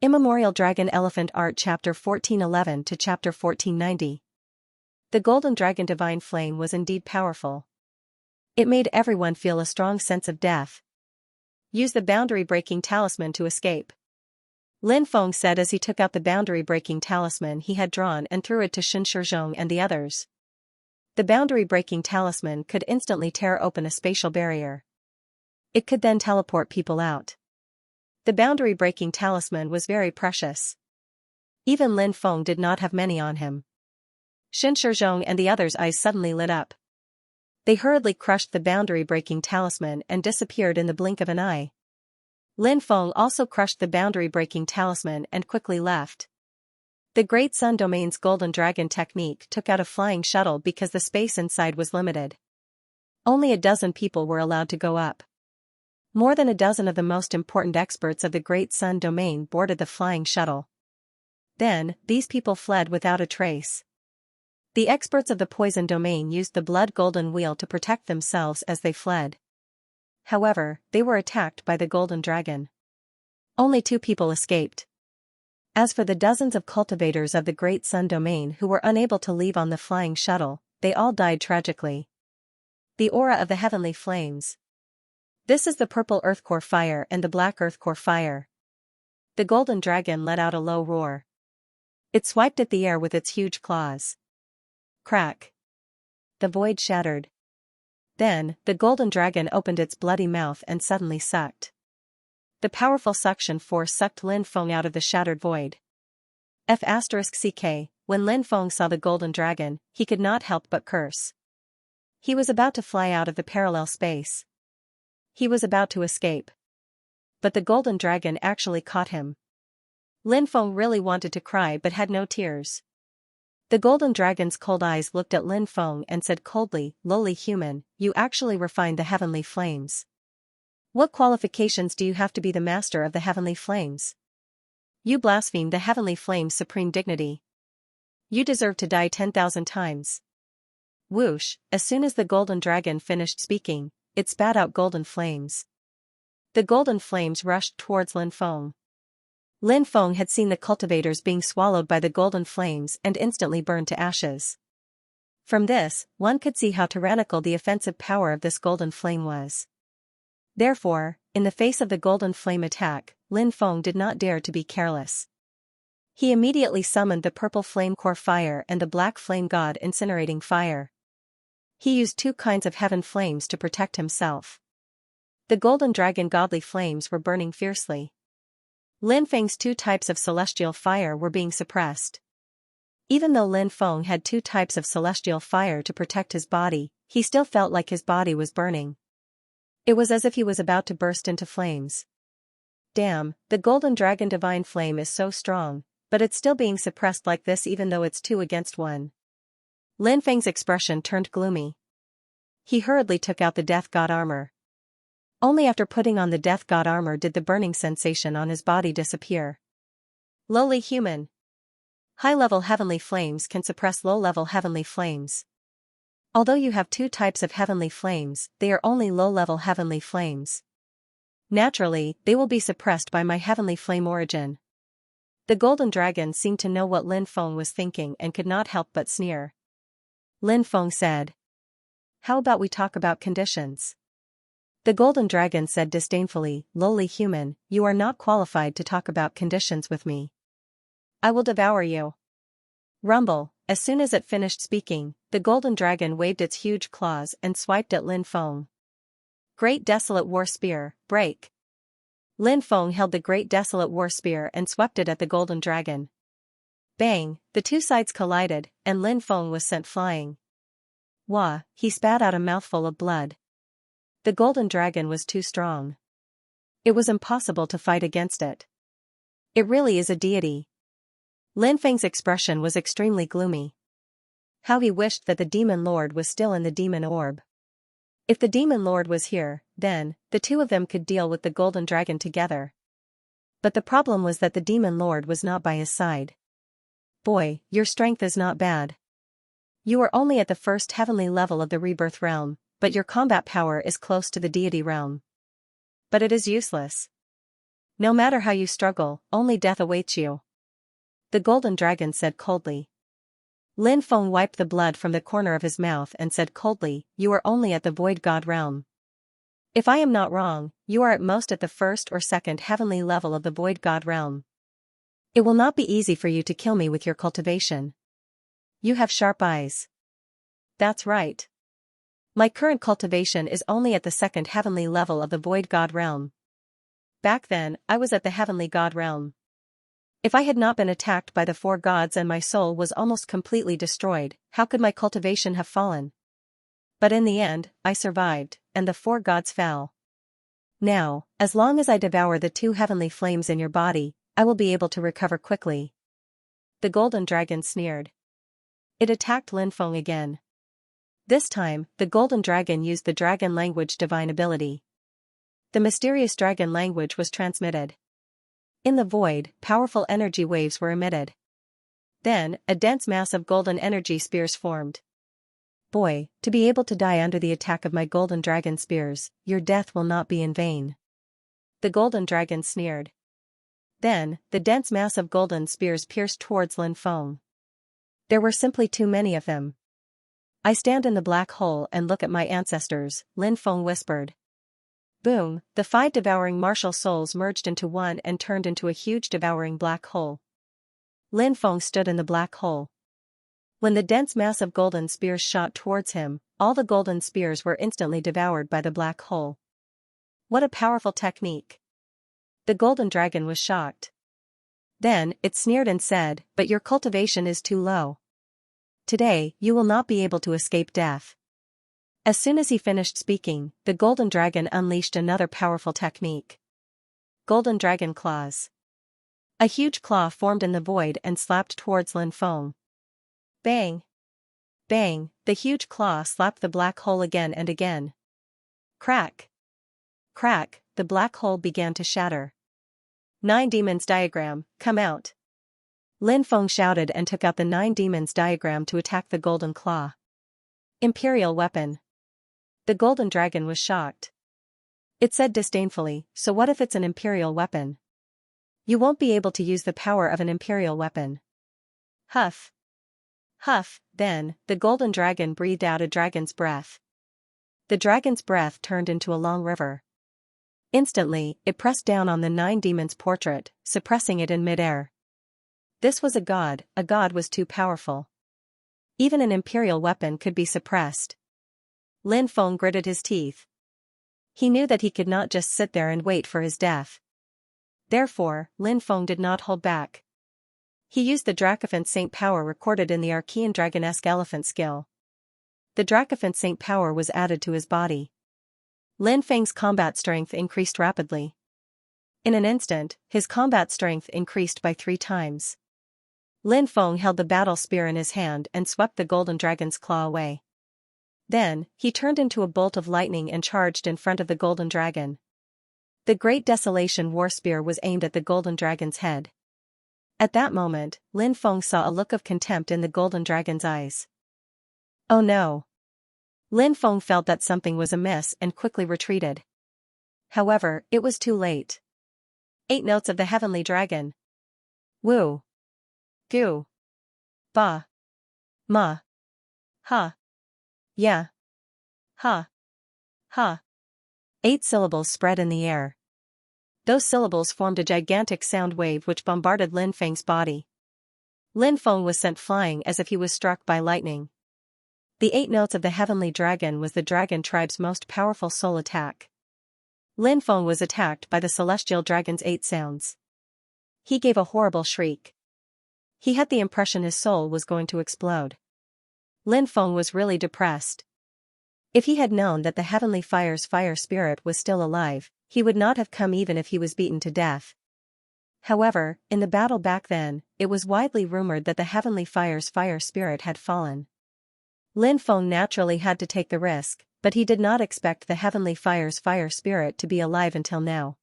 Immemorial Dragon Elephant Art Chapter 1411 to Chapter 1490. The Golden Dragon Divine Flame was indeed powerful. It made everyone feel a strong sense of death. Use the boundary-breaking talisman to escape. Lin Feng said as he took out the boundary-breaking talisman he had drawn and threw it to Xianxia and the others. The boundary-breaking talisman could instantly tear open a spatial barrier. It could then teleport people out. The boundary-breaking talisman was very precious. Even Lin Feng did not have many on him. Xianxia and the others' eyes suddenly lit up. They hurriedly crushed the boundary-breaking talisman and disappeared in the blink of an eye. Lin Feng also crushed the boundary-breaking talisman and quickly left. The Great Sun Domain's Golden Dragon technique took out a flying shuttle because the space inside was limited. Only a dozen people were allowed to go up. More than a dozen of the most important experts of the Great Sun Domain boarded the flying shuttle. Then, these people fled without a trace. The experts of the Poison Domain used the Blood Golden Wheel to protect themselves as they fled. However, they were attacked by the Golden Dragon. Only 2 people escaped. As for the dozens of cultivators of the Great Sun Domain who were unable to leave on the flying shuttle, they all died tragically. The aura of the heavenly flames. This is the purple earth core fire and the black earth core fire. The Golden Dragon let out a low roar. It swiped at the air with its huge claws. Crack. The void shattered. Then, the Golden Dragon opened its bloody mouth and suddenly sucked. The powerful suction force sucked Lin Feng out of the shattered void. F***ck, when Lin Feng saw the Golden Dragon, he could not help but curse. He was about to fly out of the parallel space. He was about to escape. But the Golden Dragon actually caught him. Lin Feng really wanted to cry but had no tears. The Golden Dragon's cold eyes looked at Lin Feng and said coldly, "Lowly human, you actually refined the heavenly flames. What qualifications do you have to be the master of the heavenly flames? You blaspheme the heavenly flame's supreme dignity. You deserve to die 10,000 times." Whoosh, as soon as the Golden Dragon finished speaking, it spat out golden flames. The golden flames rushed towards Lin Feng. Lin Feng had seen the cultivators being swallowed by the golden flames and instantly burned to ashes. From this, one could see how tyrannical the offensive power of this golden flame was. Therefore, in the face of the golden flame attack, Lin Feng did not dare to be careless. He immediately summoned the purple flame core fire and the black flame god incinerating fire. He used 2 kinds of heaven flames to protect himself. The Golden Dragon godly flames were burning fiercely. Lin Feng's 2 types of celestial fire were being suppressed. Even though Lin Feng had 2 types of celestial fire to protect his body, he still felt like his body was burning. It was as if he was about to burst into flames. Damn, the Golden Dragon Divine Flame is so strong, but it's still being suppressed like this even though it's 2 against 1. Lin Feng's expression turned gloomy. He hurriedly took out the Death God armor. Only after putting on the Death God armor did the burning sensation on his body disappear. Lowly human. High-level heavenly flames can suppress low-level heavenly flames. Although you have 2 types of heavenly flames, they are only low-level heavenly flames. Naturally, they will be suppressed by my heavenly flame origin. The Golden Dragon seemed to know what Lin Feng was thinking and could not help but sneer. Lin Feng said, "How about we talk about conditions?" The Golden Dragon said disdainfully, "Lowly human, you are not qualified to talk about conditions with me. I will devour you." Rumble, as soon as it finished speaking, the Golden Dragon waved its huge claws and swiped at Lin Feng. Great Desolate War Spear, break. Lin Feng held the Great Desolate War Spear and swept it at the Golden Dragon. Bang, the 2 sides collided, and Lin Feng was sent flying. Wah, he spat out a mouthful of blood. The Golden Dragon was too strong. It was impossible to fight against it. It really is a deity. Lin Feng's expression was extremely gloomy. How he wished that the Demon Lord was still in the Demon Orb. If the Demon Lord was here, then, the 2 of them could deal with the Golden Dragon together. But the problem was that the Demon Lord was not by his side. Boy, your strength is not bad. You are only at the first heavenly level of the rebirth realm, but your combat power is close to the deity realm. But it is useless. No matter how you struggle, only death awaits you. The golden dragon said coldly. Lin Feng wiped the blood from the corner of his mouth and said coldly, you are only at the void god realm. If I am not wrong, you are at most at the first or second heavenly level of the void god realm. It will not be easy for you to kill me with your cultivation. You have sharp eyes. That's right. My current cultivation is only at the second heavenly level of the void god realm. Back then, I was at the heavenly god realm. If I had not been attacked by the four gods and my soul was almost completely destroyed, how could my cultivation have fallen? But in the end, I survived, and the four gods fell. Now, as long as I devour the two heavenly flames in your body, I will be able to recover quickly. The golden dragon sneered. It attacked Lin Feng again. This time, the golden dragon used the dragon language divine ability. The mysterious dragon language was transmitted. In the void, powerful energy waves were emitted. Then, a dense mass of golden energy spears formed. Boy, to be able to die under the attack of my golden dragon spears, your death will not be in vain. The golden dragon sneered. Then, the dense mass of golden spears pierced towards Lin Feng. There were simply too many of them. I stand in the black hole and look at my ancestors, Lin Feng whispered. Boom, the five devouring martial souls merged into one and turned into a huge devouring black hole. Lin Feng stood in the black hole. When the dense mass of golden spears shot towards him, all the golden spears were instantly devoured by the black hole. What a powerful technique! The golden dragon was shocked. Then, it sneered and said, but your cultivation is too low. Today, you will not be able to escape death. As soon as he finished speaking, the golden dragon unleashed another powerful technique. Golden dragon claws. A huge claw formed in the void and slapped towards Lin Feng. Bang! Bang! The huge claw slapped the black hole again and again. Crack! Crack! The black hole began to shatter. 9 demons diagram, come out. Lin Feng shouted and took out the 9 demons diagram to attack the golden claw. Imperial weapon. The golden dragon was shocked. It said disdainfully, so what if it's an imperial weapon? You won't be able to use the power of an imperial weapon. Huff. Huff, then, the golden dragon breathed out a dragon's breath. The dragon's breath turned into a long river. Instantly, it pressed down on the 9 demons' portrait, suppressing it in midair. This was a god was too powerful. Even an imperial weapon could be suppressed. Lin Feng gritted his teeth. He knew that he could not just sit there and wait for his death. Therefore, Lin Feng did not hold back. He used the Dracophant Saint power recorded in the Archean Dragonesque Elephant skill. The Dracophant Saint power was added to his body. Lin Feng's combat strength increased rapidly. In an instant, his combat strength increased by 3 times. Lin Feng held the battle spear in his hand and swept the golden dragon's claw away. Then, he turned into a bolt of lightning and charged in front of the golden dragon. The Great Desolation War Spear was aimed at the golden dragon's head. At that moment, Lin Feng saw a look of contempt in the golden dragon's eyes. Oh no! Lin Feng felt that something was amiss and quickly retreated. However, it was too late. 8 notes of the heavenly dragon. Wu. Gu. Ba. Ma. Ha. Ya. Ha. Ha. 8 syllables spread in the air. Those syllables formed a gigantic sound wave which bombarded Lin Feng's body. Lin Feng was sent flying as if he was struck by lightning. The 8 notes of the heavenly dragon was the dragon tribe's most powerful soul attack. Lin Feng was attacked by the celestial dragon's 8 sounds. He gave a horrible shriek. He had the impression his soul was going to explode. Lin Feng was really depressed. If he had known that the heavenly fire's fire spirit was still alive, he would not have come even if he was beaten to death. However, in the battle back then, it was widely rumored that the heavenly fire's fire spirit had fallen. Lin Feng naturally had to take the risk, but he did not expect the heavenly fire's fire spirit to be alive until now.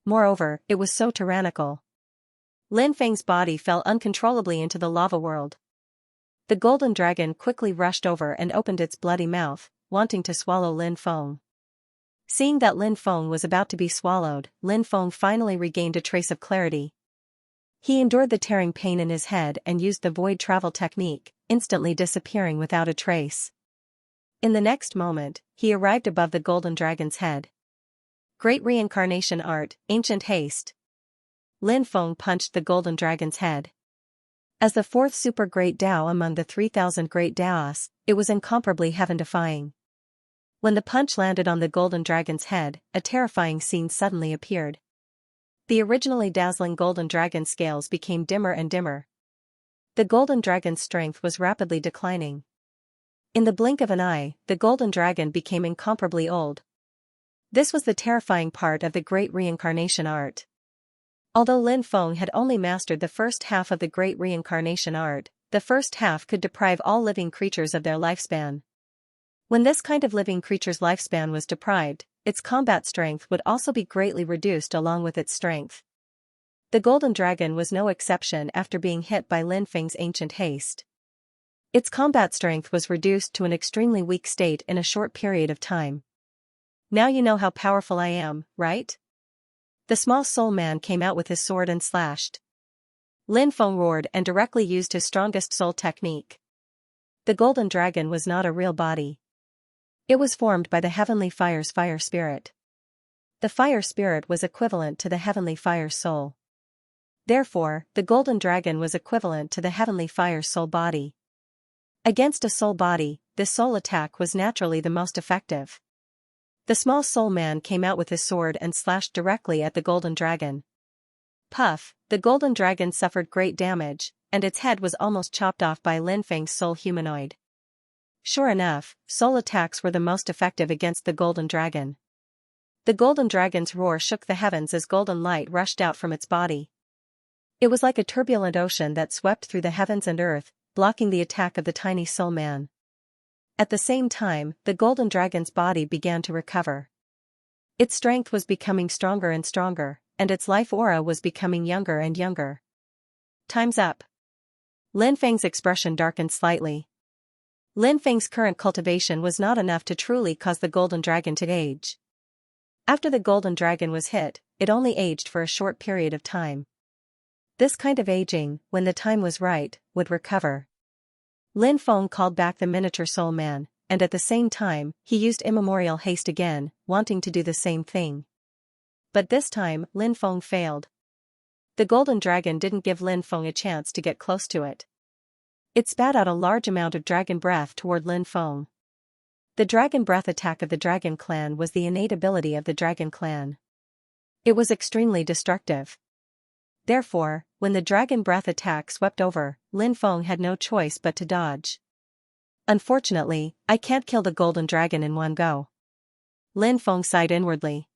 Moreover, it was so tyrannical. Lin Feng's body fell uncontrollably into the lava world. The golden dragon quickly rushed over and opened its bloody mouth, wanting to swallow Lin Feng. Seeing that Lin Feng was about to be swallowed, Lin Feng finally regained a trace of clarity. He endured the tearing pain in his head and used the void travel technique, instantly disappearing without a trace. In the next moment, he arrived above the golden dragon's head. Great reincarnation art, ancient haste. Lin Feng punched the golden dragon's head. As the fourth super great Dao among the 3,000 great Daos, it was incomparably heaven-defying. When the punch landed on the golden dragon's head, a terrifying scene suddenly appeared. The originally dazzling golden dragon scales became dimmer and dimmer. The golden dragon's strength was rapidly declining. In the blink of an eye, the golden dragon became incomparably old. This was the terrifying part of the great reincarnation art. Although Lin Feng had only mastered the first half of the great reincarnation art, the first half could deprive all living creatures of their lifespan. When this kind of living creature's lifespan was deprived, its combat strength would also be greatly reduced along with its strength. The golden dragon was no exception after being hit by Lin Feng's ancient haste. Its combat strength was reduced to an extremely weak state in a short period of time. Now you know how powerful I am, right? The small soul man came out with his sword and slashed. Lin Feng roared and directly used his strongest soul technique. The golden dragon was not a real body. It was formed by the heavenly fire's fire spirit. The fire spirit was equivalent to the heavenly fire's soul. Therefore, the golden dragon was equivalent to the heavenly fire's soul body. Against a soul body, this soul attack was naturally the most effective. The small soul man came out with his sword and slashed directly at the golden dragon. Puff, the golden dragon suffered great damage, and its head was almost chopped off by Lin Feng's soul humanoid. Sure enough, soul attacks were the most effective against the golden dragon. The golden dragon's roar shook the heavens as golden light rushed out from its body. It was like a turbulent ocean that swept through the heavens and earth, blocking the attack of the tiny soul man. At the same time, the golden dragon's body began to recover. Its strength was becoming stronger and stronger, and its life aura was becoming younger and younger. Time's up. Lin Feng's expression darkened slightly. Lin Feng's current cultivation was not enough to truly cause the golden dragon to age. After the golden dragon was hit, it only aged for a short period of time. This kind of aging, when the time was right, would recover. Lin Feng called back the miniature soul man, and at the same time, he used immemorial haste again, wanting to do the same thing. But this time, Lin Feng failed. The golden dragon didn't give Lin Feng a chance to get close to it. It spat out a large amount of dragon breath toward Lin Feng. The dragon breath attack of the dragon clan was the innate ability of the dragon clan. It was extremely destructive. Therefore, when the dragon breath attack swept over, Lin Feng had no choice but to dodge. Unfortunately, I can't kill the golden dragon in one go. Lin Feng sighed inwardly.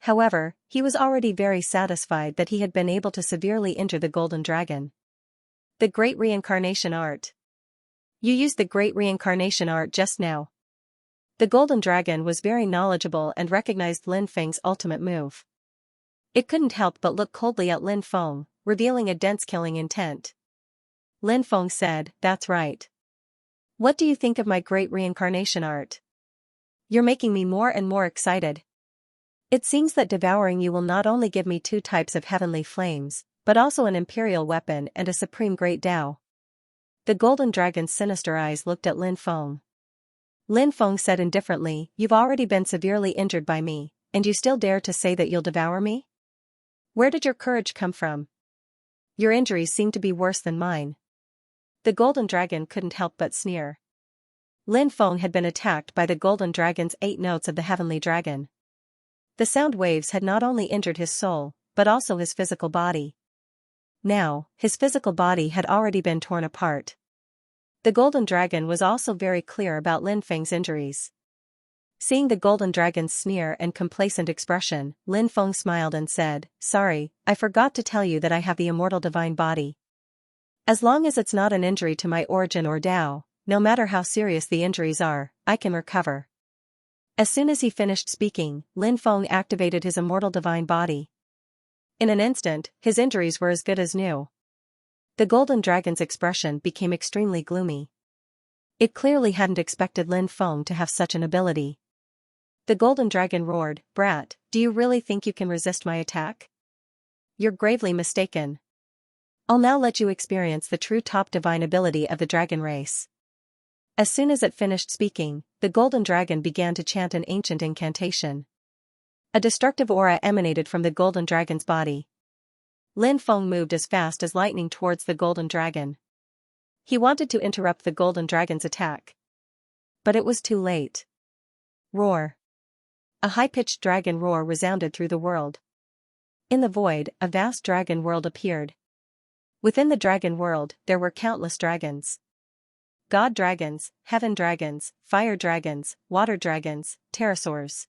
However, he was already very satisfied that he had been able to severely injure the golden dragon. The Great Reincarnation Art. You used the Great Reincarnation Art just now. The golden dragon was very knowledgeable and recognized Lin Feng's ultimate move. It couldn't help but look coldly at Lin Feng, revealing a dense killing intent. Lin Feng said, "That's right. What do you think of my great reincarnation art? You're making me more and more excited. It seems that devouring you will not only give me 2 types of heavenly flames, but also an imperial weapon and a supreme great Dao." The golden dragon's sinister eyes looked at Lin Feng. Lin Feng said indifferently, "You've already been severely injured by me, and you still dare to say that you'll devour me? Where did your courage come from? Your injuries seem to be worse than mine." The golden dragon couldn't help but sneer. Lin Feng had been attacked by the golden dragon's 8 notes of the heavenly dragon. The sound waves had not only injured his soul, but also his physical body. Now, his physical body had already been torn apart. The golden dragon was also very clear about Lin Feng's injuries. Seeing the golden dragon's sneer and complacent expression, Lin Feng smiled and said, "Sorry, I forgot to tell you that I have the immortal divine body. As long as it's not an injury to my origin or Dao, no matter how serious the injuries are, I can recover." As soon as he finished speaking, Lin Feng activated his immortal divine body. In an instant, his injuries were as good as new. The golden dragon's expression became extremely gloomy. It clearly hadn't expected Lin Feng to have such an ability. The golden dragon roared, "Brat, do you really think you can resist my attack? You're gravely mistaken. I'll now let you experience the true top divine ability of the dragon race." As soon as it finished speaking, the golden dragon began to chant an ancient incantation. A destructive aura emanated from the golden dragon's body. Lin Feng moved as fast as lightning towards the golden dragon. He wanted to interrupt the golden dragon's attack. But it was too late. Roar. A high-pitched dragon roar resounded through the world. In the void, a vast dragon world appeared. Within the dragon world, there were countless dragons. God dragons, heaven dragons, fire dragons, water dragons, pterosaurs.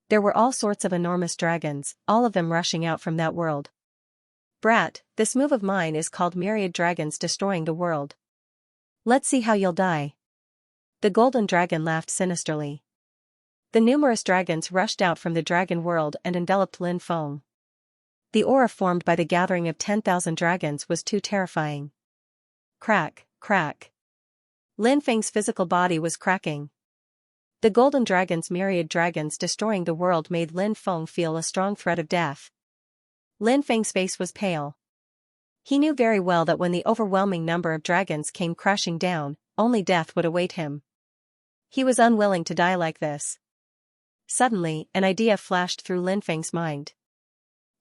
There were all sorts of enormous dragons, all of them rushing out from that world. "Brat, this move of mine is called Myriad Dragons Destroying the World. Let's see how you'll die." The golden dragon laughed sinisterly. The numerous dragons rushed out from the dragon world and enveloped Lin Feng. The aura formed by the gathering of 10,000 dragons was too terrifying. Crack, crack. Lin Feng's physical body was cracking. The golden dragon's myriad dragons destroying the world made Lin Feng feel a strong threat of death. Lin Feng's face was pale. He knew very well that when the overwhelming number of dragons came crashing down, only death would await him. He was unwilling to die like this. Suddenly, an idea flashed through Lin Feng's mind.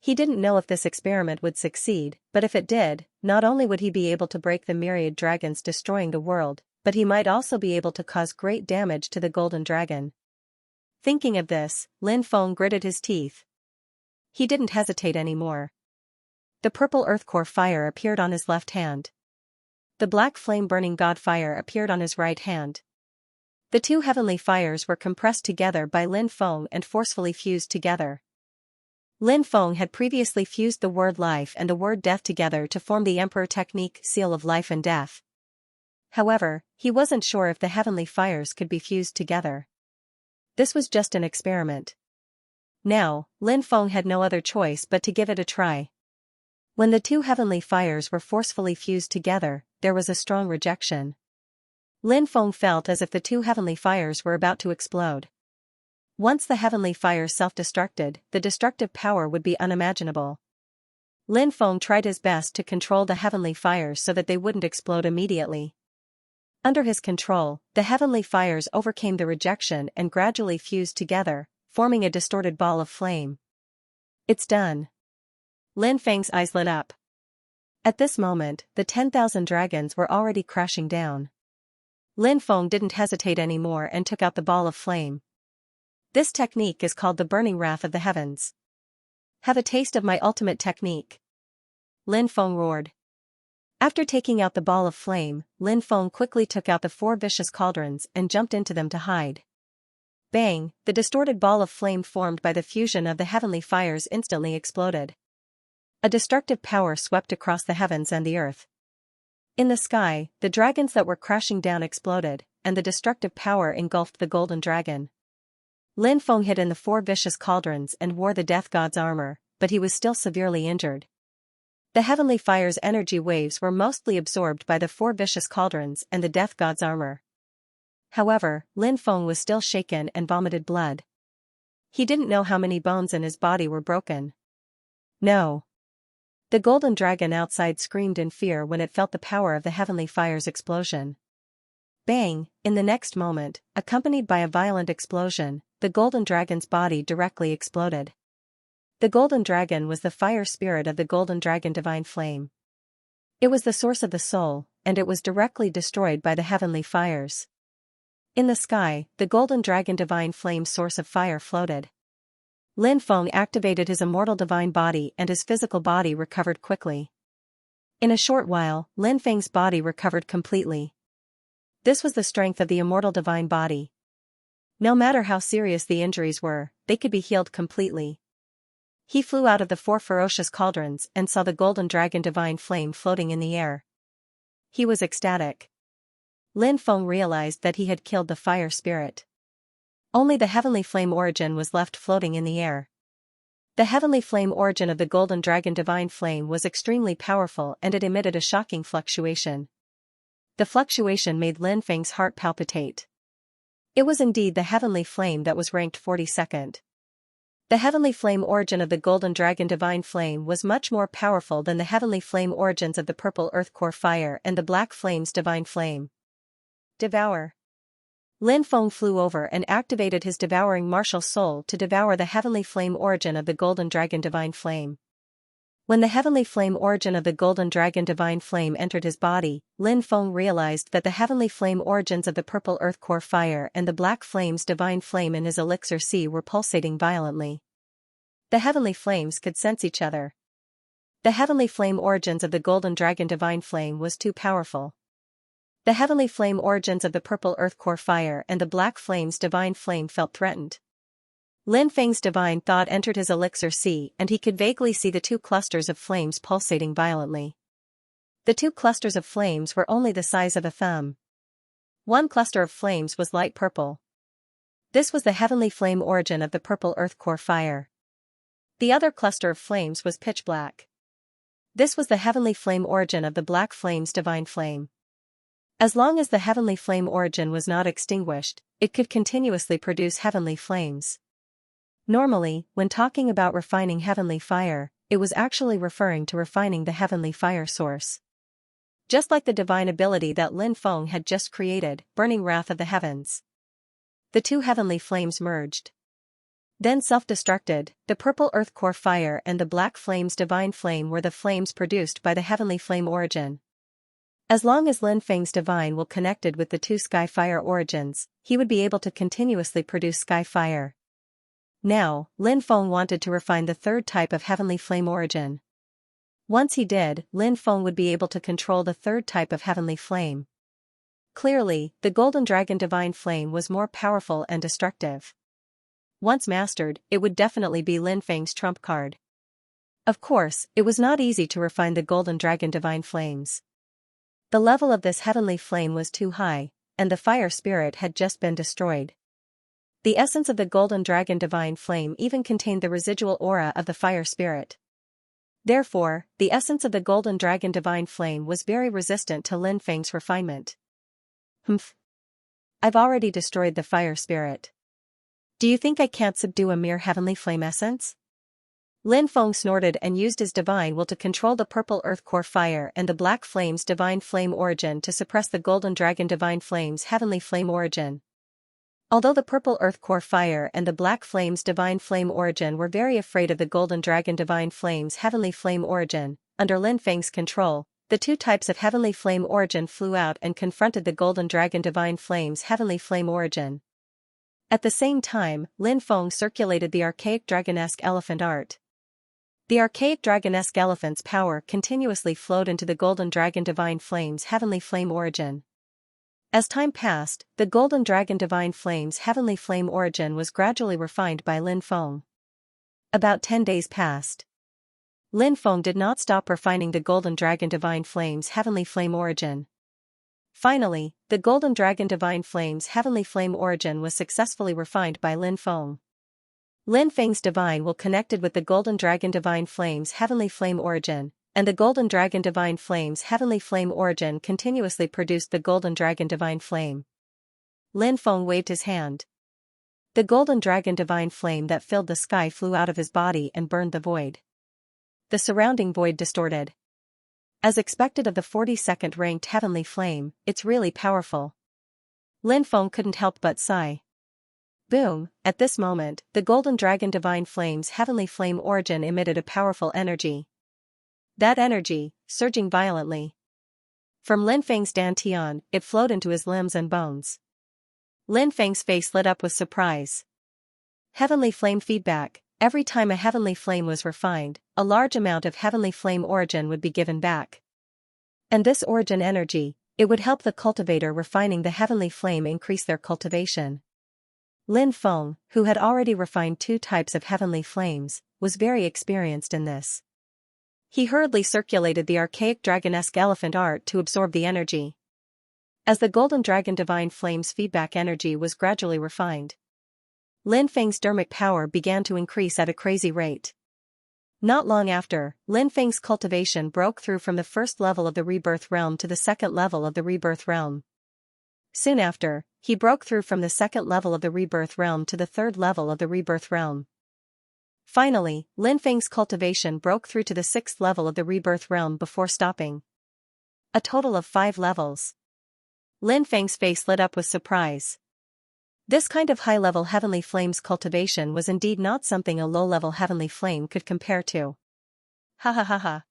He didn't know if this experiment would succeed, but if it did, not only would he be able to break the myriad dragons destroying the world, but he might also be able to cause great damage to the golden dragon. Thinking of this, Lin Feng gritted his teeth. He didn't hesitate anymore. The purple earth core fire appeared on his left hand. The black flame burning god fire appeared on his right hand. The two heavenly fires were compressed together by Lin Feng and forcefully fused together. Lin Feng had previously fused the word life and the word death together to form the Emperor technique seal of life and death. However, he wasn't sure if the heavenly fires could be fused together. This was just an experiment. Now, Lin Feng had no other choice but to give it a try. When the two heavenly fires were forcefully fused together, there was a strong rejection. Lin Feng felt as if the two heavenly fires were about to explode. Once the heavenly fires self-destructed, the destructive power would be unimaginable. Lin Feng tried his best to control the heavenly fires so that they wouldn't explode immediately. Under his control, the heavenly fires overcame the rejection and gradually fused together, forming a distorted ball of flame. "It's done." Lin Feng's eyes lit up. At this moment, the 10,000 dragons were already crashing down. Lin Feng didn't hesitate anymore and took out the ball of flame. This technique is called the burning wrath of the heavens. "Have a taste of my ultimate technique." Lin Feng roared. After taking out the ball of flame, Lin Feng quickly took out the 4 vicious cauldrons and jumped into them to hide. Bang, the distorted ball of flame formed by the fusion of the heavenly fires instantly exploded. A destructive power swept across the heavens and the earth. In the sky, the dragons that were crashing down exploded, and the destructive power engulfed the golden dragon. Lin Feng hid in the 4 vicious cauldrons and wore the death god's armor, but he was still severely injured. The heavenly fire's energy waves were mostly absorbed by the 4 vicious cauldrons and the death god's armor. However, Lin Feng was still shaken and vomited blood. He didn't know how many bones in his body were broken. No. The golden dragon outside screamed in fear when it felt the power of the heavenly fire's explosion. Bang, in the next moment, accompanied by a violent explosion, the golden dragon's body directly exploded. The golden dragon was the fire spirit of the golden dragon divine flame. It was the source of the soul, and it was directly destroyed by the heavenly fires. In the sky, the golden dragon divine flame source of fire floated. Lin Feng activated his immortal divine body and his physical body recovered quickly. In a short while, Lin Feng's body recovered completely. This was the strength of the immortal divine body. No matter how serious the injuries were, they could be healed completely. He flew out of the 4 ferocious cauldrons and saw the golden dragon divine flame floating in the air. He was ecstatic. Lin Feng realized that he had killed the fire spirit. Only the heavenly flame origin was left floating in the air. The heavenly flame origin of the golden dragon divine flame was extremely powerful and it emitted a shocking fluctuation. The fluctuation made Lin Feng's heart palpitate. It was indeed the heavenly flame that was ranked 42nd. The heavenly flame origin of the golden dragon divine flame was much more powerful than the heavenly flame origins of the purple earth core fire and the black flame's divine flame. Devour. Lin Feng flew over and activated his devouring martial soul to devour the heavenly flame origin of the golden dragon divine flame. When the heavenly flame origin of the golden dragon divine flame entered his body, Lin Feng realized that the heavenly flame origins of the purple earth core fire and the black flame's divine flame in his elixir sea were pulsating violently. The heavenly flames could sense each other. The heavenly flame origins of the golden dragon divine flame was too powerful. The heavenly flame origins of the purple earth core fire and the black flame's divine flame felt threatened. Lin Feng's divine thought entered his elixir sea and he could vaguely see the two clusters of flames pulsating violently. The two clusters of flames were only the size of a thumb. One cluster of flames was light purple. This was the heavenly flame origin of the purple earth core fire. The other cluster of flames was pitch black. This was the heavenly flame origin of the black flame's divine flame. As long as the heavenly flame origin was not extinguished, it could continuously produce heavenly flames. Normally, when talking about refining heavenly fire, it was actually referring to refining the heavenly fire source. Just like the divine ability that Lin Feng had just created, burning wrath of the heavens. The two heavenly flames merged. Then self-destructed, the purple earth core fire and the black flame's divine flame were the flames produced by the heavenly flame origin. As long as Lin Feng's divine will connected with the two sky fire origins, he would be able to continuously produce sky fire. Now, Lin Feng wanted to refine the third type of heavenly flame origin. Once he did, Lin Feng would be able to control the third type of heavenly flame. Clearly, the golden dragon divine flame was more powerful and destructive. Once mastered, it would definitely be Lin Feng's trump card. Of course, it was not easy to refine the golden dragon divine flames. The level of this heavenly flame was too high, and the fire spirit had just been destroyed. The essence of the golden dragon divine flame even contained the residual aura of the fire spirit. Therefore, the essence of the golden dragon divine flame was very resistant to Lin Feng's refinement. Humph. I've already destroyed the fire spirit. Do you think I can't subdue a mere heavenly flame essence? Lin Feng snorted and used his divine will to control the purple earth core fire and the black flame's divine flame origin to suppress the golden dragon divine flame's heavenly flame origin. Although the purple earth core fire and the black flame's divine flame origin were very afraid of the golden dragon divine flame's heavenly flame origin, under Lin Feng's control, the two types of heavenly flame origin flew out and confronted the golden dragon divine flame's heavenly flame origin. At the same time, Lin Feng circulated the archaic dragonesque elephant art. The archaic dragonesque elephant's power continuously flowed into the golden dragon divine flame's heavenly flame origin. As time passed, the golden dragon divine flame's heavenly flame origin was gradually refined by Lin Feng. About 10 days passed. Lin Feng did not stop refining the golden dragon divine flame's heavenly flame origin. Finally, the golden dragon divine flame's heavenly flame origin was successfully refined by Lin Feng. Lin Feng's divine will connected with the golden dragon divine flame's heavenly flame origin, and the golden dragon divine flame's heavenly flame origin continuously produced the golden dragon divine flame. Lin Feng waved his hand. The golden dragon divine flame that filled the sky flew out of his body and burned the void. The surrounding void distorted. As expected of the 42nd ranked heavenly flame, it's really powerful. Lin Feng couldn't help but sigh. Boom! At this moment, the golden dragon divine flame's heavenly flame origin emitted a powerful energy. That energy, surging violently. From Lin Feng's dantian, it flowed into his limbs and bones. Lin Feng's face lit up with surprise. Heavenly flame feedback. Every time a heavenly flame was refined, a large amount of heavenly flame origin would be given back. And this origin energy, it would help the cultivator refining the heavenly flame increase their cultivation. Lin Feng, who had already refined 2 types of heavenly flames, was very experienced in this. He hurriedly circulated the archaic dragonesque elephant art to absorb the energy. As the golden dragon divine flame's feedback energy was gradually refined, Lin Feng's dermic power began to increase at a crazy rate. Not long after, Lin Feng's cultivation broke through from the first level of the rebirth realm to the second level of the rebirth realm. Soon after, he broke through from the second level of the rebirth realm to the third level of the rebirth realm. Finally, Lin Feng's cultivation broke through to the sixth level of the rebirth realm before stopping. A total of 5 levels. Lin Feng's face lit up with surprise. This kind of high-level heavenly flames cultivation was indeed not something a low-level heavenly flame could compare to. Ha ha ha ha.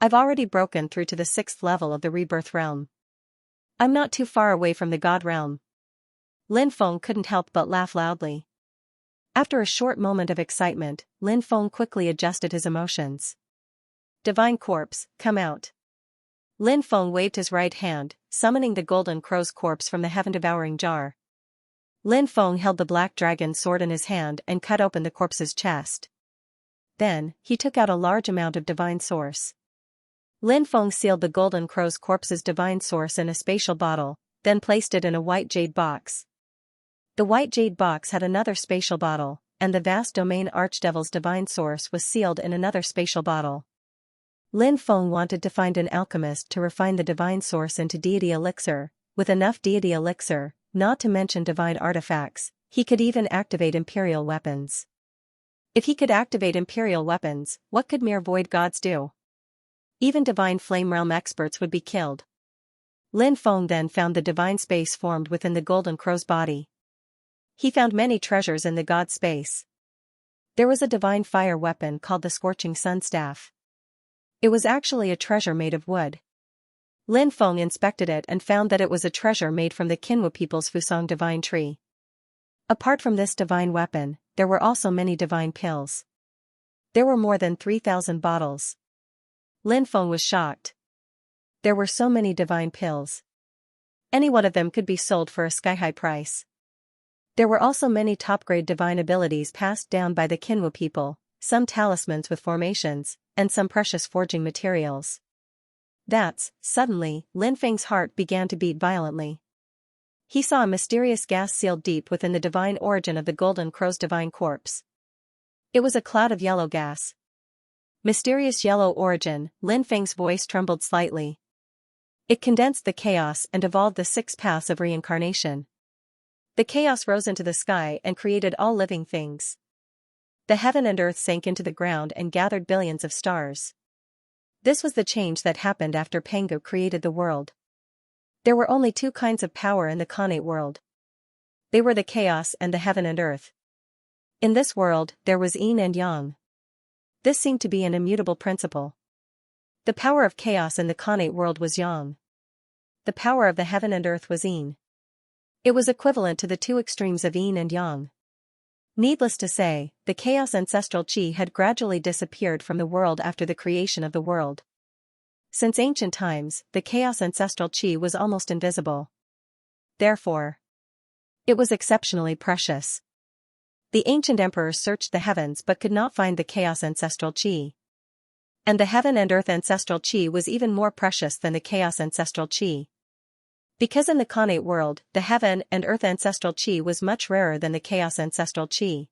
I've already broken through to the 6th level of the rebirth realm. I'm not too far away from the God realm. Lin Feng couldn't help but laugh loudly. After a short moment of excitement, Lin Feng quickly adjusted his emotions. Divine corpse, come out. Lin Feng waved his right hand, summoning the golden crow's corpse from the heaven-devouring jar. Lin Feng held the black dragon sword in his hand and cut open the corpse's chest. Then, he took out a large amount of divine source. Lin Feng sealed the golden crow's corpse's divine source in a spatial bottle, then placed it in a white jade box. The white jade box had another spatial bottle, and the vast domain archdevil's divine source was sealed in another spatial bottle. Lin Feng wanted to find an alchemist to refine the divine source into deity elixir. With enough deity elixir, not to mention divine artifacts, he could even activate imperial weapons. If he could activate imperial weapons, what could mere void gods do? Even divine flame realm experts would be killed. Lin Feng then found the divine space formed within the golden crow's body. He found many treasures in the god space. There was a divine fire weapon called the Scorching Sun Staff. It was actually a treasure made of wood. Lin Feng inspected it and found that it was a treasure made from the Qinhua people's Fusong divine tree. Apart from this divine weapon, there were also many divine pills. There were more than 3,000 bottles. Lin Feng was shocked. There were so many divine pills. Any one of them could be sold for a sky-high price. There were also many top-grade divine abilities passed down by the Qinhua people, some talismans with formations, and some precious forging materials. Suddenly, Lin Feng's heart began to beat violently. He saw a mysterious gas sealed deep within the divine origin of the golden crow's divine corpse. It was a cloud of yellow gas. Mysterious yellow origin, Lin Feng's voice trembled slightly. It condensed the chaos and evolved the 6 paths of reincarnation. The chaos rose into the sky and created all living things. The heaven and earth sank into the ground and gathered billions of stars. This was the change that happened after Pangu created the world. There were only 2 kinds of power in the Khanate world. They were the chaos and the heaven and earth. In this world, there was yin and yang. This seemed to be an immutable principle. The power of chaos in the Khanate world was yang. The power of the heaven and earth was yin. It was equivalent to the 2 extremes of yin and yang. Needless to say, the chaos ancestral chi had gradually disappeared from the world after the creation of the world. Since ancient times, the chaos ancestral chi was almost invisible. Therefore, it was exceptionally precious. The ancient emperors searched the heavens but could not find the chaos ancestral chi. And the heaven and earth ancestral chi was even more precious than the chaos ancestral chi. Because in the Khanate world, the heaven and earth ancestral chi was much rarer than the chaos ancestral chi.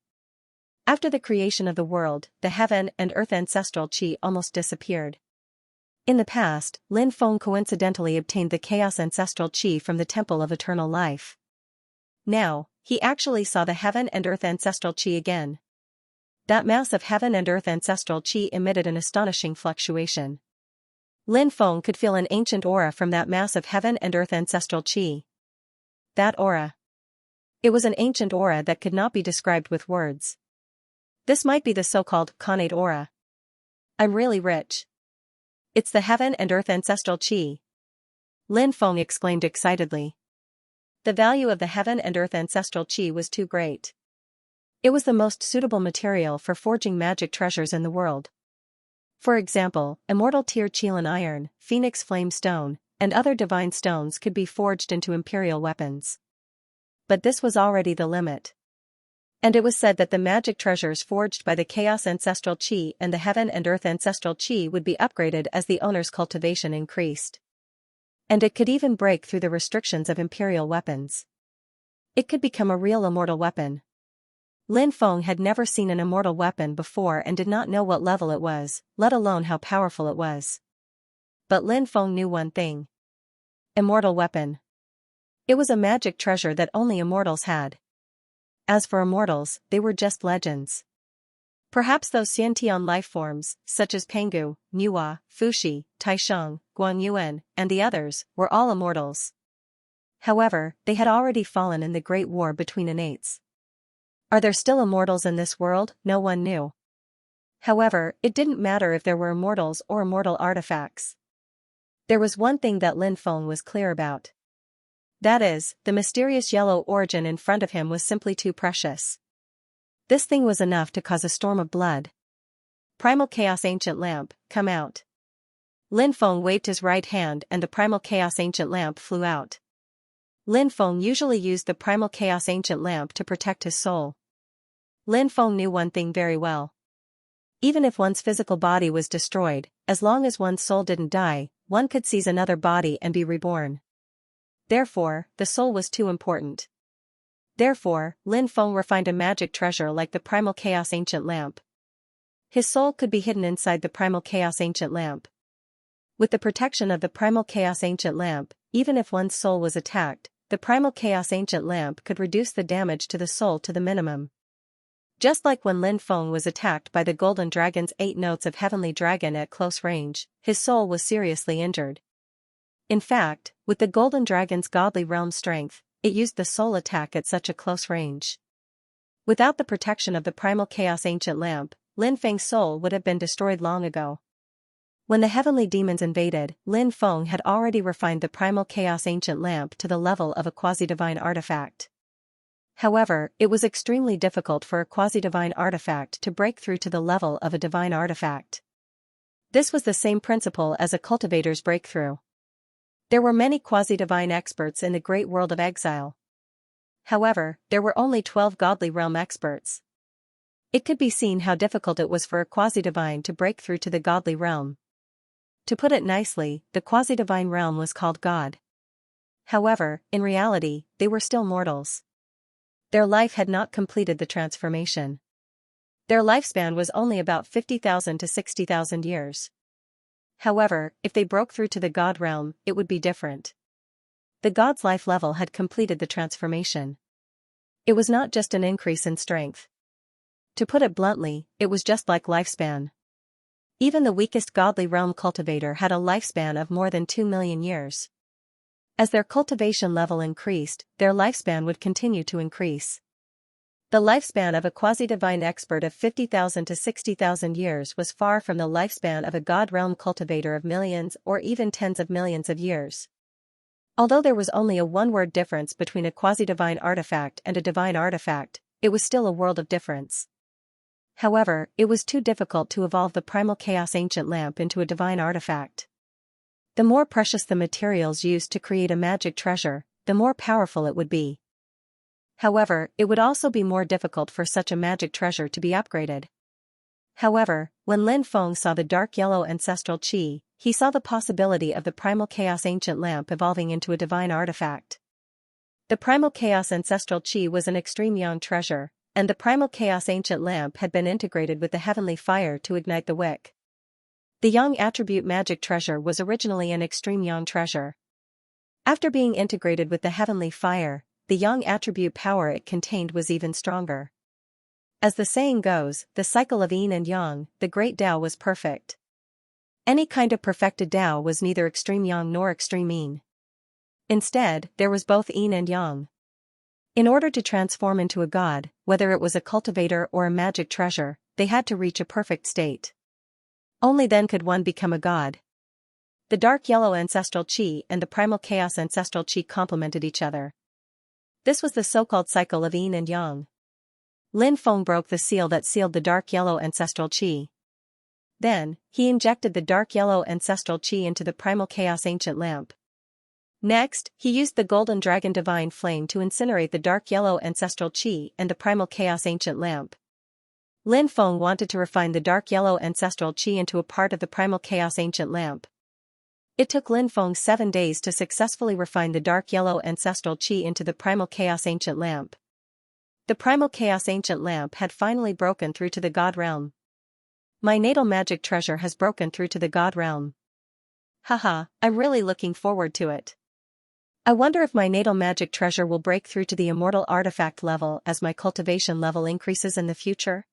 After the creation of the world, the heaven and earth ancestral chi almost disappeared. In the past, Lin Feng coincidentally obtained the chaos ancestral chi from the Temple of Eternal Life. Now, he actually saw the heaven and earth ancestral chi again. That mass of heaven and earth ancestral chi emitted an astonishing fluctuation. Lin Feng could feel an ancient aura from that mass of heaven and earth ancestral chi. That aura. It was an ancient aura that could not be described with words. This might be the so-called Khanate aura. I'm really rich. It's the heaven and earth ancestral chi. Lin Feng exclaimed excitedly. The value of the heaven and earth ancestral chi was too great. It was the most suitable material for forging magic treasures in the world. For example, immortal Tier Qilin iron, phoenix flame stone, and other divine stones could be forged into imperial weapons. But this was already the limit. And it was said that the magic treasures forged by the chaos ancestral chi and the heaven and earth ancestral chi would be upgraded as the owner's cultivation increased. And it could even break through the restrictions of imperial weapons. It could become a real immortal weapon. Lin Feng had never seen an immortal weapon before and did not know what level it was, let alone how powerful it was. But Lin Feng knew one thing. Immortal weapon. It was a magic treasure that only immortals had. As for immortals, they were just legends. Perhaps those Xiantian life forms, such as Pengu, Nuwa, Fuxi, Taisheng, Guangyuan, and the others, were all immortals. However, they had already fallen in the Great War between innates. Are there still immortals in this world? No one knew. However, it didn't matter if there were immortals or immortal artifacts. There was one thing that Lin Feng was clear about. That is, the mysterious yellow origin in front of him was simply too precious. This thing was enough to cause a storm of blood. Primal Chaos Ancient Lamp, come out. Lin Feng waved his right hand and the Primal Chaos Ancient Lamp flew out. Lin Feng usually used the Primal Chaos Ancient Lamp to protect his soul. Lin Feng knew one thing very well. Even if one's physical body was destroyed, as long as one's soul didn't die, one could seize another body and be reborn. Therefore, the soul was too important. Therefore, Lin Feng refined a magic treasure like the Primal Chaos Ancient Lamp. His soul could be hidden inside the Primal Chaos Ancient Lamp. With the protection of the Primal Chaos Ancient Lamp, even if one's soul was attacked, the Primal Chaos Ancient Lamp could reduce the damage to the soul to the minimum. Just like when Lin Feng was attacked by the Golden Dragon's 8 notes of Heavenly Dragon at close range, his soul was seriously injured. In fact, with the Golden Dragon's godly realm strength, it used the soul attack at such a close range. Without the protection of the Primal Chaos Ancient Lamp, Lin Feng's soul would have been destroyed long ago. When the heavenly demons invaded, Lin Feng had already refined the Primal Chaos Ancient Lamp to the level of a quasi-divine artifact. However, it was extremely difficult for a quasi-divine artifact to break through to the level of a divine artifact. This was the same principle as a cultivator's breakthrough. There were many quasi-divine experts in the great world of exile. However, there were only 12 godly realm experts. It could be seen how difficult it was for a quasi-divine to break through to the godly realm. To put it nicely, the quasi-divine realm was called God. However, in reality, they were still mortals. Their life had not completed the transformation. Their lifespan was only about 50,000 to 60,000 years. However, if they broke through to the God realm, it would be different. The God's life level had completed the transformation. It was not just an increase in strength. To put it bluntly, it was just like lifespan. Even the weakest godly realm cultivator had a lifespan of more than 2 million years. As their cultivation level increased, their lifespan would continue to increase. The lifespan of a quasi-divine expert of 50,000 to 60,000 years was far from the lifespan of a God realm cultivator of millions or even tens of millions of years. Although there was only a one-word difference between a quasi-divine artifact and a divine artifact, it was still a world of difference. However, it was too difficult to evolve the Primal Chaos Ancient Lamp into a divine artifact. The more precious the materials used to create a magic treasure, the more powerful it would be. However, it would also be more difficult for such a magic treasure to be upgraded. However, when Lin Feng saw the dark yellow ancestral qi, he saw the possibility of the Primal Chaos Ancient Lamp evolving into a divine artifact. The Primal Chaos Ancestral Qi was an extreme yang treasure, and the Primal Chaos Ancient Lamp had been integrated with the heavenly fire to ignite the wick. The Yang attribute magic treasure was originally an extreme Yang treasure. After being integrated with the heavenly fire, the Yang attribute power it contained was even stronger. As the saying goes, the cycle of yin and yang, the great Tao was perfect. Any kind of perfected Tao was neither extreme yang nor extreme yin. Instead, there was both yin and yang. In order to transform into a god, whether it was a cultivator or a magic treasure, they had to reach a perfect state. Only then could one become a god. The dark yellow ancestral qi and the primal chaos ancestral qi complemented each other. This was the so-called cycle of yin and yang. Lin Feng broke the seal that sealed the dark yellow ancestral qi. Then, he injected the dark yellow ancestral qi into the primal chaos ancient lamp. Next, he used the golden dragon divine flame to incinerate the dark yellow ancestral qi and the primal chaos ancient lamp. Lin Feng wanted to refine the dark yellow ancestral qi into a part of the primal chaos ancient lamp. It took Lin Feng 7 days to successfully refine the dark yellow ancestral qi into the primal chaos ancient lamp. The primal chaos ancient lamp had finally broken through to the god realm. My natal magic treasure has broken through to the god realm. Haha, I'm really looking forward to it. I wonder if my natal magic treasure will break through to the immortal artifact level as my cultivation level increases in the future.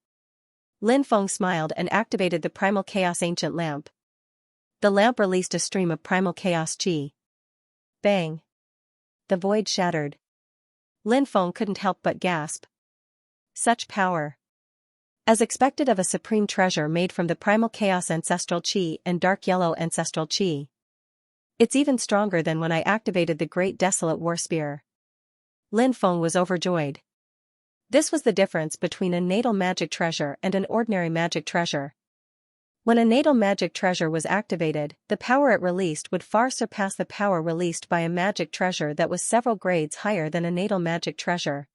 Lin Feng smiled and activated the Primal Chaos Ancient Lamp. The lamp released a stream of Primal Chaos Qi. Bang! The void shattered. Lin Feng couldn't help but gasp. Such power. As expected of a supreme treasure made from the Primal Chaos Ancestral Qi and Dark Yellow Ancestral Qi. It's even stronger than when I activated the Great Desolate War Spear. Lin Feng was overjoyed. This was the difference between a natal magic treasure and an ordinary magic treasure. When a natal magic treasure was activated, the power it released would far surpass the power released by a magic treasure that was several grades higher than a natal magic treasure.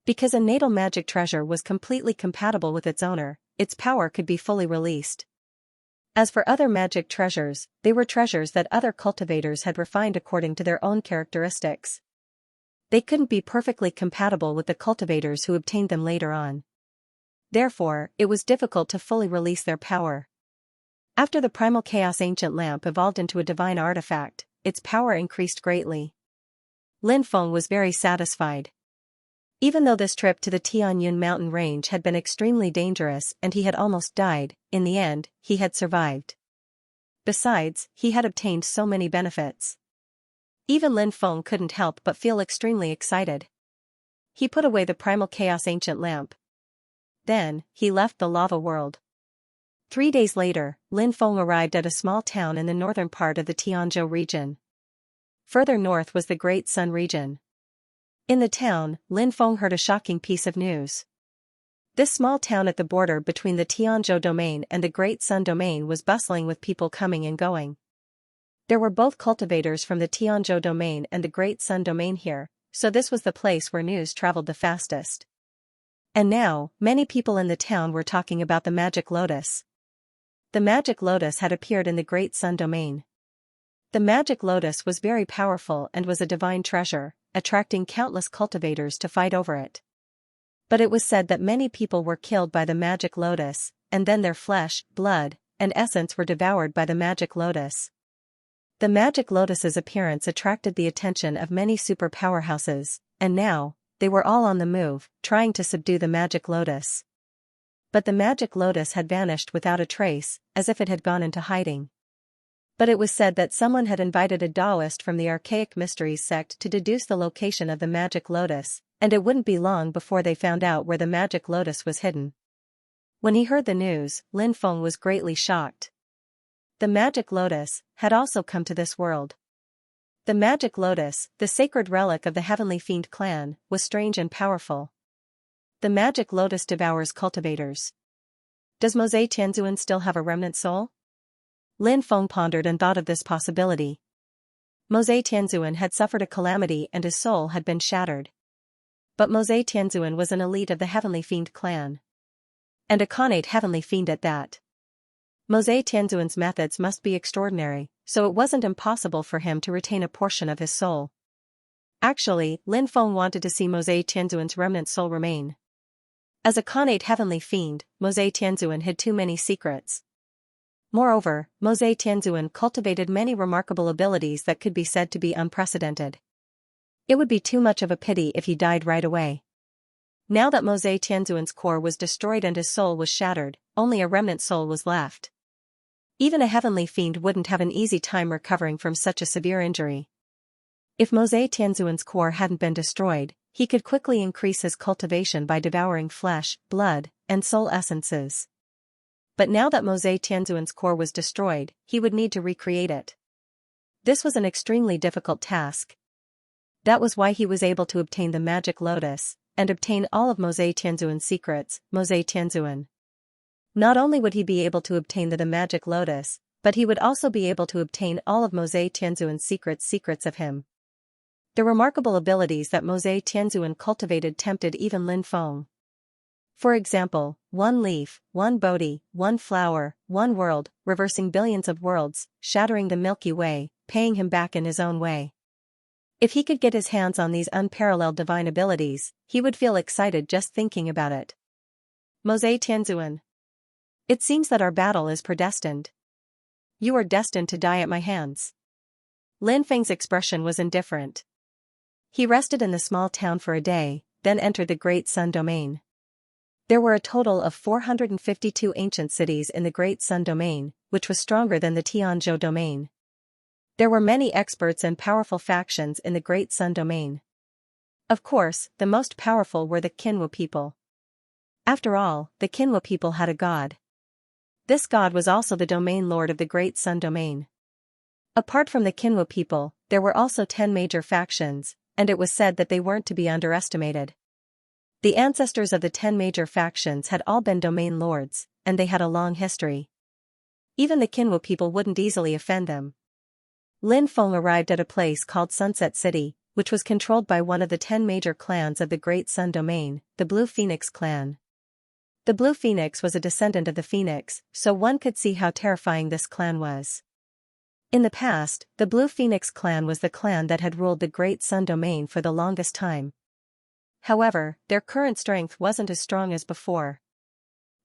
Because a natal magic treasure was completely compatible with its owner, its power could be fully released. As for other magic treasures, they were treasures that other cultivators had refined according to their own characteristics. They couldn't be perfectly compatible with the cultivators who obtained them later on. Therefore, it was difficult to fully release their power. After the Primal Chaos Ancient Lamp evolved into a divine artifact, its power increased greatly. Lin Feng was very satisfied. Even though this trip to the Tianyun mountain range had been extremely dangerous and he had almost died, in the end, he had survived. Besides, he had obtained so many benefits. Even Lin Feng couldn't help but feel extremely excited. He put away the Primal Chaos Ancient Lamp. Then, he left the lava world. 3 days later, Lin Feng arrived at a small town in the northern part of the Tianzhou region. Further north was the Great Sun region. In the town, Lin Feng heard a shocking piece of news. This small town at the border between the Tianzhou domain and the Great Sun domain was bustling with people coming and going. There were both cultivators from the Tianzhou domain and the Great Sun domain here, so this was the place where news traveled the fastest. And now, many people in the town were talking about the Magic Lotus. The Magic Lotus had appeared in the Great Sun domain. The Magic Lotus was very powerful and was a divine treasure, attracting countless cultivators to fight over it. But it was said that many people were killed by the Magic Lotus, and then their flesh, blood, and essence were devoured by the Magic Lotus. The Magic Lotus's appearance attracted the attention of many super powerhouses, and now, they were all on the move, trying to subdue the Magic Lotus. But the Magic Lotus had vanished without a trace, as if it had gone into hiding. But it was said that someone had invited a Taoist from the Archaic Mysteries sect to deduce the location of the Magic Lotus, and it wouldn't be long before they found out where the Magic Lotus was hidden. When he heard the news, Lin Feng was greatly shocked. The Magic Lotus had also come to this world. The Magic Lotus, the sacred relic of the Heavenly Fiend clan, was strange and powerful. The Magic Lotus devours cultivators. Does Mosei Tianzuan still have a remnant soul? Lin Feng pondered and thought of this possibility. Mosei Tianzuan had suffered a calamity and his soul had been shattered. But Mosei Tianzuan was an elite of the Heavenly Fiend clan. And a connate Heavenly Fiend at that. Mosei Tianzuan's methods must be extraordinary, so it wasn't impossible for him to retain a portion of his soul. Actually, Lin Feng wanted to see Mosei Tianzuan's remnant soul remain. As a connate Heavenly Fiend, Mosei Tianzuan hid too many secrets. Moreover, Mosei Tianzuan cultivated many remarkable abilities that could be said to be unprecedented. It would be too much of a pity if he died right away. Now that Mosei Tianzuan's core was destroyed and his soul was shattered, only a remnant soul was left. Even a Heavenly Fiend wouldn't have an easy time recovering from such a severe injury. If Mosei Tianzuan's core hadn't been destroyed, he could quickly increase his cultivation by devouring flesh, blood, and soul essences. But now that Mosei Tianzuan's core was destroyed, he would need to recreate it. This was an extremely difficult task. That was why he was able to obtain the Magic Lotus, and obtain all of Mosei Tianzuan's secrets. Mosei Tianzuan. Not only would he be able to obtain the Magic Lotus, but he would also be able to obtain all of Mosei Tianzuan's secrets of him. The remarkable abilities that Mosei Tianzuan cultivated tempted even Lin Feng. For example, one leaf, one Bodhi, one flower, one world, reversing billions of worlds, shattering the Milky Way, paying him back in his own way. If he could get his hands on these unparalleled divine abilities, he would feel excited just thinking about it. Mosei Tianzuan. It seems that our battle is predestined. You are destined to die at my hands. Lin Feng's expression was indifferent. He rested in the small town for a day, then entered the Great Sun Domain. There were a total of 452 ancient cities in the Great Sun Domain, which was stronger than the Tianzhou Domain. There were many experts and powerful factions in the Great Sun Domain. Of course, the most powerful were the Qinwu people. After all, the Qinwu people had a god. This god was also the domain lord of the Great Sun Domain. Apart from the Qinwu people, there were also 10 major factions, and it was said that they weren't to be underestimated. The ancestors of the 10 major factions had all been domain lords, and they had a long history. Even the Qinwu people wouldn't easily offend them. Lin Feng arrived at a place called Sunset City, which was controlled by one of the 10 major clans of the Great Sun Domain, the Blue Phoenix clan. The Blue Phoenix was a descendant of the Phoenix, so one could see how terrifying this clan was. In the past, the Blue Phoenix clan was the clan that had ruled the Great Sun Domain for the longest time. However, their current strength wasn't as strong as before.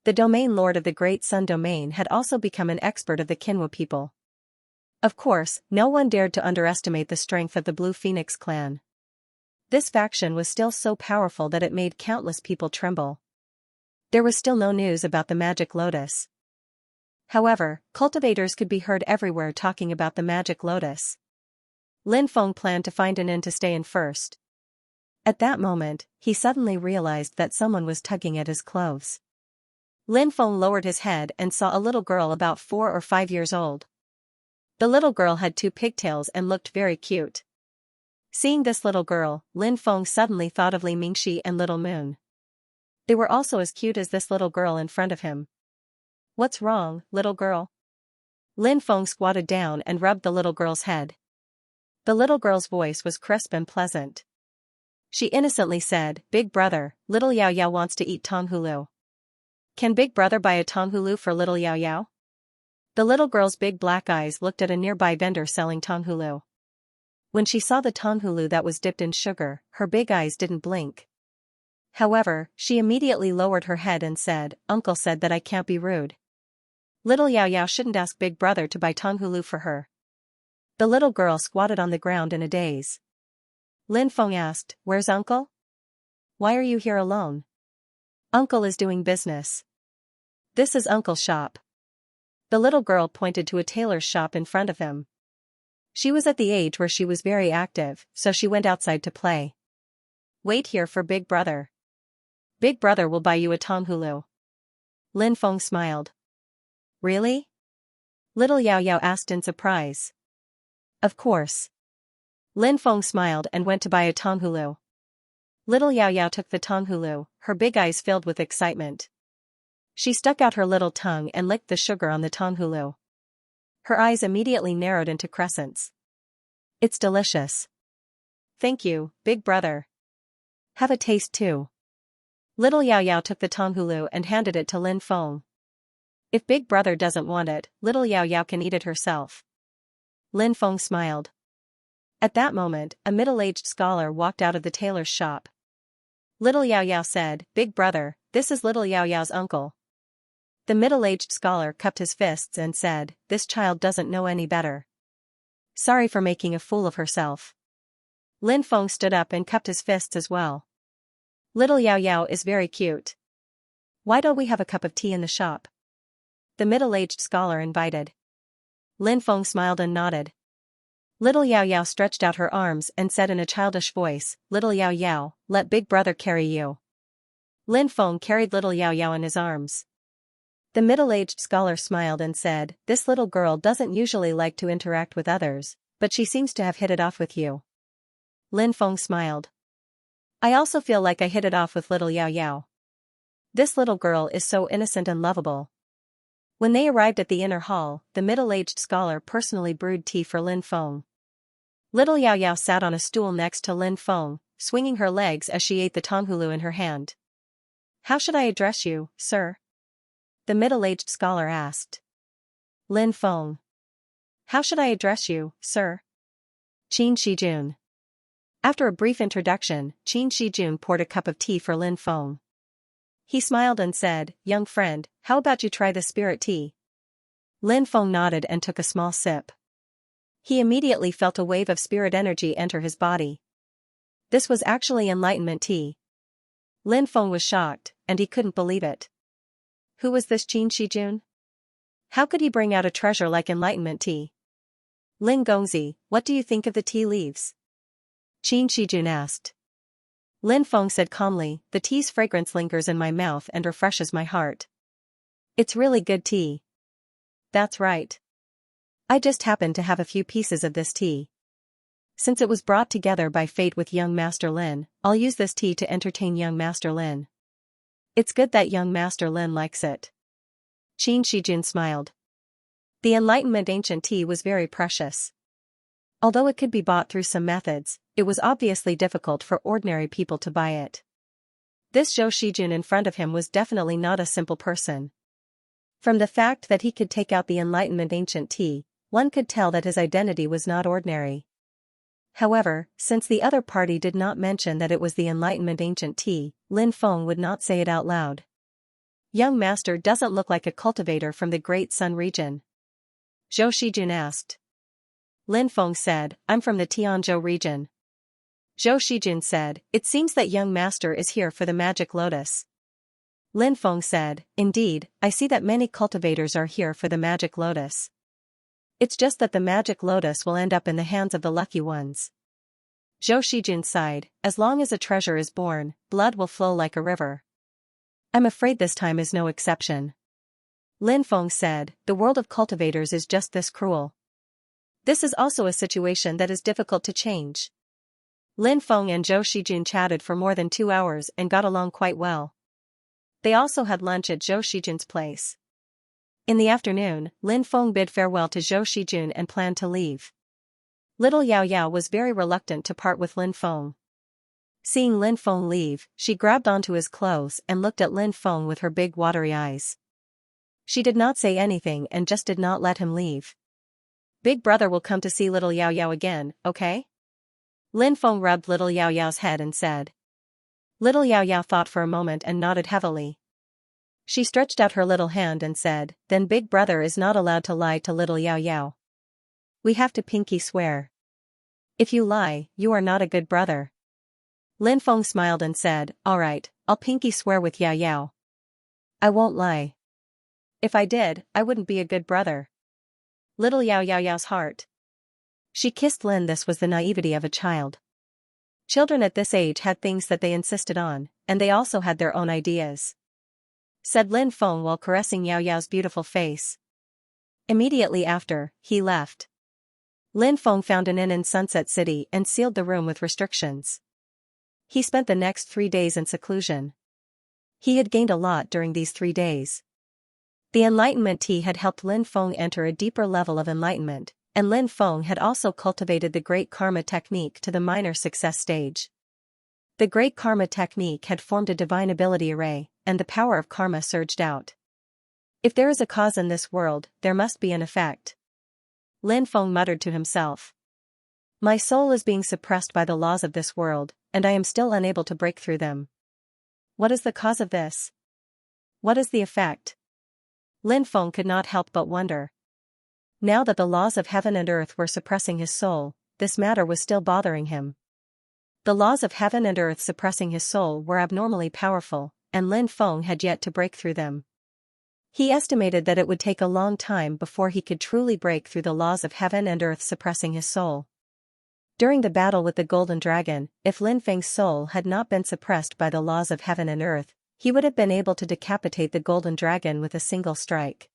The domain lord of the Great Sun Domain had also become an expert of the Qinwu people. Of course, no one dared to underestimate the strength of the Blue Phoenix clan. This faction was still so powerful that it made countless people tremble. There was still no news about the magic lotus. However, cultivators could be heard everywhere talking about the magic lotus. Lin Feng planned to find an inn to stay in first. At that moment, he suddenly realized that someone was tugging at his clothes. Lin Feng lowered his head and saw a little girl about 4 or 5 years old. The little girl had 2 pigtails and looked very cute. Seeing this little girl, Lin Feng suddenly thought of Li Mingxi and Little Moon. They were also as cute as this little girl in front of him. "What's wrong, little girl?" Lin Feng squatted down and rubbed the little girl's head. The little girl's voice was crisp and pleasant. She innocently said, "Big brother, little Yao Yao wants to eat tonghulu. Can big brother buy a tonghulu for little Yao Yao?" The little girl's big black eyes looked at a nearby vendor selling tonghulu. When she saw the tonghulu that was dipped in sugar, her big eyes didn't blink. However, she immediately lowered her head and said, "Uncle said that I can't be rude. Little Yao Yao shouldn't ask big brother to buy tonghulu for her." The little girl squatted on the ground in a daze. Lin Feng asked, "Where's Uncle? Why are you here alone?" "Uncle is doing business. This is Uncle's shop." The little girl pointed to a tailor's shop in front of him. She was at the age where she was very active, so she went outside to play. "Wait here for big brother. Big brother will buy you a tonghulu." Lin Feng smiled. "Really?" Little Yao Yao asked in surprise. "Of course." Lin Feng smiled and went to buy a tonghulu. Little Yao Yao took the tonghulu, her big eyes filled with excitement. She stuck out her little tongue and licked the sugar on the tonghulu. Her eyes immediately narrowed into crescents. "It's delicious. Thank you, big brother. Have a taste too." Little Yao Yao took the tonghulu and handed it to Lin Feng. "If big brother doesn't want it, little Yao Yao can eat it herself." Lin Feng smiled. At that moment, a middle-aged scholar walked out of the tailor's shop. Little Yao Yao said, "Big brother, this is little Yao Yao's uncle." The middle-aged scholar cupped his fists and said, "This child doesn't know any better. Sorry for making a fool of herself." Lin Feng stood up and cupped his fists as well. "Little Yao Yao is very cute. Why don't we have a cup of tea in the shop?" The middle-aged scholar invited. Lin Feng smiled and nodded. Little Yao Yao stretched out her arms and said in a childish voice, "Little Yao Yao, let big brother carry you." Lin Feng carried little Yao Yao in his arms. The middle-aged scholar smiled and said, "This little girl doesn't usually like to interact with others, but she seems to have hit it off with you." Lin Feng smiled. "I also feel like I hit it off with little Yao Yao. This little girl is so innocent and lovable." When they arrived at the inner hall, the middle-aged scholar personally brewed tea for Lin Feng. Little Yao Yao sat on a stool next to Lin Feng, swinging her legs as she ate the tonghulu in her hand. "How should I address you, sir?" the middle-aged scholar asked. Lin Feng. "How should I address you, sir?" Qin Shijun. After a brief introduction, Qin Shijun poured a cup of tea for Lin Feng. He smiled and said, "Young friend, how about you try the spirit tea?" Lin Feng nodded and took a small sip. He immediately felt a wave of spirit energy enter his body. This was actually enlightenment tea. Lin Feng was shocked, and he couldn't believe it. Who was this Xianxia? How could he bring out a treasure like enlightenment tea? Lin Gongzi, what do you think of the tea leaves? Xianxia asked. Lin Feng said calmly, the tea's fragrance lingers in my mouth and refreshes my heart. It's really good tea. That's right. I just happened to have a few pieces of this tea. Since it was brought together by fate with young Master Lin, I'll use this tea to entertain young Master Lin. It's good that young Master Lin likes it. Qin Shijun smiled. The Enlightenment ancient tea was very precious. Although it could be bought through some methods, it was obviously difficult for ordinary people to buy it. This Zhou Shijun in front of him was definitely not a simple person. From the fact that he could take out the Enlightenment ancient tea, one could tell that his identity was not ordinary. However, since the other party did not mention that it was the Enlightenment ancient tea, Lin Feng would not say it out loud. Young master doesn't look like a cultivator from the Great Sun region. Zhou Shijun asked. Lin Feng said, I'm from the Tianzhou region. Zhou Shijun said, it seems that young master is here for the magic lotus. Lin Feng said, indeed, I see that many cultivators are here for the magic lotus. It's just that the magic lotus will end up in the hands of the lucky ones. Zhou Shijun sighed, as long as a treasure is born, blood will flow like a river. I'm afraid this time is no exception. Lin Feng said, the world of cultivators is just this cruel. This is also a situation that is difficult to change. Lin Feng and Zhou Shijun chatted for more than 2 hours and got along quite well. They also had lunch at Zhou Shijun's place. In the afternoon, Lin Feng bid farewell to Zhou Shijun and planned to leave. Little Yao Yao was very reluctant to part with Lin Feng. Seeing Lin Feng leave, she grabbed onto his clothes and looked at Lin Feng with her big watery eyes. She did not say anything and just did not let him leave. Big brother will come to see little Yao Yao again, okay? Lin Feng rubbed little Yao Yao's head and said. Little Yao Yao thought for a moment and nodded heavily. She stretched out her little hand and said, then big brother is not allowed to lie to little Yao Yao. We have to pinky swear. If you lie, you are not a good brother. Lin Feng smiled and said, alright, I'll pinky swear with Yao Yao. I won't lie. If I did, I wouldn't be a good brother. Little Yao Yao's heart. She kissed Lin. This was the naivety of a child. Children at this age had things that they insisted on, and they also had their own ideas. Said Lin Feng while caressing Yao Yao's beautiful face. Immediately after, he left. Lin Feng found an inn in Sunset City and sealed the room with restrictions. He spent the next 3 days in seclusion. He had gained a lot during these 3 days. The enlightenment tea had helped Lin Feng enter a deeper level of enlightenment, and Lin Feng had also cultivated the Great Karma technique to the minor success stage. The Great Karma technique had formed a divine ability array, and the power of karma surged out. If there is a cause in this world, there must be an effect. Lin Feng muttered to himself. My soul is being suppressed by the laws of this world, and I am still unable to break through them. What is the cause of this? What is the effect? Lin Feng could not help but wonder. Now that the laws of heaven and earth were suppressing his soul, this matter was still bothering him. The laws of heaven and earth suppressing his soul were abnormally powerful, and Lin Feng had yet to break through them. He estimated that it would take a long time before he could truly break through the laws of heaven and earth suppressing his soul. During the battle with the Golden Dragon, if Lin Feng's soul had not been suppressed by the laws of heaven and earth, he would have been able to decapitate the Golden Dragon with a single strike.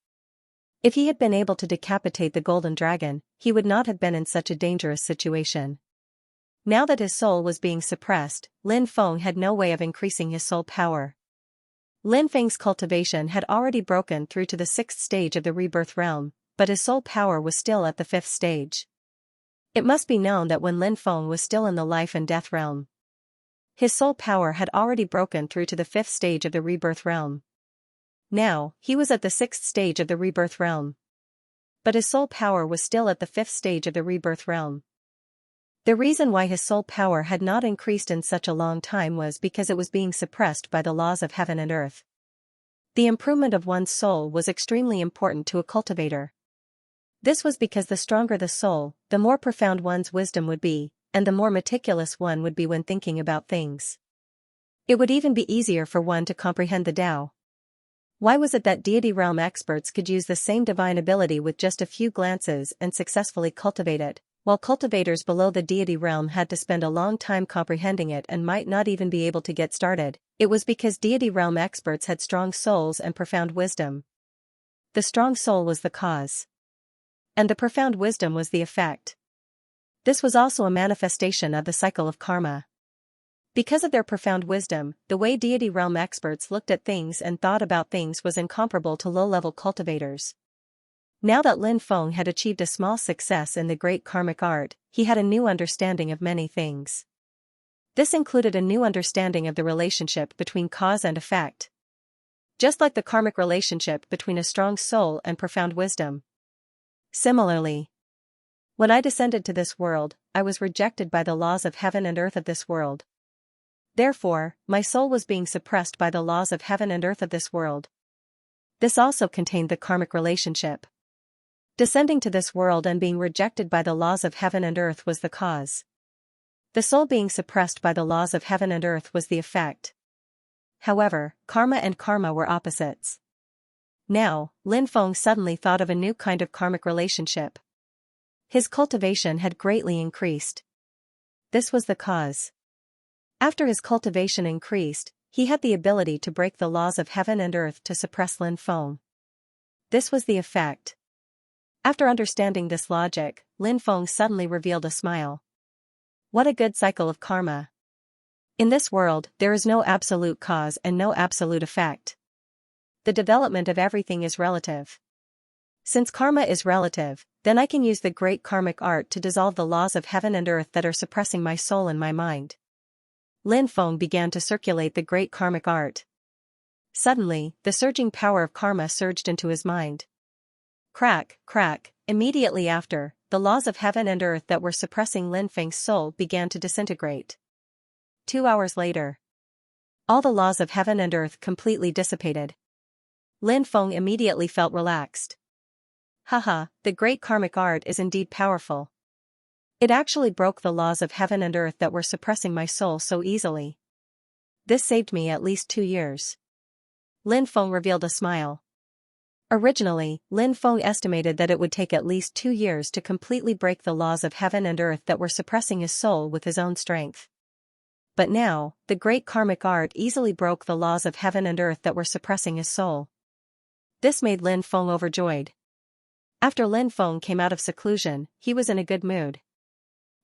If he had been able to decapitate the Golden Dragon, he would not have been in such a dangerous situation. Now that his soul was being suppressed, Lin Feng had no way of increasing his soul power. Lin Feng's cultivation had already broken through to the 6th stage of the rebirth realm, but his soul power was still at the 5th stage. It must be known that when Lin Feng was still in the life and death realm, his soul power had already broken through to the 5th stage of the rebirth realm. Now, he was at the 6th stage of the rebirth realm. But his soul power was still at the 5th stage of the rebirth realm. The reason why his soul power had not increased in such a long time was because it was being suppressed by the laws of heaven and earth. The improvement of one's soul was extremely important to a cultivator. This was because the stronger the soul, the more profound one's wisdom would be, and the more meticulous one would be when thinking about things. It would even be easier for one to comprehend the Tao. Why was it that deity realm experts could use the same divine ability with just a few glances and successfully cultivate it, while cultivators below the deity realm had to spend a long time comprehending it and might not even be able to get started? It was because deity realm experts had strong souls and profound wisdom. The strong soul was the cause, and the profound wisdom was the effect. This was also a manifestation of the cycle of karma. Because of their profound wisdom, the way deity realm experts looked at things and thought about things was incomparable to low-level cultivators. Now that Lin Feng had achieved a small success in the great karmic art, he had a new understanding of many things. This included a new understanding of the relationship between cause and effect. Just like the karmic relationship between a strong soul and profound wisdom. Similarly, when I descended to this world, I was rejected by the laws of heaven and earth of this world. Therefore, my soul was being suppressed by the laws of heaven and earth of this world. This also contained the karmic relationship. Descending to this world and being rejected by the laws of heaven and earth was the cause. The soul being suppressed by the laws of heaven and earth was the effect. However, karma and karma were opposites. Now, Lin Feng suddenly thought of a new kind of karmic relationship. His cultivation had greatly increased. This was the cause. After his cultivation increased, he had the ability to break the laws of heaven and earth to suppress Lin Feng. This was the effect. After understanding this logic, Lin Feng suddenly revealed a smile. What a good cycle of karma. In this world, there is no absolute cause and no absolute effect. The development of everything is relative. Since karma is relative, then I can use the great karmic art to dissolve the laws of heaven and earth that are suppressing my soul and my mind. Lin Feng began to circulate the great karmic art. Suddenly, the surging power of karma surged into his mind. Crack, crack, immediately after, the laws of heaven and earth that were suppressing Lin Feng's soul began to disintegrate. 2 hours later, all the laws of heaven and earth completely dissipated. Lin Feng immediately felt relaxed. Haha, the great karmic art is indeed powerful. It actually broke the laws of heaven and earth that were suppressing my soul so easily. This saved me at least 2 years. Lin Feng revealed a smile. Originally, Lin Feng estimated that it would take at least 2 years to completely break the laws of heaven and earth that were suppressing his soul with his own strength. But now, the great karmic art easily broke the laws of heaven and earth that were suppressing his soul. This made Lin Feng overjoyed. After Lin Feng came out of seclusion, he was in a good mood.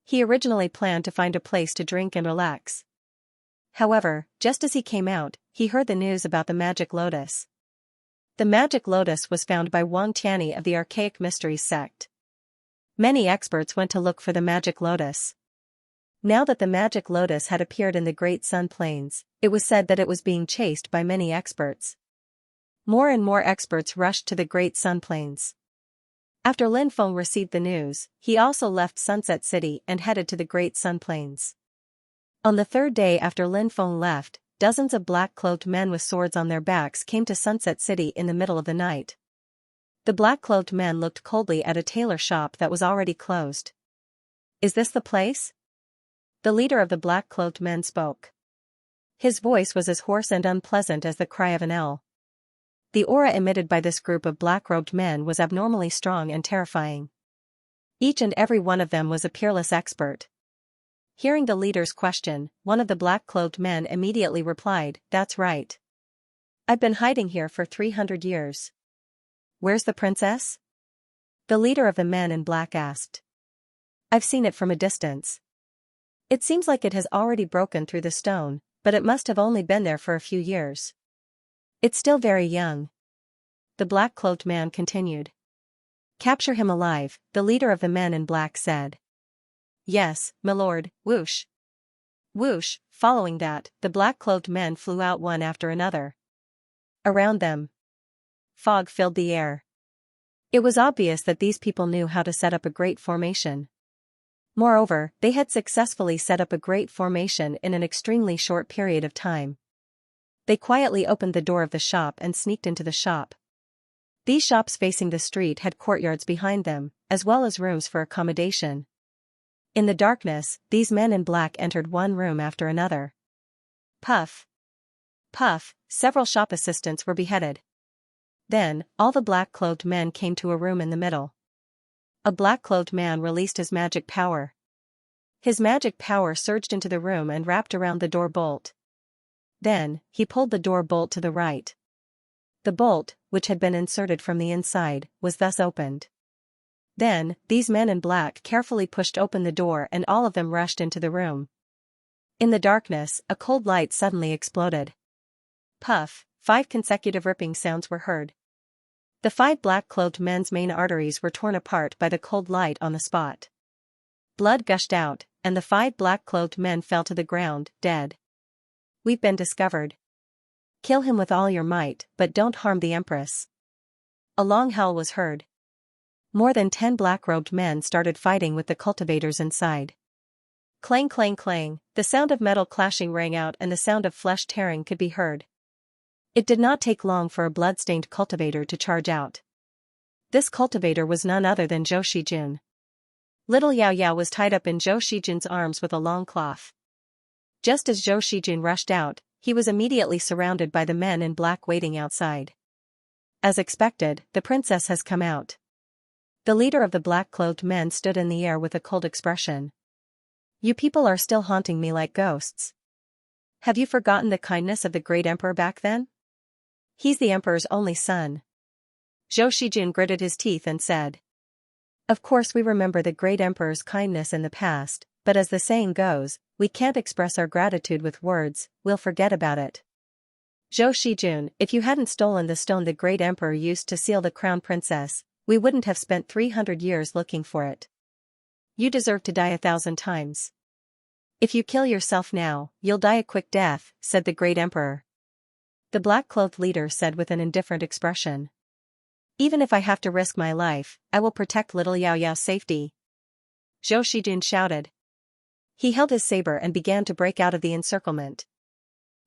He originally planned to find a place to drink and relax. However, just as he came out, he heard the news about the magic lotus. The magic lotus was found by Wang Tianyi of the Archaic Mysteries sect. Many experts went to look for the magic lotus. Now that the magic lotus had appeared in the Great Sun Plains, it was said that it was being chased by many experts. More and more experts rushed to the Great Sun Plains. After Lin Feng received the news, he also left Sunset City and headed to the Great Sun Plains. On the 3rd day after Lin Feng left, dozens of black-cloaked men with swords on their backs came to Sunset City in the middle of the night. The black-cloaked men looked coldly at a tailor shop that was already closed. "Is this the place?" The leader of the black-cloaked men spoke. His voice was as hoarse and unpleasant as the cry of an owl. The aura emitted by this group of black-robed men was abnormally strong and terrifying. Each and every one of them was a peerless expert. Hearing the leader's question, one of the black-cloaked men immediately replied, "That's right. I've been hiding here for 300 years. Where's the princess?" The leader of the men in black asked. "I've seen it from a distance. It seems like it has already broken through the stone, but it must have only been there for a few years. It's still very young." The black-cloaked man continued. "Capture him alive," the leader of the men in black said. "Yes, my lord." Whoosh. Whoosh. Following that, the black-cloaked men flew out one after another. Around them, fog filled the air. It was obvious that these people knew how to set up a great formation. Moreover, they had successfully set up a great formation in an extremely short period of time. They quietly opened the door of the shop and sneaked into the shop. These shops facing the street had courtyards behind them, as well as rooms for accommodation. In the darkness, these men in black entered one room after another. Puff. Puff, several shop assistants were beheaded. Then, all the black-clothed men came to a room in the middle. A black-clothed man released his magic power. His magic power surged into the room and wrapped around the door bolt. Then, he pulled the door bolt to the right. The bolt, which had been inserted from the inside, was thus opened. Then, these men in black carefully pushed open the door and all of them rushed into the room. In the darkness, a cold light suddenly exploded. Puff, 5 consecutive ripping sounds were heard. The 5 black-clothed men's main arteries were torn apart by the cold light on the spot. Blood gushed out, and the 5 black-clothed men fell to the ground, dead. We've been discovered. Kill him with all your might, but don't harm the Empress. A long howl was heard. More than 10 black-robed men started fighting with the cultivators inside. Clang clang clang, the sound of metal clashing rang out and the sound of flesh tearing could be heard. It did not take long for a blood-stained cultivator to charge out. This cultivator was none other than Zhou Shijun. Little Xiaoyao was tied up in Zhou Shijun's arms with a long cloth. Just as Zhou Shijun rushed out, he was immediately surrounded by the men in black waiting outside. As expected, the princess has come out. The leader of the black-clothed men stood in the air with a cold expression. You people are still haunting me like ghosts. Have you forgotten the kindness of the great emperor back then? He's the emperor's only son. Zhou Shijun gritted his teeth and said. Of course we remember the great emperor's kindness in the past, but as the saying goes, we can't express our gratitude with words, we'll forget about it. Zhou Shijun, if you hadn't stolen the stone the great emperor used to seal the crown princess, we wouldn't have spent 300 years looking for it. You deserve to die 1,000 times. If you kill yourself now, you'll die a quick death, said the great emperor. The black-clothed leader said with an indifferent expression. Even if I have to risk my life, I will protect little Xiaoyao's safety. Zhou Shijun shouted. He held his saber and began to break out of the encirclement.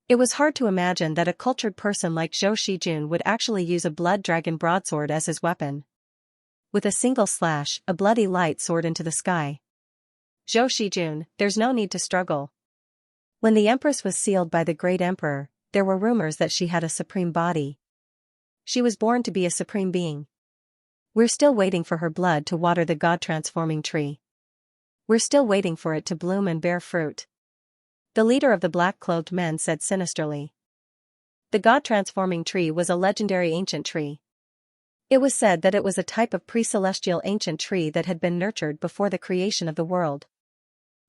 It was hard to imagine that a cultured person like Zhou Shijun would actually use a blood dragon broadsword as his weapon. With a single slash, a bloody light soared into the sky. Zhou Shijun, there's no need to struggle. When the Empress was sealed by the great emperor, there were rumors that she had a supreme body. She was born to be a supreme being. We're still waiting for her blood to water the God-transforming tree. We're still waiting for it to bloom and bear fruit. The leader of the black-clothed men said sinisterly. The God-transforming tree was a legendary ancient tree. It was said that it was a type of pre-celestial ancient tree that had been nurtured before the creation of the world.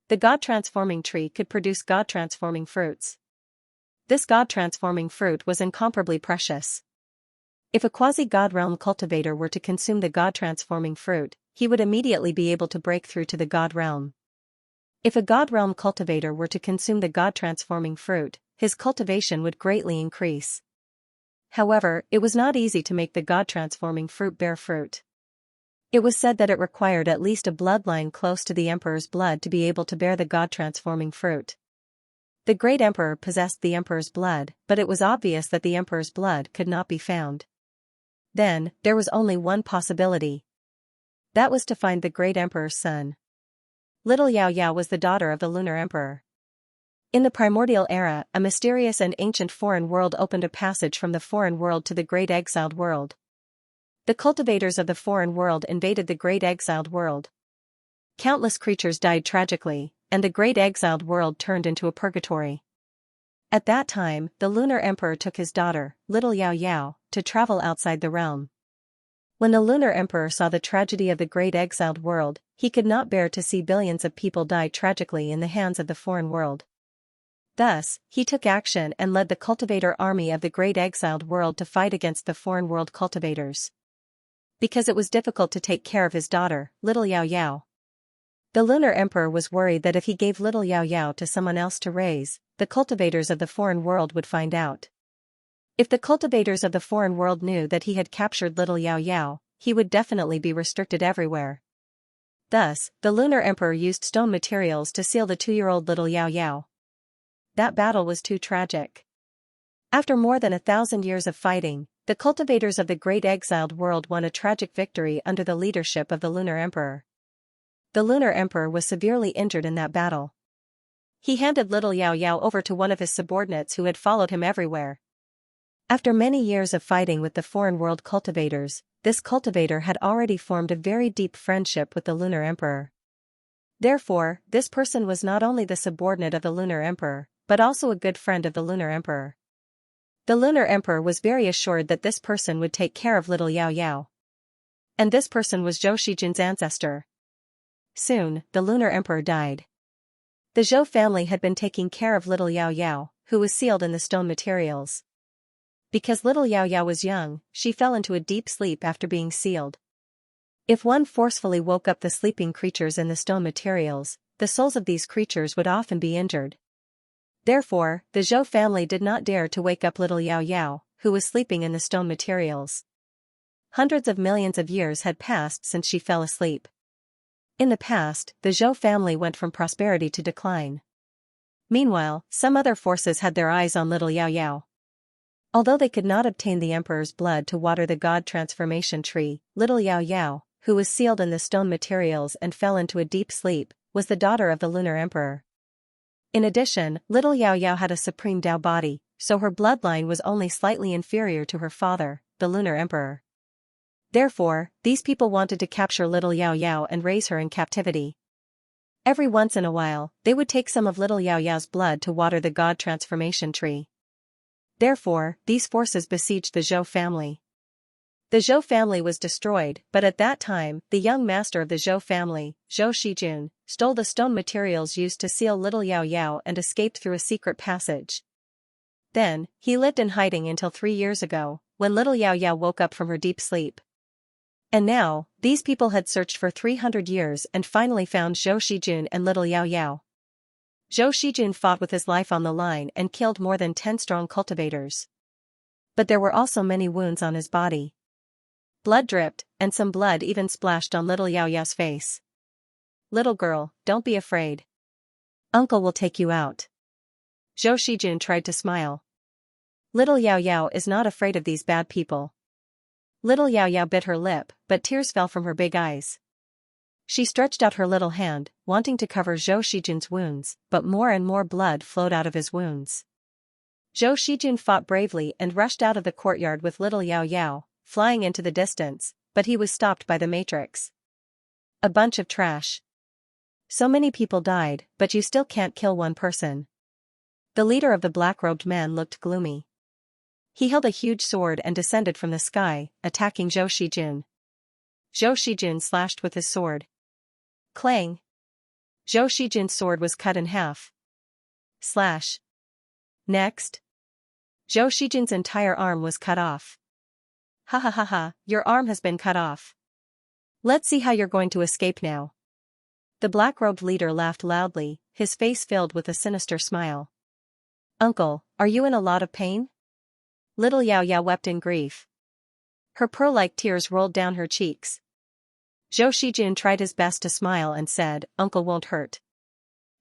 The God-transforming tree could produce God-transforming fruits. This God-transforming fruit was incomparably precious. If a quasi-God realm cultivator were to consume the God-transforming fruit, he would immediately be able to break through to the God realm. If a God realm cultivator were to consume the God-transforming fruit, his cultivation would greatly increase. However, it was not easy to make the God-transforming fruit bear fruit. It was said that it required at least a bloodline close to the emperor's blood to be able to bear the God-transforming fruit. The great emperor possessed the emperor's blood, but it was obvious that the emperor's blood could not be found. Then, there was only one possibility. That was to find the great emperor's son. Little Xiaoyao was the daughter of the lunar emperor. In the primordial era, a mysterious and ancient foreign world opened a passage from the foreign world to the great exiled world. The cultivators of the foreign world invaded the great exiled world. Countless creatures died tragically, and the great exiled world turned into a purgatory. At that time, the lunar emperor took his daughter, little Xiaoyao, to travel outside the realm. When the lunar emperor saw the tragedy of the great exiled world, he could not bear to see billions of people die tragically in the hands of the foreign world. Thus, he took action and led the cultivator army of the great exiled world to fight against the foreign world cultivators. Because it was difficult to take care of his daughter, little Xiaoyao. The lunar emperor was worried that if he gave little Xiaoyao to someone else to raise, the cultivators of the foreign world would find out. If the cultivators of the foreign world knew that he had captured little Xiaoyao, he would definitely be restricted everywhere. Thus, the lunar emperor used stone materials to seal the 2-year-old little Xiaoyao. That battle was too tragic. After more than 1,000 years of fighting, the cultivators of the great exiled world won a tragic victory under the leadership of the Lunar Emperor. The Lunar Emperor was severely injured in that battle. He handed little Yao Yao over to one of his subordinates who had followed him everywhere. After many years of fighting with the foreign world cultivators, this cultivator had already formed a very deep friendship with the Lunar Emperor. Therefore, this person was not only the subordinate of the Lunar Emperor, but also a good friend of the Lunar Emperor. The Lunar Emperor was very assured that this person would take care of little Yao Yao. And this person was Zhou Shijun's ancestor. Soon, the Lunar Emperor died. The Zhou family had been taking care of little Yao Yao, who was sealed in the stone materials. Because little Yao Yao was young, she fell into a deep sleep after being sealed. If one forcefully woke up the sleeping creatures in the stone materials, the souls of these creatures would often be injured. Therefore, the Zhou family did not dare to wake up little Yao Yao, who was sleeping in the stone materials. Hundreds of millions of years had passed since she fell asleep. In the past, the Zhou family went from prosperity to decline. Meanwhile, some other forces had their eyes on little Yao Yao. Although they could not obtain the emperor's blood to water the god transformation tree, little Yao Yao, who was sealed in the stone materials and fell into a deep sleep, was the daughter of the Lunar Emperor. In addition, little Yao Yao had a supreme Dao body, so her bloodline was only slightly inferior to her father, the Lunar Emperor. Therefore, these people wanted to capture little Yao Yao and raise her in captivity. Every once in a while, they would take some of little Yao Yao's blood to water the god transformation tree. Therefore, these forces besieged the Zhou family. The Zhou family was destroyed, but at that time, the young master of the Zhou family, Zhou Shijun, stole the stone materials used to seal little Yao Yao and escaped through a secret passage. Then, he lived in hiding until 3 years ago, when little Yao Yao woke up from her deep sleep. And now, these people had searched for 300 years and finally found Zhou Shijun and little Yao Yao. Zhou Shijun fought with his life on the line and killed more than 10 strong cultivators. But there were also many wounds on his body. Blood dripped, and some blood even splashed on little Yao Yao's face. "Little girl, don't be afraid. Uncle will take you out." Zhou Shijun tried to smile. Little Yao Yao is not afraid of these bad people. Little Yao Yao bit her lip, but tears fell from her big eyes. She stretched out her little hand, wanting to cover Zhou Shijun's wounds, but more and more blood flowed out of his wounds. Zhou Shijun fought bravely and rushed out of the courtyard with little Yao Yao, flying into the distance, but he was stopped by the matrix. "A bunch of trash. So many people died, but you still can't kill one person." The leader of the black-robed men looked gloomy. He held a huge sword and descended from the sky, attacking Zhou Shijun. Zhou Shijun slashed with his sword. Clang! Zhou Shijun's sword was cut in half. Slash. Next. Zhou Shijun's entire arm was cut off. "Ha ha ha ha, your arm has been cut off. Let's see how you're going to escape now." The black-robed leader laughed loudly, his face filled with a sinister smile. "Uncle, are you in a lot of pain?" Little Yao Yao wept in grief. Her pearl-like tears rolled down her cheeks. Zhou Shijun tried his best to smile and said, "Uncle won't hurt.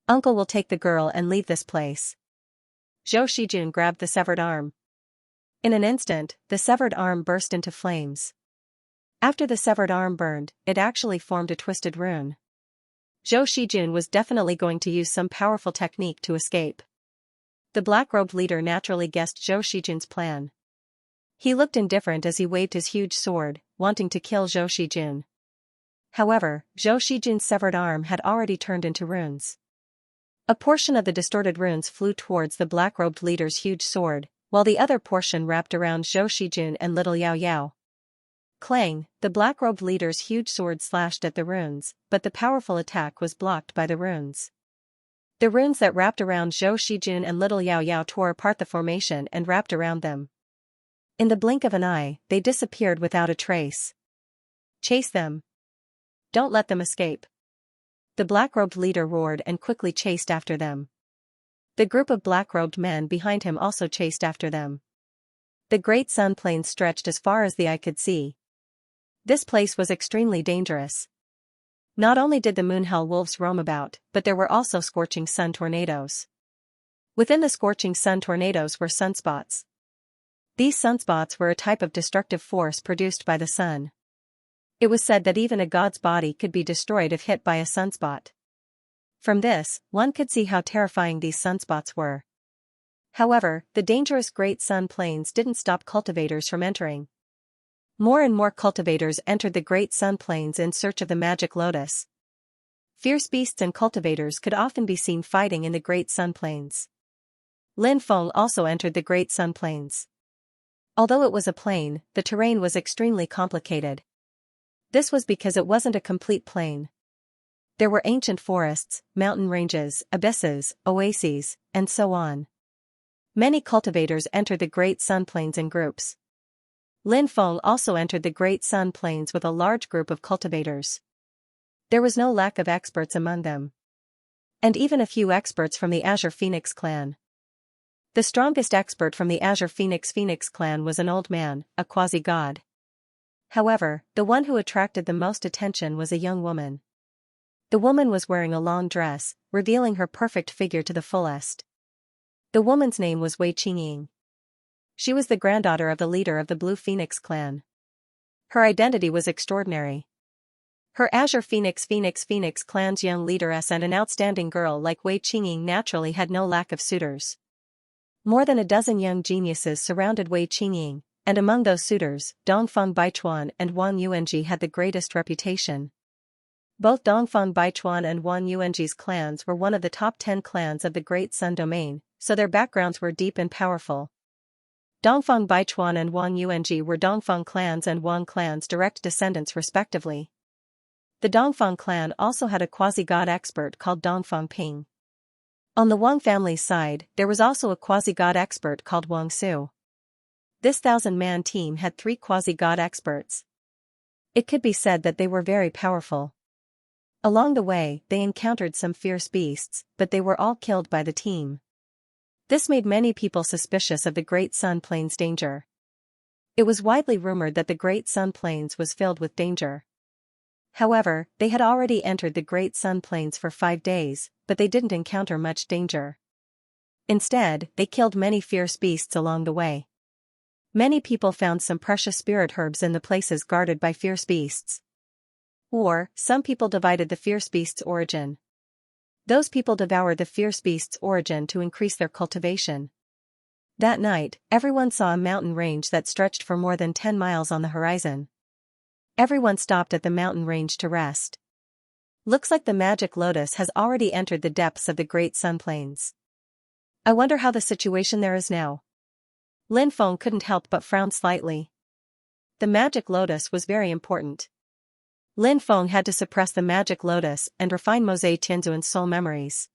Uncle will take the girl and leave this place." Zhou Shijun grabbed the severed arm. In an instant, the severed arm burst into flames. After the severed arm burned, it actually formed a twisted rune. Zhou Shijun was definitely going to use some powerful technique to escape. The black-robed leader naturally guessed Zhou Shijun's plan. He looked indifferent as he waved his huge sword, wanting to kill Zhou Shijun. However, Zhou Shijun's severed arm had already turned into runes. A portion of the distorted runes flew towards the black-robed leader's huge sword, while the other portion wrapped around Zhou Shijun and little Yao Yao. Clang! The black-robed leader's huge sword slashed at the runes, but the powerful attack was blocked by the runes. The runes that wrapped around Zhou Shijun and little Yao Yao tore apart the formation and wrapped around them. In the blink of an eye, they disappeared without a trace. "Chase them. Don't let them escape." The black-robed leader roared and quickly chased after them. The group of black-robed men behind him also chased after them. The great sun plain stretched as far as the eye could see. This place was extremely dangerous. Not only did the moonhell wolves roam about, but there were also scorching sun tornadoes. Within the scorching sun tornadoes were sunspots. These sunspots were a type of destructive force produced by the sun. It was said that even a god's body could be destroyed if hit by a sunspot. From this, one could see how terrifying these sunspots were. However, the dangerous Great Sun Plains didn't stop cultivators from entering. More and more cultivators entered the Great Sun Plains in search of the magic lotus. Fierce beasts and cultivators could often be seen fighting in the Great Sun Plains. Lin Feng also entered the Great Sun Plains. Although it was a plain, the terrain was extremely complicated. This was because it wasn't a complete plain. There were ancient forests, mountain ranges, abysses, oases, and so on. Many cultivators entered the Great Sun Plains in groups. Lin Feng also entered the Great Sun Plains with a large group of cultivators. There was no lack of experts among them. And even a few experts from the Azure Phoenix clan. The strongest expert from the Azure Phoenix clan was an old man, a quasi-god. However, the one who attracted the most attention was a young woman. The woman was wearing a long dress, revealing her perfect figure to the fullest. The woman's name was Wei Qingying. She was the granddaughter of the leader of the Blue Phoenix clan. Her identity was extraordinary. Her Azure Phoenix clan's young leaderess and an outstanding girl like Wei Qingying naturally had no lack of suitors. More than a dozen young geniuses surrounded Wei Qingying, and among those suitors, Dongfang Baichuan and Wang Yuanji had the greatest reputation. Both Dongfang Baichuan and Wang Yuanji's clans were one of the top 10 clans of the Great Sun Domain, so their backgrounds were deep and powerful. Dongfang Baichuan and Wang Yuanji were Dongfang clan's and Wang clan's direct descendants respectively. The Dongfang clan also had a quasi-god expert called Dongfang Ping. On the Wang family's side, there was also a quasi-god expert called Wang Su. This 1,000-man team had 3 quasi-god experts. It could be said that they were very powerful. Along the way, they encountered some fierce beasts, but they were all killed by the team. This made many people suspicious of the Great Sun Plains danger. It was widely rumored that the Great Sun Plains was filled with danger. However, they had already entered the Great Sun Plains for 5 days, but they didn't encounter much danger. Instead, they killed many fierce beasts along the way. Many people found some precious spirit herbs in the places guarded by fierce beasts. Or, some people divided the fierce beast's origin. Those people devoured the fierce beast's origin to increase their cultivation. That night, everyone saw a mountain range that stretched for more than 10 miles on the horizon. Everyone stopped at the mountain range to rest. Looks like the magic lotus has already entered the depths of the Great Sun Plains. I wonder how the situation there is now. Lin Feng couldn't help but frown slightly. The magic lotus was very important. Lin Feng had to suppress the magic lotus and refine Mosei Tianzuan's soul memories.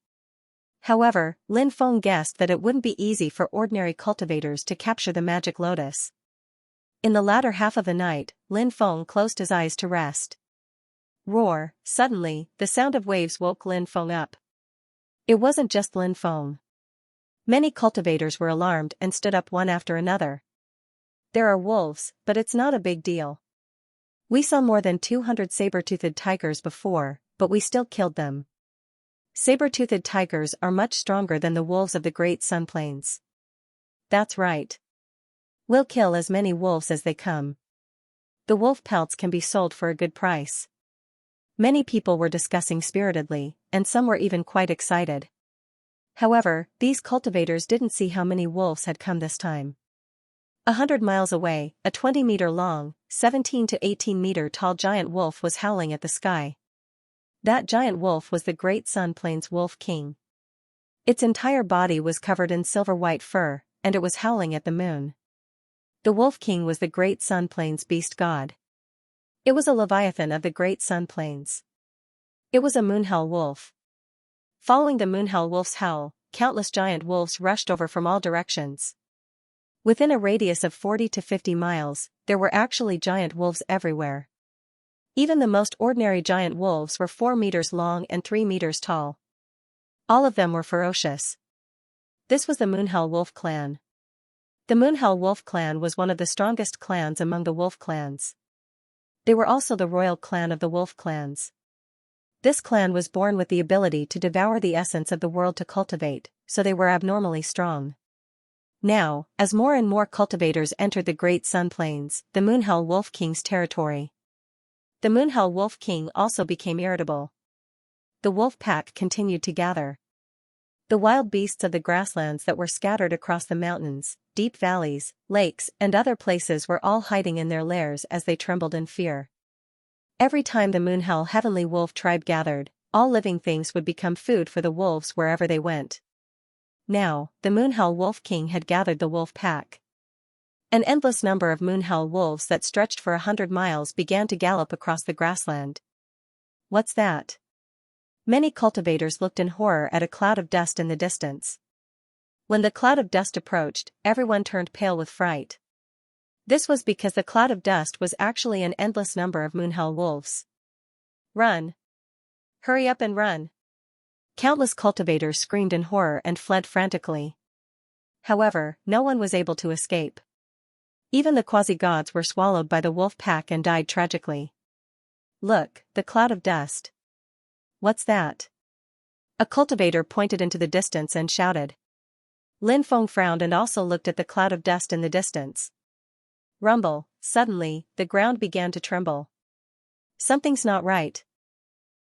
However, Lin Feng guessed that it wouldn't be easy for ordinary cultivators to capture the magic lotus. In the latter half of the night, Lin Feng closed his eyes to rest. Roar! Suddenly, the sound of waves woke Lin Feng up. It wasn't just Lin Feng. Many cultivators were alarmed and stood up one after another. There are wolves, but it's not a big deal. We saw more than 200 saber-toothed tigers before, but we still killed them. Saber-toothed tigers are much stronger than the wolves of the Great Sun Plains. That's right. We'll kill as many wolves as they come. The wolf pelts can be sold for a good price. Many people were discussing spiritedly, and some were even quite excited. However, these cultivators didn't see how many wolves had come this time. 100 miles away, a 20-meter-long, 17 to 18-meter-tall giant wolf was howling at the sky. That giant wolf was the Great Sun Plains Wolf King. Its entire body was covered in silver-white fur, and it was howling at the moon. The Wolf King was the Great Sun Plains beast god. It was a leviathan of the Great Sun Plains. It was a moonhell wolf. Following the moonhell wolf's howl, countless giant wolves rushed over from all directions. Within a radius of 40 to 50 miles, there were actually giant wolves everywhere. Even the most ordinary giant wolves were 4 meters long and 3 meters tall. All of them were ferocious. This was the Moonhell Wolf clan. The Moonhell Wolf clan was one of the strongest clans among the wolf clans. They were also the royal clan of the wolf clans. This clan was born with the ability to devour the essence of the world to cultivate, so they were abnormally strong. Now, as more and more cultivators entered the Great Sun Plains, the Moonhell Wolf King's territory, the Moonhell Wolf King also became irritable. The wolf pack continued to gather. The wild beasts of the grasslands that were scattered across the mountains, deep valleys, lakes, and other places were all hiding in their lairs as they trembled in fear. Every time the Moonhell Heavenly Wolf tribe gathered, all living things would become food for the wolves wherever they went. Now, the Moonhell Wolf King had gathered the wolf pack. An endless number of Moonhell wolves that stretched for 100 miles began to gallop across the grassland. What's that? Many cultivators looked in horror at a cloud of dust in the distance. When the cloud of dust approached, everyone turned pale with fright. This was because the cloud of dust was actually an endless number of Moonhell wolves. Run! Hurry up and run! Countless cultivators screamed in horror and fled frantically. However, no one was able to escape. Even the quasi-gods were swallowed by the wolf pack and died tragically. Look, the cloud of dust. What's that? A cultivator pointed into the distance and shouted. Lin Feng frowned and also looked at the cloud of dust in the distance. Rumble, suddenly, the ground began to tremble. Something's not right.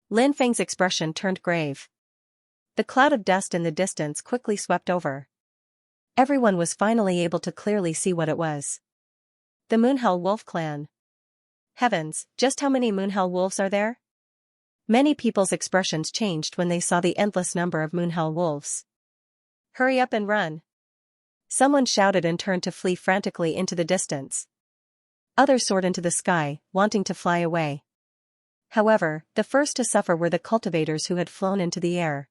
Lin Feng's expression turned grave. The cloud of dust in the distance quickly swept over. Everyone was finally able to clearly see what it was. The Moonhell Wolf Clan. Heavens, just how many Moonhell wolves are there? Many people's expressions changed when they saw the endless number of Moonhell wolves. Hurry up and run! Someone shouted and turned to flee frantically into the distance. Others soared into the sky, wanting to fly away. However, the first to suffer were the cultivators who had flown into the air.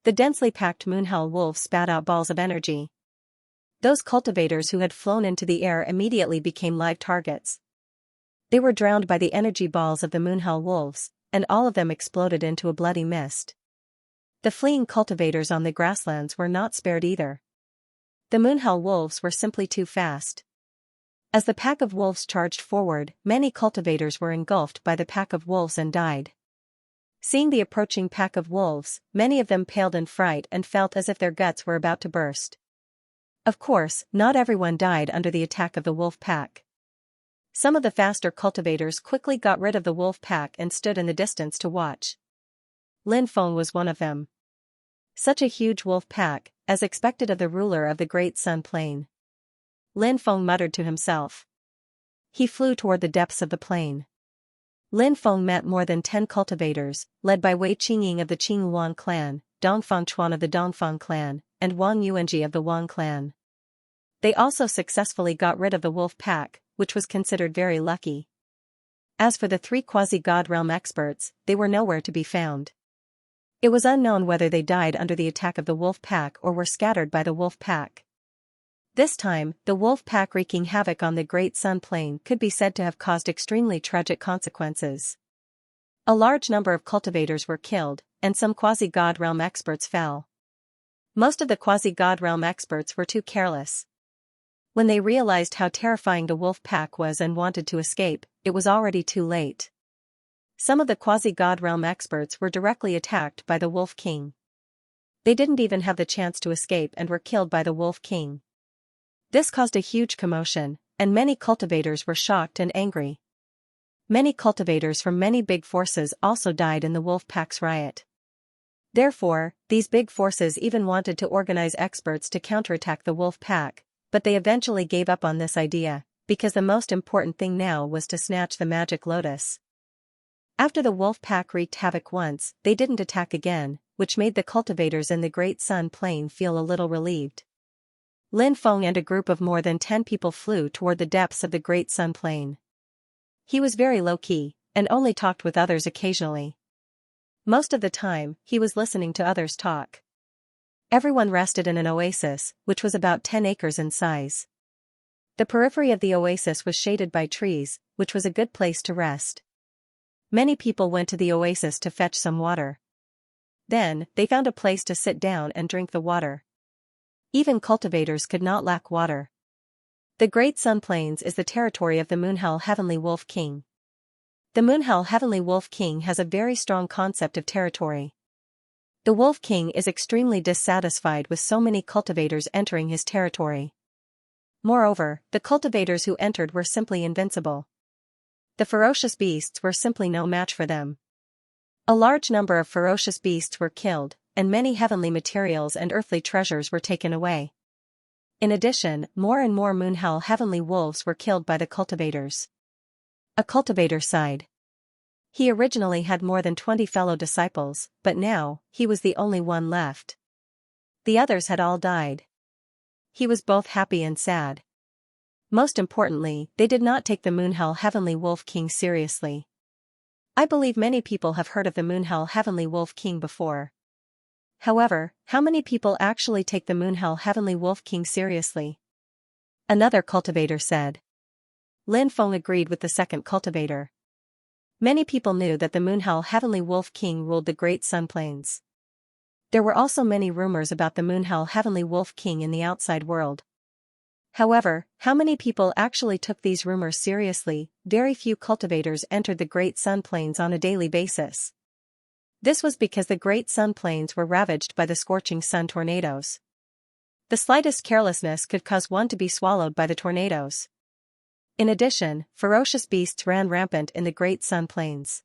The densely packed Moonhell wolves spat out balls of energy. Those cultivators who had flown into the air immediately became live targets. They were drowned by the energy balls of the Moonhell wolves, and all of them exploded into a bloody mist. The fleeing cultivators on the grasslands were not spared either. The Moonhell wolves were simply too fast. As the pack of wolves charged forward, many cultivators were engulfed by the pack of wolves and died. Seeing the approaching pack of wolves, many of them paled in fright and felt as if their guts were about to burst. Of course, not everyone died under the attack of the wolf pack. Some of the faster cultivators quickly got rid of the wolf pack and stood in the distance to watch. Lin Feng was one of them. Such a huge wolf pack, as expected of the ruler of the Great Sun Plain. Lin Feng muttered to himself. He flew toward the depths of the plain. Lin Feng met more than 10 cultivators, led by Wei Qingying of the Qingyuan clan, Dongfang Chuan of the Dongfang clan, and Wang Yuanji of the Wang clan. They also successfully got rid of the wolf pack, which was considered very lucky. As for the 3 quasi-god realm experts, they were nowhere to be found. It was unknown whether they died under the attack of the wolf pack or were scattered by the wolf pack. This time, the wolf pack wreaking havoc on the Great Sun Plain could be said to have caused extremely tragic consequences. A large number of cultivators were killed, and some quasi-god realm experts fell. Most of the quasi-god realm experts were too careless. When they realized how terrifying the wolf pack was and wanted to escape, it was already too late. Some of the quasi-god realm experts were directly attacked by the Wolf King. They didn't even have the chance to escape and were killed by the Wolf King. This caused a huge commotion, and many cultivators were shocked and angry. Many cultivators from many big forces also died in the wolf pack's riot. Therefore, these big forces even wanted to organize experts to counterattack the wolf pack, but they eventually gave up on this idea, because the most important thing now was to snatch the magic lotus. After the wolf pack wreaked havoc once, they didn't attack again, which made the cultivators in the Great Sun Plain feel a little relieved. Lin Feng and a group of more than 10 people flew toward the depths of the Great Sun Plain. He was very low-key, and only talked with others occasionally. Most of the time, he was listening to others talk. Everyone rested in an oasis, which was about 10 acres in size. The periphery of the oasis was shaded by trees, which was a good place to rest. Many people went to the oasis to fetch some water. Then, they found a place to sit down and drink the water. Even cultivators could not lack water. The Great Sun Plains is the territory of the Moonhell Heavenly Wolf King. The Moonhell Heavenly Wolf King has a very strong concept of territory. The Wolf King is extremely dissatisfied with so many cultivators entering his territory. Moreover, the cultivators who entered were simply invincible. The ferocious beasts were simply no match for them. A large number of ferocious beasts were killed, and many heavenly materials and earthly treasures were taken away. In addition, more and more Moonhell heavenly wolves were killed by the cultivators. A cultivator sighed. He originally had more than 20 fellow disciples, but now, he was the only one left. The others had all died. He was both happy and sad. Most importantly, they did not take the Moonhell Heavenly Wolf King seriously. I believe many people have heard of the Moonhell Heavenly Wolf King before. However, how many people actually take the Moonhell Heavenly Wolf King seriously? Another cultivator said. Lin Feng agreed with the second cultivator. Many people knew that the Moonhell Heavenly Wolf King ruled the Great Sun Plains. There were also many rumors about the Moonhell Heavenly Wolf King in the outside world. However, how many people actually took these rumors seriously? Very few cultivators entered the Great Sun Plains on a daily basis. This was because the Great Sun Plains were ravaged by the scorching sun tornadoes. The slightest carelessness could cause one to be swallowed by the tornadoes. In addition, ferocious beasts ran rampant in the Great Sun Plains.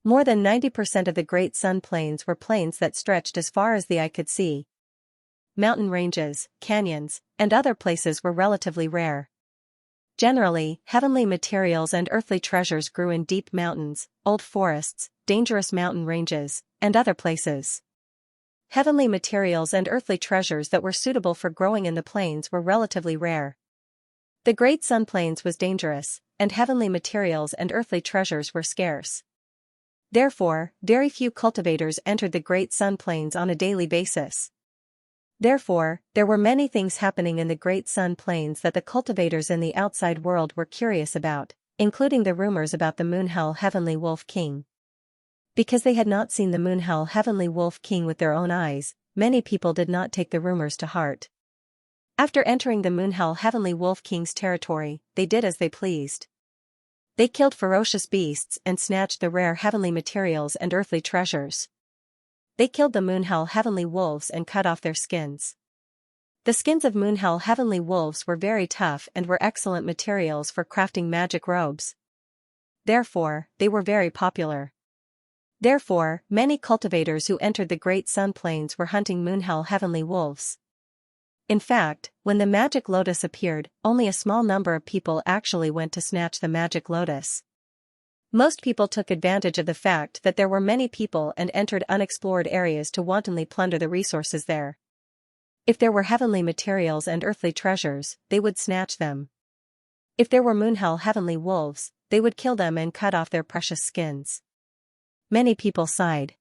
More than 90% of the Great Sun Plains were plains that stretched as far as the eye could see. Mountain ranges, canyons, and other places were relatively rare. Generally, heavenly materials and earthly treasures grew in deep mountains, old forests, dangerous mountain ranges, and other places. Heavenly materials and earthly treasures that were suitable for growing in the plains were relatively rare. The Great Sun Plains was dangerous, and heavenly materials and earthly treasures were scarce. Therefore, very few cultivators entered the Great Sun Plains on a daily basis. Therefore, there were many things happening in the Great Sun Plains that the cultivators in the outside world were curious about, including the rumors about the Moonhell Heavenly Wolf King. Because they had not seen the Moonhell Heavenly Wolf King with their own eyes, many people did not take the rumors to heart. After entering the Moonhell Heavenly Wolf King's territory, they did as they pleased. They killed ferocious beasts and snatched the rare heavenly materials and earthly treasures. They killed the Moonhell Heavenly Wolves and cut off their skins. The skins of Moonhell Heavenly Wolves were very tough and were excellent materials for crafting magic robes. Therefore, they were very popular. Therefore, many cultivators who entered the Great Sun Plains were hunting Moonhell Heavenly Wolves. In fact, when the magic lotus appeared, only a small number of people actually went to snatch the magic lotus. Most people took advantage of the fact that there were many people and entered unexplored areas to wantonly plunder the resources there. If there were heavenly materials and earthly treasures, they would snatch them. If there were Moonhell Heavenly Wolves, they would kill them and cut off their precious skins. Many people sighed.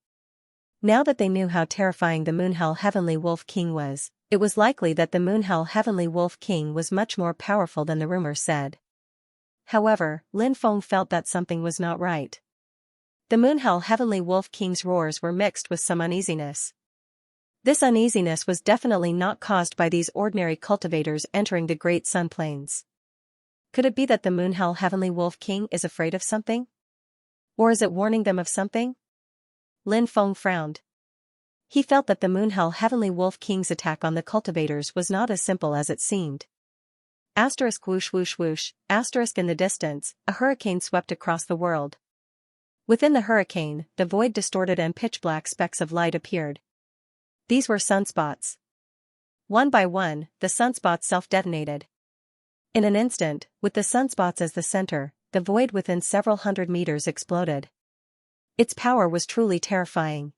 Now that they knew how terrifying the Moonhell Heavenly Wolf King was, it was likely that the Moonhell Heavenly Wolf King was much more powerful than the rumor said. However, Lin Feng felt that something was not right. The Moonhell Heavenly Wolf King's roars were mixed with some uneasiness. This uneasiness was definitely not caused by these ordinary cultivators entering the Great Sun Plains. Could it be that the Moonhell Heavenly Wolf King is afraid of something? Or is it warning them of something? Lin Feng frowned. He felt that the Moonhell Heavenly Wolf King's attack on the cultivators was not as simple as it seemed. Asterisk whoosh whoosh whoosh, asterisk in the distance, a hurricane swept across the world. Within the hurricane, the void distorted and pitch-black specks of light appeared. These were sunspots. One by one, the sunspots self-detonated. In an instant, with the sunspots as the center, the void within several hundred meters exploded. Its power was truly terrifying.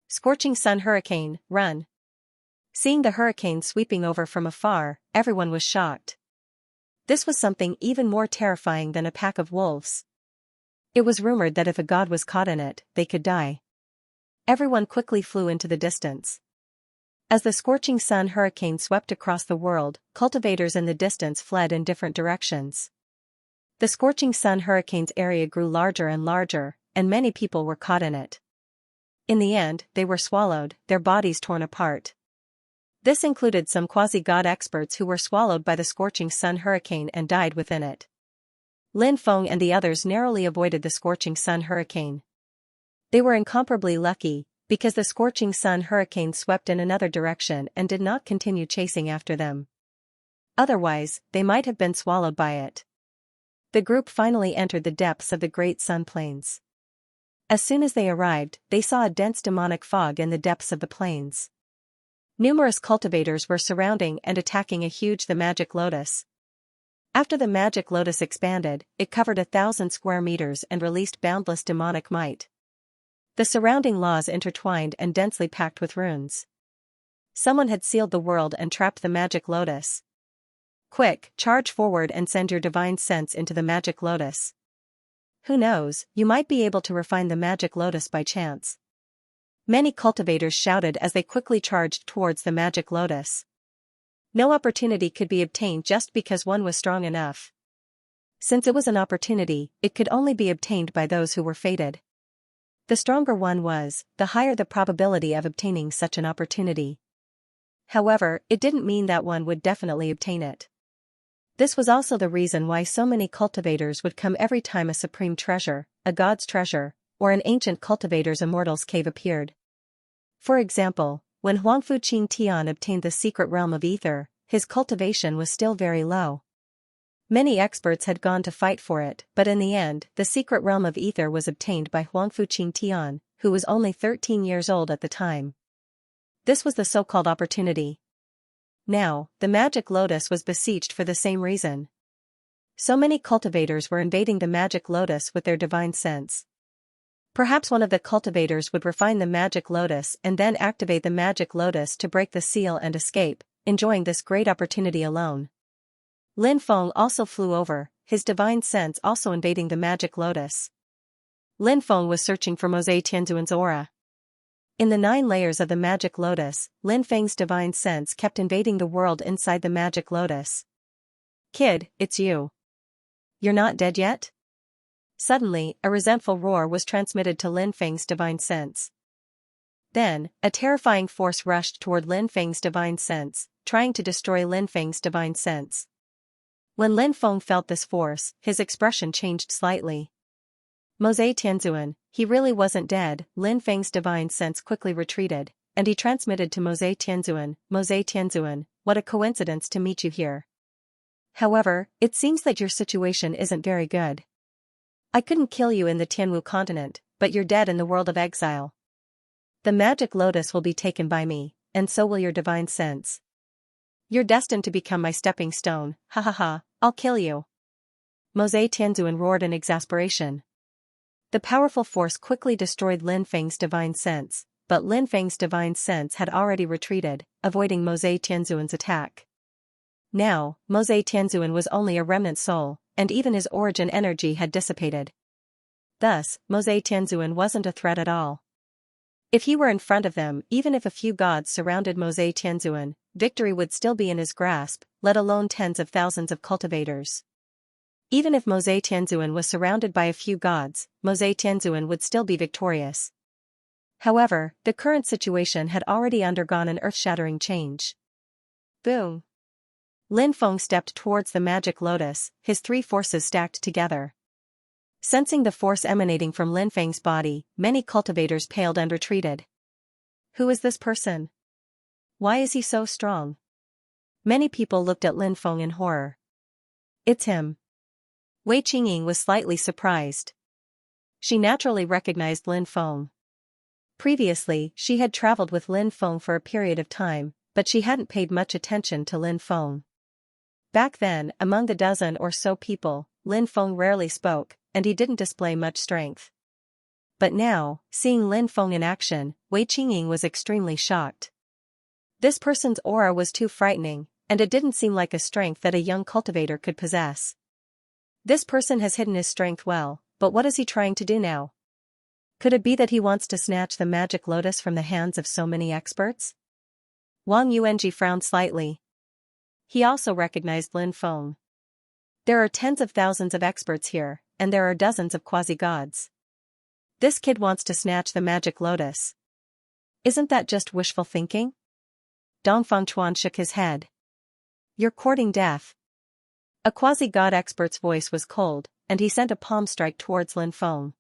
Scorching sun hurricane, run. Seeing the hurricane sweeping over from afar, everyone was shocked. This was something even more terrifying than a pack of wolves. It was rumored that if a god was caught in it, they could die. Everyone quickly flew into the distance. As the scorching sun hurricane swept across the world, cultivators in the distance fled in different directions. The scorching sun hurricane's area grew larger and larger, and many people were caught in it. In the end, they were swallowed, their bodies torn apart. This included some quasi-god experts who were swallowed by the scorching sun hurricane and died within it. Lin Feng and the others narrowly avoided the scorching sun hurricane. They were incomparably lucky, because the scorching sun hurricane swept in another direction and did not continue chasing after them. Otherwise, they might have been swallowed by it. The group finally entered the depths of the Great Sun Plains. As soon as they arrived, they saw a dense demonic fog in the depths of the plains. Numerous cultivators were surrounding and attacking a huge the magic lotus. After the magic lotus expanded, it covered 1,000 square meters and released boundless demonic might. The surrounding laws intertwined and densely packed with runes. Someone had sealed the world and trapped the magic lotus. Quick, charge forward and send your divine sense into the magic lotus. Who knows, you might be able to refine the magic lotus by chance. Many cultivators shouted as they quickly charged towards the magic lotus. No opportunity could be obtained just because one was strong enough. Since it was an opportunity, it could only be obtained by those who were fated. The stronger one was, the higher the probability of obtaining such an opportunity. However, it didn't mean that one would definitely obtain it. This was also the reason why so many cultivators would come every time a supreme treasure, a god's treasure, or an ancient cultivator's immortal's cave appeared. For example, when Huangfu Qing Tian obtained the secret realm of ether, his cultivation was still very low. Many experts had gone to fight for it, but in the end, the secret realm of ether was obtained by Huangfu Qing Tian, who was only 13 years old at the time. This was the so-called opportunity. Now, the magic lotus was besieged for the same reason. So many cultivators were invading the magic lotus with their divine sense. Perhaps one of the cultivators would refine the magic lotus and then activate the magic lotus to break the seal and escape, enjoying this great opportunity alone. Lin Feng also flew over, his divine sense also invading the magic lotus. Lin Feng was searching for Mosei Tianzuan's aura. In the 9 layers of the magic lotus, Lin Feng's divine sense kept invading the world inside the magic lotus. "Kid, it's you. You're not dead yet?" Suddenly, a resentful roar was transmitted to Lin Feng's divine sense. Then, a terrifying force rushed toward Lin Feng's divine sense, trying to destroy Lin Feng's divine sense. When Lin Feng felt this force, his expression changed slightly. "Mosei Tianzuan, he really wasn't dead." Lin Feng's divine sense quickly retreated, and he transmitted to Mosei Tianzuan, what a coincidence to meet you here. However, it seems that your situation isn't very good. I couldn't kill you in the Tianwu continent, but you're dead in the world of exile. The magic lotus will be taken by me, and so will your divine sense. You're destined to become my stepping stone, ha ha ha, I'll kill you." Mosei Tianzuan roared in exasperation. The powerful force quickly destroyed Lin Feng's divine sense, but Lin Feng's divine sense had already retreated, avoiding Mosei Tianzuan's attack. Now, Mosei Tianzuan was only a remnant soul, and even his origin energy had dissipated. Thus, Mosei Tianzuan wasn't a threat at all. If he were in front of them, even if a few gods surrounded Mosei Tianzuan, victory would still be in his grasp, let alone tens of thousands of cultivators. Even if Mosei Tianzuan was surrounded by a few gods, Mosei Tianzuan would still be victorious. However, the current situation had already undergone an earth-shattering change. Boom! Lin Feng stepped towards the magic lotus, his 3 forces stacked together. Sensing the force emanating from Lin Feng's body, many cultivators paled and retreated. Who is this person? Why is he so strong? Many people looked at Lin Feng in horror. It's him. Wei Qingying was slightly surprised. She naturally recognized Lin Feng. Previously, she had traveled with Lin Feng for a period of time, but she hadn't paid much attention to Lin Feng. Back then, among the dozen or so people, Lin Feng rarely spoke, and he didn't display much strength. But now, seeing Lin Feng in action, Wei Qingying was extremely shocked. This person's aura was too frightening, and it didn't seem like a strength that a young cultivator could possess. This person has hidden his strength well, but what is he trying to do now? Could it be that he wants to snatch the magic lotus from the hands of so many experts? Wang Yuanji frowned slightly. He also recognized Lin Feng. There are tens of thousands of experts here, and there are dozens of quasi-gods. This kid wants to snatch the magic lotus. Isn't that just wishful thinking? Dong Fangchuan shook his head. You're courting death. A quasi-god expert's voice was cold, and he sent a palm strike towards Lin Feng.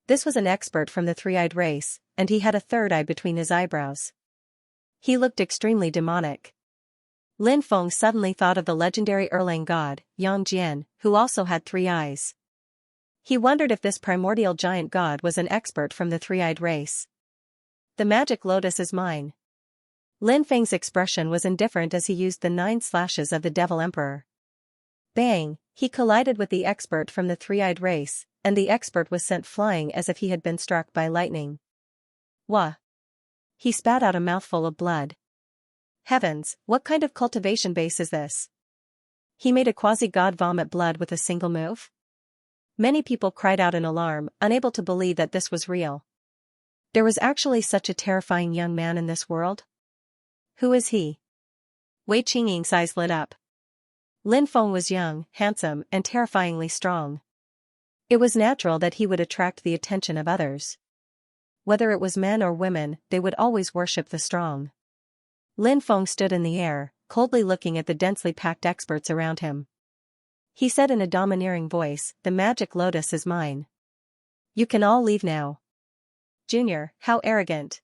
This was an expert from the three-eyed race, and he had a third eye between his eyebrows. He looked extremely demonic. Lin Feng suddenly thought of the legendary Erlang god, Yang, who also had 3 eyes. He wondered if this primordial giant god was an expert from the three-eyed race. The magic lotus is mine. Lin Feng's expression was indifferent as he used the 9 slashes of the Devil Emperor. Bang! He collided with the expert from the three-eyed race, and the expert was sent flying as if he had been struck by lightning. Wah! He spat out a mouthful of blood. Heavens, what kind of cultivation base is this? He made a quasi-god vomit blood with a single move? Many people cried out in alarm, unable to believe that this was real. There was actually such a terrifying young man in this world? Who is he? Wei Qingying's eyes lit up. Lin Feng was young, handsome, and terrifyingly strong. It was natural that he would attract the attention of others. Whether it was men or women, they would always worship the strong. Lin Feng stood in the air, coldly looking at the densely packed experts around him. He said in a domineering voice, "The magic lotus is mine. You can all leave now." Junior, how arrogant.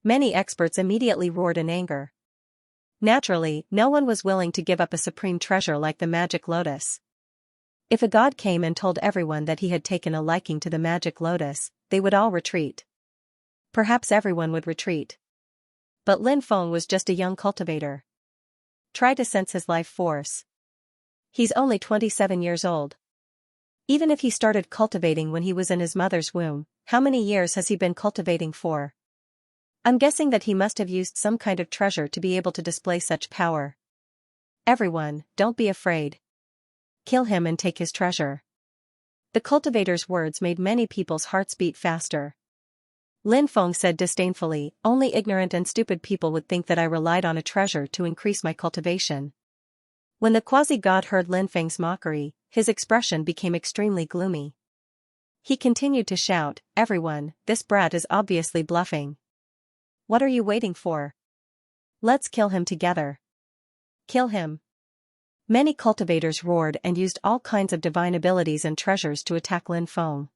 Many experts immediately roared in anger. Naturally, no one was willing to give up a supreme treasure like the magic lotus. If a god came and told everyone that he had taken a liking to the magic lotus, they would all retreat. Perhaps everyone would retreat. But Lin Feng was just a young cultivator. Try to sense his life force. He's only 27 years old. Even if he started cultivating when he was in his mother's womb, how many years has he been cultivating for? I'm guessing that he must have used some kind of treasure to be able to display such power. Everyone, don't be afraid. Kill him and take his treasure. The cultivator's words made many people's hearts beat faster. Lin Feng said disdainfully, "Only ignorant and stupid people would think that I relied on a treasure to increase my cultivation." When the quasi-god heard Lin Feng's mockery, his expression became extremely gloomy. He continued to shout, "Everyone, this brat is obviously bluffing. What are you waiting for? Let's kill him together. Kill him." Many cultivators roared and used all kinds of divine abilities and treasures to attack Lin Feng.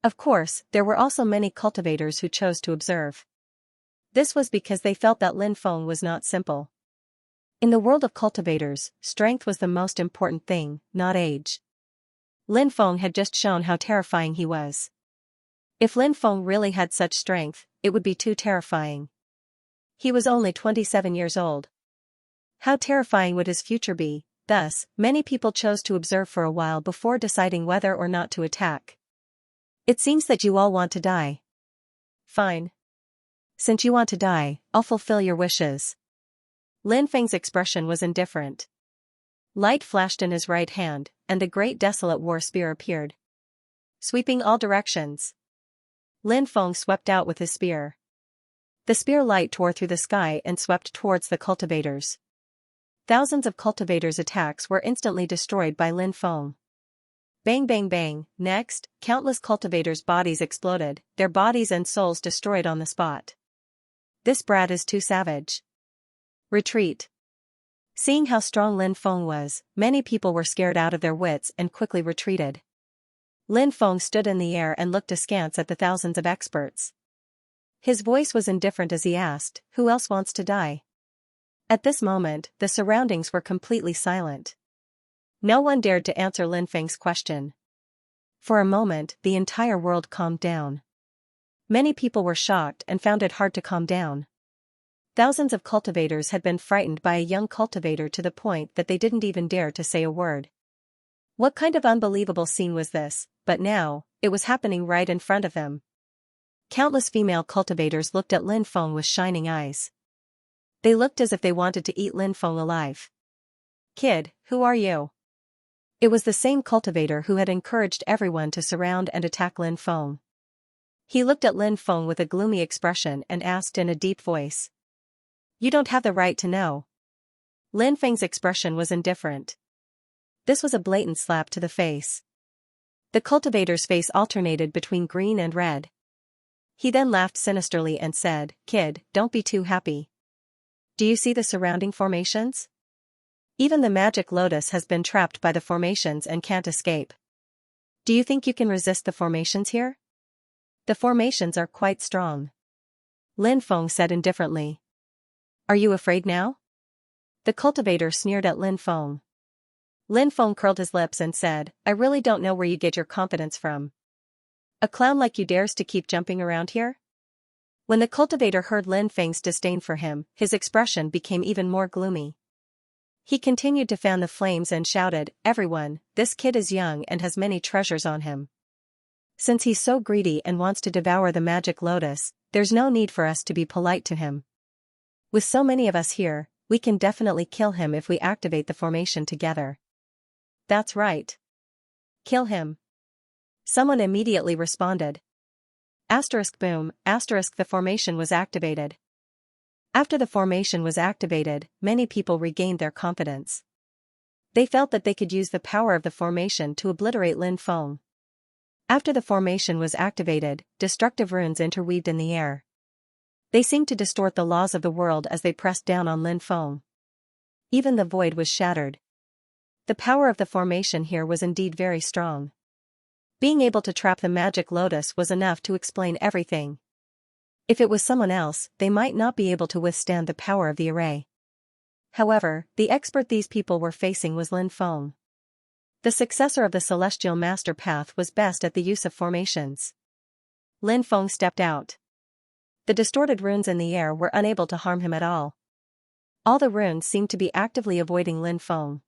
Of course, there were also many cultivators who chose to observe. This was because they felt that Lin Feng was not simple. In the world of cultivators, strength was the most important thing, not age. Lin Feng had just shown how terrifying he was. If Lin Feng really had such strength, it would be too terrifying. He was only 27 years old. How terrifying would his future be? Thus, many people chose to observe for a while before deciding whether or not to attack. It seems that you all want to die. Fine. Since you want to die, I'll fulfill your wishes. Lin Feng's expression was indifferent. Light flashed in his right hand, and the great desolate war spear appeared. Sweeping all directions. Lin Feng swept out with his spear. The spear light tore through the sky and swept towards the cultivators. Thousands of cultivators' attacks were instantly destroyed by Lin Feng. Bang bang bang, next, countless cultivators' bodies exploded, their bodies and souls destroyed on the spot. This brat is too savage. Retreat. Seeing how strong Lin Feng was, many people were scared out of their wits and quickly retreated. Lin Feng stood in the air and looked askance at the thousands of experts. His voice was indifferent as he asked, "Who else wants to die?" At this moment, the surroundings were completely silent. No one dared to answer Lin Feng's question. For a moment, the entire world calmed down. Many people were shocked and found it hard to calm down. Thousands of cultivators had been frightened by a young cultivator to the point that they didn't even dare to say a word. What kind of unbelievable scene was this? But now, it was happening right in front of them. Countless female cultivators looked at Lin Feng with shining eyes. They looked as if they wanted to eat Lin Feng alive. "Kid, who are you?" It was the same cultivator who had encouraged everyone to surround and attack Lin Feng. He looked at Lin Feng with a gloomy expression and asked in a deep voice. "You don't have the right to know." Lin Feng's expression was indifferent. This was a blatant slap to the face. The cultivator's face alternated between green and red. He then laughed sinisterly and said, "Kid, don't be too happy. Do you see the surrounding formations? Even the magic lotus has been trapped by the formations and can't escape. Do you think you can resist the formations here?" The formations are quite strong. Lin Feng said indifferently. Are you afraid now? The cultivator sneered at Lin Feng. Lin Feng curled his lips and said, I really don't know where you get your confidence from. A clown like you dares to keep jumping around here? When the cultivator heard Lin Feng's disdain for him, his expression became even more gloomy. He continued to fan the flames and shouted, Everyone, this kid is young and has many treasures on him. Since he's so greedy and wants to devour the magic lotus, there's no need for us to be polite to him. With so many of us here, we can definitely kill him if we activate the formation together. That's right. Kill him. Someone immediately responded. Asterisk boom, asterisk the formation was activated. After the formation was activated, many people regained their confidence. They felt that they could use the power of the formation to obliterate Lin Feng. After the formation was activated, destructive runes interweaved in the air. They seemed to distort the laws of the world as they pressed down on Lin Feng. Even the void was shattered. The power of the formation here was indeed very strong. Being able to trap the magic lotus was enough to explain everything. If it was someone else, they might not be able to withstand the power of the array. However, the expert these people were facing was Lin Feng. The successor of the celestial master path was best at the use of formations. Lin Feng stepped out. The distorted runes in the air were unable to harm him at all. All the runes seemed to be actively avoiding Lin Feng.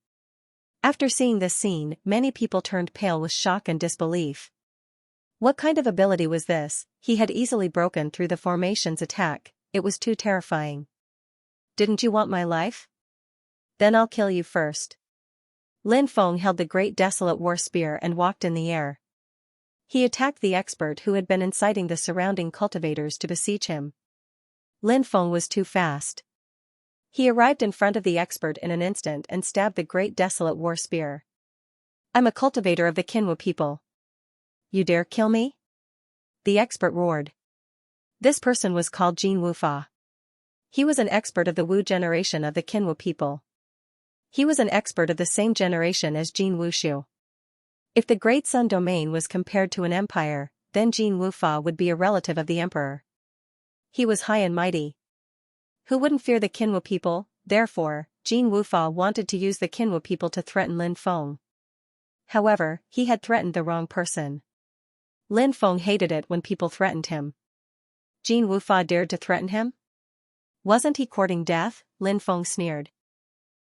After seeing this scene, many people turned pale with shock and disbelief. What kind of ability was this? He had easily broken through the formation's attack, it was too terrifying. Didn't you want my life? Then I'll kill you first. Lin Feng held the great desolate war spear and walked in the air. He attacked the expert who had been inciting the surrounding cultivators to besiege him. Lin Feng was too fast. He arrived in front of the expert in an instant and stabbed the great desolate war spear. I'm a cultivator of the Qinwu people. You dare kill me? The expert roared. This person was called Jin Wufa. He was an expert of the Wu generation of the Qinwu people. He was an expert of the same generation as Jin Wushu. If the Great Sun domain was compared to an empire, then Jin Wufa would be a relative of the emperor. He was high and mighty. Who wouldn't fear the Qinwu people? Therefore, Jin Wufa wanted to use the Qinwu people to threaten Lin Feng. However, he had threatened the wrong person. Lin Feng hated it when people threatened him. Jin Wufa dared to threaten him? Wasn't he courting death? Lin Feng sneered.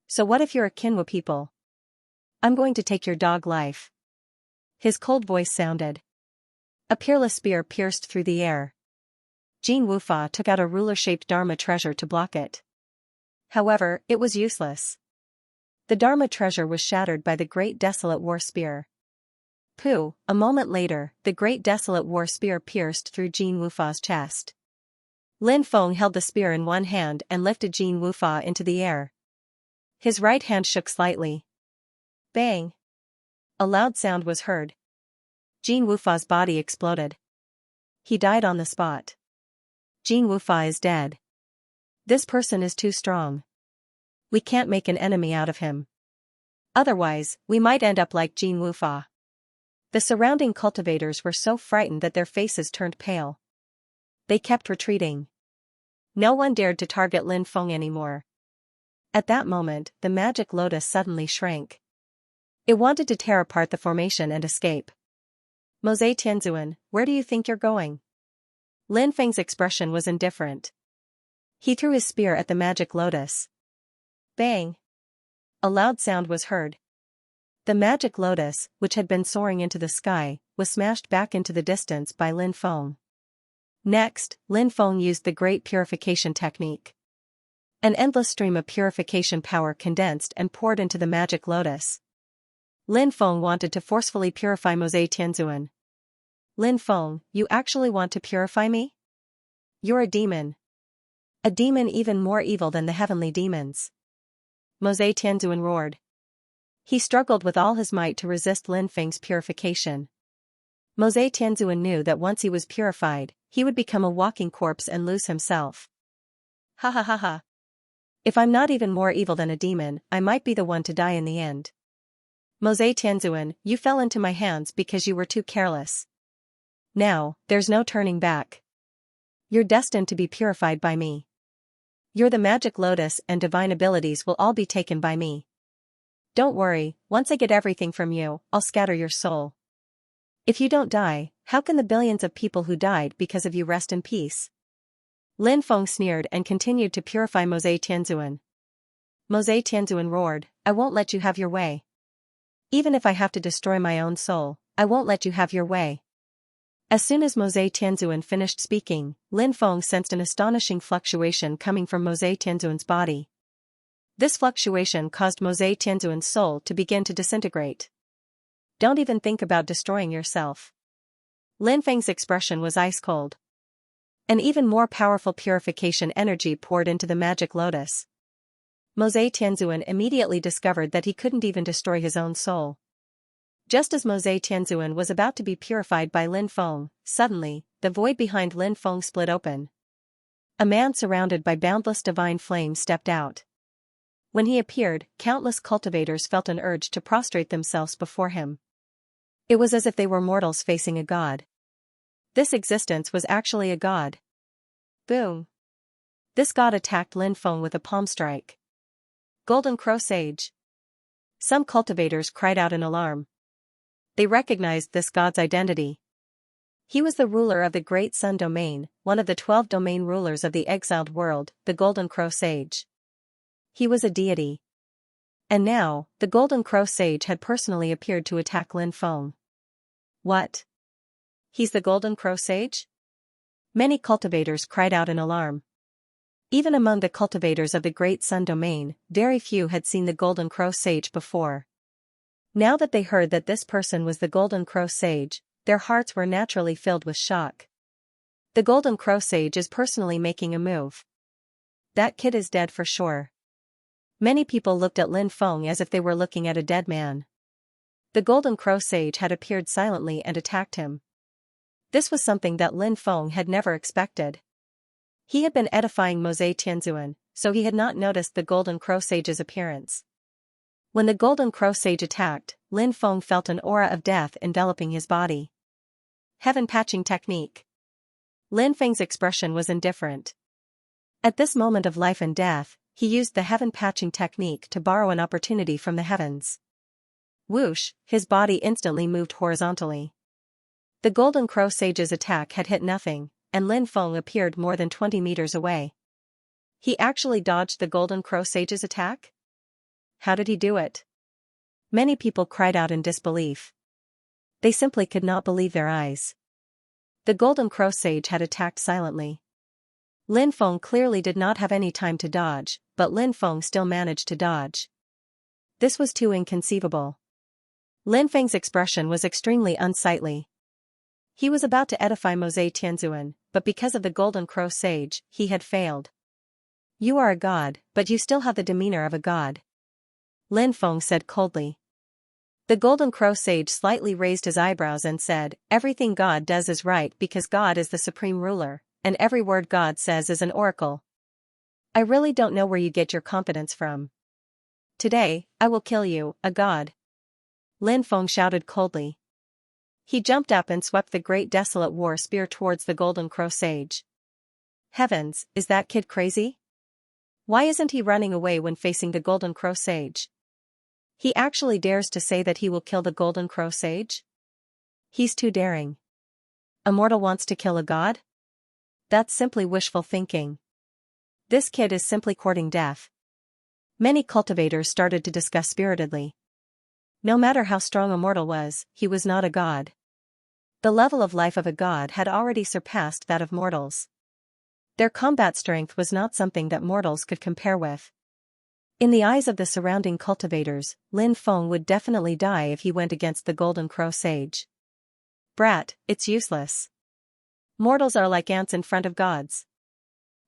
So what if you're a Qinwu people? I'm going to take your dog life. His cold voice sounded. A peerless spear pierced through the air. Jin Wufa took out a ruler-shaped Dharma treasure to block it. However, it was useless. The Dharma treasure was shattered by the great desolate war spear. Pooh, a moment later, the great desolate war spear pierced through Jin Wufa's chest. Lin Feng held the spear in one hand and lifted Jin Wufa into the air. His right hand shook slightly. Bang! A loud sound was heard. Jin Wufa's body exploded. He died on the spot. Jin Wufa is dead. This person is too strong. We can't make an enemy out of him. Otherwise, we might end up like Jin Wufa. The surrounding cultivators were so frightened that their faces turned pale. They kept retreating. No one dared to target Lin Feng anymore. At that moment, the magic lotus suddenly shrank. It wanted to tear apart the formation and escape. Mosei Tianzuan, where do you think you're going? Lin Feng's expression was indifferent. He threw his spear at the magic lotus. Bang! A loud sound was heard. The magic lotus, which had been soaring into the sky, was smashed back into the distance by Lin Feng. Next, Lin Feng used the great purification technique. An endless stream of purification power condensed and poured into the magic lotus. Lin Feng wanted to forcefully purify Mosei Tianzuan. Lin Feng, you actually want to purify me? You're a demon. A demon even more evil than the heavenly demons. Mosei Tianzuan roared. He struggled with all his might to resist Lin Feng's purification. Mosei Tianzuan knew that once he was purified, he would become a walking corpse and lose himself. Ha ha ha ha. If I'm not even more evil than a demon, I might be the one to die in the end. Mosei Tianzuan, you fell into my hands because you were too careless. Now, there's no turning back. You're destined to be purified by me. You're the magic lotus and divine abilities will all be taken by me. Don't worry, once I get everything from you, I'll scatter your soul. If you don't die, how can the billions of people who died because of you rest in peace? Lin Feng sneered and continued to purify Mose Tianzuan. Mose Tianzuan roared, I won't let you have your way. Even if I have to destroy my own soul, I won't let you have your way. As soon as Mose Tianzuan finished speaking, Lin Feng sensed an astonishing fluctuation coming from Mose Tianzuan's body. This fluctuation caused Mose Tianzuan's soul to begin to disintegrate. Don't even think about destroying yourself. Lin Feng's expression was ice cold. An even more powerful purification energy poured into the magic lotus. Mose Tianzuan immediately discovered that he couldn't even destroy his own soul. Just as Mose Tianzuan was about to be purified by Lin Feng, suddenly, the void behind Lin Feng split open. A man surrounded by boundless divine flame stepped out. When he appeared, countless cultivators felt an urge to prostrate themselves before him. It was as if they were mortals facing a god. This existence was actually a god. Boom! This god attacked Lin Feng with a palm strike. Golden Crow Sage. Some cultivators cried out in alarm. They recognized this god's identity. He was the ruler of the Great Sun Domain, one of the 12 domain rulers of the exiled world, the Golden Crow Sage. He was a deity. And now, the Golden Crow Sage had personally appeared to attack Lin Feng. What? He's the Golden Crow Sage? Many cultivators cried out in alarm. Even among the cultivators of the Great Sun Domain, very few had seen the Golden Crow Sage before. Now that they heard that this person was the Golden Crow Sage, their hearts were naturally filled with shock. The Golden Crow Sage is personally making a move. That kid is dead for sure. Many people looked at Lin Feng as if they were looking at a dead man. The Golden Crow Sage had appeared silently and attacked him. This was something that Lin Feng had never expected. He had been edifying Mose Tianzuan, so he had not noticed the Golden Crow Sage's appearance. When the Golden Crow Sage attacked, Lin Feng felt an aura of death enveloping his body. Heaven patching technique. Lin Feng's expression was indifferent. At this moment of life and death, he used the heaven patching technique to borrow an opportunity from the heavens. Whoosh, his body instantly moved horizontally. The Golden Crow Sage's attack had hit nothing, and Lin Feng appeared more than 20 meters away. He actually dodged the Golden Crow Sage's attack? How did he do it? Many people cried out in disbelief. They simply could not believe their eyes. The Golden Crow Sage had attacked silently. Lin Feng clearly did not have any time to dodge, but Lin Feng still managed to dodge. This was too inconceivable. Lin Feng's expression was extremely unsightly. He was about to edify Mose Tianzuan, but because of the Golden Crow Sage, he had failed. You are a god, but you still have the demeanor of a god. Lin Feng said coldly. The Golden Crow Sage slightly raised his eyebrows and said, everything God does is right because God is the supreme ruler, and every word God says is an oracle. I really don't know where you get your confidence from. Today, I will kill you, a god. Lin Feng shouted coldly. He jumped up and swept the great desolate war spear towards the Golden Crow Sage. Heavens, is that kid crazy? Why isn't he running away when facing the Golden Crow Sage? He actually dares to say that he will kill the Golden Crow Sage? He's too daring. A mortal wants to kill a god? That's simply wishful thinking. This kid is simply courting death. Many cultivators started to discuss spiritedly. No matter how strong a mortal was, he was not a god. The level of life of a god had already surpassed that of mortals. Their combat strength was not something that mortals could compare with. In the eyes of the surrounding cultivators, Lin Feng would definitely die if he went against the Golden Crow Sage. Brat, it's useless. Mortals are like ants in front of gods.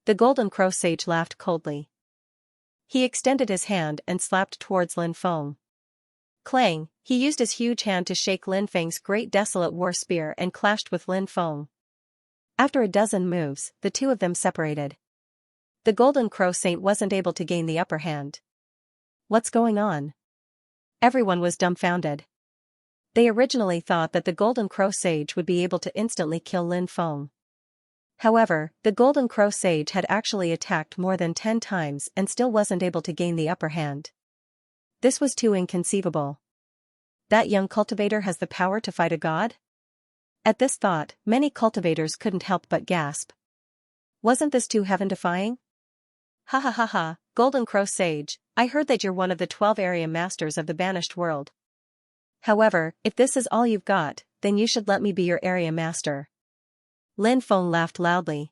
The Golden Crow Sage laughed coldly. He extended his hand and slapped towards Lin Feng. Clang, he used his huge hand to shake Lin Feng's great desolate war spear and clashed with Lin Feng. After a dozen moves, the two of them separated. The Golden Crow Saint wasn't able to gain the upper hand. What's going on? Everyone was dumbfounded. They originally thought that the Golden Crow Sage would be able to instantly kill Lin Feng. However, the Golden Crow Sage had actually attacked more than 10 times and still wasn't able to gain the upper hand. This was too inconceivable. That young cultivator has the power to fight a god? At this thought, many cultivators couldn't help but gasp. Wasn't this too heaven-defying? Ha ha ha ha, Golden Crow Sage, I heard that you're one of the 12 area masters of the banished world. However, if this is all you've got, then you should let me be your area master. Lin Feng laughed loudly.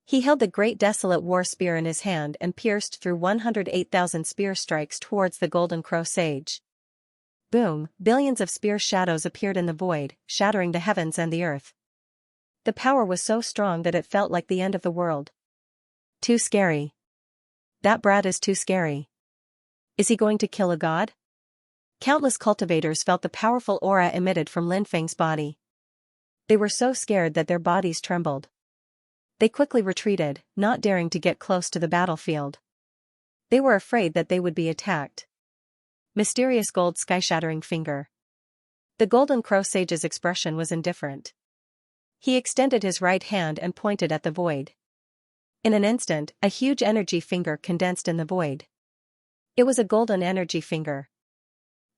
He held the great desolate war spear in his hand and pierced through 108,000 spear strikes towards the Golden Crow Sage. Boom, billions of spear shadows appeared in the void, shattering the heavens and the earth. The power was so strong that it felt like the end of the world. Too scary. That brat is too scary. Is he going to kill a god? Countless cultivators felt the powerful aura emitted from Lin Feng's body. They were so scared that their bodies trembled. They quickly retreated, not daring to get close to the battlefield. They were afraid that they would be attacked. Mysterious gold sky-shattering finger. The Golden Crow Sage's expression was indifferent. He extended his right hand and pointed at the void. In an instant, a huge energy finger condensed in the void. It was a golden energy finger.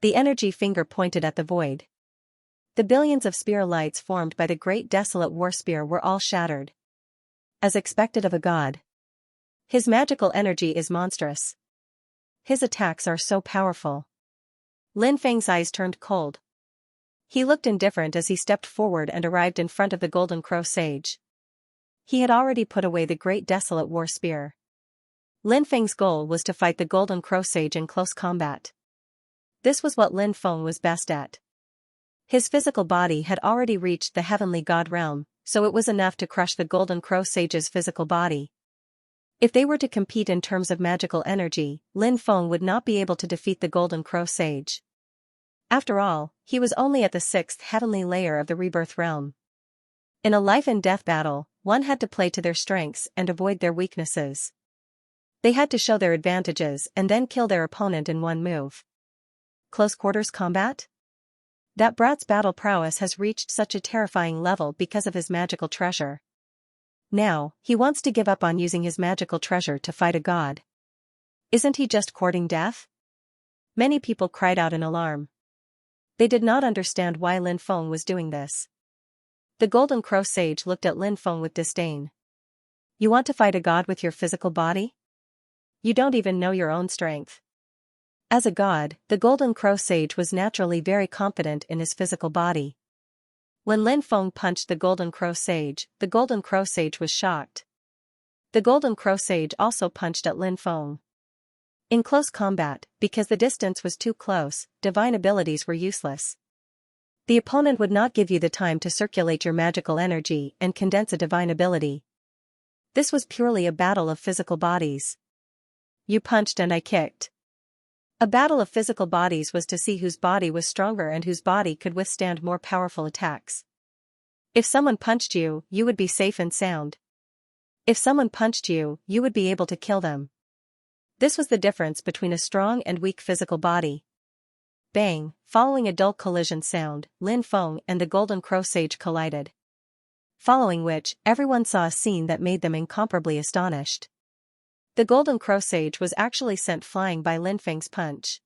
The energy finger pointed at the void. The billions of spear lights formed by the great desolate war spear were all shattered. As expected of a god. His magical energy is monstrous. His attacks are so powerful. Lin Feng's eyes turned cold. He looked indifferent as he stepped forward and arrived in front of the Golden Crow Sage. He had already put away the great desolate war spear. Lin Feng's goal was to fight the Golden Crow Sage in close combat. This was what Lin Feng was best at. His physical body had already reached the heavenly god realm, so it was enough to crush the Golden Crow Sage's physical body. If they were to compete in terms of magical energy, Lin Feng would not be able to defeat the Golden Crow Sage. After all, he was only at the 6th heavenly layer of the rebirth realm. In a life-and-death battle, one had to play to their strengths and avoid their weaknesses. They had to show their advantages and then kill their opponent in one move. Close quarters combat? That brat's battle prowess has reached such a terrifying level because of his magical treasure. Now, he wants to give up on using his magical treasure to fight a god. Isn't he just courting death? Many people cried out in alarm. They did not understand why Lin Feng was doing this. The Golden Crow Sage looked at Lin Feng with disdain. You want to fight a god with your physical body? You don't even know your own strength. As a god, the Golden Crow Sage was naturally very confident in his physical body. When Lin Feng punched the Golden Crow Sage was shocked. The Golden Crow Sage also punched at Lin Feng. In close combat, because the distance was too close, divine abilities were useless. The opponent would not give you the time to circulate your magical energy and condense a divine ability. This was purely a battle of physical bodies. You punched and I kicked. A battle of physical bodies was to see whose body was stronger and whose body could withstand more powerful attacks. If someone punched you, you would be safe and sound. If someone punched you, you would be able to kill them. This was the difference between a strong and weak physical body. Bang, following a dull collision sound, Lin Feng and the Golden Crow Sage collided. Following which, everyone saw a scene that made them incomparably astonished. The Golden Crow Sage was actually sent flying by Lin Feng's punch.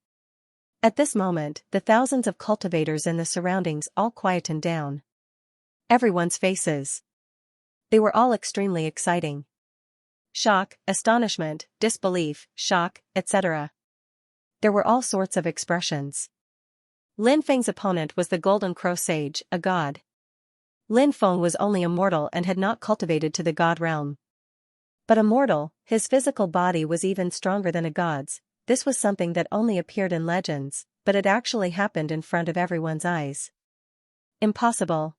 At this moment, the thousands of cultivators in the surroundings all quietened down. Everyone's faces. They were all extremely exciting. Shock, astonishment, disbelief, shock, etc. There were all sorts of expressions. Lin Feng's opponent was the Golden Crow Sage, a god. Lin Feng was only a mortal and had not cultivated to the god realm. But a mortal, his physical body was even stronger than a god's. This was something that only appeared in legends, but it actually happened in front of everyone's eyes. Impossible.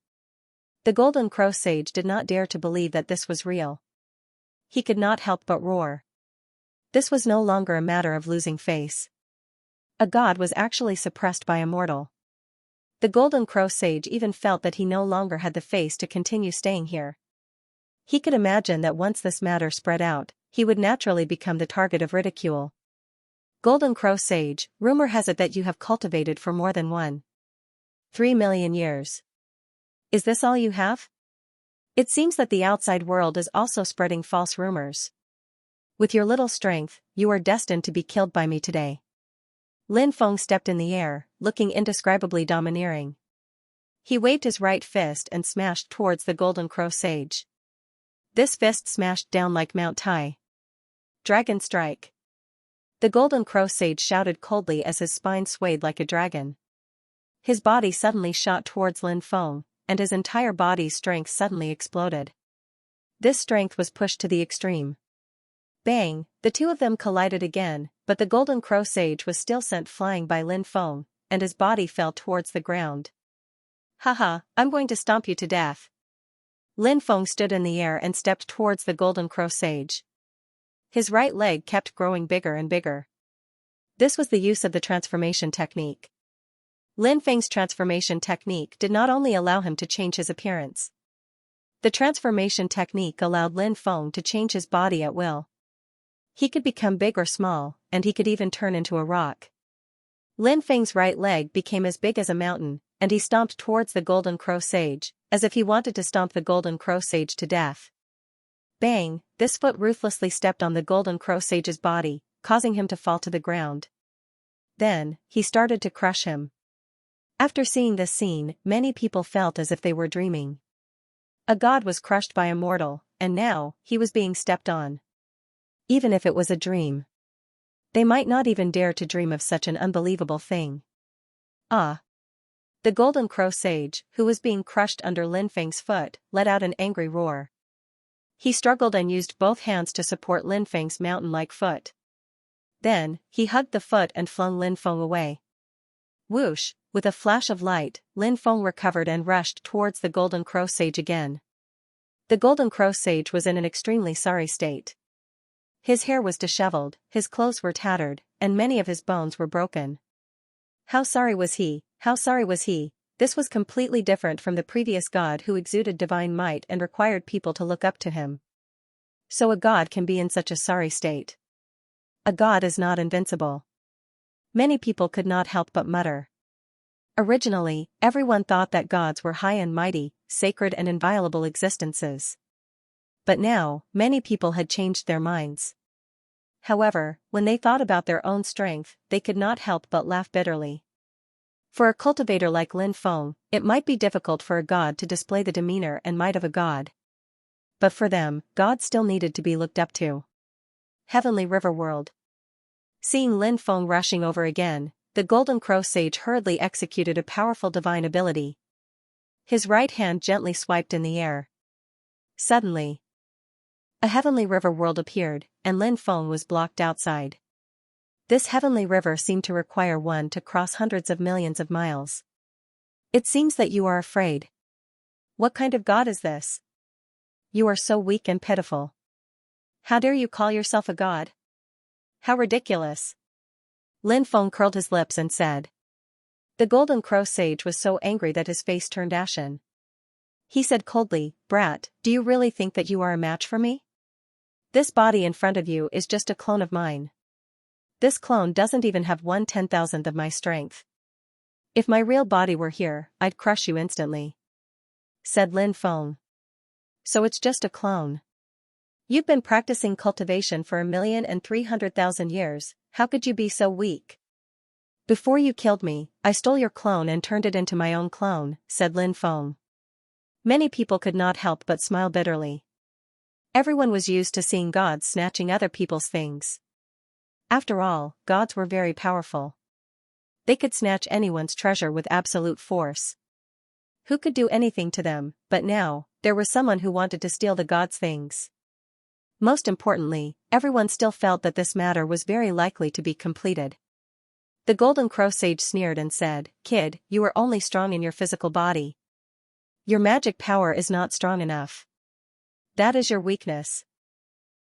The Golden Crow Sage did not dare to believe that this was real. He could not help but roar. This was no longer a matter of losing face. A god was actually suppressed by a mortal. The Golden Crow Sage even felt that he no longer had the face to continue staying here. He could imagine that once this matter spread out, he would naturally become the target of ridicule. Golden Crow Sage, rumor has it that you have cultivated for more than 1,000 3 million years. Is this all you have? It seems that the outside world is also spreading false rumors. With your little strength, you are destined to be killed by me today. Lin Feng stepped in the air, looking indescribably domineering. He waved his right fist and smashed towards the Golden Crow Sage. This fist smashed down like Mount Tai. Dragon strike. The Golden Crow Sage shouted coldly as his spine swayed like a dragon. His body suddenly shot towards Lin Feng, and his entire body's strength suddenly exploded. This strength was pushed to the extreme. Bang, the two of them collided again, but the Golden Crow Sage was still sent flying by Lin Feng, and his body fell towards the ground. Haha, I'm going to stomp you to death. Lin Feng stood in the air and stepped towards the Golden Crow Sage. His right leg kept growing bigger and bigger. This was the use of the transformation technique. Lin Feng's transformation technique did not only allow him to change his appearance. The transformation technique allowed Lin Feng to change his body at will. He could become big or small, and he could even turn into a rock. Lin Feng's right leg became as big as a mountain, and he stomped towards the Golden Crow Sage, as if he wanted to stomp the Golden Crow Sage to death. Bang, this foot ruthlessly stepped on the Golden Crow Sage's body, causing him to fall to the ground. Then, he started to crush him. After seeing this scene, many people felt as if they were dreaming. A god was crushed by a mortal, and now, he was being stepped on. Even if it was a dream. They might not even dare to dream of such an unbelievable thing. Ah! The Golden Crow Sage, who was being crushed under Lin Feng's foot, let out an angry roar. He struggled and used both hands to support Lin Feng's mountain-like foot. Then, he hugged the foot and flung Lin Feng away. Whoosh, with a flash of light, Lin Feng recovered and rushed towards the Golden Crow Sage again. The Golden Crow Sage was in an extremely sorry state. His hair was disheveled, his clothes were tattered, and many of his bones were broken. How sorry was he, how sorry was he? This was completely different from the previous god who exuded divine might and required people to look up to him. So a god can be in such a sorry state. A god is not invincible. Many people could not help but mutter. Originally, everyone thought that gods were high and mighty, sacred and inviolable existences. But now, many people had changed their minds. However, when they thought about their own strength, they could not help but laugh bitterly. For a cultivator like Lin Feng, it might be difficult for a god to display the demeanor and might of a god. But for them, gods still needed to be looked up to. Heavenly River World. Seeing Lin Feng rushing over again, the Golden Crow Sage hurriedly executed a powerful divine ability. His right hand gently swiped in the air. Suddenly, a heavenly river world appeared, and Lin Feng was blocked outside. This heavenly river seemed to require one to cross hundreds of millions of miles. It seems that you are afraid. What kind of god is this? You are so weak and pitiful. How dare you call yourself a god? How ridiculous. Lin Feng curled his lips and said. The Golden Crow Sage was so angry that his face turned ashen. He said coldly, "Brat, do you really think that you are a match for me? This body in front of you is just a clone of mine. This clone doesn't even have 1/10,000th of my strength. If my real body were here, I'd crush you instantly," said Lin Feng. So it's just a clone. You've been practicing cultivation for 1,300,000 years, how could you be so weak? Before you killed me, I stole your clone and turned it into my own clone, said Lin Feng. Many people could not help but smile bitterly. Everyone was used to seeing gods snatching other people's things. After all, gods were very powerful. They could snatch anyone's treasure with absolute force. Who could do anything to them? But now, there was someone who wanted to steal the gods' things. Most importantly, everyone still felt that this matter was very likely to be completed. The Golden Crow Sage sneered and said, "Kid, you are only strong in your physical body. Your magic power is not strong enough. That is your weakness.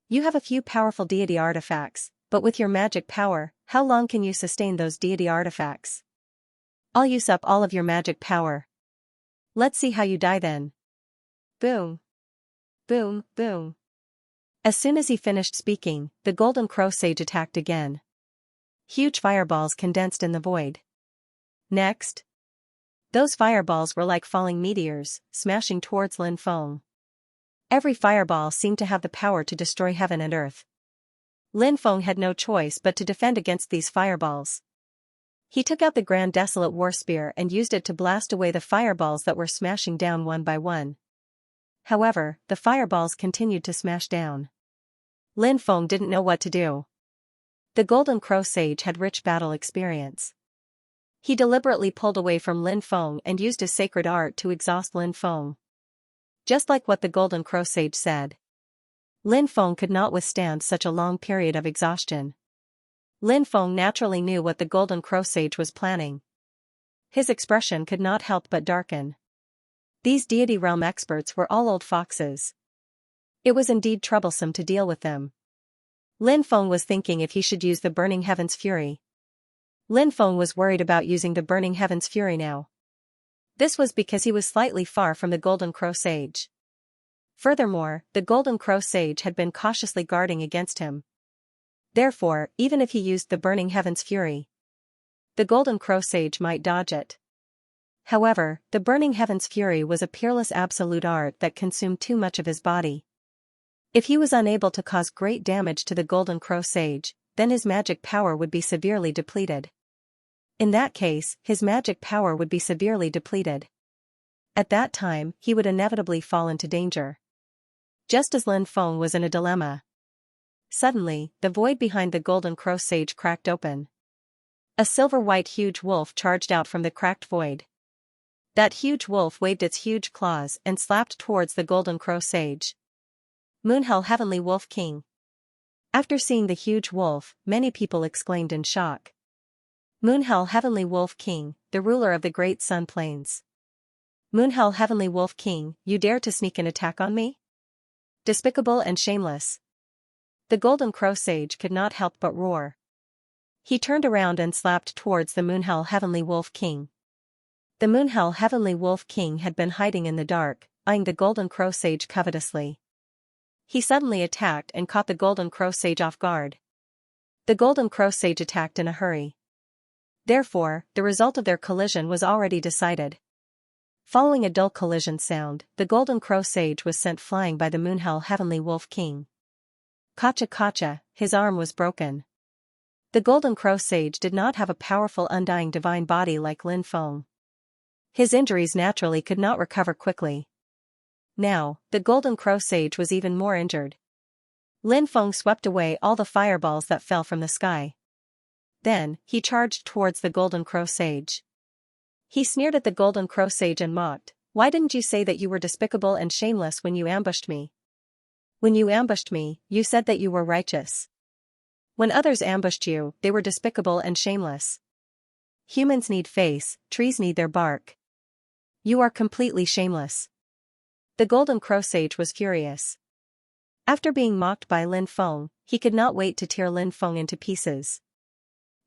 You have a few powerful deity artifacts, but with your magic power, how long can you sustain those deity artifacts? I'll use up all of your magic power. Let's see how you die then." Boom. Boom, boom. As soon as he finished speaking, the Golden Crow Sage attacked again. Huge fireballs condensed in the void. Next. Those fireballs were like falling meteors, smashing towards Lin Feng. Every fireball seemed to have the power to destroy heaven and earth. Lin Feng had no choice but to defend against these fireballs. He took out the Grand Desolate War Spear and used it to blast away the fireballs that were smashing down one by one. However, the fireballs continued to smash down. Lin Feng didn't know what to do. The Golden Crow Sage had rich battle experience. He deliberately pulled away from Lin Feng and used his sacred art to exhaust Lin Feng. Just like what the Golden Crow Sage said. Lin Feng could not withstand such a long period of exhaustion. Lin Feng naturally knew what the Golden Crow Sage was planning. His expression could not help but darken. These deity realm experts were all old foxes. It was indeed troublesome to deal with them. Lin Feng was thinking if he should use the Burning Heaven's Fury. Lin Feng was worried about using the Burning Heaven's Fury now. This was because he was slightly far from the Golden Crow Sage. Furthermore, the Golden Crow Sage had been cautiously guarding against him. Therefore, even if he used the Burning Heaven's Fury, the Golden Crow Sage might dodge it. However, the Burning Heaven's Fury was a peerless absolute art that consumed too much of his body. If he was unable to cause great damage to the Golden Crow Sage, then his magic power would be severely depleted. In that case, his magic power would be severely depleted. At that time, he would inevitably fall into danger. Just as Lin Feng was in a dilemma. Suddenly, the void behind the Golden Crow Sage cracked open. A silver-white huge wolf charged out from the cracked void. That huge wolf waved its huge claws and slapped towards the Golden Crow Sage. Moonhell Heavenly Wolf King. After seeing the huge wolf, many people exclaimed in shock. Moonhell Heavenly Wolf King, the ruler of the Great Sun Plains. Moonhell Heavenly Wolf King, you dare to sneak an attack on me? Despicable and shameless. The Golden Crow Sage could not help but roar. He turned around and slapped towards the Moonhell Heavenly Wolf King. The Moonhell Heavenly Wolf King had been hiding in the dark, eyeing the Golden Crow Sage covetously. He suddenly attacked and caught the Golden Crow Sage off guard. The Golden Crow Sage attacked in a hurry. Therefore, the result of their collision was already decided. Following a dull collision sound, the Golden Crow Sage was sent flying by the Moonhell Heavenly Wolf King. Kacha, his arm was broken. The Golden Crow Sage did not have a powerful undying divine body like Lin Feng. His injuries naturally could not recover quickly. Now, the Golden Crow Sage was even more injured. Lin Feng swept away all the fireballs that fell from the sky. Then, he charged towards the Golden Crow Sage. He sneered at the Golden Crow Sage and mocked, "Why didn't you say that you were despicable and shameless when you ambushed me? When you ambushed me, you said that you were righteous. When others ambushed you, they were despicable and shameless. Humans need face, trees need their bark. You are completely shameless." The Golden Crow Sage was furious. After being mocked by Lin Feng, he could not wait to tear Lin Feng into pieces.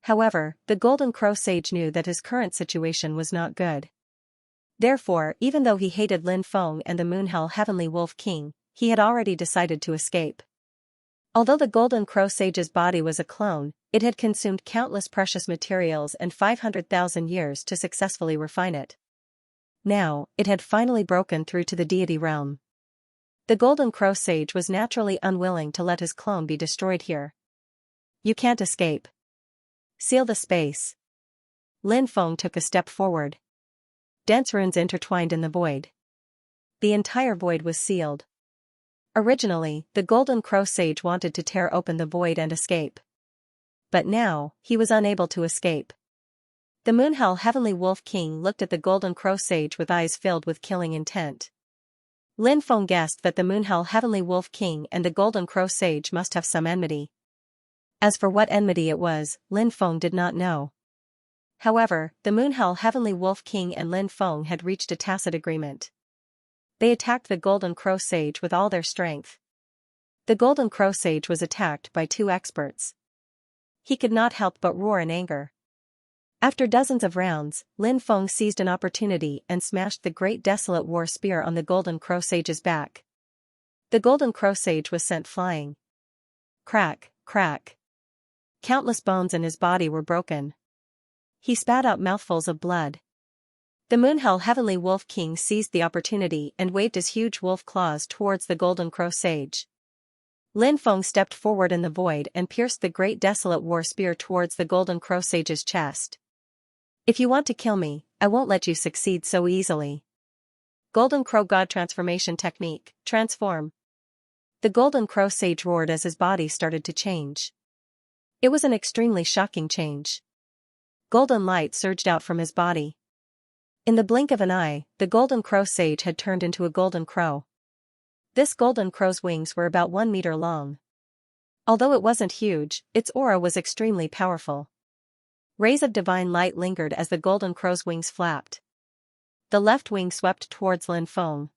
However, the Golden Crow Sage knew that his current situation was not good. Therefore, even though he hated Lin Feng and the Moonhell Heavenly Wolf King, he had already decided to escape. Although the Golden Crow Sage's body was a clone, it had consumed countless precious materials and 500,000 years to successfully refine it. Now, it had finally broken through to the deity realm. The Golden Crow Sage was naturally unwilling to let his clone be destroyed here. You can't escape. Seal the space. Lin Feng took a step forward. Dense runes intertwined in the void. The entire void was sealed. Originally, the Golden Crow Sage wanted to tear open the void and escape. But now, he was unable to escape. The Moonhell Heavenly Wolf King looked at the Golden Crow Sage with eyes filled with killing intent. Lin Feng guessed that the Moonhell Heavenly Wolf King and the Golden Crow Sage must have some enmity. As for what enmity it was, Lin Feng did not know. However, the Moonhell Heavenly Wolf King and Lin Feng had reached a tacit agreement. They attacked the Golden Crow Sage with all their strength. The Golden Crow Sage was attacked by two experts. He could not help but roar in anger. After dozens of rounds, Lin Feng seized an opportunity and smashed the Great Desolate War Spear on the Golden Crow Sage's back. The Golden Crow Sage was sent flying. Crack, crack. Countless bones in his body were broken. He spat out mouthfuls of blood. The Moonhell Heavenly Wolf King seized the opportunity and waved his huge wolf claws towards the Golden Crow Sage. Lin Feng stepped forward in the void and pierced the great desolate war spear towards the Golden Crow Sage's chest. If you want to kill me, I won't let you succeed so easily. Golden Crow God Transformation Technique, Transform. The Golden Crow Sage roared as his body started to change. It was an extremely shocking change. Golden light surged out from his body. In the blink of an eye, the Golden Crow Sage had turned into a golden crow. This golden crow's wings were about 1 meter long. Although it wasn't huge, its aura was extremely powerful. Rays of divine light lingered as the golden crow's wings flapped. The left wing swept towards Lin Feng.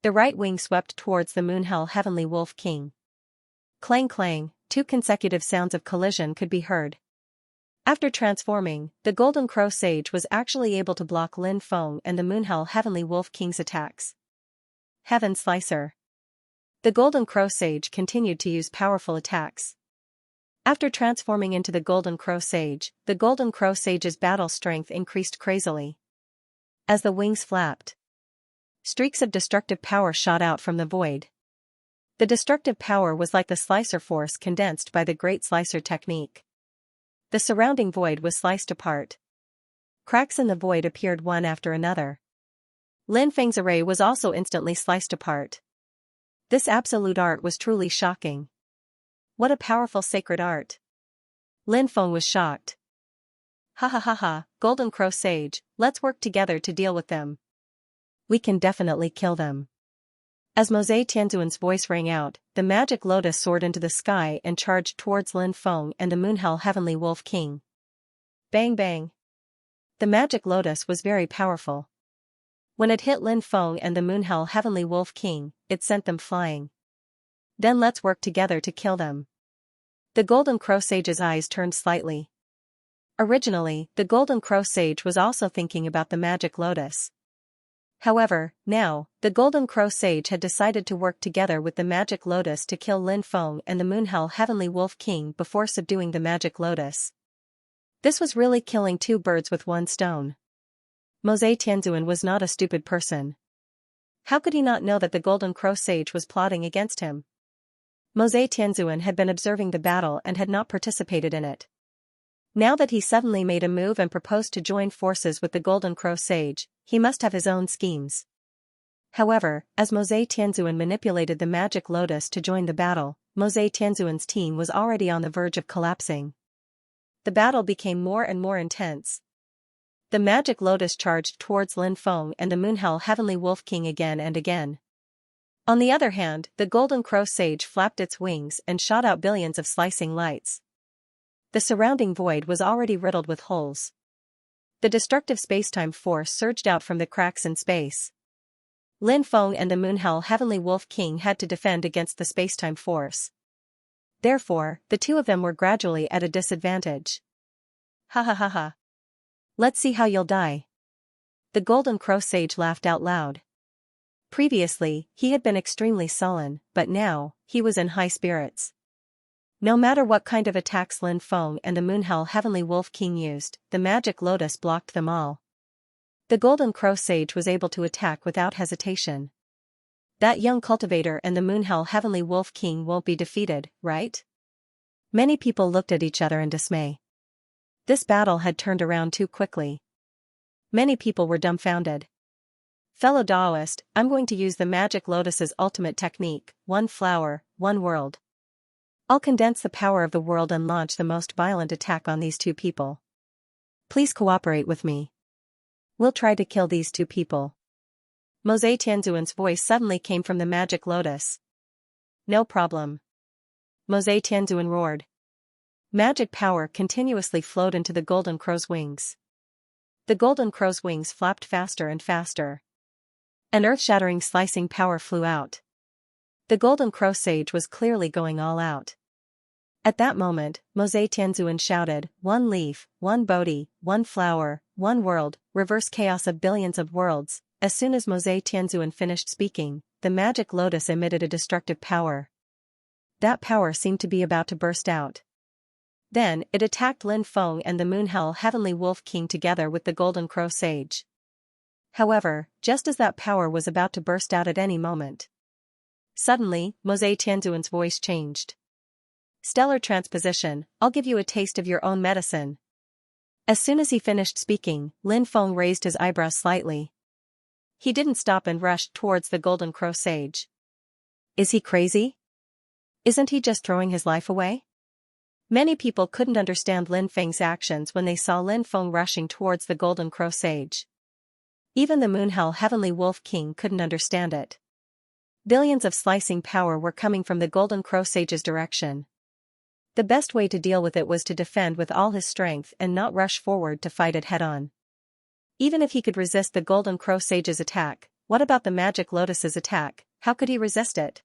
The right wing swept towards the Moonhell Heavenly Wolf King. Clang clang, 2 consecutive sounds of collision could be heard. After transforming, the Golden Crow Sage was actually able to block Lin Feng and the Moonhell Heavenly Wolf King's attacks. Heaven Slicer. The Golden Crow Sage continued to use powerful attacks. After transforming into the Golden Crow Sage, the Golden Crow Sage's battle strength increased crazily. As the wings flapped, streaks of destructive power shot out from the void. The destructive power was like the slicer force condensed by the Great Slicer technique. The surrounding void was sliced apart. Cracks in the void appeared one after another. Lin Feng's array was also instantly sliced apart. This absolute art was truly shocking. What a powerful sacred art. Lin Feng was shocked. Ha ha ha ha, Golden Crow Sage, let's work together to deal with them. We can definitely kill them. As Mosei Tianzuan's voice rang out, the magic lotus soared into the sky and charged towards Lin Feng and the Moonhell Heavenly Wolf King. Bang bang. The magic lotus was very powerful. When it hit Lin Feng and the Moonhell Heavenly Wolf King, it sent them flying. Then let's work together to kill them. The Golden Crow Sage's eyes turned slightly. Originally, the Golden Crow Sage was also thinking about the magic lotus. However, now, the Golden Crow Sage had decided to work together with the magic lotus to kill Lin Feng and the Moonhell Heavenly Wolf King before subduing the magic lotus. This was really killing 2 birds with 1 stone. Mosei Tianzuan was not a stupid person. How could he not know that the Golden Crow Sage was plotting against him? Mosei Tianzuan had been observing the battle and had not participated in it. Now that he suddenly made a move and proposed to join forces with the Golden Crow Sage, he must have his own schemes. However, as Mosei Tianzuan manipulated the magic lotus to join the battle, Mosei Tianzuan's team was already on the verge of collapsing. The battle became more and more intense. The magic lotus charged towards Lin Feng and the Moonhell Heavenly Wolf King again and again. On the other hand, the Golden Crow Sage flapped its wings and shot out billions of slicing lights. The surrounding void was already riddled with holes. The destructive spacetime force surged out from the cracks in space. Lin Feng and the Moonhell Heavenly Wolf King had to defend against the spacetime force. Therefore, the 2 of them were gradually at a disadvantage. Ha ha ha ha. Let's see how you'll die. The Golden Crow Sage laughed out loud. Previously, he had been extremely sullen, but now, he was in high spirits. No matter what kind of attacks Lin Feng and the Moonhell Heavenly Wolf King used, the magic lotus blocked them all. The Golden Crow Sage was able to attack without hesitation. That young cultivator and the Moonhell Heavenly Wolf King won't be defeated, right? Many people looked at each other in dismay. This battle had turned around too quickly. Many people were dumbfounded. Fellow Daoist, I'm going to use the magic lotus's ultimate technique, 1 flower, 1 world. I'll condense the power of the world and launch the most violent attack on these 2 people. Please cooperate with me. We'll try to kill these 2 people. Mosei Tianzuan's voice suddenly came from the magic lotus. No problem. Mosei Tianzuan roared. Magic power continuously flowed into the Golden Crow's wings. The Golden Crow's wings flapped faster and faster. An earth-shattering slicing power flew out. The Golden Crow Sage was clearly going all out. At that moment, Mosei Tianzuan shouted, 1 leaf, 1 Bodhi, 1 flower, 1 world, reverse chaos of billions of worlds. As soon as Mosei Tianzuan finished speaking, the magic lotus emitted a destructive power. That power seemed to be about to burst out. Then, it attacked Lin Feng and the Moonhell Heavenly Wolf King together with the Golden Crow Sage. However, just as that power was about to burst out at any moment, suddenly, Mose Tianzuan's voice changed. Stellar transposition, I'll give you a taste of your own medicine. As soon as he finished speaking, Lin Feng raised his eyebrows slightly. He didn't stop and rushed towards the Golden Crow sage. Is he crazy? Isn't he just throwing his life away? Many people couldn't understand Lin Feng's actions when they saw Lin Feng rushing towards the Golden Crow sage. Even the Moonhell Heavenly Wolf King couldn't understand it. Billions of slicing power were coming from the Golden Crow sage's direction. The best way to deal with it was to defend with all his strength and not rush forward to fight it head-on. Even if he could resist the Golden Crow sage's attack, what about the Magic Lotus's attack? How could he resist it?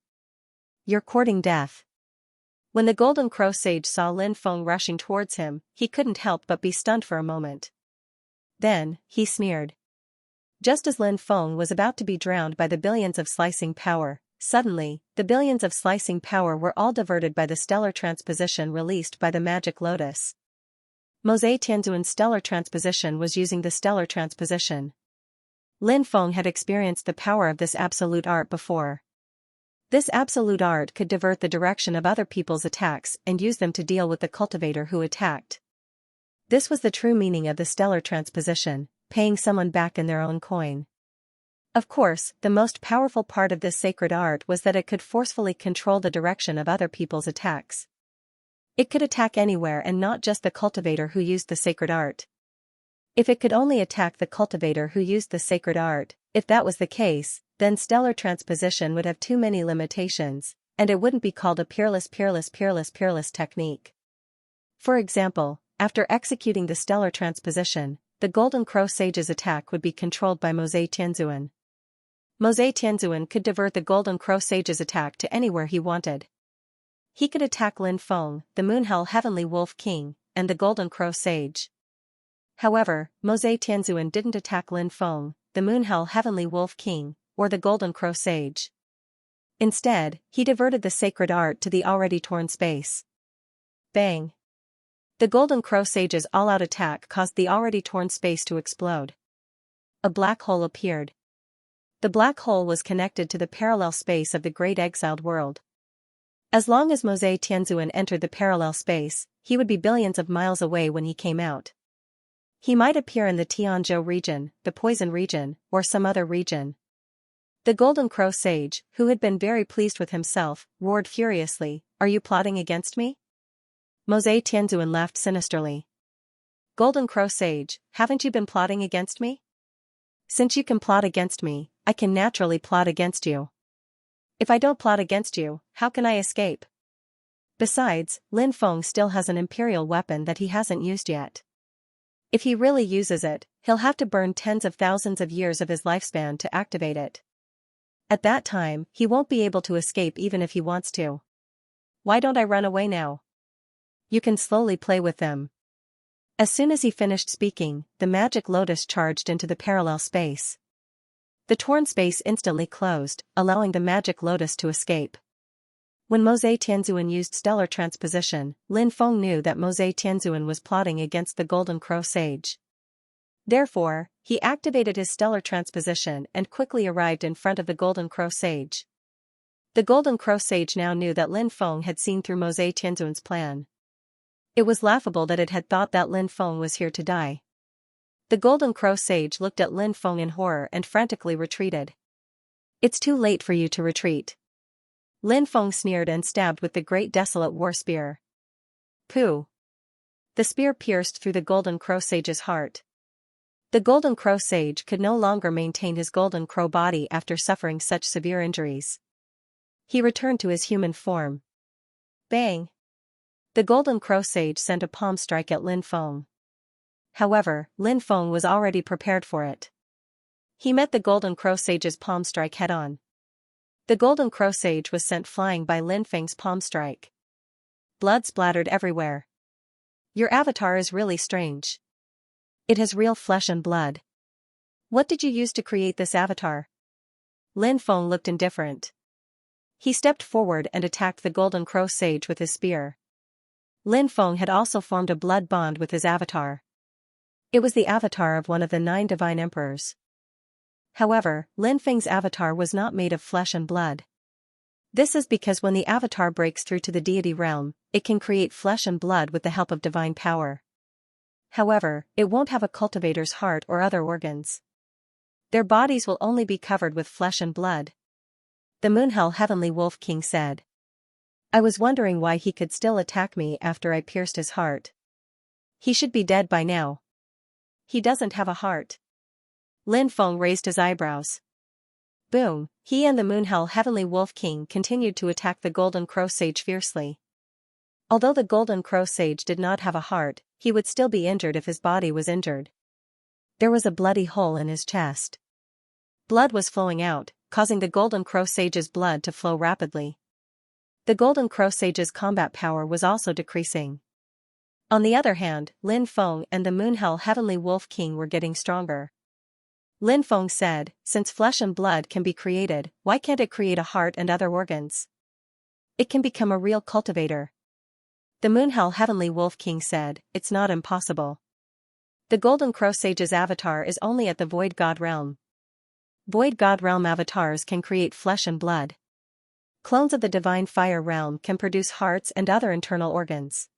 You're courting death. When the Golden Crow sage saw Lin Feng rushing towards him, he couldn't help but be stunned for a moment. Then, he sneered. Just as Lin Feng was about to be drowned by the billions of slicing power, suddenly, the billions of slicing power were all diverted by the stellar transposition released by the Magic Lotus. Mose Tianzuan's stellar transposition was using the stellar transposition. Lin Feng had experienced the power of this absolute art before. This absolute art could divert the direction of other people's attacks and use them to deal with the cultivator who attacked. This was the true meaning of the stellar transposition, paying someone back in their own coin. Of course, the most powerful part of this sacred art was that it could forcefully control the direction of other people's attacks. It could attack anywhere and not just the cultivator who used the sacred art. If it could only attack the cultivator who used the sacred art, if that was the case, then stellar transposition would have too many limitations, and it wouldn't be called a peerless technique. For example, after executing the stellar transposition, the Golden Crow sage's attack would be controlled by Mose Tianzuan. Mose Tianzuan could divert the Golden Crow sage's attack to anywhere he wanted. He could attack Lin Feng, the Moonhell Heavenly Wolf King, and the Golden Crow sage. However, Mose Tianzuan didn't attack Lin Feng, the Moonhell Heavenly Wolf King, or the Golden Crow sage. Instead, he diverted the sacred art to the already torn space. Bang! The Golden Crow sage's all-out attack caused the already torn space to explode. A black hole appeared. The black hole was connected to the parallel space of the Great Exiled World. As long as Mose Tianzuan entered the parallel space, he would be billions of miles away when he came out. He might appear in the Tianzhou region, the Poison region, or some other region. The Golden Crow sage, who had been very pleased with himself, roared furiously, "Are you plotting against me?" Mose Tianzuan laughed sinisterly. "Golden Crow sage, haven't you been plotting against me? Since you can plot against me, I can naturally plot against you. If I don't plot against you, how can I escape? Besides, Lin Feng still has an imperial weapon that he hasn't used yet. If he really uses it, he'll have to burn tens of thousands of years of his lifespan to activate it. At that time, he won't be able to escape even if he wants to. Why don't I run away now? You can slowly play with them." As soon as he finished speaking, the Magic Lotus charged into the parallel space. The torn space instantly closed, allowing the Magic Lotus to escape. When Mose Tianzuan used stellar transposition, Lin Feng knew that Mose Tianzuan was plotting against the Golden Crow sage. Therefore, he activated his stellar transposition and quickly arrived in front of the Golden Crow sage. The Golden Crow sage now knew that Lin Feng had seen through Mose Tianzuan's plan. It was laughable that it had thought that Lin Feng was here to die. The Golden Crow sage looked at Lin Feng in horror and frantically retreated. "It's too late for you to retreat." Lin Feng sneered and stabbed with the great desolate war spear. Pooh! The spear pierced through the Golden Crow sage's heart. The Golden Crow sage could no longer maintain his Golden Crow body after suffering such severe injuries. He returned to his human form. Bang! The Golden Crow sage sent a palm strike at Lin Feng. However, Lin Feng was already prepared for it. He met the Golden Crow sage's palm strike head-on. The Golden Crow sage was sent flying by Lin Feng's palm strike. Blood splattered everywhere. "Your avatar is really strange. It has real flesh and blood. What did you use to create this avatar?" Lin Feng looked indifferent. He stepped forward and attacked the Golden Crow sage with his spear. Lin Feng had also formed a blood bond with his avatar. It was the avatar of one of the 9 divine emperors. However, Lin Feng's avatar was not made of flesh and blood. This is because when the avatar breaks through to the deity realm, it can create flesh and blood with the help of divine power. However, it won't have a cultivator's heart or other organs. Their bodies will only be covered with flesh and blood. The Moonhell Heavenly Wolf King said. I was wondering why he could still attack me after I pierced his heart. He should be dead by now. He doesn't have a heart. Lin Feng raised his eyebrows. Boom, he and the Moonhell Heavenly Wolf King continued to attack the Golden Crow Sage fiercely. Although the Golden Crow Sage did not have a heart, he would still be injured if his body was injured. There was a bloody hole in his chest. Blood was flowing out, causing the Golden Crow Sage's blood to flow rapidly. The Golden Crow Sage's combat power was also decreasing. On the other hand, Lin Feng and the Moonhell Heavenly Wolf King were getting stronger. Lin Feng said, since flesh and blood can be created, why can't it create a heart and other organs? It can become a real cultivator. The Moonhell Heavenly Wolf King said, it's not impossible. The Golden Crow Sage's avatar is only at the Void God realm. Void God realm avatars can create flesh and blood. Clones of the Divine Fire realm can produce hearts and other internal organs.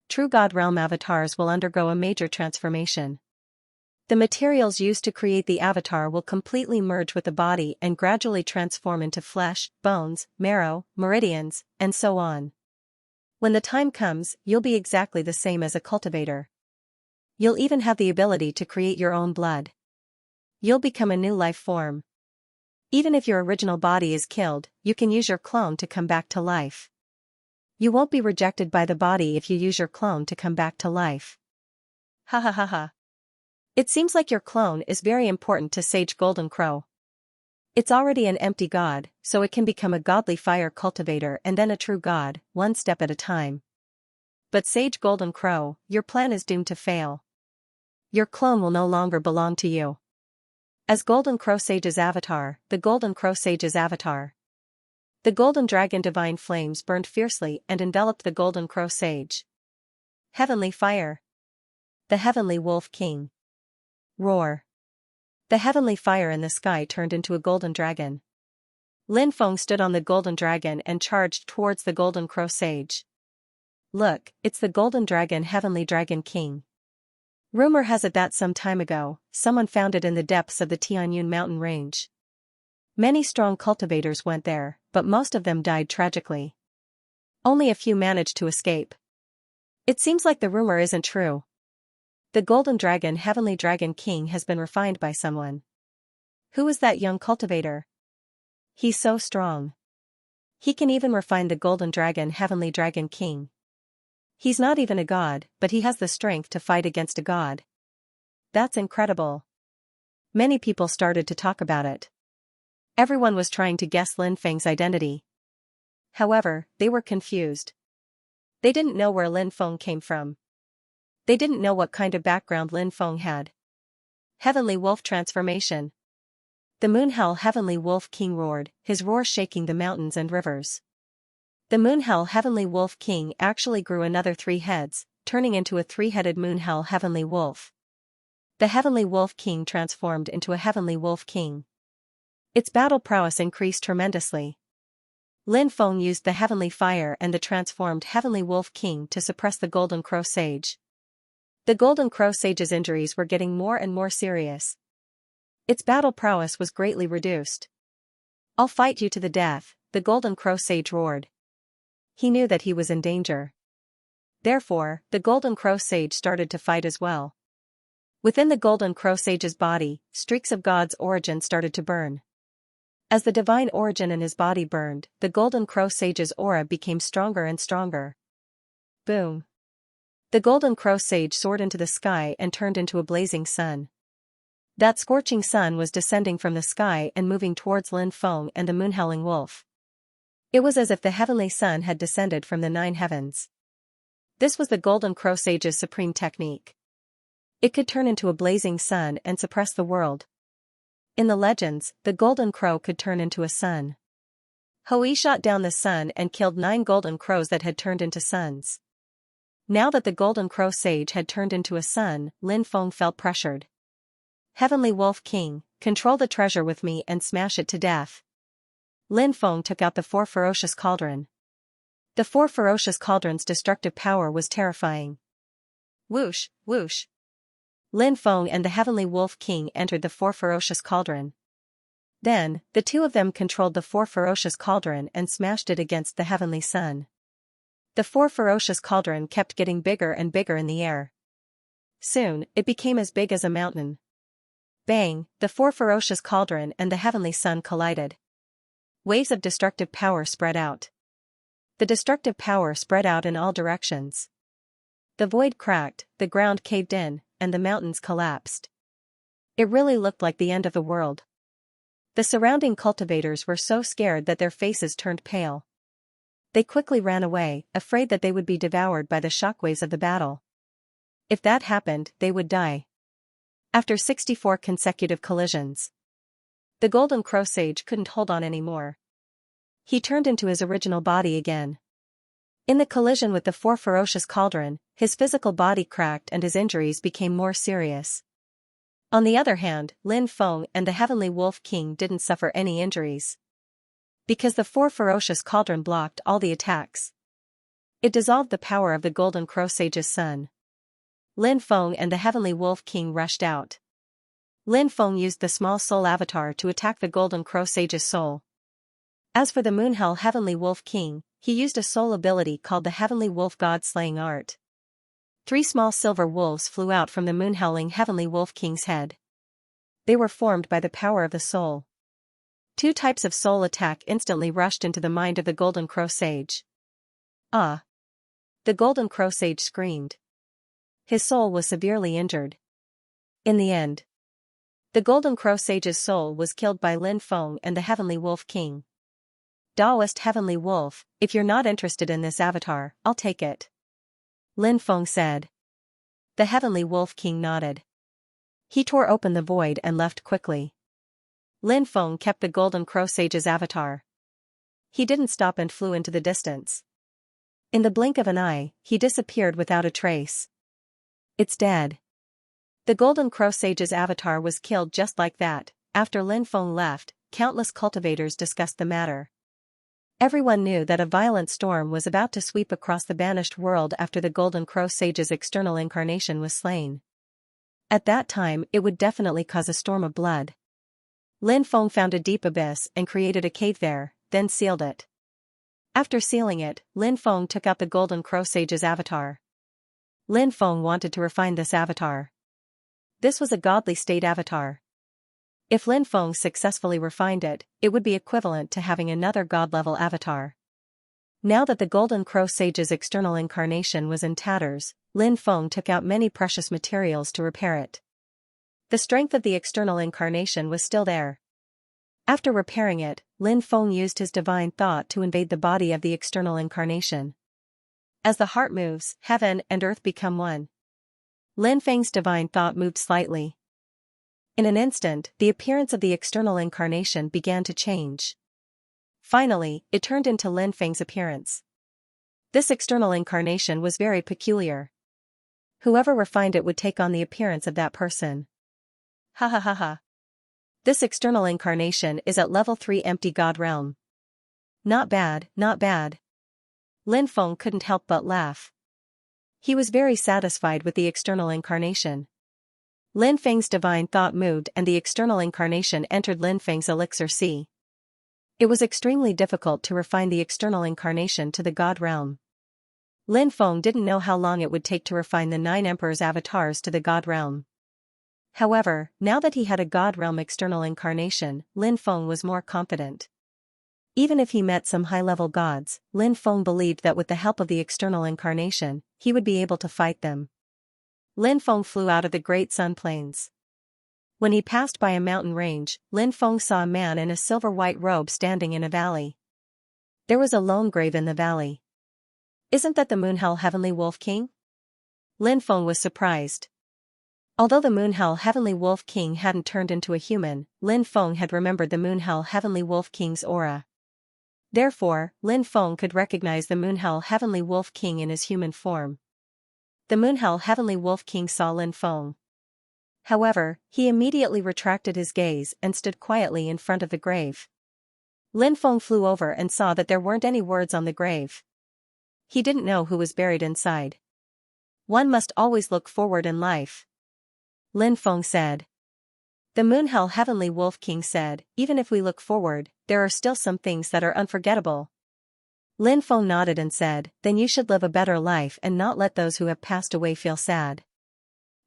True God realm avatars will undergo a major transformation. The materials used to create the avatar will completely merge with the body and gradually transform into flesh, bones, marrow, meridians, and so on. When the time comes, you'll be exactly the same as a cultivator. You'll even have the ability to create your own blood. You'll become a new life form. Even if your original body is killed, you can use your clone to come back to life. You won't be rejected by the body if you use your clone to come back to life. Ha ha ha ha. It seems like your clone is very important to Sage Golden Crow. It's already an empty god, so it can become a godly fire cultivator and then a true god, one step at a time. But Sage Golden Crow, your plan is doomed to fail. Your clone will no longer belong to you. As Golden Crow Sage's avatar, the Golden Crow Sage's avatar. The Golden Dragon Divine Flames burned fiercely and enveloped the Golden Crow Sage. Heavenly Fire. The Heavenly Wolf King. Roar. The heavenly fire in the sky turned into a golden dragon. Lin Feng stood on the golden dragon and charged towards the Golden Crow Sage. Look, it's the Golden Dragon Heavenly Dragon King. Rumor has it that some time ago, someone found it in the depths of the Tianyun mountain range. Many strong cultivators went there, but most of them died tragically. Only a few managed to escape. It seems like the rumor isn't true. The Golden Dragon Heavenly Dragon King has been refined by someone. Who is that young cultivator? He's so strong. He can even refine the Golden Dragon Heavenly Dragon King. He's not even a god, but he has the strength to fight against a god. That's incredible. Many people started to talk about it. Everyone was trying to guess Lin Feng's identity. However, they were confused. They didn't know where Lin Feng came from. They didn't know what kind of background Lin Feng had. Heavenly Wolf Transformation. The Moonhell Heavenly Wolf King roared, his roar shaking the mountains and rivers. The Moonhell Heavenly Wolf King actually grew another 3 heads, turning into a 3-headed Moonhell Heavenly Wolf. The Heavenly Wolf King transformed into a Heavenly Wolf King. Its battle prowess increased tremendously. Lin Feng used the Heavenly Fire and the transformed Heavenly Wolf King to suppress the Golden Crow Sage. The Golden Crow Sage's injuries were getting more and more serious. Its battle prowess was greatly reduced. I'll fight you to the death, the Golden Crow Sage roared. He knew that he was in danger. Therefore, the Golden Crow Sage started to fight as well. Within the Golden Crow Sage's body, streaks of God's origin started to burn. As the divine origin in his body burned, the Golden Crow Sage's aura became stronger and stronger. Boom. The Golden Crow Sage soared into the sky and turned into a blazing sun. That scorching sun was descending from the sky and moving towards Lin Feng and the Moonhowling Wolf. It was as if the heavenly sun had descended from the 9 heavens. This was the Golden Crow Sage's supreme technique. It could turn into a blazing sun and suppress the world. In the legends, the Golden Crow could turn into a sun. Hui shot down the sun and killed 9 golden crows that had turned into suns. Now that the Golden Crow Sage had turned into a sun, Lin Feng felt pressured. Heavenly Wolf King, control the treasure with me and smash it to death. Lin Feng took out the 4 ferocious cauldron. The 4 ferocious cauldron's destructive power was terrifying. Whoosh, whoosh. Lin Feng and the Heavenly Wolf King entered the 4 ferocious cauldron. Then, the two of them controlled the 4 ferocious cauldron and smashed it against the heavenly sun. The 4 ferocious cauldron kept getting bigger and bigger in the air. Soon, it became as big as a mountain. Bang, the 4 ferocious cauldron and the heavenly sun collided. Waves of destructive power spread out. The destructive power spread out in all directions. The void cracked, the ground caved in, and the mountains collapsed. It really looked like the end of the world. The surrounding cultivators were so scared that their faces turned pale. They quickly ran away, afraid that they would be devoured by the shockwaves of the battle. If that happened, they would die. After 64 consecutive collisions, the Golden Crow Sage couldn't hold on anymore. He turned into his original body again. In the collision with the 4 ferocious cauldron, his physical body cracked and his injuries became more serious. On the other hand, Lin Feng and the Heavenly Wolf King didn't suffer any injuries. Because the 4 ferocious cauldron blocked all the attacks. It dissolved the power of the Golden Crow Sage's sun. Lin Feng and the Heavenly Wolf King rushed out. Lin Feng used the small soul avatar to attack the Golden Crow Sage's soul. As for the Moonhell Heavenly Wolf King, he used a soul ability called the Heavenly Wolf God Slaying Art. 3 small silver wolves flew out from the moonhowling Heavenly Wolf King's head. They were formed by the power of the soul. 2 types of soul attack instantly rushed into the mind of the Golden Crow Sage. Ah! The Golden Crow Sage screamed. His soul was severely injured. In the end, the Golden Crow Sage's soul was killed by Lin Feng and the Heavenly Wolf King. Taoist Heavenly Wolf, if you're not interested in this avatar, I'll take it. Lin Feng said. The Heavenly Wolf King nodded. He tore open the void and left quickly. Lin Feng kept the Golden Crow Sage's avatar. He didn't stop and flew into the distance. In the blink of an eye, he disappeared without a trace. It's dead. The Golden Crow Sage's avatar was killed just like that. After Lin Feng left, countless cultivators discussed the matter. Everyone knew that a violent storm was about to sweep across the banished world after the Golden Crow Sage's external incarnation was slain. At that time, it would definitely cause a storm of blood. Lin Feng found a deep abyss and created a cave there, then sealed it. After sealing it, Lin Feng took out the Golden Crow Sage's avatar. Lin Feng wanted to refine this avatar. This was a godly state avatar. If Lin Feng successfully refined it, it would be equivalent to having another god-level avatar. Now that the Golden Crow Sage's external incarnation was in tatters, Lin Feng took out many precious materials to repair it. The strength of the external incarnation was still there. After repairing it, Lin Feng used his divine thought to invade the body of the external incarnation. As the heart moves, heaven and earth become one. Lin Feng's divine thought moved slightly. In an instant, the appearance of the external incarnation began to change. Finally, it turned into Lin Feng's appearance. This external incarnation was very peculiar. Whoever refined it would take on the appearance of that person. Ha ha ha ha. This external incarnation is at level 3 empty god realm. Not bad, not bad. Lin Feng couldn't help but laugh. He was very satisfied with the external incarnation. Lin Feng's divine thought moved and the external incarnation entered Lin Feng's elixir sea. It was extremely difficult to refine the external incarnation to the god realm. Lin Feng didn't know how long it would take to refine the 9 emperors' avatars to the god realm. However, now that he had a god realm external incarnation, Lin Feng was more confident. Even if he met some high-level gods, Lin Feng believed that with the help of the external incarnation, he would be able to fight them. Lin Feng flew out of the Great Sun Plains. When he passed by a mountain range, Lin Feng saw a man in a silver-white robe standing in a valley. There was a lone grave in the valley. Isn't that the Moonhell Heavenly Wolf King? Lin Feng was surprised. Although the Moonhell Heavenly Wolf King hadn't turned into a human, Lin Feng had remembered the Moonhell Heavenly Wolf King's aura. Therefore, Lin Feng could recognize the Moonhell Heavenly Wolf King in his human form. The Moonhell Heavenly Wolf King saw Lin Feng. However, he immediately retracted his gaze and stood quietly in front of the grave. Lin Feng flew over and saw that there weren't any words on the grave. He didn't know who was buried inside. One must always look forward in life, Lin Feng said. The Moonhell Heavenly Wolf King said, even if we look forward, there are still some things that are unforgettable. Lin Feng nodded and said, then you should live a better life and not let those who have passed away feel sad.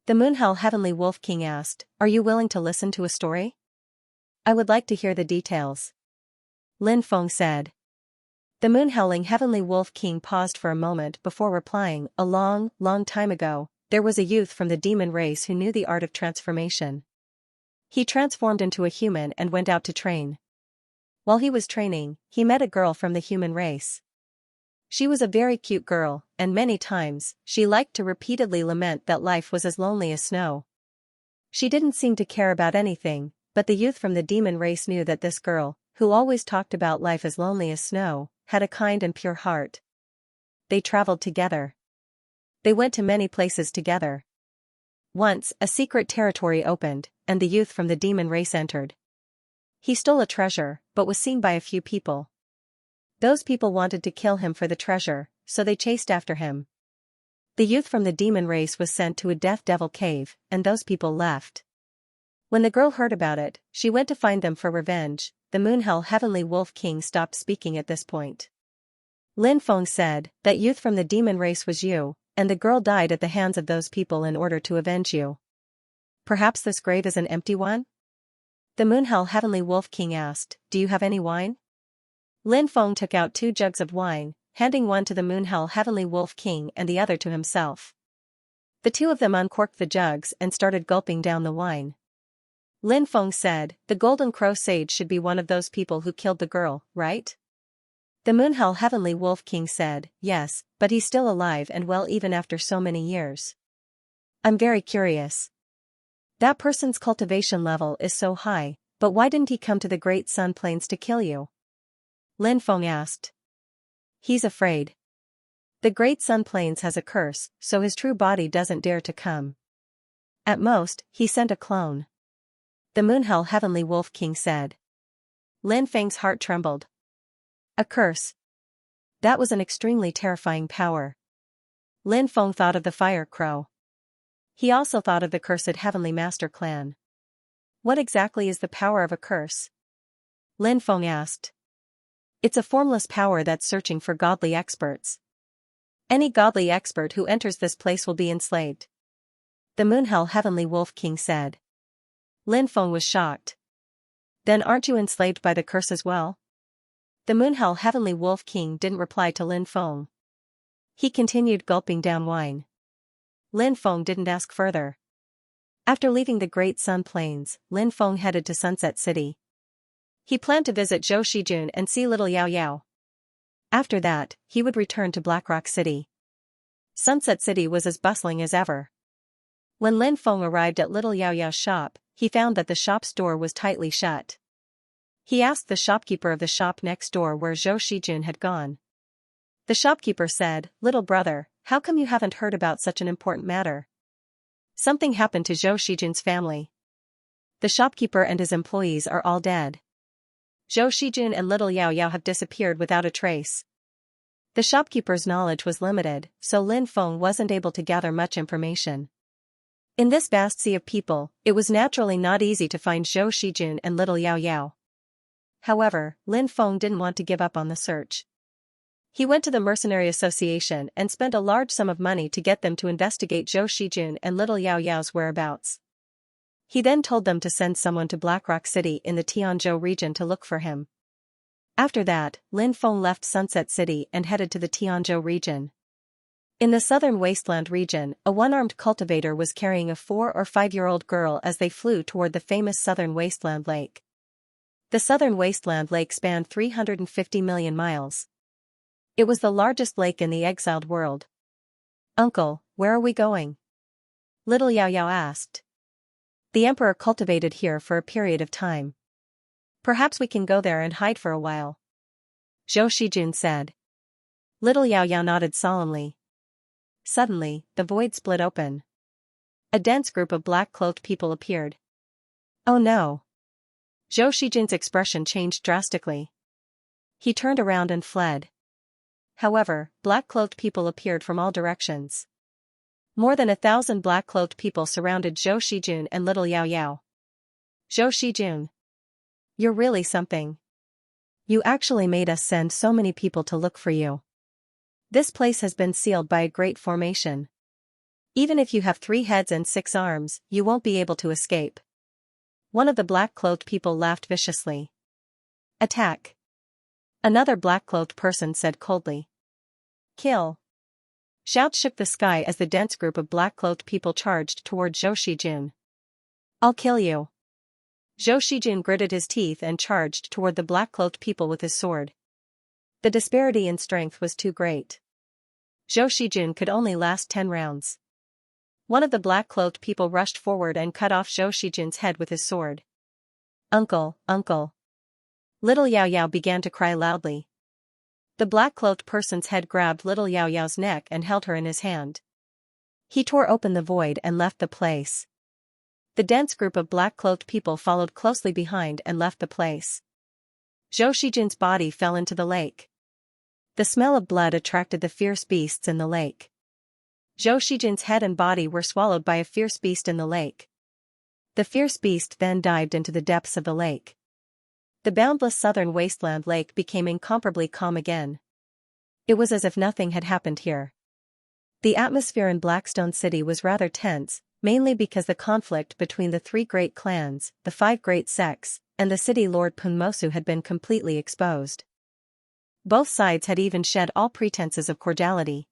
The Moonhell Heavenly Wolf King asked, are you willing to listen to a story? I would like to hear the details, Lin Feng said. The Moonhelling Heavenly Wolf King paused for a moment before replying, a long, long time ago, there was a youth from the demon race who knew the art of transformation. He transformed into a human and went out to train. While he was training, he met a girl from the human race. She was a very cute girl, and many times, she liked to repeatedly lament that life was as lonely as snow. She didn't seem to care about anything, but the youth from the demon race knew that this girl, who always talked about life as lonely as snow, had a kind and pure heart. They traveled together. They went to many places together. Once, a secret territory opened, and the youth from the demon race entered. He stole a treasure, but was seen by a few people. Those people wanted to kill him for the treasure, so they chased after him. The youth from the demon race was sent to a death devil cave, and those people left. When the girl heard about it, she went to find them for revenge. The Moonhell Heavenly Wolf King stopped speaking at this point. Lin Feng said, that youth from the demon race was you, and the girl died at the hands of those people in order to avenge you. Perhaps this grave is an empty one? The Moonhell Heavenly Wolf King asked, do you have any wine? Lin Feng took out 2 jugs of wine, handing one to the Moonhell Heavenly Wolf King and the other to himself. The two of them uncorked the jugs and started gulping down the wine. Lin Feng said, the Golden Crow Sage should be one of those people who killed the girl, right? The Moonhell Heavenly Wolf King said, yes, but he's still alive and well even after so many years. I'm very curious. That person's cultivation level is so high, but why didn't he come to the Great Sun Plains to kill you? Lin Feng asked. He's afraid. The Great Sun Plains has a curse, so his true body doesn't dare to come. At most, he sent a clone. The Moonhell Heavenly Wolf King said. Lin Feng's heart trembled. A curse. That was an extremely terrifying power. Lin Feng thought of the Fire Crow. He also thought of the cursed Heavenly Master Clan. What exactly is the power of a curse? Lin Feng asked. It's a formless power that's searching for godly experts. Any godly expert who enters this place will be enslaved. The Moonhell Heavenly Wolf King said. Lin Feng was shocked. Then aren't you enslaved by the curse as well? The Moonhell Heavenly Wolf King didn't reply to Lin Feng. He continued gulping down wine. Lin Feng didn't ask further. After leaving the Great Sun Plains, Lin Feng headed to Sunset City. He planned to visit Zhou Shijun and see little Yao Yao. After that, he would return to Blackrock City. Sunset City was as bustling as ever. When Lin Feng arrived at little Yao Yao's shop, he found that the shop's door was tightly shut. He asked the shopkeeper of the shop next door where Zhou Shijun had gone. The shopkeeper said, little brother, how come you haven't heard about such an important matter? Something happened to Zhou Shijun's family. The shopkeeper and his employees are all dead. Zhou Shijun and little Yao Yao have disappeared without a trace. The shopkeeper's knowledge was limited, so Lin Feng wasn't able to gather much information. In this vast sea of people, it was naturally not easy to find Zhou Shijun and little Yao Yao. However, Lin Feng didn't want to give up on the search. He went to the Mercenary Association and spent a large sum of money to get them to investigate Zhou Shijun and little Yao Yao's whereabouts. He then told them to send someone to Blackrock City in the Tianzhou region to look for him. After that, Lin Feng left Sunset City and headed to the Tianzhou region. In the southern wasteland region, a one-armed cultivator was carrying a 4 or 5-year-old girl as they flew toward the famous southern wasteland lake. The southern wasteland lake spanned 350 million miles. It was the largest lake in the exiled world. Uncle, where are we going? Little Yao Yao asked. The emperor cultivated here for a period of time. Perhaps we can go there and hide for a while. Zhou Shijun said. Little Yao Yao nodded solemnly. Suddenly, the void split open. A dense group of black-cloaked people appeared. Oh no! Zhou Shijun's expression changed drastically. He turned around and fled. However, black-cloaked people appeared from all directions. More than 1,000 black-cloaked people surrounded Zhou Shijun and little Yao Yao. Zhou Shijun. You're really something. You actually made us send so many people to look for you. This place has been sealed by a great formation. Even if you have 3 heads and 6 arms, you won't be able to escape. One of the black-cloaked people laughed viciously. Attack. Another black-cloaked person said coldly. Kill. Shouts shook the sky as the dense group of black-cloaked people charged toward Zhou Shijun. I'll kill you. Zhou Shijun gritted his teeth and charged toward the black-cloaked people with his sword. The disparity in strength was too great. Zhou Shijun could only last 10 rounds. One of the black-cloaked people rushed forward and cut off Zhou Shijun's head with his sword. Uncle, uncle. Little Yao Yao began to cry loudly. The black-cloaked person's head grabbed little Yao Yao's neck and held her in his hand. He tore open the void and left the place. The dense group of black-cloaked people followed closely behind and left the place. Zhou Shijun's body fell into the lake. The smell of blood attracted the fierce beasts in the lake. Zhou Shijun's head and body were swallowed by a fierce beast in the lake. The fierce beast then dived into the depths of the lake. The boundless southern wasteland lake became incomparably calm again. It was as if nothing had happened here. The atmosphere in Blackstone City was rather tense, mainly because the conflict between the 3 great clans, the 5 great sects, and the city lord Pungmosu had been completely exposed. Both sides had even shed all pretenses of cordiality.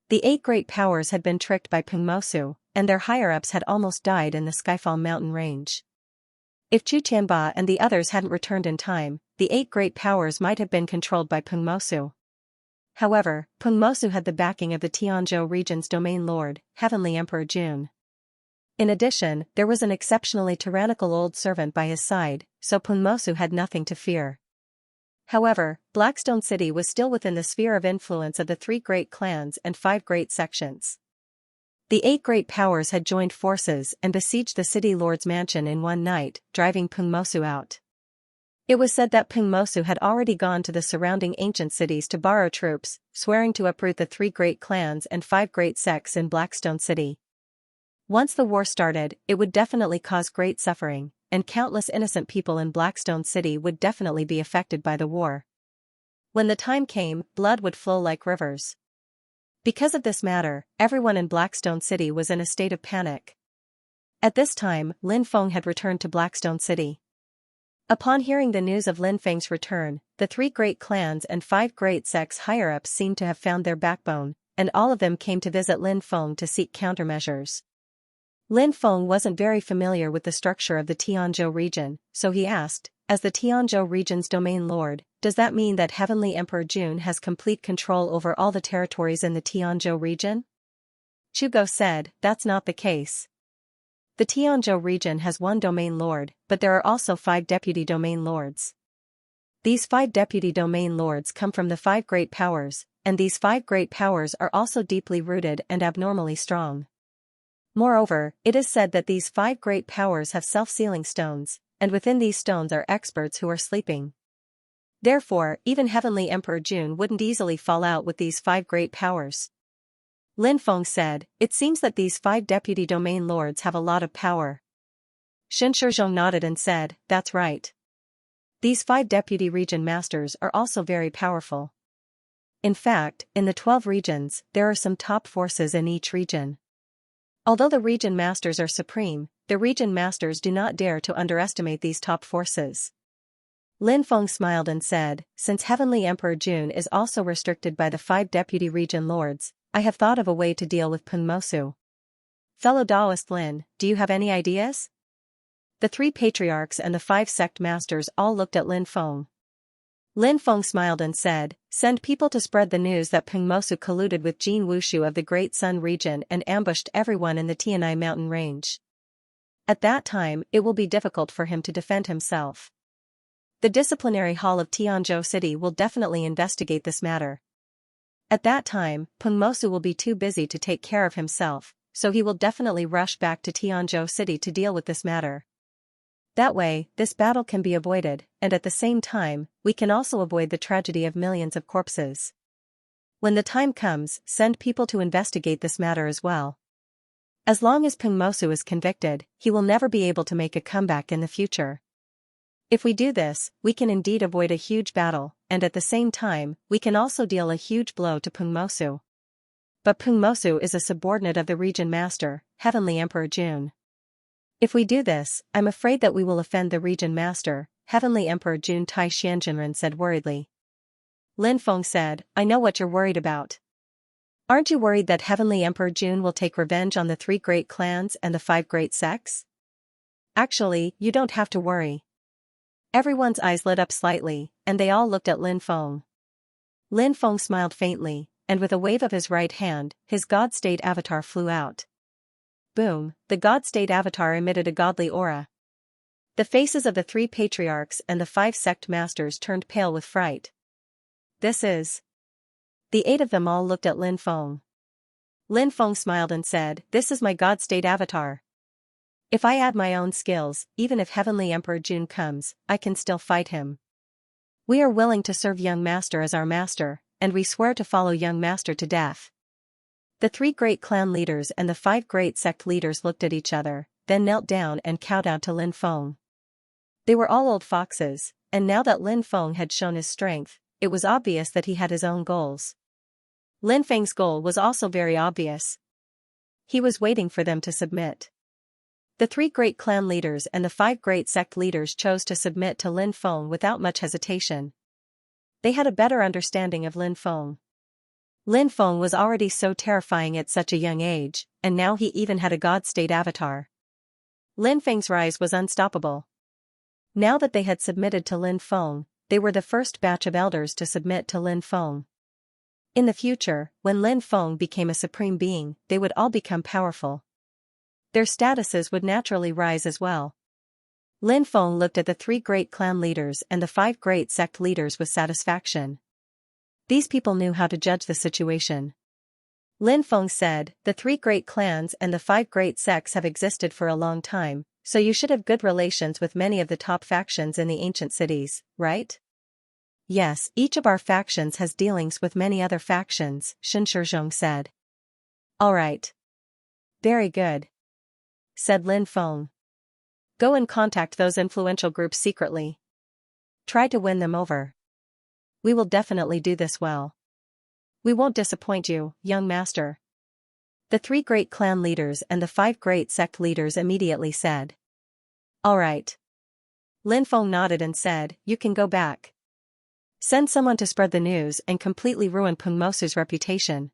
The 8 great powers had been tricked by Pungmosu, and their higher-ups had almost died in the Skyfall mountain range. If Chu Tianba and the others hadn't returned in time, the 8 great powers might have been controlled by Pungmosu. However, Pungmosu had the backing of the Tianzhou region's domain lord, Heavenly Emperor Jun. In addition, there was an exceptionally tyrannical old servant by his side, so Pungmosu had nothing to fear. However, Blackstone City was still within the sphere of influence of the 3 great clans and 5 great sections. The 8 great powers had joined forces and besieged the city lord's mansion in one night, driving Pungmosu out. It was said that Pungmosu had already gone to the surrounding ancient cities to borrow troops, swearing to uproot the 3 great clans and 5 great sects in Blackstone City. Once the war started, it would definitely cause great suffering, and countless innocent people in Blackstone City would definitely be affected by the war. When the time came, blood would flow like rivers. Because of this matter, everyone in Blackstone City was in a state of panic. At this time, Lin Feng had returned to Blackstone City. Upon hearing the news of Lin Feng's return, the 3 great clans and 5 great sects higher-ups seemed to have found their backbone, and all of them came to visit Lin Feng to seek countermeasures. Lin Feng wasn't very familiar with the structure of the Tianzhou region, so he asked, as the Tianzhou region's domain lord, does that mean that Heavenly Emperor Jun has complete control over all the territories in the Tianzhou region? Chugo said, that's not the case. The Tianzhou region has 1 domain lord, but there are also 5 deputy domain lords. These 5 deputy domain lords come from the 5 great powers, and these 5 great powers are also deeply rooted and abnormally strong. Moreover, it is said that these 5 great powers have self-sealing stones, and within these stones are experts who are sleeping. Therefore, even Heavenly Emperor Jun wouldn't easily fall out with these 5 great powers. Lin Feng said, it seems that these 5 deputy domain lords have a lot of power. Shen Shizhong nodded and said, that's right. These 5 deputy region masters are also very powerful. In fact, in the 12 regions, there are some top forces in each region. Although the region masters are supreme, the region masters do not dare to underestimate these top forces. Lin Feng smiled and said, since Heavenly Emperor Jun is also restricted by the 5 deputy region lords, I have thought of a way to deal with Pungmosu. Fellow Daoist Lin, do you have any ideas? The 3 patriarchs and the 5 sect masters all looked at Lin Feng. Lin Feng smiled and said, send people to spread the news that Pungmosu colluded with Jin Wushu of the Great Sun region and ambushed everyone in the Tianai mountain range. At that time, it will be difficult for him to defend himself. The disciplinary hall of Tianzhou City will definitely investigate this matter. At that time, Pungmosu will be too busy to take care of himself, so he will definitely rush back to Tianzhou City to deal with this matter. That way, this battle can be avoided, and at the same time, we can also avoid the tragedy of millions of corpses. When the time comes, send people to investigate this matter as well. As long as Peng Mosu is convicted, he will never be able to make a comeback in the future. If we do this, we can indeed avoid a huge battle, and at the same time, we can also deal a huge blow to Peng Mosu. But Peng Mosu is a subordinate of the Region Master, Heavenly Emperor Jun. If we do this, I'm afraid that we will offend the Region Master, Heavenly Emperor Jun. Tai Xianxia said worriedly. Lin Feng said, I know what you're worried about. Aren't you worried that Heavenly Emperor Jun will take revenge on the 3 great clans and the 5 great sects? Actually, you don't have to worry. Everyone's eyes lit up slightly, and they all looked at Lin Feng. Lin Feng smiled faintly, and with a wave of his right hand, his God-state avatar flew out. Boom, the God-state avatar emitted a godly aura. The faces of the 3 patriarchs and the 5 sect masters turned pale with fright. This is... The 8 of them all looked at Lin Feng. Lin Feng smiled and said, this is my God-state avatar. If I add my own skills, even if Heavenly Emperor Jun comes, I can still fight him. We are willing to serve Young Master as our master, and we swear to follow Young Master to death. The 3 great clan leaders and the 5 great sect leaders looked at each other, then knelt down and kowtowed to Lin Feng. They were all old foxes, and now that Lin Feng had shown his strength, it was obvious that he had his own goals. Lin Feng's goal was also very obvious. He was waiting for them to submit. The 3 great clan leaders and the 5 great sect leaders chose to submit to Lin Feng without much hesitation. They had a better understanding of Lin Feng. Lin Feng was already so terrifying at such a young age, and now he even had a God-state avatar. Lin Feng's rise was unstoppable. Now that they had submitted to Lin Feng, they were the first batch of elders to submit to Lin Feng. In the future, when Lin Feng became a supreme being, they would all become powerful. Their statuses would naturally rise as well. Lin Feng looked at the 3 great clan leaders and the 5 great sect leaders with satisfaction. These people knew how to judge the situation. Lin Feng said, the 3 great clans and the 5 great sects have existed for a long time, so you should have good relations with many of the top factions in the ancient cities, right? Yes, each of our factions has dealings with many other factions, Shen Shizhong said. Alright. Very good, said Lin Feng. Go and contact those influential groups secretly. Try to win them over. We will definitely do this well. We won't disappoint you, young master. The 3 great clan leaders and the 5 great sect leaders immediately said. Alright. Lin Feng nodded and said, you can go back. Send someone to spread the news and completely ruin Peng Mosu's reputation.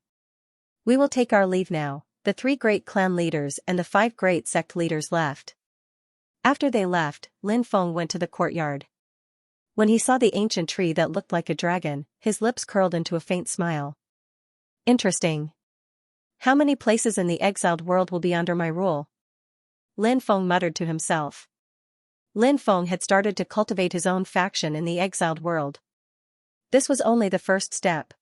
We will take our leave now. The 3 great clan leaders and the 5 great sect leaders left. After they left, Lin Feng went to the courtyard. When he saw the ancient tree that looked like a dragon, his lips curled into a faint smile. Interesting. How many places in the exiled world will be under my rule? Lin Feng muttered to himself. Lin Feng had started to cultivate his own faction in the exiled world. This was only the first step.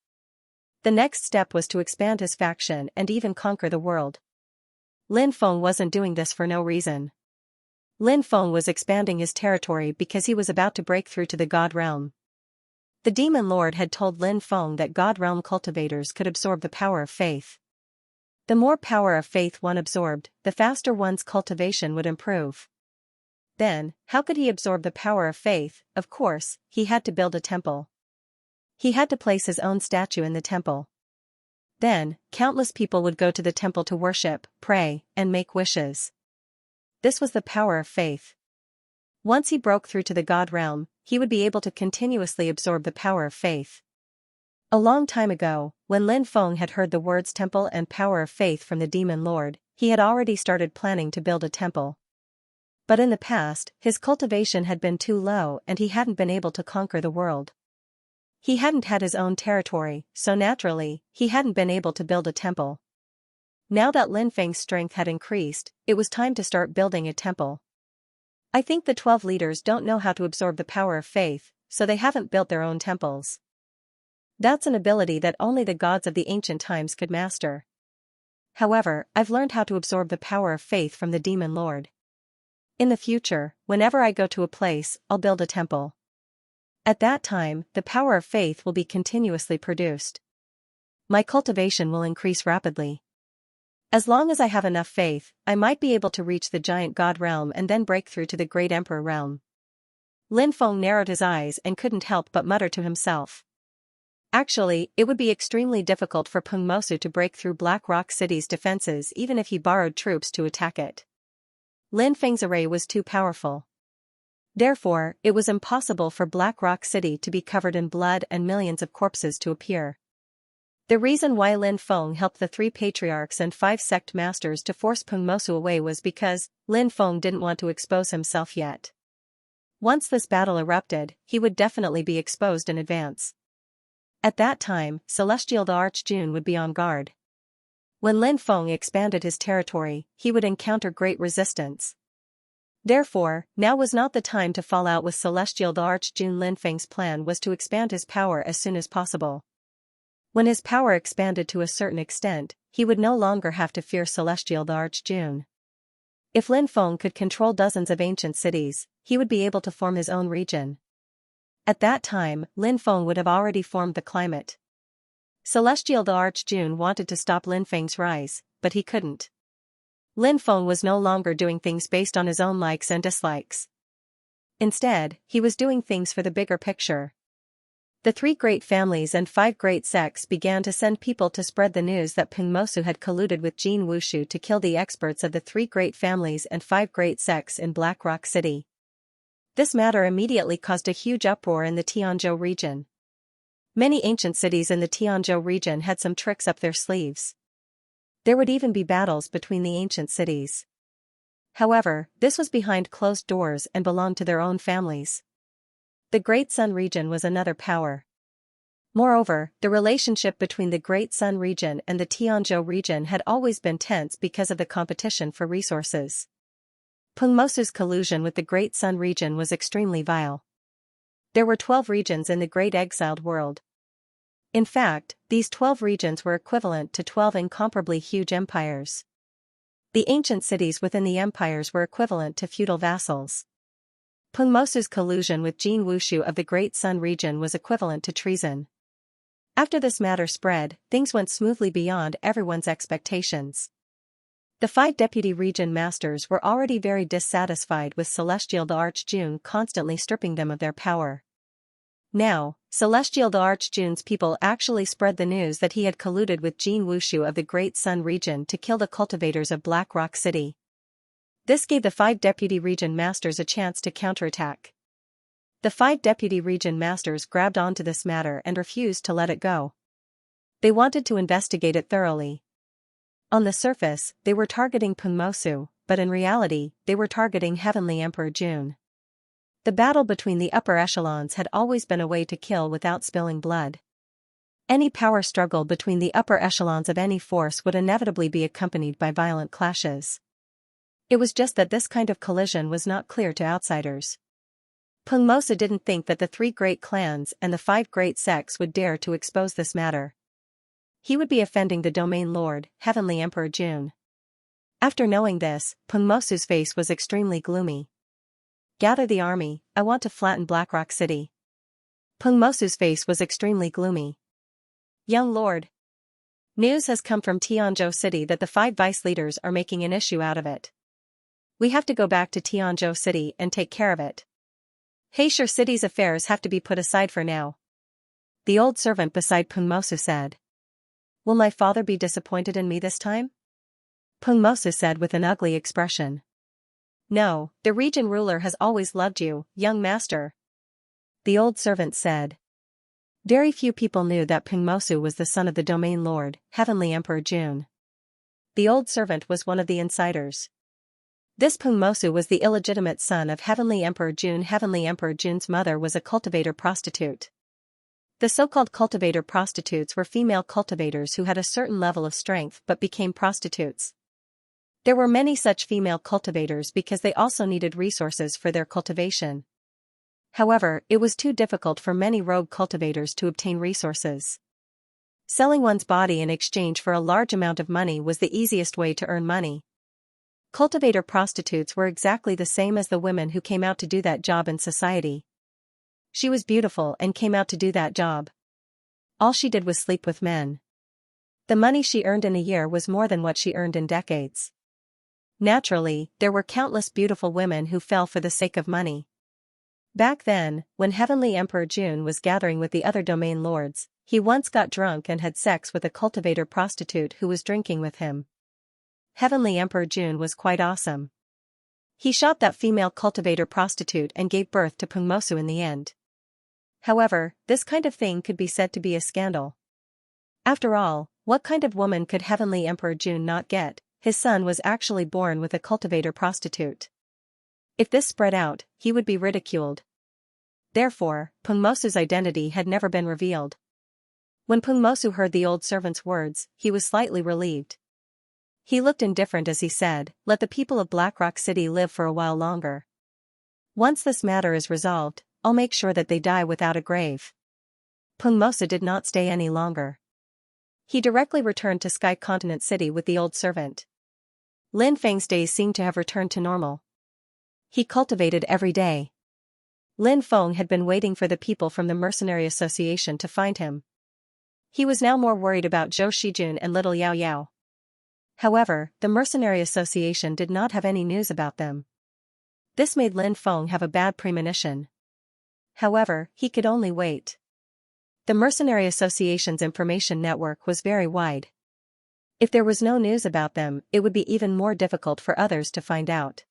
The next step was to expand his faction and even conquer the world. Lin Feng wasn't doing this for no reason. Lin Feng was expanding his territory because he was about to break through to the God Realm. The Demon Lord had told Lin Feng that God Realm cultivators could absorb the power of faith. The more power of faith one absorbed, the faster one's cultivation would improve. Then, how could he absorb the power of faith? Of course, he had to build a temple. He had to place his own statue in the temple. Then, countless people would go to the temple to worship, pray, and make wishes. This was the power of faith. Once he broke through to the God Realm, he would be able to continuously absorb the power of faith. A long time ago, when Lin Feng had heard the words temple and power of faith from the Demon Lord, he had already started planning to build a temple. But in the past, his cultivation had been too low and he hadn't been able to conquer the world. He hadn't had his own territory, so naturally, he hadn't been able to build a temple. Now that Lin Feng's strength had increased, it was time to start building a temple. I think the 12 leaders don't know how to absorb the power of faith, so they haven't built their own temples. That's an ability that only the gods of the ancient times could master. However, I've learned how to absorb the power of faith from the demon lord. In the future, whenever I go to a place, I'll build a temple. At that time, the power of faith will be continuously produced. My cultivation will increase rapidly. As long as I have enough faith, I might be able to reach the giant god realm and then break through to the great emperor realm. Lin Feng narrowed his eyes and couldn't help but mutter to himself. Actually, it would be extremely difficult for Peng Mosu to break through Black Rock City's defenses even if he borrowed troops to attack it. Lin Feng's array was too powerful. Therefore, it was impossible for Black Rock City to be covered in blood and millions of corpses to appear. The reason why Lin Feng helped the 3 patriarchs and 5 sect masters to force Peng Mosu away was because Lin Feng didn't want to expose himself yet. Once this battle erupted, he would definitely be exposed in advance. At that time, Celestial the Archjun would be on guard. When Lin Feng expanded his territory, he would encounter great resistance. Therefore, now was not the time to fall out with Celestial the Archjun. Lin Feng's plan was to expand his power as soon as possible. When his power expanded to a certain extent, he would no longer have to fear Celestial the Archjun. If Lin Feng could control dozens of ancient cities, he would be able to form his own region. At that time, Lin Feng would have already formed the climate. Celestial the Archjun wanted to stop Lin Feng's rise, but he couldn't. Lin Feng was no longer doing things based on his own likes and dislikes. Instead, he was doing things for the bigger picture. The 3 great families and 5 great sects began to send people to spread the news that Peng Mosu had colluded with Jin Wushu to kill the experts of the 3 great families and 5 great sects in Black Rock City. This matter immediately caused a huge uproar in the Tianzhou region. Many ancient cities in the Tianzhou region had some tricks up their sleeves. There would even be battles between the ancient cities. However, this was behind closed doors and belonged to their own families. The Great Sun region was another power. Moreover, the relationship between the Great Sun region and the Tianzhou region had always been tense because of the competition for resources. Peng Mosu's collusion with the Great Sun region was extremely vile. There were 12 regions in the Great Exiled World. In fact, these 12 regions were equivalent to 12 incomparably huge empires. The ancient cities within the empires were equivalent to feudal vassals. Peng Mosu's collusion with Jin Wushu of the Great Sun region was equivalent to treason. After this matter spread, things went smoothly beyond everyone's expectations. The 5 deputy region masters were already very dissatisfied with Celestial the Archjun constantly stripping them of their power. Now, Celestial the Archjun's people actually spread the news that he had colluded with Jin Wushu of the Great Sun region to kill the cultivators of Black Rock City. This gave the 5 deputy region masters a chance to counterattack. The 5 deputy region masters grabbed onto this matter and refused to let it go. They wanted to investigate it thoroughly. On the surface, they were targeting Peng Mosu, but in reality, they were targeting Heavenly Emperor Jun. The battle between the upper echelons had always been a way to kill without spilling blood. Any power struggle between the upper echelons of any force would inevitably be accompanied by violent clashes. It was just that this kind of collision was not clear to outsiders. Peng Mosu didn't think that the 3 great clans and the 5 great sects would dare to expose this matter. He would be offending the domain lord, Heavenly Emperor Jun. After knowing this, Peng Mosu's face was extremely gloomy. Gather the army, I want to flatten Black Rock City. Peng Mosu's face was extremely gloomy. Young lord. News has come from Tianzhou City that the 5 vice leaders are making an issue out of it. We have to go back to Tianzhou City and take care of it. Heisher City's affairs have to be put aside for now. The old servant beside Peng Mosu said. Will my father be disappointed in me this time? Peng Mosu said with an ugly expression. No, the region ruler has always loved you, young master. The old servant said. Very few people knew that Peng Mosu was the son of the domain lord, Heavenly Emperor Jun. The old servant was one of the insiders. This Peng Mosu was the illegitimate son of Heavenly Emperor Jun. Heavenly Emperor Jun's mother was a cultivator prostitute. The so-called cultivator prostitutes were female cultivators who had a certain level of strength but became prostitutes. There were many such female cultivators because they also needed resources for their cultivation. However, it was too difficult for many rogue cultivators to obtain resources. Selling one's body in exchange for a large amount of money was the easiest way to earn money. Cultivator prostitutes were exactly the same as the women who came out to do that job in society. She was beautiful and came out to do that job. All she did was sleep with men. The money she earned in a year was more than what she earned in decades. Naturally, there were countless beautiful women who fell for the sake of money. Back then, when Heavenly Emperor Jun was gathering with the other domain lords, he once got drunk and had sex with a cultivator prostitute who was drinking with him. Heavenly Emperor Jun was quite awesome. He shot that female cultivator prostitute and gave birth to Pungmosu in the end. However, this kind of thing could be said to be a scandal. After all, what kind of woman could Heavenly Emperor Jun not get? His son was actually born with a cultivator prostitute. If this spread out, he would be ridiculed. Therefore, Pungmosu's identity had never been revealed. When Pungmosu heard the old servant's words, he was slightly relieved. He looked indifferent as he said, "Let the people of Black Rock City live for a while longer. Once this matter is resolved, I'll make sure that they die without a grave." Pungmosu did not stay any longer. He directly returned to Sky Continent City with the old servant. Lin Feng's days seemed to have returned to normal. He cultivated every day. Lin Feng had been waiting for the people from the Mercenary Association to find him. He was now more worried about Zhou Shijun and little Yao Yao. However, the Mercenary Association did not have any news about them. This made Lin Feng have a bad premonition. However, he could only wait. The Mercenary Association's information network was very wide. If there was no news about them, it would be even more difficult for others to find out.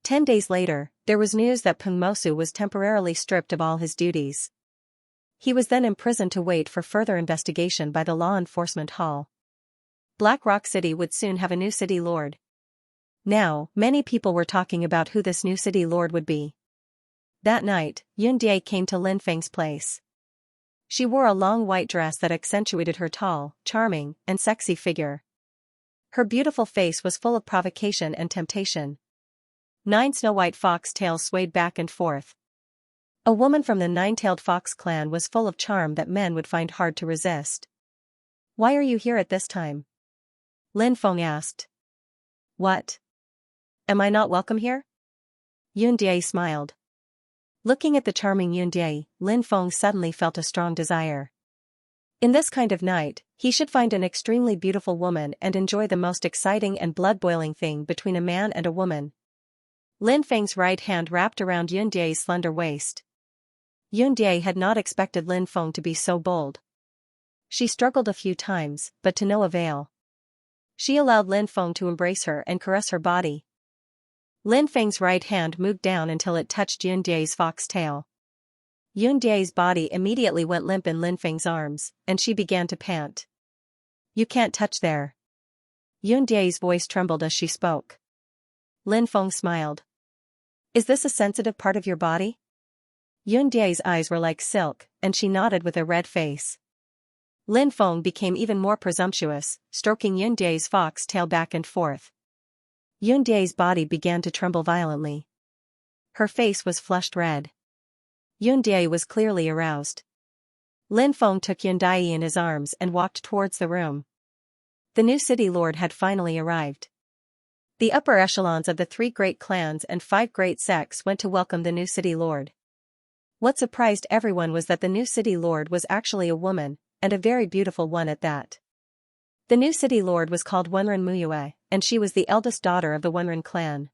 10 days later, there was news that Pungmosu was temporarily stripped of all his duties. He was then imprisoned to wait for further investigation by the Law Enforcement Hall. Black Rock City would soon have a new city lord. Now, many people were talking about who this new city lord would be. That night, Yun Die came to Lin Feng's place. She wore a long white dress that accentuated her tall, charming, and sexy figure. Her beautiful face was full of provocation and temptation. 9 snow-white fox tails swayed back and forth. A woman from the 9-tailed fox clan was full of charm that men would find hard to resist. "Why are you here at this time?" Lin Feng asked. "What? Am I not welcome here?" Yun Die smiled. Looking at the charming Yun Die, Lin Feng suddenly felt a strong desire. In this kind of night, he should find an extremely beautiful woman and enjoy the most exciting and blood-boiling thing between a man and a woman. Lin Feng's right hand wrapped around Yun Die's slender waist. Yun Die had not expected Lin Feng to be so bold. She struggled a few times, but to no avail. She allowed Lin Feng to embrace her and caress her body. Lin Feng's right hand moved down until it touched Yun Die's fox tail. Yun Die's body immediately went limp in Lin Feng's arms, and she began to pant. "You can't touch there." Yun Die's voice trembled as she spoke. Lin Feng smiled. "Is this a sensitive part of your body?" Yun Die's eyes were like silk, and she nodded with a red face. Lin Feng became even more presumptuous, stroking Yun Die's fox tail back and forth. Yun Die's body began to tremble violently. Her face was flushed red. Yun Die was clearly aroused. Lin Feng took Yun Die in his arms and walked towards the room. The new city lord had finally arrived. The upper echelons of the 3 great clans and 5 great sects went to welcome the new city lord. What surprised everyone was that the new city lord was actually a woman, and a very beautiful one at that. The new city lord was called Wenren Muyue, and she was the eldest daughter of the Wenren clan.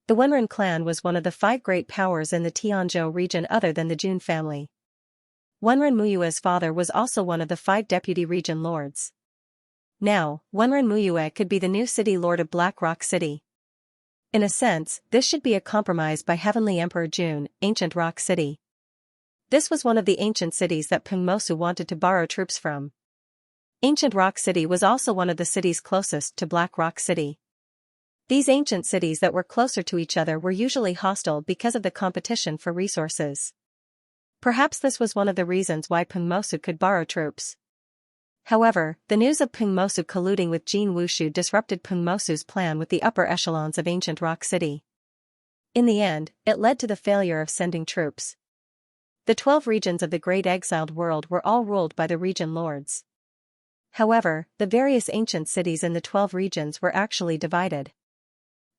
The Wenren clan was one of the 5 great powers in the Tianzhou region other than the Jun family. Wenren Muyue's father was also one of the 5 deputy region lords. Now, Wenren Muyue could be the new city lord of Black Rock City. In a sense, this should be a compromise by Heavenly Emperor Jun, Ancient Rock City. This was one of the ancient cities that Pungmosu wanted to borrow troops from. Ancient Rock City was also one of the cities closest to Black Rock City. These ancient cities that were closer to each other were usually hostile because of the competition for resources. Perhaps this was one of the reasons why Pungmosu could borrow troops. However, the news of Pungmosu colluding with Jin Wushu disrupted Pungmosu's plan with the upper echelons of Ancient Rock City. In the end, it led to the failure of sending troops. The 12 regions of the Great Exiled World were all ruled by the region lords. However, the various ancient cities in the 12 regions were actually divided.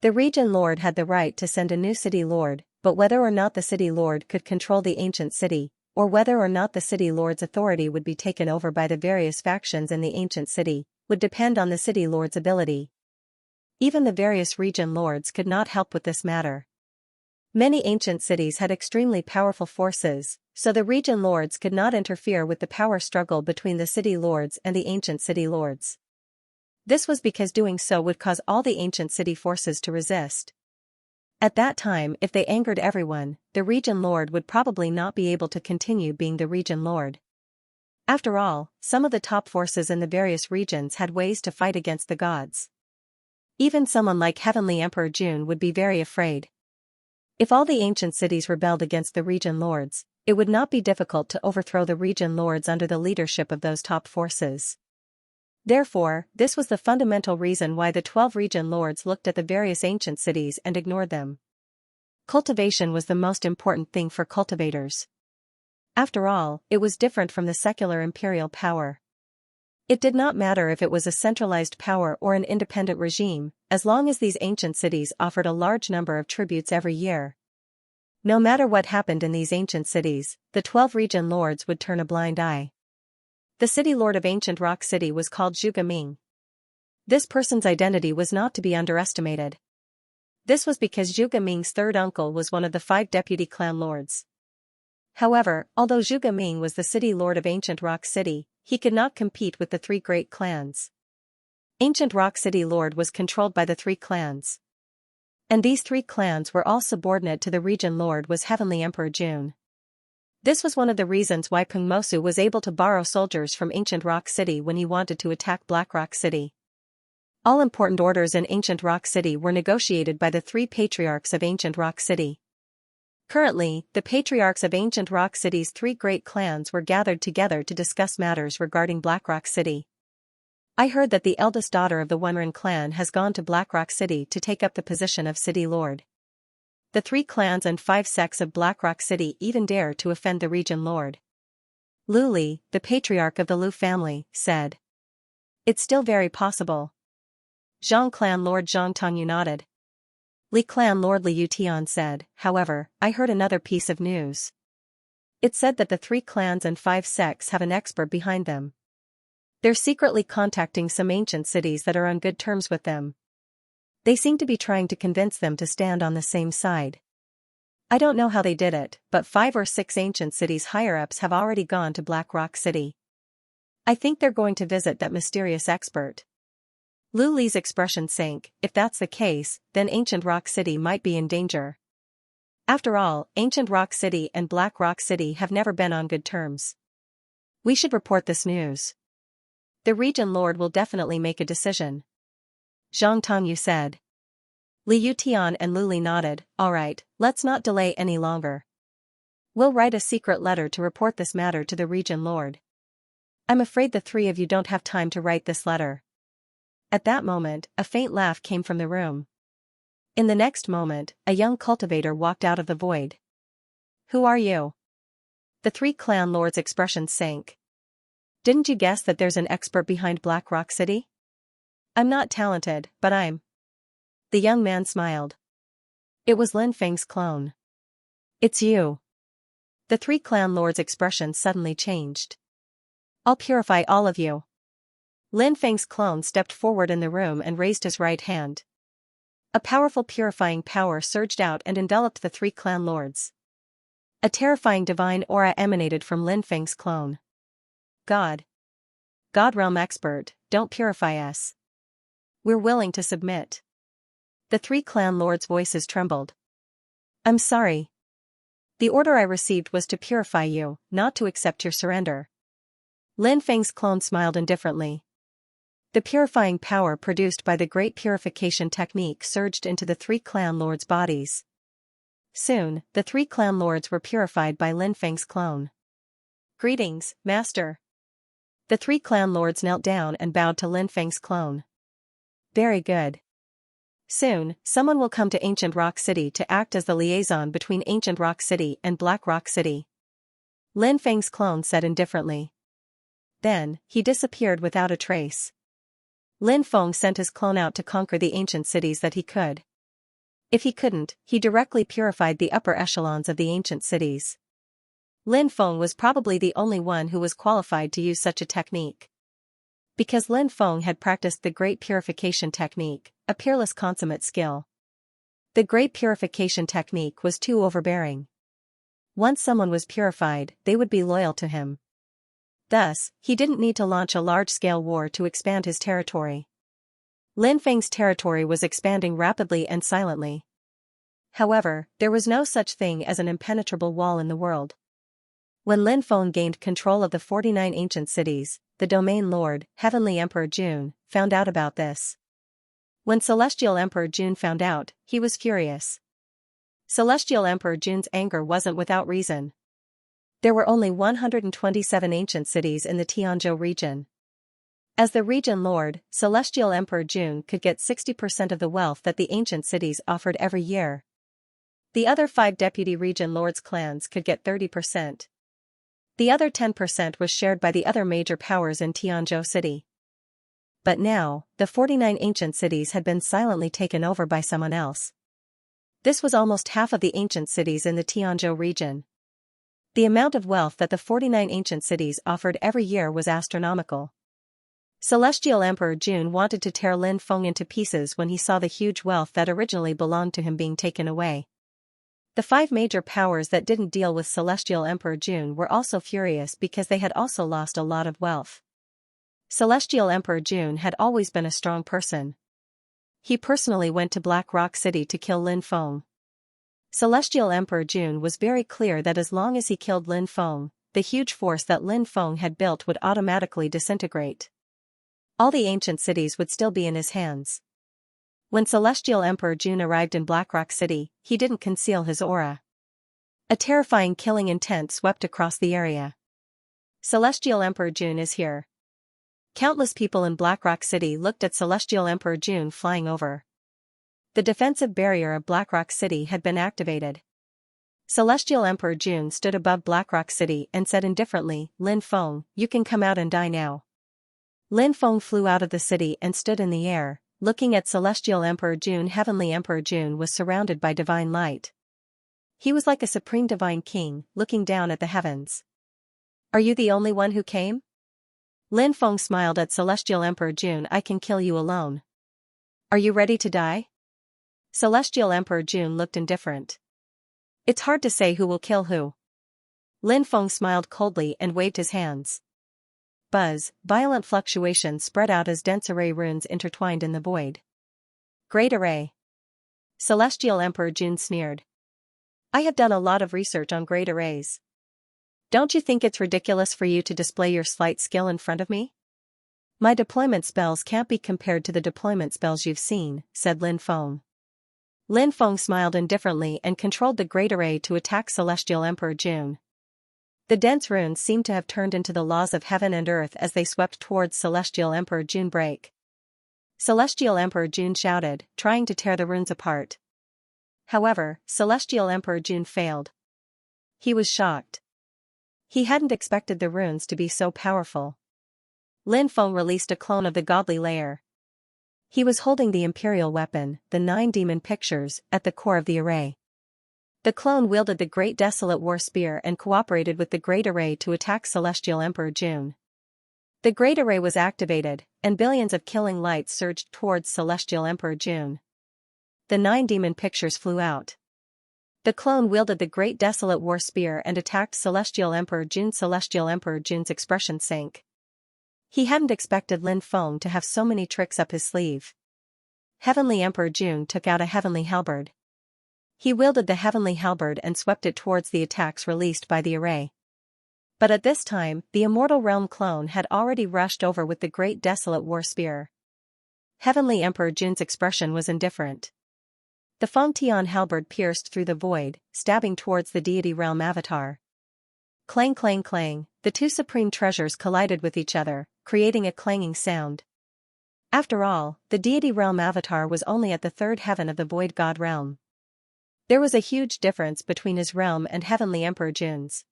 The region lord had the right to send a new city lord, but whether or not the city lord could control the ancient city, or whether or not the city lord's authority would be taken over by the various factions in the ancient city, would depend on the city lord's ability. Even the various region lords could not help with this matter. Many ancient cities had extremely powerful forces, so the region lords could not interfere with the power struggle between the city lords and the ancient city lords. This was because doing so would cause all the ancient city forces to resist. At that time, if they angered everyone, the region lord would probably not be able to continue being the region lord. After all, some of the top forces in the various regions had ways to fight against the gods. Even someone like Heavenly Emperor June would be very afraid. If all the ancient cities rebelled against the region lords, it would not be difficult to overthrow the region lords under the leadership of those top forces. Therefore, this was the fundamental reason why the 12 region lords looked at the various ancient cities and ignored them. Cultivation was the most important thing for cultivators. After all, it was different from the secular imperial power. It did not matter if it was a centralized power or an independent regime, as long as these ancient cities offered a large number of tributes every year. No matter what happened in these ancient cities, the 12 region lords would turn a blind eye. The city lord of ancient rock city was called Zhuge Ming. This person's identity was not to be underestimated. This was because Zhuge Ming's third uncle was one of the 5 deputy clan lords. However, although Zhuge Ming was the city lord of ancient rock city, he could not compete with the 3 great clans. Ancient Rock City Lord was controlled by the 3 clans. And these 3 clans were all subordinate to the region lord was Heavenly Emperor June. This was one of the reasons why Pengmosu was able to borrow soldiers from Ancient Rock City when he wanted to attack Black Rock City. All important orders in Ancient Rock City were negotiated by the 3 patriarchs of Ancient Rock City. Currently, the patriarchs of Ancient Rock City's 3 great clans were gathered together to discuss matters regarding Black Rock City. I heard that the eldest daughter of the Wenren clan has gone to Black Rock City to take up the position of city lord. The 3 clans and 5 sects of Black Rock City even dare to offend the region lord. Lu Li, the patriarch of the Lu family, said. It's still very possible. Zhang clan lord Zhang Tongyu nodded. Li clan lord Li Yutian said, however, I heard another piece of news. It said that the 3 clans and 5 sects have an expert behind them. They're secretly contacting some ancient cities that are on good terms with them. They seem to be trying to convince them to stand on the same side. I don't know how they did it, but 5 or 6 ancient cities higher-ups have already gone to Black Rock City. I think they're going to visit that mysterious expert. Lu Li's expression sank. If that's the case, then Ancient Rock City might be in danger. After all, Ancient Rock City and Black Rock City have never been on good terms. We should report this news. The region lord will definitely make a decision. Zhang Tongyu said. Li Yutian and Lu Li nodded. All right, let's not delay any longer. We'll write a secret letter to report this matter to the region lord. I'm afraid the 3 of you don't have time to write this letter. At that moment, a faint laugh came from the room. In the next moment, a young cultivator walked out of the void. Who are you? The 3 clan lords' expressions sank. Didn't you guess that there's an expert behind Black Rock City? I'm not talented, but I'm. The young man smiled. It was Lin Feng's clone. It's you. The 3 clan lords' expressions suddenly changed. I'll purify all of you. Lin Feng's clone stepped forward in the room and raised his right hand. A powerful purifying power surged out and enveloped the 3 clan lords. A terrifying divine aura emanated from Lin Feng's clone. God realm expert, don't purify us. We're willing to submit. The 3 clan lords' voices trembled. I'm sorry. The order I received was to purify you, not to accept your surrender. Lin Feng's clone smiled indifferently. The purifying power produced by the Great Purification Technique surged into the 3 clan lords' bodies. Soon, the 3 clan lords were purified by Lin Feng's clone. Greetings, Master. The 3 clan lords knelt down and bowed to Lin Feng's clone. Very good. Soon, someone will come to Ancient Rock City to act as the liaison between Ancient Rock City and Black Rock City. Lin Feng's clone said indifferently. then, he disappeared without a trace. Lin Feng sent his clone out to conquer the ancient cities that he could. If he couldn't, he directly purified the upper echelons of the ancient cities. Lin Feng was probably the only one who was qualified to use such a technique. Because Lin Feng had practiced the Great Purification Technique, a peerless consummate skill. The Great Purification Technique was too overbearing. Once someone was purified, they would be loyal to him. Thus, he didn't need to launch a large-scale war to expand his territory. Lin Feng's territory was expanding rapidly and silently. However, there was no such thing as an impenetrable wall in the world. When Lin Feng gained control of the 49 ancient cities, the Domain Lord, Heavenly Emperor Jun, found out about this. When Celestial Emperor Jun found out, he was furious. Celestial Emperor Jun's anger wasn't without reason. There were only 127 ancient cities in the Tianzhou region. As the region lord, Celestial Emperor Jun could get 60% of the wealth that the ancient cities offered every year. The other 5 deputy region lords' clans could get 30%. The other 10% was shared by the other major powers in Tianzhou City. But now, the 49 ancient cities had been silently taken over by someone else. This was almost half of the ancient cities in the Tianzhou region. The amount of wealth that the 49 ancient cities offered every year was astronomical. Celestial Emperor Jun wanted to tear Lin Feng into pieces when he saw the huge wealth that originally belonged to him being taken away. The 5 major powers that didn't deal with Celestial Emperor Jun were also furious because they had also lost a lot of wealth. Celestial Emperor Jun had always been a strong person. He personally went to Black Rock City to kill Lin Feng. Celestial Emperor Jun was very clear that as long as he killed Lin Feng, the huge force that Lin Feng had built would automatically disintegrate. All the ancient cities would still be in his hands. When Celestial Emperor Jun arrived in Black Rock City, he didn't conceal his aura. A terrifying killing intent swept across the area. Celestial Emperor Jun is here. Countless people in Black Rock City looked at Celestial Emperor Jun flying over. The defensive barrier of Black Rock City had been activated. Celestial Emperor Jun stood above Black Rock City and said indifferently, "Lin Feng, you can come out and die now." Lin Feng flew out of the city and stood in the air, looking at Celestial Emperor Jun. Heavenly Emperor Jun was surrounded by divine light. He was like a supreme divine king, looking down at the heavens. "Are you the only one who came?" Lin Feng smiled at Celestial Emperor Jun. "I can kill you alone. Are you ready to die?" Celestial Emperor Jun looked indifferent. "It's hard to say who will kill who." Lin Feng smiled coldly and waved his hands. Buzz, violent fluctuations spread out as dense array runes intertwined in the void. "Great array." Celestial Emperor Jun sneered. "I have done a lot of research on great arrays. Don't you think it's ridiculous for you to display your slight skill in front of me?" "My deployment spells can't be compared to the deployment spells you've seen," said Lin Feng. Lin Feng smiled indifferently and controlled the great array to attack Celestial Emperor Jun. The dense runes seemed to have turned into the laws of heaven and earth as they swept towards Celestial Emperor Jun. "Break!" Celestial Emperor Jun shouted, trying to tear the runes apart. However, Celestial Emperor Jun failed. He was shocked. He hadn't expected the runes to be so powerful. Lin Feng released a clone of the godly layer. He was holding the imperial weapon, the 9 demon pictures, at the core of the array. The clone wielded the Great Desolate War Spear and cooperated with the Great Array to attack Celestial Emperor Jun. The Great Array was activated, and billions of killing lights surged towards Celestial Emperor Jun. The 9 demon pictures flew out. The clone wielded the Great Desolate War Spear and attacked Celestial Emperor Jun. Celestial Emperor Jun's expression sank. He hadn't expected Lin Feng to have so many tricks up his sleeve. Heavenly Emperor Jun took out a heavenly halberd. He wielded the heavenly halberd and swept it towards the attacks released by the array. But at this time, the Immortal Realm clone had already rushed over with the Great Desolate War Spear. Heavenly Emperor Jun's expression was indifferent. The Feng Tian halberd pierced through the void, stabbing towards the Deity Realm avatar. Clang clang clang, the 2 supreme treasures collided with each other, creating a clanging sound. After all, the Deity Realm avatar was only at the 3rd heaven of the Void God realm. There was a huge difference between his realm and Heavenly Emperor Jun's.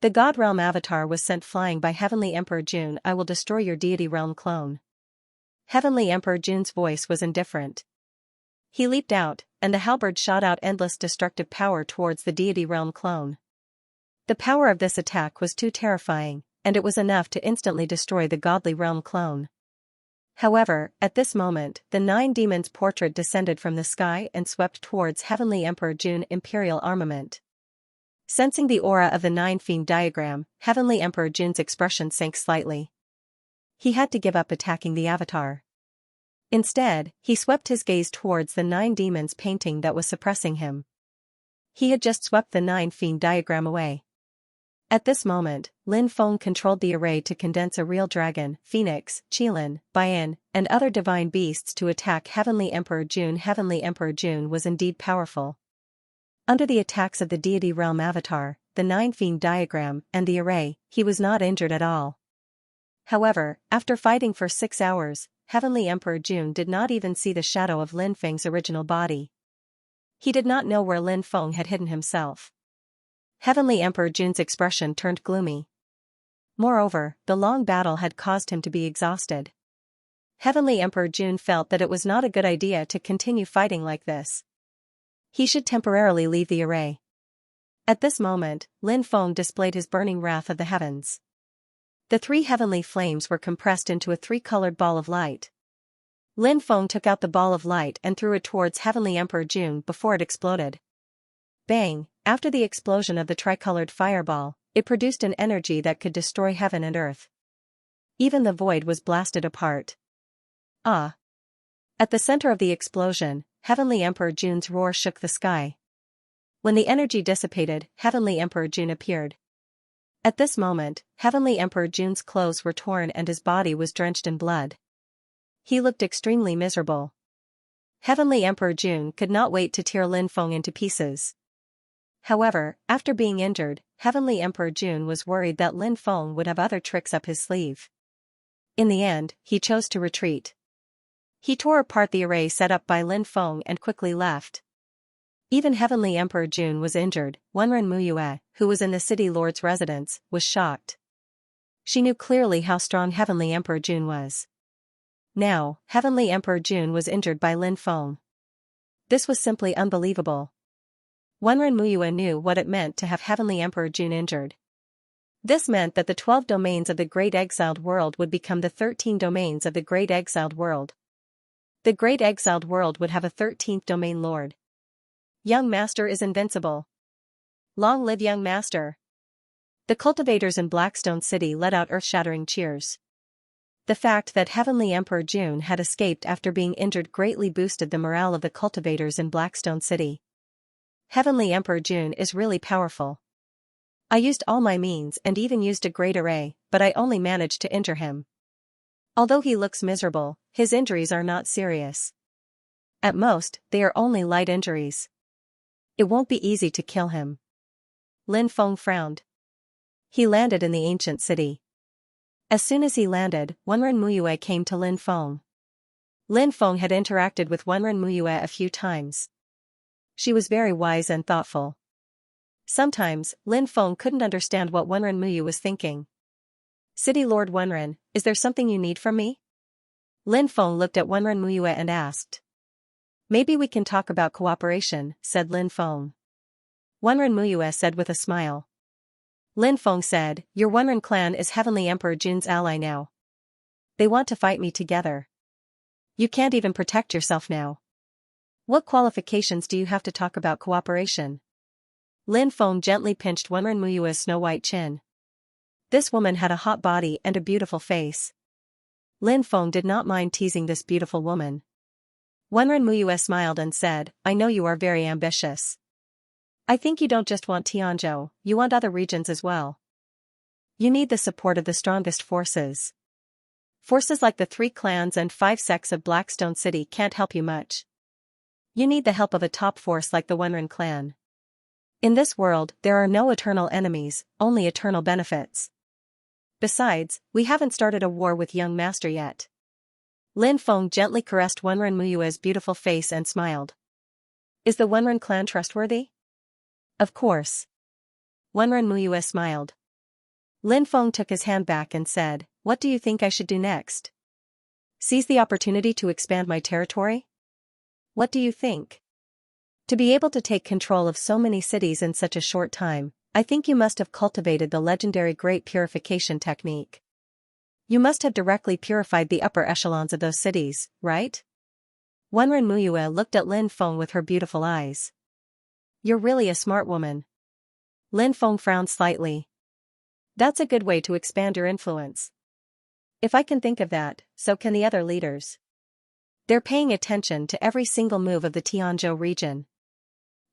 The God Realm avatar was sent flying by Heavenly Emperor Jun. I will destroy your deity realm clone. Heavenly Emperor Jun's voice was indifferent. He leaped out, and the halberd shot out endless destructive power towards the deity realm clone. The power of this attack was too terrifying, and it was enough to instantly destroy the godly realm clone. However, at this moment, the 9 demons' portrait descended from the sky and swept towards Heavenly Emperor Jun Imperial armament. Sensing the aura of the 9 fiend diagram, Heavenly Emperor Jun's expression sank slightly. He had to give up attacking the avatar. Instead, he swept his gaze towards the 9 demons painting that was suppressing him. He had just swept the 9 fiend diagram away. At this moment, Lin Feng controlled the array to condense a real dragon, phoenix, qilin, bian, and other divine beasts to attack Heavenly Emperor Jun. Heavenly Emperor Jun was indeed powerful. Under the attacks of the deity realm avatar, the 9 fiend diagram, and the array, he was not injured at all. However, after fighting for 6 hours, Heavenly Emperor Jun did not even see the shadow of Lin Feng's original body. He did not know where Lin Feng had hidden himself. Heavenly Emperor Jun's expression turned gloomy. Moreover, the long battle had caused him to be exhausted. Heavenly Emperor Jun felt that it was not a good idea to continue fighting like this. He should temporarily leave the array. At this moment, Lin Feng displayed his burning wrath of the heavens. The 3 heavenly flames were compressed into a 3-colored ball of light. Lin Feng took out the ball of light and threw it towards Heavenly Emperor Jun before it exploded. Bang! After the explosion of the tricolored fireball, it produced an energy that could destroy heaven and earth. Even the void was blasted apart. Ah! At the center of the explosion, Heavenly Emperor Jun's roar shook the sky. When the energy dissipated, Heavenly Emperor Jun appeared. At this moment, Heavenly Emperor Jun's clothes were torn and his body was drenched in blood. He looked extremely miserable. Heavenly Emperor Jun could not wait to tear Lin Feng into pieces. However, after being injured, Heavenly Emperor Jun was worried that Lin Feng would have other tricks up his sleeve. In the end, he chose to retreat. He tore apart the array set up by Lin Feng and quickly left. Even Heavenly Emperor Jun was injured. Wenren Muyue, who was in the city lord's residence, was shocked. She knew clearly how strong Heavenly Emperor Jun was. Now, Heavenly Emperor Jun was injured by Lin Feng. This was simply unbelievable. Wenren Muyue knew what it meant to have Heavenly Emperor Jun injured. This meant that the 12 domains of the Great Exiled World would become the 13 domains of the Great Exiled World. The Great Exiled World would have a 13th domain lord. Young Master is invincible. Long live Young Master. The cultivators in Blackstone City let out earth-shattering cheers. The fact that Heavenly Emperor Jun had escaped after being injured greatly boosted the morale of the cultivators in Blackstone City. Heavenly Emperor Jun is really powerful. I used all my means and even used a great array, but I only managed to injure him. Although he looks miserable, his injuries are not serious. At most, they are only light injuries. It won't be easy to kill him. Lin Feng frowned. He landed in the ancient city. As soon as he landed, Wenren Muyue came to Lin Feng. Lin Feng had interacted with Wenren Muyue a few times. She was very wise and thoughtful. Sometimes, Lin Feng couldn't understand what Wenren Muyue was thinking. City Lord Wenren, is there something you need from me? Lin Feng looked at Wenren Muyue and asked. Maybe we can talk about cooperation, said Lin Feng. Wenren Muyue said with a smile. Lin Feng said, your Wenren clan is Heavenly Emperor Jun's ally now. They want to fight me together. You can't even protect yourself now. What qualifications do you have to talk about cooperation? Lin Feng gently pinched Wenren Muyue's snow-white chin. This woman had a hot body and a beautiful face. Lin Feng did not mind teasing this beautiful woman. Wenren Muyue smiled and said, I know you are very ambitious. I think you don't just want Tianzhou, you want other regions as well. You need the support of the strongest forces. Forces like the 3 clans and 5 sects of Blackstone City can't help you much. You need the help of a top force like the Wenren clan. In this world, there are no eternal enemies, only eternal benefits. Besides, we haven't started a war with Young Master yet. Lin Feng gently caressed Wenren Muyue's beautiful face and smiled. Is the Wenren clan trustworthy? Of course. Wenren Muyue smiled. Lin Feng took his hand back and said, "What do you think I should do next? Seize the opportunity to expand my territory? What do you think? To be able to take control of so many cities in such a short time, I think you must have cultivated the legendary Great Purification technique. You must have directly purified the upper echelons of those cities, right?" Wenren Muyue looked at Lin Feng with her beautiful eyes. "You're really a smart woman." Lin Feng frowned slightly. "That's a good way to expand your influence. If I can think of that, so can the other leaders. They're paying attention to every single move of the Tianzhou region.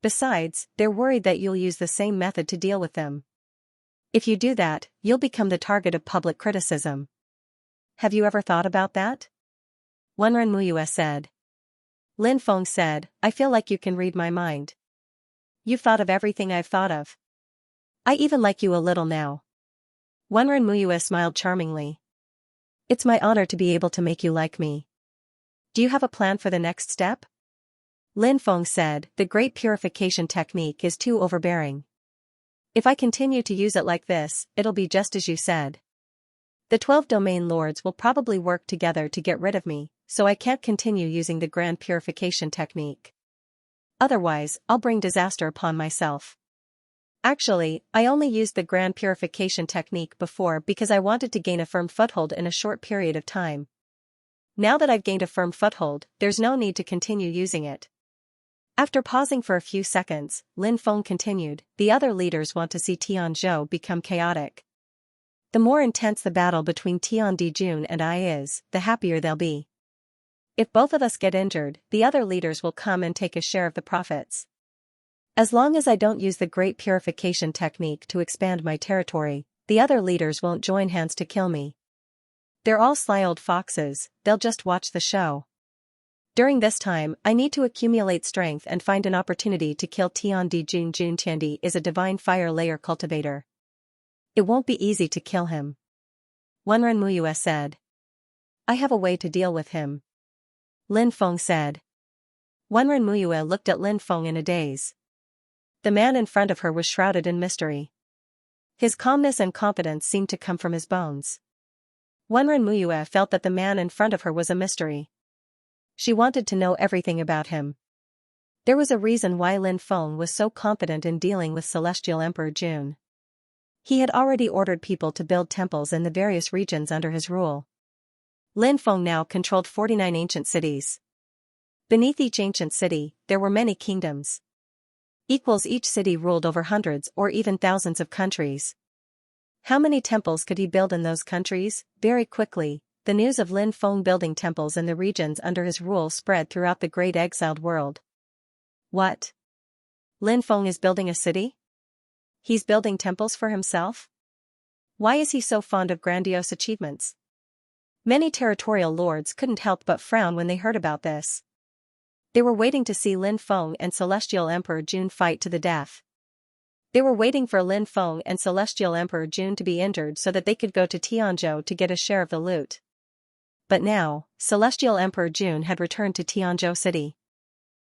Besides, they're worried that you'll use the same method to deal with them. If you do that, you'll become the target of public criticism. Have you ever thought about that?" Wenren Muyue said. Lin Feng said, "I feel like you can read my mind. You've thought of everything I've thought of. I even like you a little now." Wenren Muyue smiled charmingly. "It's my honor to be able to make you like me. Do you have a plan for the next step?" Lin Feng said, "The Great Purification technique is too overbearing. If I continue to use it like this, it'll be just as you said. The 12 domain lords will probably work together to get rid of me, so I can't continue using the Grand Purification technique. Otherwise, I'll bring disaster upon myself. Actually, I only used the Grand Purification technique before because I wanted to gain a firm foothold in a short period of time. Now that I've gained a firm foothold, there's no need to continue using it." After pausing for a few seconds, Lin Feng continued, "The other leaders want to see Tianzhou become chaotic. The more intense the battle between Tian Dijun and I is, the happier they'll be. If both of us get injured, the other leaders will come and take a share of the profits. As long as I don't use the Great Purification technique to expand my territory, the other leaders won't join hands to kill me. They're all sly old foxes, they'll just watch the show. During this time, I need to accumulate strength and find an opportunity to kill Tian Dijun. Jun Tiandi is a divine fire layer cultivator. It won't be easy to kill him." Wenren Muyue said. "I have a way to deal with him," Lin Feng said. Wenren Muyue looked at Lin Feng in a daze. The man in front of her was shrouded in mystery. His calmness and confidence seemed to come from his bones. Wenren Muyue felt that the man in front of her was a mystery. She wanted to know everything about him. There was a reason why Lin Feng was so confident in dealing with Celestial Emperor Jun. He had already ordered people to build temples in the various regions under his rule. Lin Feng now controlled 49 ancient cities. Beneath each ancient city, there were many kingdoms. Each city ruled over hundreds or even thousands of countries. How many temples could he build in those countries? Very quickly, the news of Lin Feng building temples in the regions under his rule spread throughout the great exiled world. What? Lin Feng is building a city? He's building temples for himself? Why is he so fond of grandiose achievements? Many territorial lords couldn't help but frown when they heard about this. They were waiting to see Lin Feng and Celestial Emperor Jun fight to the death. They were waiting for Lin Feng and Celestial Emperor Jun to be injured so that they could go to Tianzhou to get a share of the loot. But now, Celestial Emperor Jun had returned to Tianzhou City.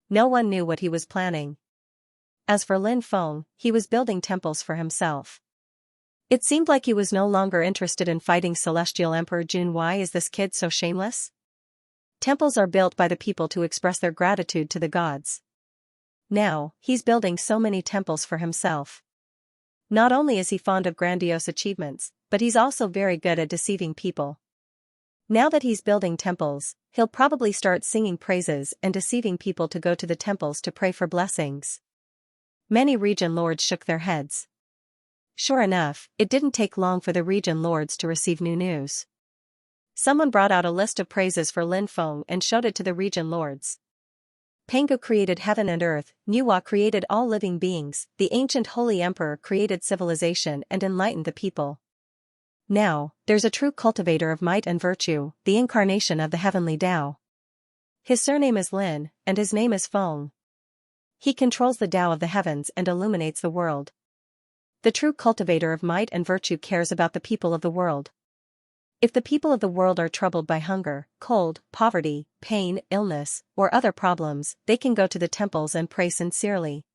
No one knew what he was planning. As for Lin Feng, he was building temples for himself. It seemed like he was no longer interested in fighting Celestial Emperor Jun. Why is this kid so shameless? Temples are built by the people to express their gratitude to the gods. Now, he's building so many temples for himself. Not only is he fond of grandiose achievements, but he's also very good at deceiving people. Now that he's building temples, he'll probably start singing praises and deceiving people to go to the temples to pray for blessings. Many region lords shook their heads. Sure enough, it didn't take long for the region lords to receive new news. Someone brought out a list of praises for Lin Feng and showed it to the region lords. Pangu created heaven and earth, Nuwa created all living beings, the ancient holy emperor created civilization and enlightened the people. Now, there's a true cultivator of might and virtue, the incarnation of the heavenly Tao. His surname is Lin, and his name is Feng. He controls the Tao of the heavens and illuminates the world. The true cultivator of might and virtue cares about the people of the world. If the people of the world are troubled by hunger, cold, poverty, pain, illness, or other problems, they can go to the temples and pray sincerely.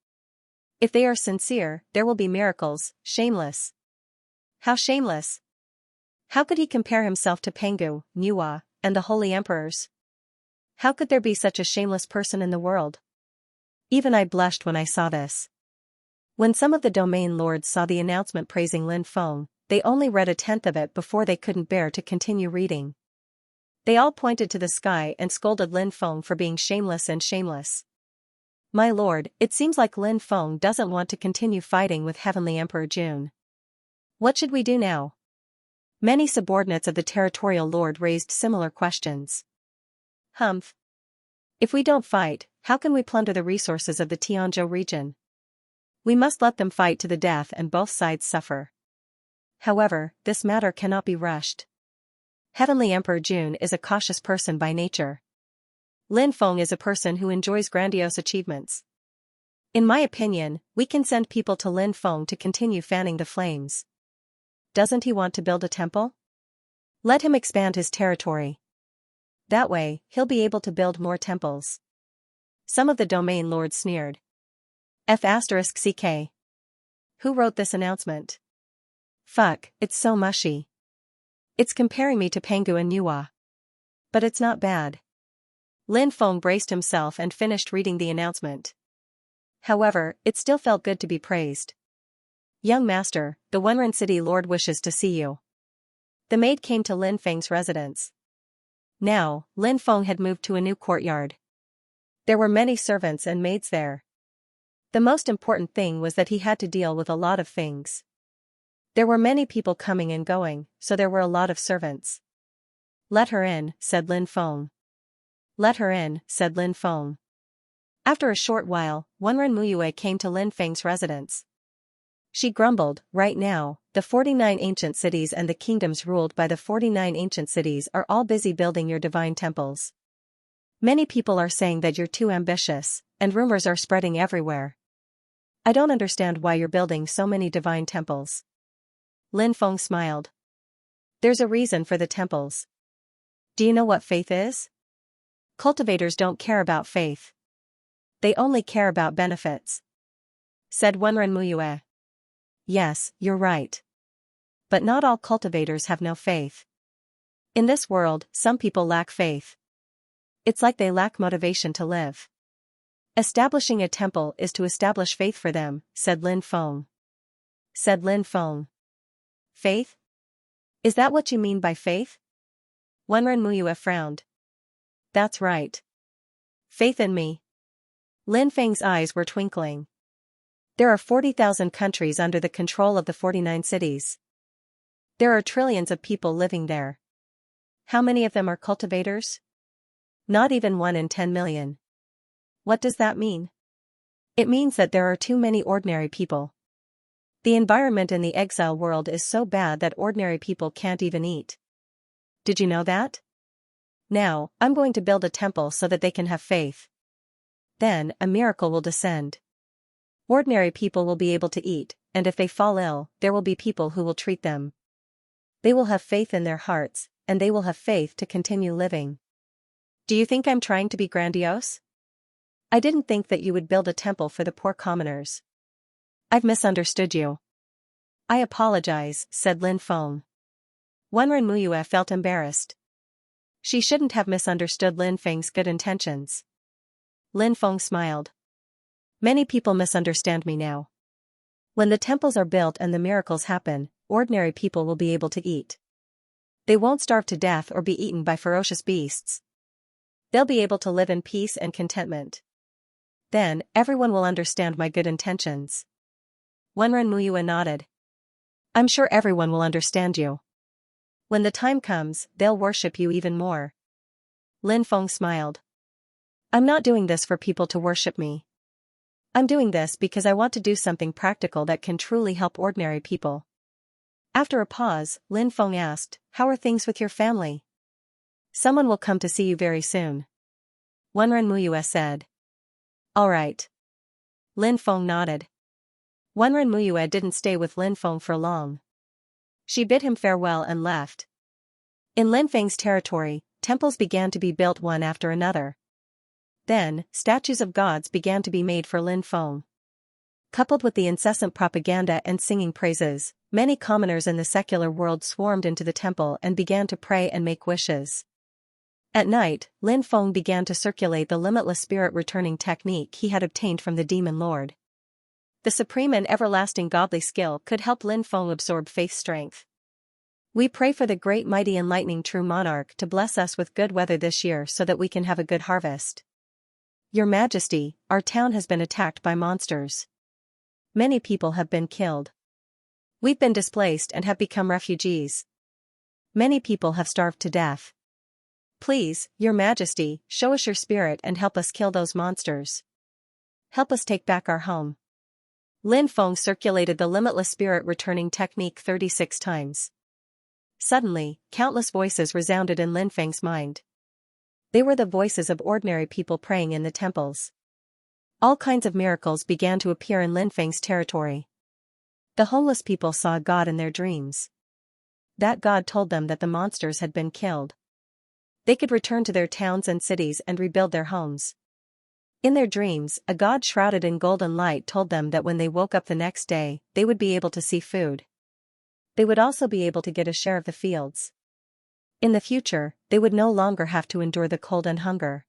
If they are sincere, there will be miracles. Shameless. How shameless! How could he compare himself to Pengu, Nuwa, and the holy emperors? How could there be such a shameless person in the world? Even I blushed when I saw this. When some of the domain lords saw the announcement praising Lin Feng, they only read a tenth of it before they couldn't bear to continue reading. They all pointed to the sky and scolded Lin Feng for being shameless and shameless. My lord, it seems like Lin Feng doesn't want to continue fighting with Heavenly Emperor Jun. What should we do now? Many subordinates of the territorial lord raised similar questions. Humph. If we don't fight, how can we plunder the resources of the Tianzhou region? We must let them fight to the death and both sides suffer. However, this matter cannot be rushed. Heavenly Emperor Jun is a cautious person by nature. Lin Feng is a person who enjoys grandiose achievements. In my opinion, we can send people to Lin Feng to continue fanning the flames. Doesn't he want to build a temple? Let him expand his territory. That way, he'll be able to build more temples. Some of the domain lords sneered. F***CK. Who wrote this announcement? Fuck, it's so mushy. It's comparing me to Pengu and Nuwa. But it's not bad. Lin Feng braced himself and finished reading the announcement. However, it still felt good to be praised. Young master, the Wenren City Lord wishes to see you. The maid came to Lin Feng's residence. Now, Lin Feng had moved to a new courtyard. There were many servants and maids there. The most important thing was that he had to deal with a lot of things. There were many people coming and going, so there were a lot of servants. Let her in, said Lin Feng. Let her in, said Lin Feng. After a short while, Wenren Muyue came to Lin Feng's residence. She grumbled, right now, the 49 ancient cities and the kingdoms ruled by the 49 ancient cities are all busy building your divine temples. Many people are saying that you're too ambitious, and rumors are spreading everywhere. I don't understand why you're building so many divine temples. Lin Feng smiled. There's a reason for the temples. Do you know what faith is? Cultivators don't care about faith. They only care about benefits. Said Wenren Muyue. Yes, you're right. But not all cultivators have no faith. In this world, some people lack faith. It's like they lack motivation to live. Establishing a temple is to establish faith for them, said Lin Feng. Said Lin Feng. Faith? Is that what you mean by faith? Wenren Muyue frowned. That's right. Faith in me. Lin Feng's eyes were twinkling. There are 40,000 countries under the control of the 49 cities. There are trillions of people living there. How many of them are cultivators? Not even 1 in 10 million. What does that mean? It means that there are too many ordinary people. The environment in the exile world is so bad that ordinary people can't even eat. Did you know that? Now, I'm going to build a temple so that they can have faith. Then, a miracle will descend. Ordinary people will be able to eat, and if they fall ill, there will be people who will treat them. They will have faith in their hearts, and they will have faith to continue living. Do you think I'm trying to be grandiose? I didn't think that you would build a temple for the poor commoners. I've misunderstood you. I apologize, said Lin Feng. Wenren Muyue felt embarrassed. She shouldn't have misunderstood Lin Feng's good intentions. Lin Feng smiled. Many people misunderstand me now. When the temples are built and the miracles happen, ordinary people will be able to eat. They won't starve to death or be eaten by ferocious beasts. They'll be able to live in peace and contentment. Then, everyone will understand my good intentions. Wenren Muyue nodded. I'm sure everyone will understand you. When the time comes, they'll worship you even more. Lin Feng smiled. I'm not doing this for people to worship me. I'm doing this because I want to do something practical that can truly help ordinary people. After a pause, Lin Feng asked, how are things with your family? Someone will come to see you very soon. Wenren Muyue said. All right. Lin Feng nodded. Wenren Muyue didn't stay with Lin Feng for long. She bid him farewell and left. In Lin Feng's territory, temples began to be built one after another. Then, statues of gods began to be made for Lin Feng. Coupled with the incessant propaganda and singing praises, Many commoners in the secular world swarmed into the temple and began to pray and make wishes. At night, Lin Feng began to circulate the limitless spirit returning technique he had obtained from the demon lord. The supreme and everlasting godly skill could help Lin Feng absorb faith strength. We pray for the great mighty enlightening true monarch to bless us with good weather this year so that we can have a good harvest. Your Majesty, our town has been attacked by monsters. Many people have been killed. We've been displaced and have become refugees. Many people have starved to death. Please, Your Majesty, show us your spirit and help us kill those monsters. Help us take back our home. Lin Feng circulated the limitless spirit returning technique 36 times. Suddenly, countless voices resounded in Lin Feng's mind. They were the voices of ordinary people praying in the temples. All kinds of miracles began to appear in Lin Feng's territory. The homeless people saw God in their dreams. That God told them that the monsters had been killed. They could return to their towns and cities and rebuild their homes. In their dreams, a God shrouded in golden light told them that when they woke up the next day, they would be able to see food. They would also be able to get a share of the fields. In the future, they would no longer have to endure the cold and hunger.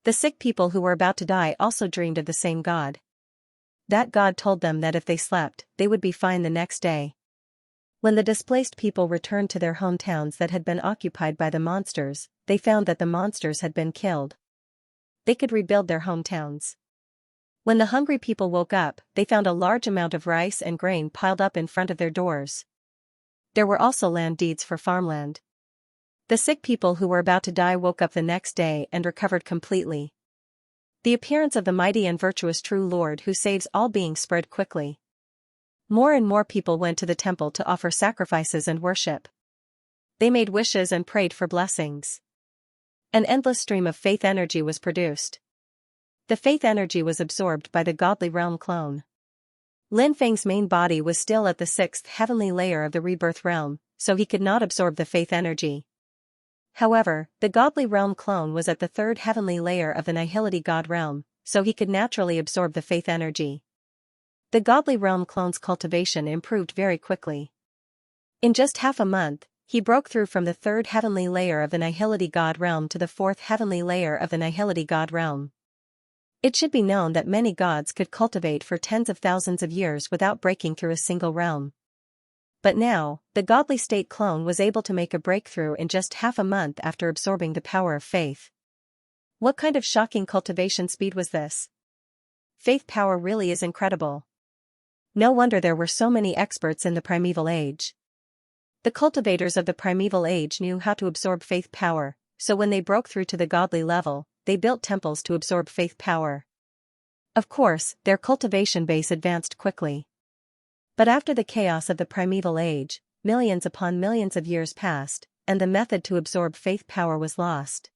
The sick people who were about to die also dreamed of the same God. That God told them that if they slept, they would be fine the next day. When the displaced people returned to their hometowns that had been occupied by the monsters, they found that the monsters had been killed. They could rebuild their hometowns. When the hungry people woke up, they found a large amount of rice and grain piled up in front of their doors. There were also land deeds for farmland. The sick people who were about to die woke up the next day and recovered completely. The appearance of the mighty and virtuous true Lord who saves all beings spread quickly. More and more people went to the temple to offer sacrifices and worship. They made wishes and prayed for blessings. An endless stream of faith energy was produced. The faith energy was absorbed by the godly realm clone. Lin Feng's main body was still at the 6th heavenly layer of the rebirth realm, so he could not absorb the faith energy. However, the godly realm clone was at the 3rd heavenly layer of the nihility god realm, so he could naturally absorb the faith energy. The godly realm clone's cultivation improved very quickly. In just half a month, he broke through from the 3rd heavenly layer of the nihility god realm to the 4th heavenly layer of the nihility god realm. It should be known that many gods could cultivate for tens of thousands of years without breaking through a single realm. But now, the godly state clone was able to make a breakthrough in just half a month after absorbing the power of faith. What kind of shocking cultivation speed was this? Faith power really is incredible. No wonder there were so many experts in the primeval age. The cultivators of the primeval age knew how to absorb faith power, so when they broke through to the godly level, they built temples to absorb faith power. Of course, their cultivation base advanced quickly. But after the chaos of the primeval age, millions upon millions of years passed, and the method to absorb faith power was lost.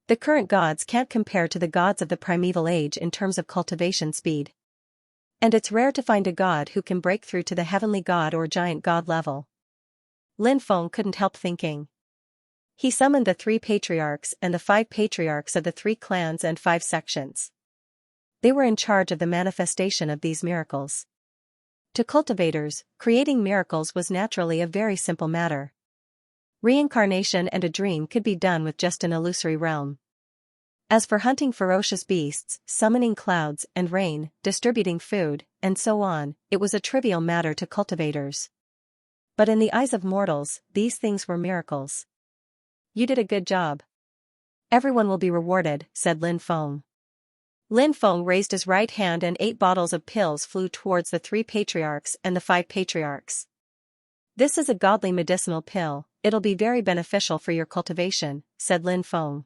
The current gods can't compare to the gods of the primeval age in terms of cultivation speed. And it's rare to find a god who can break through to the heavenly god or giant god level. Lin Feng couldn't help thinking. He summoned the 3 patriarchs and the 5 patriarchs of the 3 clans and 5 sections. They were in charge of the manifestation of these miracles. To cultivators, creating miracles was naturally a very simple matter. Reincarnation and a dream could be done with just an illusory realm. As for hunting ferocious beasts, summoning clouds and rain, distributing food, and so on, it was a trivial matter to cultivators. But in the eyes of mortals, these things were miracles. You did a good job. Everyone will be rewarded, said Lin Feng. Lin Feng raised his right hand and 8 bottles of pills flew towards the 3 patriarchs and the 5 patriarchs. This is a godly medicinal pill, it'll be very beneficial for your cultivation, said Lin Feng.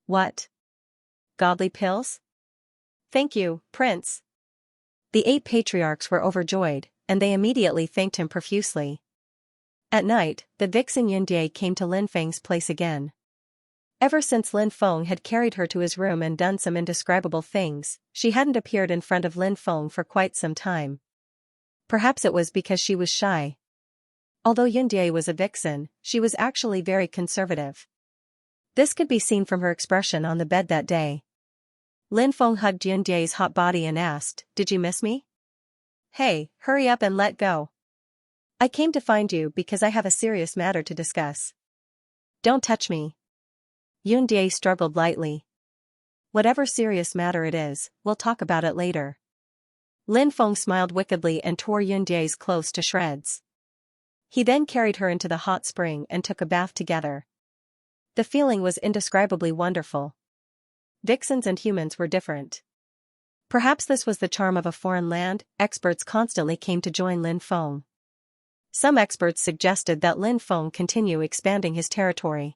What? Godly pills? Thank you, Prince. The 8 patriarchs were overjoyed, and they immediately thanked him profusely. At night, the vixen Yunde came to Lin Feng's place again. Ever since Lin Feng had carried her to his room and done some indescribable things, she hadn't appeared in front of Lin Feng for quite some time. Perhaps it was because she was shy. Although Yunde was a vixen, she was actually very conservative. This could be seen from her expression on the bed that day. Lin Feng hugged Yunde's hot body and asked, "Did you miss me?" Hey, hurry up and let go. I came to find you because I have a serious matter to discuss. Don't touch me. Yunde struggled lightly. Whatever serious matter it is, we'll talk about it later. Lin Feng smiled wickedly and tore Yunde's clothes to shreds. He then carried her into the hot spring and took a bath together. The feeling was indescribably wonderful. Vixens and humans were different. Perhaps this was the charm of a foreign land. Experts constantly came to join Lin Feng. Some experts suggested that Lin Feng continue expanding his territory.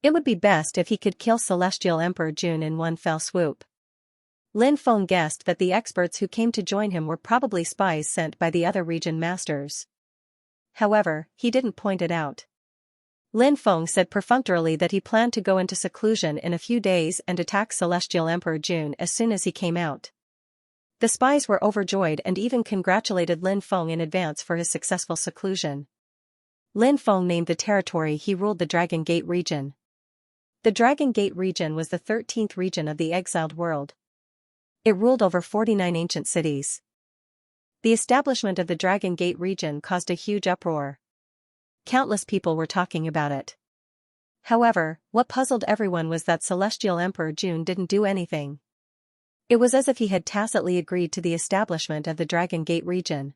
It would be best if he could kill Celestial Emperor Jun in one fell swoop. Lin Feng guessed that the experts who came to join him were probably spies sent by the other region masters. However, he didn't point it out. Lin Feng said perfunctorily that he planned to go into seclusion in a few days and attack Celestial Emperor Jun as soon as he came out. The spies were overjoyed and even congratulated Lin Feng in advance for his successful seclusion. Lin Feng named the territory he ruled the Dragon Gate region. The Dragon Gate region was the 13th region of the exiled world. It ruled over 49 ancient cities. The establishment of the Dragon Gate region caused a huge uproar. Countless people were talking about it. However, what puzzled everyone was that Celestial Emperor Jun didn't do anything. It was as if he had tacitly agreed to the establishment of the Dragon Gate region.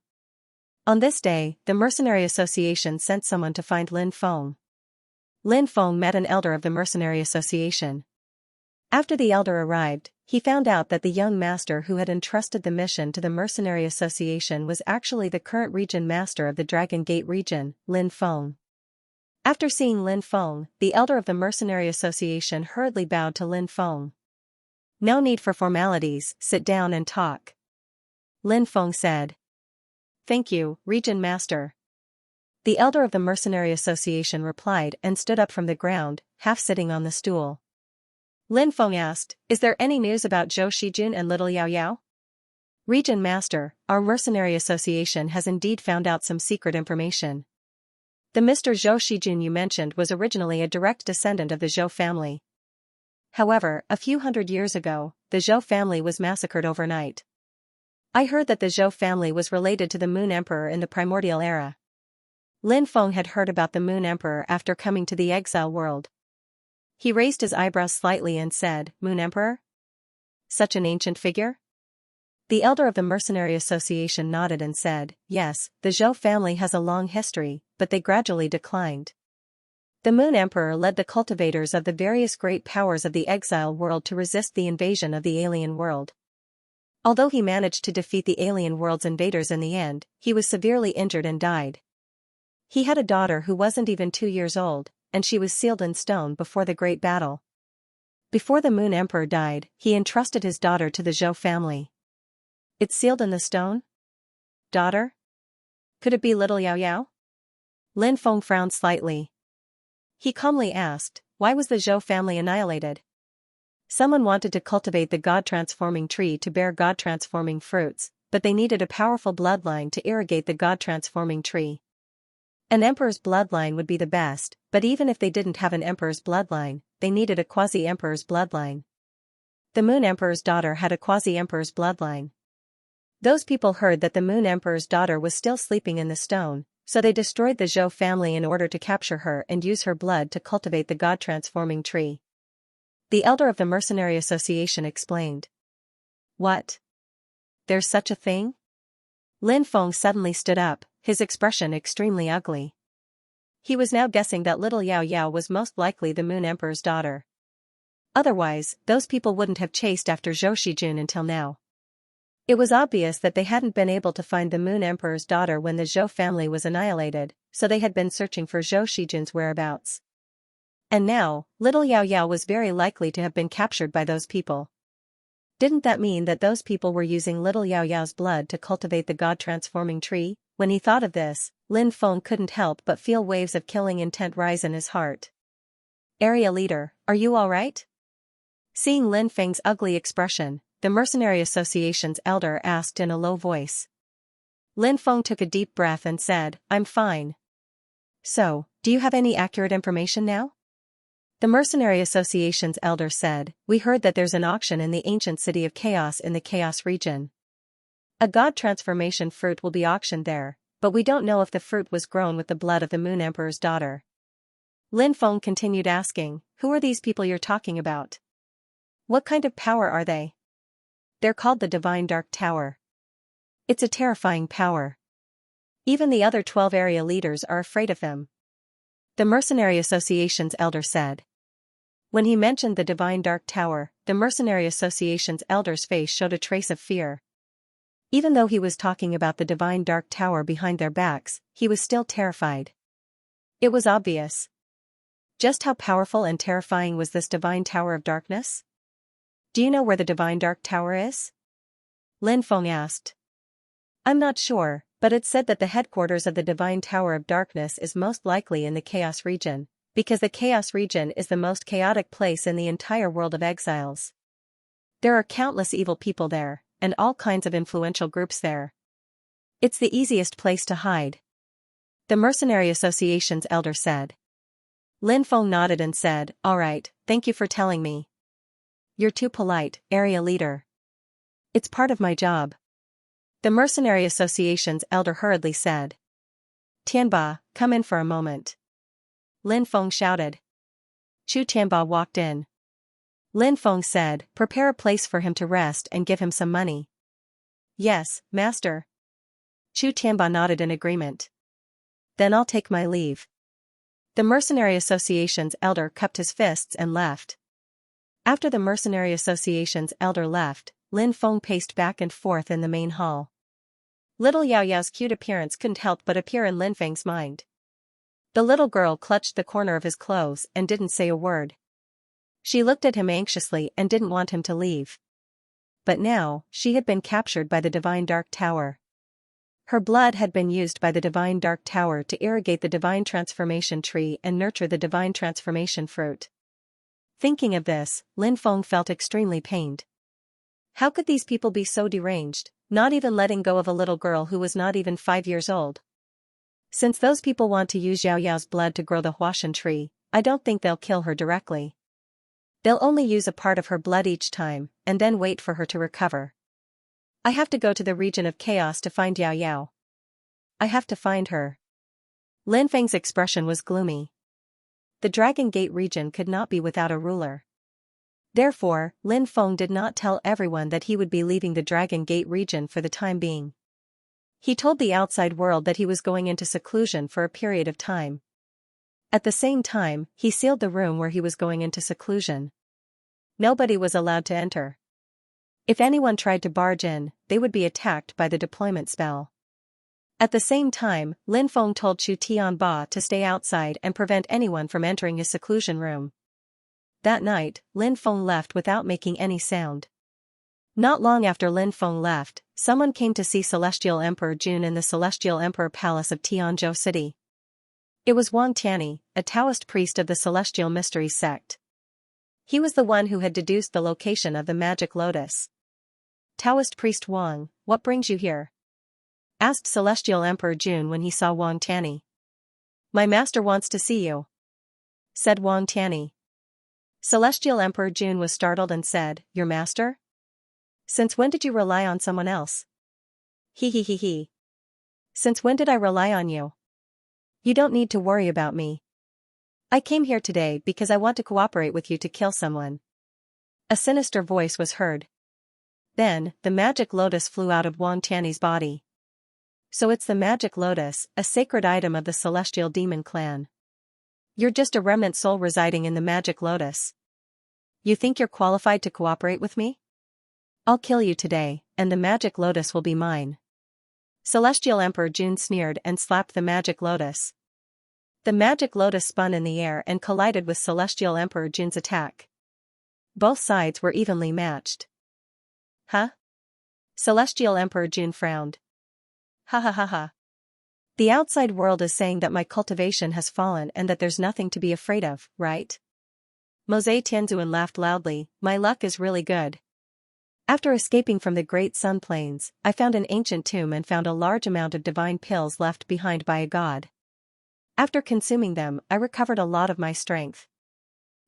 On this day, the Mercenary Association sent someone to find Lin Feng. Lin Feng met an elder of the Mercenary Association. After the elder arrived, he found out that the young master who had entrusted the mission to the Mercenary Association was actually the current region master of the Dragon Gate region, Lin Feng. After seeing Lin Feng, the elder of the Mercenary Association hurriedly bowed to Lin Feng. No need for formalities, sit down and talk. Lin Feng said. Thank you, Region Master. The elder of the Mercenary Association replied and stood up from the ground, half sitting on the stool. Lin Feng asked, is there any news about Zhou Shijun and Little Yao Yao? Region Master, our Mercenary Association has indeed found out some secret information. The Mr. Zhou Shijun you mentioned was originally a direct descendant of the Zhou family. However, a few hundred years ago, the Zhou family was massacred overnight. I heard that the Zhou family was related to the Moon Emperor in the primordial era. Lin Feng had heard about the Moon Emperor after coming to the exile world. He raised his eyebrows slightly and said, Moon Emperor? Such an ancient figure? The elder of the Mercenary Association nodded and said, yes, the Zhou family has a long history, but they gradually declined. The Moon Emperor led the cultivators of the various great powers of the exile world to resist the invasion of the alien world. Although he managed to defeat the alien world's invaders in the end, he was severely injured and died. He had a daughter who wasn't even 2 years old, and she was sealed in stone before the great battle. Before the Moon Emperor died, he entrusted his daughter to the Zhou family. It's sealed in the stone? Daughter? Could it be Little Yao Yao? Lin Feng frowned slightly. He calmly asked, why was the Zhou family annihilated? Someone wanted to cultivate the God-transforming tree to bear God-transforming fruits, but they needed a powerful bloodline to irrigate the God-transforming tree. An emperor's bloodline would be the best, but even if they didn't have an emperor's bloodline, they needed a quasi-emperor's bloodline. The Moon Emperor's daughter had a quasi-emperor's bloodline. Those people heard that the Moon Emperor's daughter was still sleeping in the stone, so they destroyed the Zhou family in order to capture her and use her blood to cultivate the God-transforming tree. The elder of the Mercenary Association explained. What? There's such a thing? Lin Feng suddenly stood up, his expression extremely ugly. He was now guessing that Little Yao Yao was most likely the Moon Emperor's daughter. Otherwise, those people wouldn't have chased after Zhou Shijun until now. It was obvious that they hadn't been able to find the Moon Emperor's daughter when the Zhou family was annihilated, so they had been searching for Zhou Shijun's whereabouts. And now, Little Yao Yao was very likely to have been captured by those people. Didn't that mean that those people were using Little Yao Yao's blood to cultivate the God-transforming tree? When he thought of this, Lin Feng couldn't help but feel waves of killing intent rise in his heart. Area leader, are you alright? Seeing Lin Feng's ugly expression, the Mercenary Association's elder asked in a low voice. Lin Feng took a deep breath and said, I'm fine. So, do you have any accurate information now? The Mercenary Association's elder said, we heard that there's an auction in the ancient city of Chaos in the Chaos region. A god transformation fruit will be auctioned there, but we don't know if the fruit was grown with the blood of the Moon Emperor's daughter. Lin Feng continued asking, who are these people you're talking about? What kind of power are they? They're called the Divine Dark Tower. It's a terrifying power. Even the other 12 area leaders are afraid of them. The Mercenary Association's elder said. When he mentioned the Divine Dark Tower, the Mercenary Association's elder's face showed a trace of fear. Even though he was talking about the Divine Dark Tower behind their backs, he was still terrified. It was obvious. Just how powerful and terrifying was this Divine Tower of Darkness? Do you know where the Divine Dark Tower is? Lin Feng asked. I'm not sure, but it's said that the headquarters of the Divine Tower of Darkness is most likely in the Chaos region, because the Chaos region is the most chaotic place in the entire world of exiles. There are countless evil people there, and all kinds of influential groups there. It's the easiest place to hide. The Mercenary Association's elder said. Lin Feng nodded and said, all right, thank you for telling me. You're too polite, area leader. It's part of my job. The Mercenary Association's elder hurriedly said. Tianba, come in for a moment. Lin Feng shouted. Chu Tianba walked in. Lin Feng said, prepare a place for him to rest and give him some money. Yes, master. Chu Tianba nodded in agreement. Then I'll take my leave. The Mercenary Association's elder cupped his fists and left. After the Mercenary Association's elder left, Lin Feng paced back and forth in the main hall. Little Yao Yao's cute appearance couldn't help but appear in Lin Feng's mind. The little girl clutched the corner of his clothes and didn't say a word. She looked at him anxiously and didn't want him to leave. But now, she had been captured by the Divine Dark Tower. Her blood had been used by the Divine Dark Tower to irrigate the Divine Transformation Tree and nurture the Divine Transformation Fruit. Thinking of this, Lin Feng felt extremely pained. How could these people be so deranged, not even letting go of a little girl who was not even 5 years old? Since those people want to use Yao Yao's blood to grow the Huashan tree, I don't think they'll kill her directly. They'll only use a part of her blood each time, and then wait for her to recover. I have to go to the region of chaos to find Yao Yao. I have to find her. Lin Feng's expression was gloomy. The Dragon Gate region could not be without a ruler. Therefore, Lin Feng did not tell everyone that he would be leaving the Dragon Gate region for the time being. He told the outside world that he was going into seclusion for a period of time. At the same time, he sealed the room where he was going into seclusion. Nobody was allowed to enter. If anyone tried to barge in, they would be attacked by the deployment spell. At the same time, Lin Feng told Chu Tianba to stay outside and prevent anyone from entering his seclusion room. That night, Lin Feng left without making any sound. Not long after Lin Feng left, someone came to see Celestial Emperor Jun in the Celestial Emperor Palace of Tianzhou City. It was Wang Tianyi, a Taoist priest of the Celestial Mysteries sect. He was the one who had deduced the location of the magic lotus. Taoist priest Wang, what brings you here? Asked Celestial Emperor Jun when he saw Wang Tianyi. My master wants to see you, said Wang Tianyi. Celestial Emperor Jun was startled and said, your master? Since when did you rely on someone else? He. Since when did I rely on you? You don't need to worry about me. I came here today because I want to cooperate with you to kill someone. A sinister voice was heard. Then, the magic lotus flew out of Wang Tianyi's body. So it's the magic lotus, a sacred item of the celestial demon clan. You're just a remnant soul residing in the magic lotus. You think you're qualified to cooperate with me? I'll kill you today, and the magic lotus will be mine. Celestial Emperor Jun sneered and slapped the magic lotus. The magic lotus spun in the air and collided with Celestial Emperor Jun's attack. Both sides were evenly matched. Huh? Celestial Emperor Jun frowned. Ha. The outside world is saying that my cultivation has fallen and that there's nothing to be afraid of, right? Mosei Tianzuan laughed loudly, my luck is really good. After escaping from the Great Sun Plains, I found an ancient tomb and found a large amount of divine pills left behind by a god. After consuming them, I recovered a lot of my strength.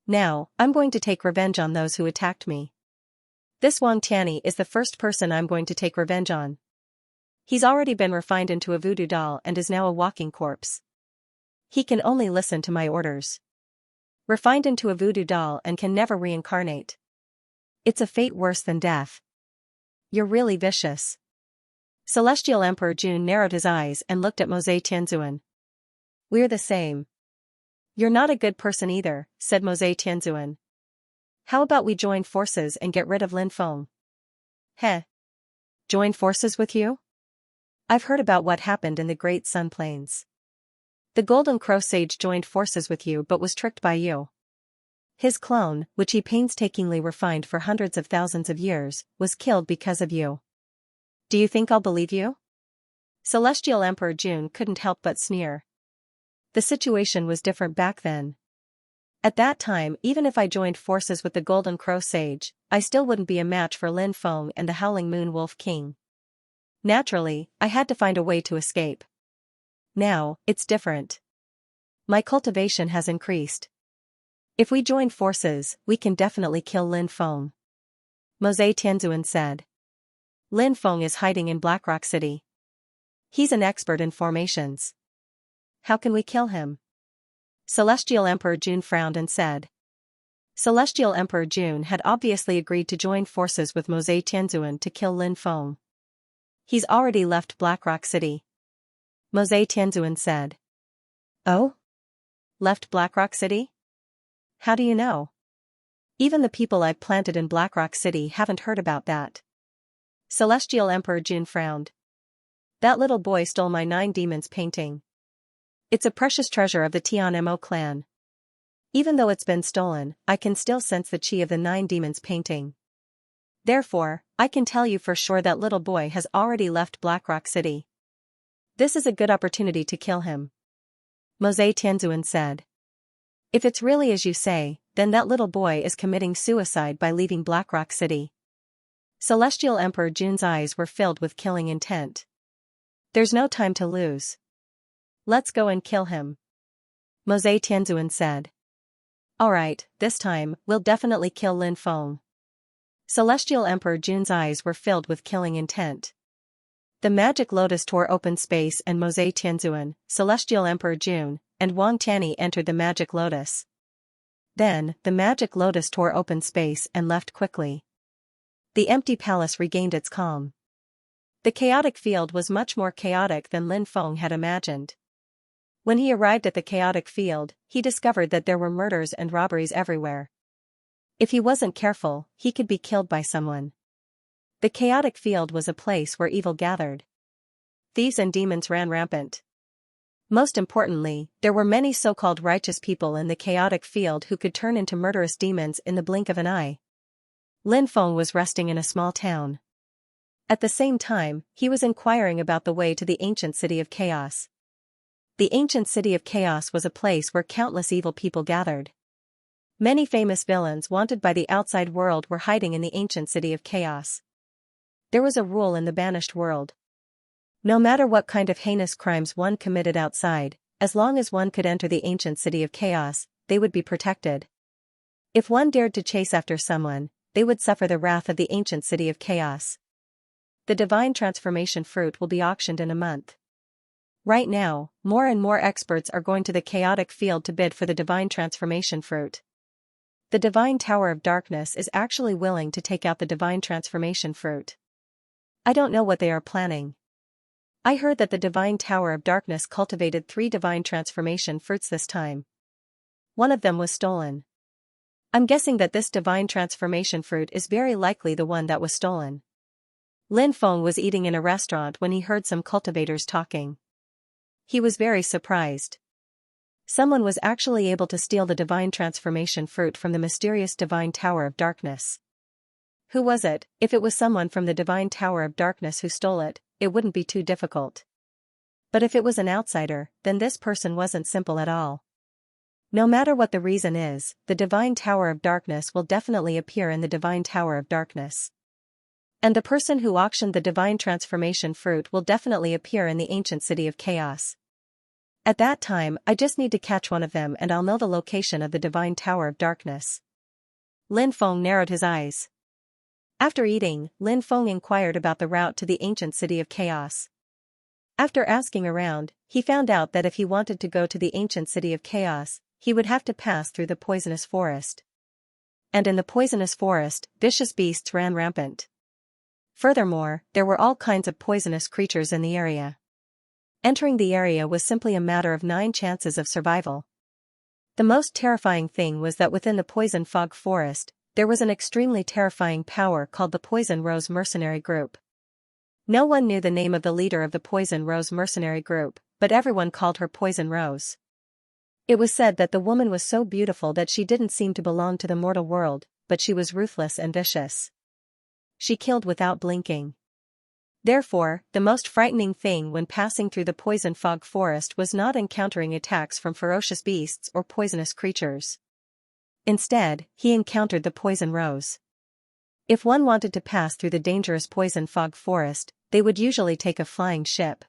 Now, I'm going to take revenge on those who attacked me. This Wang Tianyi is the first person I'm going to take revenge on. He's already been refined into a voodoo doll and is now a walking corpse. He can only listen to my orders. Refined into a voodoo doll and can never reincarnate. It's a fate worse than death. You're really vicious. Celestial Emperor Jun narrowed his eyes and looked at Mose Tianzuan. We're the same. You're not a good person either, said Mose Tianzuan. How about we join forces and get rid of Lin Feng? Heh. Join forces with you? I've heard about what happened in the Great Sun Plains. The Golden Crow Sage joined forces with you but was tricked by you. His clone, which he painstakingly refined for hundreds of thousands of years, was killed because of you. Do you think I'll believe you? Celestial Emperor Jun couldn't help but sneer. The situation was different back then. At that time, even if I joined forces with the Golden Crow Sage, I still wouldn't be a match for Lin Feng and the Howling Moon Wolf King. Naturally, I had to find a way to escape. Now, it's different. My cultivation has increased. If we join forces, we can definitely kill Lin Feng. Mose Tianzuan said. Lin Feng is hiding in Blackrock City. He's an expert in formations. How can we kill him? Celestial Emperor Jun frowned and said. Celestial Emperor Jun had obviously agreed to join forces with Mose Tianzuan to kill Lin Feng. He's already left Blackrock City. Mose Tianzuan said. Oh? Left Blackrock City? How do you know? Even the people I've planted in Blackrock City haven't heard about that. Celestial Emperor Jun frowned. That little boy stole my 9 Demons painting. It's a precious treasure of the Tianmo clan. Even though it's been stolen, I can still sense the chi of the 9 Demons painting. Therefore, I can tell you for sure that little boy has already left Blackrock City. This is a good opportunity to kill him. Mose Tianzuan said. If it's really as you say, then that little boy is committing suicide by leaving Blackrock City. Celestial Emperor Jun's eyes were filled with killing intent. There's no time to lose. Let's go and kill him. Mose Tianzuan said. Alright, this time, we'll definitely kill Lin Feng. Celestial Emperor Jun's eyes were filled with killing intent. The magic lotus tore open space and Mose Tianzuan, Celestial Emperor Jun, and Wang Tianyi entered the magic lotus. Then, the magic lotus tore open space and left quickly. The empty palace regained its calm. The chaotic field was much more chaotic than Lin Feng had imagined. When he arrived at the chaotic field, he discovered that there were murders and robberies everywhere. If he wasn't careful, he could be killed by someone. The chaotic field was a place where evil gathered. Thieves and demons ran rampant. Most importantly, there were many so-called righteous people in the chaotic field who could turn into murderous demons in the blink of an eye. Lin Feng was resting in a small town. At the same time, he was inquiring about the way to the ancient city of chaos. The ancient city of chaos was a place where countless evil people gathered. Many famous villains wanted by the outside world were hiding in the ancient city of chaos. There was a rule in the banished world. No matter what kind of heinous crimes one committed outside, as long as one could enter the ancient city of chaos, they would be protected. If one dared to chase after someone, they would suffer the wrath of the ancient city of chaos. The divine transformation fruit will be auctioned in a month. Right now, more and more experts are going to the chaotic field to bid for the divine transformation fruit. The divine tower of darkness is actually willing to take out the divine transformation fruit. I don't know what they are planning. I heard that the divine tower of darkness cultivated 3 divine transformation fruits this time. One of them was stolen. I'm guessing that this divine transformation fruit is very likely the one that was stolen. Lin Feng was eating in a restaurant when he heard some cultivators talking. He was very surprised. Someone was actually able to steal the divine transformation fruit from the mysterious divine tower of darkness. Who was it? If it was someone from the divine tower of darkness who stole it, it wouldn't be too difficult. But if it was an outsider, then this person wasn't simple at all. No matter what the reason is, the divine tower of darkness will definitely appear in the divine tower of darkness. And the person who auctioned the divine transformation fruit will definitely appear in the ancient city of chaos. At that time, I just need to catch one of them and I'll know the location of the divine tower of darkness. Lin Feng narrowed his eyes. After eating, Lin Feng inquired about the route to the ancient city of chaos. After asking around, he found out that if he wanted to go to the ancient city of chaos, he would have to pass through the poisonous forest. And in the poisonous forest, vicious beasts ran rampant. Furthermore, there were all kinds of poisonous creatures in the area. Entering the area was simply a matter of 9 chances of survival. The most terrifying thing was that within the poison fog forest, there was an extremely terrifying power called the Poison Rose Mercenary Group. No one knew the name of the leader of the Poison Rose Mercenary Group, but everyone called her Poison Rose. It was said that the woman was so beautiful that she didn't seem to belong to the mortal world, but she was ruthless and vicious. She killed without blinking. Therefore, the most frightening thing when passing through the poison fog forest was not encountering attacks from ferocious beasts or poisonous creatures. Instead, he encountered the Poison Rose. If one wanted to pass through the dangerous poison fog forest, they would usually take a flying ship.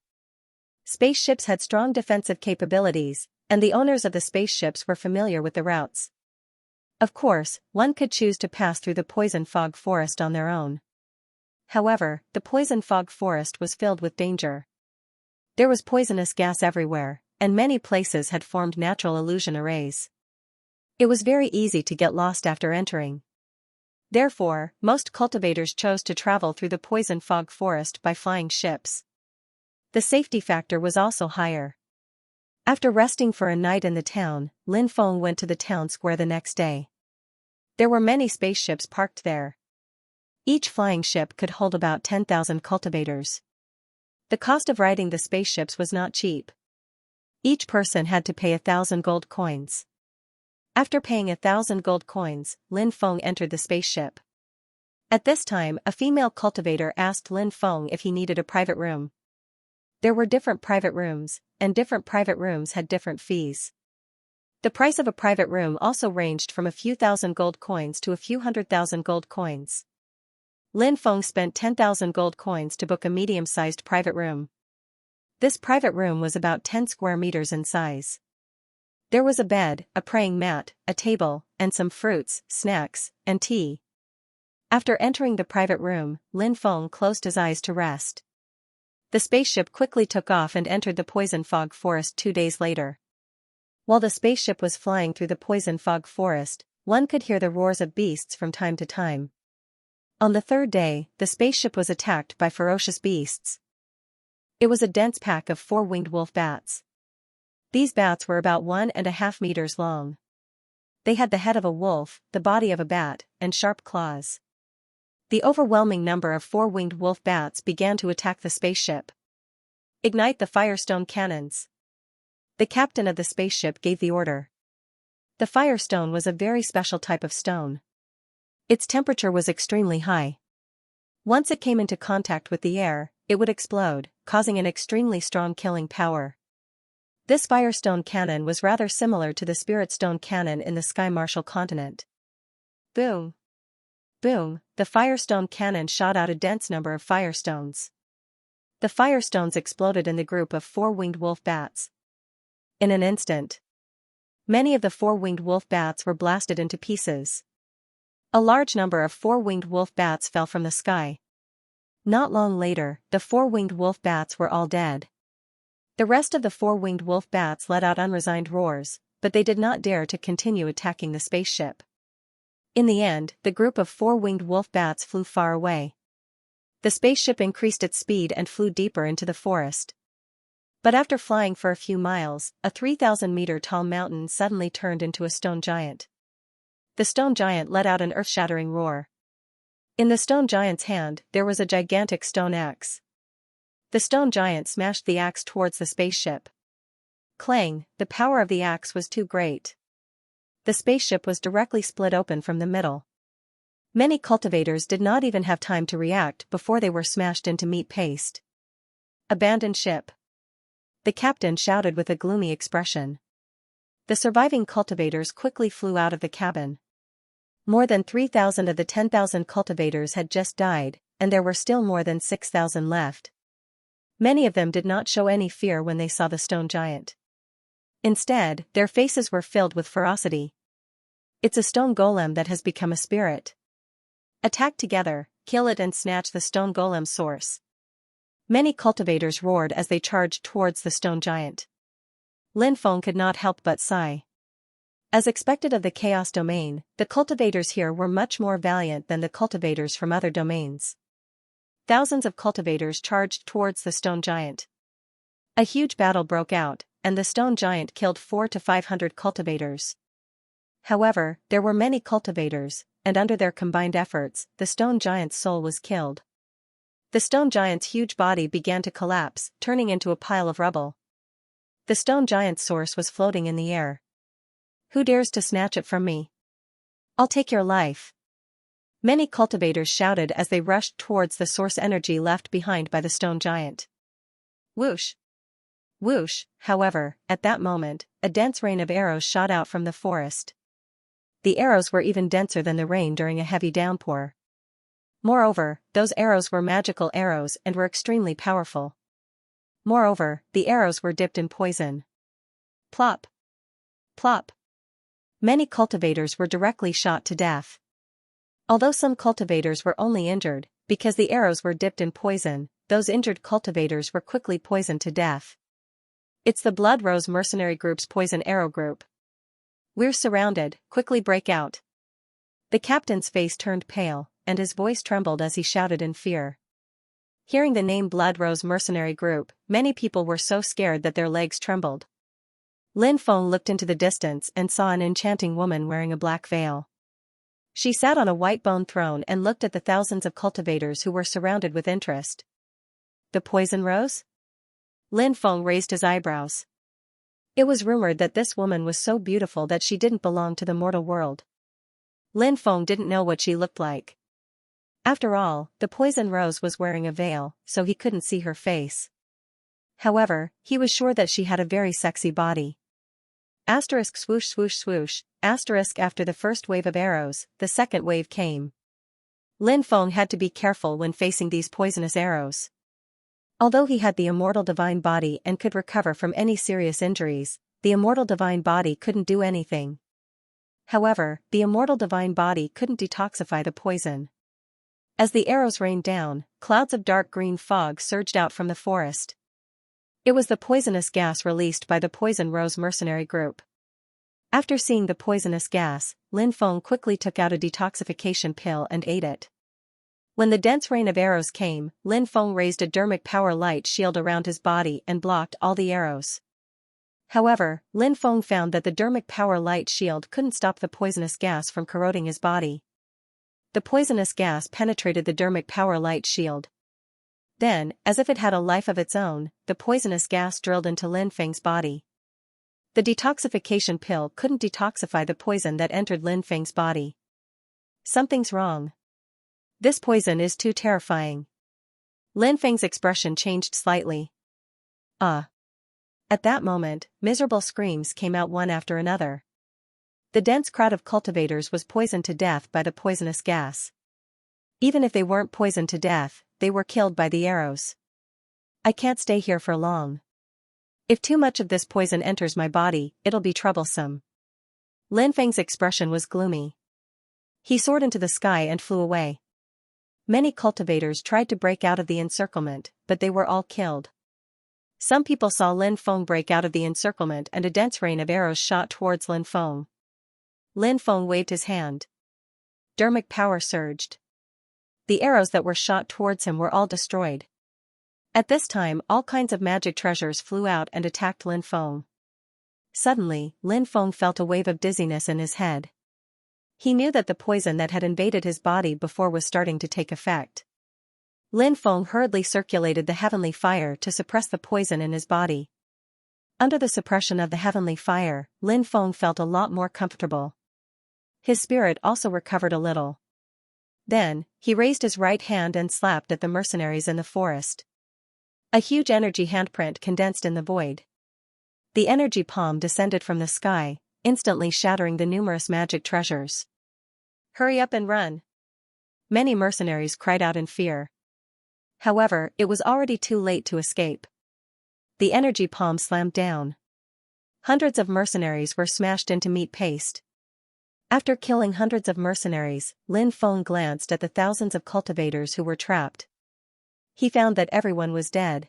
Spaceships had strong defensive capabilities, and the owners of the spaceships were familiar with the routes. Of course, one could choose to pass through the poison fog forest on their own. However, the poison fog forest was filled with danger. There was poisonous gas everywhere, and many places had formed natural illusion arrays. It was very easy to get lost after entering. Therefore, most cultivators chose to travel through the poison fog forest by flying ships. The safety factor was also higher. After resting for a night in the town, Lin Feng went to the town square the next day. There were many spaceships parked there. Each flying ship could hold about 10,000 cultivators. The cost of riding the spaceships was not cheap. Each person had to pay 1,000 gold coins. After paying 1,000 gold coins, Lin Feng entered the spaceship. At this time, a female cultivator asked Lin Feng if he needed a private room. There were different private rooms, and different private rooms had different fees. The price of a private room also ranged from a few thousand gold coins to a few 100,000 gold coins. Lin Feng spent 10,000 gold coins to book a medium-sized private room. This private room was about 10 square meters in size. There was a bed, a praying mat, a table, and some fruits, snacks, and tea. After entering the private room, Lin Feng closed his eyes to rest. The spaceship quickly took off and entered the poison fog forest 2 days later. While the spaceship was flying through the poison fog forest, one could hear the roars of beasts from time to time. On the 3rd day, the spaceship was attacked by ferocious beasts. It was a dense pack of 4-winged wolf bats. These bats were about 1.5 meters long. They had the head of a wolf, the body of a bat, and sharp claws. The overwhelming number of 4-winged wolf bats began to attack the spaceship. Ignite the firestone cannons. The captain of the spaceship gave the order. The firestone was a very special type of stone. Its temperature was extremely high. Once it came into contact with the air, it would explode, causing an extremely strong killing power. This firestone cannon was rather similar to the spirit stone cannon in the Sky Martial continent. Boom! Boom! The firestone cannon shot out a dense number of firestones. The firestones exploded in the group of 4-winged wolf bats. In an instant, many of the 4-winged wolf bats were blasted into pieces. A large number of 4-winged wolf bats fell from the sky. Not long later, the 4-winged wolf bats were all dead. The rest of the 4-winged wolf bats let out unresigned roars, but they did not dare to continue attacking the spaceship. In the end, the group of 4-winged wolf bats flew far away. The spaceship increased its speed and flew deeper into the forest. But after flying for a few miles, a 3,000-meter tall mountain suddenly turned into a stone giant. The stone giant let out an earth-shattering roar. In the stone giant's hand, there was a gigantic stone axe. The stone giant smashed the axe towards the spaceship. Clang! The power of the axe was too great. The spaceship was directly split open from the middle. Many cultivators did not even have time to react before they were smashed into meat paste. Abandoned ship. The captain shouted with a gloomy expression. The surviving cultivators quickly flew out of the cabin. More than 3,000 of the 10,000 cultivators had just died, and there were still more than 6,000 left. Many of them did not show any fear when they saw the stone giant. Instead, their faces were filled with ferocity. It's a stone golem that has become a spirit. Attack together, kill it and snatch the stone golem's source. Many cultivators roared as they charged towards the stone giant. Lin Feng could not help but sigh. As expected of the Chaos domain, the cultivators here were much more valiant than the cultivators from other domains. Thousands of cultivators charged towards the stone giant. A huge battle broke out, and the stone giant killed 400 to 500 cultivators. However, there were many cultivators, and under their combined efforts, the stone giant's soul was killed. The stone giant's huge body began to collapse, turning into a pile of rubble. The stone giant's source was floating in the air. Who dares to snatch it from me? I'll take your life. Many cultivators shouted as they rushed towards the source energy left behind by the stone giant. Whoosh! Whoosh! However, at that moment, a dense rain of arrows shot out from the forest. The arrows were even denser than the rain during a heavy downpour. Moreover, those arrows were magical arrows and were extremely powerful. Moreover, the arrows were dipped in poison. Plop! Plop! Many cultivators were directly shot to death. Although some cultivators were only injured, because the arrows were dipped in poison, those injured cultivators were quickly poisoned to death. It's the Blood Rose Mercenary Group's Poison Arrow Group. We're surrounded, quickly break out. The captain's face turned pale, and his voice trembled as he shouted in fear. Hearing the name Blood Rose Mercenary Group, many people were so scared that their legs trembled. Lin Feng looked into the distance and saw an enchanting woman wearing a black veil. She sat on a white bone throne and looked at the thousands of cultivators who were surrounded with interest. The Poison Rose? Lin Feng raised his eyebrows. It was rumored that this woman was so beautiful that she didn't belong to the mortal world. Lin Feng didn't know what she looked like. After all, the Poison Rose was wearing a veil, so he couldn't see her face. However, he was sure that she had a very sexy body. Asterisk swoosh swoosh swoosh, asterisk after the first wave of arrows, the second wave came. Lin Feng had to be careful when facing these poisonous arrows. Although he had the immortal divine body and could recover from any serious injuries, the immortal divine body couldn't do anything. However, the immortal divine body couldn't detoxify the poison. As the arrows rained down, clouds of dark green fog surged out from the forest. It was the poisonous gas released by the Poison Rose Mercenary Group. After seeing the poisonous gas, Lin Feng quickly took out a detoxification pill and ate it. When the dense rain of arrows came, Lin Feng raised a dermic power light shield around his body and blocked all the arrows. However, Lin Feng found that the dermic power light shield couldn't stop the poisonous gas from corroding his body. The poisonous gas penetrated the dermic power light shield. Then, as if it had a life of its own, the poisonous gas drilled into Lin Feng's body. The detoxification pill couldn't detoxify the poison that entered Lin Feng's body. Something's wrong. This poison is too terrifying. Lin Feng's expression changed slightly. At that moment, miserable screams came out one after another. The dense crowd of cultivators was poisoned to death by the poisonous gas. Even if they weren't poisoned to death, they were killed by the arrows. I can't stay here for long. If too much of this poison enters my body, it'll be troublesome. Lin Feng's expression was gloomy. He soared into the sky and flew away. Many cultivators tried to break out of the encirclement, but they were all killed. Some people saw Lin Feng break out of the encirclement and a dense rain of arrows shot towards Lin Feng. Lin Feng waved his hand. Dermic power surged. The arrows that were shot towards him were all destroyed. At this time, all kinds of magic treasures flew out and attacked Lin Feng. Suddenly, Lin Feng felt a wave of dizziness in his head. He knew that the poison that had invaded his body before was starting to take effect. Lin Feng hurriedly circulated the heavenly fire to suppress the poison in his body. Under the suppression of the heavenly fire, Lin Feng felt a lot more comfortable. His spirit also recovered a little. Then, he raised his right hand and slapped at the mercenaries in the forest. A huge energy handprint condensed in the void. The energy palm descended from the sky, instantly shattering the numerous magic treasures. Hurry up and run! Many mercenaries cried out in fear. However, it was already too late to escape. The energy palm slammed down. Hundreds of mercenaries were smashed into meat paste. After killing hundreds of mercenaries, Lin Feng glanced at the thousands of cultivators who were trapped. He found that everyone was dead.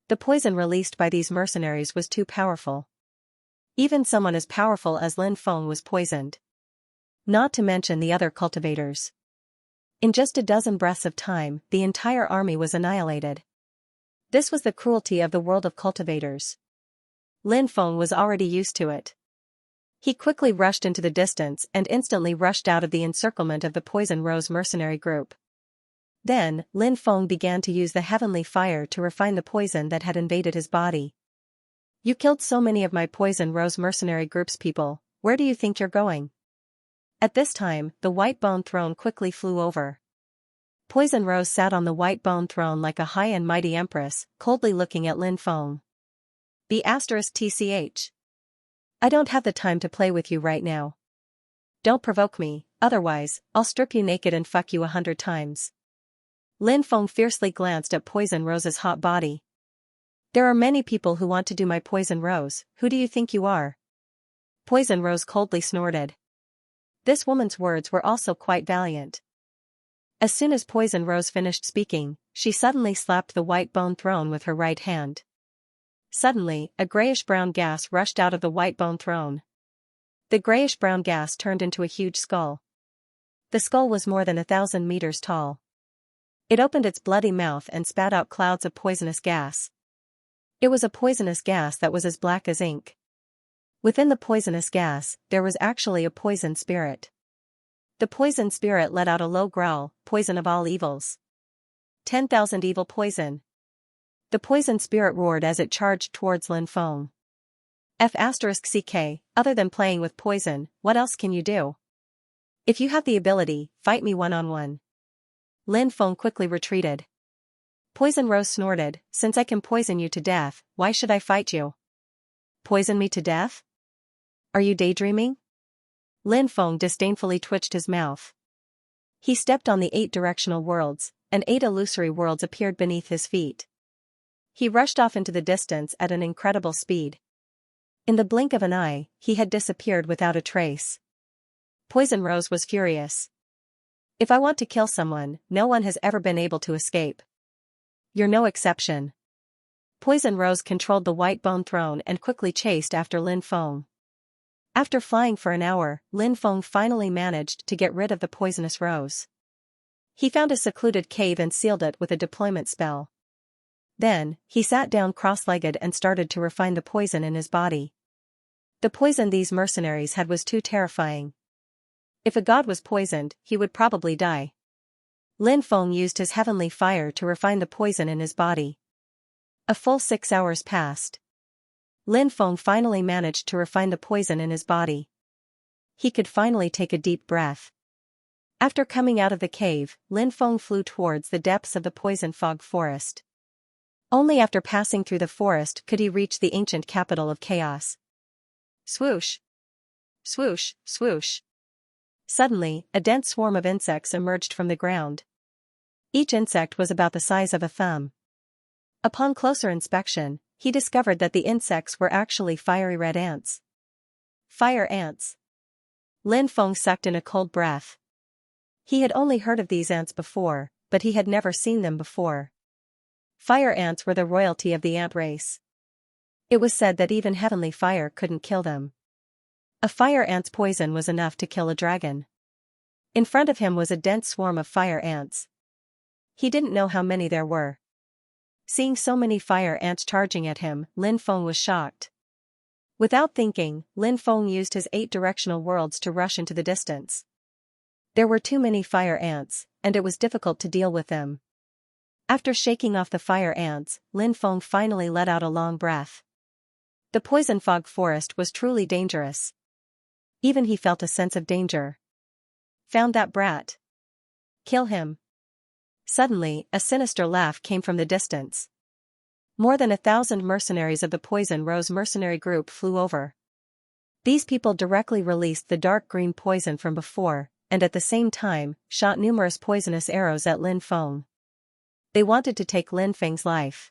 The poison released by these mercenaries was too powerful. Even someone as powerful as Lin Feng was poisoned. Not to mention the other cultivators. In just a dozen breaths of time, the entire army was annihilated. This was the cruelty of the world of cultivators. Lin Feng was already used to it. He quickly rushed into the distance and instantly rushed out of the encirclement of the Poison Rose mercenary group. Then, Lin Feng began to use the heavenly fire to refine the poison that had invaded his body. You killed so many of my Poison Rose mercenary group's people, where do you think you're going? At this time, the white bone throne quickly flew over. Poison Rose sat on the white bone throne like a high and mighty empress, coldly looking at Lin Feng. *TCH. I don't have the time to play with you right now. Don't provoke me, otherwise, I'll strip you naked and fuck you 100 times. Lin Feng fiercely glanced at Poison Rose's hot body. There are many people who want to do my Poison Rose, who do you think you are? Poison Rose coldly snorted. This woman's words were also quite valiant. As soon as Poison Rose finished speaking, she suddenly slapped the white bone throne with her right hand. Suddenly, a grayish-brown gas rushed out of the white bone throne. The grayish-brown gas turned into a huge skull. The skull was more than 1,000 meters tall. It opened its bloody mouth and spat out clouds of poisonous gas. It was a poisonous gas that was as black as ink. Within the poisonous gas, there was actually a poison spirit. The poison spirit let out a low growl, poison of all evils. 10,000 evil poison. The poison spirit roared as it charged towards Lin Feng. *CK, other than playing with poison, what else can you do? If you have the ability, fight me one-on-one. Lin Feng quickly retreated. Poison Rose snorted, since I can poison you to death, why should I fight you? Poison me to death? Are you daydreaming? Lin Feng disdainfully twitched his mouth. He stepped on the 8 directional worlds, and 8 illusory worlds appeared beneath his feet. He rushed off into the distance at an incredible speed. In the blink of an eye, he had disappeared without a trace. Poison Rose was furious. If I want to kill someone, no one has ever been able to escape. You're no exception. Poison Rose controlled the white bone throne and quickly chased after Lin Feng. After flying for an hour, Lin Feng finally managed to get rid of the poisonous rose. He found a secluded cave and sealed it with a deployment spell. Then, he sat down cross-legged and started to refine the poison in his body. The poison these mercenaries had was too terrifying. If a god was poisoned, he would probably die. Lin Feng used his heavenly fire to refine the poison in his body. A full 6 hours passed. Lin Feng finally managed to refine the poison in his body. He could finally take a deep breath. After coming out of the cave, Lin Feng flew towards the depths of the poison fog forest. Only after passing through the forest could he reach the ancient capital of chaos. Swoosh! Swoosh, swoosh! Suddenly, a dense swarm of insects emerged from the ground. Each insect was about the size of a thumb. Upon closer inspection, he discovered that the insects were actually fiery red ants. Fire ants! Lin Feng sucked in a cold breath. He had only heard of these ants before, but he had never seen them before. Fire ants were the royalty of the ant race. It was said that even heavenly fire couldn't kill them. A fire ant's poison was enough to kill a dragon. In front of him was a dense swarm of fire ants. He didn't know how many there were. Seeing so many fire ants charging at him, Lin Feng was shocked. Without thinking, Lin Feng used his 8 directional worlds to rush into the distance. There were too many fire ants, and it was difficult to deal with them. After shaking off the fire ants, Lin Feng finally let out a long breath. The poison fog forest was truly dangerous. Even he felt a sense of danger. Found that brat. Kill him. Suddenly, a sinister laugh came from the distance. More than 1,000 mercenaries of the Poison Rose mercenary group flew over. These people directly released the dark green poison from before, and at the same time, shot numerous poisonous arrows at Lin Feng. They wanted to take Lin Feng's life.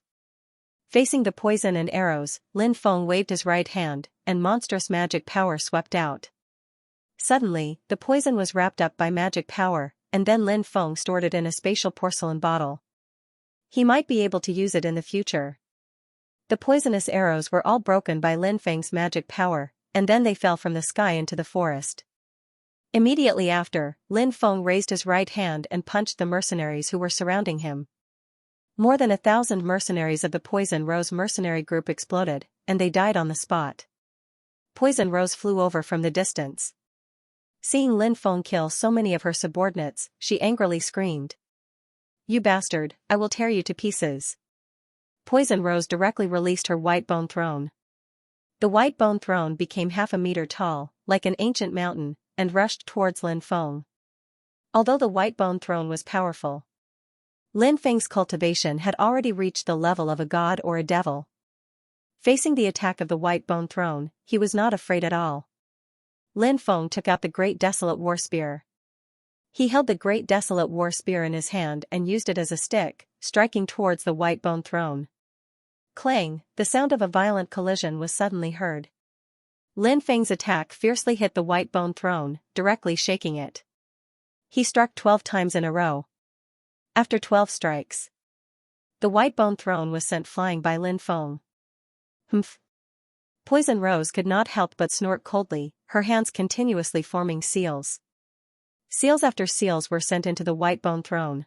Facing the poison and arrows, Lin Feng waved his right hand, and monstrous magic power swept out. Suddenly, the poison was wrapped up by magic power, and then Lin Feng stored it in a spatial porcelain bottle. He might be able to use it in the future. The poisonous arrows were all broken by Lin Feng's magic power, and then they fell from the sky into the forest. Immediately after, Lin Feng raised his right hand and punched the mercenaries who were surrounding him. More than 1,000 mercenaries of the Poison Rose mercenary group exploded, and they died on the spot. Poison Rose flew over from the distance. Seeing Lin Feng kill so many of her subordinates, she angrily screamed. "You bastard, I will tear you to pieces." Poison Rose directly released her white bone throne. The white bone throne became half a meter tall, like an ancient mountain, and rushed towards Lin Feng. Although the white bone throne was powerful, Lin Feng's cultivation had already reached the level of a god or a devil. Facing the attack of the white bone throne, he was not afraid at all. Lin Feng took out the Great Desolate War Spear. He held the Great Desolate War Spear in his hand and used it as a stick, striking towards the white bone throne. Clang, the sound of a violent collision was suddenly heard. Lin Feng's attack fiercely hit the white bone throne, directly shaking it. He struck 12 times in a row. After 12 strikes, the white bone throne was sent flying by Lin Feng. Humph. Poison Rose could not help but snort coldly, her hands continuously forming seals. Seals after seals were sent into the white bone throne.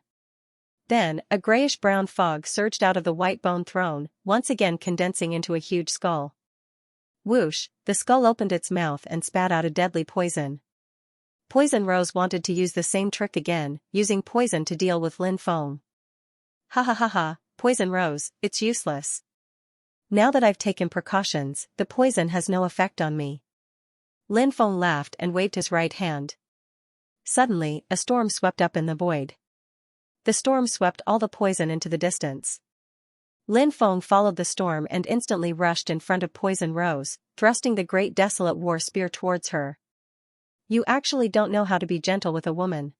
Then, a grayish-brown fog surged out of the white bone throne, once again condensing into a huge skull. Whoosh, the skull opened its mouth and spat out a deadly poison. Poison Rose wanted to use the same trick again, using poison to deal with Lin Feng. Ha ha ha ha, Poison Rose, it's useless. Now that I've taken precautions, the poison has no effect on me. Lin Feng laughed and waved his right hand. Suddenly, a storm swept up in the void. The storm swept all the poison into the distance. Lin Feng followed the storm and instantly rushed in front of Poison Rose, thrusting the Great Desolate War Spear towards her. You actually don't know how to be gentle with a woman.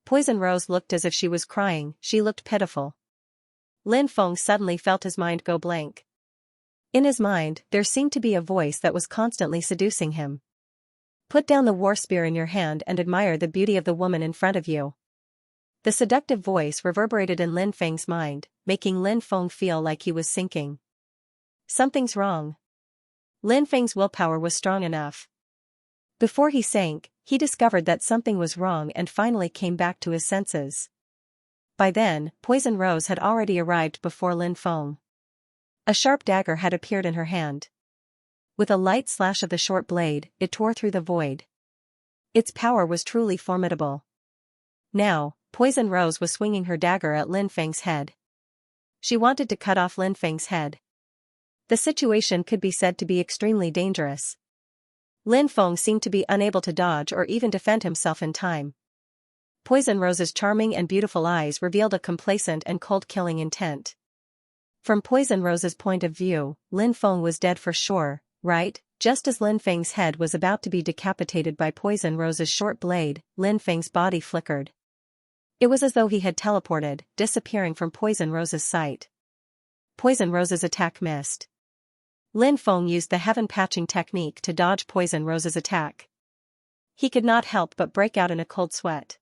Poison Rose looked as if she was crying, she looked pitiful. Lin Feng suddenly felt his mind go blank. In his mind, there seemed to be a voice that was constantly seducing him. Put down the war spear in your hand and admire the beauty of the woman in front of you. The seductive voice reverberated in Lin Feng's mind, making Lin Feng feel like he was sinking. Something's wrong. Lin Feng's willpower was strong enough. Before he sank, he discovered that something was wrong and finally came back to his senses. By then, Poison Rose had already arrived before Lin Feng. A sharp dagger had appeared in her hand. With a light slash of the short blade, it tore through the void. Its power was truly formidable. Now, Poison Rose was swinging her dagger at Lin Feng's head. She wanted to cut off Lin Feng's head. The situation could be said to be extremely dangerous. Lin Feng seemed to be unable to dodge or even defend himself in time. Poison Rose's charming and beautiful eyes revealed a complacent and cold-killing intent. From Poison Rose's point of view, Lin Feng was dead for sure, right? Just as Lin Feng's head was about to be decapitated by Poison Rose's short blade, Lin Feng's body flickered. It was as though he had teleported, disappearing from Poison Rose's sight. Poison Rose's attack missed. Lin Feng used the heaven patching technique to dodge Poison Rose's attack. He could not help but break out in a cold sweat.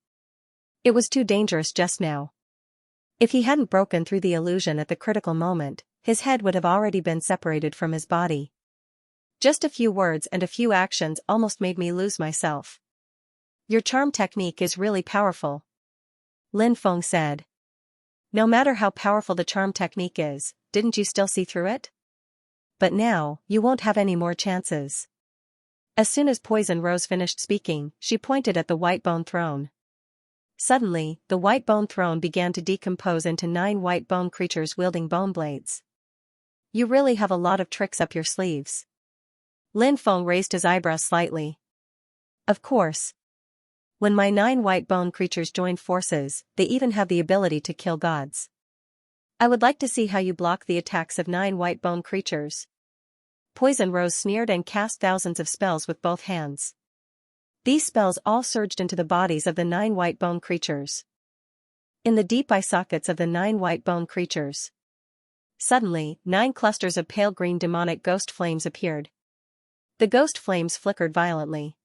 It was too dangerous just now. If he hadn't broken through the illusion at the critical moment, his head would have already been separated from his body. Just a few words and a few actions almost made me lose myself. Your charm technique is really powerful, Lin Feng said. No matter how powerful the charm technique is, didn't you still see through it? But now, you won't have any more chances. As soon as Poison Rose finished speaking, she pointed at the white bone throne. Suddenly, the white bone throne began to decompose into 9 white bone creatures wielding bone blades. You really have a lot of tricks up your sleeves. Lin Feng raised his eyebrows slightly. Of course. When my 9 white bone creatures join forces, they even have the ability to kill gods. I would like to see how you block the attacks of 9 white bone creatures. Poison Rose sneered and cast thousands of spells with both hands. These spells all surged into the bodies of the 9 white bone creatures. In the deep eye sockets of the 9 white bone creatures. Suddenly, 9 clusters of pale green demonic ghost flames appeared. The ghost flames flickered violently.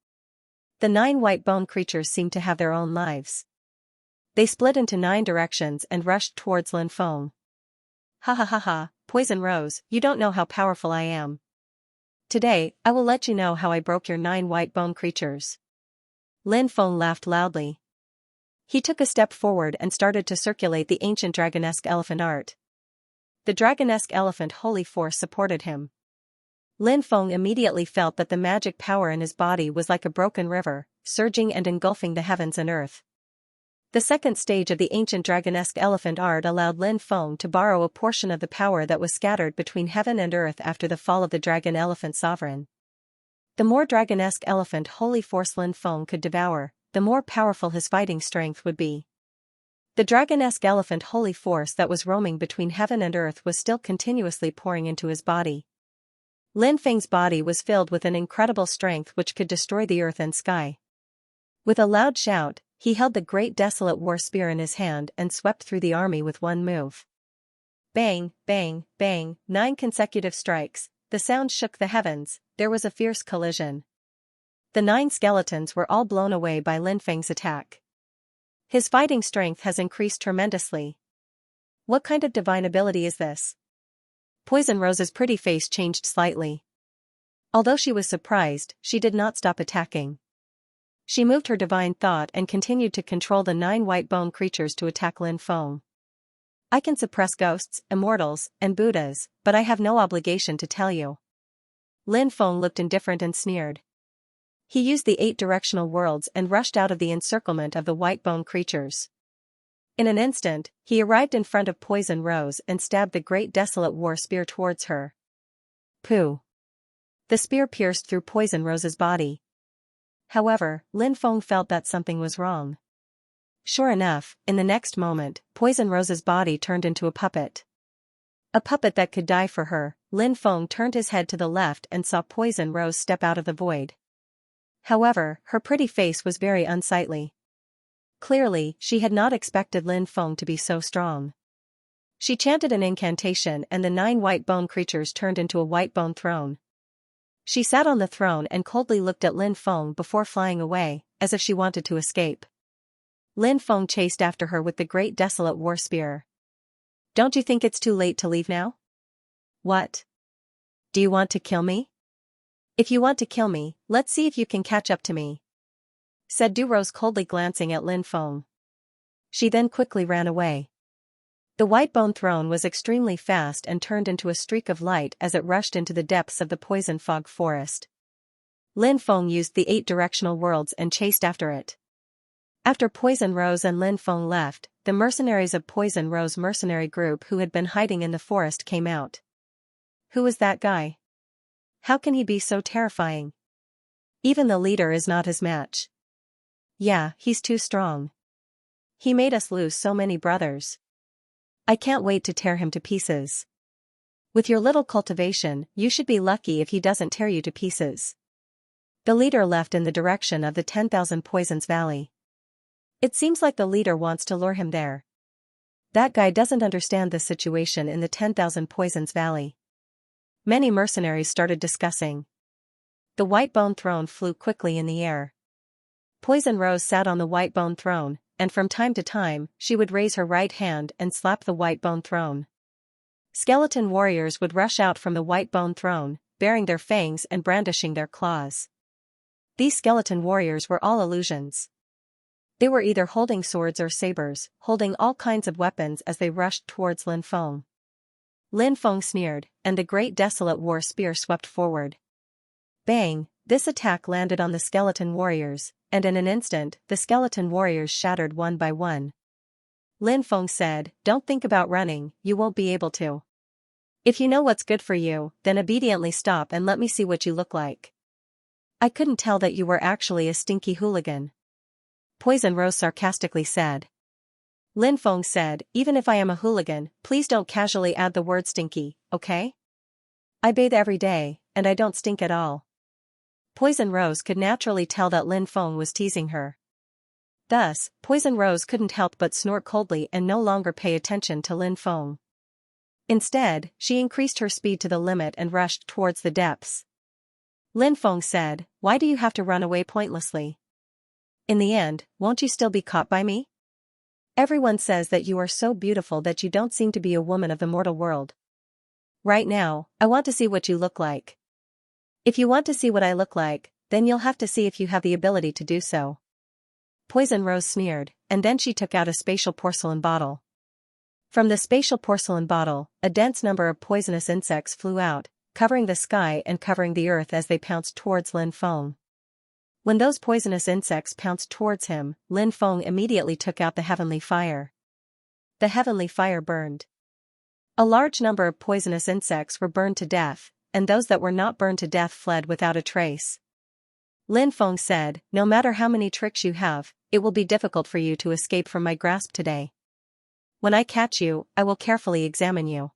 The 9 white bone creatures seemed to have their own lives. They split into 9 directions and rushed towards Lin Feng. Ha ha ha ha, Poison Rose, you don't know how powerful I am. Today, I will let you know how I broke your 9 white bone creatures. Lin Feng laughed loudly. He took a step forward and started to circulate the ancient dragonesque elephant art. The dragonesque elephant holy force supported him. Lin Feng immediately felt that the magic power in his body was like a broken river, surging and engulfing the heavens and earth. The second stage of the ancient dragonesque elephant art allowed Lin Feng to borrow a portion of the power that was scattered between heaven and earth after the fall of the dragon elephant sovereign. The more dragonesque elephant holy force Lin Feng could devour, the more powerful his fighting strength would be. The dragonesque elephant holy force that was roaming between heaven and earth was still continuously pouring into his body. Lin Feng's body was filled with an incredible strength which could destroy the earth and sky. With a loud shout, he held the great desolate war spear in his hand and swept through the army with one move. Bang, bang, bang, 9 consecutive strikes, the sound shook the heavens, there was a fierce collision. The 9 skeletons were all blown away by Lin Feng's attack. His fighting strength has increased tremendously. What kind of divine ability is this? Poison Rose's pretty face changed slightly. Although she was surprised, she did not stop attacking. She moved her divine thought and continued to control the 9 white bone creatures to attack Lin Feng. I can suppress ghosts, immortals, and Buddhas, but I have no obligation to tell you. Lin Feng looked indifferent and sneered. He used the 8 directional worlds and rushed out of the encirclement of the white bone creatures. In an instant, he arrived in front of Poison Rose and stabbed the great desolate war spear towards her. Pooh! The spear pierced through Poison Rose's body. However, Lin Feng felt that something was wrong. Sure enough, in the next moment, Poison Rose's body turned into a puppet. A puppet that could die for her. Lin Feng turned his head to the left and saw Poison Rose step out of the void. However, her pretty face was very unsightly. Clearly, she had not expected Lin Feng to be so strong. She chanted an incantation and the 9 white bone creatures turned into a white bone throne. She sat on the throne and coldly looked at Lin Feng before flying away, as if she wanted to escape. Lin Feng chased after her with the great desolate war spear. Don't you think it's too late to leave now? What? Do you want to kill me? If you want to kill me, let's see if you can catch up to me, said Du Rose coldly glancing at Lin Feng. She then quickly ran away. The white bone throne was extremely fast and turned into a streak of light as it rushed into the depths of the poison fog forest. Lin Feng used the 8 directional worlds and chased after it. After Poison Rose and Lin Feng left, the mercenaries of Poison Rose mercenary group who had been hiding in the forest came out. Who is that guy? How can he be so terrifying? Even the leader is not his match. Yeah, he's too strong. He made us lose so many brothers. I can't wait to tear him to pieces. With your little cultivation, you should be lucky if he doesn't tear you to pieces. The leader left in the direction of the 10,000 Poisons Valley. It seems like the leader wants to lure him there. That guy doesn't understand the situation in the 10,000 Poisons Valley. Many mercenaries started discussing. The white bone throne flew quickly in the air. Poison Rose sat on the white bone throne, and from time to time, she would raise her right hand and slap the white bone throne. Skeleton warriors would rush out from the white bone throne, baring their fangs and brandishing their claws. These skeleton warriors were all illusions. They were either holding swords or sabers, holding all kinds of weapons as they rushed towards Lin Feng. Lin Feng sneered, and the great desolate war spear swept forward. Bang! This attack landed on the skeleton warriors, and in an instant, the skeleton warriors shattered one by one. Lin Feng said, "Don't think about running, you won't be able to. If you know what's good for you, then obediently stop and let me see what you look like." I couldn't tell that you were actually a stinky hooligan. Poison Rose sarcastically said. Lin Feng said, "Even if I am a hooligan, please don't casually add the word stinky, okay? I bathe every day, and I don't stink at all." Poison Rose could naturally tell that Lin Feng was teasing her. Thus, Poison Rose couldn't help but snort coldly and no longer pay attention to Lin Feng. Instead, she increased her speed to the limit and rushed towards the depths. Lin Feng said, "Why do you have to run away pointlessly? In the end, won't you still be caught by me? Everyone says that you are so beautiful that you don't seem to be a woman of the mortal world. Right now, I want to see what you look like. If you want to see what I look like, then you'll have to see if you have the ability to do so. Poison Rose sneered, and then she took out a spatial porcelain bottle. From the spatial porcelain bottle, a dense number of poisonous insects flew out, covering the sky and covering the earth as they pounced towards Lin Feng. When those poisonous insects pounced towards him, Lin Feng immediately took out the heavenly fire. The heavenly fire burned. A large number of poisonous insects were burned to death, and those that were not burned to death fled without a trace. Lin Feng said, "No matter how many tricks you have, it will be difficult for you to escape from my grasp today. When I catch you, I will carefully examine you.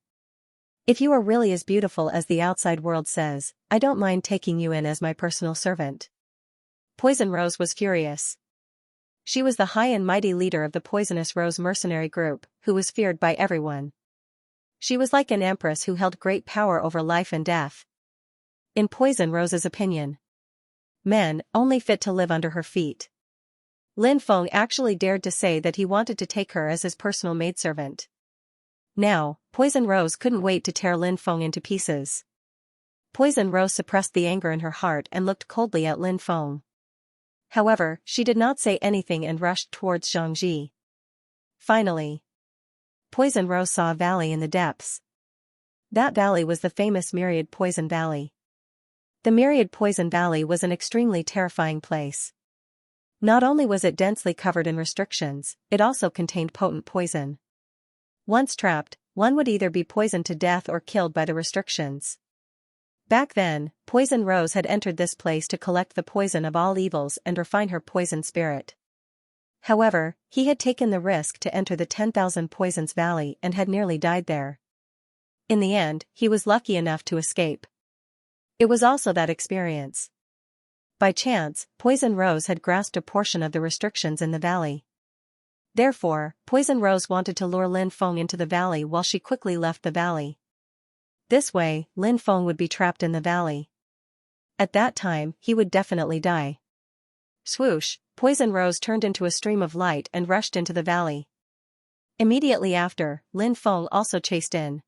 If you are really as beautiful as the outside world says, I don't mind taking you in as my personal servant." Poison Rose was furious. She was the high and mighty leader of the Poisonous Rose mercenary group, who was feared by everyone. She was like an empress who held great power over life and death. In Poison Rose's opinion, men only fit to live under her feet. Lin Feng actually dared to say that he wanted to take her as his personal maidservant. Now, Poison Rose couldn't wait to tear Lin Feng into pieces. Poison Rose suppressed the anger in her heart and looked coldly at Lin Feng. However, she did not say anything and rushed towards Xianxia. Finally, Poison Rose saw a valley in the depths. That valley was the famous Myriad Poison Valley. The Myriad Poison Valley was an extremely terrifying place. Not only was it densely covered in restrictions, it also contained potent poison. Once trapped, one would either be poisoned to death or killed by the restrictions. Back then, Poison Rose had entered this place to collect the poison of all evils and refine her poison spirit. However, he had taken the risk to enter the 10,000 Poisons Valley and had nearly died there. In the end, he was lucky enough to escape. It was also that experience. By chance, Poison Rose had grasped a portion of the restrictions in the valley. Therefore, Poison Rose wanted to lure Lin Feng into the valley while she quickly left the valley. This way, Lin Feng would be trapped in the valley. At that time, he would definitely die. Swoosh, Poison Rose turned into a stream of light and rushed into the valley. Immediately after, Lin Feng also chased in.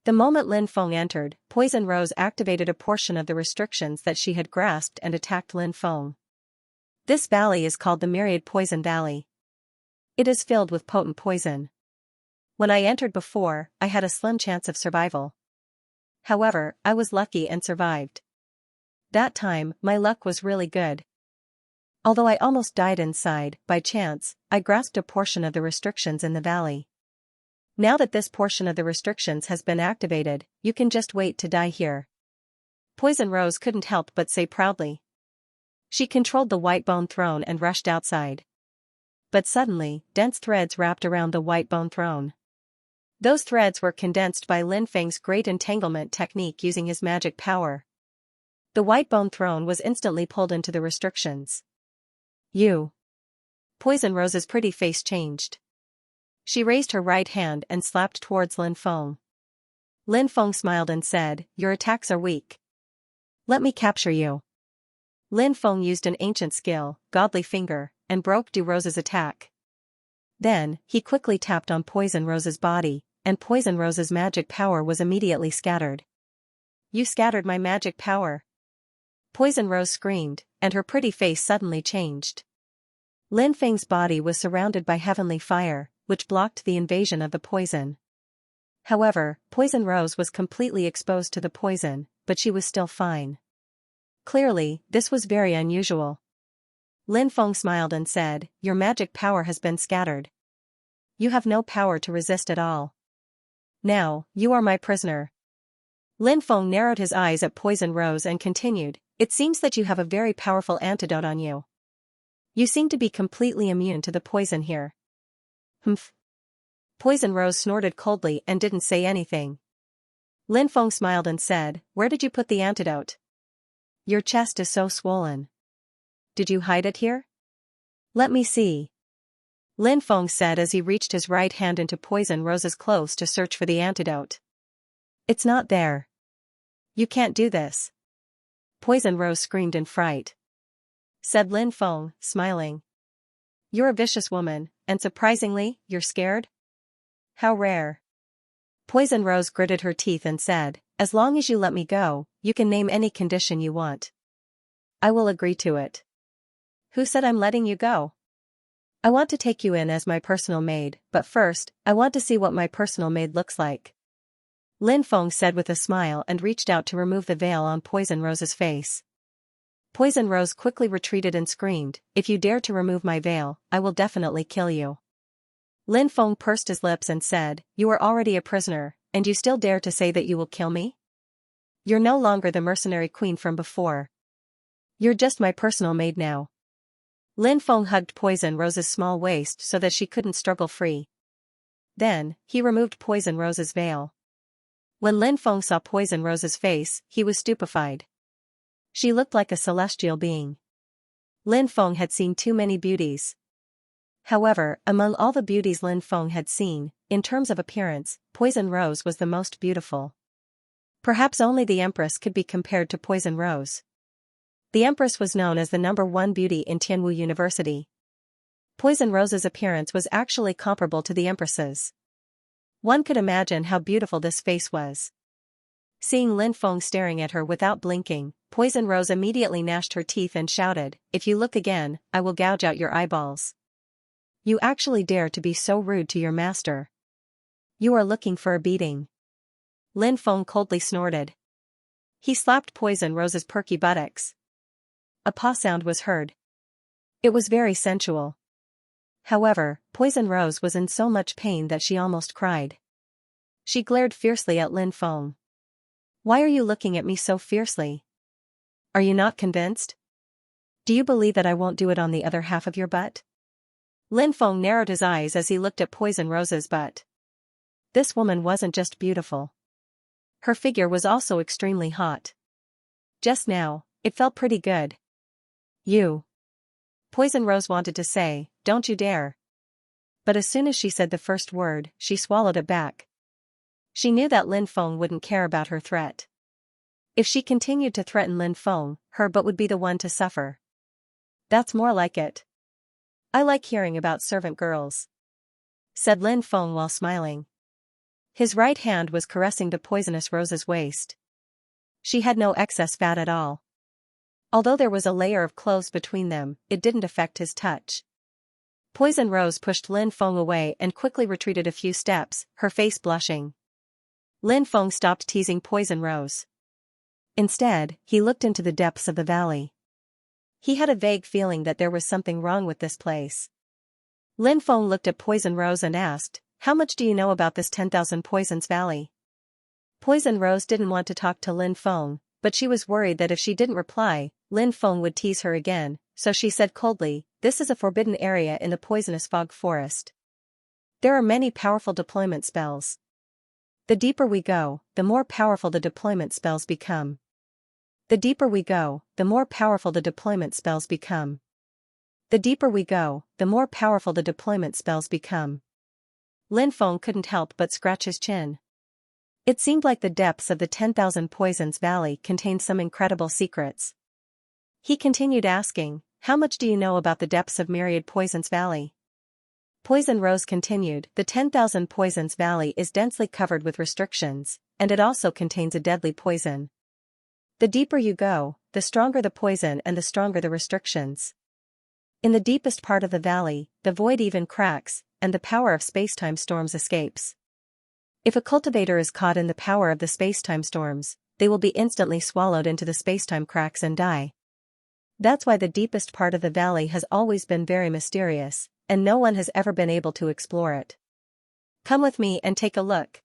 The moment Lin Feng entered, Poison Rose activated a portion of the restrictions that she had grasped and attacked Lin Feng. This valley is called the Myriad Poison Valley. It is filled with potent poison. When I entered before, I had a slim chance of survival. However, I was lucky and survived. That time, my luck was really good. Although I almost died inside, by chance, I grasped a portion of the restrictions in the valley. Now that this portion of the restrictions has been activated, you can just wait to die here. Poison Rose couldn't help but say proudly. She controlled the white bone throne and rushed outside. But suddenly, dense threads wrapped around the white bone throne. Those threads were condensed by Lin Feng's great entanglement technique using his magic power. The white bone throne was instantly pulled into the restrictions. You. Poison Rose's pretty face changed. She raised her right hand and slapped towards Lin Feng. Lin Feng smiled and said, "Your attacks are weak. Let me capture you." Lin Feng used an ancient skill, Godly Finger, and broke Du Rose's attack. Then, he quickly tapped on Poison Rose's body, and Poison Rose's magic power was immediately scattered. "You scattered my magic power." Poison Rose screamed, and her pretty face suddenly changed. Lin Feng's body was surrounded by heavenly fire, which blocked the invasion of the poison. However, Poison Rose was completely exposed to the poison, but she was still fine. Clearly, this was very unusual. Lin Feng smiled and said, "Your magic power has been scattered. You have no power to resist at all. Now, you are my prisoner." Lin Feng narrowed his eyes at Poison Rose and continued, "It seems that you have a very powerful antidote on you. You seem to be completely immune to the poison here." "Humph." Poison Rose snorted coldly and didn't say anything. Lin Feng smiled and said, "Where did you put the antidote? Your chest is so swollen. Did you hide it here? Let me see." Lin Feng said as he reached his right hand into Poison Rose's clothes to search for the antidote. "It's not there. You can't do this." Poison Rose screamed in fright. said Lin Feng, smiling. You're a vicious woman, and surprisingly, you're scared? How rare. Poison Rose gritted her teeth and said, as long as you let me go, you can name any condition you want. I will agree to it. Who said I'm letting you go? I want to take you in as my personal maid, but first, I want to see what my personal maid looks like. Lin Feng said with a smile and reached out to remove the veil on Poison Rose's face. Poison Rose quickly retreated and screamed, if you dare to remove my veil, I will definitely kill you. Lin Feng pursed his lips and said, you are already a prisoner, and you still dare to say that you will kill me? You're no longer the mercenary queen from before. You're just my personal maid now. Lin Feng hugged Poison Rose's small waist so that she couldn't struggle free. Then, he removed Poison Rose's veil. When Lin Feng saw Poison Rose's face, he was stupefied. She looked like a celestial being. Lin Feng had seen too many beauties. However, among all the beauties Lin Feng had seen, in terms of appearance, Poison Rose was the most beautiful. Perhaps only the Empress could be compared to Poison Rose. The Empress was known as the #1 beauty in Tianwu University. Poison Rose's appearance was actually comparable to the Empress's. One could imagine how beautiful this face was. Seeing Lin Feng staring at her without blinking, Poison Rose immediately gnashed her teeth and shouted, if you look again, I will gouge out your eyeballs. You actually dare to be so rude to your master. You are looking for a beating. Lin Feng coldly snorted. He slapped Poison Rose's perky buttocks. A paw sound was heard. It was very sensual. However, Poison Rose was in so much pain that she almost cried. She glared fiercely at Lin Feng. Why are you looking at me so fiercely? Are you not convinced? Do you believe that I won't do it on the other half of your butt? Lin Feng narrowed his eyes as he looked at Poison Rose's butt. This woman wasn't just beautiful. Her figure was also extremely hot. Just now, it felt pretty good. You. Poison Rose wanted to say, don't you dare. But as soon as she said the first word, she swallowed it back. She knew that Lin Feng wouldn't care about her threat. If she continued to threaten Lin Feng, her butt would be the one to suffer. That's more like it. I like hearing about servant girls, said Lin Feng while smiling. His right hand was caressing the Poisonous Rose's waist. She had no excess fat at all. Although there was a layer of clothes between them, it didn't affect his touch. Poison Rose pushed Lin Feng away and quickly retreated a few steps, her face blushing. Lin Feng stopped teasing Poison Rose. Instead, he looked into the depths of the valley. He had a vague feeling that there was something wrong with this place. Lin Feng looked at Poison Rose and asked, how much do you know about this 10,000 Poisons Valley? Poison Rose didn't want to talk to Lin Feng, but she was worried that if she didn't reply, Lin Feng would tease her again, so she said coldly, this is a forbidden area in the poisonous fog forest. There are many powerful deployment spells. The deeper we go, the more powerful the deployment spells become. The deeper we go, the more powerful the deployment spells become. The deeper we go, the more powerful the deployment spells become. Lin Feng couldn't help but scratch his chin. It seemed like the depths of the 10,000 Poisons Valley contained some incredible secrets. He continued asking, how much do you know about the depths of Myriad Poisons Valley? Poison Rose continued, the 10,000 Poisons Valley is densely covered with restrictions, and it also contains a deadly poison. The deeper you go, the stronger the poison and the stronger the restrictions. In the deepest part of the valley, the void even cracks, and the power of spacetime storms escapes. If a cultivator is caught in the power of the spacetime storms, they will be instantly swallowed into the spacetime cracks and die. That's why the deepest part of the valley has always been very mysterious, and no one has ever been able to explore it. Come with me and take a look,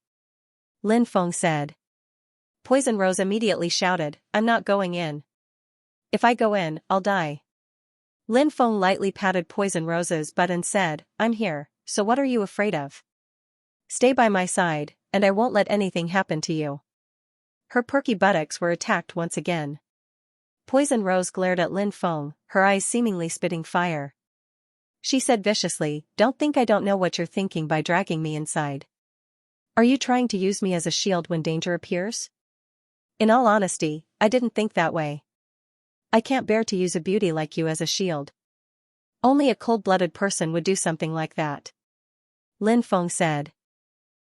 Lin Feng said. Poison Rose immediately shouted, I'm not going in. If I go in, I'll die. Lin Feng lightly patted Poison Rose's butt and said, I'm here, so what are you afraid of? Stay by my side, and I won't let anything happen to you. Her perky buttocks were attacked once again. Poison Rose glared at Lin Feng, her eyes seemingly spitting fire. She said viciously, don't think I don't know what you're thinking by dragging me inside. Are you trying to use me as a shield when danger appears? In all honesty, I didn't think that way. I can't bear to use a beauty like you as a shield. Only a cold-blooded person would do something like that. Lin Feng said.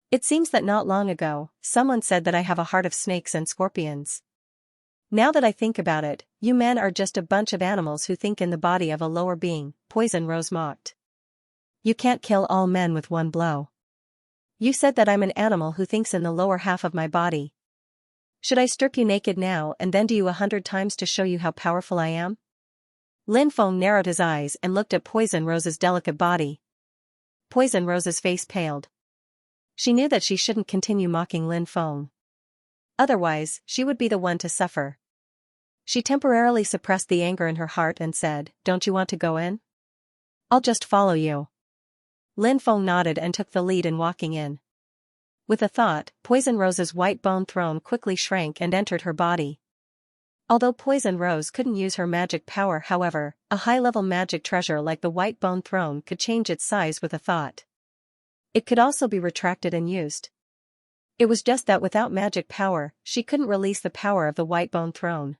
It seems that not long ago, someone said that I have a heart of snakes and scorpions. Now that I think about it, you men are just a bunch of animals who think in the body of a lower being, Poison Rose mocked. You can't kill all men with one blow. You said that I'm an animal who thinks in the lower half of my body. Should I strip you naked now and then do you 100 times to show you how powerful I am? Lin Feng narrowed his eyes and looked at Poison Rose's delicate body. Poison Rose's face paled. She knew that she shouldn't continue mocking Lin Feng. Otherwise, she would be the one to suffer. She temporarily suppressed the anger in her heart and said, "Don't you want to go in? I'll just follow you." Lin Feng nodded and took the lead in walking in. With a thought, Poison Rose's white bone throne quickly shrank and entered her body. Although Poison Rose couldn't use her magic power, however, a high-level magic treasure like the white bone throne could change its size with a thought. It could also be retracted and used. It was just that without magic power, she couldn't release the power of the white bone throne.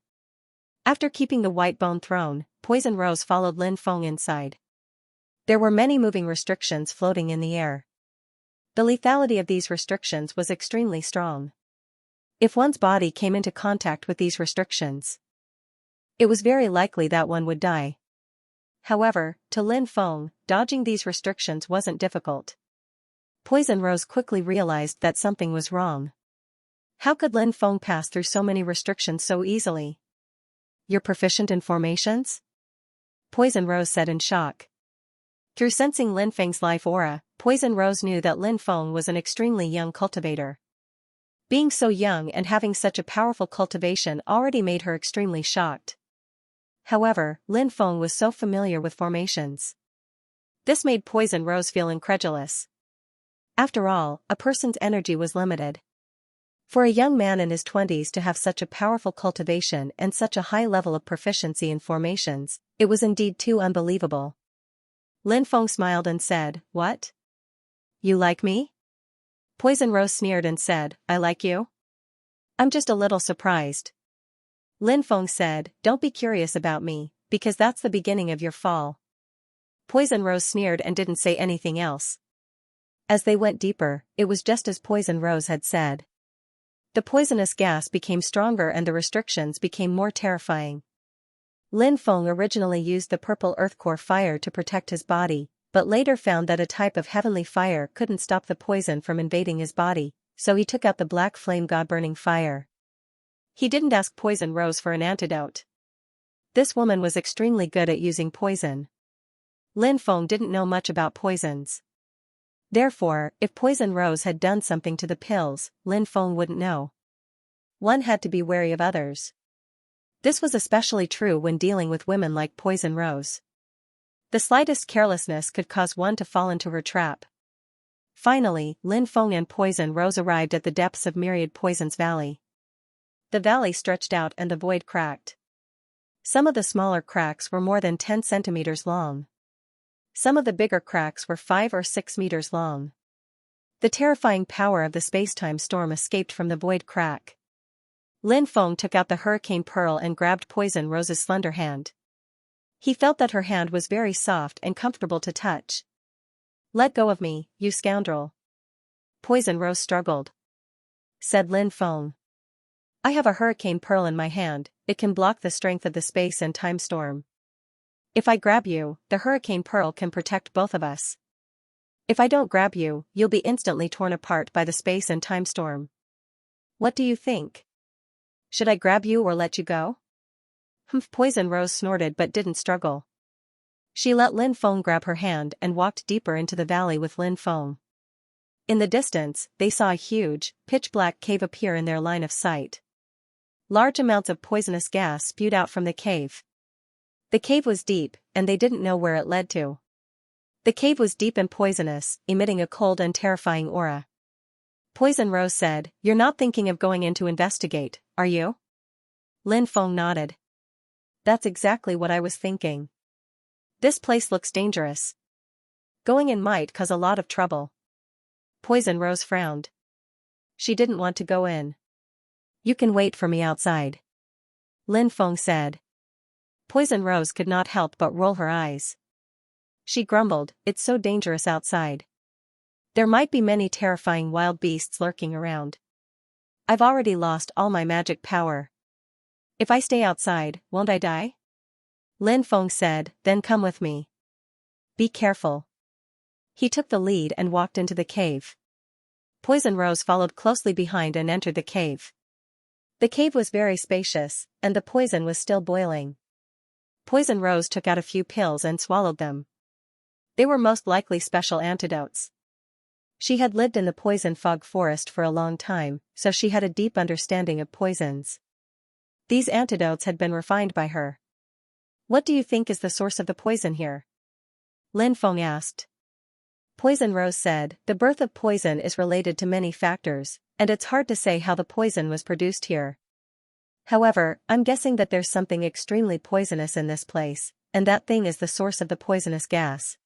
After keeping the white bone throne, Poison Rose followed Lin Feng inside. There were many moving restrictions floating in the air. The lethality of these restrictions was extremely strong. If one's body came into contact with these restrictions, it was very likely that one would die. However, to Lin Feng, dodging these restrictions wasn't difficult. Poison Rose quickly realized that something was wrong. How could Lin Feng pass through so many restrictions so easily? You're proficient in formations? Poison Rose said in shock. Through sensing Lin Feng's life aura, Poison Rose knew that Lin Feng was an extremely young cultivator. Being so young and having such a powerful cultivation already made her extremely shocked. However, Lin Feng was so familiar with formations. This made Poison Rose feel incredulous. After all, a person's energy was limited. For a young man in his 20s to have such a powerful cultivation and such a high level of proficiency in formations, it was indeed too unbelievable. Lin Feng smiled and said, "What? You like me?" Poison Rose sneered and said, "I like you? I'm just a little surprised." Lin Feng said, "Don't be curious about me, because that's the beginning of your fall." Poison Rose sneered and didn't say anything else. As they went deeper, it was just as Poison Rose had said. The poisonous gas became stronger and the restrictions became more terrifying. Lin Feng originally used the purple earth core fire to protect his body, but later found that a type of heavenly fire couldn't stop the poison from invading his body, so he took out the black flame god burning fire. He didn't ask Poison Rose for an antidote. This woman was extremely good at using poison. Lin Feng didn't know much about poisons. Therefore, if Poison Rose had done something to the pills, Lin Feng wouldn't know. One had to be wary of others. This was especially true when dealing with women like Poison Rose. The slightest carelessness could cause one to fall into her trap. Finally, Lin Feng and Poison Rose arrived at the depths of Myriad Poison's valley. The valley stretched out and the void cracked. Some of the smaller cracks were more than 10 centimeters long. Some of the bigger cracks were 5 or 6 meters long. The terrifying power of the space-time storm escaped from the void crack. Lin Feng took out the hurricane pearl and grabbed Poison Rose's slender hand. He felt that her hand was very soft and comfortable to touch. "Let go of me, you scoundrel." Poison Rose struggled. Said Lin Feng. "I have a hurricane pearl in my hand, it can block the strength of the space and time storm. If I grab you, the hurricane pearl can protect both of us. If I don't grab you, you'll be instantly torn apart by the space and time storm. What do you think? Should I grab you or let you go?" Humph. Poison Rose snorted but didn't struggle. She let Lin Feng grab her hand and walked deeper into the valley with Lin Feng. In the distance, they saw a huge, pitch-black cave appear in their line of sight. Large amounts of poisonous gas spewed out from the cave. The cave was deep, and they didn't know where it led to. The cave was deep and poisonous, emitting a cold and terrifying aura. Poison Rose said, "You're not thinking of going in to investigate, are you?" Lin Feng nodded. "That's exactly what I was thinking. This place looks dangerous. Going in might cause a lot of trouble." Poison Rose frowned. She didn't want to go in. "You can wait for me outside," Lin Feng said. Poison Rose could not help but roll her eyes. She grumbled, "It's so dangerous outside. There might be many terrifying wild beasts lurking around. I've already lost all my magic power. If I stay outside, won't I die?" Lin Feng said, "Then come with me. Be careful." He took the lead and walked into the cave. Poison Rose followed closely behind and entered the cave. The cave was very spacious, and the poison was still boiling. Poison Rose took out a few pills and swallowed them. They were most likely special antidotes. She had lived in the poison fog forest for a long time, so she had a deep understanding of poisons. These antidotes had been refined by her. "What do you think is the source of the poison here?" Lin Feng asked. Poison Rose said, "The birth of poison is related to many factors, and it's hard to say how the poison was produced here. However, I'm guessing that there's something extremely poisonous in this place, and that thing is the source of the poisonous gas."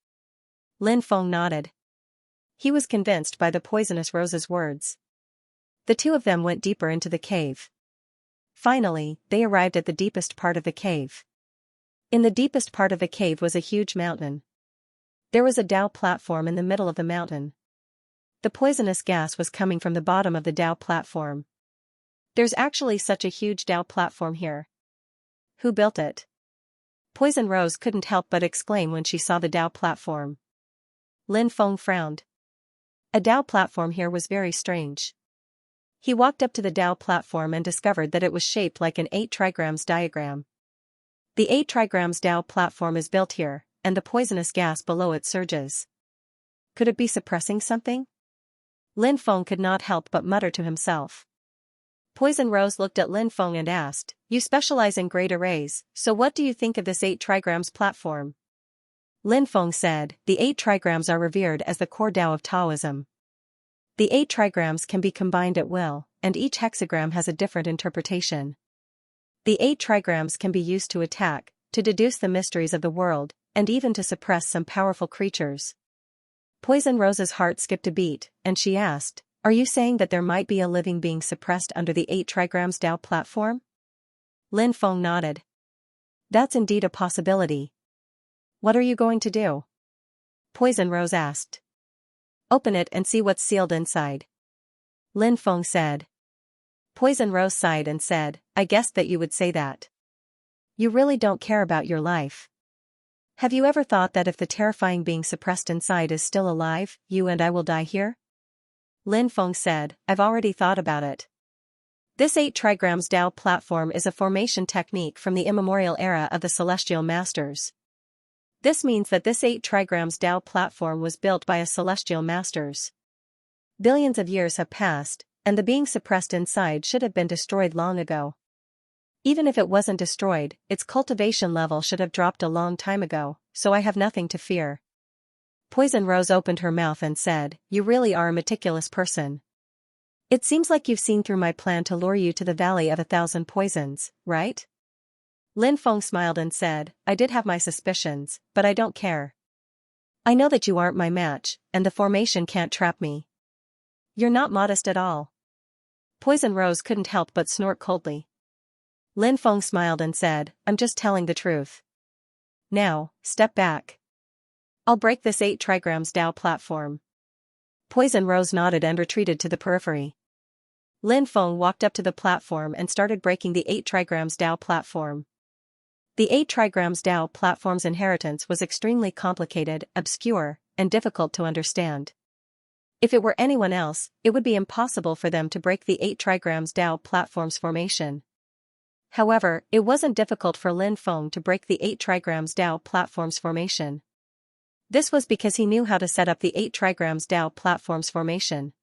Lin Feng nodded. He was convinced by the Poisonous Rose's words. The two of them went deeper into the cave. Finally, they arrived at the deepest part of the cave. In the deepest part of the cave was a huge mountain. There was a Dao platform in the middle of the mountain. The poisonous gas was coming from the bottom of the Dao platform. "There's actually such a huge Dao platform here. Who built it?" Poison Rose couldn't help but exclaim when she saw the Dao platform. Lin Feng frowned. A Dao platform here was very strange. He walked up to the Dao platform and discovered that it was shaped like an 8 trigrams diagram. The 8 trigrams Dao platform is built here, and the poisonous gas below it surges. Could it be suppressing something? Lin Feng could not help but mutter to himself. Poison Rose looked at Lin Feng and asked, "You specialize in great arrays, so what do you think of this 8 trigrams platform?" Lin Feng said, "The 8 trigrams are revered as the core Dao of Taoism. The 8 trigrams can be combined at will, and each hexagram has a different interpretation. The 8 trigrams can be used to attack, to deduce the mysteries of the world, and even to suppress some powerful creatures." Poison Rose's heart skipped a beat, and she asked, "Are you saying that there might be a living being suppressed under the 8 trigrams Dao platform?" Lin Feng nodded. "That's indeed a possibility." "What are you going to do?" Poison Rose asked. "Open it and see what's sealed inside," Lin Feng said. Poison Rose sighed and said, "I guessed that you would say that. You really don't care about your life. Have you ever thought that if the terrifying being suppressed inside is still alive, you and I will die here?" Lin Feng said, "I've already thought about it. This 8 trigrams Dao platform is a formation technique from the Immemorial era of the Celestial Masters. This means that this 8 trigrams Dao platform was built by a Celestial Masters. Billions of years have passed, and the being suppressed inside should have been destroyed long ago. Even if it wasn't destroyed, its cultivation level should have dropped a long time ago, so I have nothing to fear." Poison Rose opened her mouth and said, "You really are a meticulous person. It seems like you've seen through my plan to lure you to the Valley of 1,000 Poisons, right?" Lin Feng smiled and said, "I did have my suspicions, but I don't care. I know that you aren't my match, and the formation can't trap me." "You're not modest at all." Poison Rose couldn't help but snort coldly. Lin Feng smiled and said, "I'm just telling the truth. Now, step back. I'll break this 8 trigrams Dao platform." Poison Rose nodded and retreated to the periphery. Lin Feng walked up to the platform and started breaking the 8 trigrams Dao platform. The 8 trigrams Dao platform's inheritance was extremely complicated, obscure, and difficult to understand. If it were anyone else, it would be impossible for them to break the 8 trigrams Dao platform's formation. However, it wasn't difficult for Lin Feng to break the 8 trigrams Dao platform's formation. This was because he knew how to set up the 8 trigrams Dao platform's formation.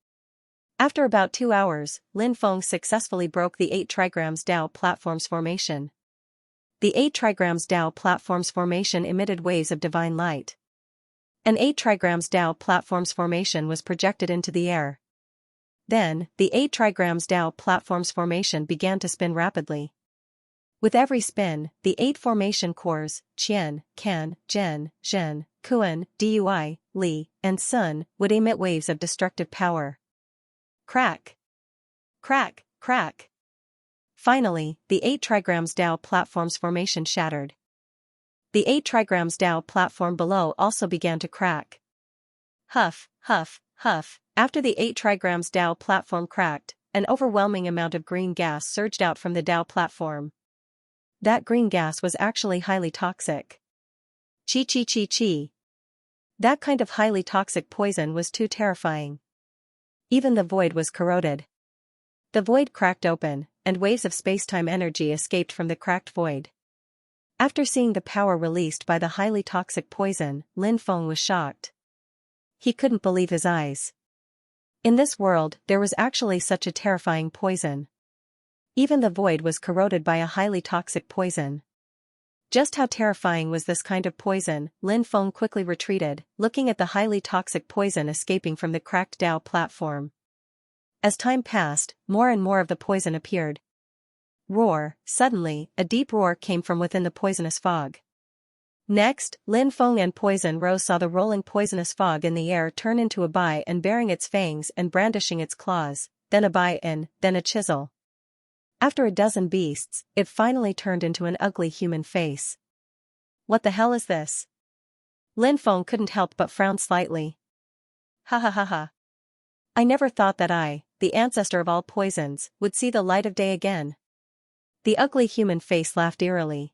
After about 2 hours, Lin Feng successfully broke the 8 trigrams Dao platform's formation. The 8 trigrams Dao platform's formation emitted waves of divine light. An 8 trigrams Dao platform's formation was projected into the air. Then, the 8 trigrams Dao platform's formation began to spin rapidly. With every spin, the 8 formation cores, Qian, Can, Zhen, Zhen, Kuan, Dui, Li, and Sun, would emit waves of destructive power. Crack! Crack! Crack! Finally, the 8 trigrams Dao platform's formation shattered. The 8 trigrams Tao platform below also began to crack. Huff, huff, huff. After the 8 trigrams Tao platform cracked, an overwhelming amount of green gas surged out from the Tao platform. That green gas was actually highly toxic. Chi chi chi chi. That kind of highly toxic poison was too terrifying. Even the void was corroded. The void cracked open, and waves of space-time energy escaped from the cracked void. After seeing the power released by the highly toxic poison, Lin Feng was shocked. He couldn't believe his eyes. In this world, there was actually such a terrifying poison. Even the void was corroded by a highly toxic poison. Just how terrifying was this kind of poison? Lin Feng quickly retreated, looking at the highly toxic poison escaping from the cracked Tao platform. As time passed, more and more of the poison appeared. Roar! Suddenly, a deep roar came from within the poisonous fog. Next, Lin Feng and Poison Rose saw the rolling poisonous fog in the air turn into a bai and baring its fangs and brandishing its claws, then a bai and then a chisel. After a dozen beasts, it finally turned into an ugly human face. What the hell is this? Lin Feng couldn't help but frown slightly. Ha ha ha ha. I never thought that I, the ancestor of all poisons, would see the light of day again. The ugly human face laughed eerily.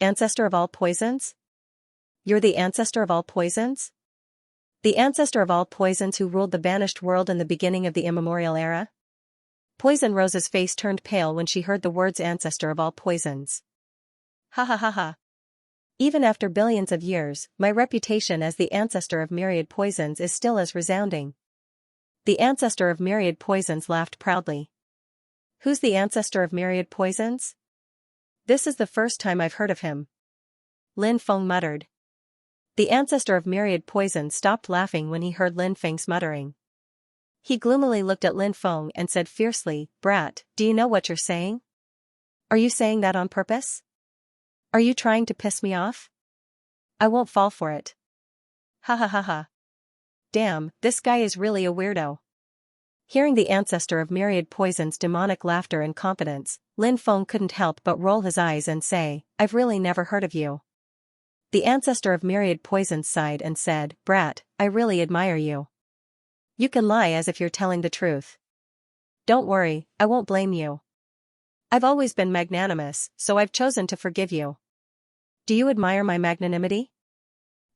Ancestor of all poisons? You're the ancestor of all poisons? The ancestor of all poisons who ruled the banished world in the beginning of the Immemorial era? Poison Rose's face turned pale when she heard the words ancestor of all poisons. Ha ha ha ha. Even after billions of years, my reputation as the ancestor of myriad poisons is still as resounding. The ancestor of myriad poisons laughed proudly. Who's the ancestor of myriad poisons? This is the first time I've heard of him. Lin Feng muttered. The ancestor of myriad poisons stopped laughing when he heard Lin Feng's muttering. He gloomily looked at Lin Feng and said fiercely, "Brat, do you know what you're saying? Are you saying that on purpose? Are you trying to piss me off? I won't fall for it." Ha ha ha ha. Damn, this guy is really a weirdo. Hearing the ancestor of myriad poisons' demonic laughter and competence, Lin Feng couldn't help but roll his eyes and say, "I've really never heard of you." The ancestor of myriad poisons sighed and said, "Brat, I really admire you. You can lie as if you're telling the truth. Don't worry, I won't blame you. I've always been magnanimous, so I've chosen to forgive you. Do you admire my magnanimity?"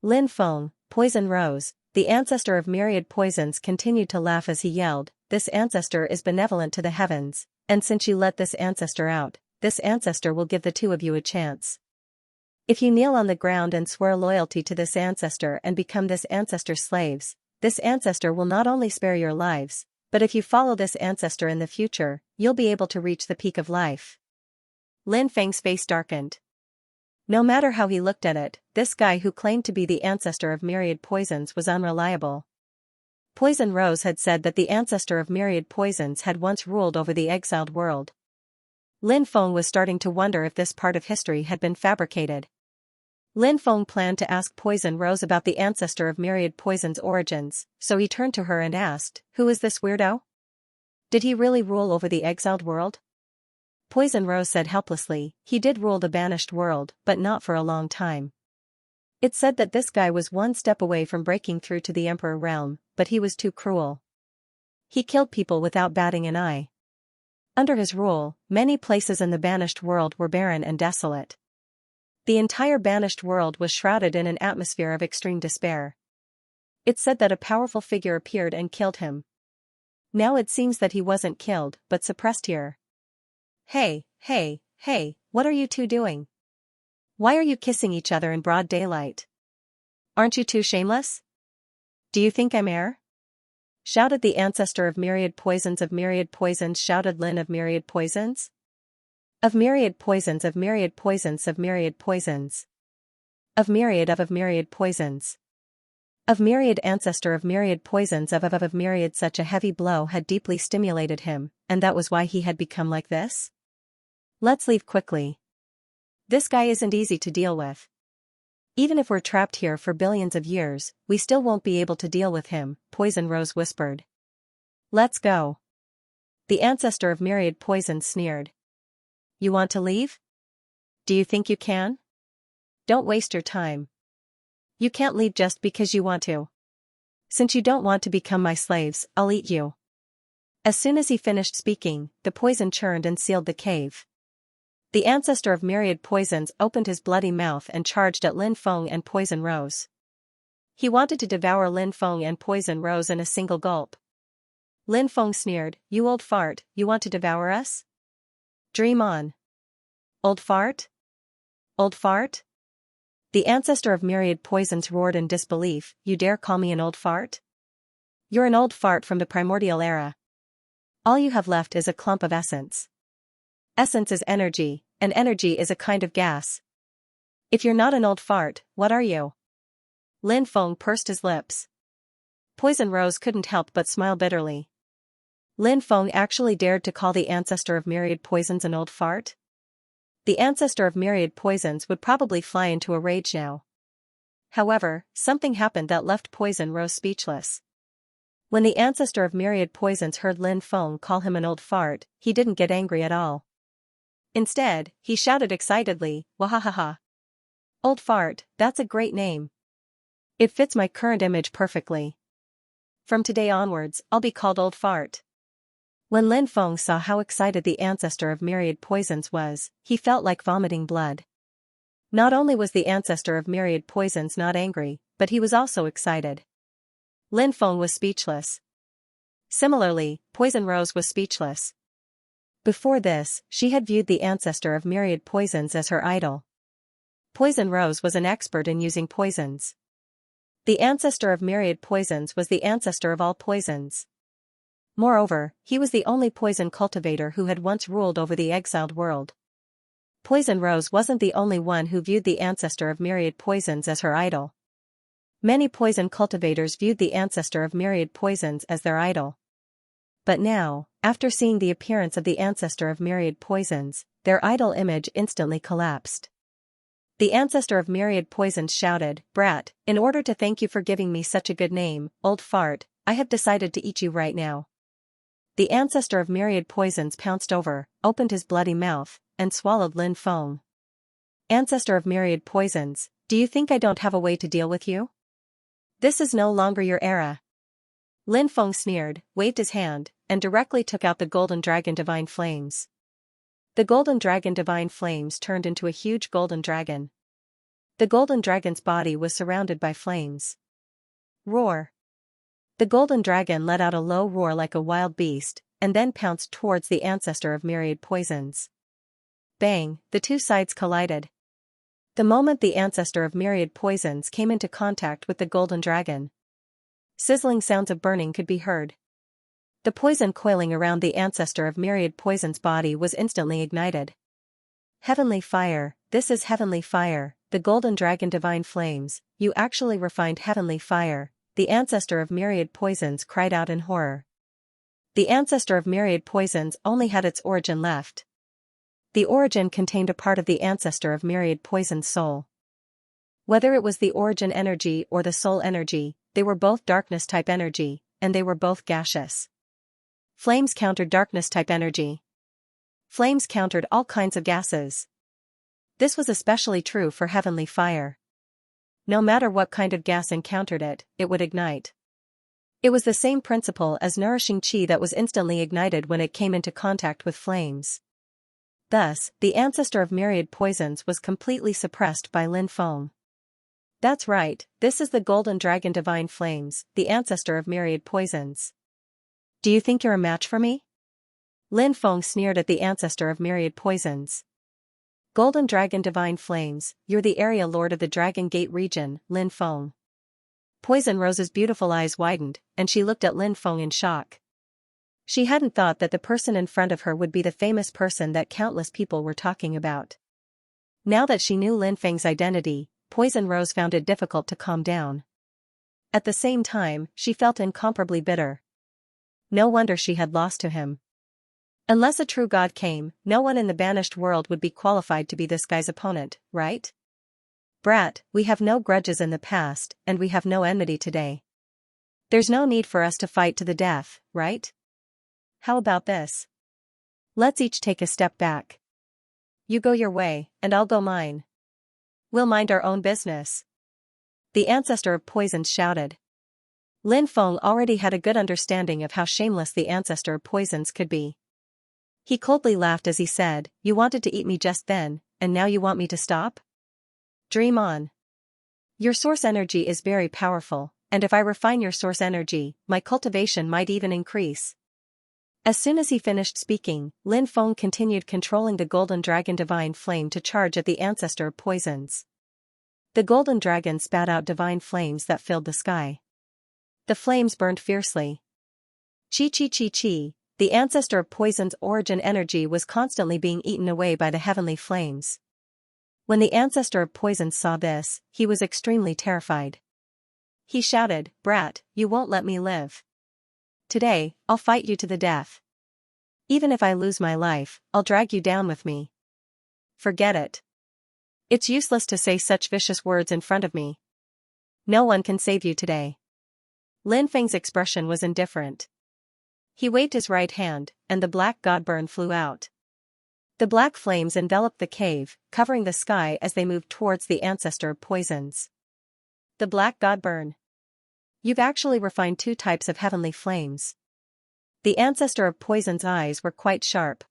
Lin Feng, Poison Rose, the ancestor of myriad poisons, continued to laugh as he yelled, "This ancestor is benevolent to the heavens, and since you let this ancestor out, this ancestor will give the two of you a chance. If you kneel on the ground and swear loyalty to this ancestor and become this ancestor's slaves, this ancestor will not only spare your lives, but if you follow this ancestor in the future, you'll be able to reach the peak of life." Lin Feng's face darkened. No matter how he looked at it, this guy who claimed to be the ancestor of myriad poisons was unreliable. Poison Rose had said that the ancestor of myriad poisons had once ruled over the exiled world. Lin Feng was starting to wonder if this part of history had been fabricated. Lin Feng planned to ask Poison Rose about the ancestor of myriad poisons' origins, so he turned to her and asked, "Who is this weirdo? Did he really rule over the exiled world?" Poison Rose said helplessly, "He did rule the banished world, but not for a long time. It's said that this guy was one step away from breaking through to the Emperor realm, but he was too cruel. He killed people without batting an eye. Under his rule, many places in the banished world were barren and desolate. The entire banished world was shrouded in an atmosphere of extreme despair. It's said that a powerful figure appeared and killed him. Now it seems that he wasn't killed, but suppressed here. Hey, hey, hey, what are you two doing? Why are you kissing each other in broad daylight? Aren't you two shameless? Do you think I'm air?" shouted the ancestor of myriad poisons, shouted Lin of myriad poisons. Of myriad poisons, of myriad poisons, of myriad poisons. Of myriad poisons. Of myriad ancestor of myriad poisons, of myriad. Such a heavy blow had deeply stimulated him, and that was why he had become like this? Let's leave quickly. This guy isn't easy to deal with. Even if we're trapped here for billions of years, we still won't be able to deal with him, Poison Rose whispered. Let's go. The ancestor of myriad poisons sneered. You want to leave? Do you think you can? don't waste your time. You can't leave just because you want to. Since you don't want to become my slaves, I'll eat you. As soon as he finished speaking, the poison churned and sealed the cave. The ancestor of myriad poisons opened his bloody mouth and charged at Lin Feng and Poison Rose. He wanted to devour Lin Feng and Poison Rose in a single gulp. Lin Feng sneered, "You old fart, you want to devour us? Dream on. Old fart? Old fart?" The ancestor of myriad poisons roared in disbelief, "You dare call me an old fart? You're an old fart from the primordial era. All you have left is a clump of essence. Essence is energy, and energy is a kind of gas. If you're not an old fart, what are you?" Lin Feng pursed his lips. Poison Rose couldn't help but smile bitterly. Lin Feng actually dared to call the ancestor of myriad poisons an old fart? The ancestor of myriad poisons would probably fly into a rage now. However, something happened that left Poison Rose speechless. When the ancestor of myriad poisons heard Lin Feng call him an old fart, he didn't get angry at all. Instead, he shouted excitedly, "Wahahaha! Old fart, that's a great name. It fits my current image perfectly. From today onwards, I'll be called Old Fart." When Lin Feng saw how excited the ancestor of myriad poisons was, he felt like vomiting blood. Not only was the ancestor of myriad poisons not angry, but he was also excited. Lin Feng was speechless. Similarly, Poison Rose was speechless. Before this, she had viewed the ancestor of myriad poisons as her idol. Poison Rose was an expert in using poisons. The ancestor of myriad poisons was the ancestor of all poisons. Moreover, he was the only poison cultivator who had once ruled over the exiled world. Poison Rose wasn't the only one who viewed the ancestor of myriad poisons as her idol. Many poison cultivators viewed the ancestor of myriad poisons as their idol. But now, after seeing the appearance of the ancestor of myriad poisons, their idol image instantly collapsed. The ancestor of myriad poisons shouted, "Brat, in order to thank you for giving me such a good name, old fart, I have decided to eat you right now." The ancestor of myriad poisons pounced over, opened his bloody mouth, and swallowed Lin Feng. "Ancestor of myriad poisons, do you think I don't have a way to deal with you? This is no longer your era." Lin Feng sneered, waved his hand, and directly took out the golden dragon divine flames. The golden dragon divine flames turned into a huge golden dragon. The golden dragon's body was surrounded by flames. Roar! The golden dragon let out a low roar like a wild beast, and then pounced towards the ancestor of myriad poisons. Bang! The two sides collided. The moment the ancestor of myriad poisons came into contact with the golden dragon, sizzling sounds of burning could be heard. The poison coiling around the ancestor of myriad poisons' body was instantly ignited. "Heavenly fire, this is heavenly fire, the golden dragon divine flames, you actually refined heavenly fire," the ancestor of myriad poisons cried out in horror. The ancestor of myriad poisons only had its origin left. The origin contained a part of the ancestor of myriad poisons' soul. Whether it was the origin energy or the soul energy, they were both darkness-type energy, and they were both gaseous. Flames countered darkness-type energy. Flames countered all kinds of gases. This was especially true for heavenly fire. No matter what kind of gas encountered it, it would ignite. It was the same principle as nourishing qi that was instantly ignited when it came into contact with flames. Thus, the ancestor of myriad poisons was completely suppressed by Lin Feng. "That's right, this is the golden dragon divine flames, the ancestor of myriad poisons. Do you think you're a match for me?" Lin Feng sneered at the ancestor of myriad poisons. "Golden dragon divine flames, you're the area lord of the Dragon Gate region, Lin Feng." Poison Rose's beautiful eyes widened, and she looked at Lin Feng in shock. She hadn't thought that the person in front of her would be the famous person that countless people were talking about. Now that she knew Lin Feng's identity, Poison Rose found it difficult to calm down. At the same time, she felt incomparably bitter. No wonder she had lost to him. Unless a true god came, no one in the banished world would be qualified to be this guy's opponent, right? "Brat, we have no grudges in the past, and we have no enmity today. There's no need for us to fight to the death, right? How about this? Let's each take a step back. You go your way, and I'll go mine." We'll mind our own business. The ancestor of poisons shouted. Lin Feng already had a good understanding of how shameless the ancestor of poisons could be. He coldly laughed as he said, "You wanted to eat me just then, and now you want me to stop? Dream on. Your source energy is very powerful, and if I refine your source energy, my cultivation might even increase." As soon as he finished speaking, Lin Feng continued controlling the golden dragon divine flame to charge at the ancestor of poisons. The golden dragon spat out divine flames that filled the sky. The flames burned fiercely. Chi chi chi chi, the ancestor of poison's origin energy was constantly being eaten away by the heavenly flames. When the ancestor of poisons saw this, he was extremely terrified. He shouted, "Brat, you won't let me live. Today, I'll fight you to the death. Even if I lose my life, I'll drag you down with me. Forget it. It's useless to say such vicious words in front of me. No one can save you today." Lin Feng's expression was indifferent. He waved his right hand, and the black godburn flew out. The black flames enveloped the cave, covering the sky as they moved towards the ancestor of poisons. The black godburn. You've actually refined 2 types of heavenly flames. The ancestor of poison's eyes were quite sharp.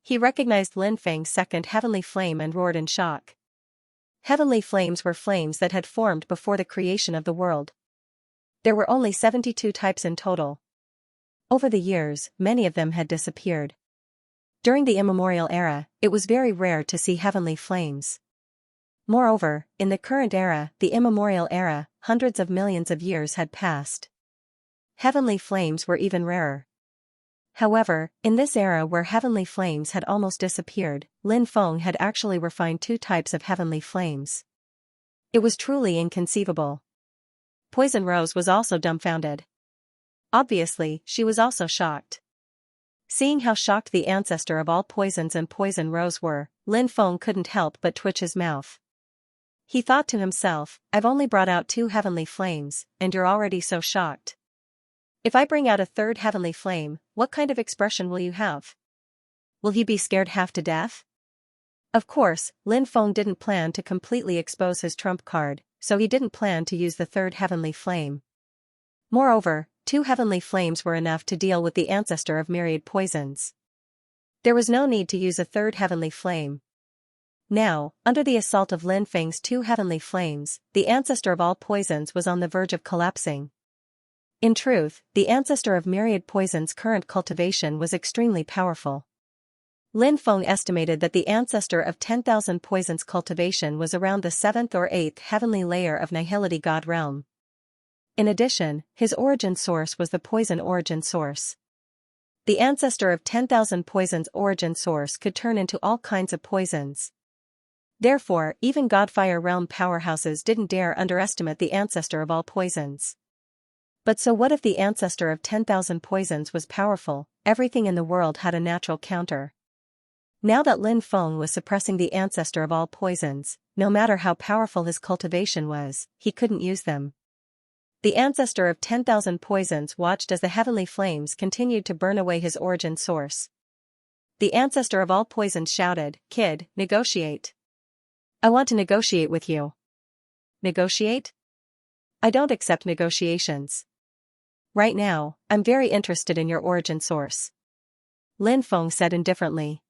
He recognized Lin Feng's second heavenly flame and roared in shock. Heavenly flames were flames that had formed before the creation of the world. There were only 72 types in total. Over the years, many of them had disappeared. During the Immemorial era, it was very rare to see heavenly flames. Moreover, in the current era, the Immemorial era, hundreds of millions of years had passed. Heavenly flames were even rarer. However, in this era where heavenly flames had almost disappeared, Lin Feng had actually refined 2 types of heavenly flames. It was truly inconceivable. Poison Rose was also dumbfounded. Obviously, she was also shocked. Seeing how shocked the ancestor of all poisons and Poison Rose were, Lin Feng couldn't help but twitch his mouth. He thought to himself, "I've only brought out 2 heavenly flames, and you're already so shocked. If I bring out a 3rd heavenly flame, what kind of expression will you have? Will he be scared half to death?" Of course, Lin Feng didn't plan to completely expose his trump card, so he didn't plan to use the 3rd heavenly flame. Moreover, 2 heavenly flames were enough to deal with the ancestor of myriad poisons. There was no need to use a 3rd heavenly flame. Now, under the assault of Lin Feng's 2 heavenly flames, the ancestor of all poisons was on the verge of collapsing. In truth, the ancestor of myriad poisons' current cultivation was extremely powerful. Lin Feng estimated that the ancestor of 10,000 poisons' cultivation was around the 7th or 8th heavenly layer of Nihility God realm. In addition, his origin source was the poison origin source. The ancestor of 10,000 poisons' origin source could turn into all kinds of poisons. Therefore, even Godfire realm powerhouses didn't dare underestimate the ancestor of all poisons. But so what if the ancestor of 10,000 poisons was powerful? Everything in the world had a natural counter. Now that Lin Feng was suppressing the ancestor of all poisons, no matter how powerful his cultivation was, he couldn't use them. The ancestor of 10,000 poisons watched as the heavenly flames continued to burn away his origin source. The ancestor of all poisons shouted, "Kid, negotiate. I want to negotiate with you." Negotiate? I don't accept negotiations. Right now, I'm very interested in your origin source. Lin Feng said indifferently.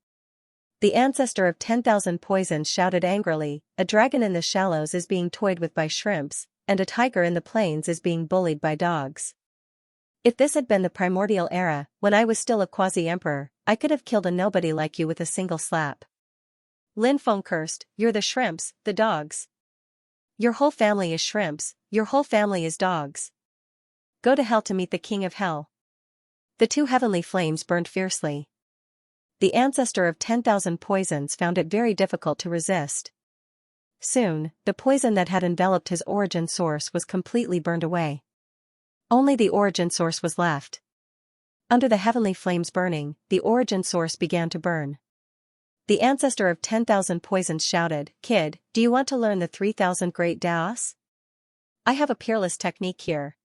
The ancestor of 10,000 poisons shouted angrily, "A dragon in the shallows is being toyed with by shrimps, and a tiger in the plains is being bullied by dogs. If this had been the primordial era, when I was still a quasi-emperor, I could have killed a nobody like you with a single slap." Lin Feng cursed, "You're the shrimps, the dogs. Your whole family is shrimps, your whole family is dogs. Go to hell to meet the king of hell." The 2 heavenly flames burned fiercely. The ancestor of 10,000 poisons found it very difficult to resist. Soon, the poison that had enveloped his origin source was completely burned away. Only the origin source was left. Under the heavenly flames burning, the origin source began to burn. The ancestor of 10,000 poisons shouted, "Kid, do you want to learn the 3,000 great Daos? I have a peerless technique here.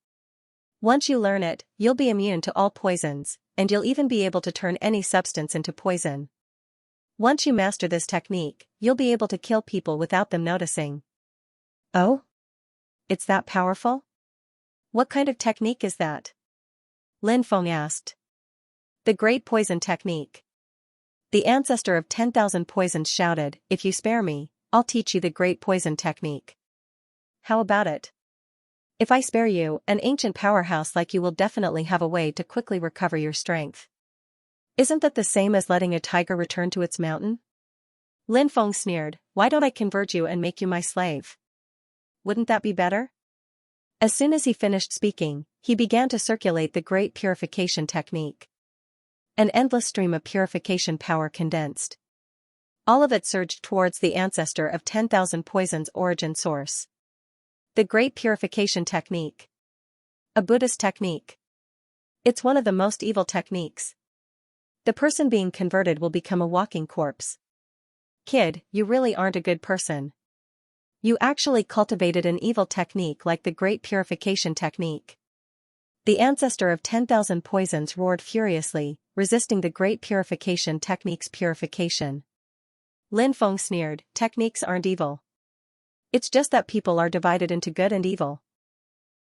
Once you learn it, you'll be immune to all poisons, and you'll even be able to turn any substance into poison." Once you master this technique, you'll be able to kill people without them noticing. Oh? It's that powerful? What kind of technique is that? Lin Feng asked. The Great Poison Technique. The ancestor of 10,000 poisons shouted, "If you spare me, I'll teach you the Great Poison Technique." How about it? If I spare you, an ancient powerhouse like you will definitely have a way to quickly recover your strength. Isn't that the same as letting a tiger return to its mountain? Lin Feng sneered, "Why don't I convert you and make you my slave? Wouldn't that be better?" As soon as he finished speaking, he began to circulate the Great Purification Technique. An endless stream of purification power condensed. All of it surged towards the ancestor of 10,000 poisons' origin source. The Great Purification Technique. A Buddhist technique. It's one of the most evil techniques. The person being converted will become a walking corpse. Kid, you really aren't a good person. You actually cultivated an evil technique like the Great Purification Technique. The ancestor of 10,000 poisons roared furiously, resisting the Great Purification Technique's purification. Lin Feng sneered, "Techniques aren't evil. It's just that people are divided into good and evil.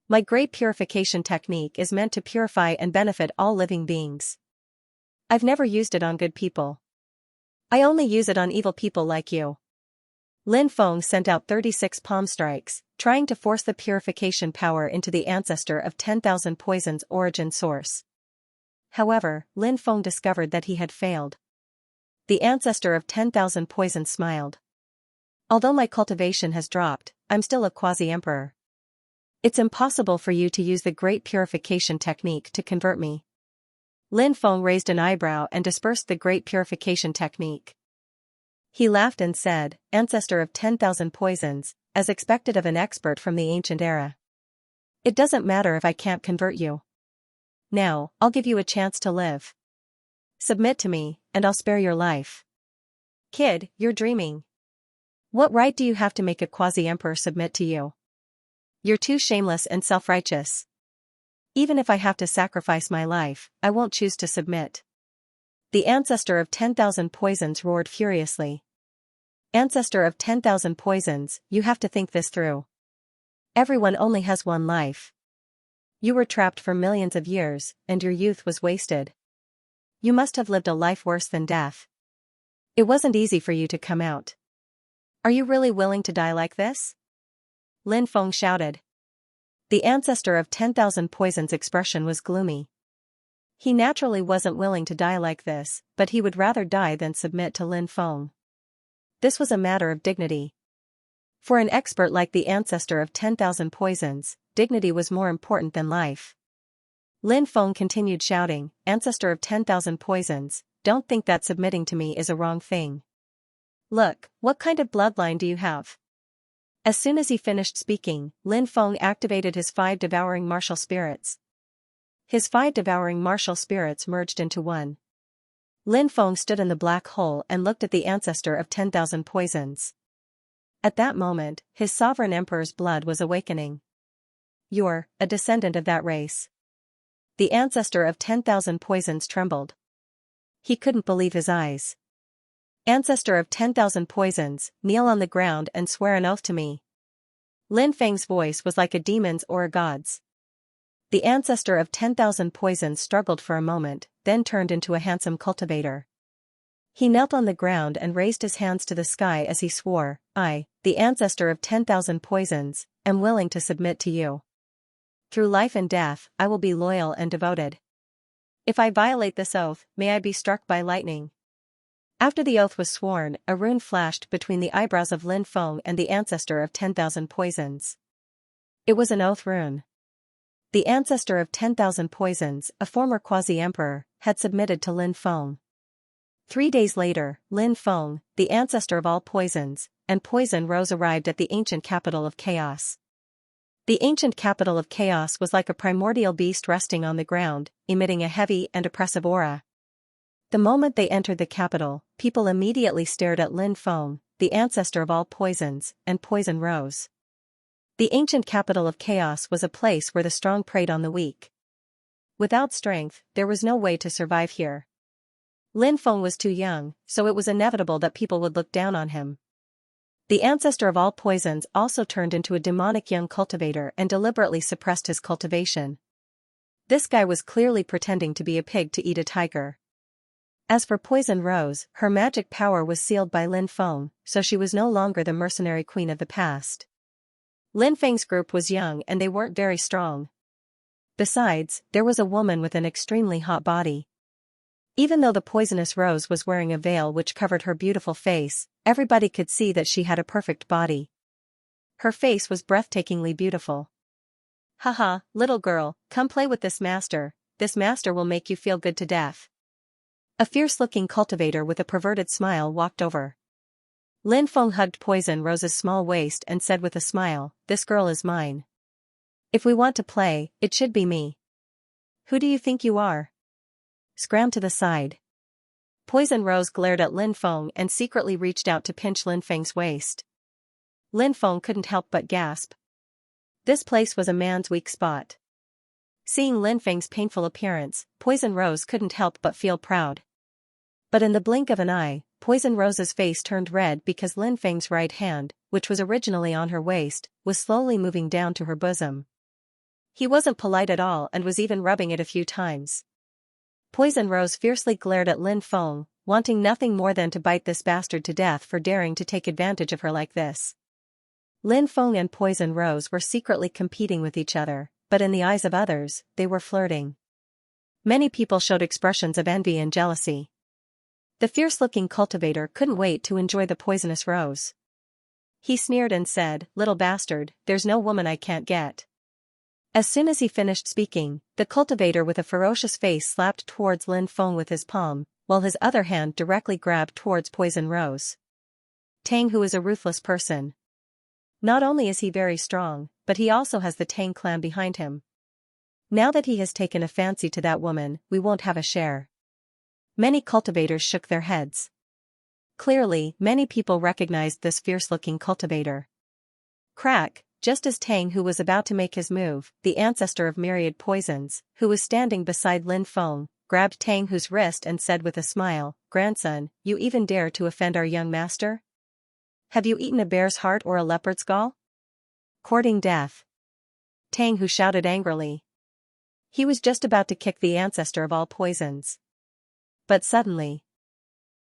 My Great Purification Technique is meant to purify and benefit all living beings. I've never used it on good people. I only use it on evil people like you." Lin Feng sent out 36 palm strikes, trying to force the purification power into the ancestor of 10,000 poisons' origin source. However, Lin Feng discovered that he had failed. The ancestor of 10,000 poisons smiled. "Although my cultivation has dropped, I'm still a quasi-emperor. It's impossible for you to use the Great Purification Technique to convert me." Lin Feng raised an eyebrow and dispersed the Great Purification Technique. He laughed and said, "Ancestor of 10,000 poisons, as expected of an expert from the ancient era. It doesn't matter if I can't convert you. Now, I'll give you a chance to live. Submit to me, and I'll spare your life." Kid, you're dreaming. What right do you have to make a quasi-emperor submit to you? You're too shameless and self-righteous. Even if I have to sacrifice my life, I won't choose to submit. The ancestor of 10,000 poisons roared furiously. Ancestor of 10,000 poisons, you have to think this through. Everyone only has one life. You were trapped for millions of years, and your youth was wasted. You must have lived a life worse than death. It wasn't easy for you to come out. Are you really willing to die like this? Lin Feng shouted. The ancestor of 10,000 poisons' expression was gloomy. He naturally wasn't willing to die like this, but he would rather die than submit to Lin Feng. This was a matter of dignity. For an expert like the ancestor of 10,000 poisons, dignity was more important than life. Lin Feng continued shouting, "Ancestor of 10,000 poisons, don't think that submitting to me is a wrong thing. Look, what kind of bloodline do you have?" As soon as he finished speaking, Lin Feng activated his 5 devouring martial spirits. His 5 devouring martial spirits merged into one. Lin Feng stood in the black hole and looked at the ancestor of 10,000 poisons. At that moment, his sovereign emperor's blood was awakening. "You're a descendant of that race." The ancestor of 10,000 poisons trembled. He couldn't believe his eyes. "Ancestor of 10,000 poisons, kneel on the ground and swear an oath to me." Lin Feng's voice was like a demon's or a god's. The ancestor of 10,000 poisons struggled for a moment, then turned into a handsome cultivator. He knelt on the ground and raised his hands to the sky as he swore, "I, the ancestor of 10,000 poisons, am willing to submit to you. Through life and death, I will be loyal and devoted. If I violate this oath, may I be struck by lightning." After the oath was sworn, a rune flashed between the eyebrows of Lin Feng and the ancestor of 10,000 poisons. It was an oath rune. The ancestor of 10,000 poisons, a former quasi-emperor, had submitted to Lin Feng. 3 days later, Lin Feng, the ancestor of all poisons, and Poison Rose arrived at the ancient capital of chaos. The ancient capital of chaos was like a primordial beast resting on the ground, emitting a heavy and oppressive aura. The moment they entered the capital, people immediately stared at Lin Feng, the ancestor of all poisons, and Poison Rose. The ancient capital of chaos was a place where the strong preyed on the weak. Without strength, there was no way to survive here. Lin Feng was too young, so it was inevitable that people would look down on him. The ancestor of all poisons also turned into a demonic young cultivator and deliberately suppressed his cultivation. This guy was clearly pretending to be a pig to eat a tiger. As for Poison Rose, her magic power was sealed by Lin Feng, so she was no longer the mercenary queen of the past. Lin Feng's group was young and they weren't very strong. Besides, there was a woman with an extremely hot body. Even though the poisonous rose was wearing a veil which covered her beautiful face, everybody could see that she had a perfect body. Her face was breathtakingly beautiful. Haha, little girl, come play with this master will make you feel good to death. A fierce-looking cultivator with a perverted smile walked over. Lin Feng hugged Poison Rose's small waist and said with a smile, "This girl is mine. If we want to play, it should be me. Who do you think you are? Scram to the side." Poison Rose glared at Lin Feng and secretly reached out to pinch Lin Feng's waist. Lin Feng couldn't help but gasp. This place was a man's weak spot. Seeing Lin Feng's painful appearance, Poison Rose couldn't help but feel proud. But in the blink of an eye, Poison Rose's face turned red because Lin Feng's right hand, which was originally on her waist, was slowly moving down to her bosom. He wasn't polite at all and was even rubbing it a few times. Poison Rose fiercely glared at Lin Feng, wanting nothing more than to bite this bastard to death for daring to take advantage of her like this. Lin Feng and Poison Rose were secretly competing with each other, but in the eyes of others, they were flirting. Many people showed expressions of envy and jealousy. The fierce-looking cultivator couldn't wait to enjoy the poisonous rose. He sneered and said, "Little bastard, there's no woman I can't get." As soon as he finished speaking, the cultivator with a ferocious face slapped towards Lin Feng with his palm, while his other hand directly grabbed towards Poison Rose. Tang, who is a ruthless person. Not only is he very strong, but he also has the Tang clan behind him. Now that he has taken a fancy to that woman, we won't have a share. Many cultivators shook their heads. Clearly, many people recognized this fierce-looking cultivator. Crack, just as Tang, who was about to make his move, the ancestor of myriad poisons, who was standing beside Lin Feng, grabbed Tang Hu's wrist and said with a smile, "Grandson, you even dare to offend our young master? Have you eaten a bear's heart or a leopard's gall? Courting death." Tang Hu shouted angrily. He was just about to kick the ancestor of all poisons. But suddenly,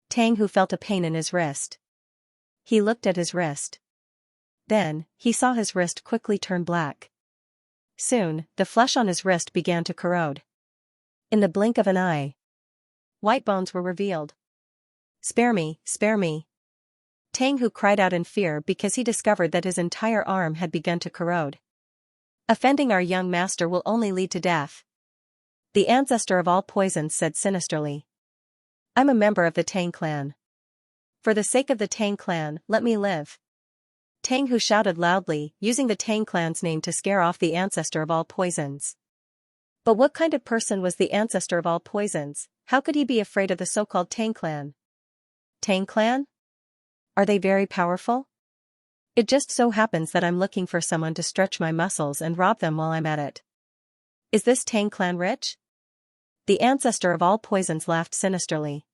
Tang Hu felt a pain in his wrist. He looked at his wrist. Then, he saw his wrist quickly turn black. Soon, the flesh on his wrist began to corrode. In the blink of an eye, white bones were revealed. "Spare me, spare me." Tang Hu cried out in fear because he discovered that his entire arm had begun to corrode. "Offending our young master will only lead to death," the ancestor of all poisons said sinisterly. "I'm a member of the Tang clan. For the sake of the Tang clan, let me live." Tang Hu shouted loudly, using the Tang clan's name to scare off the ancestor of all poisons. But what kind of person was the ancestor of all poisons? How could he be afraid of the so-called Tang clan? Tang clan? Are they very powerful? It just so happens that I'm looking for someone to stretch my muscles and rob them while I'm at it. Is this Tang clan rich? The ancestor of all poisons laughed sinisterly.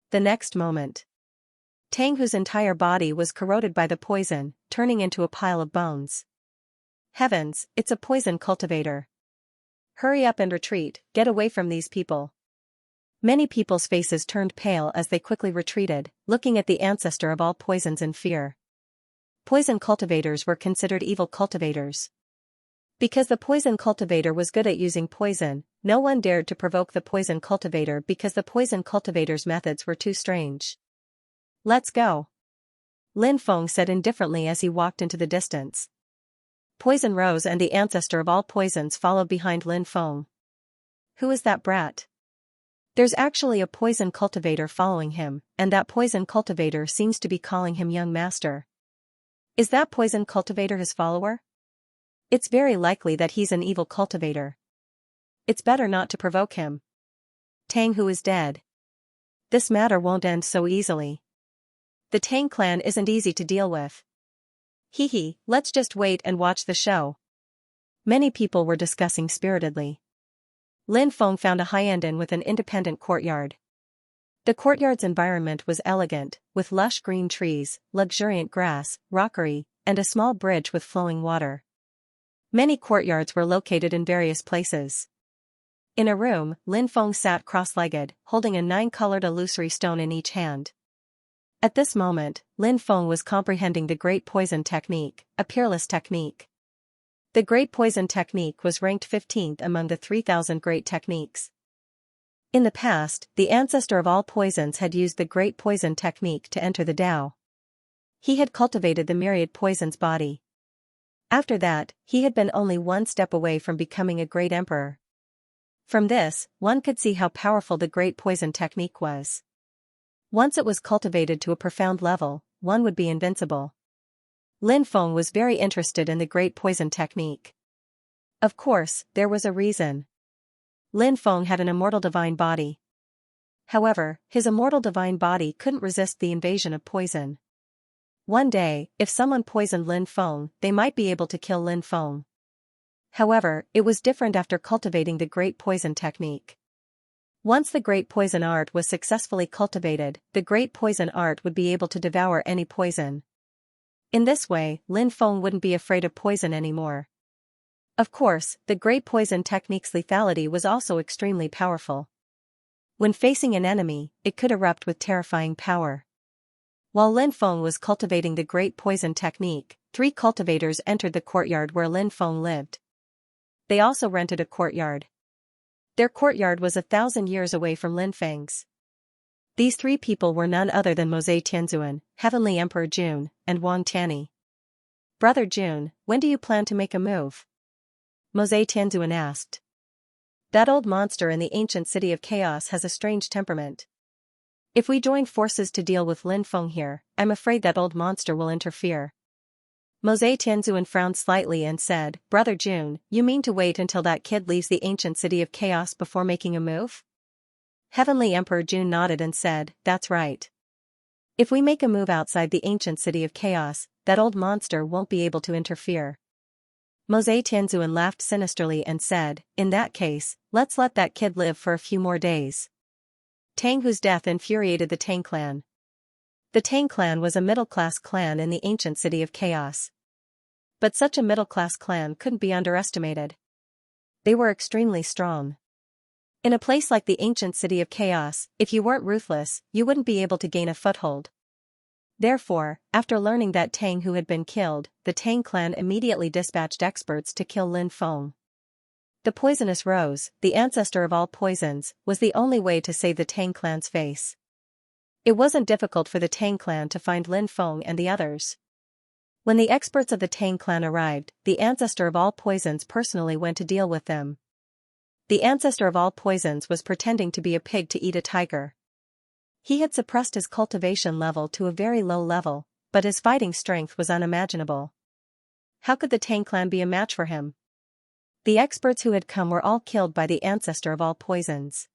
The next moment, Tang Hu's entire body was corroded by the poison, turning into a pile of bones. Heavens, it's a poison cultivator. Hurry up and retreat, get away from these people. Many people's faces turned pale as they quickly retreated, looking at the ancestor of all poisons in fear. Poison cultivators were considered evil cultivators. Because the poison cultivator was good at using poison, no one dared to provoke the poison cultivator because the poison cultivator's methods were too strange. "Let's go," Lin Feng said indifferently as he walked into the distance. Poison Rose and the ancestor of all poisons followed behind Lin Feng. Who is that brat? There's actually a poison cultivator following him, and that poison cultivator seems to be calling him young master. Is that poison cultivator his follower? It's very likely that he's an evil cultivator. It's better not to provoke him. Tang Hu is dead. This matter won't end so easily. The Tang clan isn't easy to deal with. Hee, let's just wait and watch the show. Many people were discussing spiritedly. Lin Feng found a high-end inn with an independent courtyard. The courtyard's environment was elegant, with lush green trees, luxuriant grass, rockery, and a small bridge with flowing water. Many courtyards were located in various places. In a room, Lin Feng sat cross-legged, holding a 9-colored illusory stone in each hand. At this moment, Lin Feng was comprehending the Great Poison Technique, a peerless technique. The Great Poison Technique was ranked 15th among the 3,000 great techniques. In the past, the ancestor of all poisons had used the Great Poison Technique to enter the Tao. He had cultivated the myriad poisons body. After that, he had been only one step away from becoming a great emperor. From this, one could see how powerful the Great Poison Technique was. Once it was cultivated to a profound level, one would be invincible. Lin Feng was very interested in the Great Poison Technique. Of course, there was a reason. Lin Feng had an immortal divine body. However, his immortal divine body couldn't resist the invasion of poison. One day, if someone poisoned Lin Feng, they might be able to kill Lin Feng. However, it was different after cultivating the Great Poison Technique. Once the Great Poison Art was successfully cultivated, the Great Poison Art would be able to devour any poison. In this way, Lin Feng wouldn't be afraid of poison anymore. Of course, the Great Poison Technique's lethality was also extremely powerful. When facing an enemy, it could erupt with terrifying power. While Lin Feng was cultivating the Great Poison Technique, 3 cultivators entered the courtyard where Lin Feng lived. They also rented a courtyard. Their courtyard was 1,000 years away from Lin Feng's. These 3 people were none other than Mose Tianzuan, Heavenly Emperor Jun, and Wang Tianyi. "Brother Jun, when do you plan to make a move?" Mose Tianzuan asked. "That old monster in the ancient city of chaos has a strange temperament. If we join forces to deal with Lin Feng here, I'm afraid that old monster will interfere." Mose Tianzuan frowned slightly and said, "Brother Jun, you mean to wait until that kid leaves the ancient city of chaos before making a move?" Heavenly Emperor Jun nodded and said, "That's right. If we make a move outside the ancient city of chaos, that old monster won't be able to interfere." Mose Tianzuan laughed sinisterly and said, "In that case, let's let that kid live for a few more days." Tang Hu's death infuriated the Tang clan. The Tang clan was a middle-class clan in the ancient city of chaos. But such a middle-class clan couldn't be underestimated. They were extremely strong. In a place like the ancient city of chaos, if you weren't ruthless, you wouldn't be able to gain a foothold. Therefore, after learning that Tang Hu had been killed, the Tang clan immediately dispatched experts to kill Lin Feng. The poisonous rose, the ancestor of all poisons, was the only way to save the Tang clan's face. It wasn't difficult for the Tang clan to find Lin Feng and the others. When the experts of the Tang clan arrived, the ancestor of all poisons personally went to deal with them. The ancestor of all poisons was pretending to be a pig to eat a tiger. He had suppressed his cultivation level to a very low level, but his fighting strength was unimaginable. How could the Tang clan be a match for him? The experts who had come were all killed by the ancestor of all poisons.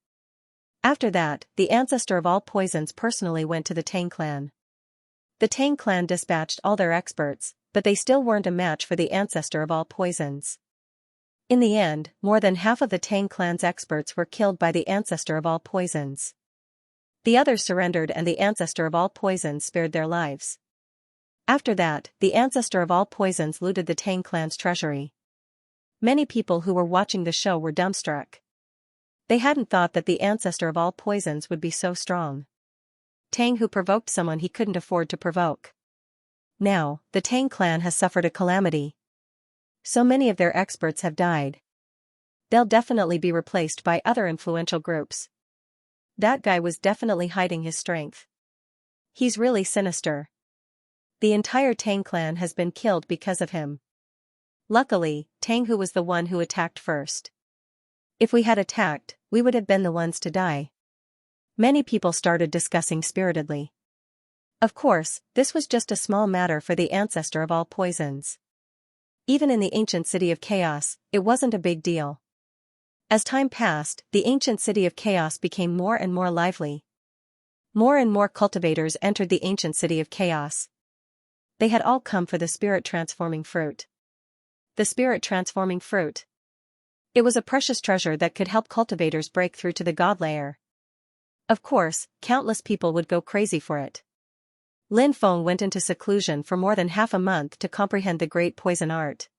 After that, the ancestor of all poisons personally went to the Tang clan. The Tang clan dispatched all their experts, but they still weren't a match for the ancestor of all poisons. In the end, more than half of the Tang clan's experts were killed by the ancestor of all poisons. The others surrendered and the ancestor of all poisons spared their lives. After that, the ancestor of all poisons looted the Tang clan's treasury. Many people who were watching the show were dumbstruck. They hadn't thought that the ancestor of all poisons would be so strong. Tang Hu provoked someone he couldn't afford to provoke. Now, the Tang clan has suffered a calamity. So many of their experts have died. They'll definitely be replaced by other influential groups. That guy was definitely hiding his strength. He's really sinister. The entire Tang clan has been killed because of him. Luckily, Tang Hu was the one who attacked first. If we had attacked, we would have been the ones to die. Many people started discussing spiritedly. Of course, this was just a small matter for the ancestor of all poisons. Even in the ancient city of chaos, it wasn't a big deal. As time passed, the ancient city of chaos became more and more lively. More and more cultivators entered the ancient city of chaos. They had all come for the spirit-transforming fruit. The spirit-transforming fruit. It was a precious treasure that could help cultivators break through to the god layer. Of course, countless people would go crazy for it. Lin Feng went into seclusion for more than half a month to comprehend the great poison art.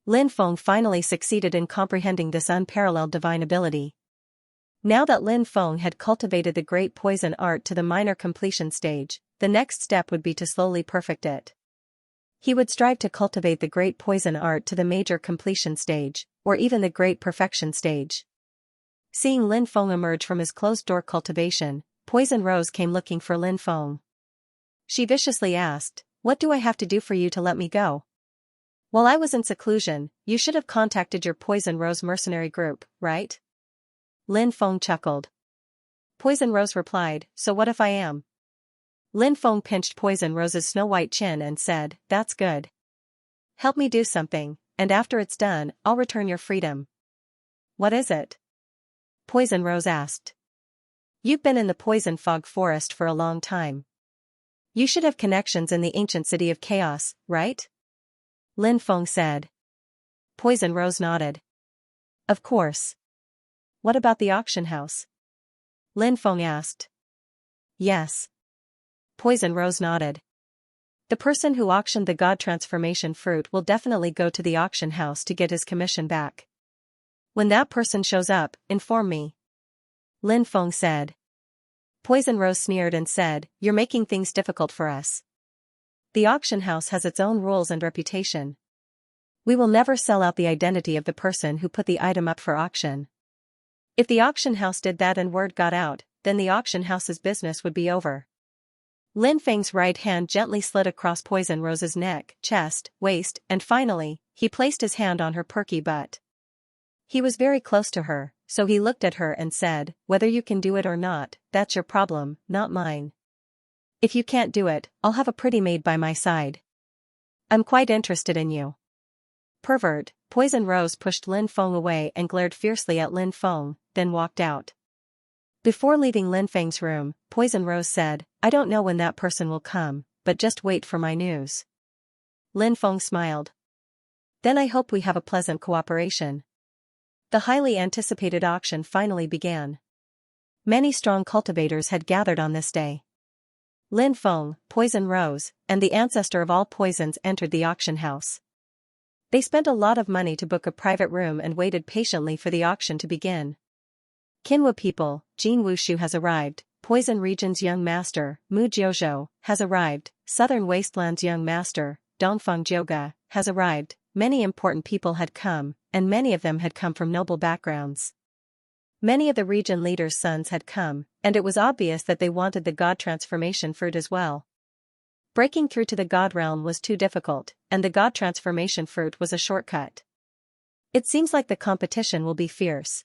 Lin Feng finally succeeded in comprehending this unparalleled divine ability. Now that Lin Feng had cultivated the great poison art to the minor completion stage, the next step would be to slowly perfect it. He would strive to cultivate the great poison art to the major completion stage, or even the great perfection stage. Seeing Lin Feng emerge from his closed-door cultivation, Poison Rose came looking for Lin Feng. She viciously asked, "What do I have to do for you to let me go? While I was in seclusion, you should have contacted your Poison Rose mercenary group, right?" Lin Feng chuckled. Poison Rose replied, "So what if I am?" Lin Feng pinched Poison Rose's snow-white chin and said, "That's good. Help me do something, and after it's done, I'll return your freedom." "What is it?" Poison Rose asked. "You've been in the Poison Fog Forest for a long time. You should have connections in the ancient city of chaos, right?" Lin Feng said. Poison Rose nodded. "Of course. What about the auction house?" Lin Feng asked. "Yes." Poison Rose nodded. "The person who auctioned the God Transformation fruit will definitely go to the auction house to get his commission back. When that person shows up, inform me," Lin Feng said. Poison Rose sneered and said, "You're making things difficult for us. The auction house has its own rules and reputation. We will never sell out the identity of the person who put the item up for auction. If the auction house did that and word got out, then the auction house's business would be over." Lin Feng's right hand gently slid across Poison Rose's neck, chest, waist, and finally, he placed his hand on her perky butt. He was very close to her, so he looked at her and said, "Whether you can do it or not, that's your problem, not mine. If you can't do it, I'll have a pretty maid by my side. I'm quite interested in you." Pervert. Poison Rose pushed Lin Feng away and glared fiercely at Lin Feng, then walked out. Before leaving Lin Feng's room, Poison Rose said, "I don't know when that person will come, but just wait for my news." Lin Feng smiled. "Then I hope we have a pleasant cooperation." The highly anticipated auction finally began. Many strong cultivators had gathered on this day. Lin Feng, Poison Rose, and the ancestor of all poisons entered the auction house. They spent a lot of money to book a private room and waited patiently for the auction to begin. Qinhua people, Jin Wushu has arrived, Poison Region's young master, Mu Jiuzhou, has arrived, Southern Wasteland's young master, Dongfeng Jioga, has arrived. Many important people had come, and many of them had come from noble backgrounds. Many of the region leaders' sons had come, and it was obvious that they wanted the God Transformation fruit as well. Breaking through to the God realm was too difficult, and the God Transformation fruit was a shortcut. It seems like the competition will be fierce.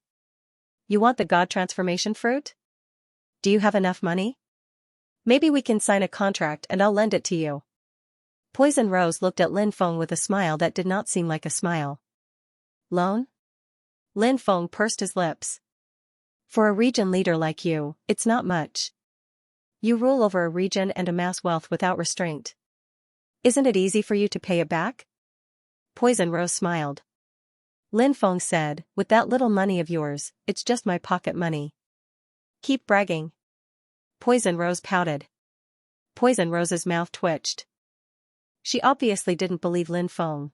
You want the God Transformation fruit? Do you have enough money? Maybe we can sign a contract and I'll lend it to you. Poison Rose looked at Lin Feng with a smile that did not seem like a smile. Loan? Lin Feng pursed his lips. For a region leader like you, it's not much. You rule over a region and amass wealth without restraint. Isn't it easy for you to pay it back? Poison Rose smiled. Lin Feng said, "With that little money of yours, it's just my pocket money." Keep bragging. Poison Rose pouted. Poison Rose's mouth twitched. She obviously didn't believe Lin Feng.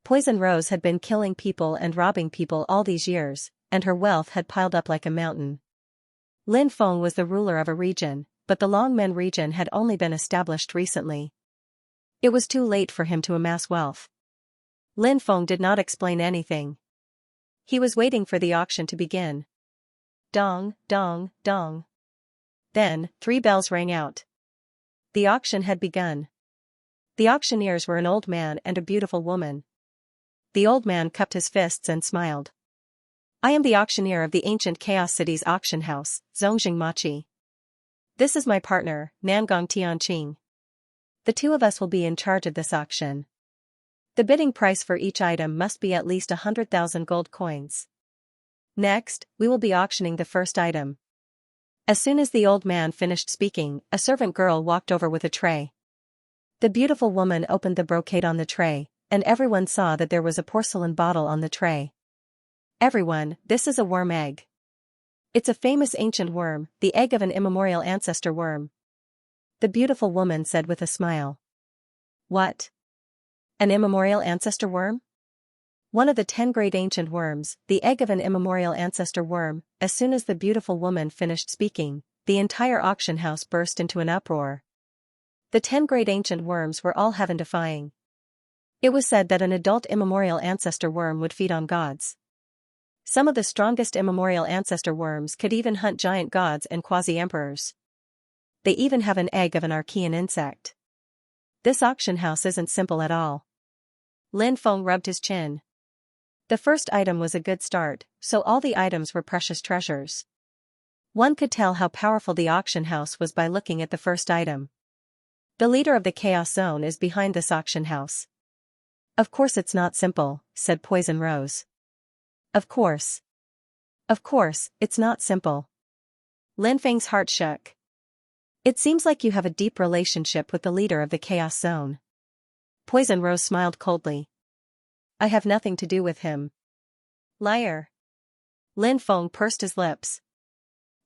Poison Rose had been killing people and robbing people all these years, and her wealth had piled up like a mountain. Lin Feng was the ruler of a region, but the Longmen region had only been established recently. It was too late for him to amass wealth. Lin Feng did not explain anything. He was waiting for the auction to begin. Dong, dong, dong. Then, 3 bells rang out. The auction had begun. The auctioneers were an old man and a beautiful woman. The old man cupped his fists and smiled. "I am the auctioneer of the ancient Chaos City's auction house, Zongjing Machi. This is my partner, Nangong Tianqing. The two of us will be in charge of this auction. The bidding price for each item must be at least 100,000 gold coins. Next, we will be auctioning the first item." As soon as the old man finished speaking, a servant girl walked over with a tray. The beautiful woman opened the brocade on the tray, and everyone saw that there was a porcelain bottle on the tray. "Everyone, this is a worm egg. It's a famous ancient worm, the egg of an immemorial ancestor worm. The beautiful woman said with a smile. What? An immemorial ancestor worm? One of the 10 great ancient worms, the egg of an immemorial ancestor worm. As soon as the beautiful woman finished speaking, the entire auction house burst into an uproar. The 10 great ancient worms were all heaven-defying. It was said that an adult immemorial ancestor worm would feed on gods. Some of the strongest immemorial ancestor worms could even hunt giant gods and quasi-emperors. They even have an egg of an archaean insect. This auction house isn't simple at all. Lin Feng rubbed his chin. The first item was a good start, so all the items were precious treasures. One could tell how powerful the auction house was by looking at the first item. The leader of the Chaos Zone is behind this auction house. Of course it's not simple, said Poison Rose. Of course. Of course, it's not simple. Lin Feng's heart shook. It seems like you have a deep relationship with the leader of the Chaos Zone. Poison Rose smiled coldly. I have nothing to do with him. Liar. Lin Feng pursed his lips.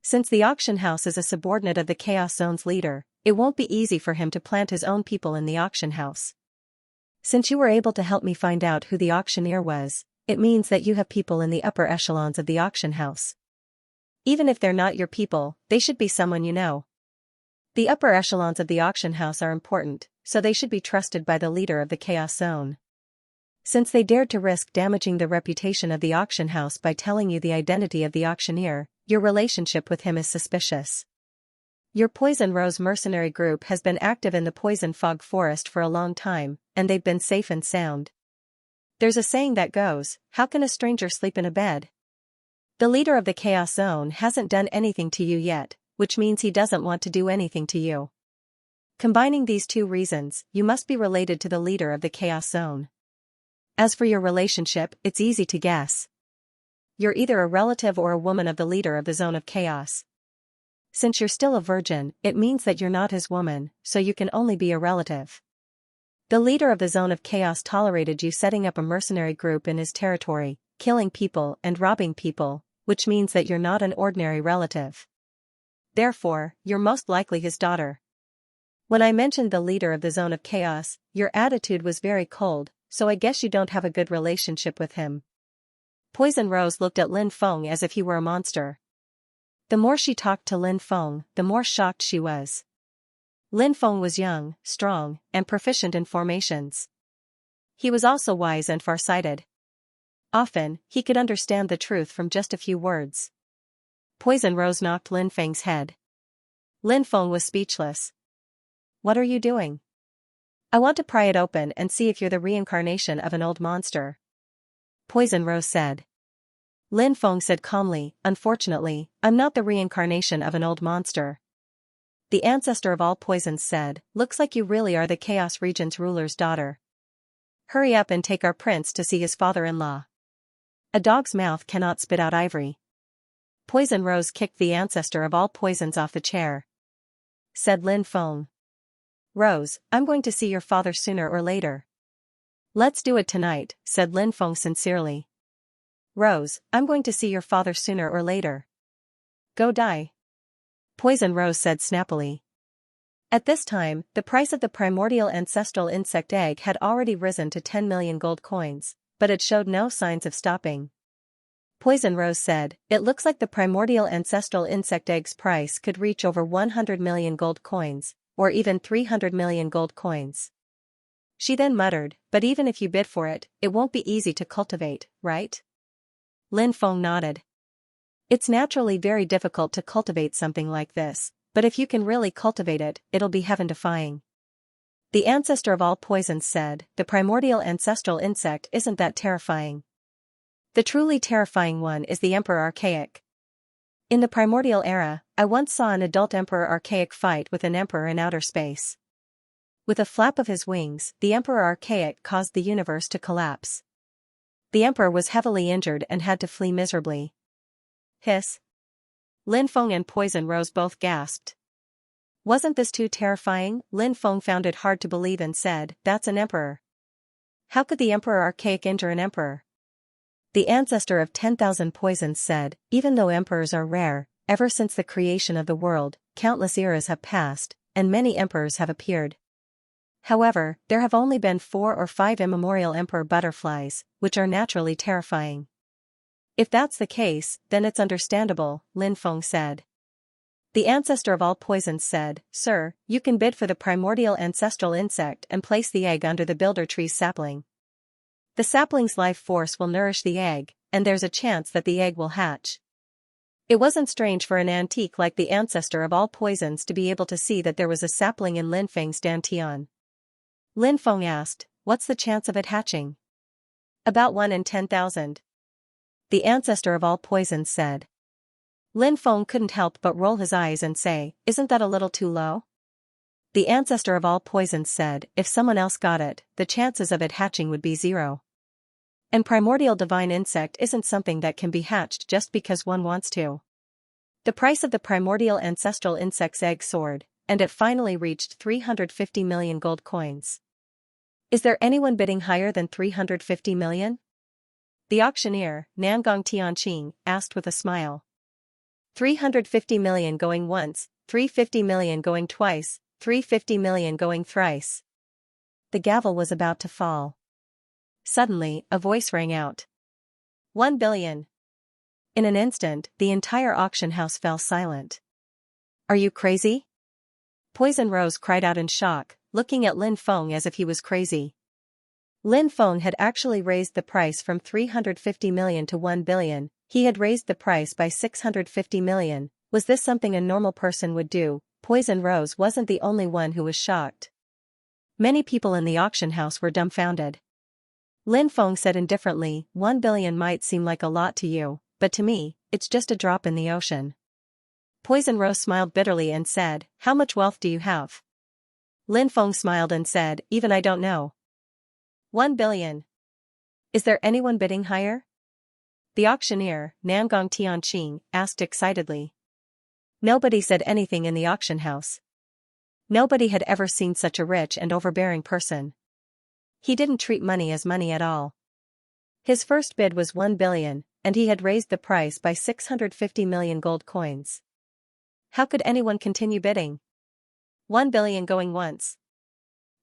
Since the auction house is a subordinate of the Chaos Zone's leader, it won't be easy for him to plant his own people in the auction house. Since you were able to help me find out who the auctioneer was, it means that you have people in the upper echelons of the auction house. Even if they're not your people, they should be someone you know. The upper echelons of the auction house are important, so they should be trusted by the leader of the Chaos Zone. Since they dared to risk damaging the reputation of the auction house by telling you the identity of the auctioneer, your relationship with him is suspicious. Your Poison Rose mercenary group has been active in the Poison Fog Forest for a long time, and they've been safe and sound. There's a saying that goes, how can a stranger sleep in a bed? The leader of the Chaos Zone hasn't done anything to you yet, which means he doesn't want to do anything to you. Combining these two reasons, you must be related to the leader of the Chaos Zone. As for your relationship, it's easy to guess. You're either a relative or a woman of the leader of the Zone of Chaos. Since you're still a virgin, it means that you're not his woman, so you can only be a relative. The leader of the Zone of Chaos tolerated you setting up a mercenary group in his territory, killing people and robbing people, which means that you're not an ordinary relative. Therefore, you're most likely his daughter. When I mentioned the leader of the Zone of Chaos, your attitude was very cold, so I guess you don't have a good relationship with him. Poison Rose looked at Lin Feng as if he were a monster. The more she talked to Lin Feng, the more shocked she was. Lin Feng was young, strong, and proficient in formations. He was also wise and far-sighted. Often, he could understand the truth from just a few words. Poison Rose knocked Lin Feng's head. Lin Feng was speechless. What are you doing? I want to pry it open and see if you're the reincarnation of an old monster. Poison Rose said. Lin Feng said calmly, unfortunately, I'm not the reincarnation of an old monster. The ancestor of all poisons said, looks like you really are the Chaos Region's ruler's daughter. Hurry up and take our prince to see his father-in-law. A dog's mouth cannot spit out ivory. Poison Rose kicked the ancestor of all poisons off the chair. Said Lin Feng. Rose, I'm going to see your father sooner or later. Let's do it tonight, said Lin Feng sincerely. Rose, I'm going to see your father sooner or later. Go die. Poison Rose said snappily. At this time, the price of the primordial ancestral insect egg had already risen to 10 million gold coins, but it showed no signs of stopping. Poison Rose said, it looks like the primordial ancestral insect egg's price could reach over 100 million gold coins, or even 300 million gold coins. She then muttered, but even if you bid for it, it won't be easy to cultivate, right? Lin Feng nodded. It's naturally very difficult to cultivate something like this, but if you can really cultivate it, it'll be heaven-defying. The ancestor of all poisons said, the primordial ancestral insect isn't that terrifying. The truly terrifying one is the Emperor Archaic. In the primordial era, I once saw an adult Emperor Archaic fight with an emperor in outer space. With a flap of his wings, the Emperor Archaic caused the universe to collapse. The emperor was heavily injured and had to flee miserably. Hiss. Lin Feng and Poison Rose both gasped. Wasn't this too terrifying? Lin Feng found it hard to believe and said, that's an emperor. How could the Emperor Archaic injure an emperor? The ancestor of 10,000 poisons said, even though emperors are rare, ever since the creation of the world, countless eras have passed, and many emperors have appeared. However, there have only been 4 or 5 immemorial emperor butterflies, which are naturally terrifying. If that's the case, then it's understandable, Lin Feng said. The ancestor of all poisons said, Sir, you can bid for the primordial ancestral insect and place the egg under the builder tree's sapling. The sapling's life force will nourish the egg, and there's a chance that the egg will hatch. It wasn't strange for an antique like the ancestor of all poisons to be able to see that there was a sapling in Lin Feng's dantian. Lin Feng asked, what's the chance of it hatching? About 1 in 10,000. The ancestor of all poisons said. Lin Feng couldn't help but roll his eyes and say, isn't that a little too low? The ancestor of all poisons said, if someone else got it, the chances of it hatching would be 0. And primordial divine insect isn't something that can be hatched just because one wants to. The price of the primordial ancestral insect's egg soared, and it finally reached 350 million gold coins. Is there anyone bidding higher than 350 million? The auctioneer, Nangong Tianqing, asked with a smile. 350 million going once, 350 million going twice, 350 million going thrice. The gavel was about to fall. Suddenly, a voice rang out. 1 billion. In an instant, the entire auction house fell silent. Are you crazy? Poison Rose cried out in shock, looking at Lin Feng as if he was crazy. Lin Feng had actually raised the price from 350 million to 1 billion, he had raised the price by 650 million, was this something a normal person would do? Poison Rose wasn't the only one who was shocked. Many people in the auction house were dumbfounded. Lin Feng said indifferently, 1 billion might seem like a lot to you, but to me, it's just a drop in the ocean. Poison Rose smiled bitterly and said, how much wealth do you have? Lin Feng smiled and said, even I don't know. 1 billion. Is there anyone bidding higher? The auctioneer, Nangong Tianqing, asked excitedly. Nobody said anything in the auction house. Nobody had ever seen such a rich and overbearing person. He didn't treat money as money at all. His first bid was 1 billion, and he had raised the price by 650 million gold coins. How could anyone continue bidding? 1 billion going once.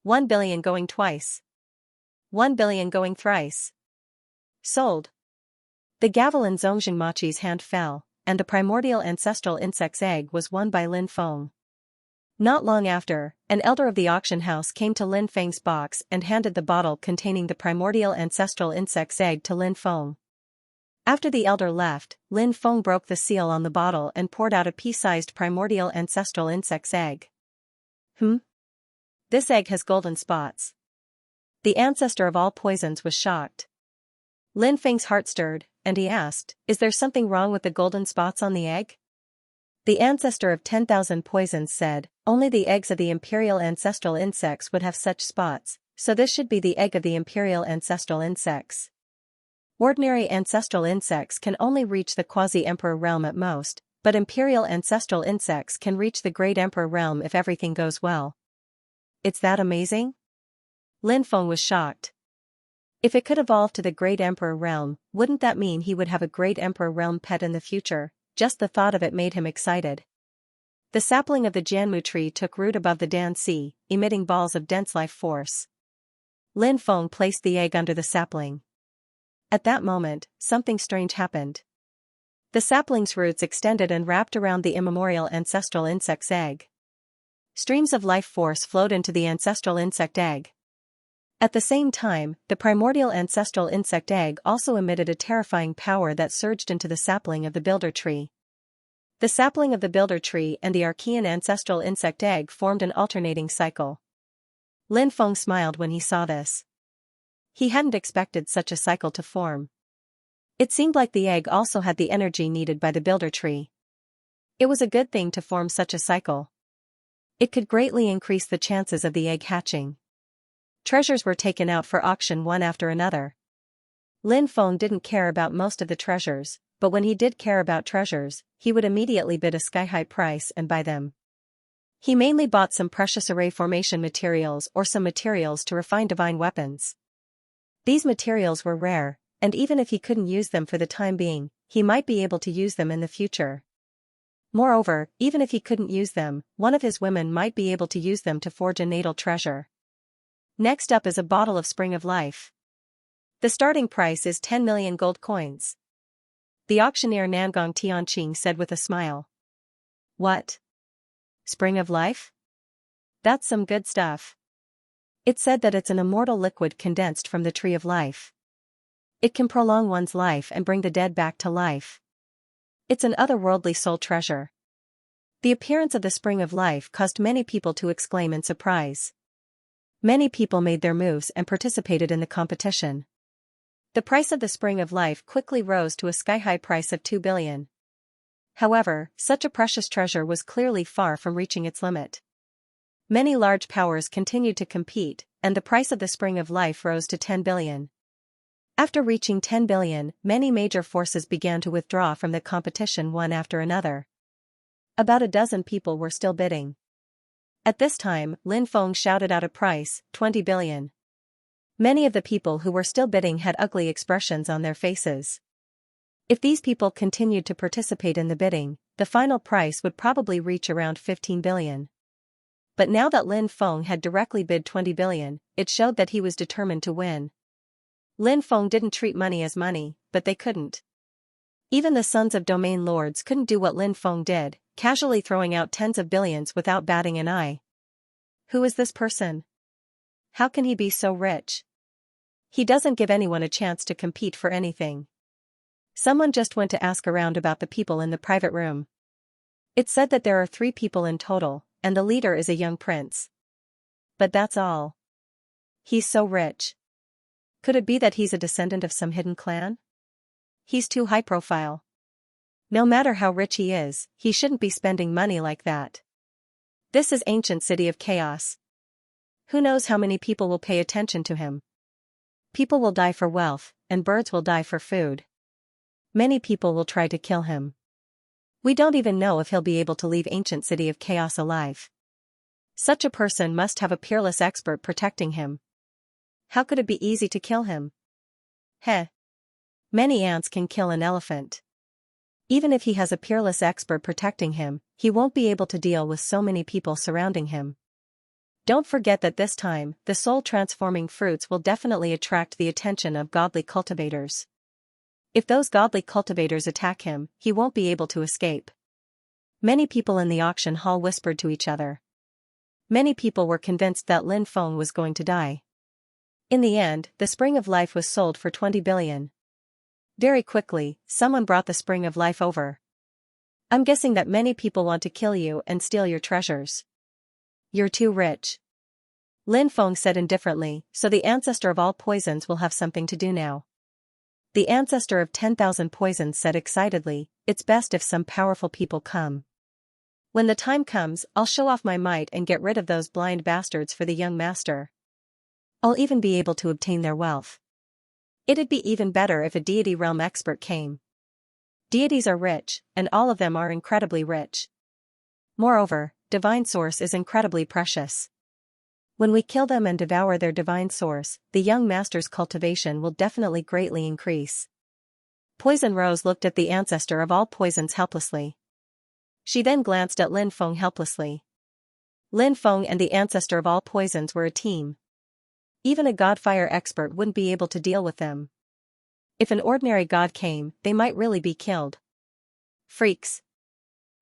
1 billion going twice. 1 billion going thrice. Sold. The gavel in Zhongjing Machi's hand fell, and the primordial ancestral insect's egg was won by Lin Feng. Not long after, an elder of the auction house came to Lin Feng's box and handed the bottle containing the primordial ancestral insect's egg to Lin Feng. After the elder left, Lin Feng broke the seal on the bottle and poured out a pea-sized primordial ancestral insect's egg. This egg has golden spots. The ancestor of all poisons was shocked. Lin Feng's heart stirred, and he asked, is there something wrong with the golden spots on the egg? The ancestor of 10,000 poisons said, only the eggs of the imperial ancestral insects would have such spots, so this should be the egg of the imperial ancestral insects. Ordinary ancestral insects can only reach the quasi-emperor realm at most, but imperial ancestral insects can reach the great emperor realm if everything goes well. It's that amazing? Lin Feng was shocked. If it could evolve to the great emperor realm, wouldn't that mean he would have a great emperor realm pet in the future? Just the thought of it made him excited. The sapling of the Jianmu tree took root above the Dan Sea, emitting balls of dense life force. Lin Feng placed the egg under the sapling. At that moment, something strange happened. The sapling's roots extended and wrapped around the immemorial ancestral insect's egg. Streams of life force flowed into the ancestral insect egg. At the same time, the primordial ancestral insect egg also emitted a terrifying power that surged into the sapling of the builder tree. The sapling of the builder tree and the Archean ancestral insect egg formed an alternating cycle. Lin Feng smiled when he saw this. He hadn't expected such a cycle to form. It seemed like the egg also had the energy needed by the builder tree. It was a good thing to form such a cycle. It could greatly increase the chances of the egg hatching. Treasures were taken out for auction one after another. Lin Feng didn't care about most of the treasures, but when he did care about treasures, he would immediately bid a sky-high price and buy them. He mainly bought some precious array formation materials or some materials to refine divine weapons. These materials were rare, and even if he couldn't use them for the time being, he might be able to use them in the future. Moreover, even if he couldn't use them, one of his women might be able to use them to forge a natal treasure. Next up is a bottle of Spring of Life. The starting price is 10 million gold coins. The auctioneer Nangong Tianqing said with a smile. What? Spring of Life? That's some good stuff. It said that it's an immortal liquid condensed from the tree of life. It can prolong one's life and bring the dead back to life. It's an otherworldly soul treasure. The appearance of the Spring of Life caused many people to exclaim in surprise. Many people made their moves and participated in the competition. The price of the Spring of Life quickly rose to a sky-high price of 2 billion. However, such a precious treasure was clearly far from reaching its limit. Many large powers continued to compete, and the price of the Spring of Life rose to 10 billion. After reaching 10 billion, many major forces began to withdraw from the competition one after another. About a dozen people were still bidding. At this time, Lin Feng shouted out a price, 20 billion. Many of the people who were still bidding had ugly expressions on their faces. If these people continued to participate in the bidding, the final price would probably reach around 15 billion. But now that Lin Feng had directly bid 20 billion, it showed that he was determined to win. Lin Feng didn't treat money as money, but they couldn't. Even the sons of domain lords couldn't do what Lin Feng did, casually throwing out tens of billions without batting an eye. Who is this person? How can he be so rich? He doesn't give anyone a chance to compete for anything. Someone just went to ask around about the people in the private room. It said that there are 3 people in total, and the leader is a young prince. But that's all. He's so rich. Could it be that he's a descendant of some hidden clan? He's too high profile. No matter how rich he is, he shouldn't be spending money like that. This is ancient city of chaos. Who knows how many people will pay attention to him? People will die for wealth, and birds will die for food. Many people will try to kill him. We don't even know if he'll be able to leave ancient city of chaos alive. Such a person must have a peerless expert protecting him. How could it be easy to kill him? Heh. Many ants can kill an elephant. Even if he has a peerless expert protecting him, he won't be able to deal with so many people surrounding him. Don't forget that this time, the soul-transforming fruits will definitely attract the attention of godly cultivators. If those godly cultivators attack him, he won't be able to escape. Many people in the auction hall whispered to each other. Many people were convinced that Lin Feng was going to die. In the end, the Spring of Life was sold for 20 billion. Very quickly, someone brought the Spring of Life over. I'm guessing that many people want to kill you and steal your treasures. You're too rich. Lin Feng said indifferently, so the ancestor of all poisons will have something to do now. The ancestor of 10,000 poisons said excitedly, it's best if some powerful people come. When the time comes, I'll show off my might and get rid of those blind bastards for the young master. I'll even be able to obtain their wealth. It'd be even better if a deity realm expert came. Deities are rich, and all of them are incredibly rich. Moreover, divine source is incredibly precious. When we kill them and devour their divine source, the young master's cultivation will definitely greatly increase. Poison Rose looked at the ancestor of all poisons helplessly. She then glanced at Lin Feng helplessly. Lin Feng and the ancestor of all poisons were a team. Even a godfire expert wouldn't be able to deal with them. If an ordinary god came, they might really be killed. Freaks.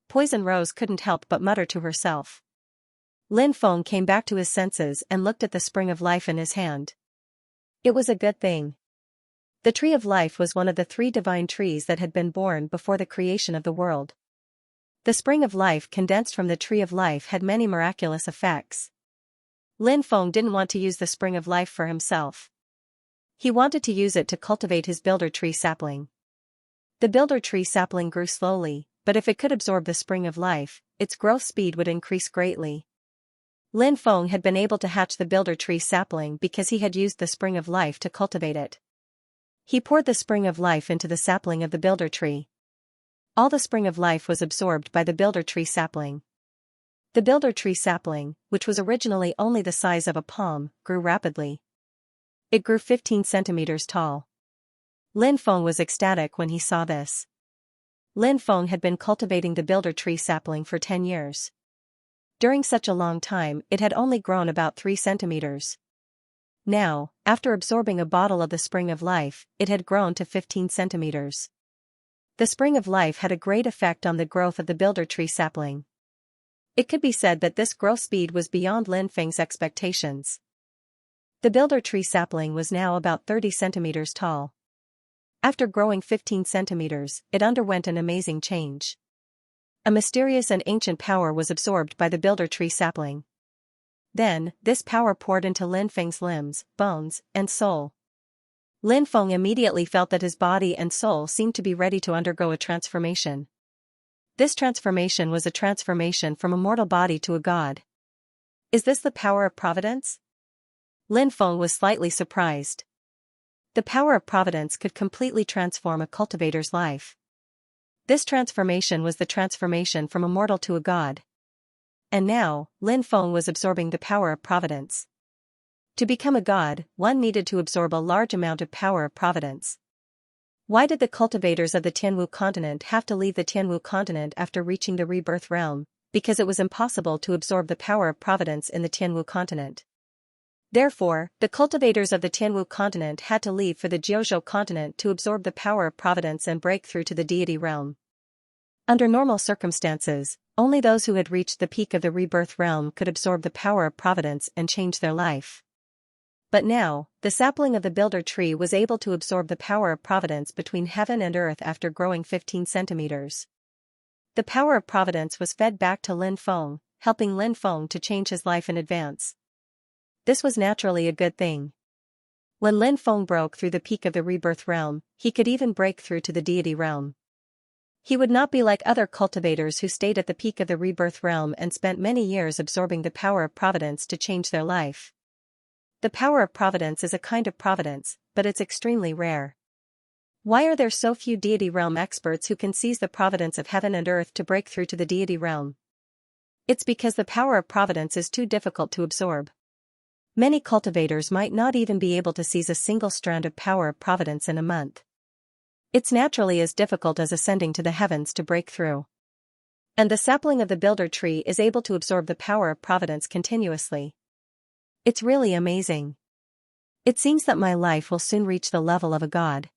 Poison Rose couldn't help but mutter to herself. Lin Feng came back to his senses and looked at the Spring of Life in his hand. It was a good thing. The Tree of Life was one of the 3 divine trees that had been born before the creation of the world. The Spring of Life condensed from the Tree of Life had many miraculous effects. Lin Feng didn't want to use the Spring of Life for himself. He wanted to use it to cultivate his builder tree sapling. The builder tree sapling grew slowly, but if it could absorb the Spring of Life, its growth speed would increase greatly. Lin Feng had been able to hatch the builder tree sapling because he had used the Spring of Life to cultivate it. He poured the Spring of Life into the sapling of the builder tree. All the Spring of Life was absorbed by the builder tree sapling. The builder tree sapling, which was originally only the size of a palm, grew rapidly. It grew 15 centimeters tall. Lin Feng was ecstatic when he saw this. Lin Feng had been cultivating the builder tree sapling for 10 years. During such a long time, it had only grown about 3 centimeters. Now, after absorbing a bottle of the Spring of Life, it had grown to 15 centimeters. The Spring of Life had a great effect on the growth of the builder tree sapling. It could be said that this growth speed was beyond Lin Feng's expectations. The builder tree sapling was now about 30 centimeters tall. After growing 15 centimeters, it underwent an amazing change. A mysterious and ancient power was absorbed by the builder tree sapling. Then, this power poured into Lin Feng's limbs, bones, and soul. Lin Feng immediately felt that his body and soul seemed to be ready to undergo a transformation. This transformation was a transformation from a mortal body to a god. Is this the power of providence? Lin Feng was slightly surprised. The power of providence could completely transform a cultivator's life. This transformation was the transformation from a mortal to a god. And now, Lin Feng was absorbing the power of providence. To become a god, one needed to absorb a large amount of power of providence. Why did the cultivators of the Tianwu continent have to leave the Tianwu continent after reaching the rebirth realm? Because it was impossible to absorb the power of providence in the Tianwu continent. Therefore, the cultivators of the Tianwu continent had to leave for the Jiuzhou continent to absorb the power of providence and break through to the deity realm. Under normal circumstances, only those who had reached the peak of the rebirth realm could absorb the power of providence and change their life. But now, the sapling of the builder tree was able to absorb the power of providence between heaven and earth after growing 15 centimeters. The power of providence was fed back to Lin Feng, helping Lin Feng to change his life in advance. This was naturally a good thing. When Lin Feng broke through the peak of the rebirth realm, he could even break through to the deity realm. He would not be like other cultivators who stayed at the peak of the rebirth realm and spent many years absorbing the power of providence to change their life. The power of providence is a kind of providence, but it's extremely rare. Why are there so few deity realm experts who can seize the providence of heaven and earth to break through to the deity realm? It's because the power of providence is too difficult to absorb. Many cultivators might not even be able to seize a single strand of power of providence in a month. It's naturally as difficult as ascending to the heavens to break through. And the sapling of the builder tree is able to absorb the power of providence continuously. It's really amazing. It seems that my life will soon reach the level of a god.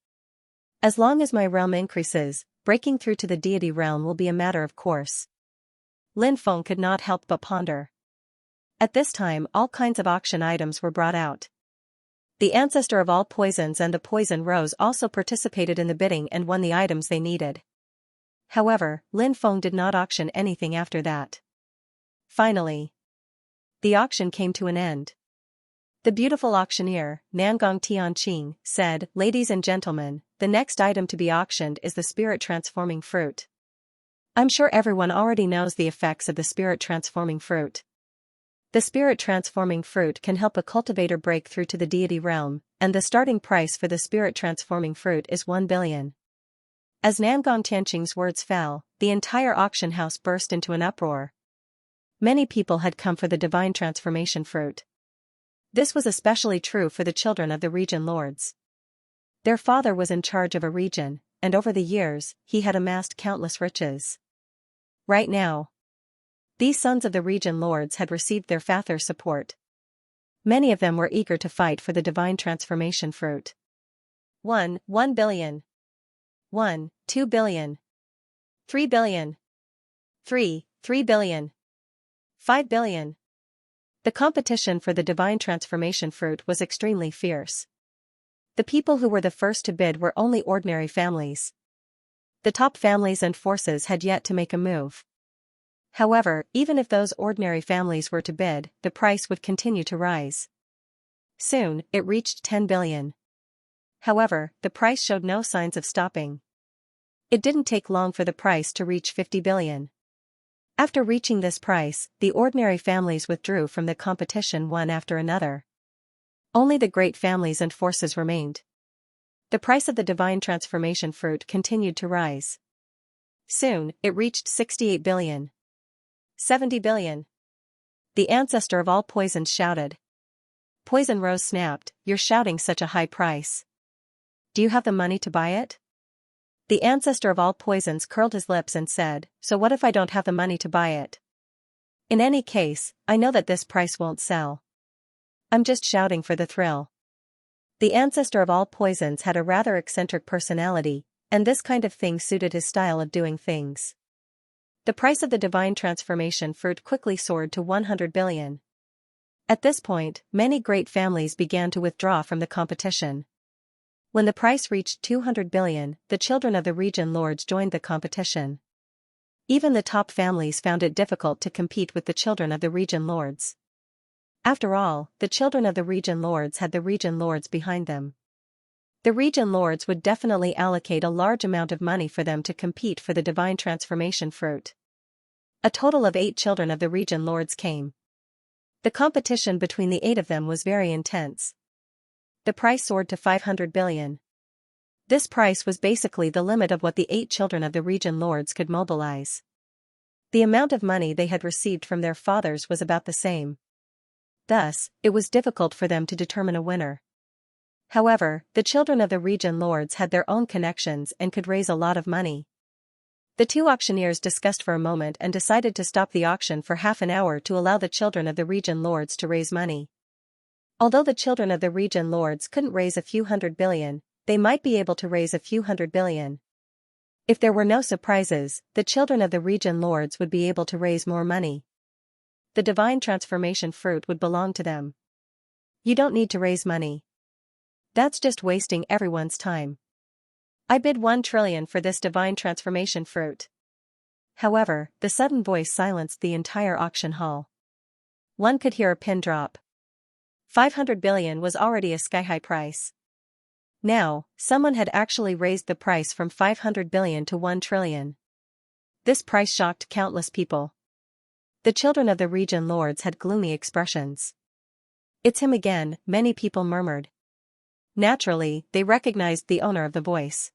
As long as my realm increases, breaking through to the deity realm will be a matter of course. Lin Feng could not help but ponder. At this time, all kinds of auction items were brought out. The ancestor of all poisons and the poison rose also participated in the bidding and won the items they needed. However, Lin Feng did not auction anything after that. Finally, the auction came to an end. The beautiful auctioneer, Nangong Tianqing, said, "Ladies and gentlemen, the next item to be auctioned is the spirit-transforming fruit. I'm sure everyone already knows the effects of the spirit-transforming fruit. The spirit-transforming fruit can help a cultivator break through to the deity realm, and the starting price for the spirit-transforming fruit is 1 billion. As Nangong Tianqing's words fell, the entire auction house burst into an uproar. Many people had come for the divine transformation fruit. This was especially true for the children of the region lords. Their father was in charge of a region, and over the years, he had amassed countless riches. Right now, these sons of the region lords had received their father's support. Many of them were eager to fight for the divine transformation fruit. 1 billion. 2 billion. 3 billion. 3 billion. 5 billion. The competition for the divine transformation fruit was extremely fierce. The people who were the first to bid were only ordinary families. The top families and forces had yet to make a move. However, even if those ordinary families were to bid, the price would continue to rise. Soon, it reached 10 billion. However, the price showed no signs of stopping. It didn't take long for the price to reach 50 billion. After reaching this price, the ordinary families withdrew from the competition one after another. Only the great families and forces remained. The price of the divine transformation fruit continued to rise. Soon, it reached 68 billion. 70 billion. The ancestor of all poisons shouted. Poison Rose snapped, "You're shouting such a high price. Do you have the money to buy it? The ancestor of all poisons curled his lips and said, so what if I don't have the money to buy it? In any case, I know that this price won't sell. I'm just shouting for the thrill. The ancestor of all poisons had a rather eccentric personality, and this kind of thing suited his style of doing things. The price of the divine transformation fruit quickly soared to 100 billion. At this point, many great families began to withdraw from the competition. When the price reached 200 billion, the children of the region lords joined the competition. Even the top families found it difficult to compete with the children of the region lords. After all, the children of the region lords had the region lords behind them. The region lords would definitely allocate a large amount of money for them to compete for the divine transformation fruit. A total of 8 children of the region lords came. The competition between the 8 of them was very intense. The price soared to 500 billion. This price was basically the limit of what the 8 children of the region lords could mobilize. The amount of money they had received from their fathers was about the same. Thus, it was difficult for them to determine a winner. However, the children of the region lords had their own connections and could raise a lot of money. The 2 auctioneers discussed for a moment and decided to stop the auction for half an hour to allow the children of the region lords to raise money. Although the children of the region lords couldn't raise a few hundred billion, they might be able to raise a few hundred billion. If there were no surprises, the children of the region lords would be able to raise more money. The divine transformation fruit would belong to them. You don't need to raise money. That's just wasting everyone's time. I bid 1 trillion for this divine transformation fruit. However, the sudden voice silenced the entire auction hall. One could hear a pin drop. 500 billion was already a sky-high price. Now, someone had actually raised the price from 500 billion to 1 trillion. This price shocked countless people. The children of the region lords had gloomy expressions. It's him again, many people murmured. Naturally, they recognized the owner of the voice.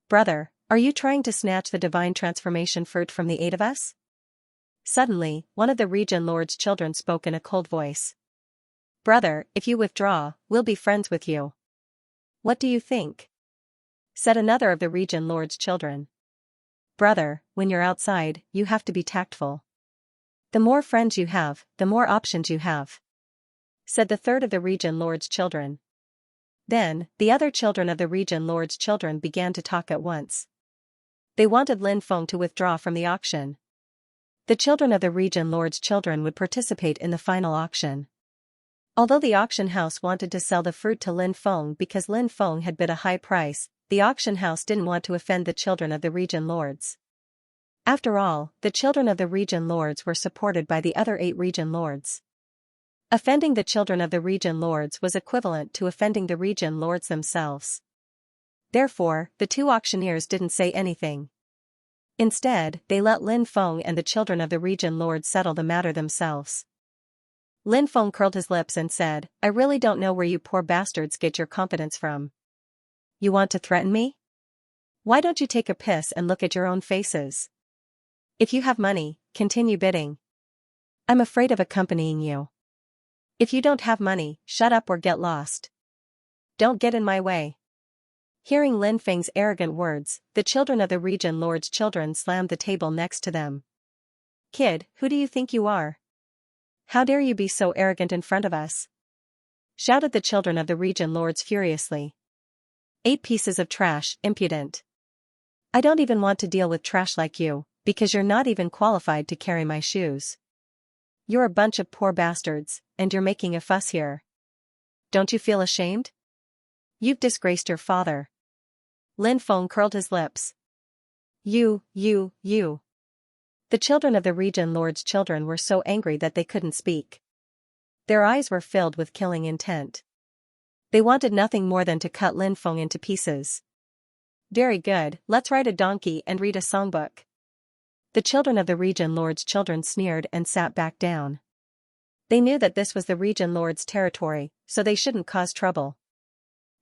Brother, are you trying to snatch the divine transformation fruit from the 8 of us? Suddenly, one of the region lord's children spoke in a cold voice. Brother, if you withdraw, we'll be friends with you. What do you think? Said another of the region lord's children. Brother, when you're outside, you have to be tactful. The more friends you have, the more options you have. Said the third of the region lord's children. Then, the other children of the region lord's children began to talk at once. They wanted Lin Feng to withdraw from the auction. The children of the region lord's children would participate in the final auction. Although the auction house wanted to sell the fruit to Lin Feng because Lin Feng had bid a high price, the auction house didn't want to offend the children of the region lords. After all, the children of the region lords were supported by the other 8 region lords. Offending the children of the region lords was equivalent to offending the region lords themselves. Therefore, the 2 auctioneers didn't say anything. Instead, they let Lin Feng and the children of the region lords settle the matter themselves. Lin Feng curled his lips and said, I really don't know where you poor bastards get your confidence from. You want to threaten me? Why don't you take a piss and look at your own faces? If you have money, continue bidding. I'm afraid of accompanying you. If you don't have money, shut up or get lost. Don't get in my way. Hearing Lin Feng's arrogant words, the children of the region lord's children slammed the table next to them. Kid, who do you think you are? How dare you be so arrogant in front of us? Shouted the children of the region lords furiously. 8 pieces of trash, impudent. I don't even want to deal with trash like you, because you're not even qualified to carry my shoes. You're a bunch of poor bastards, and you're making a fuss here. Don't you feel ashamed? You've disgraced your father. Lin Feng curled his lips. You. The children of the region lord's children were so angry that they couldn't speak. Their eyes were filled with killing intent. They wanted nothing more than to cut Lin Feng into pieces. Very good, let's ride a donkey and read a songbook. The children of the region lord's children sneered and sat back down. They knew that this was the region lord's territory, so they shouldn't cause trouble.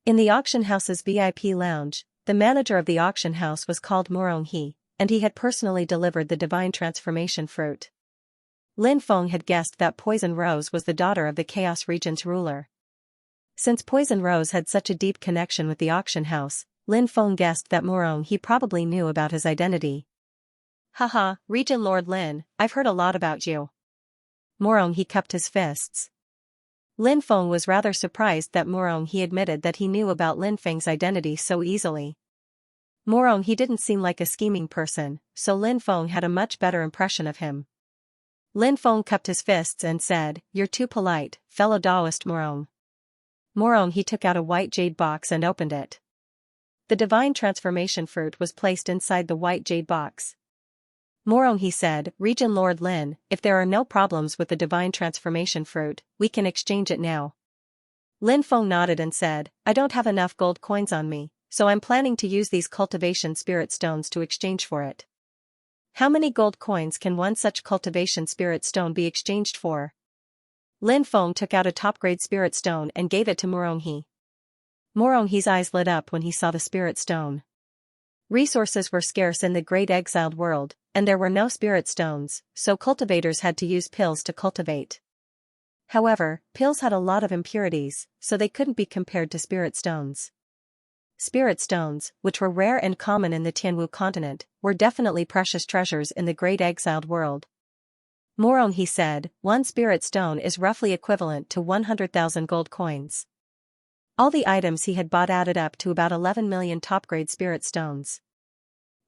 In the auction house's VIP lounge, the manager of the auction house was called Morong He, and he had personally delivered the divine transformation fruit. Lin Feng had guessed that Poison Rose was the daughter of the Chaos Region's ruler. Since Poison Rose had such a deep connection with the auction house, Lin Feng guessed that Morong he probably knew about his identity. Haha, Regent Lord Lin, I've heard a lot about you. Morong he cupped his fists. Lin Feng was rather surprised that Morong he admitted that he knew about Lin Feng's identity so easily. Morong he didn't seem like a scheming person, so Lin Feng had a much better impression of him. Lin Feng cupped his fists and said, "You're too polite, fellow Taoist Morong." Morong he took out a white jade box and opened it. The divine transformation fruit was placed inside the white jade box. Morong he said, "Regent Lord Lin, if there are no problems with the divine transformation fruit, we can exchange it now." Lin Feng nodded and said, "I don't have enough gold coins on me, so I'm planning to use these cultivation spirit stones to exchange for it." How many gold coins can one such cultivation spirit stone be exchanged for? Lin Feng took out a top-grade spirit stone and gave it to Morong he. Morong he's eyes lit up when he saw the spirit stone. Resources were scarce in the great exiled world, and there were no spirit stones, so cultivators had to use pills to cultivate. However, pills had a lot of impurities, so they couldn't be compared to spirit stones. Spirit stones, which were rare and common in the Tianwu continent, were definitely precious treasures in the great exiled world. Morong he said, "One spirit stone is roughly equivalent to 100,000 gold coins." All the items he had bought added up to about 11 million top-grade spirit stones.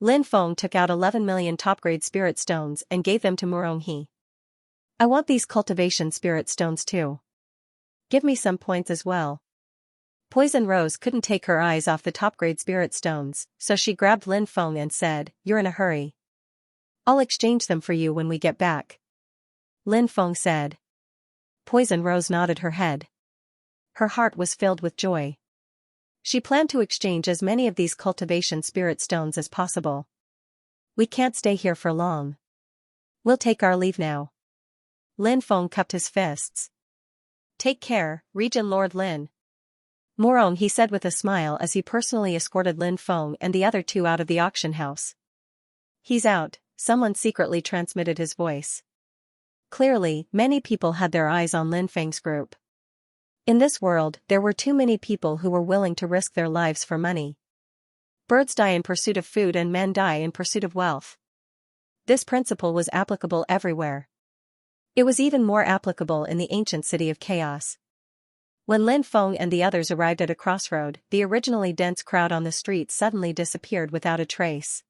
Lin Feng took out 11 million top-grade spirit stones and gave them to Morong he. "I want these cultivation spirit stones too. Give me some points as well." Poison Rose couldn't take her eyes off the top-grade spirit stones, so she grabbed Lin Feng and said, "You're in a hurry. I'll exchange them for you when we get back," Lin Feng said. Poison Rose nodded her head. Her heart was filled with joy. She planned to exchange as many of these cultivation spirit stones as possible. "We can't stay here for long. We'll take our leave now." Lin Feng cupped his fists. "Take care, Regent Lord Lin." Morong he said with a smile as he personally escorted Lin Feng and the other two out of the auction house. "He's out," someone secretly transmitted his voice. Clearly, many people had their eyes on Lin Feng's group. In this world, there were too many people who were willing to risk their lives for money. Birds die in pursuit of food and men die in pursuit of wealth. This principle was applicable everywhere. It was even more applicable in the ancient city of chaos. When Lin Feng and the others arrived at a crossroad, the originally dense crowd on the street suddenly disappeared without a trace.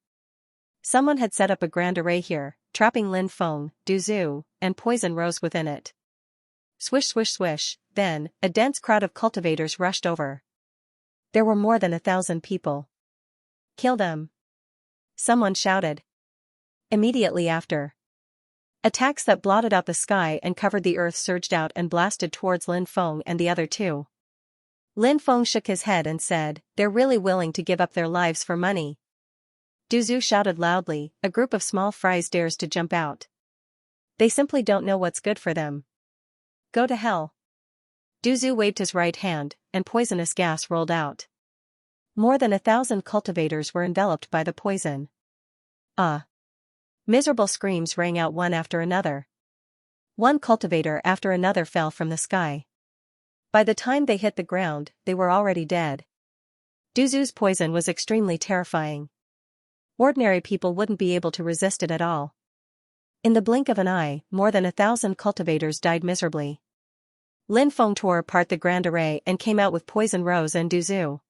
Someone had set up a grand array here, trapping Lin Feng, Du Zhu, and Poison Rose within it. Swish swish swish, then, a dense crowd of cultivators rushed over. There were more than 1,000 people. "Kill them!" someone shouted. Immediately after, attacks that blotted out the sky and covered the earth surged out and blasted towards Lin Feng and the other two. Lin Feng shook his head and said, "They're really willing to give up their lives for money." Du Zhu shouted loudly, "A group of small fries dares to jump out. They simply don't know what's good for them. Go to hell." Du Zhu waved his right hand, and poisonous gas rolled out. More than 1,000 cultivators were enveloped by the poison. Miserable screams rang out one after another. One cultivator after another fell from the sky. By the time they hit the ground, they were already dead. Du Zhu's poison was extremely terrifying. Ordinary people wouldn't be able to resist it at all. In the blink of an eye, more than 1,000 cultivators died miserably. Lin Feng tore apart the grand array and came out with Poison Rose and Du Zhu.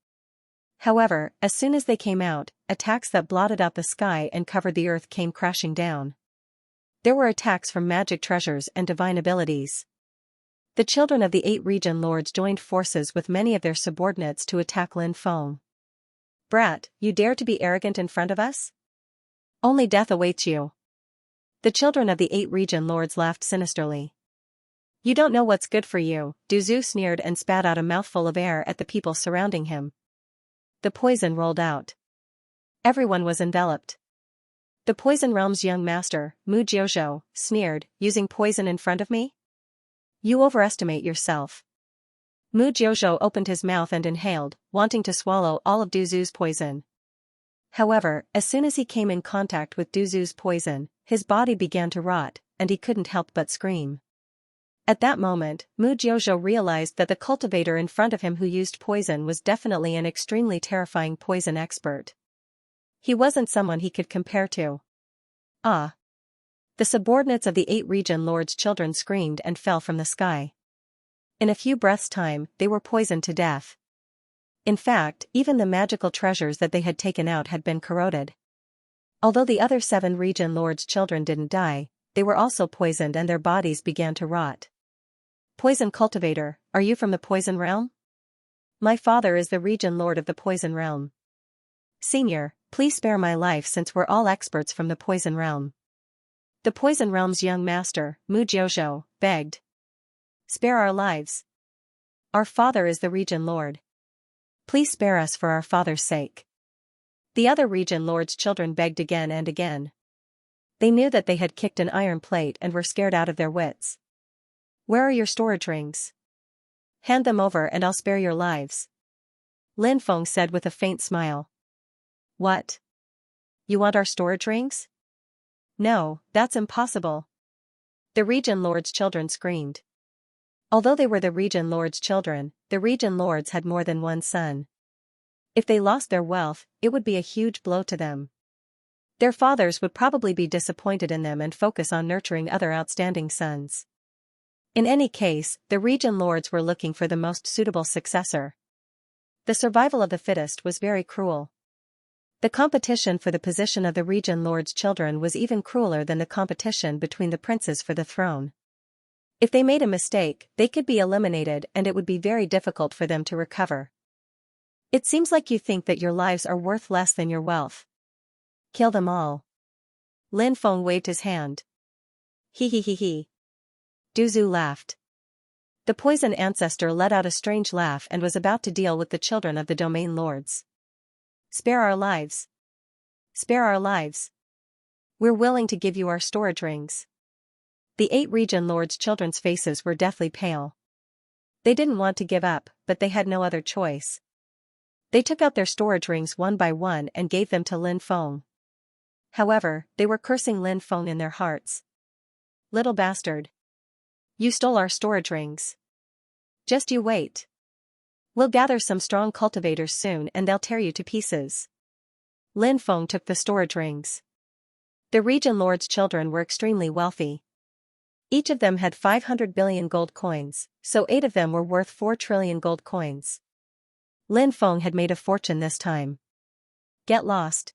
However, as soon as they came out, attacks that blotted out the sky and covered the earth came crashing down. There were attacks from magic treasures and divine abilities. The children of the 8 region lords joined forces with many of their subordinates to attack Lin Feng. "Brat, you dare to be arrogant in front of us? Only death awaits you." The children of the 8 region lords laughed sinisterly. "You don't know what's good for you," Du Zhu sneered and spat out a mouthful of air at the people surrounding him. The poison rolled out. Everyone was enveloped. The Poison Realm's young master, Mu Jiuzhou, sneered, "Using poison in front of me? You overestimate yourself." Mu Jiuzhou opened his mouth and inhaled, wanting to swallow all of Du Zhu's poison. However, as soon as he came in contact with Du Zhu's poison, his body began to rot, and he couldn't help but scream. At that moment, Mu Jiuzhou realized that the cultivator in front of him who used poison was definitely an extremely terrifying poison expert. He wasn't someone he could compare to. Ah! The subordinates of the 8 region lords' children screamed and fell from the sky. In a few breaths' time, they were poisoned to death. In fact, even the magical treasures that they had taken out had been corroded. Although the other 7 region lords' children didn't die, they were also poisoned and their bodies began to rot. Poison cultivator, are you from the poison realm? My father is the region lord of the poison realm. Senior, please spare my life since we're all experts from the poison realm. The poison realm's young master, Mu Jiuzhou, begged. Spare our lives. Our father is the region lord. Please spare us for our father's sake. The other region lord's children begged again and again. They knew that they had kicked an iron plate and were scared out of their wits. Where are your storage rings? Hand them over and I'll spare your lives. Lin Feng said with a faint smile. What? You want our storage rings? No, that's impossible. The region lord's children screamed. Although they were the region lord's children, the region lords had more than one son. If they lost their wealth, it would be a huge blow to them. Their fathers would probably be disappointed in them and focus on nurturing other outstanding sons. In any case, the region lords were looking for the most suitable successor. The survival of the fittest was very cruel. The competition for the position of the region lord's children was even crueler than the competition between the princes for the throne. If they made a mistake, they could be eliminated and it would be very difficult for them to recover. It seems like you think that your lives are worth less than your wealth. Kill them all. Lin Feng waved his hand. He he he he. Du Zhu laughed. The poison ancestor let out a strange laugh and was about to deal with the children of the domain lords. Spare our lives. Spare our lives. We're willing to give you our storage rings. The 8 region lords' children's faces were deathly pale. They didn't want to give up, but they had no other choice. They took out their storage rings one by one and gave them to Lin Feng. However, they were cursing Lin Feng in their hearts. Little bastard. You stole our storage rings. Just you wait. We'll gather some strong cultivators soon and they'll tear you to pieces. Lin Feng took the storage rings. The region lord's children were extremely wealthy. Each of them had 500 billion gold coins, so 8 of them were worth 4 trillion gold coins. Lin Feng had made a fortune this time. Get lost.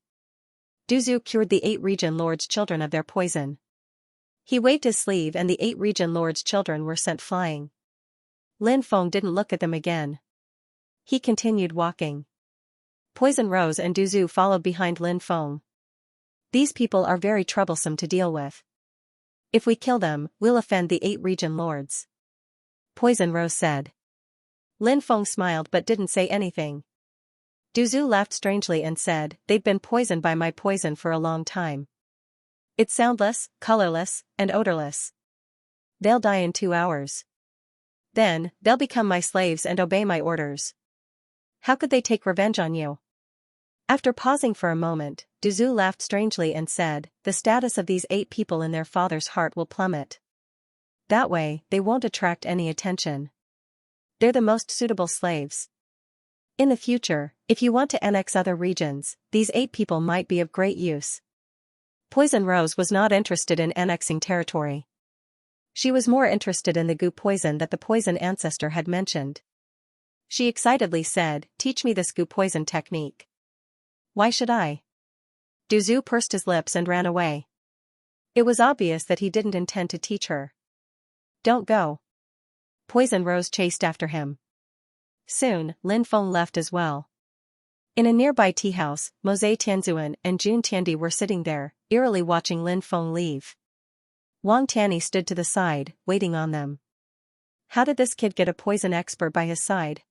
Du Zhu cured the 8 region lords' children of their poison. He waved his sleeve and the 8 region lords' children were sent flying. Lin Feng didn't look at them again. He continued walking. Poison Rose and Du Zhu followed behind Lin Feng. These people are very troublesome to deal with. If we kill them, we'll offend the 8 region lords. Poison Rose said. Lin Feng smiled but didn't say anything. Du Zhu laughed strangely and said, they've been poisoned by my poison for a long time. It's soundless, colorless, and odorless. They'll die in 2 hours. Then, they'll become my slaves and obey my orders. How could they take revenge on you? After pausing for a moment, Du Zhu laughed strangely and said, the status of these 8 people in their father's heart will plummet. That way, they won't attract any attention. They're the most suitable slaves. In the future, if you want to annex other regions, these 8 people might be of great use. Poison Rose was not interested in annexing territory. She was more interested in the goo poison that the poison ancestor had mentioned. She excitedly said, teach me this goo poison technique. Why should I? Du Zhu pursed his lips and ran away. It was obvious that he didn't intend to teach her. Don't go. Poison Rose chased after him. Soon, Lin Feng left as well. In a nearby tea house, Mose Tianzuan and Jun Tiandi were sitting there, eerily watching Lin Feng leave. Wang Tianyi stood to the side, waiting on them. How did this kid get a poison expert by his side?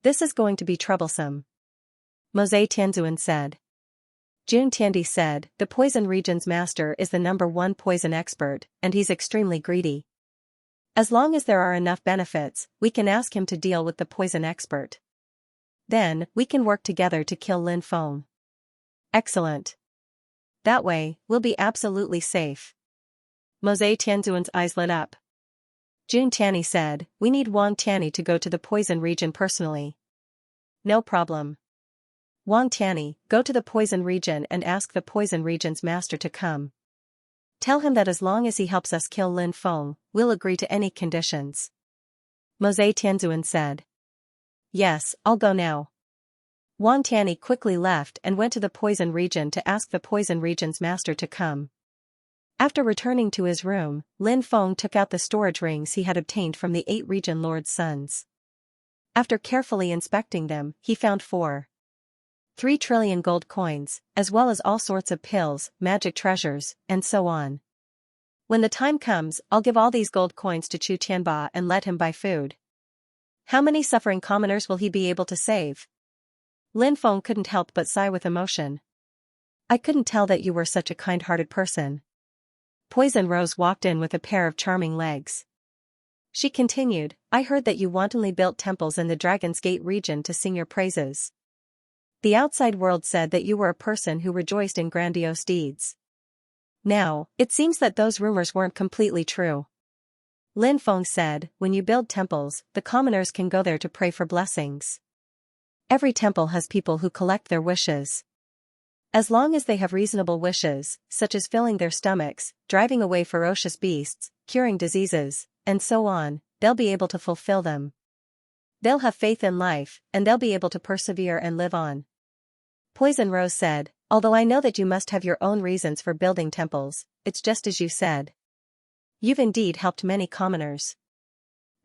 This is going to be troublesome. Mose Tianzuan said. Jun Tiandi said, the poison region's master is the #1 poison expert, and he's extremely greedy. As long as there are enough benefits, we can ask him to deal with the poison expert. Then, we can work together to kill Lin Feng. Excellent. That way, we'll be absolutely safe. Mose Tianzuan's eyes lit up. Jun Tianyi said, we need Wang Tianyi to go to the poison region personally. No problem. Wang Tianyi, go to the poison region and ask the poison region's master to come. Tell him that as long as he helps us kill Lin Feng, we'll agree to any conditions. Mose Tianzuan said. Yes, I'll go now. Wang Tianyi quickly left and went to the poison region to ask the poison region's master to come. After returning to his room, Lin Feng took out the storage rings he had obtained from the 8 region lords' sons. After carefully inspecting them, he found 3 trillion gold coins, as well as all sorts of pills, magic treasures, and so on. When the time comes, I'll give all these gold coins to Chu Tianba and let him buy food. How many suffering commoners will he be able to save? Lin Feng couldn't help but sigh with emotion. I couldn't tell that you were such a kind-hearted person. Poison Rose walked in with a pair of charming legs. She continued, I heard that you wantonly built temples in the Dragon's Gate region to sing your praises. The outside world said that you were a person who rejoiced in grandiose deeds. Now, it seems that those rumors weren't completely true. Lin Feng said, when you build temples, the commoners can go there to pray for blessings. Every temple has people who collect their wishes. As long as they have reasonable wishes, such as filling their stomachs, driving away ferocious beasts, curing diseases, and so on, they'll be able to fulfill them. They'll have faith in life, and they'll be able to persevere and live on. Poison Rose said, although I know that you must have your own reasons for building temples, it's just as you said. You've indeed helped many commoners.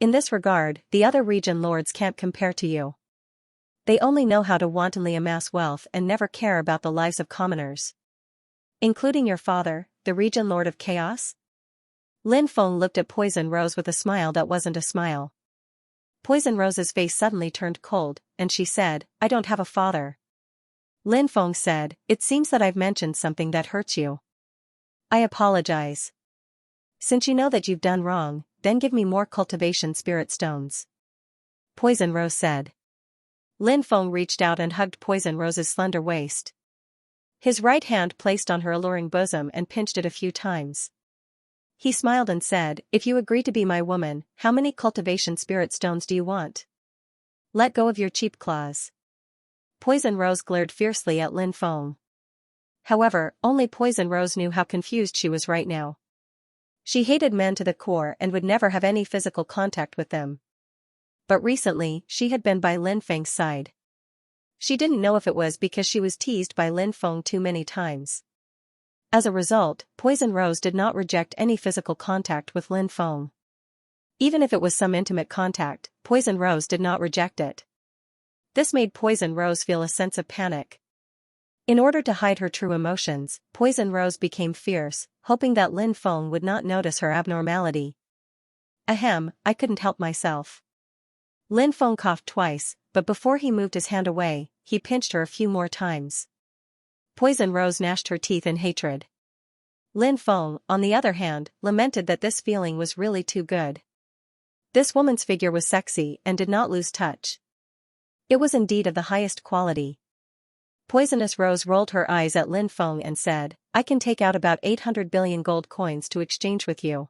In this regard, the other region lords can't compare to you. They only know how to wantonly amass wealth and never care about the lives of commoners. Including your father, the region lord of chaos? Lin Feng looked at Poison Rose with a smile that wasn't a smile. Poison Rose's face suddenly turned cold, and she said, I don't have a father. Lin Feng said, it seems that I've mentioned something that hurts you. I apologize. Since you know that you've done wrong, then give me more cultivation spirit stones. Poison Rose said. Lin Feng reached out and hugged Poison Rose's slender waist. His right hand placed on her alluring bosom and pinched it a few times. He smiled and said, if you agree to be my woman, how many cultivation spirit stones do you want? Let go of your cheap claws. Poison Rose glared fiercely at Lin Feng. However, only Poison Rose knew how confused she was right now. She hated men to the core and would never have any physical contact with them. But recently, she had been by Lin Feng's side. She didn't know if it was because she was teased by Lin Feng too many times. As a result, Poison Rose did not reject any physical contact with Lin Feng. Even if it was some intimate contact, Poison Rose did not reject it. This made Poison Rose feel a sense of panic. In order to hide her true emotions, Poison Rose became fierce, hoping that Lin Feng would not notice her abnormality. Ahem, I couldn't help myself. Lin Feng coughed twice, but before he moved his hand away, he pinched her a few more times. Poison Rose gnashed her teeth in hatred. Lin Feng, on the other hand, lamented that this feeling was really too good. This woman's figure was sexy and did not lose touch. It was indeed of the highest quality. Poisonous Rose rolled her eyes at Lin Feng and said, I can take out about 800 billion gold coins to exchange with you.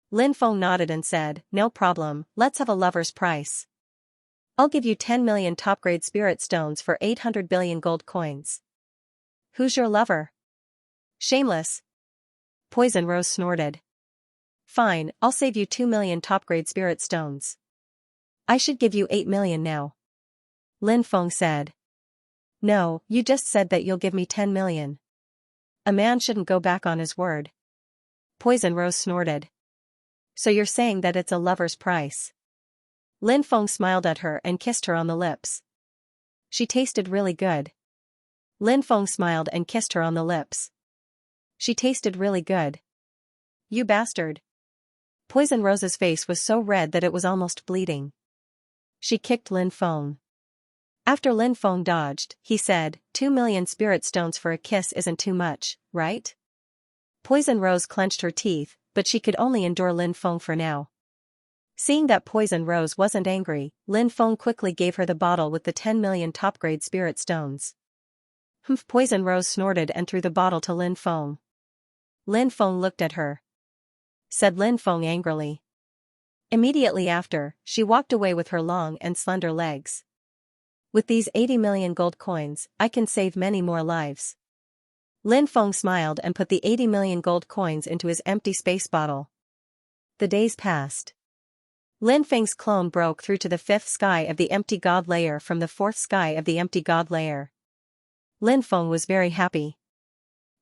Lin Feng nodded and said, no problem, let's have a lover's price. I'll give you 10 million top-grade spirit stones for 800 billion gold coins. Who's your lover? Shameless. Poison Rose snorted. Fine, I'll save you 2 million top-grade spirit stones. I should give you 8 million now. Lin Feng said. No, you just said that you'll give me 10 million. A man shouldn't go back on his word. Poison Rose snorted. So you're saying that it's a lover's price? Lin Feng smiled at her and kissed her on the lips. She tasted really good. Lin Feng smiled and kissed her on the lips. She tasted really good. You bastard. Poison Rose's face was so red that it was almost bleeding. She kicked Lin Feng. After Lin Feng dodged, he said, 2 million spirit stones for a kiss isn't too much, right? Poison Rose clenched her teeth, but she could only endure Lin Feng for now. Seeing that Poison Rose wasn't angry, Lin Feng quickly gave her the bottle with the 10 million top-grade spirit stones. Humph! Poison Rose snorted and threw the bottle to Lin Feng. Lin Feng looked at her. Said Lin Feng angrily. Immediately after, she walked away with her long and slender legs. With these 80 million gold coins, I can save many more lives. Lin Feng smiled and put the 80 million gold coins into his empty space bottle. The days passed. Lin Feng's clone broke through to the fifth sky of the empty god layer from the fourth sky of the empty god layer. Lin Feng was very happy.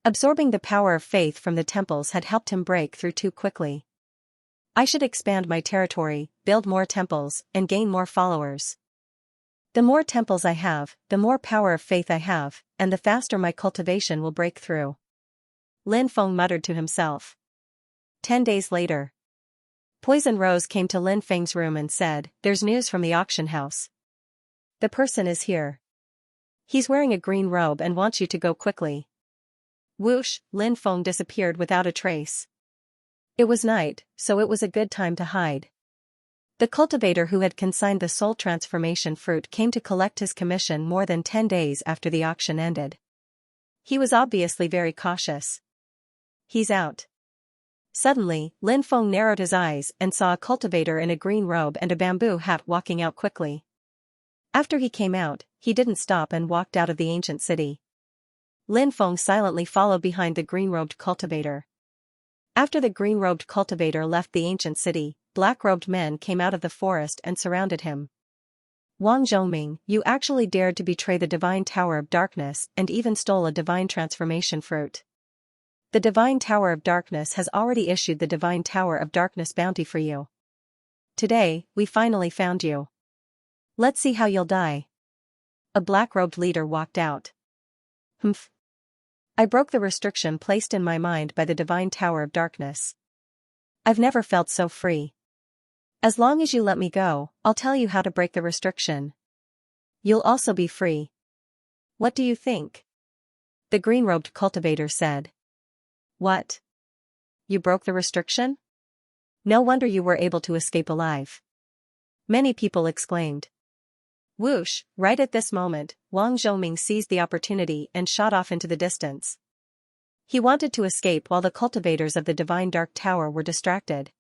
Absorbing the power of faith from the temples had helped him break through too quickly. I should expand my territory, build more temples, and gain more followers. The more temples I have, the more power of faith I have, and the faster my cultivation will break through. Lin Feng muttered to himself. 10 days later. Poison Rose came to Lin Feng's room and said, "There's news from the auction house. The person is here. He's wearing a green robe and wants you to go quickly." Whoosh, Lin Feng disappeared without a trace. It was night, so it was a good time to hide. The cultivator who had consigned the soul transformation fruit came to collect his commission more than 10 days after the auction ended. He was obviously very cautious. "He's out." Suddenly, Lin Feng narrowed his eyes and saw a cultivator in a green robe and a bamboo hat walking out quickly. After he came out, he didn't stop and walked out of the ancient city. Lin Feng silently followed behind the green-robed cultivator. After the green-robed cultivator left the ancient city, black-robed men came out of the forest and surrounded him. "Wang Zhongming, you actually dared to betray the Divine Tower of Darkness and even stole a Divine Transformation fruit. The Divine Tower of Darkness has already issued the Divine Tower of Darkness bounty for you. Today, we finally found you. Let's see how you'll die." A black-robed leader walked out. "Humph. I broke the restriction placed in my mind by the Divine Tower of Darkness. I've never felt so free. As long as you let me go, I'll tell you how to break the restriction. You'll also be free. What do you think?" The green-robed cultivator said. "What? You broke the restriction? No wonder you were able to escape alive." Many people exclaimed. Whoosh, right at this moment, Wang Zhongming seized the opportunity and shot off into the distance. He wanted to escape while the cultivators of the Divine Dark Tower were distracted.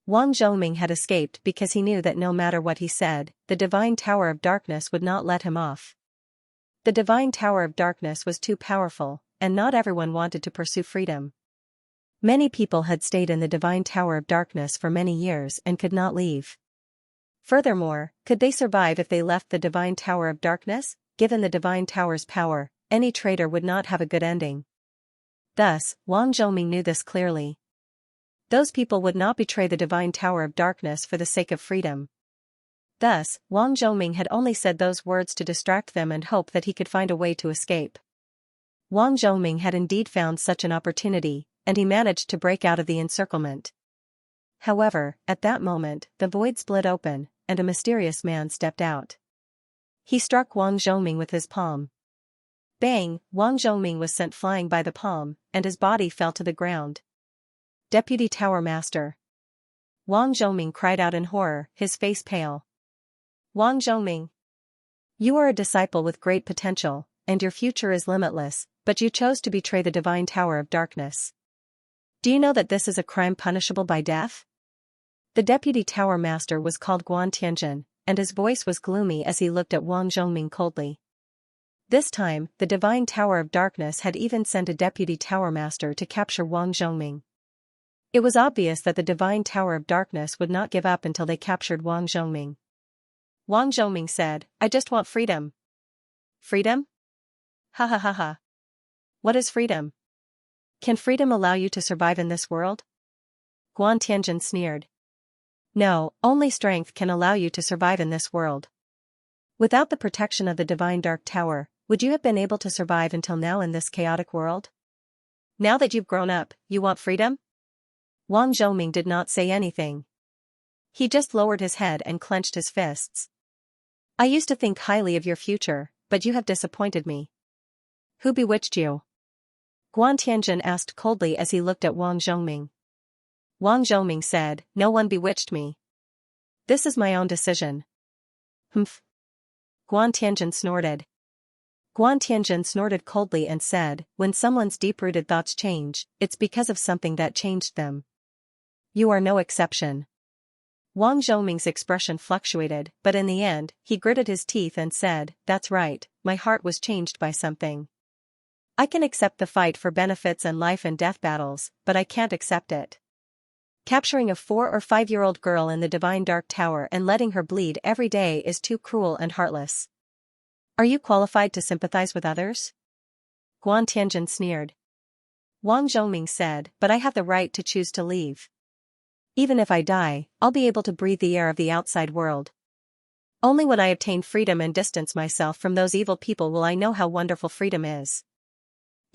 Wang Zhongming had escaped because he knew that no matter what he said, the Divine Tower of Darkness would not let him off. The Divine Tower of Darkness was too powerful, and not everyone wanted to pursue freedom. Many people had stayed in the Divine Tower of Darkness for many years and could not leave. Furthermore, could they survive if they left the Divine Tower of Darkness? Given the Divine Tower's power, any traitor would not have a good ending. Thus, Wang Zhongming knew this clearly. Those people would not betray the Divine Tower of Darkness for the sake of freedom. Thus, Wang Zhongming had only said those words to distract them and hope that he could find a way to escape. Wang Zhongming had indeed found such an opportunity, and he managed to break out of the encirclement. However, at that moment, the void split open, and a mysterious man stepped out. He struck Wang Zhongming with his palm. Bang! Wang Zhongming was sent flying by the palm, and his body fell to the ground. "Deputy Tower Master." Wang Zhongming cried out in horror, his face pale. "Wang Zhongming. You are a disciple with great potential, and your future is limitless, but you chose to betray the Divine Tower of Darkness. Do you know that this is a crime punishable by death?" The Deputy Tower Master was called Guan Tianjin, and his voice was gloomy as he looked at Wang Zhongming coldly. This time, the Divine Tower of Darkness had even sent a Deputy Tower Master to capture Wang Zhongming. It was obvious that the Divine Tower of Darkness would not give up until they captured Wang Zhongming. Wang Zhongming said, "I just want freedom." "Freedom? Ha ha ha ha. What is freedom? Can freedom allow you to survive in this world?" Guan Tianjin sneered. "No, only strength can allow you to survive in this world. Without the protection of the Divine Dark Tower, would you have been able to survive until now in this chaotic world? Now that you've grown up, you want freedom?" Wang Zhongming did not say anything. He just lowered his head and clenched his fists. "I used to think highly of your future, but you have disappointed me." "Who bewitched you?" Guan Tianjin asked coldly as he looked at Wang Zhongming. Wang Zhongming said, "No one bewitched me. This is my own decision." "Humph." Guan Tianjin snorted. Guan Tianjin snorted coldly and said, "When someone's deep-rooted thoughts change, it's because of something that changed them. You are no exception." Wang Zhongming's expression fluctuated, but in the end, he gritted his teeth and said, "That's right, my heart was changed by something. I can accept the fight for benefits and life and death battles, but I can't accept it. Capturing a 4 or 5-year-old girl in the Divine Dark Tower and letting her bleed every day is too cruel and heartless. Are you qualified to sympathize with others?" Guan Tianjin sneered. Wang Zhongming said, "But I have the right to choose to leave. Even if I die, I'll be able to breathe the air of the outside world. Only when I obtain freedom and distance myself from those evil people will I know how wonderful freedom is.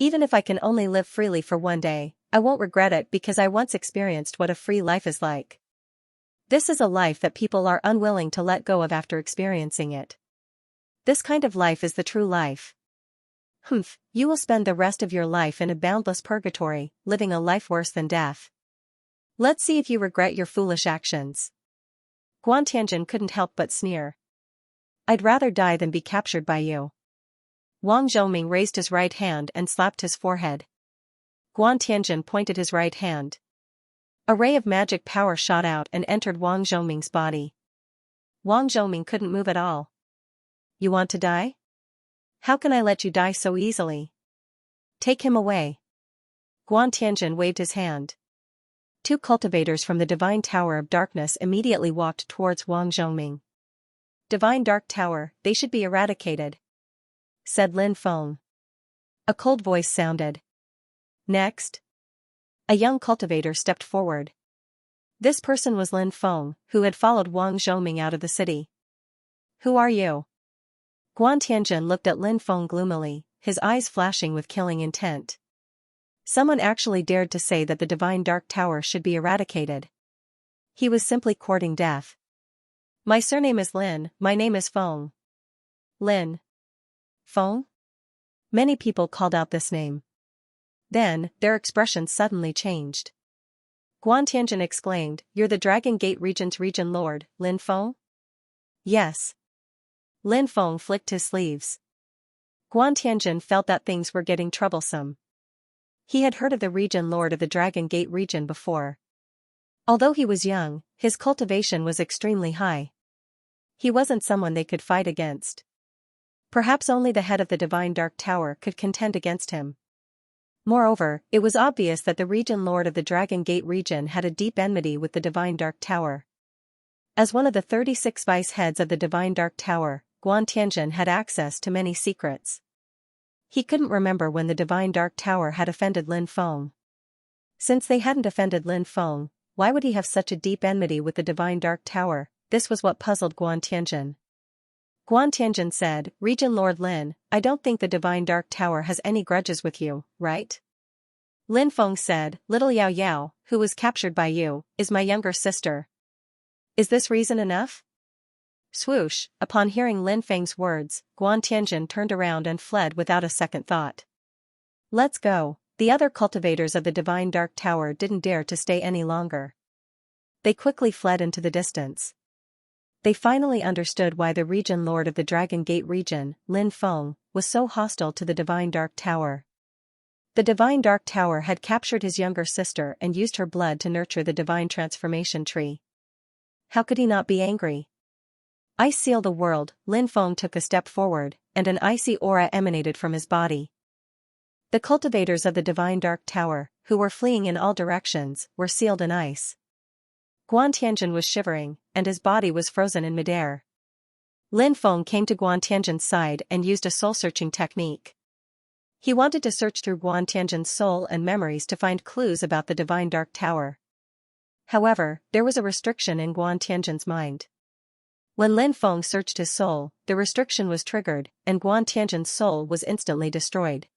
Even if I can only live freely for one day, I won't regret it because I once experienced what a free life is like. This is a life that people are unwilling to let go of after experiencing it. This kind of life is the true life. Humph, you will spend the rest of your life in a boundless purgatory, living a life worse than death. Let's see if you regret your foolish actions." Guan Tianjin couldn't help but sneer. "I'd rather die than be captured by you." Wang Zhongming raised his right hand and slapped his forehead. Guan Tianjin pointed his right hand. A ray of magic power shot out and entered Wang Zhongming's body. Wang Zhongming couldn't move at all. "You want to die? How can I let you die so easily? Take him away." Guan Tianjin waved his hand. 2 cultivators from the Divine Tower of Darkness immediately walked towards Wang Zhongming. "Divine Dark Tower, they should be eradicated," said Lin Feng. A cold voice sounded. "Next." A young cultivator stepped forward. This person was Lin Feng, who had followed Wang Zhongming out of the city. "Who are you?" Guan Tianjin looked at Lin Feng gloomily, his eyes flashing with killing intent. Someone actually dared to say that the Divine Dark Tower should be eradicated. He was simply courting death. "My surname is Lin, my name is Feng." "Lin Feng?" Many people called out this name. Then, their expressions suddenly changed. Guan Tianjin exclaimed, "You're the Dragon Gate region's region lord, Lin Feng?" "Yes." Lin Feng flicked his sleeves. Guan Tianjin felt that things were getting troublesome. He had heard of the region lord of the Dragon Gate region before. Although he was young, his cultivation was extremely high. He wasn't someone they could fight against. Perhaps only the head of the Divine Dark Tower could contend against him. Moreover, it was obvious that the region lord of the Dragon Gate region had a deep enmity with the Divine Dark Tower. As one of the 36 vice heads of the Divine Dark Tower, Guan Tianjin had access to many secrets. He couldn't remember when the Divine Dark Tower had offended Lin Feng. Since they hadn't offended Lin Feng, why would he have such a deep enmity with the Divine Dark Tower? This was what puzzled Guan Tianjin. Guan Tianjin said, "Region Lord Lin, I don't think the Divine Dark Tower has any grudges with you, right?" Lin Feng said, "Little Yao Yao, who was captured by you, is my younger sister. Is this reason enough?" Swoosh, upon hearing Lin Feng's words, Guan Tianjin turned around and fled without a second thought. "Let's go." The other cultivators of the Divine Dark Tower didn't dare to stay any longer. They quickly fled into the distance. They finally understood why the region lord of the Dragon Gate region, Lin Feng, was so hostile to the Divine Dark Tower. The Divine Dark Tower had captured his younger sister and used her blood to nurture the Divine Transformation Tree. How could he not be angry? "I seal the world." Lin Feng took a step forward, and an icy aura emanated from his body. The cultivators of the Divine Dark Tower, who were fleeing in all directions, were sealed in ice. Guan Tianjin was shivering, and his body was frozen in midair. Lin Feng came to Guan Tianjin's side and used a soul-searching technique. He wanted to search through Guan Tianjin's soul and memories to find clues about the Divine Dark Tower. However, there was a restriction in Guan Tianjin's mind. When Lin Feng searched his soul, the restriction was triggered, and Guan Tianjin's soul was instantly destroyed.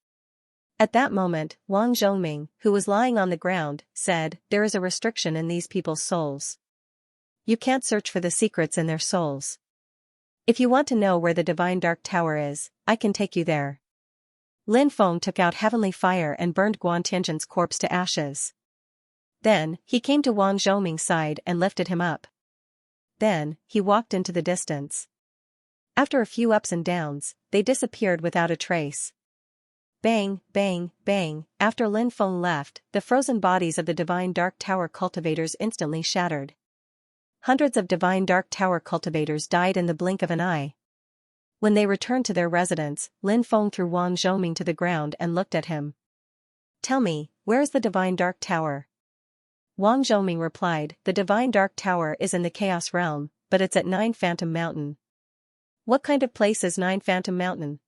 At that moment, Wang Zhongming, who was lying on the ground, said, "There is a restriction in these people's souls. You can't search for the secrets in their souls. If you want to know where the Divine Dark Tower is, I can take you there." Lin Feng took out heavenly fire and burned Guan Tianjin's corpse to ashes. Then, he came to Wang Zhongming's side and lifted him up. Then, he walked into the distance. After a few ups and downs, they disappeared without a trace. Bang, bang, bang, after Lin Feng left, the frozen bodies of the Divine Dark Tower cultivators instantly shattered. Hundreds of Divine Dark Tower cultivators died in the blink of an eye. When they returned to their residence, Lin Feng threw Wang Zhongming to the ground and looked at him. "Tell me, where is the Divine Dark Tower?" Wang Zhongming replied, "The Divine Dark Tower is in the Chaos Realm, but it's at 9 Phantom Mountain." "What kind of place is 9 Phantom Mountain?"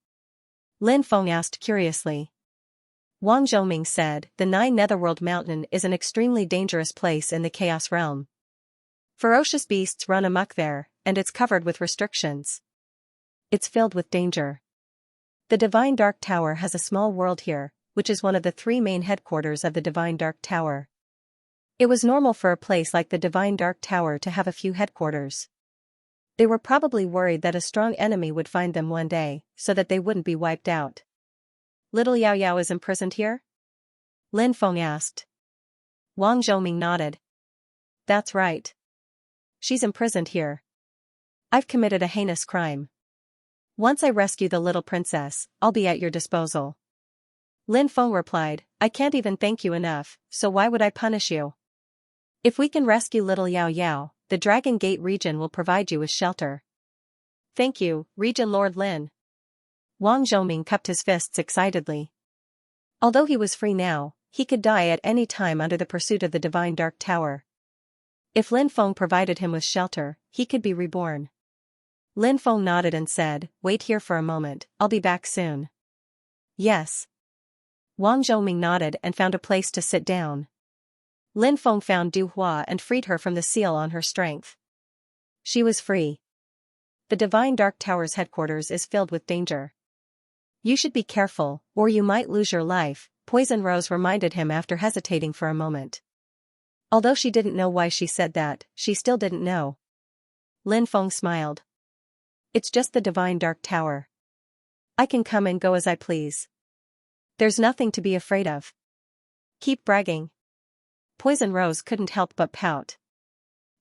Lin Feng asked curiously. Wang Zhongming said, "The 9 Netherworld Mountain is an extremely dangerous place in the Chaos Realm. Ferocious beasts run amok there, and it's covered with restrictions. It's filled with danger. The Divine Dark Tower has a small world here, which is one of the 3 main headquarters of the Divine Dark Tower." It was normal for a place like the Divine Dark Tower to have a few headquarters. They were probably worried that a strong enemy would find them one day, so that they wouldn't be wiped out. "Little Yao Yao is imprisoned here?" Lin Feng asked. Wang Zhongming nodded. "That's right. She's imprisoned here. I've committed a heinous crime. Once I rescue the little princess, I'll be at your disposal." Lin Feng replied, "I can't even thank you enough, so why would I punish you? If we can rescue little Yao Yao, the Dragon Gate region will provide you with shelter." "Thank you, Region Lord Lin." Wang Zhongming cupped his fists excitedly. Although he was free now, he could die at any time under the pursuit of the Divine Dark Tower. If Lin Feng provided him with shelter, he could be reborn. Lin Feng nodded and said, "Wait here for a moment, I'll be back soon." "Yes." Wang Zhongming nodded and found a place to sit down. Lin Feng found Du Hua and freed her from the seal on her strength. She was free. "The Divine Dark Tower's headquarters is filled with danger. You should be careful, or you might lose your life," Poison Rose reminded him after hesitating for a moment. Although she didn't know why she said that, she still didn't know. Lin Feng smiled. "It's just the Divine Dark Tower. I can come and go as I please. There's nothing to be afraid of. Keep bragging." Poison Rose couldn't help but pout.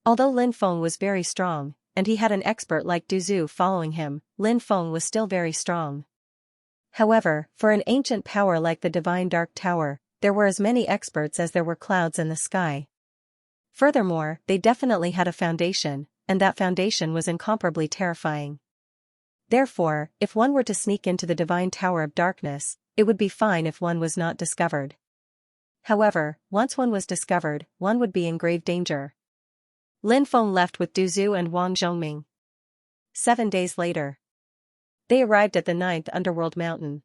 Although Lin Feng was very strong, and he had an expert like Du Zhu following him, Lin Feng was still very strong. However, for an ancient power like the Divine Dark Tower, there were as many experts as there were clouds in the sky. Furthermore, they definitely had a foundation, and that foundation was incomparably terrifying. Therefore, if one were to sneak into the Divine Tower of Darkness, it would be fine if one was not discovered. However, once one was discovered, one would be in grave danger. Lin Feng left with Du Zhu and Wang Zhongming. 7 days later, they arrived at the 9th Underworld Mountain.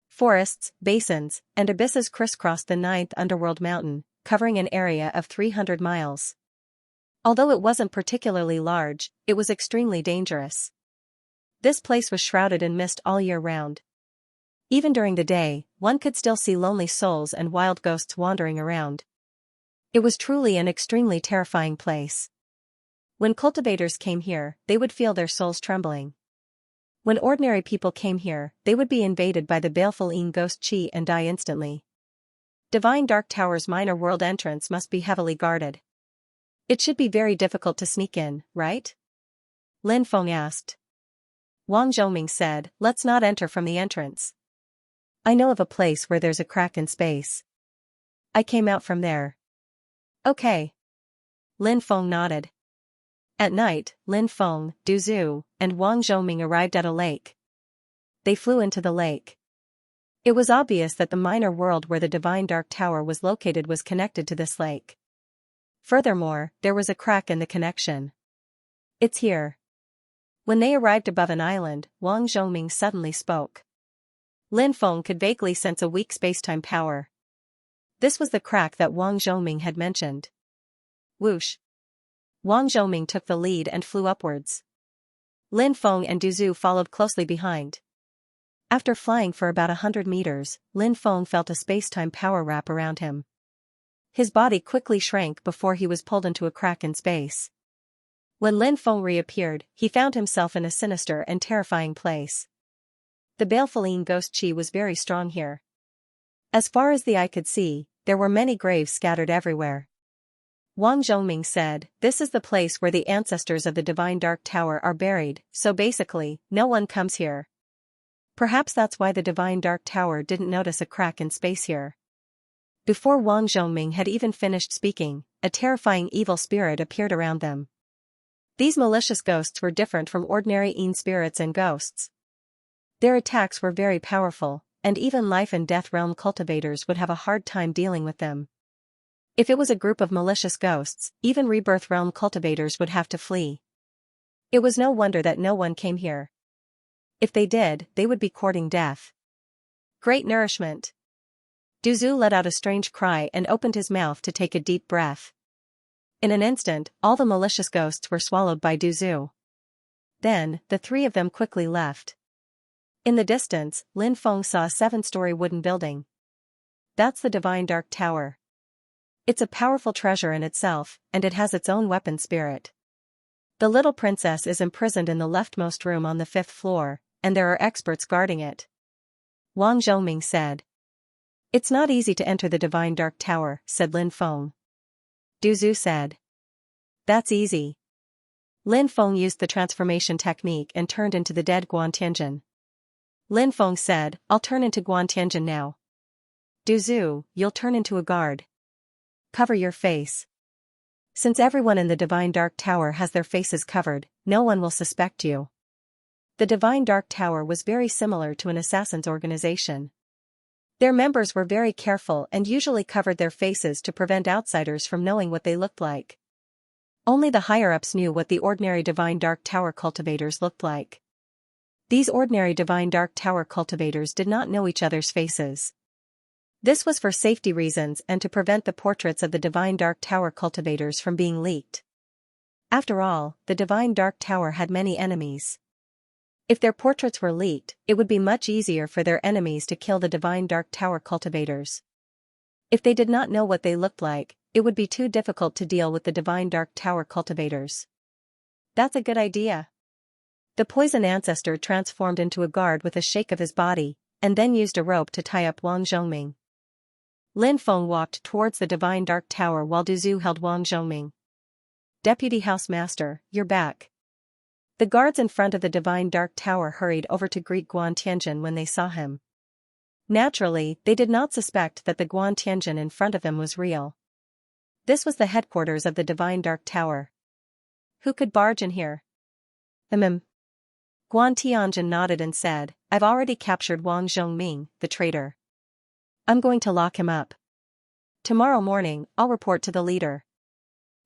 Forests, basins, and abysses crisscrossed the 9th Underworld Mountain, covering an area of 300 miles. Although it wasn't particularly large, it was extremely dangerous. This place was shrouded in mist all year round. Even during the day, one could still see lonely souls and wild ghosts wandering around. It was truly an extremely terrifying place. When cultivators came here, they would feel their souls trembling. When ordinary people came here, they would be invaded by the baleful Yin ghost Qi and die instantly. Divine Dark Tower's minor world entrance must be heavily guarded. It should be very difficult to sneak in, right? Lin Feng asked. Wang Zhongming said, "Let's not enter from the entrance. I know of a place where there's a crack in space. I came out from there." "Okay." Lin Feng nodded. At night, Lin Feng, Du Zhu, and Wang Zhongming arrived at a lake. They flew into the lake. It was obvious that the minor world where the Divine Dark Tower was located was connected to this lake. Furthermore, there was a crack in the connection. "It's here." When they arrived above an island, Wang Zhongming suddenly spoke. Lin Feng could vaguely sense a weak spacetime power. This was the crack that Wang Zhongming had mentioned. Whoosh! Wang Zhongming took the lead and flew upwards. Lin Feng and Du Zhu followed closely behind. After flying for about 100 meters, Lin Feng felt a spacetime power wrap around him. His body quickly shrank before he was pulled into a crack in space. When Lin Feng reappeared, he found himself in a sinister and terrifying place. The baleful Yin ghost Qi was very strong here. As far as the eye could see, there were many graves scattered everywhere. Wang Zhongming said, "This is the place where the ancestors of the Divine Dark Tower are buried, so basically, no one comes here." Perhaps that's why the Divine Dark Tower didn't notice a crack in space here. Before Wang Zhongming had even finished speaking, a terrifying evil spirit appeared around them. These malicious ghosts were different from ordinary Yin spirits and ghosts. Their attacks were very powerful, and even life and death realm cultivators would have a hard time dealing with them. If it was a group of malicious ghosts, even rebirth realm cultivators would have to flee. It was no wonder that no one came here. If they did, they would be courting death. Great nourishment. Duzu let out a strange cry and opened his mouth to take a deep breath. In an instant, all the malicious ghosts were swallowed by Duzu. Then, the three of them quickly left. In the distance, Lin Feng saw a 7-story wooden building. That's the Divine Dark Tower. It's a powerful treasure in itself, and it has its own weapon spirit. The little princess is imprisoned in the leftmost room on the 5th floor, and there are experts guarding it. Wang Zhongming said. It's not easy to enter the Divine Dark Tower, said Lin Feng. Duzu said. That's easy. Lin Feng used the transformation technique and turned into the dead Guantianjin. Lin Feng said, I'll turn into Guantianjin now. Duzu, you'll turn into a guard. Cover your face. Since everyone in the Divine Dark Tower has their faces covered, no one will suspect you. The Divine Dark Tower was very similar to an assassin's organization. Their members were very careful and usually covered their faces to prevent outsiders from knowing what they looked like. Only the higher-ups knew what the ordinary Divine Dark Tower cultivators looked like. These ordinary Divine Dark Tower cultivators did not know each other's faces. This was for safety reasons and to prevent the portraits of the Divine Dark Tower cultivators from being leaked. After all, the Divine Dark Tower had many enemies. If their portraits were leaked, it would be much easier for their enemies to kill the Divine Dark Tower cultivators. If they did not know what they looked like, it would be too difficult to deal with the Divine Dark Tower cultivators. That's a good idea. The poison ancestor transformed into a guard with a shake of his body, and then used a rope to tie up Wang Zhongming. Lin Feng walked towards the Divine Dark Tower while Duzu held Wang Zhongming. Deputy Housemaster, you're back. The guards in front of the Divine Dark Tower hurried over to greet Guantianjin when they saw him. Naturally, they did not suspect that the Guantianjin in front of them was real. This was the headquarters of the Divine Dark Tower. Who could barge in here? Guantianjin nodded and said, I've already captured Wang Zhongming, the traitor. I'm going to lock him up. Tomorrow morning, I'll report to the leader.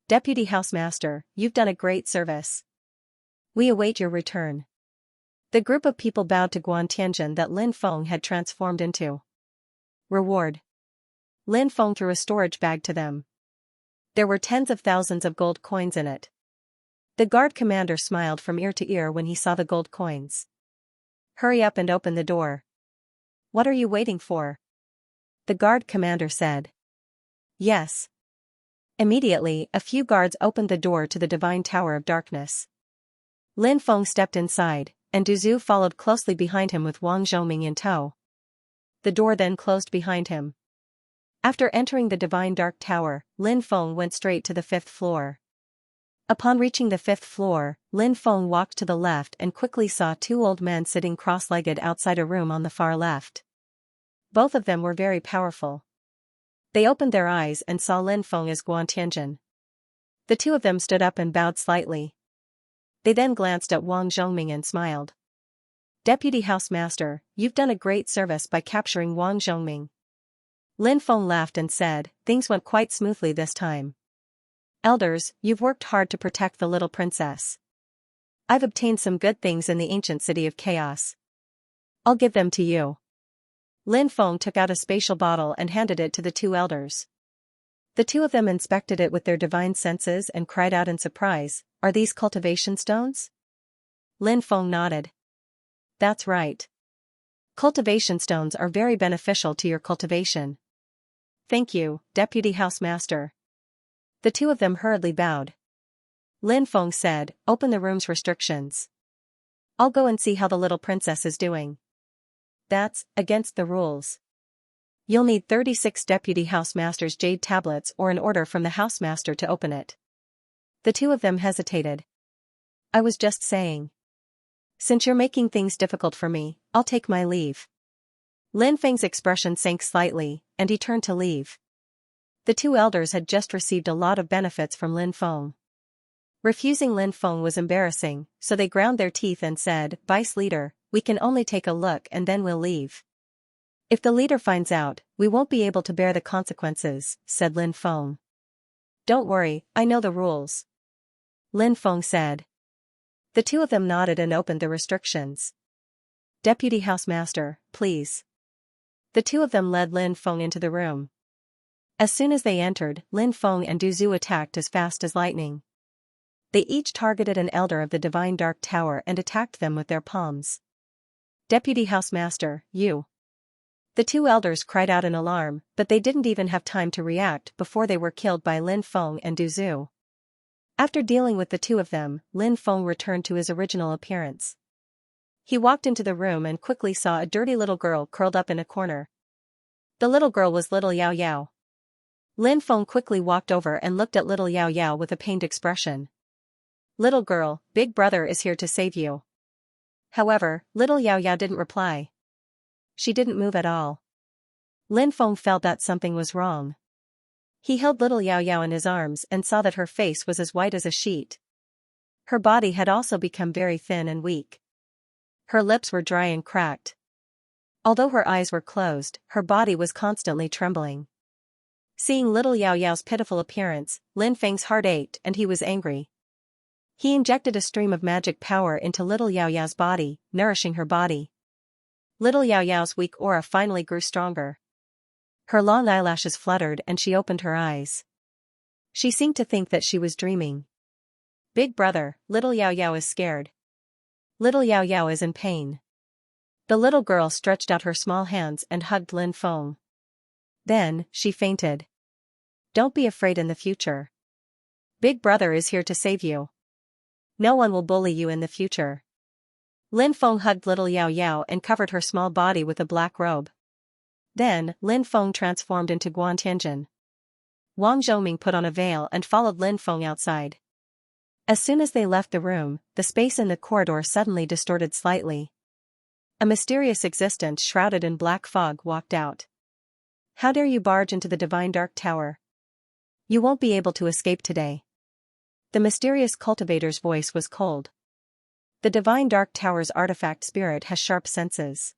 Deputy Housemaster, you've done a great service. We await your return. The group of people bowed to Guantianjin that Lin Feng had transformed into. Reward. Lin Feng threw a storage bag to them. There were tens of thousands of gold coins in it. The guard commander smiled from ear to ear when he saw the gold coins. Hurry up and open the door. What are you waiting for? The guard commander said. Yes. Immediately, a few guards opened the door to the Divine Tower of Darkness. Lin Feng stepped inside, and Duzu followed closely behind him with Wang Zhongming in tow. The door then closed behind him. After entering the Divine Dark Tower, Lin Feng went straight to the 5th floor. Upon reaching the 5th floor, Lin Feng walked to the left and quickly saw 2 old men sitting cross-legged outside a room on the far left. Both of them were very powerful. They opened their eyes and saw Lin Feng as Guantianjin. The 2 of them stood up and bowed slightly. They then glanced at Wang Zhongming and smiled. Deputy Housemaster, you've done a great service by capturing Wang Zhongming. Lin Feng laughed and said, things went quite smoothly this time. Elders, you've worked hard to protect the little princess. I've obtained some good things in the ancient city of chaos. I'll give them to you. Lin Feng took out a spatial bottle and handed it to the 2 elders. The 2 of them inspected it with their divine senses and cried out in surprise, are these cultivation stones? Lin Feng nodded. That's right. Cultivation stones are very beneficial to your cultivation. Thank you, Deputy Housemaster. The 2 of them hurriedly bowed. Lin Feng said, open the room's restrictions. I'll go and see how the little princess is doing. That's against the rules. You'll need 36 Deputy Housemaster's jade tablets or an order from the housemaster to open it. The 2 of them hesitated. I was just saying. Since you're making things difficult for me, I'll take my leave. Lin Feng's expression sank slightly, and he turned to leave. The 2 elders had just received a lot of benefits from Lin Feng. Refusing Lin Feng was embarrassing, so they ground their teeth and said, "Vice leader, we can only take a look and then we'll leave." "If the leader finds out, we won't be able to bear the consequences," said Lin Feng. "Don't worry, I know the rules," Lin Feng said. The two of them nodded and opened the restrictions. "Deputy Housemaster, please." The two of them led Lin Feng into the room. As soon as they entered, Lin Feng and Du Zhu attacked as fast as lightning. They each targeted an elder of the Divine Dark Tower and attacked them with their palms. "Deputy Housemaster, you." The two elders cried out in alarm, but they didn't even have time to react before they were killed by Lin Feng and Du Zhu. After dealing with the two of them, Lin Feng returned to his original appearance. He walked into the room and quickly saw a dirty little girl curled up in a corner. The little girl was little Yao Yao. Lin Feng quickly walked over and looked at little Yao Yao with a pained expression. "Little girl, Big Brother is here to save you." However, little Yao Yao didn't reply. She didn't move at all. Lin Feng felt that something was wrong. He held little Yao Yao in his arms and saw that her face was as white as a sheet. Her body had also become very thin and weak. Her lips were dry and cracked. Although her eyes were closed, her body was constantly trembling. Seeing little Yao Yao's pitiful appearance, Lin Feng's heart ached and he was angry. He injected a stream of magic power into little Yao Yao's body, nourishing her body. Little Yao Yao's weak aura finally grew stronger. Her long eyelashes fluttered and she opened her eyes. She seemed to think that she was dreaming. "Big Brother, little Yao Yao is scared. Little Yao Yao is in pain." The little girl stretched out her small hands and hugged Lin Feng. Then, she fainted. "Don't be afraid in the future. Big Brother is here to save you. No one will bully you in the future." Lin Feng hugged little Yao Yao and covered her small body with a black robe. Then, Lin Feng transformed into Guan Tianjin. Wang Zhoming put on a veil and followed Lin Feng outside. As soon as they left the room, the space in the corridor suddenly distorted slightly. A mysterious existence shrouded in black fog walked out. "How dare you barge into the Divine Dark Tower? You won't be able to escape today." The mysterious cultivator's voice was cold. "The Divine Dark Tower's artifact spirit has sharp senses.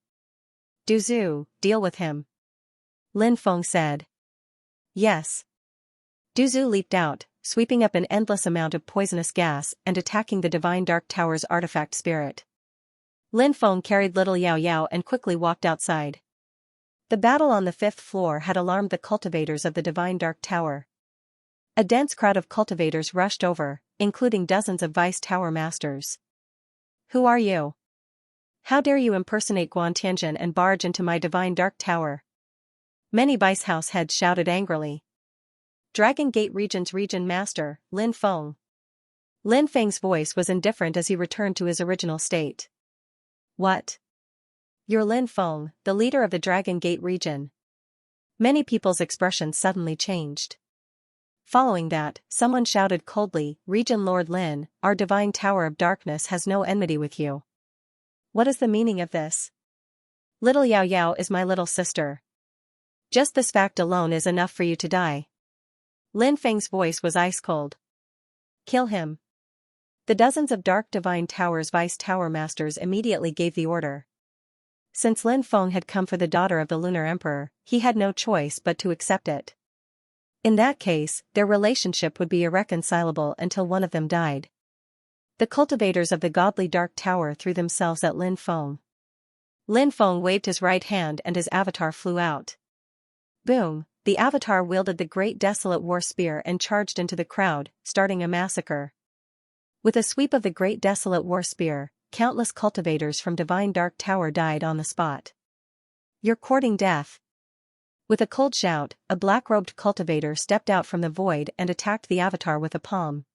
Du Zhu, deal with him," Lin Feng said. "Yes." Du Zhu leaped out, sweeping up an endless amount of poisonous gas and attacking the Divine Dark Tower's artifact spirit. Lin Feng carried little Yao Yao and quickly walked outside. The battle on the 5th floor had alarmed the cultivators of the Divine Dark Tower. A dense crowd of cultivators rushed over, including dozens of Vice Tower Masters. "Who are you? How dare you impersonate Guan Tianjin and barge into my Divine Dark Tower?" Many Vice House heads shouted angrily. "Dragon Gate Region's Region Master, Lin Feng." Lin Feng's voice was indifferent as he returned to his original state. "What? You're Lin Feng, the leader of the Dragon Gate region?" Many people's expressions suddenly changed. Following that, someone shouted coldly, "Region Lord Lin, our Divine Tower of Darkness has no enmity with you." "What is the meaning of this? Little Yao Yao is my little sister. Just this fact alone is enough for you to die." Lin Feng's voice was ice cold. "Kill him." The dozens of Dark Divine Tower's Vice Tower Masters immediately gave the order. Since Lin Feng had come for the daughter of the Lunar Emperor, he had no choice but to accept it. In that case, their relationship would be irreconcilable until one of them died. The cultivators of the godly Dark Tower threw themselves at Lin Feng. Lin Feng waved his right hand and his avatar flew out. Boom! The avatar wielded the great desolate war spear and charged into the crowd, starting a massacre. With a sweep of the great desolate war spear, countless cultivators from Divine Dark Tower died on the spot. "You're courting death." With a cold shout, a black-robed cultivator stepped out from the void and attacked the avatar with a palm.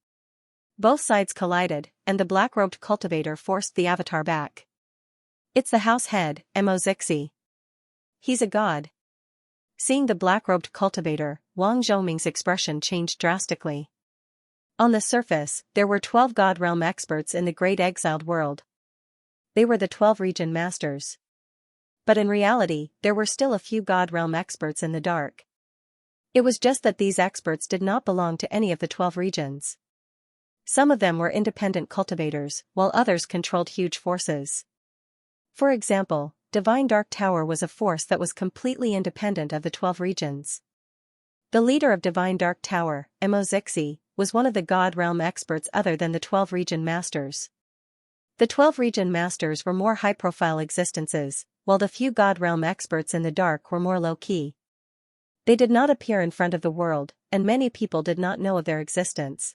Both sides collided, and the black-robed cultivator forced the avatar back. "It's the house head, Mo Zixi. He's a god." Seeing the black-robed cultivator, Wang Zhoming's expression changed drastically. On the surface, there were 12 God Realm experts in the Great Exiled World. They were the 12 region masters. But in reality, there were still a few God Realm experts in the dark. It was just that these experts did not belong to any of the 12 regions. Some of them were independent cultivators, while others controlled huge forces. For example, Divine Dark Tower was a force that was completely independent of the 12 regions. The leader of Divine Dark Tower, Xianxia, was one of the God Realm experts other than the 12 region masters. The 12 region masters were more high-profile existences, while the few God Realm experts in the dark were more low-key. They did not appear in front of the world, and many people did not know of their existence.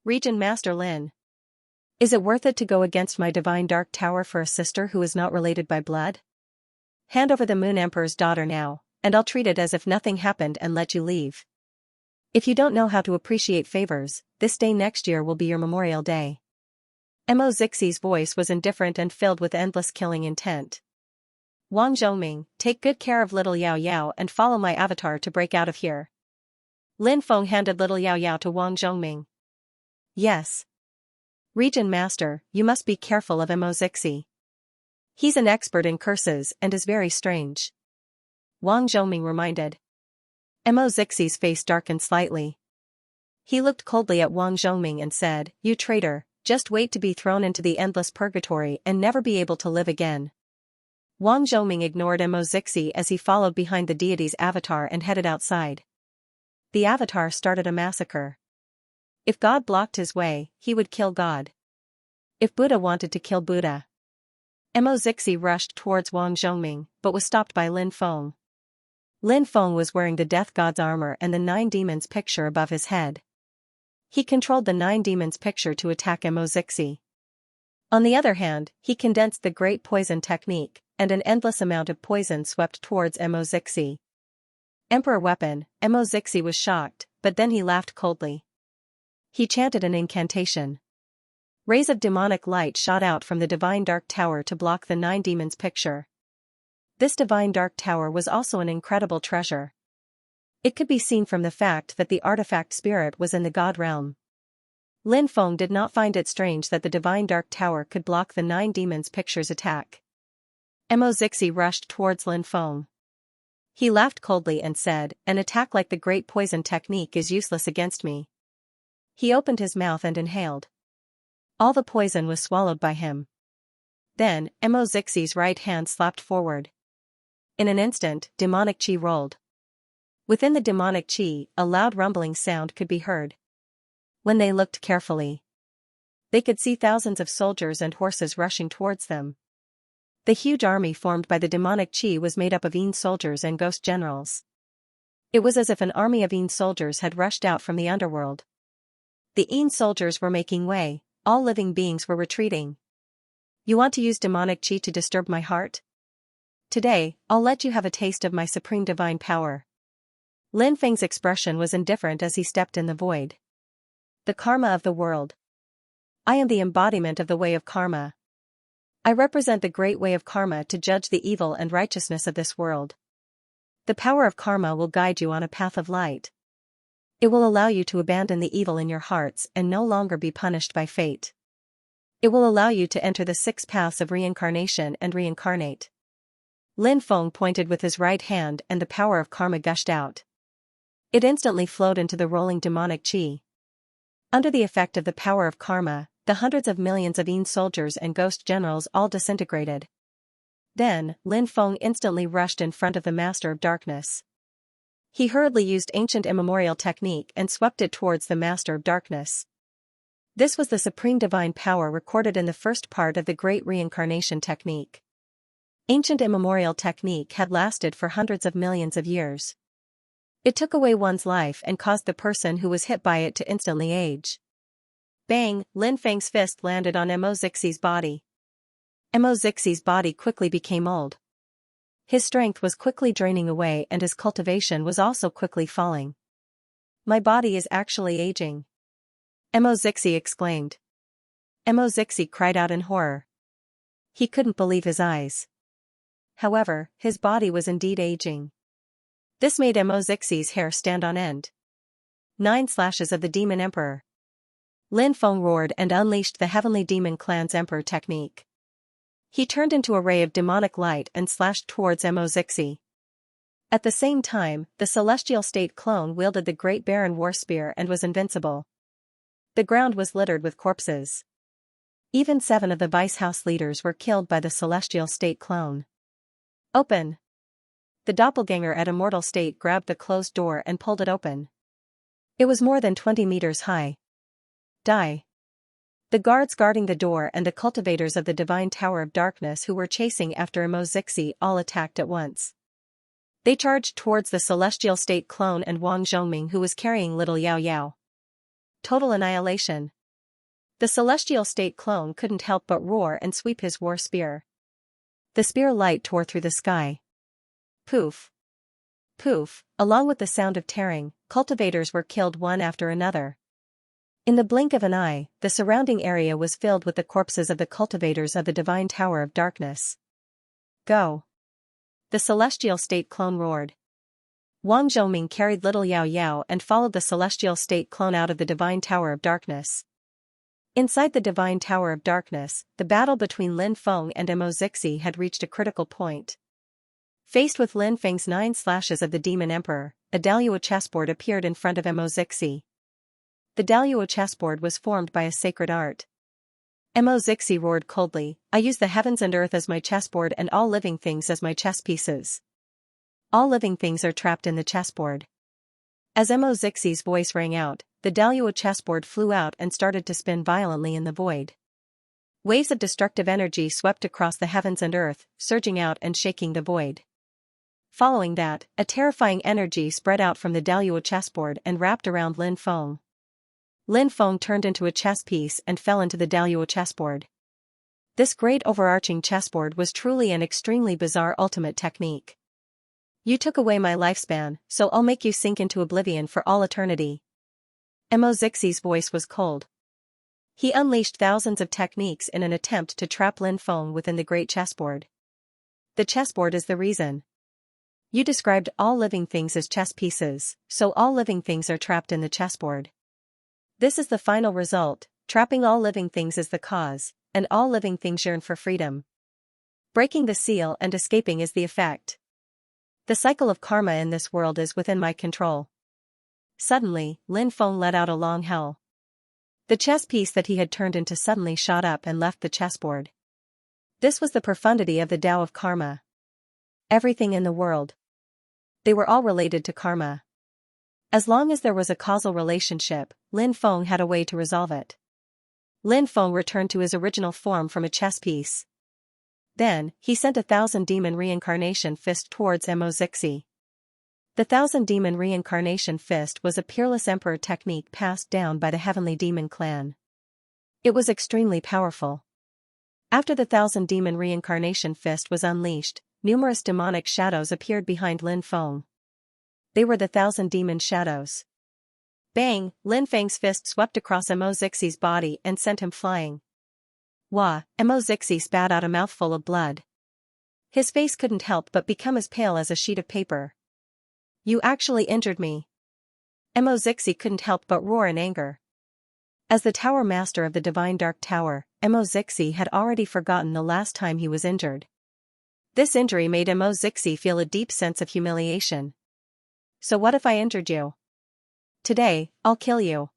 Region Master Lin. Is it worth it to go against my Divine Dark Tower for a sister who is not related by blood? Hand over the Moon Emperor's daughter now, and I'll treat it as if nothing happened and let you leave. If you don't know how to appreciate favors, this day next year will be your Memorial Day. Xianxia's voice was indifferent and filled with endless killing intent. Wang Zhongming, take good care of little Yao Yao and follow my avatar to break out of here. Lin Feng handed little Yao Yao to Wang Zhongming. Yes. Region Master, you must be careful of Xianxia. He's an expert in curses and is very strange. Wang Zhongming reminded. Xianxia's face darkened slightly. He looked coldly at Wang Zhongming and said, "You traitor, just wait to be thrown into the endless purgatory and never be able to live again." Wang Zhongming ignored Xianxia as he followed behind the deity's avatar and headed outside. The avatar started a massacre. If God blocked his way, he would kill God. If Buddha wanted to kill Buddha. Xianxia rushed towards Wang Zhongming, but was stopped by Lin Feng. Lin Feng was wearing the Death God's armor and the 9 demons picture above his head. He controlled the 9 demons picture to attack Xianxia. On the other hand, he condensed the Great Poison technique, and an endless amount of poison swept towards Xianxia. Emperor weapon, Xianxia was shocked, but then he laughed coldly. He chanted an incantation. Rays of demonic light shot out from the Divine Dark Tower to block the 9 demons picture. This Divine Dark Tower was also an incredible treasure. It could be seen from the fact that the artifact spirit was in the God realm. Lin Feng did not find it strange that the Divine Dark Tower could block the 9 demons picture's attack. Xianxia rushed towards Lin Feng. He laughed coldly and said, "An attack like the Great Poison technique is useless against me." He opened his mouth and inhaled. All the poison was swallowed by him. Then, Xianxia's right hand slapped forward. In an instant, demonic chi rolled. Within the demonic chi, a loud rumbling sound could be heard. When they looked carefully, they could see thousands of soldiers and horses rushing towards them. The huge army formed by the demonic chi was made up of Yin soldiers and ghost generals. It was as if an army of Yin soldiers had rushed out from the underworld. The Yin soldiers were making way, all living beings were retreating. You want to use demonic chi to disturb my heart? Today, I'll let you have a taste of my supreme divine power. Lin Feng's expression was indifferent as he stepped in the void. The karma of the world. I am the embodiment of the way of karma. I represent the great way of karma to judge the evil and righteousness of this world. The power of karma will guide you on a path of light. It will allow you to abandon the evil in your hearts and no longer be punished by fate. It will allow you to enter the 6 paths of reincarnation and reincarnate. Lin Feng pointed with his right hand and the power of karma gushed out. It instantly flowed into the rolling demonic chi. Under the effect of the power of karma, the hundreds of millions of Yin soldiers and ghost generals all disintegrated. Then, Lin Feng instantly rushed in front of the Master of Darkness. He hurriedly used ancient immemorial technique and swept it towards the Master of Darkness. This was the supreme divine power recorded in the first part of the Great Reincarnation technique. Ancient immemorial technique had lasted for hundreds of millions of years. It took away one's life and caused the person who was hit by it to instantly age. Bang! Lin Feng's fist landed on Xianxia's body. Xianxia's body quickly became old. His strength was quickly draining away and his cultivation was also quickly falling. My body is actually aging. Xianxia exclaimed. Xianxia cried out in horror. He couldn't believe his eyes. However, his body was indeed aging. This made Xianxia's hair stand on end. 9 slashes of the Demon Emperor. Lin Feng roared and unleashed the Heavenly Demon Clan's Emperor technique. He turned into a ray of demonic light and slashed towards Xianxia. At the same time, the Celestial State clone wielded the Great Baron War Spear and was invincible. The ground was littered with corpses. Even 7 of the Vice House leaders were killed by the Celestial State clone. Open! The doppelganger at Immortal State grabbed the closed door and pulled it open. It was more than 20 meters high. Die! The guards guarding the door and the cultivators of the Divine Tower of Darkness who were chasing after Xianxia all attacked at once. They charged towards the Celestial State clone and Wang Zhongming who was carrying little Yao Yao. Total annihilation. The Celestial State clone couldn't help but roar and sweep his war spear. The spear light tore through the sky. Poof! Poof! Along with the sound of tearing, cultivators were killed one after another. In the blink of an eye, the surrounding area was filled with the corpses of the cultivators of the Divine Tower of Darkness. Go! The Celestial State clone roared. Wang Zhongming carried little Yao Yao and followed the Celestial State clone out of the Divine Tower of Darkness. Inside the Divine Tower of Darkness, the battle between Lin Feng and Xianxia had reached a critical point. Faced with Lin Feng's 9 slashes of the Demon Emperor, a Daluo chessboard appeared in front of Xianxia. The Daluo chessboard was formed by a sacred art. Xianxia roared coldly, I use the heavens and earth as my chessboard and all living things as my chess pieces. All living things are trapped in the chessboard. As Xianxia's voice rang out, the Daluo chessboard flew out and started to spin violently in the void. Waves of destructive energy swept across the heavens and earth, surging out and shaking the void. Following that, a terrifying energy spread out from the Daluo chessboard and wrapped around Lin Feng. Lin Feng turned into a chess piece and fell into the Daluo chessboard. This great overarching chessboard was truly an extremely bizarre ultimate technique. You took away my lifespan, so I'll make you sink into oblivion for all eternity. Xianxia's voice was cold. He unleashed thousands of techniques in an attempt to trap Lin Feng within the great chessboard. The chessboard is the reason. You described all living things as chess pieces, so all living things are trapped in the chessboard. This is the final result, trapping all living things is the cause, and all living things yearn for freedom. Breaking the seal and escaping is the effect. The cycle of karma in this world is within my control. Suddenly, Lin Feng let out a long howl. The chess piece that he had turned into suddenly shot up and left the chessboard. This was the profundity of the Tao of karma. Everything in the world. They were all related to karma. As long as there was a causal relationship, Lin Feng had a way to resolve it. Lin Feng returned to his original form from a chess piece. Then, he sent 1,000 demon reincarnation fist towards Xianxia. The 1,000 demon reincarnation fist was a peerless emperor technique passed down by the heavenly demon clan. It was extremely powerful. After the 1,000 demon reincarnation fist was unleashed, numerous demonic shadows appeared behind Lin Feng. They were the 1,000 demon shadows. Bang! Lin Feng's fist swept across Xianxia's body and sent him flying. Wah! Xianxia spat out a mouthful of blood. His face couldn't help but become as pale as a sheet of paper. You actually injured me. Xianxia couldn't help but roar in anger. As the Tower Master of the Divine Dark Tower, Xianxia had already forgotten the last time he was injured. This injury made Xianxia feel a deep sense of humiliation. So what if I injured you? Today, I'll kill you.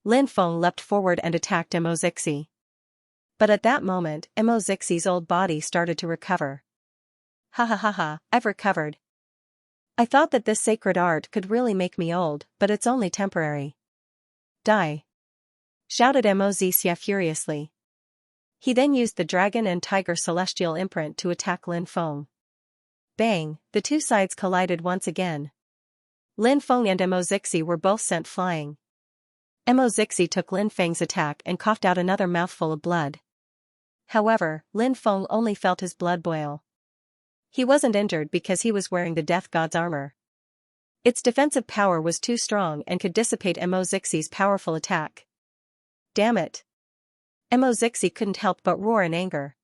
Lin Feng leapt forward and attacked Xianxia. But at that moment, Xianxia's old body started to recover. Ha ha ha ha, I've recovered. I thought that this sacred art could really make me old, but it's only temporary. Die! Shouted Xianxia furiously. He then used the dragon and tiger celestial imprint to attack Lin Feng. Bang! The two sides collided once again. Lin Feng and Xianxia were both sent flying. Xianxia took Lin Feng's attack and coughed out another mouthful of blood. However, Lin Feng only felt his blood boil. He wasn't injured because he was wearing the Death God's armor. Its defensive power was too strong and could dissipate Xianxia's powerful attack. Damn it! Xianxia couldn't help but roar in anger.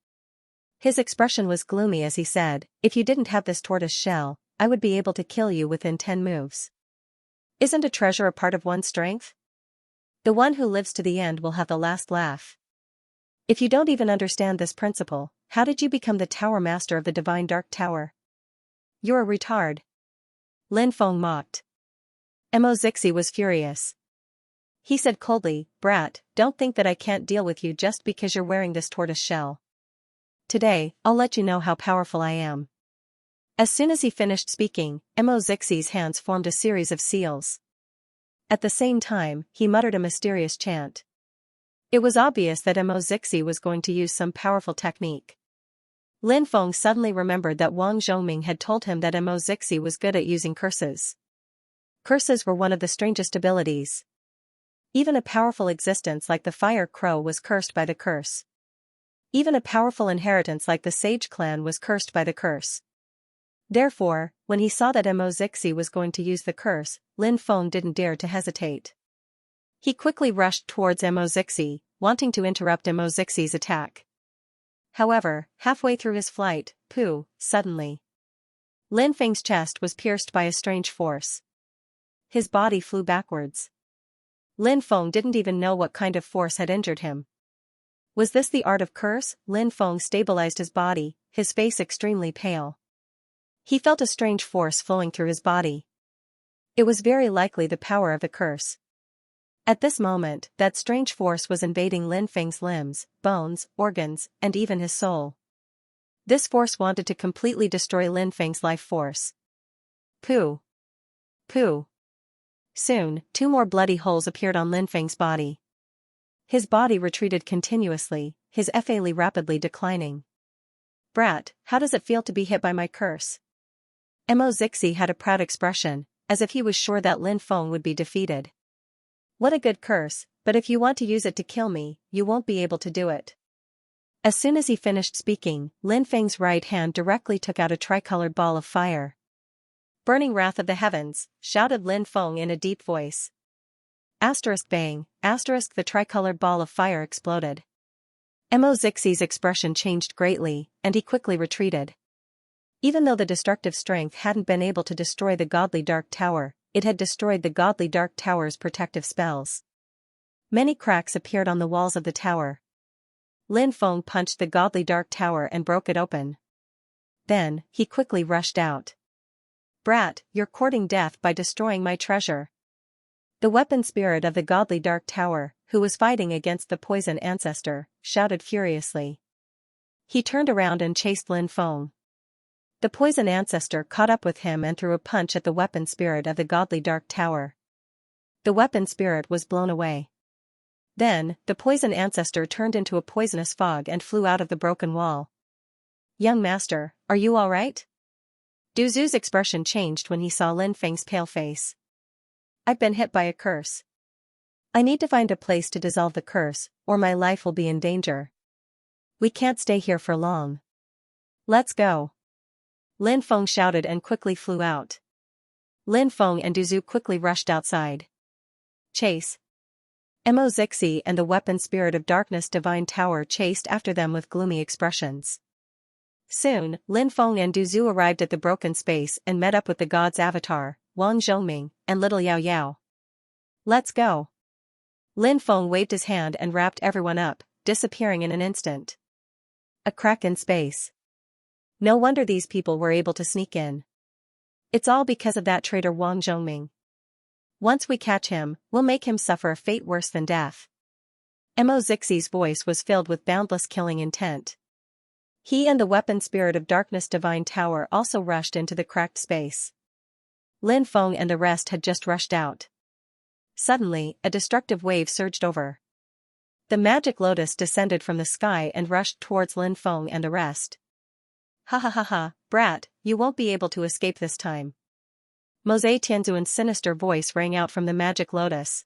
His expression was gloomy as he said, if you didn't have this tortoise shell, I would be able to kill you within 10 moves. Isn't a treasure a part of one's strength? The one who lives to the end will have the last laugh. If you don't even understand this principle, how did you become the Tower Master of the Divine Dark Tower? You're a retard. Lin Feng mocked. Xianxia was furious. He said coldly, "Brat, don't think that I can't deal with you just because you're wearing this tortoise shell. Today, I'll let you know how powerful I am." As soon as he finished speaking, Xianxia's hands formed a series of seals. At the same time, he muttered a mysterious chant. It was obvious that Xianxia was going to use some powerful technique. Lin Feng suddenly remembered that Wang Zhongming had told him that Xianxia was good at using curses. Curses were one of the strangest abilities. Even a powerful existence like the Fire Crow was cursed by the curse. Even a powerful inheritance like the Sage clan was cursed by the curse. Therefore, when he saw that Xianxia was going to use the curse, Lin Feng didn't dare to hesitate. He quickly rushed towards Xianxia, wanting to interrupt Xianxia's attack. However, halfway through his flight, suddenly, Lin Feng's chest was pierced by a strange force. His body flew backwards. Lin Feng didn't even know what kind of force had injured him. Was this the art of curse? Lin Feng stabilized his body, his face extremely pale. He felt a strange force flowing through his body. It was very likely the power of the curse. At this moment, that strange force was invading Lin Feng's limbs, bones, organs, and even his soul. This force wanted to completely destroy Lin Feng's life force. Pooh! Pooh! Soon, 2 more bloody holes appeared on Lin Feng's body. His body retreated continuously, his FA rapidly declining. "Brat, how does it feel to be hit by my curse?" Xianxia had a proud expression, as if he was sure that Lin Feng would be defeated. "What a good curse, but if you want to use it to kill me, you won't be able to do it." As soon as he finished speaking, Lin Feng's right hand directly took out a tricolored ball of fire. "Burning wrath of the heavens," shouted Lin Feng in a deep voice. Bang, the tricolored ball of fire exploded. Xianxia's expression changed greatly, and he quickly retreated. Even though the destructive strength hadn't been able to destroy the godly Dark Tower, it had destroyed the godly Dark Tower's protective spells. Many cracks appeared on the walls of the tower. Lin Feng punched the godly Dark Tower and broke it open. Then, he quickly rushed out. "Brat, you're courting death by destroying my treasure." The weapon spirit of the godly Dark Tower, who was fighting against the poison ancestor, shouted furiously. He turned around and chased Lin Feng. The poison ancestor caught up with him and threw a punch at the weapon spirit of the godly Dark Tower. The weapon spirit was blown away. Then, the poison ancestor turned into a poisonous fog and flew out of the broken wall. "Young master, are you all right?" Du Zhu's expression changed when he saw Lin Feng's pale face. "I've been hit by a curse. I need to find a place to dissolve the curse, or my life will be in danger. We can't stay here for long. Let's go." Lin Feng shouted and quickly flew out. Lin Feng and Du Zhu quickly rushed outside. Chase. Xianxia and the weapon spirit of darkness Divine Tower chased after them with gloomy expressions. Soon, Lin Feng and Du Zhu arrived at the broken space and met up with the god's avatar, Wang Zhongming, and little Yao Yao. "Let's go." Lin Feng waved his hand and wrapped everyone up, disappearing in an instant. A crack in space. No wonder these people were able to sneak in. It's all because of that traitor Wang Zhongming. Once we catch him, we'll make him suffer a fate worse than death. Xianxia's voice was filled with boundless killing intent. He and the weapon spirit of darkness Divine Tower also rushed into the cracked space. Lin Feng and the rest had just rushed out. Suddenly, a destructive wave surged over. The magic lotus descended from the sky and rushed towards Lin Feng and the rest. "Ha ha ha ha, brat, you won't be able to escape this time." Mosei Tianzuan's sinister voice rang out from the magic lotus.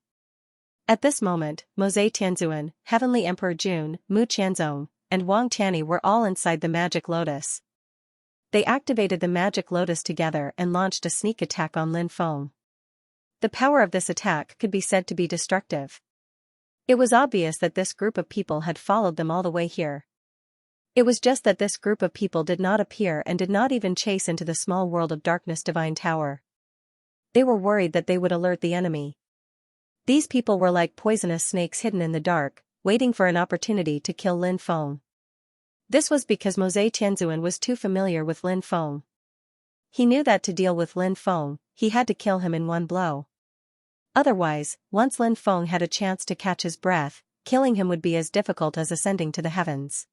At this moment, Mosei Tianzuan, Heavenly Emperor Jun, Mu Qianzong, and Wang Tianyi were all inside the magic lotus. They activated the magic lotus together and launched a sneak attack on Lin Feng. The power of this attack could be said to be destructive. It was obvious that this group of people had followed them all the way here. It was just that this group of people did not appear and did not even chase into the small world of darkness Divine Tower. They were worried that they would alert the enemy. These people were like poisonous snakes hidden in the dark, waiting for an opportunity to kill Lin Feng. This was because Mosei Tianzuan was too familiar with Lin Feng. He knew that to deal with Lin Feng, he had to kill him in one blow. Otherwise, once Lin Feng had a chance to catch his breath, killing him would be as difficult as ascending to the heavens.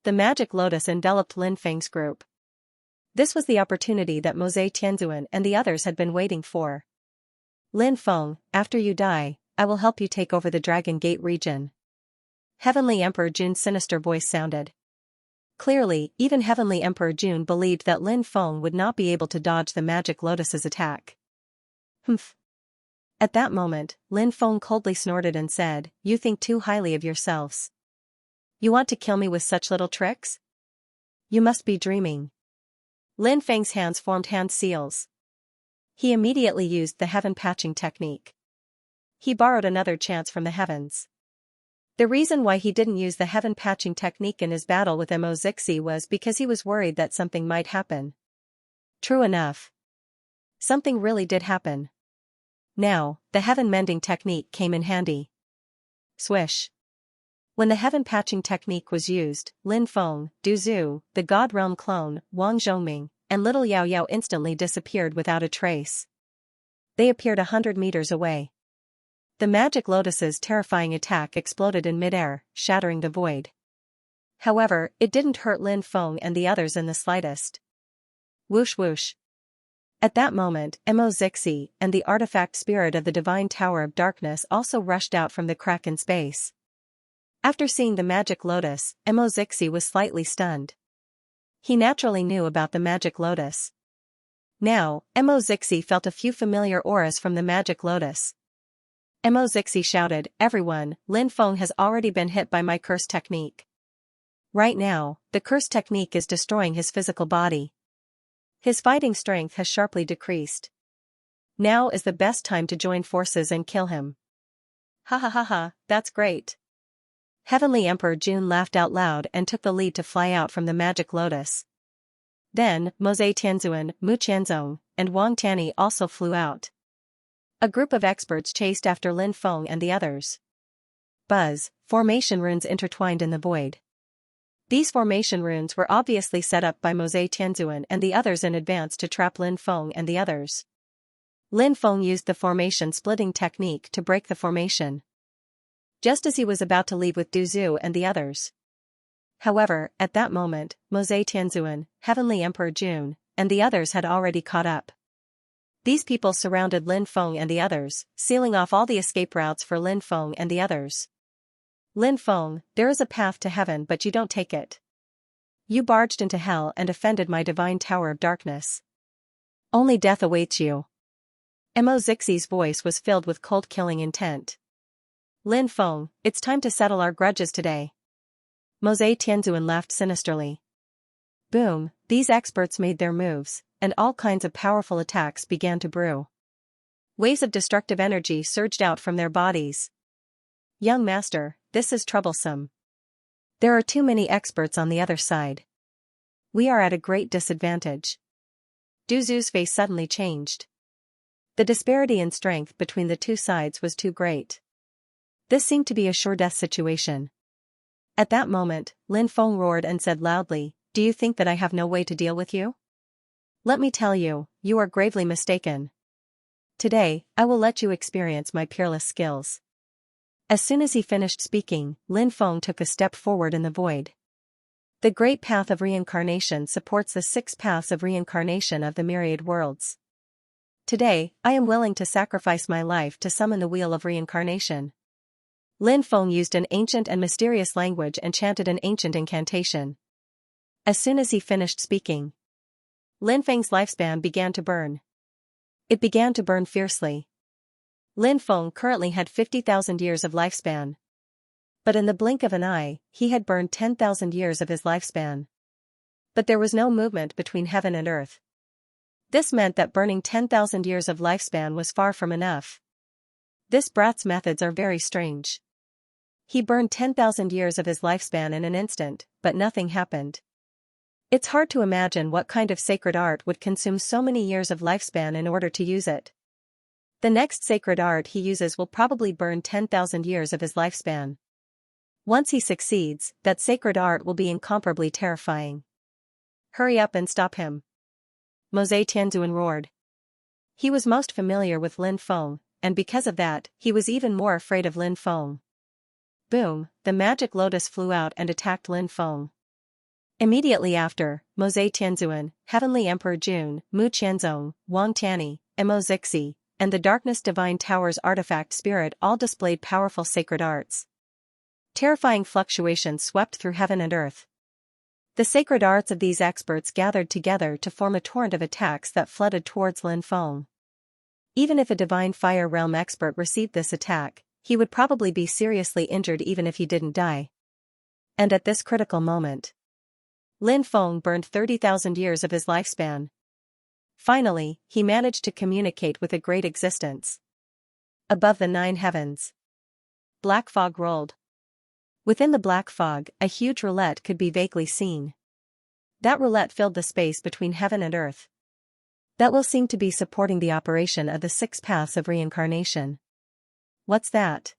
The magic lotus enveloped Lin Feng's group. This was the opportunity that Mosei Tianzuan and the others had been waiting for. Lin Feng, after you die, I will help you take over the Dragon Gate region. Heavenly Emperor Jun's sinister voice sounded. Clearly, even Heavenly Emperor Jun believed that Lin Feng would not be able to dodge the magic lotus's attack. Humph. At that moment, Lin Feng coldly snorted and said, "You think too highly of yourselves. You want to kill me with such little tricks? You must be dreaming." Lin Feng's hands formed hand seals. He immediately used the heaven patching technique. He borrowed another chance from the heavens. The reason why he didn't use the heaven patching technique in his battle with Mo Zixi was because he was worried that something might happen. True enough. Something really did happen. Now, the heaven mending technique came in handy. Swish. When the heaven patching technique was used, Lin Feng, Du Zhu, the God Realm clone, Wang Zhongming, and little Yao Yao instantly disappeared without a trace. They appeared 100 meters away. The magic lotus's terrifying attack exploded in midair, shattering the void. However, it didn't hurt Lin Feng and the others in the slightest. Whoosh whoosh. At that moment, Mo Zixi and the artifact spirit of the Divine Tower of Darkness also rushed out from the crack in space. After seeing the magic lotus, Mo Zixi was slightly stunned. He naturally knew about the magic lotus. Now, Mo Zixi felt a few familiar auras from the magic lotus. Mo Zixi shouted, "Everyone, Lin Feng has already been hit by my curse technique. Right now, the curse technique is destroying his physical body. His fighting strength has sharply decreased. Now is the best time to join forces and kill him." Ha ha ha ha, that's great. Heavenly Emperor Jun laughed out loud and took the lead to fly out from the magic lotus. Then, Mosei Tianzuan, Mu Qianzong, and Wang Tianyi also flew out. A group of experts chased after Lin Feng and the others. Buzz, formation runes intertwined in the void. These formation runes were obviously set up by Mosei Tianzuan and the others in advance to trap Lin Feng and the others. Lin Feng used the formation splitting technique to break the formation. Just as he was about to leave with Du Zhu and the others. However, at that moment, Mosei Tianzuan, Heavenly Emperor Jun, and the others had already caught up. These people surrounded Lin Feng and the others, sealing off all the escape routes for Lin Feng and the others. Lin Feng, there is a path to heaven but you don't take it. You barged into hell and offended my divine tower of darkness. Only death awaits you. Mo Zixi's voice was filled with cold killing intent. Lin Feng, it's time to settle our grudges today. Mosei Tianzuan laughed sinisterly. Boom, these experts made their moves, and all kinds of powerful attacks began to brew. Waves of destructive energy surged out from their bodies. Young master, this is troublesome. There are too many experts on the other side. We are at a great disadvantage. Du Zhu's face suddenly changed. The disparity in strength between the two sides was too great. This seemed to be a sure death situation. At that moment, Lin Feng roared and said loudly, "Do you think that I have no way to deal with you? Let me tell you, you are gravely mistaken. Today, I will let you experience my peerless skills." As soon as he finished speaking, Lin Feng took a step forward in the void. The great path of reincarnation supports the 6 paths of reincarnation of the myriad worlds. Today, I am willing to sacrifice my life to summon the wheel of reincarnation. Lin Feng used an ancient and mysterious language and chanted an ancient incantation. As soon as he finished speaking, Lin Feng's lifespan began to burn. It began to burn fiercely. Lin Feng currently had 50,000 years of lifespan. But in the blink of an eye, he had burned 10,000 years of his lifespan. But there was no movement between heaven and earth. This meant that burning 10,000 years of lifespan was far from enough. This brat's methods are very strange. He burned 10,000 years of his lifespan in an instant, but nothing happened. It's hard to imagine what kind of sacred art would consume so many years of lifespan in order to use it. The next sacred art he uses will probably burn 10,000 years of his lifespan. Once he succeeds, that sacred art will be incomparably terrifying. Hurry up and stop him. Mosei Tianzuan roared. He was most familiar with Lin Feng, and because of that, he was even more afraid of Lin Feng. Boom, the magic lotus flew out and attacked Lin Feng. Immediately after, Mozei Tianzuan, Heavenly Emperor Jun, Mu Qianzong, Wang Tianyi, Mo Zixi, and the Darkness Divine Tower's artifact spirit all displayed powerful sacred arts. Terrifying fluctuations swept through heaven and earth. The sacred arts of these experts gathered together to form a torrent of attacks that flooded towards Lin Feng. Even if a Divine Fire Realm expert received this attack, he would probably be seriously injured even if he didn't die. And at this critical moment, Lin Feng burned 30,000 years of his lifespan. Finally, he managed to communicate with a great existence. Above the 9 heavens, black fog rolled. Within the black fog, a huge roulette could be vaguely seen. That roulette filled the space between heaven and earth. That will seem to be supporting the operation of the 6 paths of reincarnation. What's that?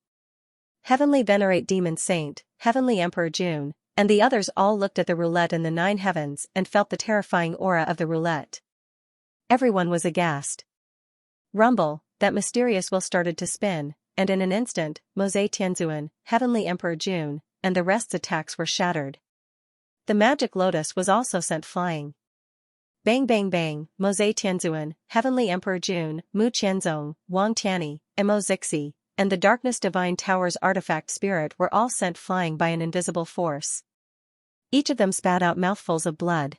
Heavenly Venerate Demon Saint, Heavenly Emperor Jun, and the others all looked at the roulette in the 9 heavens and felt the terrifying aura of the roulette. Everyone was aghast. Rumble, that mysterious wheel started to spin, and in an instant, Mozei Tianzuan, Heavenly Emperor Jun, and the rest's attacks were shattered. The magic lotus was also sent flying. Bang bang bang, Mozei Tianzuan, Heavenly Emperor Jun, Mu Qianzong, Wang Tianyi, Mo Zixi, and the Darkness Divine Tower's artifact spirit were all sent flying by an invisible force. Each of them spat out mouthfuls of blood.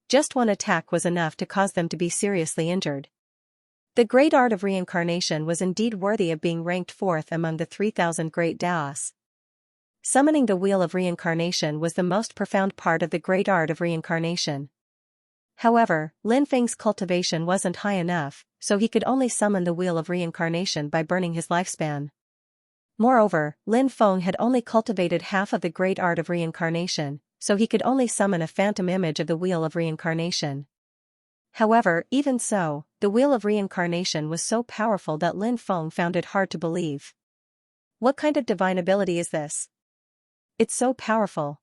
Just one attack was enough to cause them to be seriously injured. The great art of reincarnation was indeed worthy of being ranked 4th among the 3,000 great Daos. Summoning the wheel of reincarnation was the most profound part of the great art of reincarnation. However, Lin Feng's cultivation wasn't high enough, so he could only summon the wheel of reincarnation by burning his lifespan. Moreover, Lin Feng had only cultivated half of the great art of reincarnation, so he could only summon a phantom image of the wheel of reincarnation. However, even so, the wheel of reincarnation was so powerful that Lin Feng found it hard to believe. What kind of divine ability is this? It's so powerful.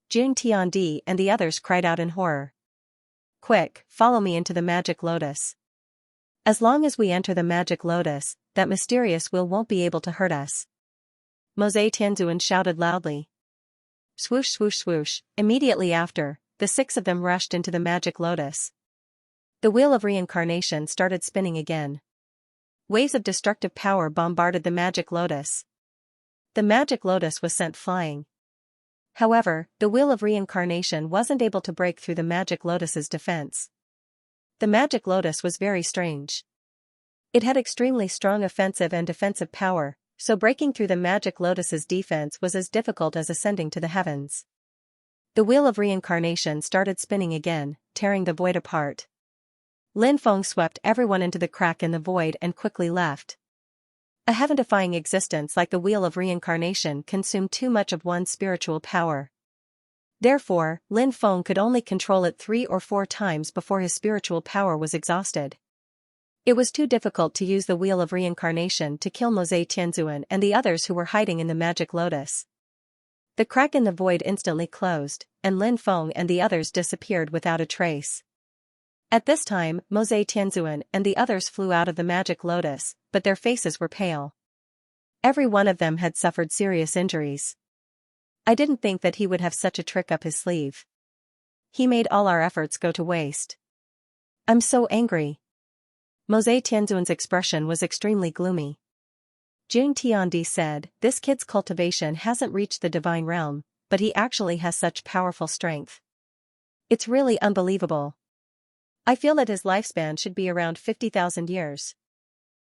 Jun Tiandi and the others cried out in horror. Quick, follow me into the magic lotus. As long as we enter the magic lotus, that mysterious wheel won't be able to hurt us. Mozei Tianzuan shouted loudly. Swoosh swoosh swoosh, immediately after, the 6 of them rushed into the magic lotus. The wheel of reincarnation started spinning again. Waves of destructive power bombarded the magic lotus. The magic lotus was sent flying. However, the wheel of reincarnation wasn't able to break through the magic lotus's defense. The magic lotus was very strange. It had extremely strong offensive and defensive power, so breaking through the magic lotus's defense was as difficult as ascending to the heavens. The wheel of reincarnation started spinning again, tearing the void apart. Lin Feng swept everyone into the crack in the void and quickly left. A heaven-defying existence like the wheel of reincarnation consumed too much of one's spiritual power. Therefore, Lin Feng could only control it 3 or 4 times before his spiritual power was exhausted. It was too difficult to use the wheel of reincarnation to kill Mozei Tianzuan and the others who were hiding in the magic lotus. The crack in the void instantly closed, and Lin Feng and the others disappeared without a trace. At this time, Mozei Tianzuan and the others flew out of the magic lotus, but their faces were pale. Every one of them had suffered serious injuries. I didn't think that he would have such a trick up his sleeve. He made all our efforts go to waste. I'm so angry. Mozei Tianzuan's expression was extremely gloomy. Jun Tiandi said, this kid's cultivation hasn't reached the divine realm, but he actually has such powerful strength. It's really unbelievable. I feel that his lifespan should be around 50,000 years.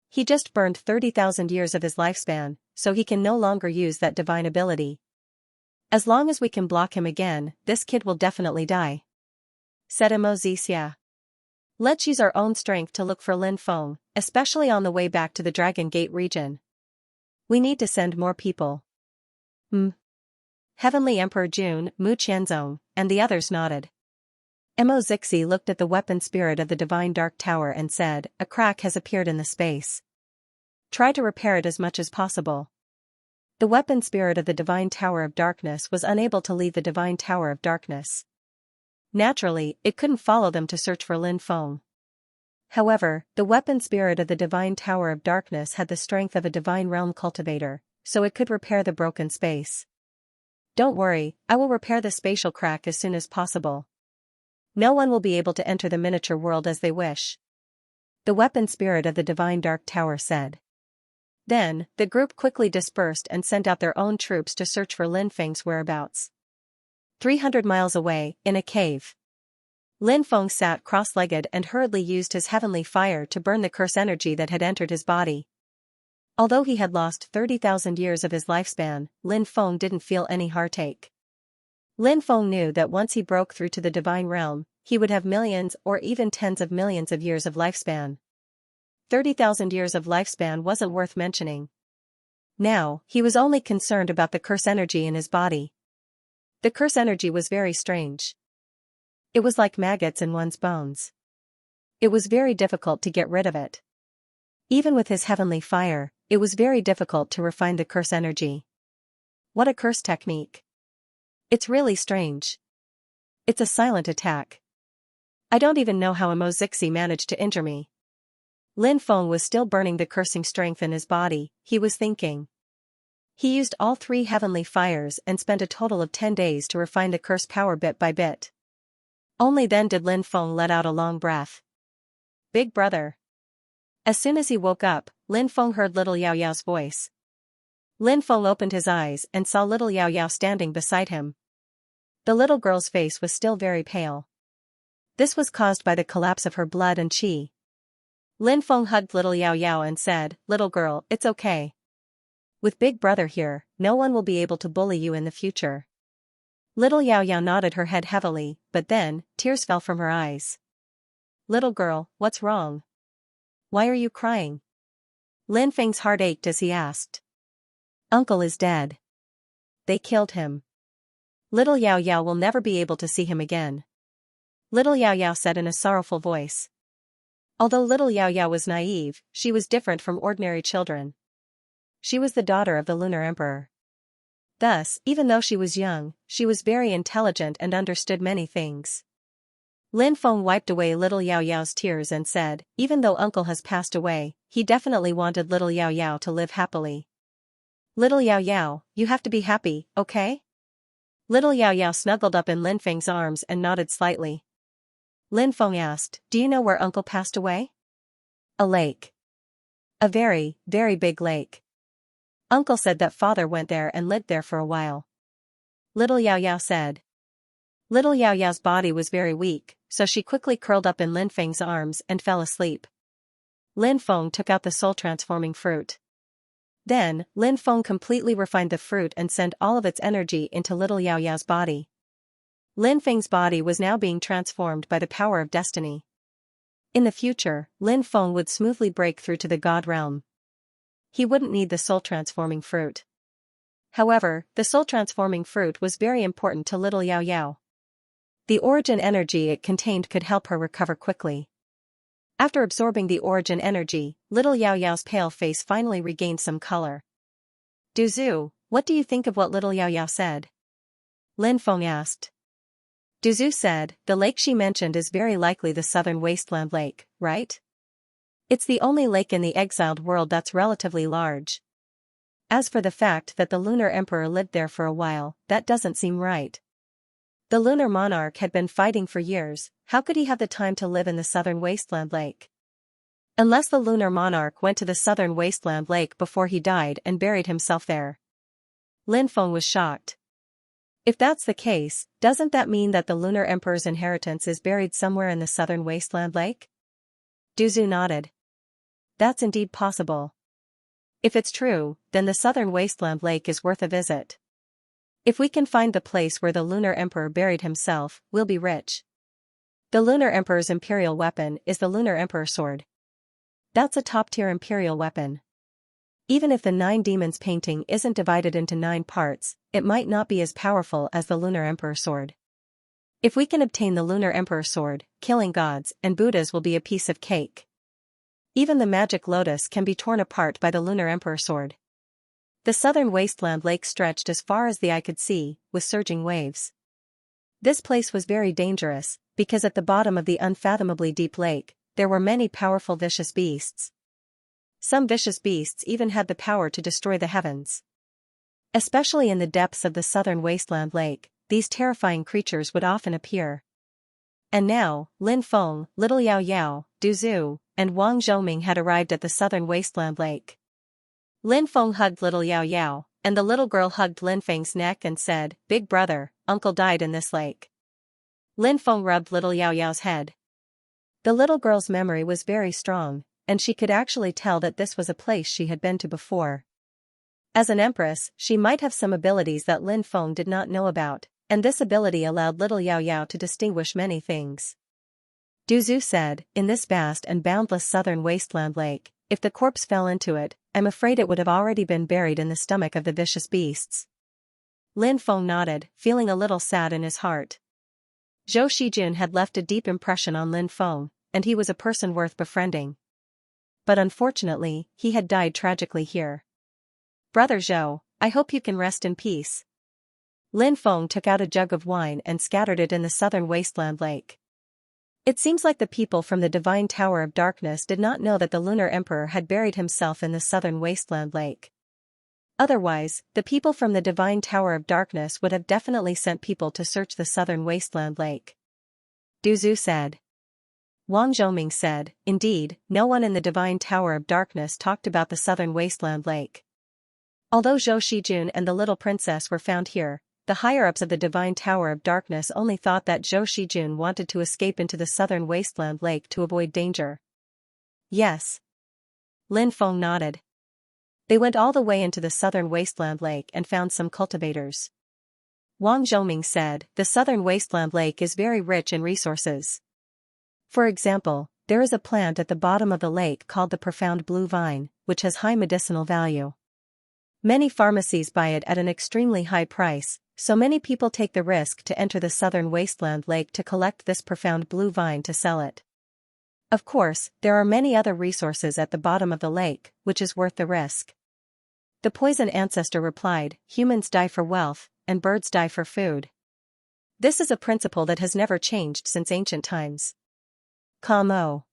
He just burned 30,000 years of his lifespan, so he can no longer use that divine ability. As long as we can block him again, this kid will definitely die. Said Mo Zixia. Let's use our own strength to look for Lin Feng, especially on the way back to the Dragon Gate region. We need to send more people. Heavenly Emperor Jun, Mu Qianzong, and the others nodded. Mo Zixi looked at the weapon spirit of the Divine Dark Tower and said, a crack has appeared in the space. Try to repair it as much as possible. The weapon spirit of the Divine Tower of Darkness was unable to leave the Divine Tower of Darkness. Naturally, it couldn't follow them to search for Lin Feng. However, the weapon spirit of the Divine Tower of Darkness had the strength of a Divine Realm cultivator, so it could repair the broken space. Don't worry, I will repair the spatial crack as soon as possible. No one will be able to enter the miniature world as they wish. The weapon spirit of the Divine Dark Tower said. Then, the group quickly dispersed and sent out their own troops to search for Lin Feng's whereabouts. 300 miles away, in a cave. Lin Feng sat cross-legged and hurriedly used his heavenly fire to burn the curse energy that had entered his body. Although he had lost 30,000 years of his lifespan, Lin Feng didn't feel any heartache. Lin Feng knew that once he broke through to the Divine Realm, he would have millions or even tens of millions of years of lifespan. 30,000 years of lifespan wasn't worth mentioning. Now, he was only concerned about the curse energy in his body. The curse energy was very strange. It was like maggots in one's bones. It was very difficult to get rid of it. Even with his heavenly fire, it was very difficult to refine the curse energy. What a curse technique. It's really strange. It's a silent attack. I don't even know how Imo Zixi managed to injure me. Lin Feng was still burning the cursing strength in his body, he was thinking. He used all 3 heavenly fires and spent a total of 10 days to refine the curse power bit by bit. Only then did Lin Feng let out a long breath. Big brother. As soon as he woke up, Lin Feng heard little Yao Yao's voice. Lin Feng opened his eyes and saw little Yao Yao standing beside him. The little girl's face was still very pale. This was caused by the collapse of her blood and qi. Lin Feng hugged little Yao Yao and said, "Little girl, it's okay. With Big Brother here, no one will be able to bully you in the future." Little Yao Yao nodded her head heavily, but then, tears fell from her eyes. "Little girl, what's wrong? Why are you crying?" Lin Feng's heart ached as he asked. "Uncle is dead. They killed him. Little Yao Yao will never be able to see him again." Little Yao Yao said in a sorrowful voice. Although little Yao Yao was naive, she was different from ordinary children. She was the daughter of the Lunar Emperor. Thus, even though she was young, she was very intelligent and understood many things. Lin Feng wiped away little Yao Yao's tears and said, "Even though uncle has passed away, he definitely wanted little Yao Yao to live happily. Little Yao Yao, you have to be happy, okay?" Little Yao Yao snuggled up in Lin Feng's arms and nodded slightly. Lin Feng asked, "Do you know where uncle passed away?" "A lake. A very, very big lake. Uncle said that father went there and lived there for a while." Little Yao Yao said. Little Yao Yao's body was very weak, so she quickly curled up in Lin Feng's arms and fell asleep. Lin Feng took out the soul-transforming fruit. Then, Lin Feng completely refined the fruit and sent all of its energy into little Yao Yao's body. Lin Feng's body was now being transformed by the power of destiny. In the future, Lin Feng would smoothly break through to the God realm. He wouldn't need the soul-transforming fruit. However, the soul-transforming fruit was very important to little Yao Yao. The origin energy it contained could help her recover quickly. After absorbing the origin energy, little Yao Yao's pale face finally regained some color. "Duzu, what do you think of what little Yao Yao said?" Lin Feng asked. Duzu said, "The lake she mentioned is very likely the southern wasteland lake, right? It's the only lake in the exiled world that's relatively large. As for the fact that the Lunar Emperor lived there for a while, that doesn't seem right. The Lunar Monarch had been fighting for years, how could he have the time to live in the southern wasteland lake? Unless the Lunar Monarch went to the southern wasteland lake before he died and buried himself there." Lin Feng was shocked. If that's the case, doesn't that mean that the Lunar Emperor's inheritance is buried somewhere in the southern wasteland lake? Duzu nodded. That's indeed possible. If it's true, then the southern wasteland lake is worth a visit. If we can find the place where the Lunar Emperor buried himself, we'll be rich. The Lunar Emperor's imperial weapon is the Lunar Emperor sword. That's a top-tier imperial weapon. Even if the 9 demons painting isn't divided into 9 parts, it might not be as powerful as the Lunar Emperor sword. If we can obtain the Lunar Emperor sword, killing gods and Buddhas will be a piece of cake. Even the magic lotus can be torn apart by the Lunar Emperor sword. The southern wasteland lake stretched as far as the eye could see, with surging waves. This place was very dangerous, because at the bottom of the unfathomably deep lake, there were many powerful vicious beasts. Some vicious beasts even had the power to destroy the heavens. Especially in the depths of the southern wasteland lake, these terrifying creatures would often appear. And now, Lin Feng, Little Yao Yao, Du Zhu, and Wang Zhoming had arrived at the southern wasteland lake. Lin Feng hugged Little Yao Yao, and the little girl hugged Lin Feng's neck and said, "Big brother, uncle died in this lake." Lin Feng rubbed Little Yao Yao's head. The little girl's memory was very strong, and she could actually tell that this was a place she had been to before. As an empress, she might have some abilities that Lin Feng did not know about, and this ability allowed Little Yao Yao to distinguish many things. Du Zhu said, "In this vast and boundless southern wasteland lake, if the corpse fell into it, I'm afraid it would have already been buried in the stomach of the vicious beasts." Lin Feng nodded, feeling a little sad in his heart. Zhou Shijun had left a deep impression on Lin Feng, and he was a person worth befriending. But unfortunately, he had died tragically here. "Brother Zhou, I hope you can rest in peace." Lin Feng took out a jug of wine and scattered it in the southern wasteland lake. It seems like the people from the Divine Tower of Darkness did not know that the Lunar Emperor had buried himself in the southern wasteland lake. Otherwise, the people from the Divine Tower of Darkness would have definitely sent people to search the southern wasteland lake. Du Zhu said. Wang Zhoming said, "Indeed, no one in the Divine Tower of Darkness talked about the southern wasteland lake." Although Zhou Shijun and the little princess were found here, the higher-ups of the Divine Tower of Darkness only thought that Zhou Shijun wanted to escape into the southern wasteland lake to avoid danger. "Yes." Lin Feng nodded. They went all the way into the southern wasteland lake and found some cultivators. Wang Zhoming said, "The southern wasteland lake is very rich in resources. For example, there is a plant at the bottom of the lake called the profound blue vine, which has high medicinal value. Many pharmacies buy it at an extremely high price, so many people take the risk to enter the southern wasteland lake to collect this profound blue vine to sell it. Of course, there are many other resources at the bottom of the lake, which is worth the risk." The poison ancestor replied, "Humans die for wealth, and birds die for food. This is a principle that has never changed since ancient times." Kamo.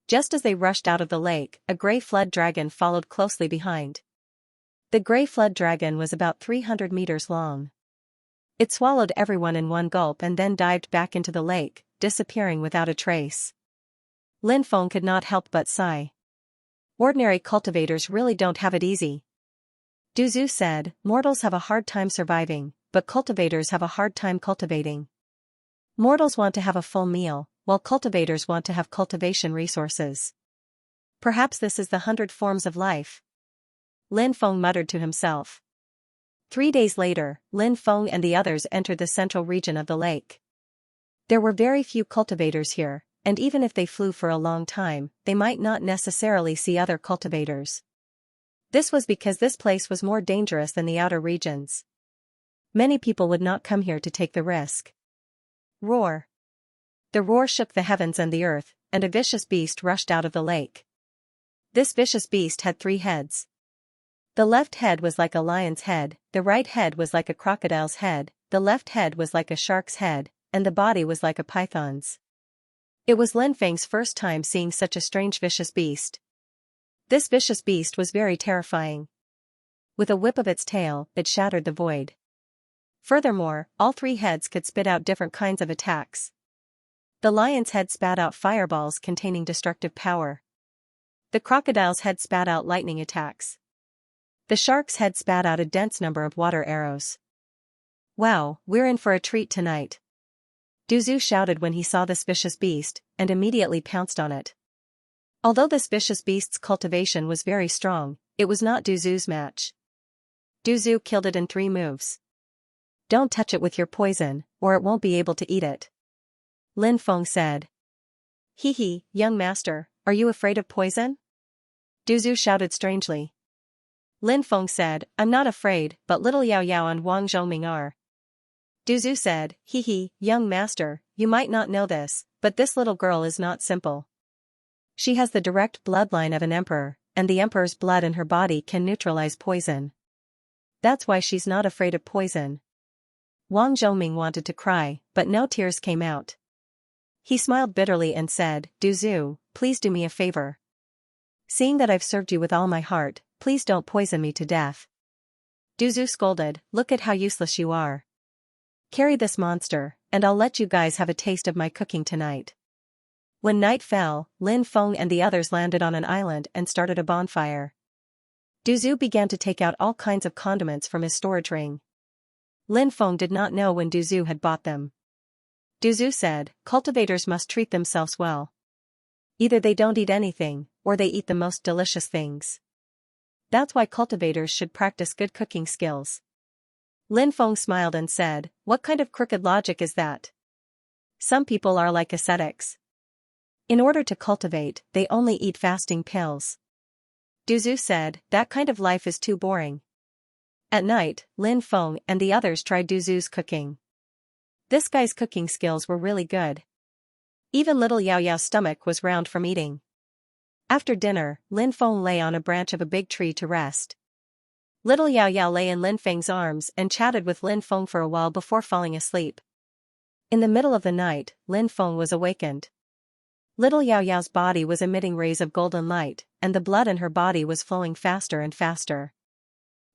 Just as they rushed out of the lake, a gray flood dragon followed closely behind. The gray flood dragon was about 300 meters long. It swallowed everyone in one gulp and then dived back into the lake, disappearing without a trace. Lin Feng could not help but sigh. Ordinary cultivators really don't have it easy. Du Zhu said, "Mortals have a hard time surviving, but cultivators have a hard time cultivating. Mortals want to have a full meal, while cultivators want to have cultivation resources. Perhaps this is the 100 forms of life." Lin Feng muttered to himself. 3 days later, Lin Feng and the others entered the central region of the lake. There were very few cultivators here, and even if they flew for a long time, they might not necessarily see other cultivators. This was because this place was more dangerous than the outer regions. Many people would not come here to take the risk. Roar. The roar shook the heavens and the earth, and a vicious beast rushed out of the lake. This vicious beast had 3 heads. The left head was like a lion's head, the right head was like a crocodile's head, the left head was like a shark's head, and the body was like a python's. It was Lin Feng's first time seeing such a strange vicious beast. This vicious beast was very terrifying. With a whip of its tail, it shattered the void. Furthermore, all 3 heads could spit out different kinds of attacks. The lion's head spat out fireballs containing destructive power. The crocodile's head spat out lightning attacks. The shark's head spat out a dense number of water arrows. "Wow, we're in for a treat tonight." Du Zhu shouted when he saw this vicious beast, and immediately pounced on it. Although this vicious beast's cultivation was very strong, it was not Du Zhu's match. Du Zhu killed it in 3 moves. "Don't touch it with your poison, or it won't be able to eat it," Lin Feng said. "Hee, young master, are you afraid of poison?" Du Zhu shouted strangely. Lin Feng said, "I'm not afraid, but little Yao Yao and Wang Zhoming are." Du Zhu said, "Hee, young master, you might not know this, but this little girl is not simple. She has the direct bloodline of an emperor, and the emperor's blood in her body can neutralize poison. That's why she's not afraid of poison." Wang Zhoming wanted to cry, but no tears came out. He smiled bitterly and said, "Duzu, please do me a favor. Seeing that I've served you with all my heart, please don't poison me to death." Duzu scolded, "Look at how useless you are. Carry this monster, and I'll let you guys have a taste of my cooking tonight." When night fell, Lin Feng and the others landed on an island and started a bonfire. Duzu began to take out all kinds of condiments from his storage ring. Lin Feng did not know when Duzu had bought them. Duzu said, "Cultivators must treat themselves well. Either they don't eat anything, or they eat the most delicious things. That's why cultivators should practice good cooking skills." Lin Feng smiled and said, "What kind of crooked logic is that? Some people are like ascetics. In order to cultivate, they only eat fasting pills." Duzu said, "That kind of life is too boring." At night, Lin Feng and the others tried Duzu's cooking. This guy's cooking skills were really good. Even little Yao Yao's stomach was round from eating. After dinner, Lin Feng lay on a branch of a big tree to rest. Little Yao Yao lay in Lin Feng's arms and chatted with Lin Feng for a while before falling asleep. In the middle of the night, Lin Feng was awakened. Little Yao Yao's body was emitting rays of golden light, and the blood in her body was flowing faster and faster.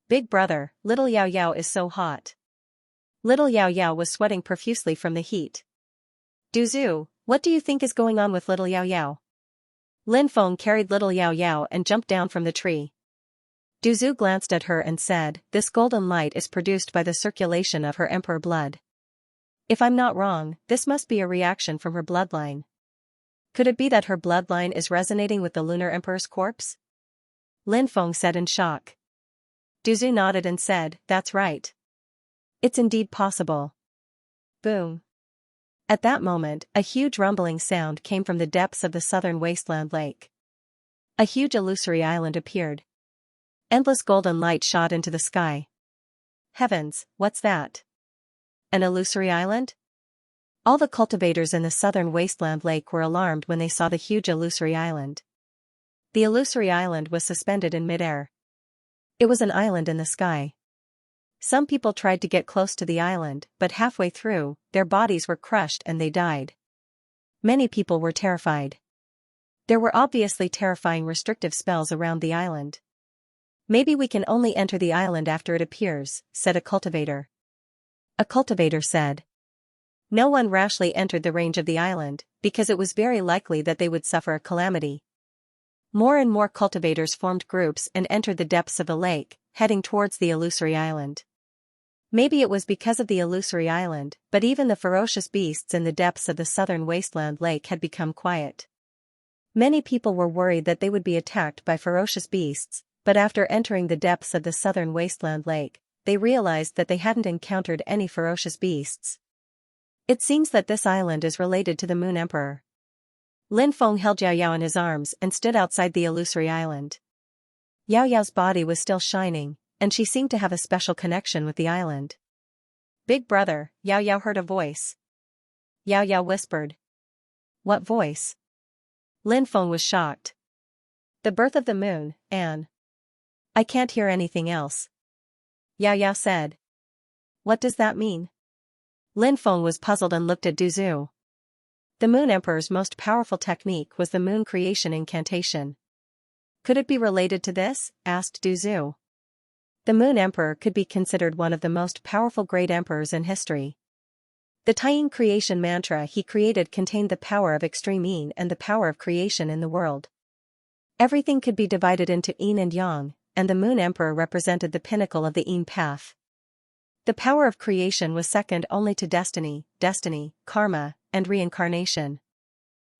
"Big brother, little Yao Yao is so hot." Little Yao Yao was sweating profusely from the heat. "Duzu, what do you think is going on with little Yao Yao?" Lin Feng carried little Yao Yao and jumped down from the tree. Duzu glanced at her and said, "This golden light is produced by the circulation of her emperor blood. If I'm not wrong, this must be a reaction from her bloodline. Could it be that her bloodline is resonating with the lunar emperor's corpse?" Lin Feng said in shock. Duzu nodded and said, "That's right. It's indeed possible." Boom. At that moment, a huge rumbling sound came from the depths of the southern wasteland lake. A huge illusory island appeared. Endless golden light shot into the sky. Heavens, what's that? An illusory island? All the cultivators in the southern wasteland lake were alarmed when they saw the huge illusory island. The illusory island was suspended in midair. It was an island in the sky. Some people tried to get close to the island, but halfway through, their bodies were crushed and they died. Many people were terrified. There were obviously terrifying restrictive spells around the island. "Maybe we can only enter the island after it appears," said a cultivator. A cultivator said. No one rashly entered the range of the island, because it was very likely that they would suffer a calamity. More and more cultivators formed groups and entered the depths of the lake, heading towards the illusory island. Maybe it was because of the illusory island, but even the ferocious beasts in the depths of the southern wasteland lake had become quiet. Many people were worried that they would be attacked by ferocious beasts, but after entering the depths of the southern wasteland lake, they realized that they hadn't encountered any ferocious beasts. It seems that this island is related to the Moon Emperor. Lin Feng held Yao Yao in his arms and stood outside the illusory island. Yao Yao's body was still shining, and she seemed to have a special connection with the island. "Big brother," Yao Yao heard a voice. Yao Yao whispered. "What voice?" Lin Feng was shocked. "The birth of the moon, Anne." "I can't hear anything else." Yao Yao said. "What does that mean?" Lin Feng was puzzled and looked at Duzu. The Moon Emperor's most powerful technique was the moon creation incantation. "Could it be related to this?" asked Duzu. The Moon Emperor could be considered one of the most powerful great emperors in history. The Taiyin creation mantra he created contained the power of extreme yin and the power of creation in the world. Everything could be divided into yin and yang, and the Moon Emperor represented the pinnacle of the yin path. The power of creation was second only to destiny, karma, and reincarnation.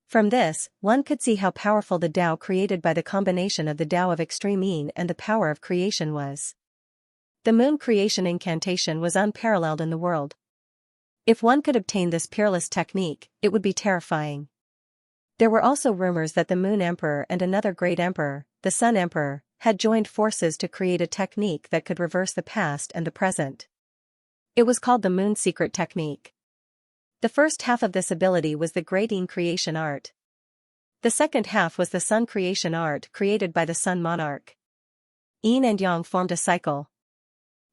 From this, one could see how powerful the Tao created by the combination of the Tao of extreme yin and the power of creation was. The moon creation incantation was unparalleled in the world. If one could obtain this peerless technique, it would be terrifying. There were also rumors that the Moon Emperor and another great emperor, the Sun Emperor, had joined forces to create a technique that could reverse the past and the present. It was called the Moon Secret Technique. The first half of this ability was the Great Yin creation art. The second half was the Sun creation art created by the Sun Monarch. Yin and Yang formed a cycle.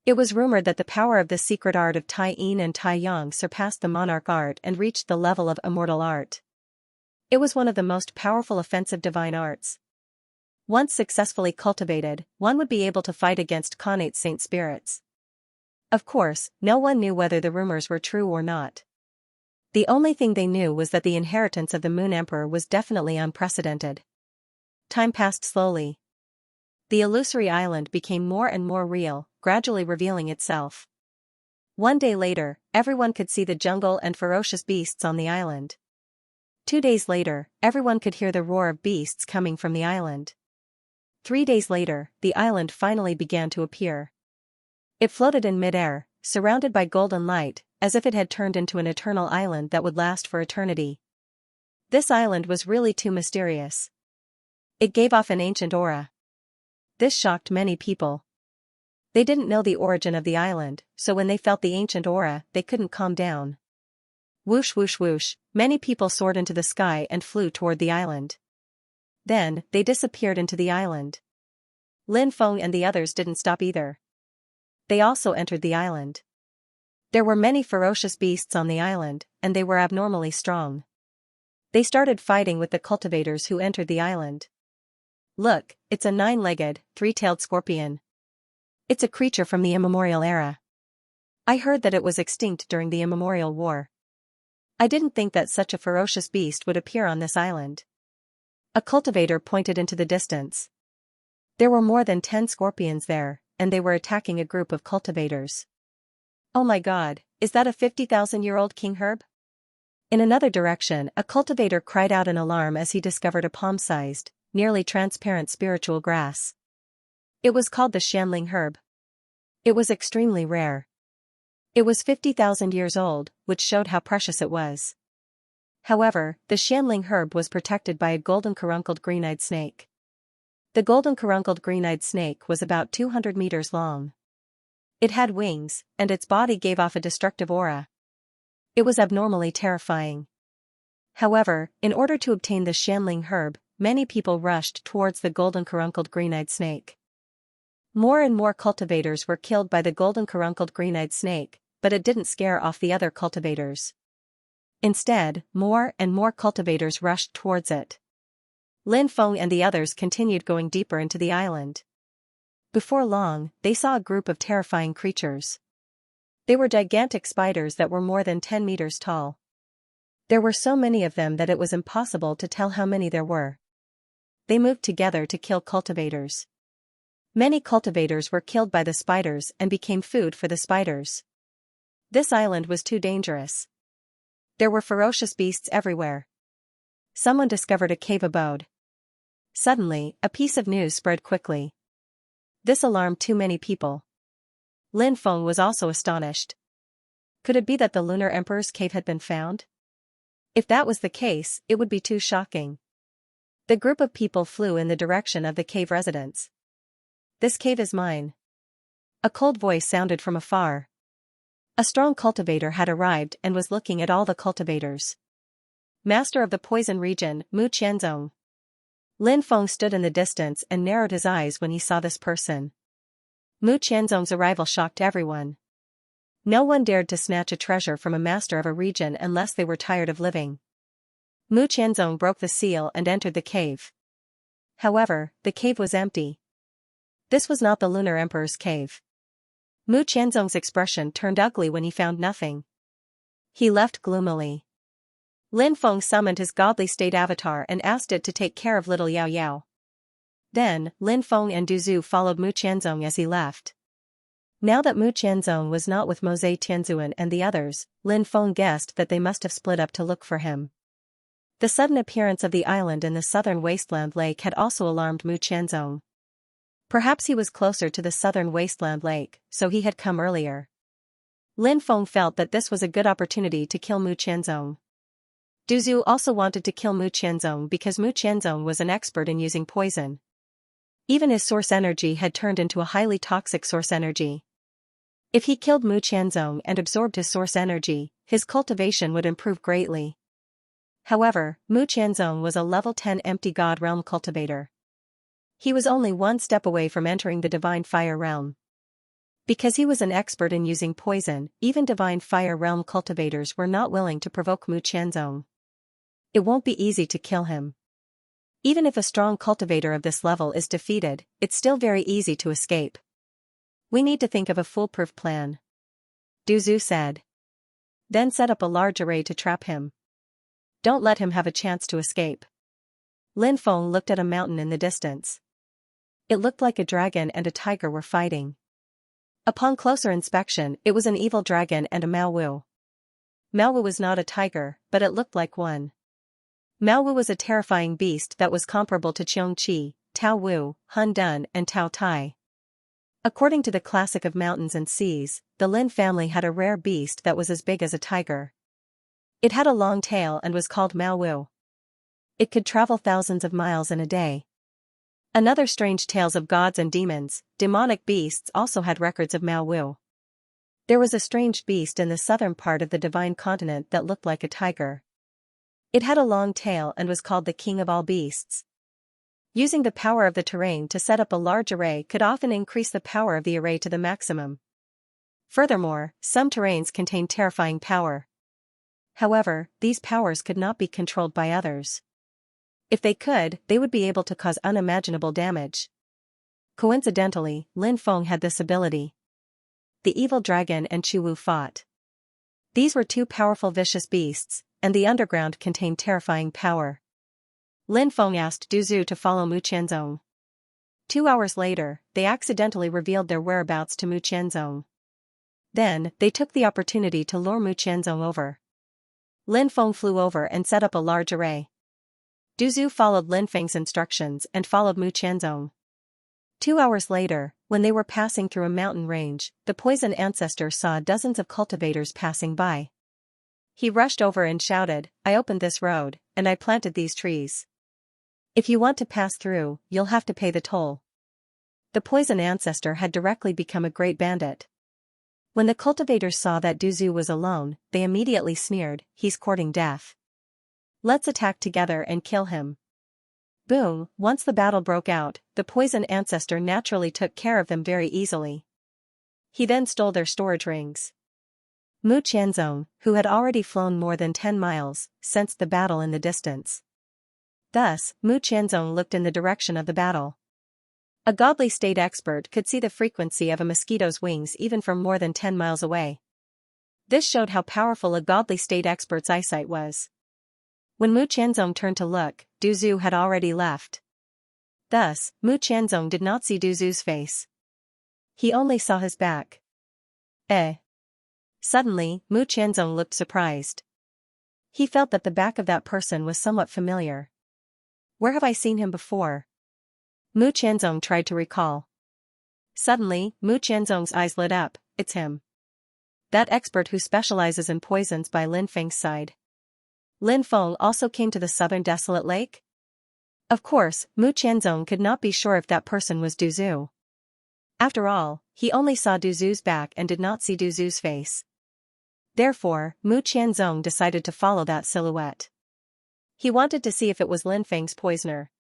It was rumored that the power of the secret art of Tai Yin and Tai Yang surpassed the monarch art and reached the level of immortal art. It was one of the most powerful offensive divine arts. Once successfully cultivated, one would be able to fight against connate saint spirits. Of course, no one knew whether the rumors were true or not. The only thing they knew was that the inheritance of the Moon Emperor was definitely unprecedented. Time passed slowly. The illusory island became more and more real, gradually revealing itself. One day later, everyone could see the jungle and ferocious beasts on the island. 2 days later, everyone could hear the roar of beasts coming from the island. 3 days later, the island finally began to appear. It floated in midair, surrounded by golden light, as if it had turned into an eternal island that would last for eternity. This island was really too mysterious. It gave off an ancient aura. This shocked many people. They didn't know the origin of the island, so when they felt the ancient aura, they couldn't calm down. Whoosh whoosh whoosh, many people soared into the sky and flew toward the island. Then, they disappeared into the island. Lin Feng and the others didn't stop either. They also entered the island. There were many ferocious beasts on the island, and they were abnormally strong. They started fighting with the cultivators who entered the island. Look, it's a 9-legged, 3-tailed scorpion. It's a creature from the Immemorial era. I heard that it was extinct during the Immemorial War. I didn't think that such a ferocious beast would appear on this island. A cultivator pointed into the distance. There were more than 10 scorpions there, and they were attacking a group of cultivators. Oh my god, is that a 50,000-year-old king herb? In another direction, a cultivator cried out in alarm as he discovered a palm-sized, nearly transparent spiritual grass. It was called the Xianling herb. It was extremely rare. It was 50,000 years old, which showed how precious it was. However, the Xianling herb was protected by a golden caruncled green-eyed snake. The golden caruncled green-eyed snake was about 200 meters long. It had wings, and its body gave off a destructive aura. It was abnormally terrifying. However, in order to obtain the Xianling herb, many people rushed towards the golden caruncled green-eyed snake. More and more cultivators were killed by the golden caruncled green-eyed snake, but it didn't scare off the other cultivators. Instead, more and more cultivators rushed towards it. Lin Feng and the others continued going deeper into the island. Before long, they saw a group of terrifying creatures. They were gigantic spiders that were more than 10 meters tall. There were so many of them that it was impossible to tell how many there were. They moved together to kill cultivators. Many cultivators were killed by the spiders and became food for the spiders. This island was too dangerous. There were ferocious beasts everywhere. Someone discovered a cave abode. Suddenly, a piece of news spread quickly. This alarmed too many people. Lin Feng was also astonished. Could it be that the Lunar Emperor's cave had been found? If that was the case, it would be too shocking. The group of people flew in the direction of the cave residence. This cave is mine. A cold voice sounded from afar. A strong cultivator had arrived and was looking at all the cultivators. Master of the poison region, Mu Qianzong. Lin Feng stood in the distance and narrowed his eyes when he saw this person. Mu Qianzong's arrival shocked everyone. No one dared to snatch a treasure from a master of a region unless they were tired of living. Mu Qianzong broke the seal and entered the cave. However, the cave was empty. This was not the Lunar Emperor's cave. Mu Qianzong's expression turned ugly when he found nothing. He left gloomily. Lin Feng summoned his godly state avatar and asked it to take care of little Yao Yao. Then, Lin Feng and Du Zhu followed Mu Qianzong as he left. Now that Mu Qianzong was not with Mosei Tianzuan and the others, Lin Feng guessed that they must have split up to look for him. The sudden appearance of the island in the southern wasteland lake had also alarmed Mu Qianzong. Perhaps he was closer to the southern wasteland lake, so he had come earlier. Lin Feng felt that this was a good opportunity to kill Mu Qianzong. Du Zhu also wanted to kill Mu Qianzong because Mu Qianzong was an expert in using poison. Even his source energy had turned into a highly toxic source energy. If he killed Mu Qianzong and absorbed his source energy, his cultivation would improve greatly. However, Mu Qianzong was a level 10 empty god realm cultivator. He was only one step away from entering the divine fire realm. Because he was an expert in using poison, even divine fire realm cultivators were not willing to provoke Mu Qianzong. It won't be easy to kill him. Even if a strong cultivator of this level is defeated, it's still very easy to escape. We need to think of a foolproof plan. Du Zhu said. Then set up a large array to trap him. Don't let him have a chance to escape. Lin Feng looked at a mountain in the distance. It looked like a dragon and a tiger were fighting. Upon closer inspection, it was an evil dragon and a Mao Wu. Mao Wu was not a tiger, but it looked like one. Mao Wu was a terrifying beast that was comparable to Xianxia, Tao Wu, Hun Dun and Tao Tai. According to the classic of mountains and seas, the Lin family had a rare beast that was as big as a tiger. It had a long tail and was called Mao Wu. It could travel thousands of miles in a day. Another strange tales of gods and demons, demonic beasts also had records of Mao Wu. There was a strange beast in the southern part of the divine continent that looked like a tiger. It had a long tail and was called the king of all beasts. Using the power of the terrain to set up a large array could often increase the power of the array to the maximum. Furthermore, some terrains contained terrifying power. However, these powers could not be controlled by others. If they could, they would be able to cause unimaginable damage. Coincidentally, Lin Feng had this ability. The evil dragon and Chu Wu fought. These were two powerful vicious beasts, and the underground contained terrifying power. Lin Feng asked Du Zhu to follow Mu Qianzong. 2 hours later, they accidentally revealed their whereabouts to Mu Qianzong. Then, they took the opportunity to lure Mu Qianzong over. Lin Feng flew over and set up a large array. Du Zhu followed Lin Feng's instructions and followed Mu Qianzong. 2 hours later, when they were passing through a mountain range, the poison ancestor saw dozens of cultivators passing by. He rushed over and shouted, "I opened this road, and I planted these trees. If you want to pass through, you'll have to pay the toll." The poison ancestor had directly become a great bandit. When the cultivators saw that Du Zhu was alone, they immediately sneered, "He's courting death. Let's attack together and kill him." Boom, once the battle broke out, the poison ancestor naturally took care of them very easily. He then stole their storage rings. Mu Qianzong, who had already flown more than 10 miles, sensed the battle in the distance. Thus, Mu Qianzong looked in the direction of the battle. A godly state expert could see the frequency of a mosquito's wings even from more than 10 miles away. This showed how powerful a godly state expert's eyesight was. When Mu Qianzong turned to look, Du Zhu had already left. Thus, Mu Qianzong did not see Du Zhu's face. He only saw his back. Suddenly, Mu Qianzong looked surprised. He felt that the back of that person was somewhat familiar. Where have I seen him before? Mu Qianzong tried to recall. Suddenly, Mu Qianzong's eyes lit up. It's him. That expert who specializes in poisons by Lin Feng's side. Lin Feng also came to the southern desolate lake? Of course, Mu Qianzong could not be sure if that person was Du Zhu. After all, he only saw Du Zhu's back and did not see Du Zhu's face. Therefore, Mu Qianzong decided to follow that silhouette. He wanted to see if it was Lin Feng's poisoner.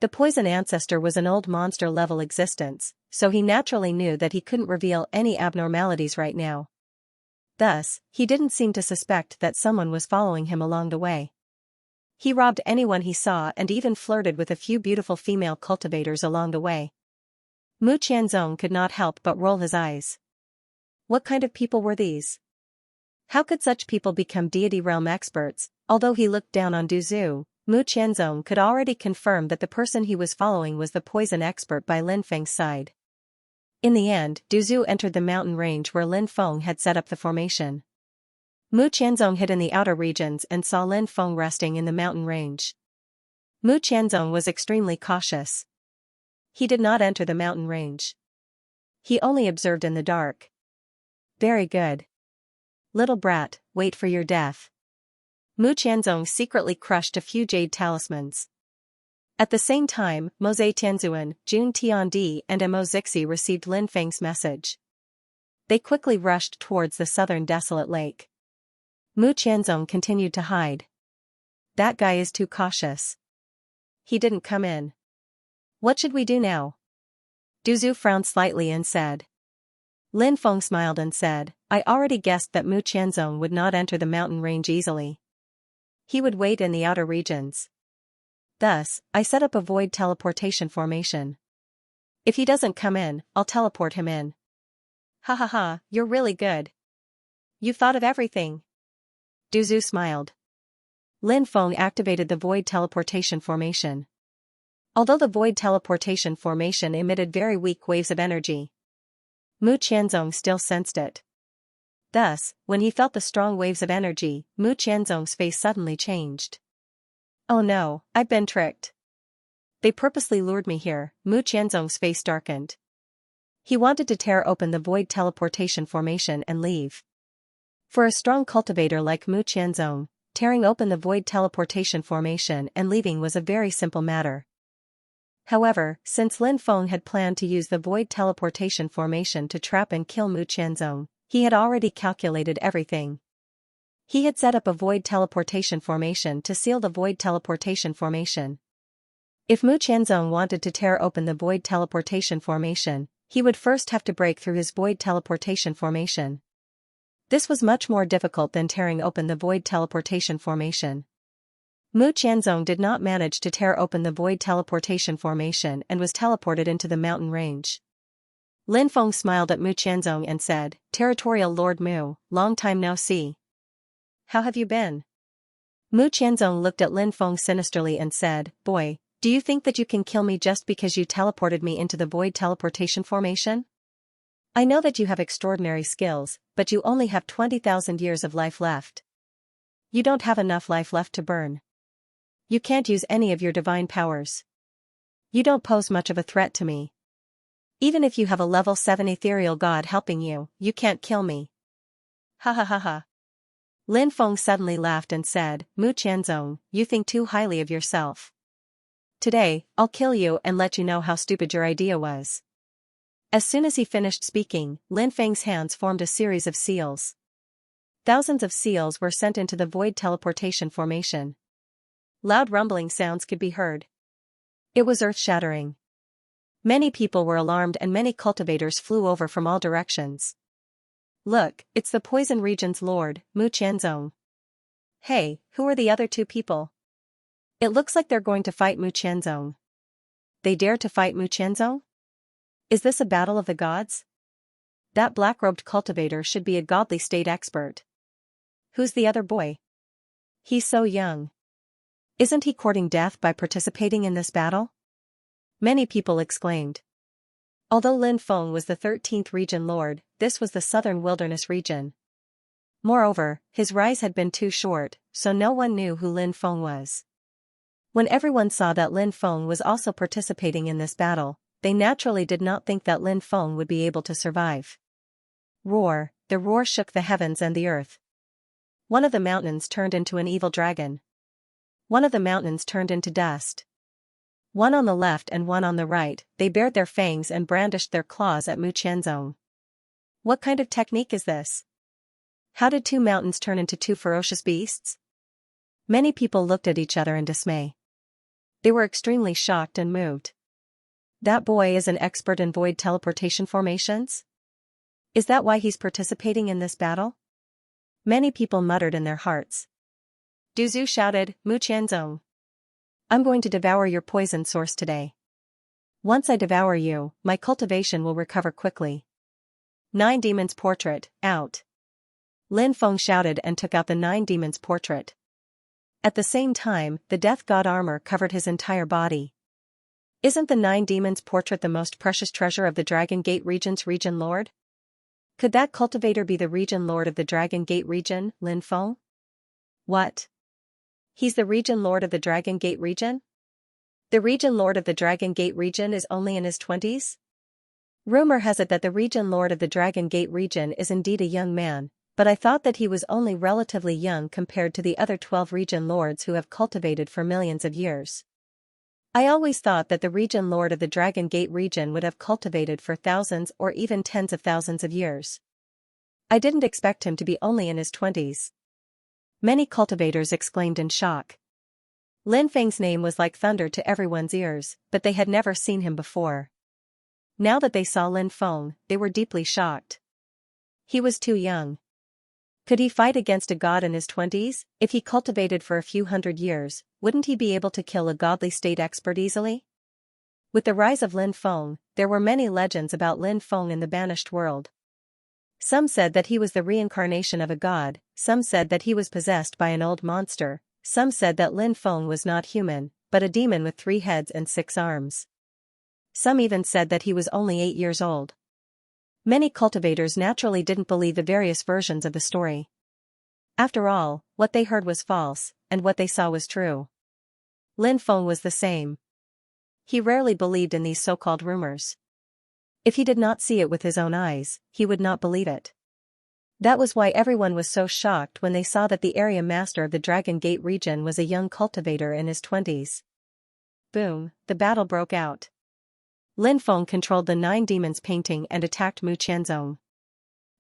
The poison ancestor was an old monster-level existence, so he naturally knew that he couldn't reveal any abnormalities right now. Thus, he didn't seem to suspect that someone was following him along the way. He robbed anyone he saw and even flirted with a few beautiful female cultivators along the way. Mu Qianzong could not help but roll his eyes. What kind of people were these? How could such people become deity realm experts? Although he looked down on Du Zhu, Mu Qianzong could already confirm that the person he was following was the poison expert by Lin Feng's side. In the end, Du Zhu entered the mountain range where Lin Feng had set up the formation. Mu Qianzong hid in the outer regions and saw Lin Feng resting in the mountain range. Mu Qianzong was extremely cautious. He did not enter the mountain range. He only observed in the dark. Very good. Little brat, wait for your death. Mu Qianzong secretly crushed a few jade talismans. At the same time, Mose Tianzuan, Jun Tiandi and Mo Zixi received Lin Feng's message. They quickly rushed towards the southern desolate lake. Mu Qianzong continued to hide. That guy is too cautious. He didn't come in. What should we do now? Du Zhu frowned slightly and said. Lin Feng smiled and said, I already guessed that Mu Qianzong would not enter the mountain range easily. He would wait in the outer regions. Thus, I set up a void teleportation formation. If he doesn't come in, I'll teleport him in. Ha ha ha, you're really good. You thought of everything. Duzu smiled. Lin Feng activated the void teleportation formation. Although the void teleportation formation emitted very weak waves of energy, Mu Qianzong still sensed it. Thus, when he felt the strong waves of energy, Mu Qianzong's face suddenly changed. Oh no, I've been tricked. They purposely lured me here. Mu Qianzong's face darkened. He wanted to tear open the void teleportation formation and leave. For a strong cultivator like Mu Qianzong, tearing open the void teleportation formation and leaving was a very simple matter. However, since Lin Feng had planned to use the void teleportation formation to trap and kill Mu Qianzong, he had already calculated everything. He had set up a void teleportation formation to seal the void teleportation formation. If Mu Qianzong wanted to tear open the void teleportation formation, he would first have to break through his void teleportation formation. This was much more difficult than tearing open the void teleportation formation. Mu Qianzong did not manage to tear open the void teleportation formation and was teleported into the mountain range. Lin Feng smiled at Mu Qianzong and said, "Territorial Lord Mu, long time no see. How have you been?" Mu Qianzong looked at Lin Feng sinisterly and said, "Boy, do you think that you can kill me just because you teleported me into the void teleportation formation? I know that you have extraordinary skills, but you only have 20,000 years of life left. You don't have enough life left to burn. You can't use any of your divine powers. You don't pose much of a threat to me. Even if you have a level 7 ethereal god helping you, you can't kill me." Ha ha ha ha. Lin Feng suddenly laughed and said, "Mu Qianzong, you think too highly of yourself. Today, I'll kill you and let you know how stupid your idea was." As soon as he finished speaking, Lin Feng's hands formed a series of seals. Thousands of seals were sent into the void teleportation formation. Loud rumbling sounds could be heard. It was earth-shattering. Many people were alarmed and many cultivators flew over from all directions. "Look, it's the Poison Region's Lord, Mu Qianzong. Hey, who are the other two people? It looks like they're going to fight Mu Qianzong. They dare to fight Mu Qianzong? Is this a battle of the gods? That black-robed cultivator should be a godly state expert. Who's the other boy? He's so young. Isn't he courting death by participating in this battle?" Many people exclaimed. Although Lin Feng was the 13th region lord, this was the southern wilderness region. Moreover, his rise had been too short, so no one knew who Lin Feng was. When everyone saw that Lin Feng was also participating in this battle, they naturally did not think that Lin Feng would be able to survive. Roar, the roar shook the heavens and the earth. One of the mountains turned into an evil dragon. One of the mountains turned into dust. One on the left and one on the right, they bared their fangs and brandished their claws at Mu Qianzong. What kind of technique is this? How did two mountains turn into two ferocious beasts? Many people looked at each other in dismay. They were extremely shocked and moved. That boy is an expert in void teleportation formations? Is that why he's participating in this battle? Many people muttered in their hearts. Duzu shouted, "Mu Qianzong. I'm going to devour your poison source today. Once I devour you, my cultivation will recover quickly." 9 Demons Portrait, out. Lin Feng shouted and took out the 9 Demons Portrait. At the same time, the Death God armor covered his entire body. Isn't the 9 Demons Portrait the most precious treasure of the Dragon Gate region's region lord? Could that cultivator be the region lord of the Dragon Gate region, Lin Feng? What? He's the region lord of the Dragon Gate region? The region lord of the Dragon Gate region is only in his 20s? Rumor has it that the region lord of the Dragon Gate region is indeed a young man, but I thought that he was only relatively young compared to the other 12 region lords who have cultivated for millions of years. I always thought that the region lord of the Dragon Gate region would have cultivated for thousands or even tens of thousands of years. I didn't expect him to be only in his 20s. Many cultivators exclaimed in shock. Lin Feng's name was like thunder to everyone's ears, but they had never seen him before. Now that they saw Lin Feng, they were deeply shocked. He was too young. Could he fight against a god in his 20s? If he cultivated for a few hundred years, wouldn't he be able to kill a godly state expert easily? With the rise of Lin Feng, there were many legends about Lin Feng in the banished world. Some said that he was the reincarnation of a god, some said that he was possessed by an old monster, some said that Lin Feng was not human, but a demon with 3 heads and 6 arms. Some even said that he was only 8 years old. Many cultivators naturally didn't believe the various versions of the story. After all, what they heard was false, and what they saw was true. Lin Feng was the same. He rarely believed in these so-called rumors. If he did not see it with his own eyes, he would not believe it. That was why everyone was so shocked when they saw that the area master of the Dragon Gate region was a young cultivator in his 20s. Boom, the battle broke out. Lin Feng controlled the 9 demons painting and attacked Mu Qianzong.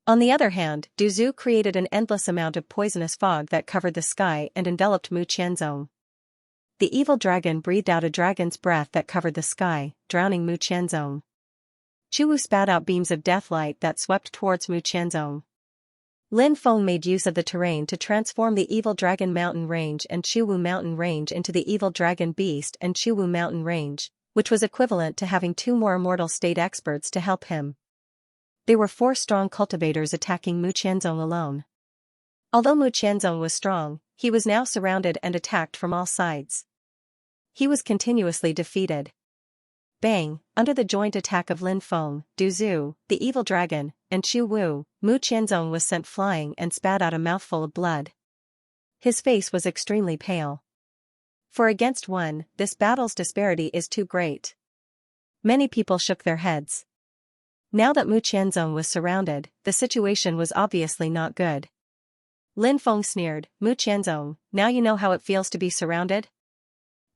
On the other hand, Du Zhu created an endless amount of poisonous fog that covered the sky and enveloped Mu Qianzong. The evil dragon breathed out a dragon's breath that covered the sky, drowning Mu Qianzong. Chu Wu spat out beams of deathlight that swept towards Mu Qianzong. Lin Feng made use of the terrain to transform the evil dragon mountain range and Chu Wu mountain range into the evil dragon beast and Chu Wu mountain range, which was equivalent to having 2 more immortal state experts to help him. There were 4 strong cultivators attacking Mu Qianzong alone. Although Mu Qianzong was strong, he was now surrounded and attacked from all sides. He was continuously defeated. Bang, under the joint attack of Lin Feng, Du Zhu, the evil dragon, and Chu Wu, Mu Qianzong was sent flying and spat out a mouthful of blood. His face was extremely pale. For against 1, this battle's disparity is too great. Many people shook their heads. Now that Mu Qianzong was surrounded, the situation was obviously not good. Lin Feng sneered, "Mu Qianzong, now you know how it feels to be surrounded?"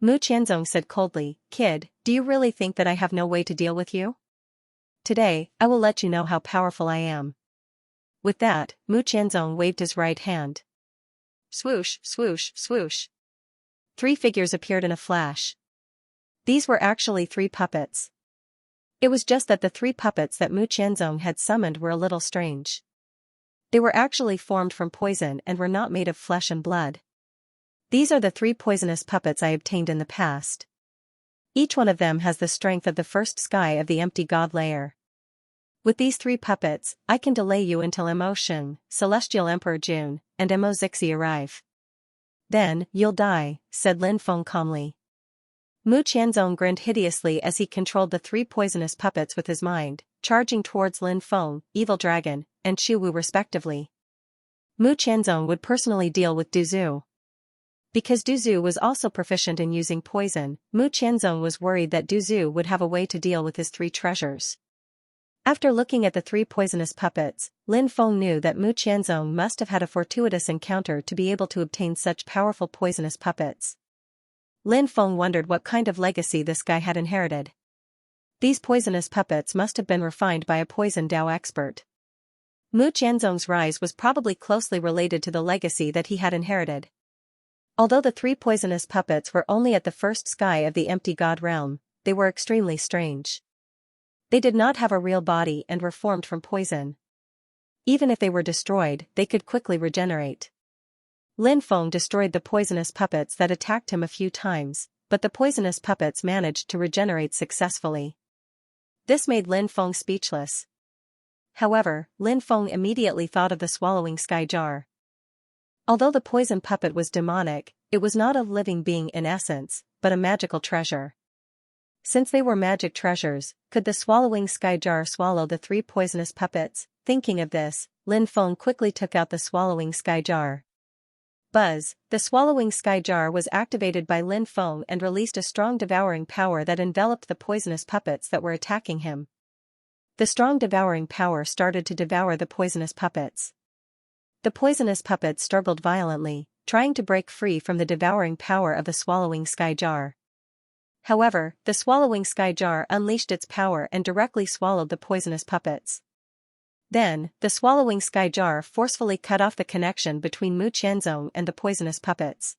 Mu Qianzong said coldly, "Kid, do you really think that I have no way to deal with you? Today, I will let you know how powerful I am." With that, Mu Qianzong waved his right hand. Swoosh, swoosh, swoosh. 3 figures appeared in a flash. These were actually 3 puppets. It was just that the 3 puppets that Mu Qianzong had summoned were a little strange. They were actually formed from poison and were not made of flesh and blood. These are the 3 poisonous puppets I obtained in the past. Each one of them has the strength of the first sky of the empty god layer. With these 3 puppets, I can delay you until Mo Sheng, Celestial Emperor Jun, and Mo Zixi arrive. Then, you'll die, said Lin Feng calmly. Mu Qianzong grinned hideously as he controlled the 3 poisonous puppets with his mind, charging towards Lin Feng, Evil Dragon, and Chu Wu respectively. Mu Qianzong would personally deal with Du Zhu. Because Du Zhu was also proficient in using poison, Mu Qianzong was worried that Du Zhu would have a way to deal with his 3 treasures. After looking at the 3 poisonous puppets, Lin Feng knew that Mu Qianzong must have had a fortuitous encounter to be able to obtain such powerful poisonous puppets. Lin Feng wondered what kind of legacy this guy had inherited. These poisonous puppets must have been refined by a poison Dao expert. Mu Qianzong's rise was probably closely related to the legacy that he had inherited. Although the 3 poisonous puppets were only at the first sky of the empty god realm, they were extremely strange. They did not have a real body and were formed from poison. Even if they were destroyed, they could quickly regenerate. Lin Feng destroyed the poisonous puppets that attacked him a few times, but the poisonous puppets managed to regenerate successfully. This made Lin Feng speechless. However, Lin Feng immediately thought of the swallowing sky jar. Although the poison puppet was demonic, it was not a living being in essence, but a magical treasure. Since they were magic treasures, could the swallowing sky jar swallow the 3 poisonous puppets? Thinking of this, Lin Feng quickly took out the swallowing sky jar. Buzz, the swallowing sky jar was activated by Lin Feng and released a strong devouring power that enveloped the poisonous puppets that were attacking him. The strong devouring power started to devour the poisonous puppets. The poisonous puppets struggled violently, trying to break free from the devouring power of the swallowing sky jar. However, the swallowing sky jar unleashed its power and directly swallowed the poisonous puppets. Then, the swallowing sky jar forcefully cut off the connection between Mu Qianzong and the poisonous puppets.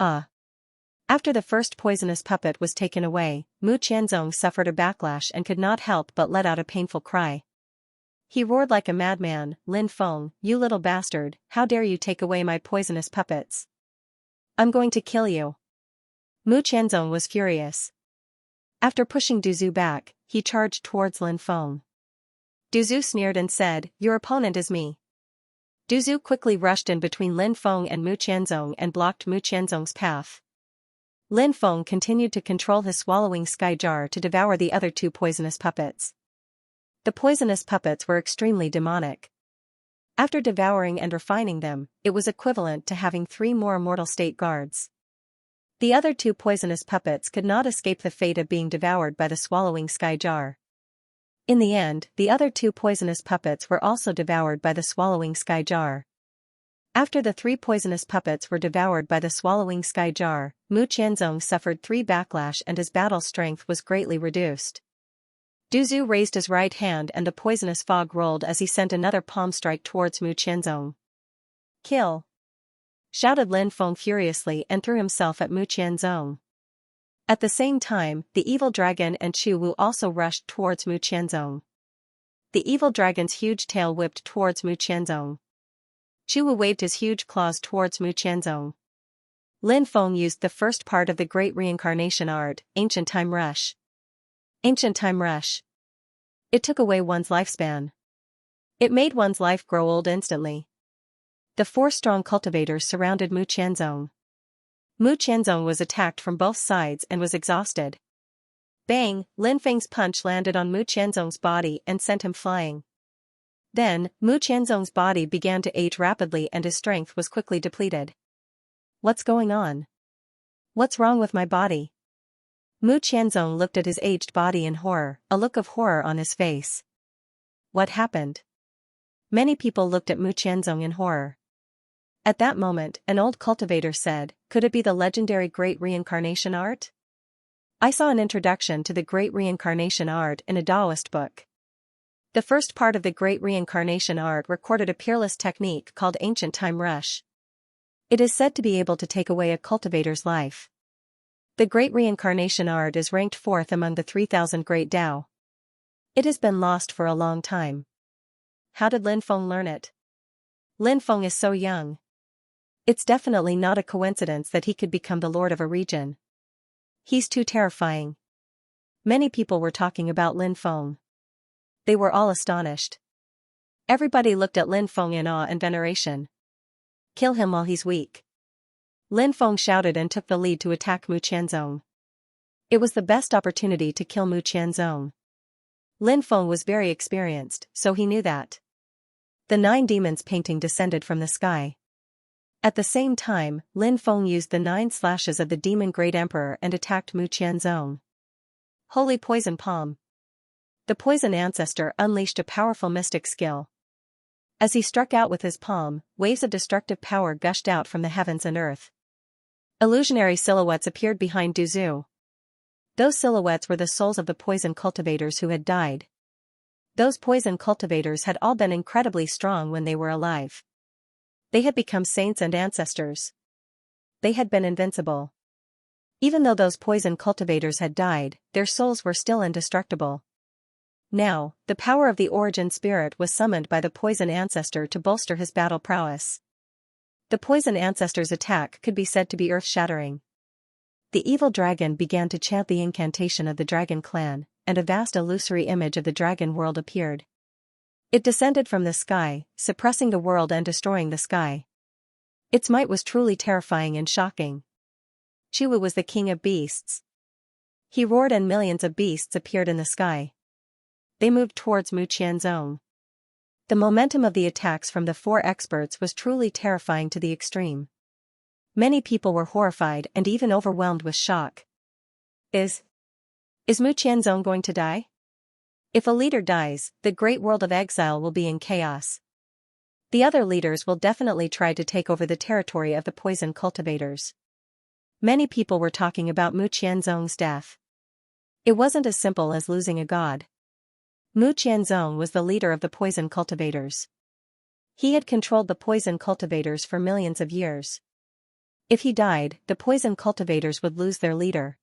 After the first poisonous puppet was taken away, Mu Qianzong suffered a backlash and could not help but let out a painful cry. He roared like a madman, "Lin Feng, you little bastard, how dare you take away my poisonous puppets? I'm going to kill you." Mu Qianzong was furious. After pushing Du Zhu back, he charged towards Lin Feng. Du Zhu sneered and said, "Your opponent is me." Du Zhu quickly rushed in between Lin Feng and Mu Qianzong and blocked Mu Qianzong's path. Lin Feng continued to control his swallowing sky jar to devour the other two poisonous puppets. The poisonous puppets were extremely demonic. After devouring and refining them, it was equivalent to having 3 more immortal state guards. The other two poisonous puppets could not escape the fate of being devoured by the swallowing sky jar. In the end, the other two poisonous puppets were also devoured by the swallowing sky jar. After the 3 poisonous puppets were devoured by the swallowing sky jar, Mu Qianzong suffered 3 backlash and his battle strength was greatly reduced. Du Zhu raised his right hand and the poisonous fog rolled as he sent another palm strike towards Mu Qianzong. "Kill!" shouted Lin Feng furiously and threw himself at Mu Qianzong. At the same time, the evil dragon and Chu Wu also rushed towards Mu Qianzong. The evil dragon's huge tail whipped towards Mu Qianzong. Chu Wu waved his huge claws towards Mu Qianzong. Lin Feng used the first part of the Great Reincarnation Art, Ancient Time Rush. Ancient Time Rush. It took away one's lifespan. It made one's life grow old instantly. The 4 strong cultivators surrounded Mu Qianzong. Mu Qianzong was attacked from both sides and was exhausted. Bang! Lin Feng's punch landed on Mu Qianzong's body and sent him flying. Then, Mu Qianzong's body began to age rapidly and his strength was quickly depleted. "What's going on? What's wrong with my body?" Mu Qianzong looked at his aged body in horror, a look of horror on his face. What happened? Many people looked at Mu Qianzong in horror. At that moment, an old cultivator said, "Could it be the legendary Great Reincarnation Art? I saw an introduction to the Great Reincarnation Art in a Taoist book. The first part of the Great Reincarnation Art recorded a peerless technique called Ancient Time Rush. It is said to be able to take away a cultivator's life. The Great Reincarnation Art is ranked 4th among the 3,000 Great Tao. It has been lost for a long time. How did Lin Feng learn it? Lin Feng is so young. It's definitely not a coincidence that he could become the lord of a region. He's too terrifying." Many people were talking about Lin Feng. They were all astonished. Everybody looked at Lin Feng in awe and veneration. "Kill him while he's weak." Lin Feng shouted and took the lead to attack Mu Qianzong. It was the best opportunity to kill Mu Qianzong. Lin Feng was very experienced, so he knew that. The 9 demons painting descended from the sky. At the same time, Lin Feng used the 9 slashes of the demon Great Emperor and attacked Mu Qianzong. Holy Poison Palm. The poison ancestor unleashed a powerful mystic skill. As he struck out with his palm, waves of destructive power gushed out from the heavens and earth. Illusionary silhouettes appeared behind Du Zhu. Those silhouettes were the souls of the poison cultivators who had died. Those poison cultivators had all been incredibly strong when they were alive. They had become saints and ancestors. They had been invincible. Even though those poison cultivators had died, their souls were still indestructible. Now, the power of the origin spirit was summoned by the poison ancestor to bolster his battle prowess. The poison ancestor's attack could be said to be earth-shattering. The evil dragon began to chant the incantation of the dragon clan, and a vast illusory image of the dragon world appeared. It descended from the sky, suppressing the world and destroying the sky. Its might was truly terrifying and shocking. Chu Wu was the king of beasts. He roared and millions of beasts appeared in the sky. They moved towards Mu Qianzong. The momentum of the attacks from the 4 experts was truly terrifying to the extreme. Many people were horrified and even overwhelmed with shock. Is Mu Qianzong going to die? If a leader dies, the great world of exile will be in chaos. The other leaders will definitely try to take over the territory of the poison cultivators. Many people were talking about Mu Qianzong's death. It wasn't as simple as losing a god. Mu Qianzong was the leader of the poison cultivators. He had controlled the poison cultivators for millions of years. If he died, the poison cultivators would lose their leader.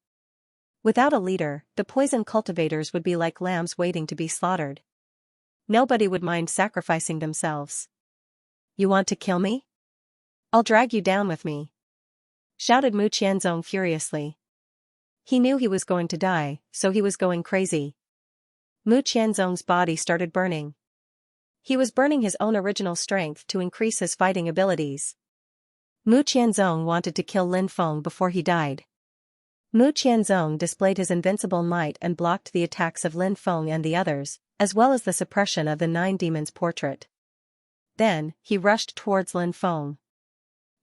Without a leader, the poison cultivators would be like lambs waiting to be slaughtered. Nobody would mind sacrificing themselves. You want to kill me? I'll drag you down with me, shouted Mu Qianzong furiously. He knew he was going to die, so he was going crazy. Mu Qianzong's body started burning. He was burning his own original strength to increase his fighting abilities. Mu Qianzong wanted to kill Lin Feng before he died. Mu Qianzong displayed his invincible might and blocked the attacks of Lin Feng and the others, as well as the suppression of the 9 demons' portrait. Then, he rushed towards Lin Feng.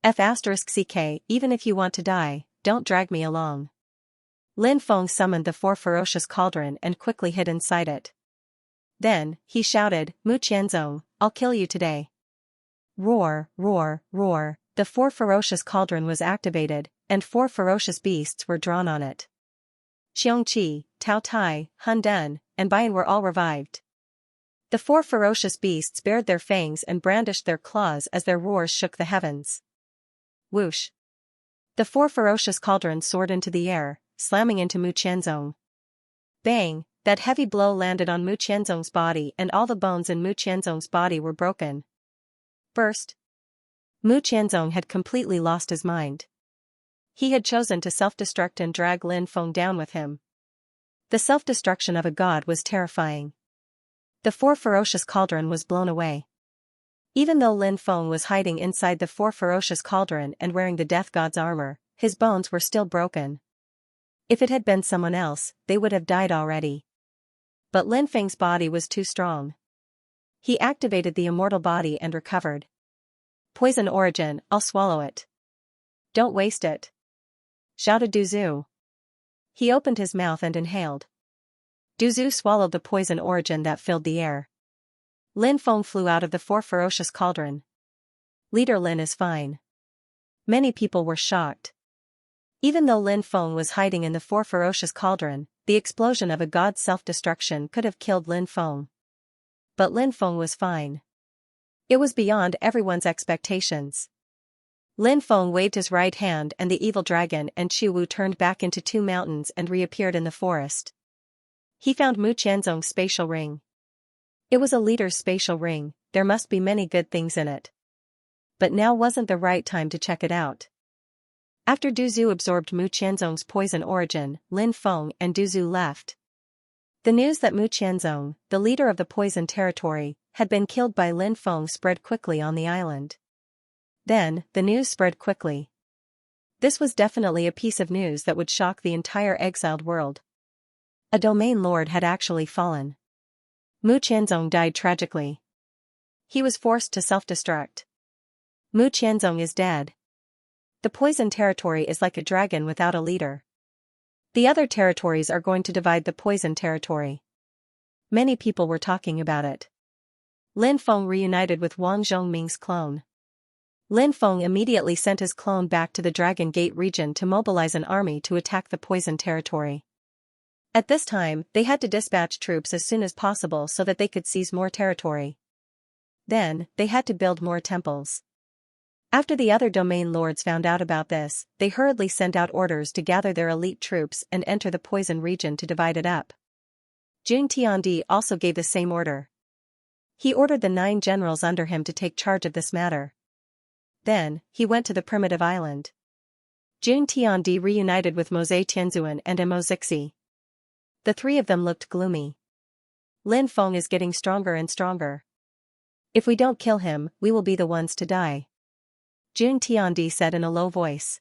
F*CK, even if you want to die, don't drag me along. Lin Feng summoned the 4 ferocious cauldron and quickly hid inside it. Then, he shouted, Mu Qianzong, I'll kill you today. Roar, roar, roar, the 4 ferocious cauldron was activated, and 4 ferocious beasts were drawn on it. Xianxia, Tao Tai, Hun Den, and Bian were all revived. The 4 ferocious beasts bared their fangs and brandished their claws as their roars shook the heavens. Whoosh! The 4 ferocious cauldrons soared into the air, slamming into Mu Qianzong. Bang! That heavy blow landed on Mu Qianzong's body and all the bones in Mu Qianzong's body were broken. Burst! Mu Qianzong had completely lost his mind. He had chosen to self-destruct and drag Lin Feng down with him. The self-destruction of a god was terrifying. The 4 ferocious cauldron was blown away. Even though Lin Feng was hiding inside the 4 ferocious cauldron and wearing the death god's armor, his bones were still broken. If it had been someone else, they would have died already. But Lin Feng's body was too strong. He activated the immortal body and recovered. Poison origin, I'll swallow it. Don't waste it, shouted Duzu. He opened his mouth and inhaled. Duzu swallowed the poison origin that filled the air. Lin Feng flew out of the 4 ferocious cauldron. Leader Lin is fine. Many people were shocked. Even though Lin Feng was hiding in the 4 ferocious cauldron, the explosion of a god's self-destruction could have killed Lin Feng. But Lin Feng was fine. It was beyond everyone's expectations. Lin Feng waved his right hand and the evil dragon and Chu Wu turned back into 2 mountains and reappeared in the forest. He found Mu Qianzong's spatial ring. It was a leader's spatial ring, there must be many good things in it. But now wasn't the right time to check it out. After Duzu absorbed Mu Qianzong's poison origin, Lin Feng and Duzu left. The news that Mu Qianzong, the leader of the poison territory, had been killed by Lin Feng spread quickly on the island. Then, the news spread quickly. This was definitely a piece of news that would shock the entire exiled world. A domain lord had actually fallen. Mu Qianzong died tragically. He was forced to self-destruct. Mu Qianzong is dead. The poison territory is like a dragon without a leader. The other territories are going to divide the poison territory. Many people were talking about it. Lin Feng reunited with Wang Zhongming's clone. Lin Feng immediately sent his clone back to the Dragon Gate region to mobilize an army to attack the poison territory. At this time, they had to dispatch troops as soon as possible so that they could seize more territory. Then, they had to build more temples. After the other domain lords found out about this, they hurriedly sent out orders to gather their elite troops and enter the poison region to divide it up. Jun Tiandi also gave the same order. He ordered the 9 generals under him to take charge of this matter. Then, he went to the primitive island. Jun Tiandi reunited with Mose Tianzuan and Mo Zixi. The 3 of them looked gloomy. Lin Feng is getting stronger and stronger. If we don't kill him, we will be the ones to die. Jun Tiandi said in a low voice.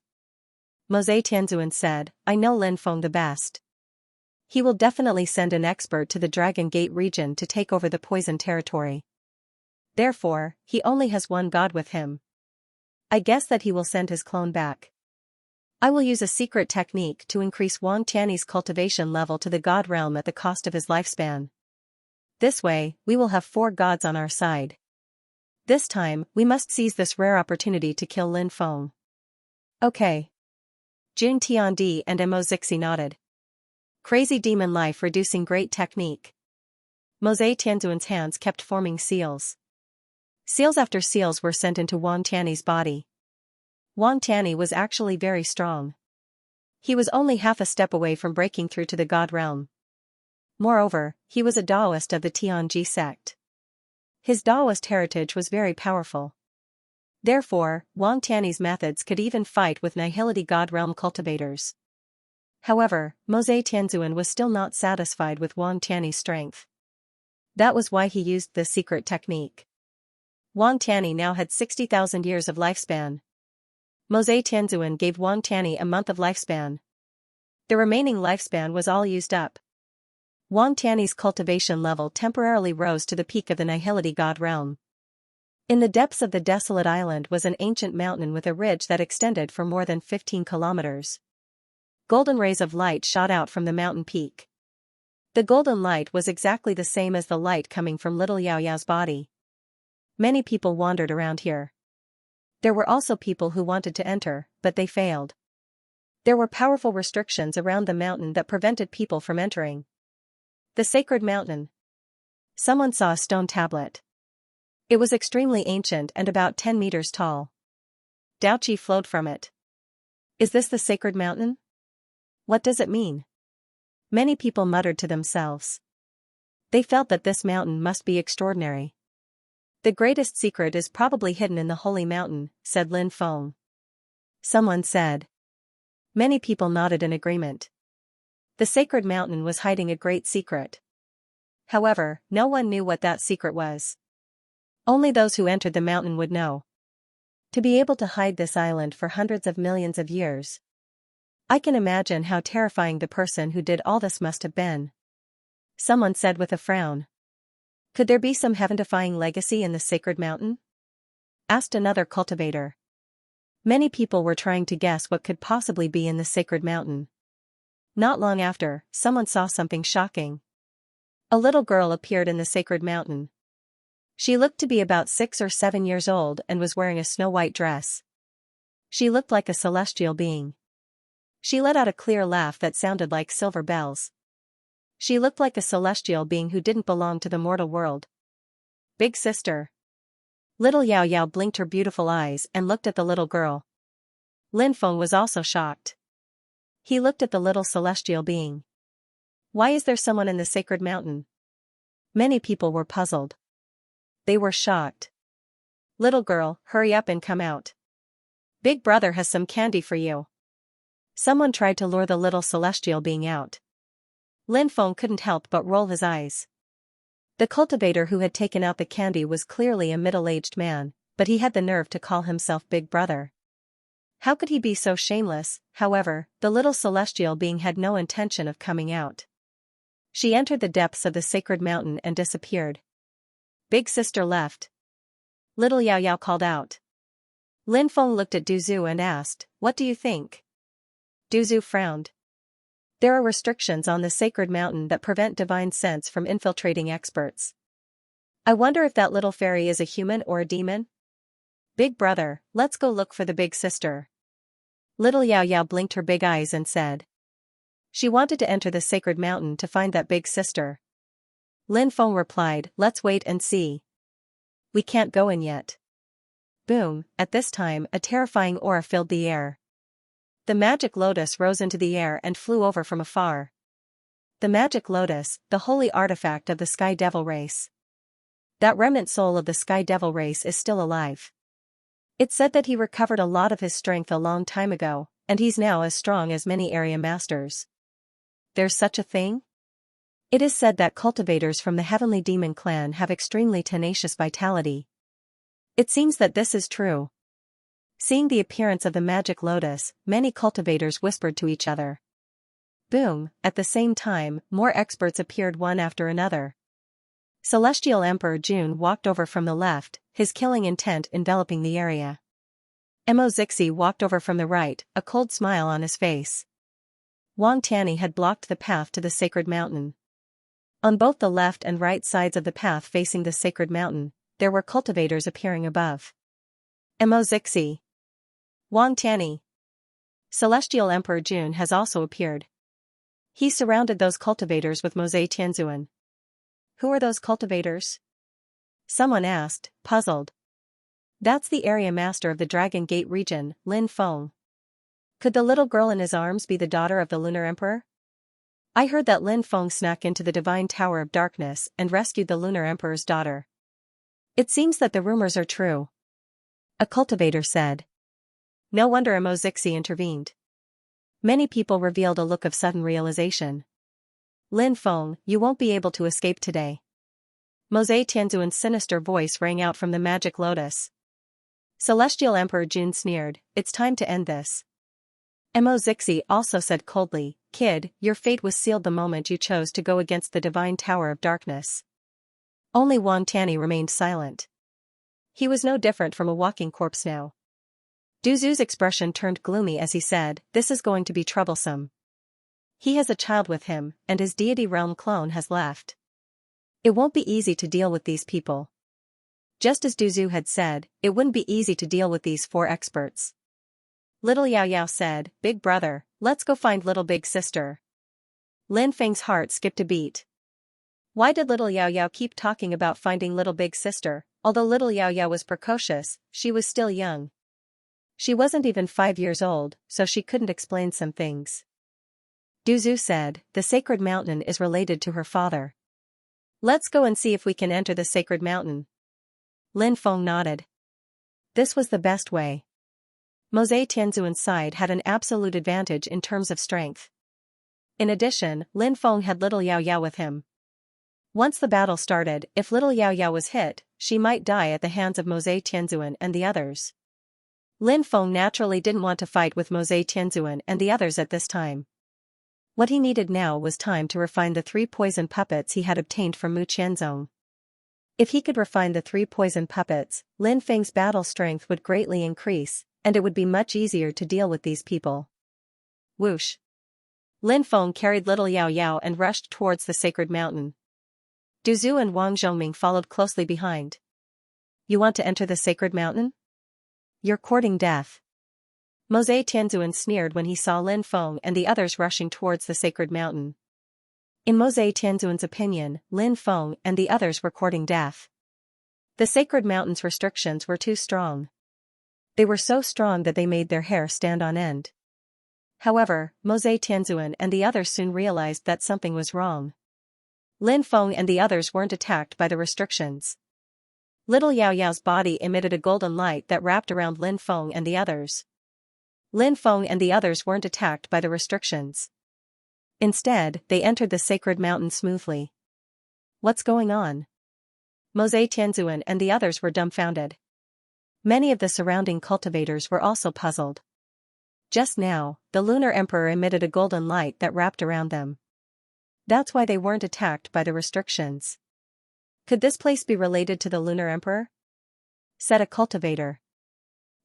Mose Tianzuan said, I know Lin Feng the best. He will definitely send an expert to the Dragon Gate region to take over the poison territory. Therefore, he only has one god with him. I guess that he will send his clone back. I will use a secret technique to increase Wang Tiany's cultivation level to the god realm at the cost of his lifespan. This way, we will have 4 gods on our side. This time, we must seize this rare opportunity to kill Lin Feng. Okay. Jun Tiandi and Mo Zixi nodded. Crazy demon life reducing great technique. Mose Tianzuan's hands kept forming seals. Seals after seals were sent into Wang Tiany's body. Wang Tiany was actually very strong. He was only half a step away from breaking through to the god realm. Moreover, he was a Taoist of the Tianji sect. His Daoist heritage was very powerful. Therefore, Wang Tiany's methods could even fight with Nihility God Realm cultivators. However, Mose Tianzuan was still not satisfied with Wang Tiany's strength. That was why he used the secret technique. Wang Tiany now had 60,000 years of lifespan. Mose Tianzuan gave Wang Tiany a month of lifespan. The remaining lifespan was all used up. Wang Tiany's cultivation level temporarily rose to the peak of the Nihility God Realm. In the depths of the desolate island was an ancient mountain with a ridge that extended for more than 15 kilometers. Golden rays of light shot out from the mountain peak. The golden light was exactly the same as the light coming from little Yao Yao's body. Many people wandered around here. There were also people who wanted to enter, but they failed. There were powerful restrictions around the mountain that prevented people from entering. The sacred mountain. Someone saw a stone tablet. It was extremely ancient and about 10 meters tall. Daoqi flowed from it. Is this the sacred mountain? What does it mean? Many people muttered to themselves. They felt that this mountain must be extraordinary. The greatest secret is probably hidden in the holy mountain, said Lin Feng. Someone said. Many people nodded in agreement. The sacred mountain was hiding a great secret. However, no one knew what that secret was. Only those who entered the mountain would know. To be able to hide this island for hundreds of millions of years. I can imagine how terrifying the person who did all this must have been. Someone said with a frown. Could there be some heaven-defying legacy in the sacred mountain? Asked another cultivator. Many people were trying to guess what could possibly be in the sacred mountain. Not long after, someone saw something shocking. A little girl appeared in the sacred mountain. She looked to be about 6 or 7 years old and was wearing a snow-white dress. She looked like a celestial being. She let out a clear laugh that sounded like silver bells. She looked like a celestial being who didn't belong to the mortal world. Big sister. Little Yao Yao blinked her beautiful eyes and looked at the little girl. Lin Feng was also shocked. He looked at the little celestial being. Why is there someone in the sacred mountain? Many people were puzzled. They were shocked. Little girl, hurry up and come out. Big brother has some candy for you. Someone tried to lure the little celestial being out. Lin Feng couldn't help but roll his eyes. The cultivator who had taken out the candy was clearly a middle-aged man, but he had the nerve to call himself Big Brother. How could he be so shameless? However, the little celestial being had no intention of coming out. She entered the depths of the sacred mountain and disappeared. Big sister left. Little Yao Yao called out. Lin Feng looked at Du Zhu and asked, "What do you think?" Du Zhu frowned. There are restrictions on the sacred mountain that prevent divine sense from infiltrating experts. I wonder if that little fairy is a human or a demon? Big brother, let's go look for the big sister. Little Yao Yao blinked her big eyes and said. She wanted to enter the sacred mountain to find that big sister. Lin Feng replied, let's wait and see. We can't go in yet. Boom, at this time a terrifying aura filled the air. The magic lotus rose into the air and flew over from afar. The magic lotus, the holy artifact of the Sky Devil race. That remnant soul of the Sky Devil race is still alive. It's said that he recovered a lot of his strength a long time ago, and he's now as strong as many area masters. There's such a thing? It is said that cultivators from the Heavenly Demon clan have extremely tenacious vitality. It seems that this is true. Seeing the appearance of the magic lotus, many cultivators whispered to each other. Boom, at the same time, more experts appeared one after another. Celestial Emperor Jun walked over from the left, his killing intent enveloping the area. Mo Zixi walked over from the right, a cold smile on his face. Wang Tiany had blocked the path to the sacred mountain. On both the left and right sides of the path facing the sacred mountain, there were cultivators appearing above. Mo Zixi. Wang Tiany. Celestial Emperor Jun has also appeared. He surrounded those cultivators with Mose Tianzuan. Who are those cultivators? Someone asked, puzzled. That's the area master of the Dragon Gate region, Lin Feng. Could the little girl in his arms be the daughter of the Lunar Emperor? I heard that Lin Feng snuck into the Divine Tower of Darkness and rescued the Lunar Emperor's daughter. It seems that the rumors are true, a cultivator said. No wonder Xianxia intervened. Many people revealed a look of sudden realization. Lin Feng, you won't be able to escape today. Mosei Tianzuan's sinister voice rang out from the magic lotus. Celestial Emperor Jun sneered, it's time to end this. Xianxia also said coldly, kid, your fate was sealed the moment you chose to go against the divine tower of darkness. Only Wang Tanny remained silent. He was no different from a walking corpse now. Duzu's expression turned gloomy as he said, this is going to be troublesome. He has a child with him, and his deity realm clone has left. It won't be easy to deal with these people. Just as Duzu had said, it wouldn't be easy to deal with these 4 experts. Little Yao Yao said, big brother, let's go find little big sister. Lin Feng's heart skipped a beat. Why did little Yao Yao keep talking about finding little big sister? Although little Yao Yao was precocious, she was still young. She wasn't even 5 years old, so she couldn't explain some things. Duzu said, the sacred mountain is related to her father. Let's go and see if we can enter the sacred mountain. Lin Feng nodded. This was the best way. Mosei Tianzuan's side had an absolute advantage in terms of strength. In addition, Lin Feng had little Yao Yao with him. Once the battle started, if little Yao Yao was hit, she might die at the hands of Mosei Tianzuan and the others. Lin Feng naturally didn't want to fight with Mosei Tianzuan and the others at this time. What he needed now was time to refine the 3 poison puppets he had obtained from Mu Qianzong. If he could refine the 3 poison puppets, Lin Feng's battle strength would greatly increase, and it would be much easier to deal with these people. Whoosh! Lin Feng carried little Yao Yao and rushed towards the sacred mountain. Duzu and Wang Zhongming followed closely behind. You want to enter the sacred mountain? You're courting death. Mosei Tianzuan sneered when he saw Lin Feng and the others rushing towards the sacred mountain. In Mosei Tianzuan's opinion, Lin Feng and the others were courting death. The sacred mountain's restrictions were too strong. They were so strong that they made their hair stand on end. However, Mosei Tianzuan and the others soon realized that something was wrong. Lin Feng and the others weren't attacked by the restrictions. Little Yao Yao's body emitted a golden light that wrapped around Lin Feng and the others. Lin Feng and the others weren't attacked by the restrictions. Instead, they entered the sacred mountain smoothly. What's going on? Mosei Tianzuan and the others were dumbfounded. Many of the surrounding cultivators were also puzzled. Just now, the Lunar Emperor emitted a golden light that wrapped around them. That's why they weren't attacked by the restrictions. Could this place be related to the Lunar Emperor? Said a cultivator.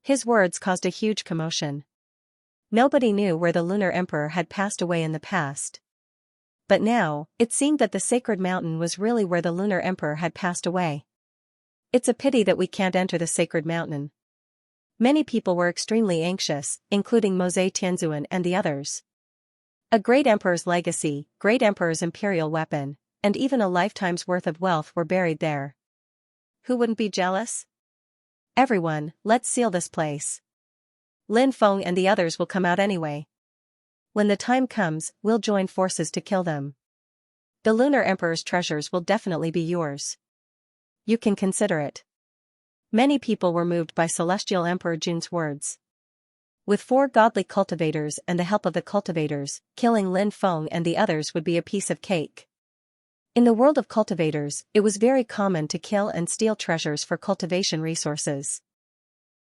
His words caused a huge commotion. Nobody knew where the Lunar Emperor had passed away in the past. But now, it seemed that the sacred mountain was really where the Lunar Emperor had passed away. It's a pity that we can't enter the sacred mountain. Many people were extremely anxious, including Mosei Tianzuan and the others. A great emperor's legacy, great emperor's imperial weapon, and even a lifetime's worth of wealth were buried there. Who wouldn't be jealous? Everyone, let's seal this place. Lin Feng and the others will come out anyway. When the time comes, we'll join forces to kill them. The Lunar Emperor's treasures will definitely be yours. You can consider it. Many people were moved by Celestial Emperor Jun's words. With 4 godly cultivators and the help of the cultivators, killing Lin Feng and the others would be a piece of cake. In the world of cultivators, it was very common to kill and steal treasures for cultivation resources.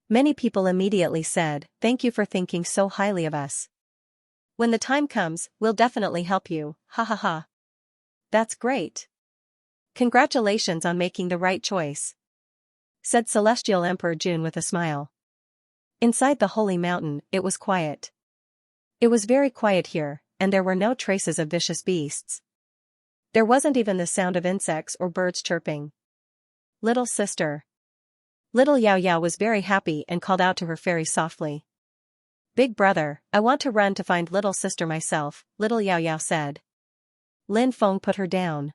Many people immediately said, "Thank you for thinking so highly of us. When the time comes, we'll definitely help you, ha ha ha." That's great. Congratulations on making the right choice, said Celestial Emperor Jun with a smile. Inside the holy mountain, it was quiet. It was very quiet here, and there were no traces of vicious beasts. There wasn't even the sound of insects or birds chirping. Little sister. Little Yao Yao was very happy and called out to her fairy softly. Big brother, I want to run to find little sister myself, little Yao Yao said. Lin Feng put her down.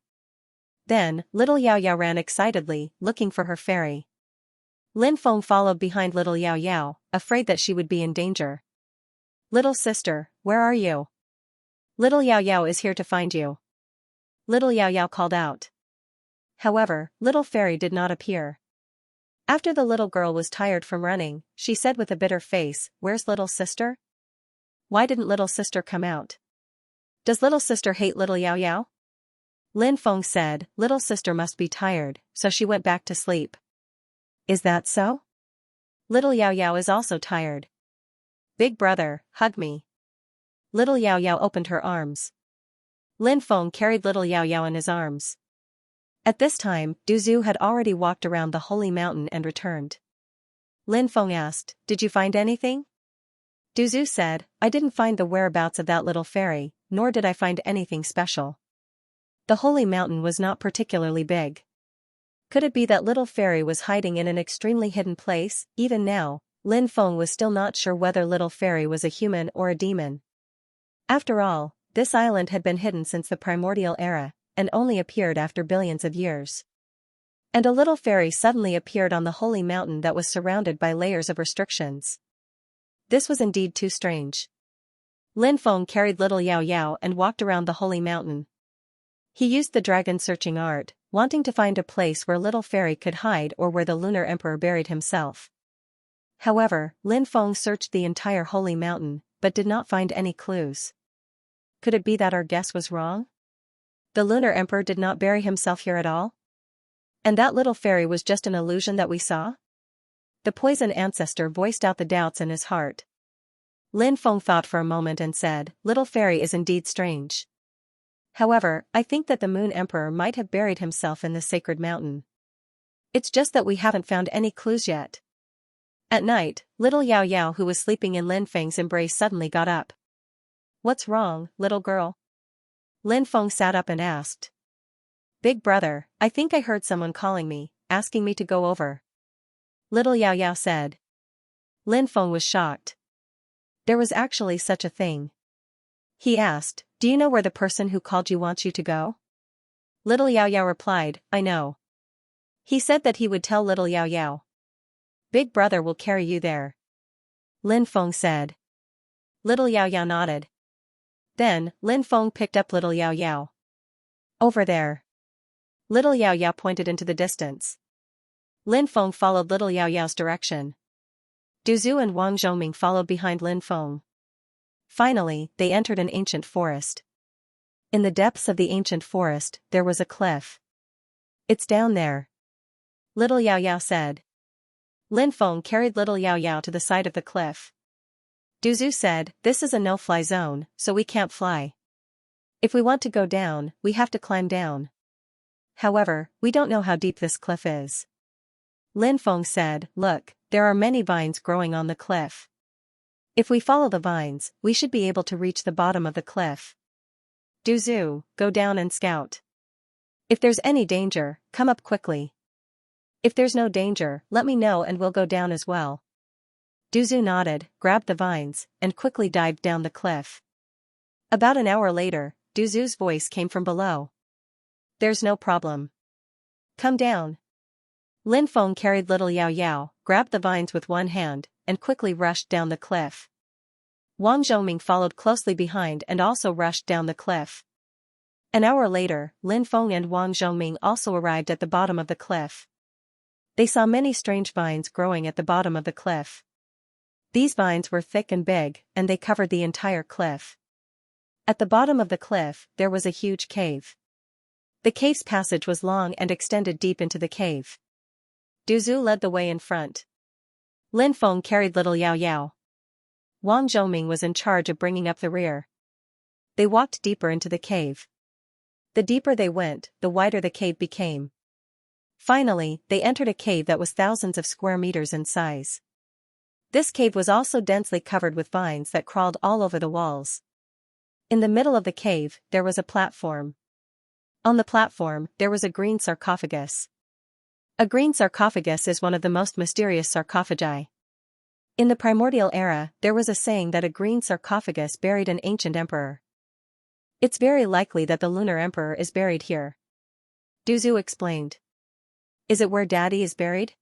Then, little Yao Yao ran excitedly, looking for her fairy. Lin Feng followed behind little Yao Yao, afraid that she would be in danger. Little sister, where are you? Little Yao Yao is here to find you. Little Yao Yao called out. However, little fairy did not appear. After the little girl was tired from running, she said with a bitter face, "Where's little sister? Why didn't little sister come out? Does little sister hate little Yao Yao?" Lin Feng said, "Little sister must be tired, so she went back to sleep." "Is that so? Little Yao Yao is also tired. Big brother, hug me." Little Yao Yao opened her arms. Lin Feng carried little Yao Yao in his arms. At this time, Du Zhu had already walked around the holy mountain and returned. Lin Feng asked, "Did you find anything?" Du Zhu said, "I didn't find the whereabouts of that little fairy, nor did I find anything special. The holy mountain was not particularly big. Could it be that little fairy was hiding in an extremely hidden place?" Even now, Lin Feng was still not sure whether little fairy was a human or a demon. After all, this island had been hidden since the primordial era, and only appeared after billions of years. And a little fairy suddenly appeared on the holy mountain that was surrounded by layers of restrictions. This was indeed too strange. Lin Feng carried little Yao Yao and walked around the holy mountain. He used the dragon searching art, wanting to find a place where little fairy could hide or where the lunar emperor buried himself. However, Lin Feng searched the entire holy mountain, but did not find any clues. Could it be that our guess was wrong? The lunar emperor did not bury himself here at all? And that little fairy was just an illusion that we saw? The poison ancestor voiced out the doubts in his heart. Lin Feng thought for a moment and said, "Little fairy is indeed strange. However, I think that the moon emperor might have buried himself in this sacred mountain. It's just that we haven't found any clues yet." At night, little Yao Yao, who was sleeping in Lin Feng's embrace, suddenly got up. "What's wrong, little girl?" Lin Feng sat up and asked. "Big brother, I think I heard someone calling me, asking me to go over." Little Yao Yao said. Lin Feng was shocked. There was actually such a thing. He asked, "Do you know where the person who called you wants you to go?" Little Yao Yao replied, "I know." He said that he would tell little Yao Yao. "Big brother will carry you there," Lin Feng said. Little Yao Yao nodded. Then, Lin Feng picked up little Yao Yao. "Over there." Little Yao Yao pointed into the distance. Lin Feng followed little Yao Yao's direction. Du Zhu and Wang Zhongming followed behind Lin Feng. Finally, they entered an ancient forest. In the depths of the ancient forest, there was a cliff. "It's down there," little Yao Yao said. Lin Feng carried little Yao Yao to the side of the cliff. Du Zhu said, "This is a no-fly zone, so we can't fly. If we want to go down, we have to climb down. However, we don't know how deep this cliff is." Lin Feng said, "Look, there are many vines growing on the cliff. If we follow the vines, we should be able to reach the bottom of the cliff. Du Zhu, go down and scout. If there's any danger, come up quickly. If there's no danger, let me know and we'll go down as well." Du Zhu nodded, grabbed the vines, and quickly dived down the cliff. About an hour later, Du Zhu's voice came from below. "There's no problem. Come down." Lin Feng carried little Yao Yao, grabbed the vines with one hand, and quickly rushed down the cliff. Wang Zhongming followed closely behind and also rushed down the cliff. An hour later, Lin Feng and Wang Zhongming also arrived at the bottom of the cliff. They saw many strange vines growing at the bottom of the cliff. These vines were thick and big, and they covered the entire cliff. At the bottom of the cliff, there was a huge cave. The cave's passage was long and extended deep into the cave. Du Zhu led the way in front. Lin Feng carried little Yao Yao. Wang Zhongming was in charge of bringing up the rear. They walked deeper into the cave. The deeper they went, the wider the cave became. Finally, they entered a cave that was thousands of square meters in size. This cave was also densely covered with vines that crawled all over the walls. In the middle of the cave, there was a platform. On the platform, there was a green sarcophagus. A green sarcophagus is one of the most mysterious sarcophagi. In the primordial era, there was a saying that a green sarcophagus buried an ancient emperor. It's very likely that the lunar emperor is buried here. Du Zhu explained. "Is it where Daddy is buried?"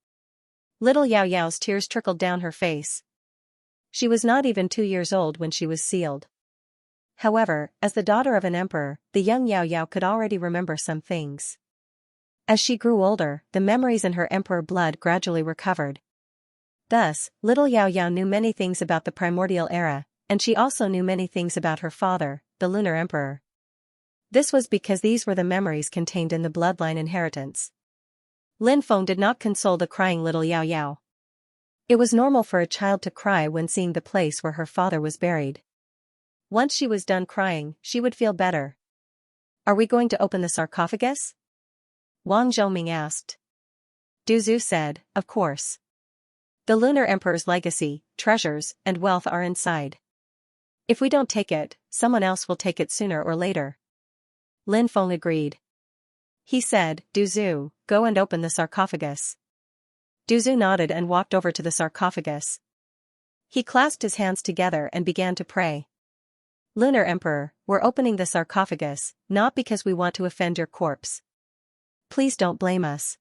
Little Yao Yao's tears trickled down her face. She was not even 2 years old when she was sealed. However, as the daughter of an emperor, the young Yao Yao could already remember some things. As she grew older, the memories in her emperor blood gradually recovered. Thus, little Yao Yao knew many things about the primordial era, and she also knew many things about her father, the lunar emperor. This was because these were the memories contained in the bloodline inheritance. Lin Feng did not console the crying little Yao Yao. It was normal for a child to cry when seeing the place where her father was buried. Once she was done crying, she would feel better. Are we going to open the sarcophagus? Wang Zhongming asked. Du Zhu said, of course. The lunar emperor's legacy, treasures, and wealth are inside. If we don't take it, someone else will take it sooner or later. Lin Feng agreed. He said, Du Zhu, go and open the sarcophagus. Du Zhu nodded and walked over to the sarcophagus. He clasped his hands together and began to pray. Lunar Emperor, we're opening the sarcophagus, not because we want to offend your corpse. Please don't blame us.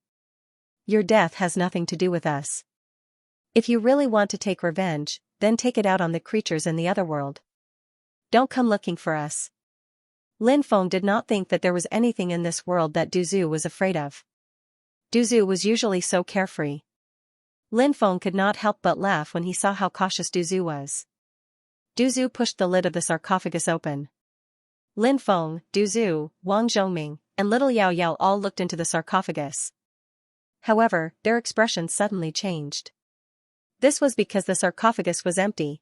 Your death has nothing to do with us. If you really want to take revenge, then take it out on the creatures in the other world. Don't come looking for us. Lin Feng did not think that there was anything in this world that Du Zhu was afraid of. Du Zhu was usually so carefree. Lin Feng could not help but laugh when he saw how cautious Du Zhu was. Du Zhu pushed the lid of the sarcophagus open. Lin Feng, Du Zhu, Wang Zhongming, and little Yao Yao all looked into the sarcophagus. However, their expressions suddenly changed. This was because the sarcophagus was empty.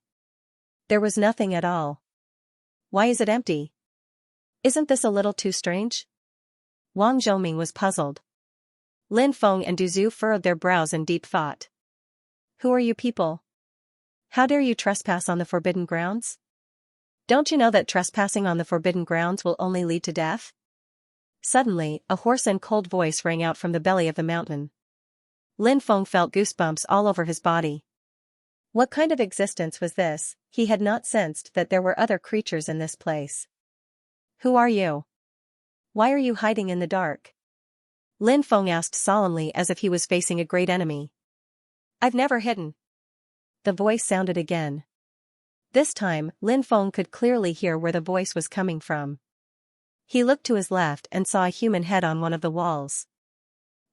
There was nothing at all. Why is it empty? Isn't this a little too strange? Wang Zhongming was puzzled. Lin Feng and Du Zhu furrowed their brows in deep thought. Who are you people? How dare you trespass on the forbidden grounds? Don't you know that trespassing on the forbidden grounds will only lead to death? Suddenly, a hoarse and cold voice rang out from the belly of the mountain. Lin Feng felt goosebumps all over his body. What kind of existence was this? He had not sensed that there were other creatures in this place. Who are you? Why are you hiding in the dark? Lin Feng asked solemnly as if he was facing a great enemy. I've never hidden. The voice sounded again. This time, Lin Feng could clearly hear where the voice was coming from. He looked to his left and saw a human head on one of the walls.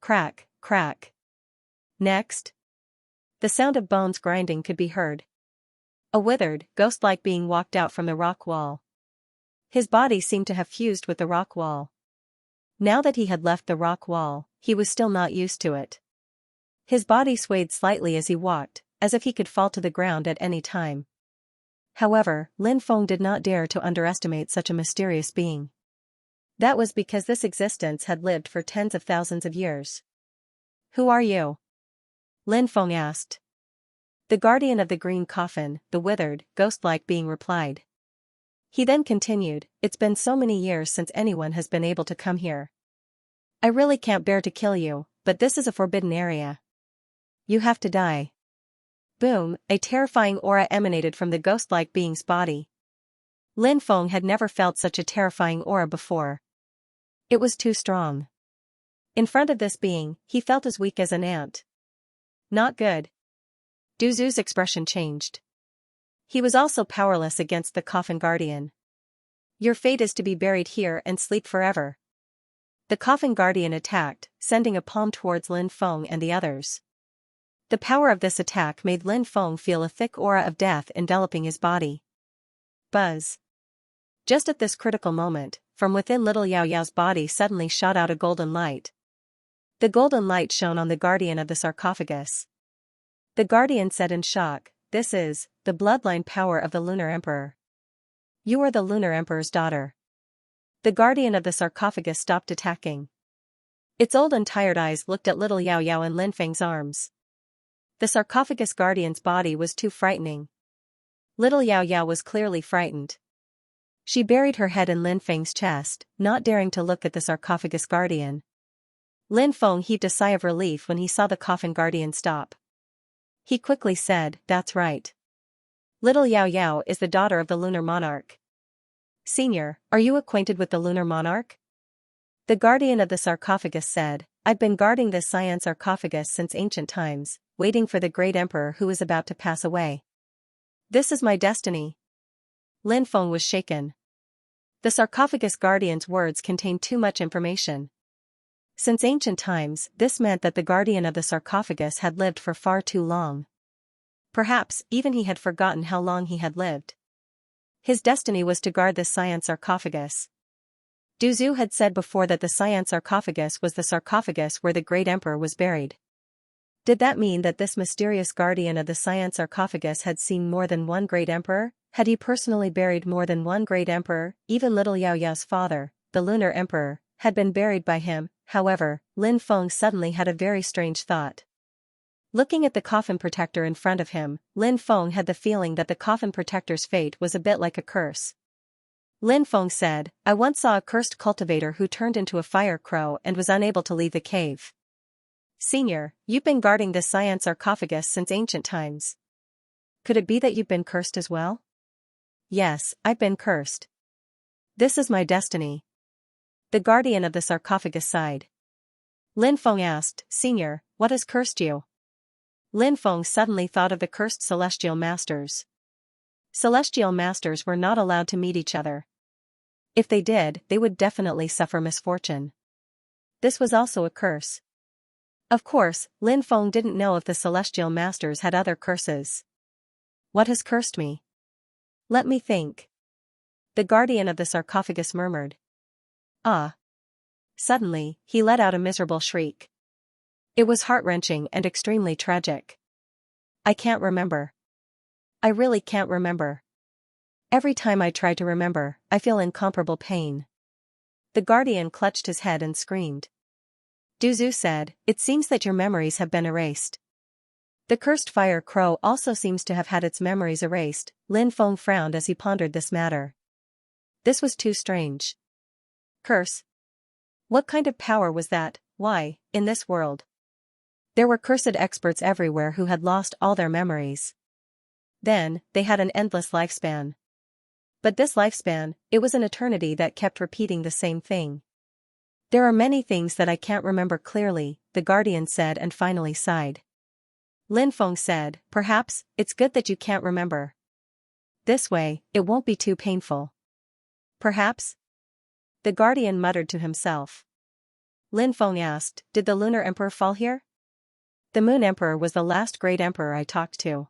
Crack, crack. Next. The sound of bones grinding could be heard. A withered, ghost-like being walked out from the rock wall. His body seemed to have fused with the rock wall. Now that he had left the rock wall, he was still not used to it. His body swayed slightly as he walked, as if he could fall to the ground at any time. However, Lin Feng did not dare to underestimate such a mysterious being. That was because this existence had lived for tens of thousands of years. Who are you? Lin Feng asked. The guardian of the green coffin, the withered, ghost-like being replied. He then continued, it's been so many years since anyone has been able to come here. I really can't bear to kill you, but this is a forbidden area. You have to die. Boom, a terrifying aura emanated from the ghost-like being's body. Lin Feng had never felt such a terrifying aura before. It was too strong. In front of this being, he felt as weak as an ant. Not good. Du Zhu's expression changed. He was also powerless against the coffin guardian. Your fate is to be buried here and sleep forever. The coffin guardian attacked, sending a palm towards Lin Feng and the others. The power of this attack made Lin Feng feel a thick aura of death enveloping his body. Buzz. Just at this critical moment, from within little Yao Yao's body suddenly shot out a golden light. The golden light shone on the guardian of the sarcophagus. The guardian said in shock, this is the bloodline power of the lunar emperor. You are the lunar emperor's daughter. The guardian of the sarcophagus stopped attacking. Its old and tired eyes looked at little Yao Yao in Lin Feng's arms. The sarcophagus guardian's body was too frightening. Little Yao Yao was clearly frightened. She buried her head in Lin Feng's chest, not daring to look at the sarcophagus guardian. Lin Feng heaved a sigh of relief when he saw the coffin guardian stop. He quickly said, that's right. Little Yao Yao is the daughter of the lunar monarch. Senior, are you acquainted with the lunar monarch? The guardian of the sarcophagus said, I've been guarding this cyan sarcophagus since ancient times, waiting for the great emperor who is about to pass away. This is my destiny. Lin Feng was shaken. The sarcophagus guardian's words contained too much information. Since ancient times, this meant that the guardian of the sarcophagus had lived for far too long. Perhaps, even he had forgotten how long he had lived. His destiny was to guard this Xian sarcophagus. Duzu had said before that the Xian sarcophagus was the sarcophagus where the great emperor was buried. Did that mean that this mysterious guardian of the Xian sarcophagus had seen more than one great emperor? Had he personally buried more than one great emperor? Even little Yao Yao's father, the lunar emperor, had been buried by him. However, Lin Feng suddenly had a very strange thought. Looking at the coffin protector in front of him, Lin Feng had the feeling that the coffin protector's fate was a bit like a curse. Lin Feng said, "I once saw a cursed cultivator who turned into a fire crow and was unable to leave the cave." "Senior, you've been guarding this Xian sarcophagus since ancient times. Could it be that you've been cursed as well?" "Yes, I've been cursed. This is my destiny." The guardian of the sarcophagus sighed. Lin Feng asked, "Senior, what has cursed you?" Lin Feng suddenly thought of the cursed celestial masters. Celestial masters were not allowed to meet each other. If they did, they would definitely suffer misfortune. This was also a curse. Of course, Lin Feng didn't know if the celestial masters had other curses. "What has cursed me? Let me think." The guardian of the sarcophagus murmured. "Ah." Suddenly, he let out a miserable shriek. It was heart-wrenching and extremely tragic. "I can't remember. I really can't remember. Every time I try to remember, I feel incomparable pain." The guardian clutched his head and screamed. Duzu said, "It seems that your memories have been erased." The cursed fire crow also seems to have had its memories erased. Lin Feng frowned as he pondered this matter. This was too strange. Curse? What kind of power was that? Why, in this world, there were cursed experts everywhere who had lost all their memories. Then, they had an endless lifespan. But this lifespan, it was an eternity that kept repeating the same thing. "There are many things that I can't remember clearly," the guardian said and finally sighed. Lin Feng said, "Perhaps, it's good that you can't remember. This way, it won't be too painful." "Perhaps?" The guardian muttered to himself. Lin Feng asked, "Did the lunar emperor fall here?" "The moon emperor was the last great emperor I talked to.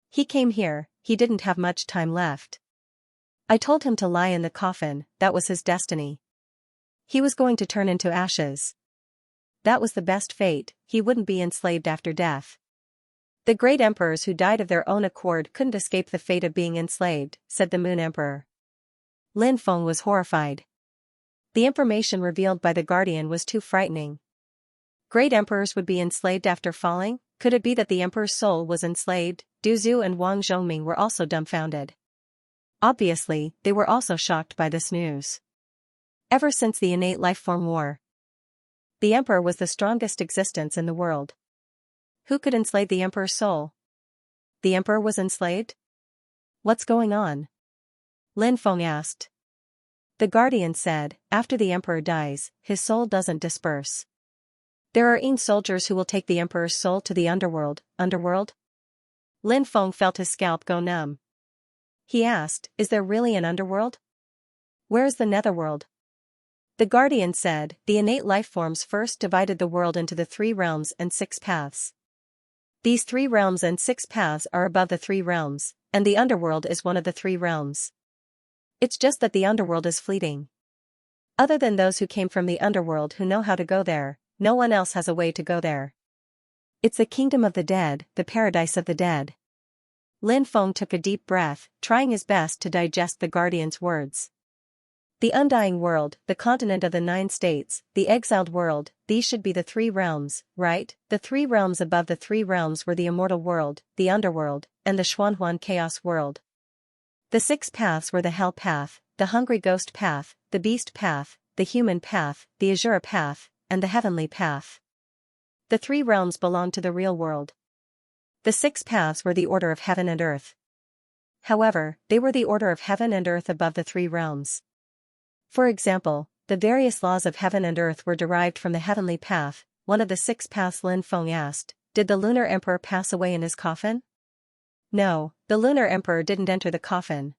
He came here, he didn't have much time left. I told him to lie in the coffin, that was his destiny. He was going to turn into ashes. That was the best fate, he wouldn't be enslaved after death. The great emperors who died of their own accord couldn't escape the fate of being enslaved," said the moon emperor. Lin Feng was horrified. The information revealed by the guardian was too frightening. Great emperors would be enslaved after falling? Could it be that the emperor's soul was enslaved? Duzu and Wang Zhongming were also dumbfounded. Obviously, they were also shocked by this news. Ever since the innate lifeform war, the emperor was the strongest existence in the world. Who could enslave the emperor's soul? The emperor was enslaved? What's going on? Lin Feng asked. The guardian said, "After the emperor dies, his soul doesn't disperse. There are soldiers who will take the emperor's soul to the underworld." Underworld? Lin Feng felt his scalp go numb. He asked, "Is there really an underworld? Where is the netherworld?" The guardian said, "The innate lifeforms first divided the world into the 3 realms and 6 paths. These 3 realms and 6 paths are above the 3 realms, and the underworld is one of the 3 realms. It's just that the underworld is fleeting. Other than those who came from the underworld who know how to go there, no one else has a way to go there. It's the kingdom of the dead, the paradise of the dead." Lin Feng took a deep breath, trying his best to digest the guardian's words. The undying world, the continent of the 9 states, the exiled world, these should be the 3 realms, right? The 3 realms above the 3 realms were the immortal world, the underworld, and the Xuanhuan chaos world. The 6 paths were the hell path, the hungry ghost path, the beast path, the human path, the azura path, and the heavenly path. The 3 realms belonged to the real world. The 6 paths were the order of heaven and earth. However, they were the order of heaven and earth above the 3 realms. For example, the various laws of heaven and earth were derived from the heavenly path. One of the 6 paths. Lin Feng asked, "Did the lunar emperor pass away in his coffin?" "No, the lunar emperor didn't enter the coffin,"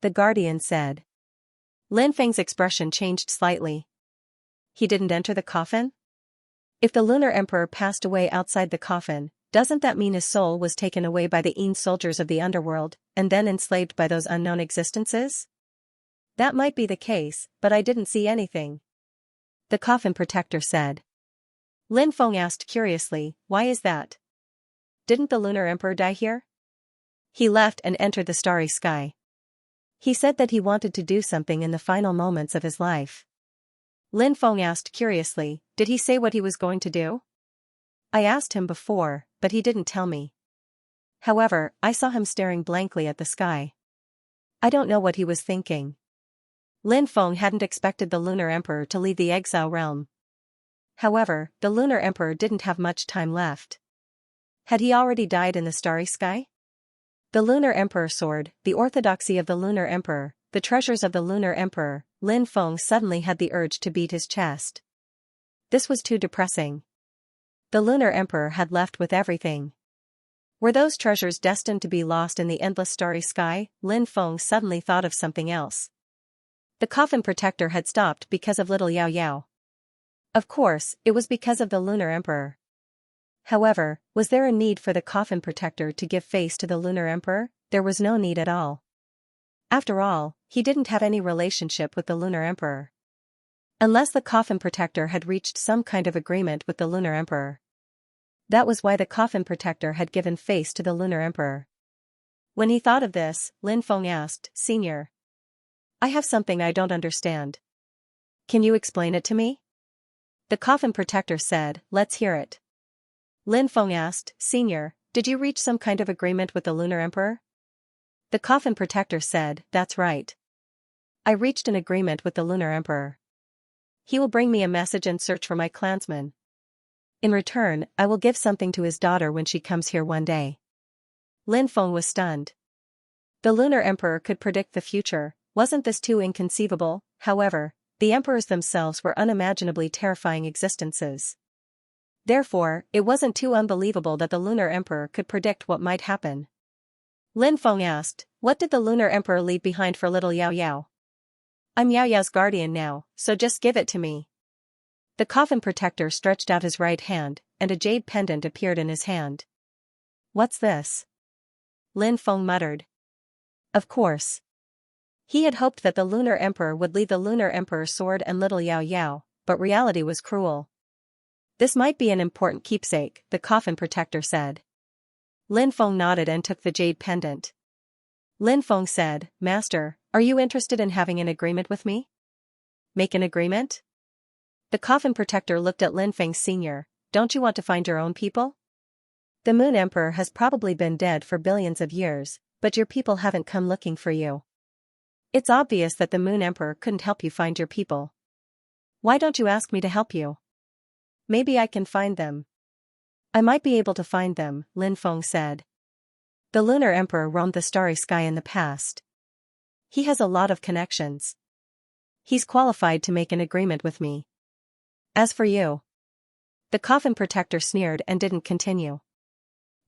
the guardian said. Lin Feng's expression changed slightly. he didn't enter the coffin? If the Lunar Emperor passed away outside the coffin, doesn't that mean his soul was taken away by the Een soldiers of the underworld, and then enslaved by those unknown existences? That might be the case, but I didn't see anything, the coffin protector said. Lin Feng asked curiously, why is that? Didn't the Lunar Emperor die here? He left and entered the starry sky. He said that he wanted to do something in the final moments of his life. Lin Feng asked curiously, did he say what he was going to do? I asked him before, but he didn't tell me. However, I saw him staring blankly at the sky. I don't know what he was thinking. Lin Feng hadn't expected the Lunar Emperor to leave the exile realm. However, the Lunar Emperor didn't have much time left. Had he already died in the starry sky? The Lunar Emperor sword, the orthodoxy of the Lunar Emperor, the treasures of the Lunar Emperor. Lin Feng suddenly had the urge to beat his chest. This was too depressing. The Lunar Emperor had left with everything. Were those treasures destined to be lost in the endless starry sky? Lin Feng suddenly thought of something else. The coffin protector had stopped because of little Yao Yao. Of course, it was because of the Lunar Emperor. However, was there a need for the coffin protector to give face to the Lunar Emperor? There was no need at all. After all, he didn't have any relationship with the Lunar Emperor. Unless the coffin protector had reached some kind of agreement with the Lunar Emperor. That was why the coffin protector had given face to the Lunar Emperor. When he thought of this, Lin Feng asked, Senior, I have something I don't understand. Can you explain it to me? The coffin protector said, let's hear it. Lin Feng asked, Senior, did you reach some kind of agreement with the Lunar Emperor? The coffin protector said, that's right. I reached an agreement with the Lunar Emperor. He will bring me a message and search for my clansmen. In return, I will give something to his daughter when she comes here one day. Lin Feng was stunned. The Lunar Emperor could predict the future. Wasn't this too inconceivable? However, the emperors themselves were unimaginably terrifying existences. Therefore, it wasn't too unbelievable that the Lunar Emperor could predict what might happen. Lin Feng asked, what did the Lunar Emperor leave behind for little Yao Yao? I'm Yao Yao's guardian now, so just give it to me. The coffin protector stretched out his right hand, and a jade pendant appeared in his hand. What's this? Lin Feng muttered. Of course. He had hoped that the Lunar Emperor would leave the Lunar Emperor's sword and little Yao Yao, but reality was cruel. This might be an important keepsake, the coffin protector said. Lin Feng nodded and took the jade pendant. Lin Feng said, Master, are you interested in having an agreement with me? Make an agreement? The coffin protector looked at Lin Feng Sr., don't you want to find your own people? The Moon Emperor has probably been dead for billions of years, but your people haven't come looking for you. It's obvious that the Moon Emperor couldn't help you find your people. Why don't you ask me to help you? Maybe I can find them. I might be able to find them, Lin Feng said. The Lunar Emperor roamed the starry sky in the past. He has a lot of connections. He's qualified to make an agreement with me. As for you. The coffin protector sneered and didn't continue.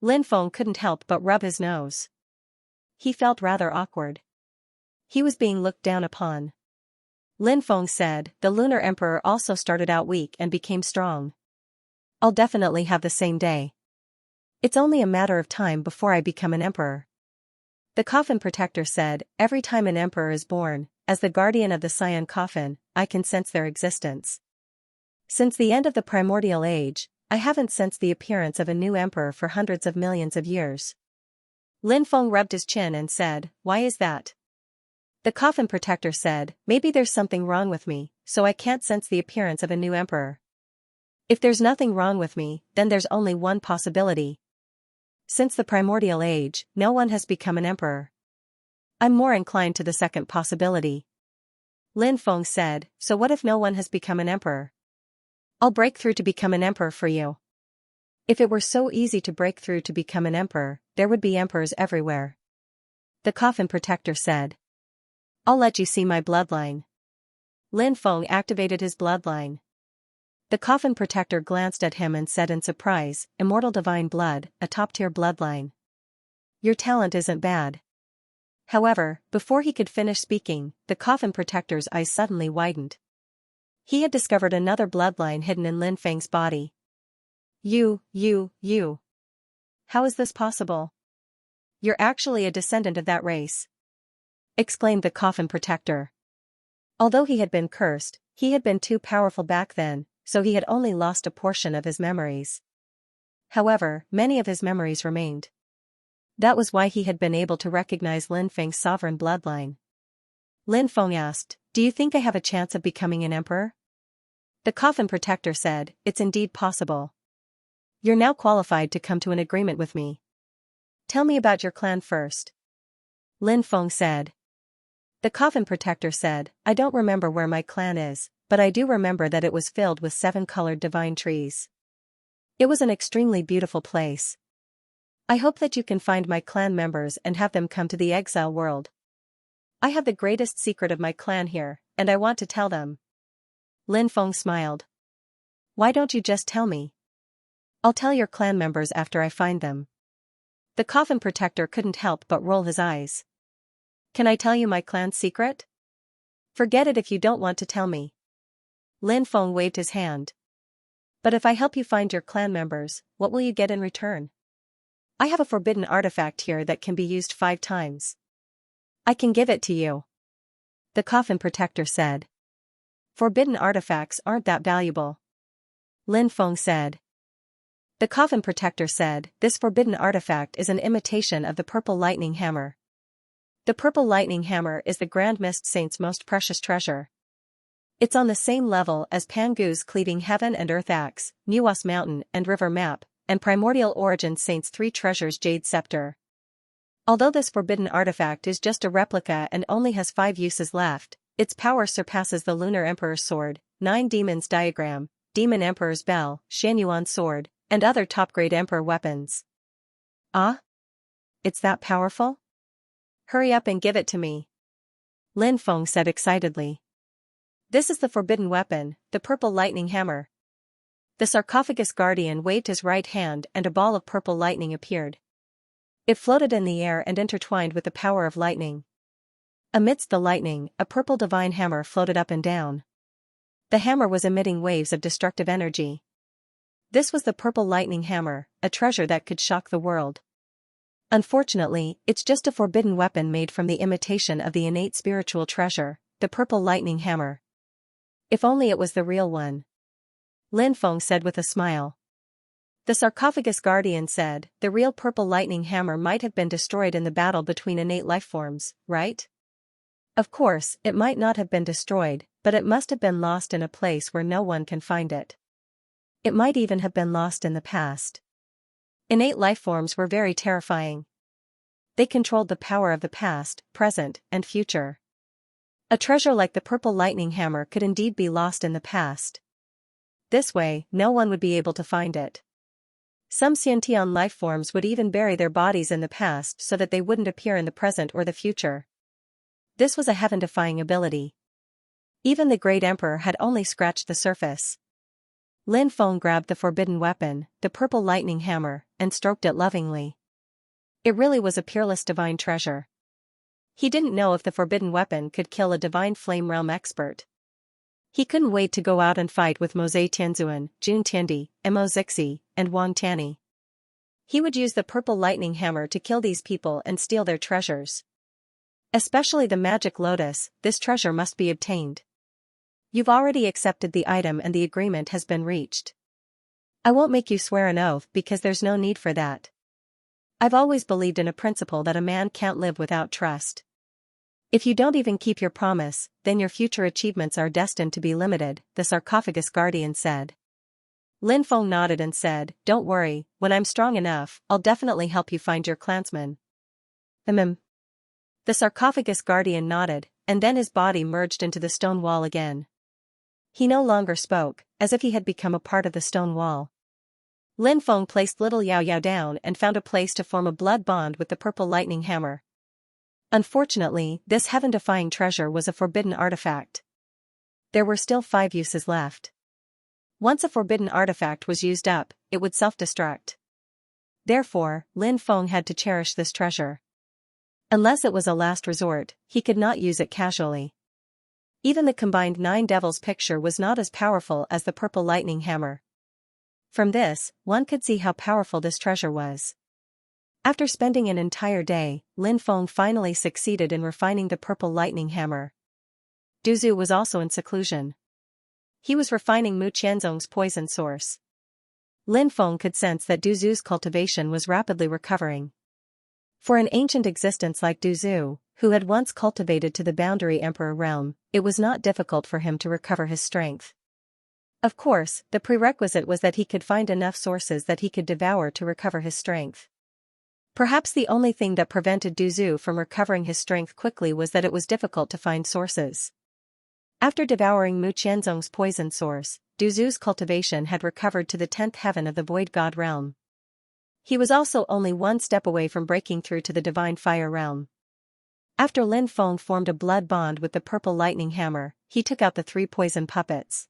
Lin Feng couldn't help but rub his nose. He felt rather awkward. He was being looked down upon. Lin Feng said, the Lunar Emperor also started out weak and became strong. I'll definitely have the same day. It's only a matter of time before I become an emperor. The coffin protector said, every time an emperor is born, as the guardian of the Xian coffin, I can sense their existence. Since the end of the primordial age, I haven't sensed the appearance of a new emperor for hundreds of millions of years. Lin Feng rubbed his chin and said, why is that? The coffin protector said, maybe there's something wrong with me, so I can't sense the appearance of a new emperor. If there's nothing wrong with me, then there's only one possibility. Since the primordial age, no one has become an emperor. I'm more inclined to the second possibility. Lin Feng said, so what if no one has become an emperor? I'll break through to become an emperor for you. If it were so easy to break through to become an emperor, there would be emperors everywhere. The coffin protector said. I'll let you see my bloodline. Lin Feng activated his bloodline. The coffin protector glanced at him and said in surprise, immortal divine blood, a top-tier bloodline. Your talent isn't bad. However, before he could finish speaking, the coffin protector's eyes suddenly widened. He had discovered another bloodline hidden in Lin Feng's body. You. How is this possible? You're actually a descendant of that race, exclaimed the coffin protector. Although he had been cursed, he had been too powerful back then, so he had only lost a portion of his memories. However, many of his memories remained. That was why he had been able to recognize Lin Feng's sovereign bloodline. Lin Feng asked, "Do you think I have a chance of becoming an emperor?" The coffin protector said, "It's indeed possible. You're now qualified to come to an agreement with me. Tell me about your clan first." Lin Feng said. The coffin protector said, "I don't remember where my clan is, but I do remember that it was filled with 7-colored divine trees. It was an extremely beautiful place. I hope that you can find my clan members and have them come to the exile world. I have the greatest secret of my clan here, and I want to tell them." Lin Feng smiled. "Why don't you just tell me? I'll tell your clan members after I find them." The coffin protector couldn't help but roll his eyes. "Can I tell you my clan's secret?" "Forget it if you don't want to tell me." Lin Feng waved his hand. "But if I help you find your clan members, what will you get in return?" "I have a forbidden artifact here that can be used 5 times. I can give it to you," the coffin protector said. "Forbidden artifacts aren't that valuable," Lin Feng said. The coffin protector said, "This forbidden artifact is an imitation of the purple lightning hammer. The purple lightning hammer is the Grand Mist Saint's most precious treasure. It's on the same level as Pangu's cleaving heaven and earth axe, Nuwas mountain and river map, and Primordial Origin Saint's 3 treasures jade scepter. Although this forbidden artifact is just a replica and only has 5 uses left, its power surpasses the Lunar Emperor's sword, 9 Demons diagram, Demon Emperor's bell, Xianyuan's sword, and other top-grade Emperor weapons." "Ah? It's that powerful? Hurry up and give it to me," Lin Feng said excitedly. "This is the forbidden weapon, the purple lightning hammer." The sarcophagus guardian waved his right hand and a ball of purple lightning appeared. It floated in the air and intertwined with the power of lightning. Amidst the lightning, a purple divine hammer floated up and down. The hammer was emitting waves of destructive energy. This was the purple lightning hammer, a treasure that could shock the world. Unfortunately, it's just a forbidden weapon made from the imitation of the innate spiritual treasure, the purple lightning hammer. If only it was the real one, Lin Feng said with a smile. The sarcophagus guardian said, "The real purple lightning hammer might have been destroyed in the battle between innate lifeforms, right? Of course, it might not have been destroyed, but it must have been lost in a place where no one can find it. It might even have been lost in the past." Innate lifeforms were very terrifying. They controlled the power of the past, present, and future. A treasure like the purple lightning hammer could indeed be lost in the past. This way, no one would be able to find it. Some Xiantian lifeforms would even bury their bodies in the past so that they wouldn't appear in the present or the future. This was a heaven-defying ability. Even the Great Emperor had only scratched the surface. Lin Feng grabbed the forbidden weapon, the purple lightning hammer, and stroked it lovingly. It really was a peerless divine treasure. He didn't know if the forbidden weapon could kill a divine flame realm expert. He couldn't wait to go out and fight with Mosei Tianzuan, Jun Tiandi, Mo Zixi, and Wang Tianyi. He would use the purple lightning hammer to kill these people and steal their treasures. Especially the magic lotus, this treasure must be obtained. You've already accepted the item and the agreement has been reached. I won't make you swear an oath because there's no need for that. I've always believed in a principle that a man can't live without trust. If you don't even keep your promise, then your future achievements are destined to be limited, the sarcophagus guardian said. Lin Feng nodded and said, "Don't worry, when I'm strong enough, I'll definitely help you find your clansmen." The sarcophagus guardian nodded, and then his body merged into the stone wall again. He no longer spoke, as if he had become a part of the stone wall. Lin Feng placed little Yao Yao down and found a place to form a blood bond with the purple lightning hammer. Unfortunately, this heaven-defying treasure was a forbidden artifact. There were still 5 uses left. Once a forbidden artifact was used up, it would self-destruct. Therefore, Lin Feng had to cherish this treasure. Unless it was a last resort, he could not use it casually. Even the combined 9 devils picture was not as powerful as the purple lightning hammer. From this, one could see how powerful this treasure was. After spending an entire day, Lin Feng finally succeeded in refining the purple lightning hammer. Du Zhu was also in seclusion. He was refining Mu Qianzong's poison source. Lin Feng could sense that Du Zhu's cultivation was rapidly recovering. For an ancient existence like Du Zhu, who had once cultivated to the boundary emperor realm, it was not difficult for him to recover his strength. Of course, the prerequisite was that he could find enough sources that he could devour to recover his strength. Perhaps the only thing that prevented Du Zhu from recovering his strength quickly was that it was difficult to find sources. After devouring Mu Qianzong's poison source, Du Zhu's cultivation had recovered to the 10th heaven of the Void God realm. He was also only one step away from breaking through to the Divine Fire realm. After Lin Feng formed a blood bond with the purple lightning hammer, he took out the 3 poison puppets.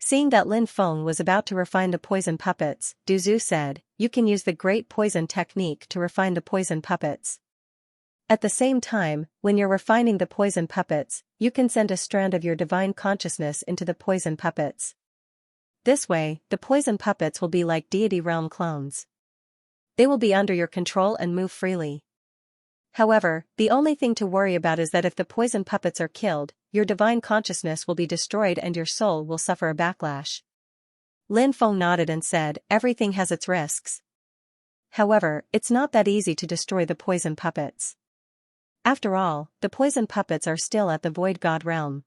Seeing that Lin Feng was about to refine the poison puppets, Du Zhu said, "You can use the great poison technique to refine the poison puppets. At the same time, when you're refining the poison puppets, you can send a strand of your divine consciousness into the poison puppets. This way, the poison puppets will be like deity realm clones. They will be under your control and move freely. However, the only thing to worry about is that if the poison puppets are killed, your divine consciousness will be destroyed and your soul will suffer a backlash." Lin Feng nodded and said, "Everything has its risks. However, it's not that easy to destroy the poison puppets. After all, the poison puppets are still at the Void God realm."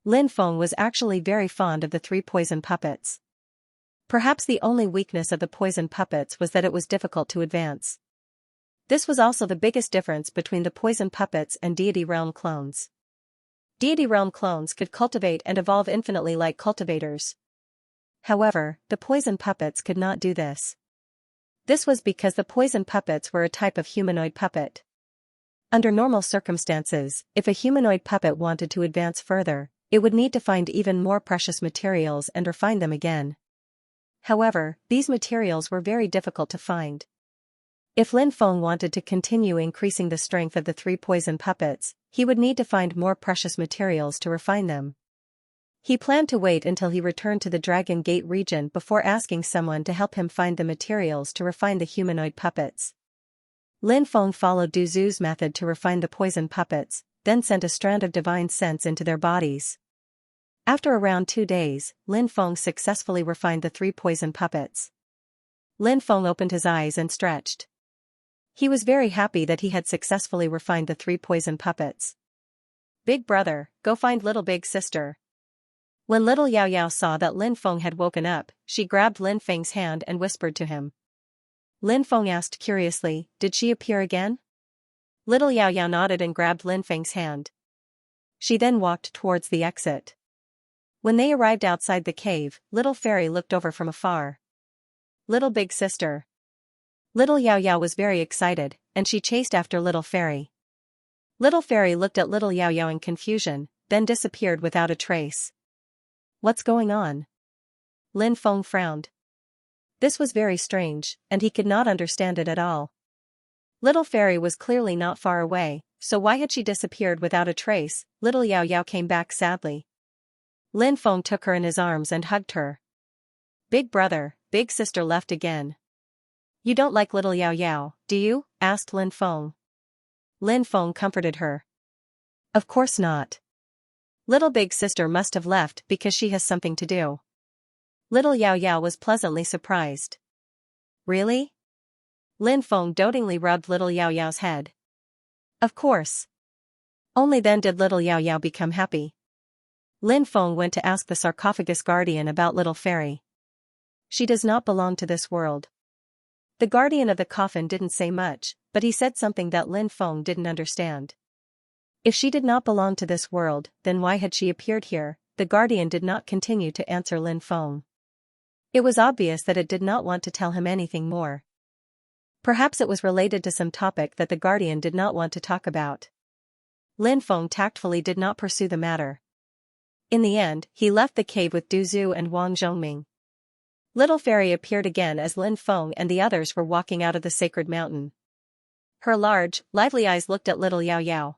Lin Feng was actually very fond of the 3 poison puppets. Perhaps the only weakness of the poison puppets was that it was difficult to advance. This was also the biggest difference between the poison puppets and deity realm clones. Deity realm clones could cultivate and evolve infinitely like cultivators. However, the poison puppets could not do this. This was because the poison puppets were a type of humanoid puppet. Under normal circumstances, if a humanoid puppet wanted to advance further, it would need to find even more precious materials and refine them again. However, these materials were very difficult to find. If Lin Feng wanted to continue increasing the strength of the 3 poison puppets, he would need to find more precious materials to refine them. He planned to wait until he returned to the Dragon Gate region before asking someone to help him find the materials to refine the humanoid puppets. Lin Feng followed Du Zhu's method to refine the poison puppets, then sent a strand of divine sense into their bodies. After around 2 days, Lin Feng successfully refined the 3 poison puppets. Lin Feng opened his eyes and stretched. He was very happy that he had successfully refined the 3 poison puppets. "Big brother, go find little big sister." When little Yao Yao saw that Lin Feng had woken up, she grabbed Lin Feng's hand and whispered to him. Lin Feng asked curiously, "Did she appear again?" Little Yao Yao nodded and grabbed Lin Feng's hand. She then walked towards the exit. When they arrived outside the cave, Little Fairy looked over from afar. "Little big sister." Little Yao Yao was very excited, and she chased after Little Fairy. Little Fairy looked at Little Yao Yao in confusion, then disappeared without a trace. "What's going on?" Lin Feng frowned. This was very strange, and he could not understand it at all. Little Fairy was clearly not far away, so why had she disappeared without a trace? Little Yao Yao came back sadly. Lin Feng took her in his arms and hugged her. "Big brother, big sister left again. You don't like little Yao Yao, do you?" asked Lin Feng. Lin Feng comforted her. "Of course not. Little big sister must have left because she has something to do." Little Yao Yao was pleasantly surprised. "Really?" Lin Feng dotingly rubbed little Yao Yao's head. "Of course." Only then did little Yao Yao become happy. Lin Feng went to ask the sarcophagus guardian about Little Fairy. "She does not belong to this world." The guardian of the coffin didn't say much, but he said something that Lin Feng didn't understand. If she did not belong to this world, then why had she appeared here? The guardian did not continue to answer Lin Feng. It was obvious that it did not want to tell him anything more. Perhaps it was related to some topic that the guardian did not want to talk about. Lin Feng tactfully did not pursue the matter. In the end, he left the cave with Du Zhu and Wang Zhongming. Little Fairy appeared again as Lin Feng and the others were walking out of the sacred mountain. Her large, lively eyes looked at little Yao Yao.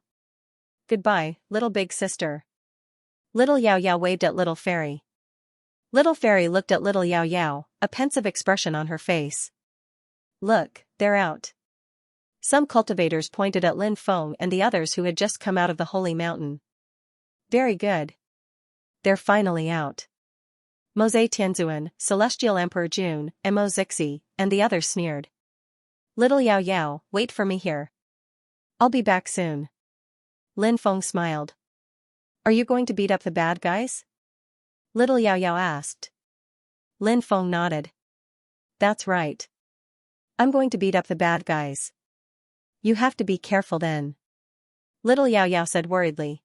"Goodbye, little big sister. Little Yao Yao waved at Little Fairy. Little Fairy looked at Little Yao Yao, a pensive expression on her face. Look, they're out. Some cultivators pointed at Lin Feng and the others who had just come out of the holy mountain. Very good. They're finally out. Mose Tianzuan, Celestial Emperor Jun, Mo Zixi, and the others sneered. Little Yao Yao, wait for me here. I'll be back soon. Lin Feng smiled. Are you going to beat up the bad guys? Little Yao Yao asked. Lin Feng nodded. That's right. I'm going to beat up the bad guys. You have to be careful then. Little Yao Yao said worriedly.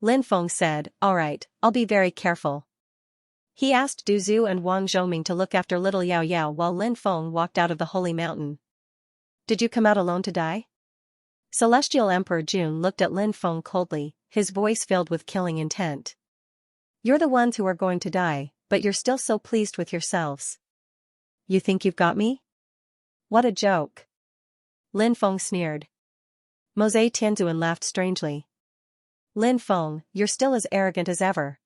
Lin Feng said, all right, I'll be very careful. He asked Du Zhu and Wang Zhongming to look after Little Yao Yao while Lin Feng walked out of the holy mountain. Did you come out alone to die? Celestial Emperor Jun looked at Lin Feng coldly, his voice filled with killing intent. You're the ones who are going to die, but you're still so pleased with yourselves. You think you've got me? What a joke. Lin Feng sneered. Mose Tianzuan laughed strangely. Lin Feng, you're still as arrogant as ever.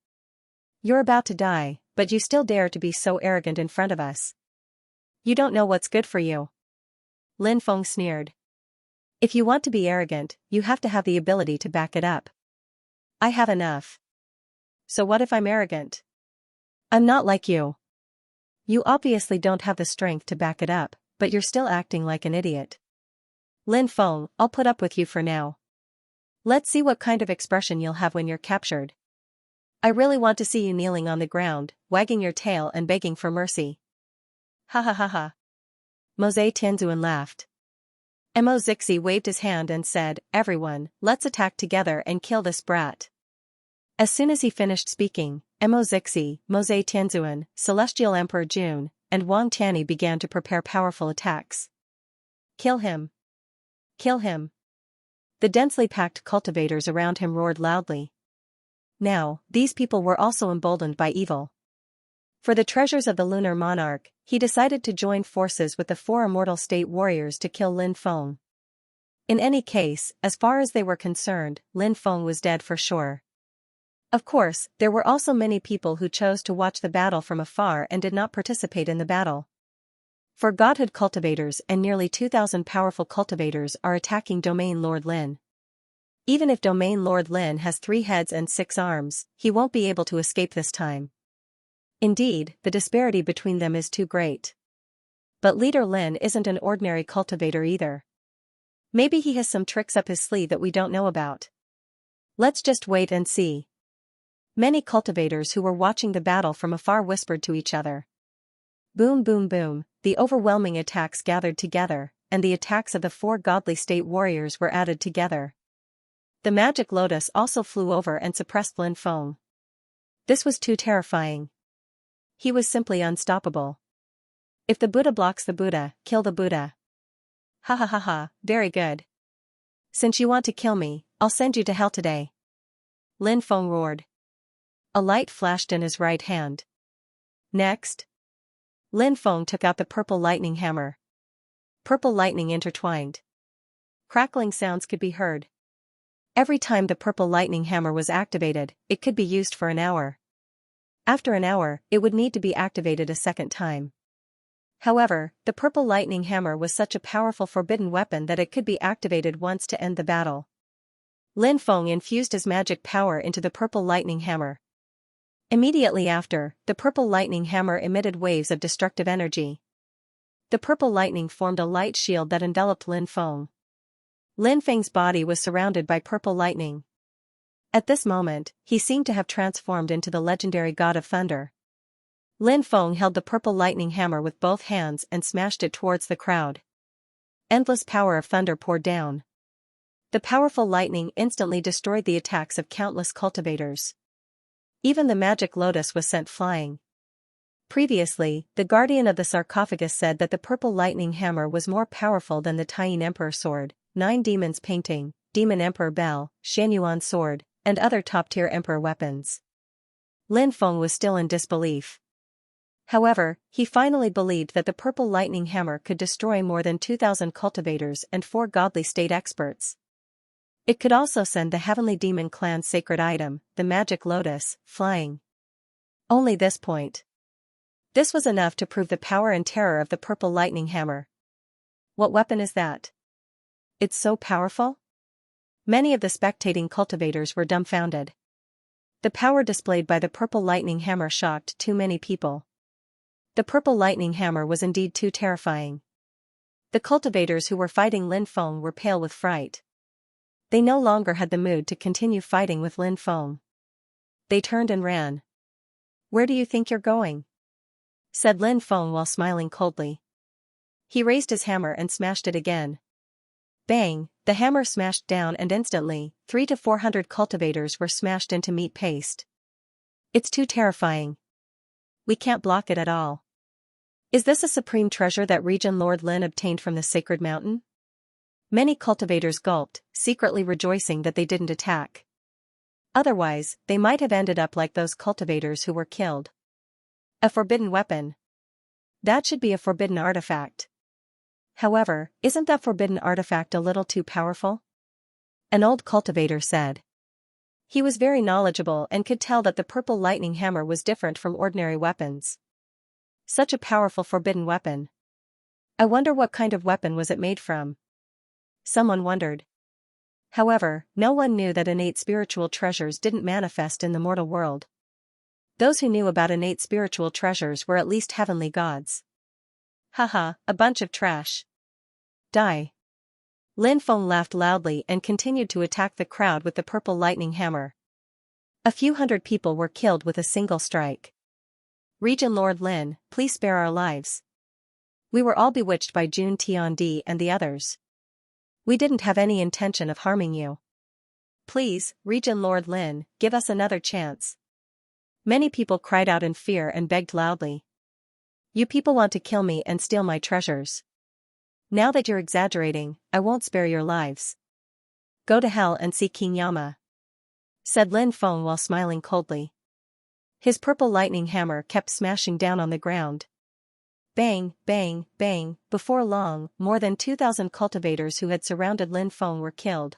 You're about to die, but you still dare to be so arrogant in front of us. You don't know what's good for you. Lin Feng sneered. If you want to be arrogant, you have to have the ability to back it up. I have enough. So what if I'm arrogant? I'm not like you. You obviously don't have the strength to back it up, but you're still acting like an idiot. Lin Feng, I'll put up with you for now. Let's see what kind of expression you'll have when you're captured. I really want to see you kneeling on the ground, wagging your tail and begging for mercy. Ha ha ha ha. Mose Tianzuan laughed. Mo Zixi waved his hand and said, everyone, let's attack together and kill this brat. As soon as he finished speaking, Mo Zixi, Mose Tianzuan, Celestial Emperor Jun, and Wang Tianyi began to prepare powerful attacks. Kill him. Kill him. The densely packed cultivators around him roared loudly. Now, these people were also emboldened by evil. For the treasures of the lunar monarch, he decided to join forces with the 4 immortal state warriors to kill Lin Feng. In any case, as far as they were concerned, Lin Feng was dead for sure. Of course, there were also many people who chose to watch the battle from afar and did not participate in the battle. For Godhood cultivators and nearly 2,000 powerful cultivators are attacking Domain Lord Lin. Even if Domain Lord Lin has 3 heads and 6 arms, he won't be able to escape this time. Indeed, the disparity between them is too great. But Leader Lin isn't an ordinary cultivator either. Maybe he has some tricks up his sleeve that we don't know about. Let's just wait and see. Many cultivators who were watching the battle from afar whispered to each other. Boom boom boom, the overwhelming attacks gathered together, and the attacks of the 4 godly state warriors were added together. The magic lotus also flew over and suppressed Lin Feng. This was too terrifying. He was simply unstoppable. If the Buddha blocks the Buddha, kill the Buddha. Ha ha ha ha, very good. Since you want to kill me, I'll send you to hell today. Lin Feng roared. A light flashed in his right hand. Next. Lin Feng took out the purple lightning hammer. Purple lightning intertwined. Crackling sounds could be heard. Every time the purple lightning hammer was activated, it could be used for an hour. After an hour, it would need to be activated a second time. However, the purple lightning hammer was such a powerful forbidden weapon that it could be activated once to end the battle. Lin Feng infused his magic power into the purple lightning hammer. Immediately after, the purple lightning hammer emitted waves of destructive energy. The purple lightning formed a light shield that enveloped Lin Feng. Lin Feng's body was surrounded by purple lightning. At this moment, he seemed to have transformed into the legendary god of thunder. Lin Feng held the purple lightning hammer with both hands and smashed it towards the crowd. Endless power of thunder poured down. The powerful lightning instantly destroyed the attacks of countless cultivators. Even the magic lotus was sent flying. Previously, the guardian of the sarcophagus said that the purple lightning hammer was more powerful than the Taiyin Emperor sword, 9 demons painting, Demon Emperor bell, Xianxia sword, and other top-tier emperor weapons. Lin Feng was still in disbelief. However, he finally believed that the purple lightning hammer could destroy more than 2,000 cultivators and 4 godly state experts. It could also send the Heavenly Demon clan's sacred item, the magic lotus, flying. Only this point. This was enough to prove the power and terror of the purple lightning hammer. What weapon is that? It's so powerful? Many of the spectating cultivators were dumbfounded. The power displayed by the purple lightning hammer shocked too many people. The purple lightning hammer was indeed too terrifying. The cultivators who were fighting Lin Feng were pale with fright. They no longer had the mood to continue fighting with Lin Feng. They turned and ran. "Where do you think you're going?" said Lin Feng while smiling coldly. He raised his hammer and smashed it again. Bang, the hammer smashed down and instantly, 300 to 400 cultivators were smashed into meat paste. It's too terrifying. We can't block it at all. Is this a supreme treasure that Region Lord Lin obtained from the sacred mountain? Many cultivators gulped, secretly rejoicing that they didn't attack. Otherwise, they might have ended up like those cultivators who were killed. A forbidden weapon. That should be a forbidden artifact. However, isn't that forbidden artifact a little too powerful? An old cultivator said. He was very knowledgeable and could tell that the purple lightning hammer was different from ordinary weapons. Such a powerful forbidden weapon. I wonder what kind of weapon was it made from? Someone wondered. However, no one knew that innate spiritual treasures didn't manifest in the mortal world. Those who knew about innate spiritual treasures were at least heavenly gods. Haha, a bunch of trash. Die. Lin Feng laughed loudly and continued to attack the crowd with the purple lightning hammer. A few hundred people were killed with a single strike. Region Lord Lin, please spare our lives. We were all bewitched by Jun Tiandi and the others. We didn't have any intention of harming you. Please, Region Lord Lin, give us another chance. Many people cried out in fear and begged loudly. You people want to kill me and steal my treasures. Now that you're exaggerating, I won't spare your lives. Go to hell and see King Yama, said Lin Feng while smiling coldly. His purple lightning hammer kept smashing down on the ground. Bang, bang, bang, before long, more than 2,000 cultivators who had surrounded Lin Feng were killed.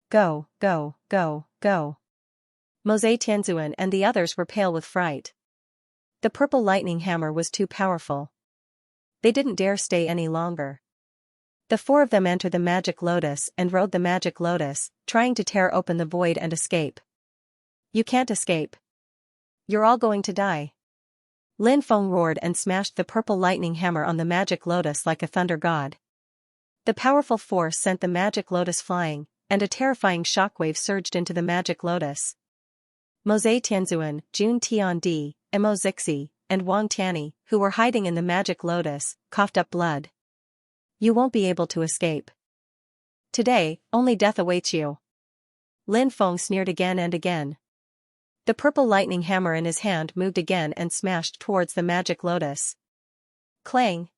Go, go, go, go. Mosei Tianzuan and the others were pale with fright. The purple lightning hammer was too powerful. They didn't dare stay any longer. The four of them entered the magic lotus and rode the magic lotus, trying to tear open the void and escape. You can't escape. You're all going to die. Lin Feng roared and smashed the purple lightning hammer on the magic lotus like a thunder god. The powerful force sent the magic lotus flying, and a terrifying shockwave surged into the magic lotus. Mosei Tianzuan, Jun Tiandi, Mo Zixi, and Wang Tianyi, who were hiding in the magic lotus, coughed up blood. You won't be able to escape. Today, only death awaits you. Lin Feng sneered again and again. The purple lightning hammer in his hand moved again and smashed towards the magic lotus. Clang!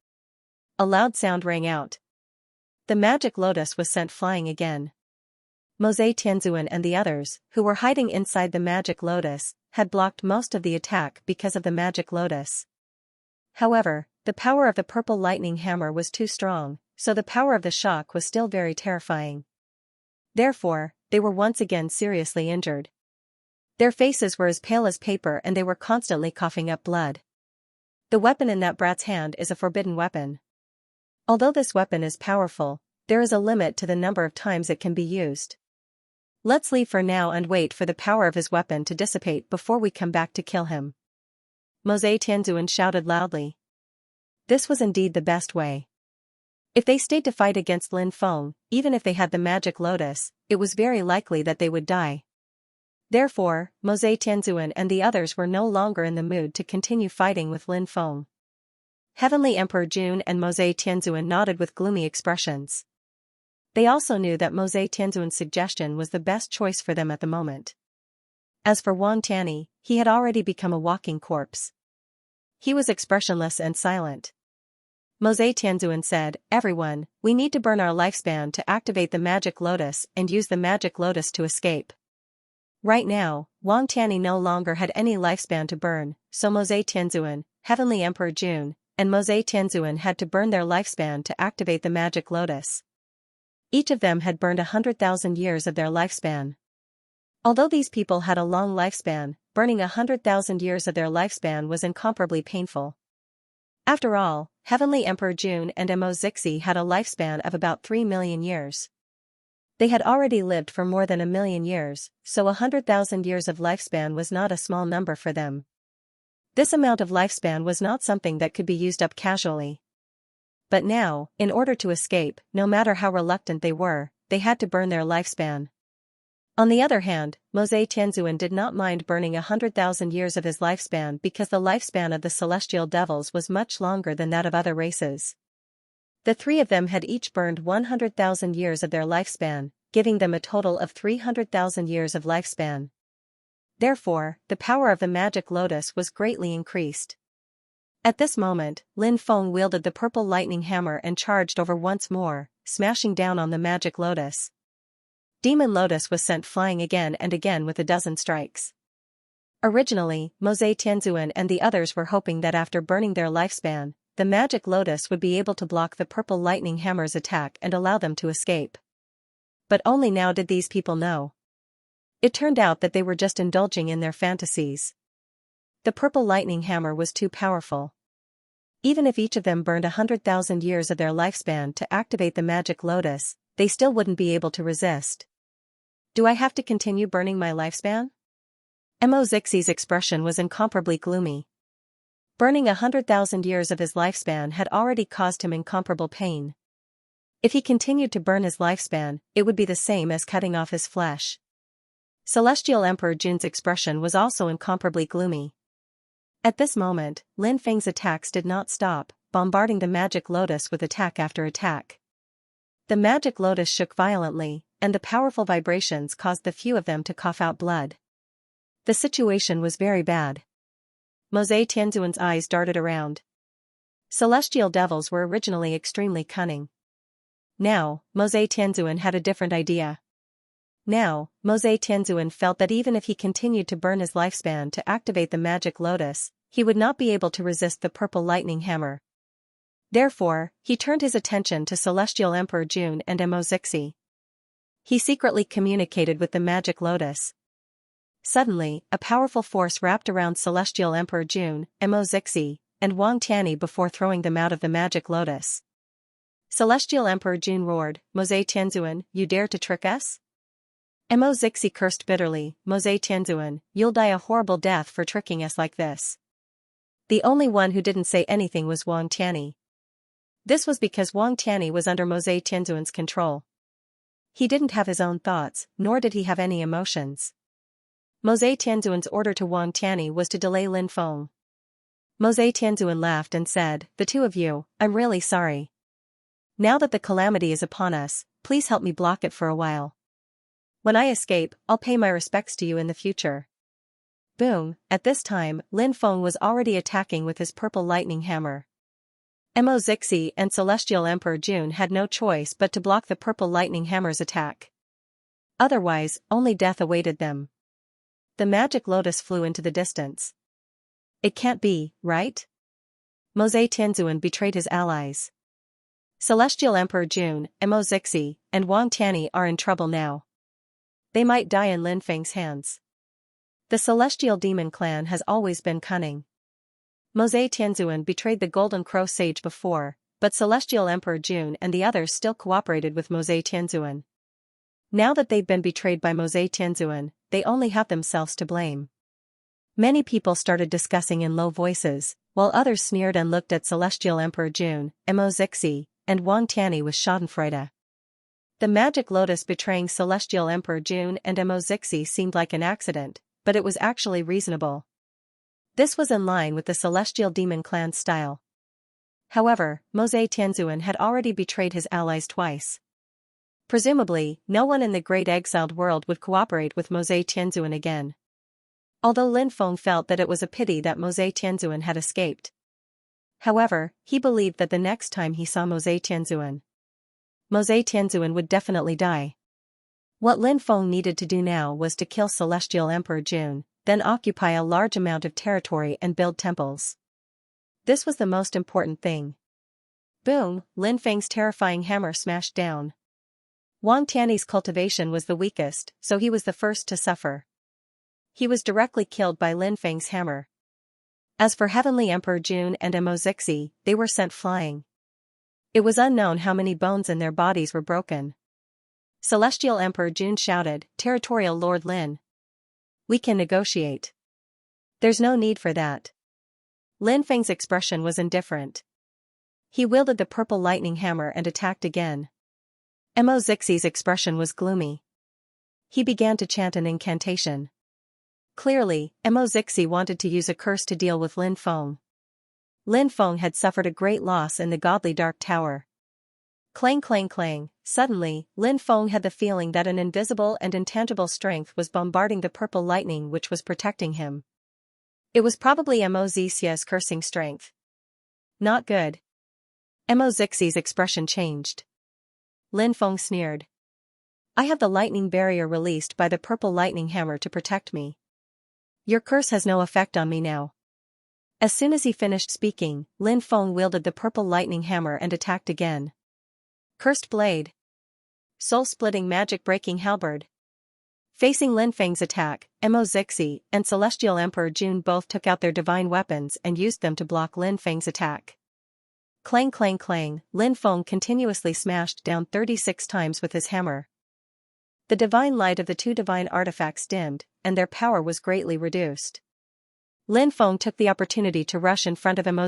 A loud sound rang out. The magic lotus was sent flying again. Mosei Tianzuan and the others, who were hiding inside the magic lotus, had blocked most of the attack because of the magic lotus. However, the power of the purple lightning hammer was too strong, so the power of the shock was still very terrifying. Therefore, they were once again seriously injured. Their faces were as pale as paper and they were constantly coughing up blood. The weapon in that brat's hand is a forbidden weapon. Although this weapon is powerful, there is a limit to the number of times it can be used. Let's leave for now and wait for the power of his weapon to dissipate before we come back to kill him. Mosei Tianzuan shouted loudly. This was indeed the best way. If they stayed to fight against Lin Feng, even if they had the magic lotus, it was very likely that they would die. Therefore, Mosei Tianzuan and the others were no longer in the mood to continue fighting with Lin Feng. Heavenly Emperor Jun and Mosei Tianzuan nodded with gloomy expressions. They also knew that Mosei Tianzuan's suggestion was the best choice for them at the moment. As for Wang Tianyi, he had already become a walking corpse. He was expressionless and silent. Mosei Tianzuan said, "Everyone, we need to burn our lifespan to activate the magic lotus and use the magic lotus to escape." Right now, Wang Tianyi no longer had any lifespan to burn, so Mosei Tianzuan, Heavenly Emperor Jun, and Mosei Tianzuan had to burn their lifespan to activate the magic lotus. Each of them had burned 100,000 years of their lifespan. Although these people had a long lifespan, burning 100,000 years of their lifespan was incomparably painful. After all, Heavenly Emperor Jun and Mo Zixi had a lifespan of about 3 million years. They had already lived for more than 1 million years, so 100,000 years of lifespan was not a small number for them. This amount of lifespan was not something that could be used up casually. But now, in order to escape, no matter how reluctant they had to burn their lifespan. On the other hand, Mose Tianzuan did not mind burning 100,000 years of his lifespan because the lifespan of the celestial devils was much longer than that of other races. The three of them had each burned 100,000 years of their lifespan, giving them a total of 300,000 years of lifespan. Therefore, the power of the magic lotus was greatly increased. At this moment, Lin Feng wielded the purple lightning hammer and charged over once more, smashing down on the magic lotus. Demon Lotus was sent flying again and again with a dozen strikes. Originally, Mose Tianzuan and the others were hoping that after burning their lifespan, the magic lotus would be able to block the purple lightning hammer's attack and allow them to escape. But only now did these people know. It turned out that they were just indulging in their fantasies. The purple lightning hammer was too powerful. Even if each of them burned 100,000 years of their lifespan to activate the magic lotus, they still wouldn't be able to resist. Do I have to continue burning my lifespan? Mo Zixi's expression was incomparably gloomy. Burning 100,000 years of his lifespan had already caused him incomparable pain. If he continued to burn his lifespan, it would be the same as cutting off his flesh. Celestial Emperor Jun's expression was also incomparably gloomy. At this moment, Lin Feng's attacks did not stop, bombarding the magic lotus with attack after attack. The magic lotus shook violently, and the powerful vibrations caused the few of them to cough out blood. The situation was very bad. Mose Tianzuan's eyes darted around. Celestial devils were originally extremely cunning. Now, Mose Tianzuan had a different idea. Now, Mose Tianzuan felt that even if he continued to burn his lifespan to activate the magic lotus, he would not be able to resist the purple lightning hammer. Therefore, he turned his attention to Celestial Emperor Jun and Mo Zixi. He secretly communicated with the magic lotus. Suddenly, a powerful force wrapped around Celestial Emperor Jun, Mo Zixi, and Wang Tianyi before throwing them out of the magic lotus. Celestial Emperor Jun roared, "Mose Tianzuan, you dare to trick us?" Mo Zixi cursed bitterly, "Mose Tianzuan, you'll die a horrible death for tricking us like this." The only one who didn't say anything was Wang Tianyi. This was because Wang Tianyi was under Mose Tianzuan's control. He didn't have his own thoughts, nor did he have any emotions. Mose Tianzuan's order to Wang Tianyi was to delay Lin Feng. Mose Tianzuan laughed and said, "The two of you, I'm really sorry. Now that the calamity is upon us, please help me block it for a while. When I escape, I'll pay my respects to you in the future." Boom! At this time, Lin Feng was already attacking with his purple lightning hammer. Mo Zixi and Celestial Emperor Jun had no choice but to block the purple lightning hammer's attack. Otherwise, only death awaited them. The magic lotus flew into the distance. It can't be, right? Mose Tianzuan betrayed his allies. Celestial Emperor Jun, Mo Zixi, and Wang Tianyi are in trouble now. They might die in Lin Feng's hands. The Celestial Demon Clan has always been cunning. Mose Tianzuan betrayed the Golden Crow Sage before, but Celestial Emperor Jun and the others still cooperated with Mose Tianzuan. Now that they've been betrayed by Mose Tianzuan, they only have themselves to blame. Many people started discussing in low voices, while others sneered and looked at Celestial Emperor Jun, Mo Zixi, and Wang Tianyi with schadenfreude. The magic lotus betraying Celestial Emperor Jun and Mo Zixi seemed like an accident, but it was actually reasonable. This was in line with the Celestial Demon Clan's style. However, Mose Tianzuan had already betrayed his allies twice. Presumably, no one in the Great Exiled World would cooperate with Mose Tianzuan again. Although Lin Feng felt that it was a pity that Mose Tianzuan had escaped. However, he believed that the next time he saw Mose Tianzuan would definitely die. What Lin Feng needed to do now was to kill Celestial Emperor Jun, then occupy a large amount of territory and build temples. This was the most important thing. Boom! Lin Feng's terrifying hammer smashed down. Wang Tiany's cultivation was the weakest, so he was the first to suffer. He was directly killed by Lin Feng's hammer. As for Heavenly Emperor Jun and Imo, they were sent flying. It was unknown how many bones in their bodies were broken. Celestial Emperor Jun shouted, "Territorial Lord Lin. We can negotiate." "There's no need for that." Lin Feng's expression was indifferent. He wielded the purple lightning hammer and attacked again. Imo's expression was gloomy. He began to chant an incantation. Clearly, Imo wanted to use a curse to deal with Lin Feng. Lin Feng had suffered a great loss in the godly Dark Tower. Clang clang clang, suddenly, Lin Feng had the feeling that an invisible and intangible strength was bombarding the purple lightning which was protecting him. It was probably Imo's cursing strength. Not good. Imo's expression changed. Lin Feng sneered. "I have the lightning barrier released by the purple lightning hammer to protect me. Your curse has no effect on me now." As soon as he finished speaking, Lin Feng wielded the purple lightning hammer and attacked again. Cursed blade. Soul-splitting magic-breaking halberd. Facing Lin Feng's attack, Imo and Celestial Emperor Jun both took out their divine weapons and used them to block Lin Feng's attack. Clang clang clang, Lin Feng continuously smashed down 36 times with his hammer. The divine light of the two divine artifacts dimmed, and their power was greatly reduced. Lin Feng took the opportunity to rush in front of Imo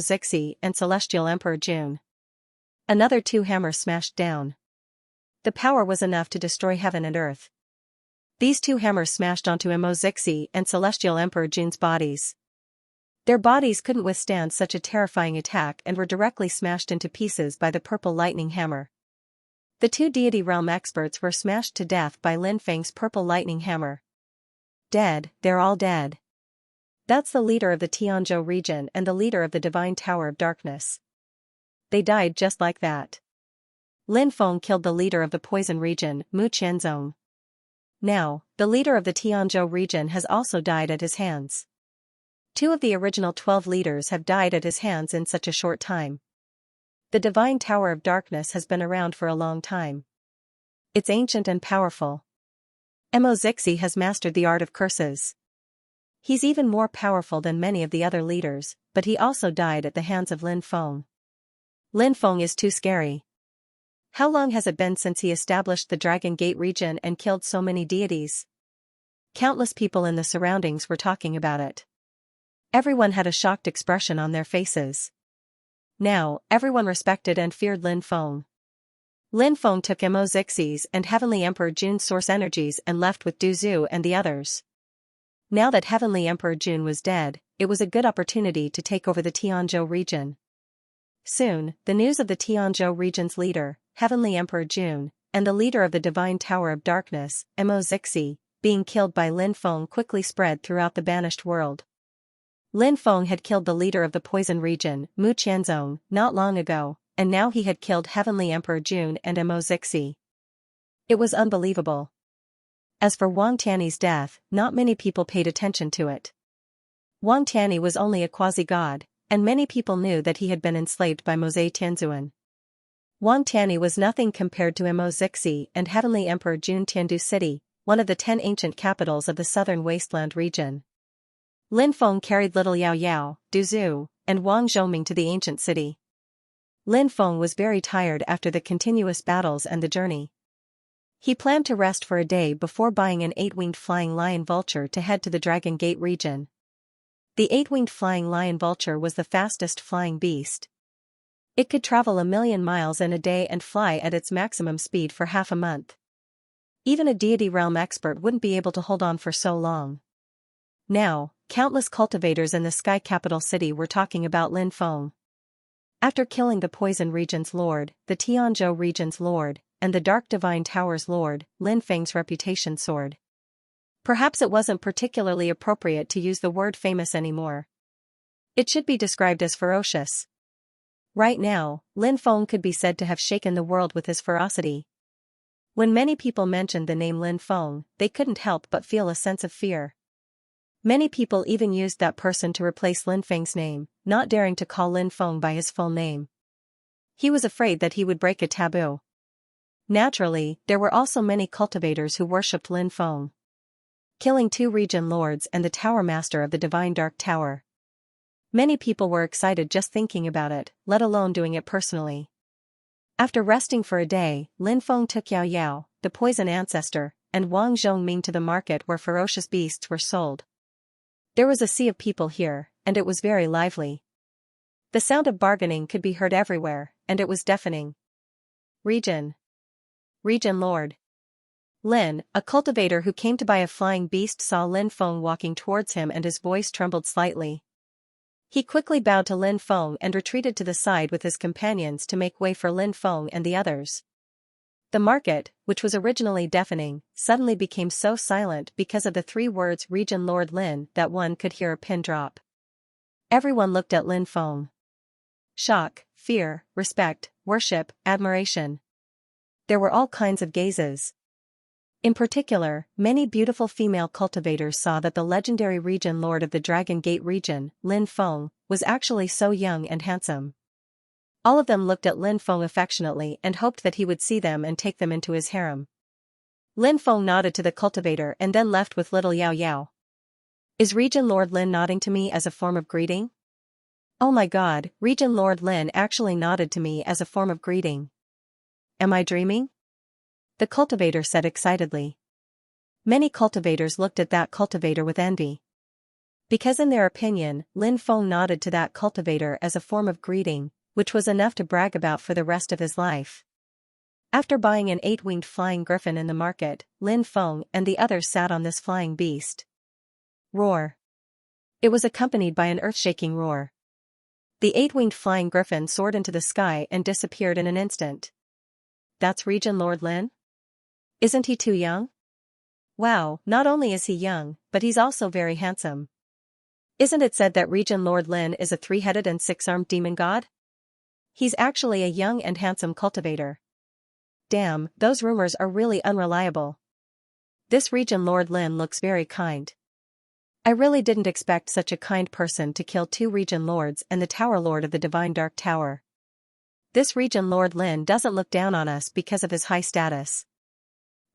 and Celestial Emperor Jun. Another 2 hammers smashed down. The power was enough to destroy heaven and earth. These 2 hammers smashed onto Imo and Celestial Emperor Jun's bodies. Their bodies couldn't withstand such a terrifying attack and were directly smashed into pieces by the purple lightning hammer. The 2 deity realm experts were smashed to death by Lin Feng's purple lightning hammer. Dead, they're all dead. That's the leader of the Tianzhou region and the leader of the Divine Tower of Darkness. They died just like that. Lin Feng killed the leader of the Poison region, Mu Qianzong. Now, the leader of the Tianzhou region has also died at his hands. 2 of the original 12 leaders have died at his hands in such a short time. The Divine Tower of Darkness has been around for a long time. It's ancient and powerful. Imo has mastered the art of curses. He's even more powerful than many of the other leaders, but he also died at the hands of Lin Feng. Lin Feng is too scary. How long has it been since he established the Dragon Gate region and killed so many deities? Countless people in the surroundings were talking about it. Everyone had a shocked expression on their faces. Now, everyone respected and feared Lin Feng. Lin Feng took Imo and Heavenly Emperor Jun's source energies and left with Du Zhu and the others. Now that Heavenly Emperor Jun was dead, it was a good opportunity to take over the Tianzhou region. Soon, the news of the Tianzhou region's leader, Heavenly Emperor Jun, and the leader of the Divine Tower of Darkness, Imo being killed by Lin Feng quickly spread throughout the banished world. Lin Feng had killed the leader of the Poison region, Mu Qianzong, not long ago, and now he had killed Heavenly Emperor Jun and Imo. It was unbelievable. As for Wang Tiany's death, not many people paid attention to it. Wang Tiany was only a quasi-god, and many people knew that he had been enslaved by Mosei Tianzuan. Wang Tiany was nothing compared to Imo and Heavenly Emperor Jun Tiandu City, one of the 10 ancient capitals of the southern wasteland region. Lin Feng carried little Yao Yao, Du Zhu, and Wang Zhoming to the ancient city. Lin Feng was very tired after the continuous battles and the journey. He planned to rest for a day before buying an 8-winged flying lion vulture to head to the Dragon Gate region. The 8-winged flying lion vulture was the fastest flying beast. It could travel 1,000,000 miles in a day and fly at its maximum speed for half a month. Even a deity realm expert wouldn't be able to hold on for so long. Now, countless cultivators in the Sky Capital City were talking about Lin Feng. After killing the Poison region's lord, the Tianzhou region's lord, and the Dark Divine Tower's lord, Lin Feng's reputation soared. Perhaps it wasn't particularly appropriate to use the word famous anymore. It should be described as ferocious. Right now, Lin Feng could be said to have shaken the world with his ferocity. When many people mentioned the name Lin Feng, they couldn't help but feel a sense of fear. Many people even used that person to replace Lin Feng's name, not daring to call Lin Feng by his full name. He was afraid that he would break a taboo. Naturally, there were also many cultivators who worshipped Lin Feng, killing 2 region lords and the tower master of the Divine Dark Tower. Many people were excited just thinking about it, let alone doing it personally. After resting for a day, Lin Feng took Yao Yao, the poison ancestor, and Wang Zhongming to the market where ferocious beasts were sold. There was a sea of people here, and it was very lively. The sound of bargaining could be heard everywhere, and it was deafening. Region Lord. Lin, a cultivator who came to buy a flying beast, saw Lin Feng walking towards him and his voice trembled slightly. He quickly bowed to Lin Feng and retreated to the side with his companions to make way for Lin Feng and the others. The market, which was originally deafening, suddenly became so silent because of the 3 words Region Lord Lin that one could hear a pin drop. Everyone looked at Lin Feng. Shock, fear, respect, worship, admiration. There were all kinds of gazes. In particular, many beautiful female cultivators saw that the legendary region lord of the Dragon Gate region, Lin Feng, was actually so young and handsome. All of them looked at Lin Feng affectionately and hoped that he would see them and take them into his harem. Lin Feng nodded to the cultivator and then left with little Yao Yao. Is Region Lord Lin nodding to me as a form of greeting? Oh my god, Region Lord Lin actually nodded to me as a form of greeting. Am I dreaming? The cultivator said excitedly. Many cultivators looked at that cultivator with envy. Because in their opinion, Lin Feng nodded to that cultivator as a form of greeting, which was enough to brag about for the rest of his life. After buying an 8-winged flying griffin in the market, Lin Feng and the others sat on this flying beast. Roar. It was accompanied by an earth-shaking roar. The 8-winged flying griffin soared into the sky and disappeared in an instant. That's Region Lord Lin? Isn't he too young? Wow, not only is he young, but he's also very handsome. Isn't it said that Region Lord Lin is a 3-headed and 6-armed demon god? He's actually a young and handsome cultivator. Damn, those rumors are really unreliable. This Region Lord Lin looks very kind. I really didn't expect such a kind person to kill 2 region lords and the tower lord of the Divine Dark Tower. This Region Lord Lin doesn't look down on us because of his high status.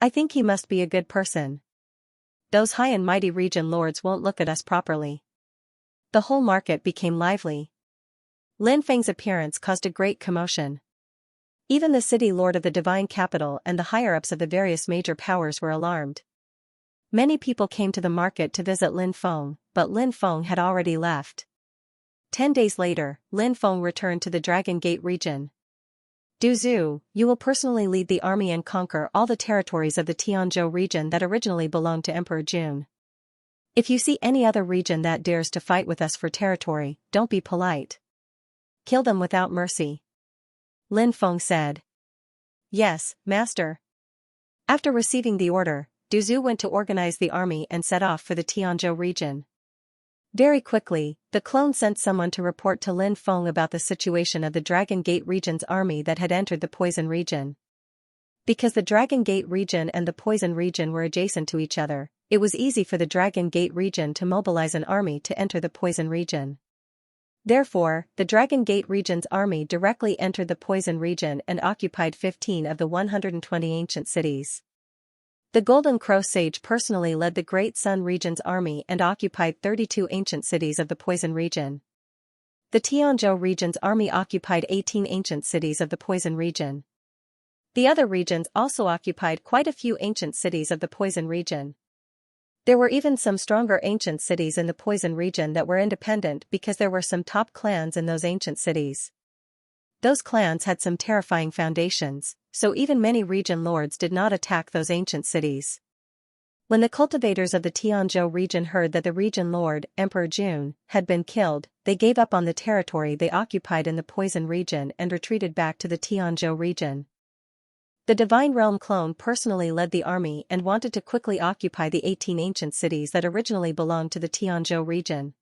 I think he must be a good person. Those high and mighty region lords won't look at us properly. The whole market became lively. Lin Feng's appearance caused a great commotion. Even the city lord of the divine capital and the higher-ups of the various major powers were alarmed. Many people came to the market to visit Lin Feng, but Lin Feng had already left. 10 days later, Lin Feng returned to the Dragon Gate region. Du Zhu, you will personally lead the army and conquer all the territories of the Tianzhou region that originally belonged to Emperor Jun. If you see any other region that dares to fight with us for territory, don't be polite. Kill them without mercy. Lin Feng said. Yes, master. After receiving the order, Du Zhu went to organize the army and set off for the Tianzhou region. Very quickly, the clone sent someone to report to Lin Feng about the situation of the Dragon Gate region's army that had entered the Poison region. Because the Dragon Gate region and the Poison region were adjacent to each other, it was easy for the Dragon Gate region to mobilize an army to enter the Poison region. Therefore, the Dragon Gate region's army directly entered the Poison region and occupied 15 of the 120 ancient cities. The Golden Crow Sage personally led the Great Sun region's army and occupied 32 ancient cities of the Poison region. The Tianzhou region's army occupied 18 ancient cities of the Poison region. The other regions also occupied quite a few ancient cities of the Poison region. There were even some stronger ancient cities in the Poison region that were independent because there were some top clans in those ancient cities. Those clans had some terrifying foundations, so even many region lords did not attack those ancient cities. When the cultivators of the Tianzhou region heard that the region lord, Emperor Jun, had been killed, they gave up on the territory they occupied in the Poison region and retreated back to the Tianzhou region. The Divine Realm clone personally led the army and wanted to quickly occupy the 18 ancient cities that originally belonged to the Tianzhou region.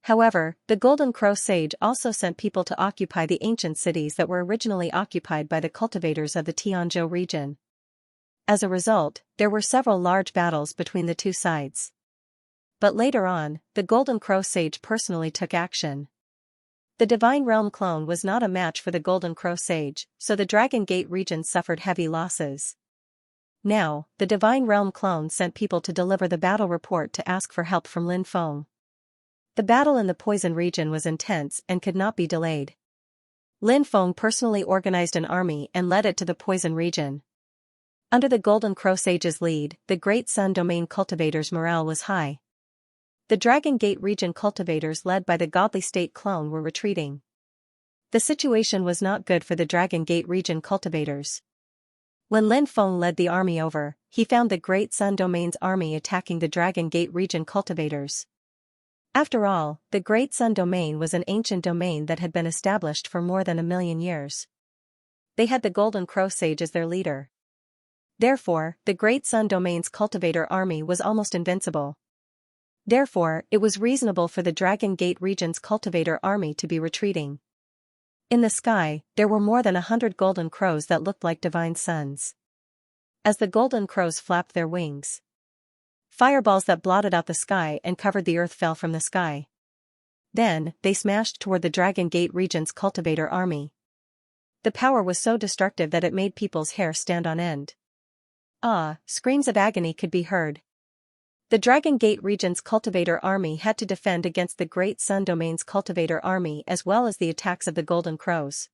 However, the Golden Crow Sage also sent people to occupy the ancient cities that were originally occupied by the cultivators of the Tianzhou region. As a result, there were several large battles between the two sides. But later on, the Golden Crow Sage personally took action. The Divine Realm clone was not a match for the Golden Crow Sage, so the Dragon Gate region suffered heavy losses. Now, the Divine Realm clone sent people to deliver the battle report to ask for help from Lin Feng. The battle in the Poison region was intense and could not be delayed. Lin Feng personally organized an army and led it to the Poison region. Under the Golden Crow Sage's lead, the Great Sun Domain cultivators' morale was high. The Dragon Gate region cultivators led by the Godly State clone were retreating. The situation was not good for the Dragon Gate region cultivators. When Lin Feng led the army over, he found the Great Sun Domain's army attacking the Dragon Gate region cultivators. After all, the Great Sun Domain was an ancient domain that had been established for more than 1,000,000 years. They had the Golden Crow Sage as their leader. Therefore, the Great Sun Domain's cultivator army was almost invincible. Therefore, it was reasonable for the Dragon Gate region's cultivator army to be retreating. In the sky, there were more than 100 golden crows that looked like divine suns. As the golden crows flapped their wings, fireballs that blotted out the sky and covered the earth fell from the sky. Then, they smashed toward the Dragon Gate region's cultivator army. The power was so destructive that it made people's hair stand on end. Screams of agony could be heard. The Dragon Gate region's cultivator army had to defend against the Great Sun Domain's cultivator army as well as the attacks of the Golden Crows.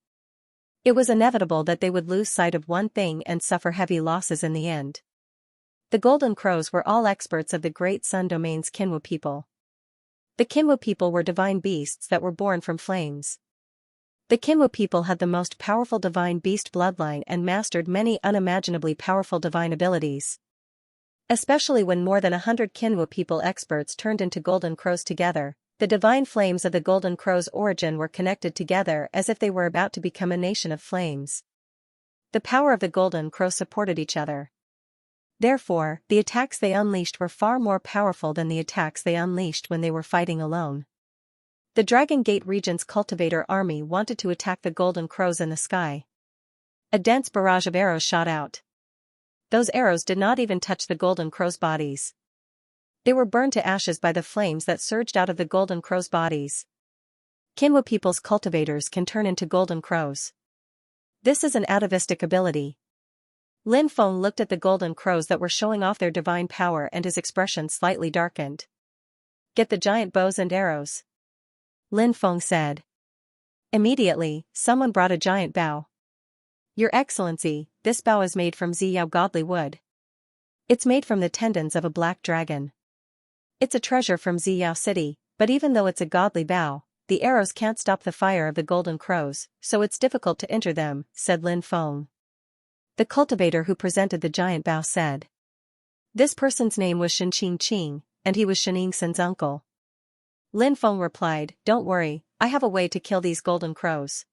It was inevitable that they would lose sight of one thing and suffer heavy losses in the end. The Golden Crows were all experts of the Great Sun Domain's Kinwu people. The Kinwu people were divine beasts that were born from flames. The Kinwu people had the most powerful divine beast bloodline and mastered many unimaginably powerful divine abilities. Especially when more than 100 Kinwu people experts turned into Golden Crows together, the divine flames of the Golden Crow's origin were connected together as if they were about to become a nation of flames. The power of the Golden Crow supported each other. Therefore, the attacks they unleashed were far more powerful than the attacks they unleashed when they were fighting alone. The Dragon Gate region's cultivator army wanted to attack the Golden Crows in the sky. A dense barrage of arrows shot out. Those arrows did not even touch the Golden Crows' bodies. They were burned to ashes by the flames that surged out of the Golden Crows' bodies. Kinwu people's cultivators can turn into Golden Crows. This is an atavistic ability. Lin Feng looked at the Golden Crows that were showing off their divine power and his expression slightly darkened. "Get the giant bows and arrows," Lin Feng said. Immediately, someone brought a giant bow. "Your Excellency, this bow is made from Ziyao godly wood. It's made from the tendons of a black dragon. It's a treasure from Ziyao City, but even though it's a godly bow, the arrows can't stop the fire of the Golden Crows, so it's difficult to enter them," said Lin Feng. The cultivator who presented the giant bow said. This person's name was Shen Qing, and he was Shen Yingsen's uncle. Lin Feng replied, "Don't worry, I have a way to kill these Golden Crows."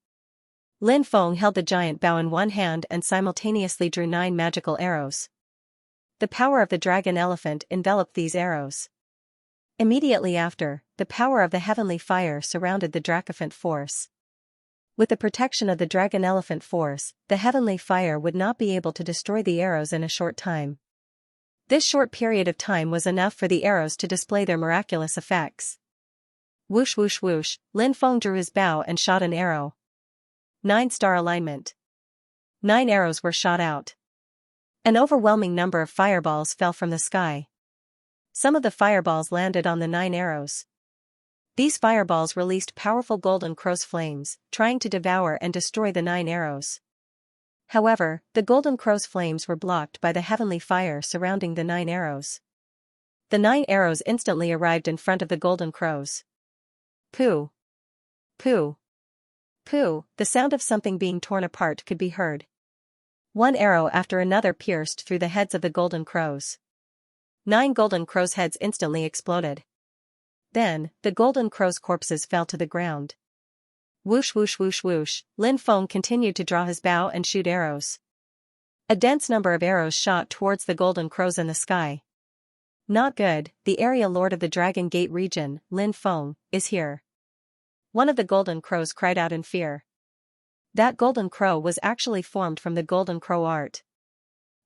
Lin Feng held the giant bow in one hand and simultaneously drew 9 magical arrows. The power of the dragon elephant enveloped these arrows. Immediately after, the power of the heavenly fire surrounded the Dracophant force. With the protection of the dragon elephant force, the heavenly fire would not be able to destroy the arrows in a short time. This short period of time was enough for the arrows to display their miraculous effects. Whoosh whoosh whoosh, Lin Feng drew his bow and shot an arrow. 9-star alignment. 9 arrows were shot out. An overwhelming number of fireballs fell from the sky. Some of the fireballs landed on the 9 arrows. These fireballs released powerful Golden Crow's flames, trying to devour and destroy the 9 arrows. However, the Golden Crow's flames were blocked by the heavenly fire surrounding the 9 arrows. The 9 arrows instantly arrived in front of the Golden Crows. Pooh! Pooh! Pooh! The sound of something being torn apart could be heard. One arrow after another pierced through the heads of the Golden Crows. 9 Golden Crows' heads instantly exploded. Then, the Golden Crows' corpses fell to the ground. Whoosh whoosh whoosh whoosh, Lin Feng continued to draw his bow and shoot arrows. A dense number of arrows shot towards the Golden Crows in the sky. Not good, the area lord of the Dragon Gate region, Lin Feng, is here. One of the Golden Crows cried out in fear. That Golden Crow was actually formed from the Golden Crow art.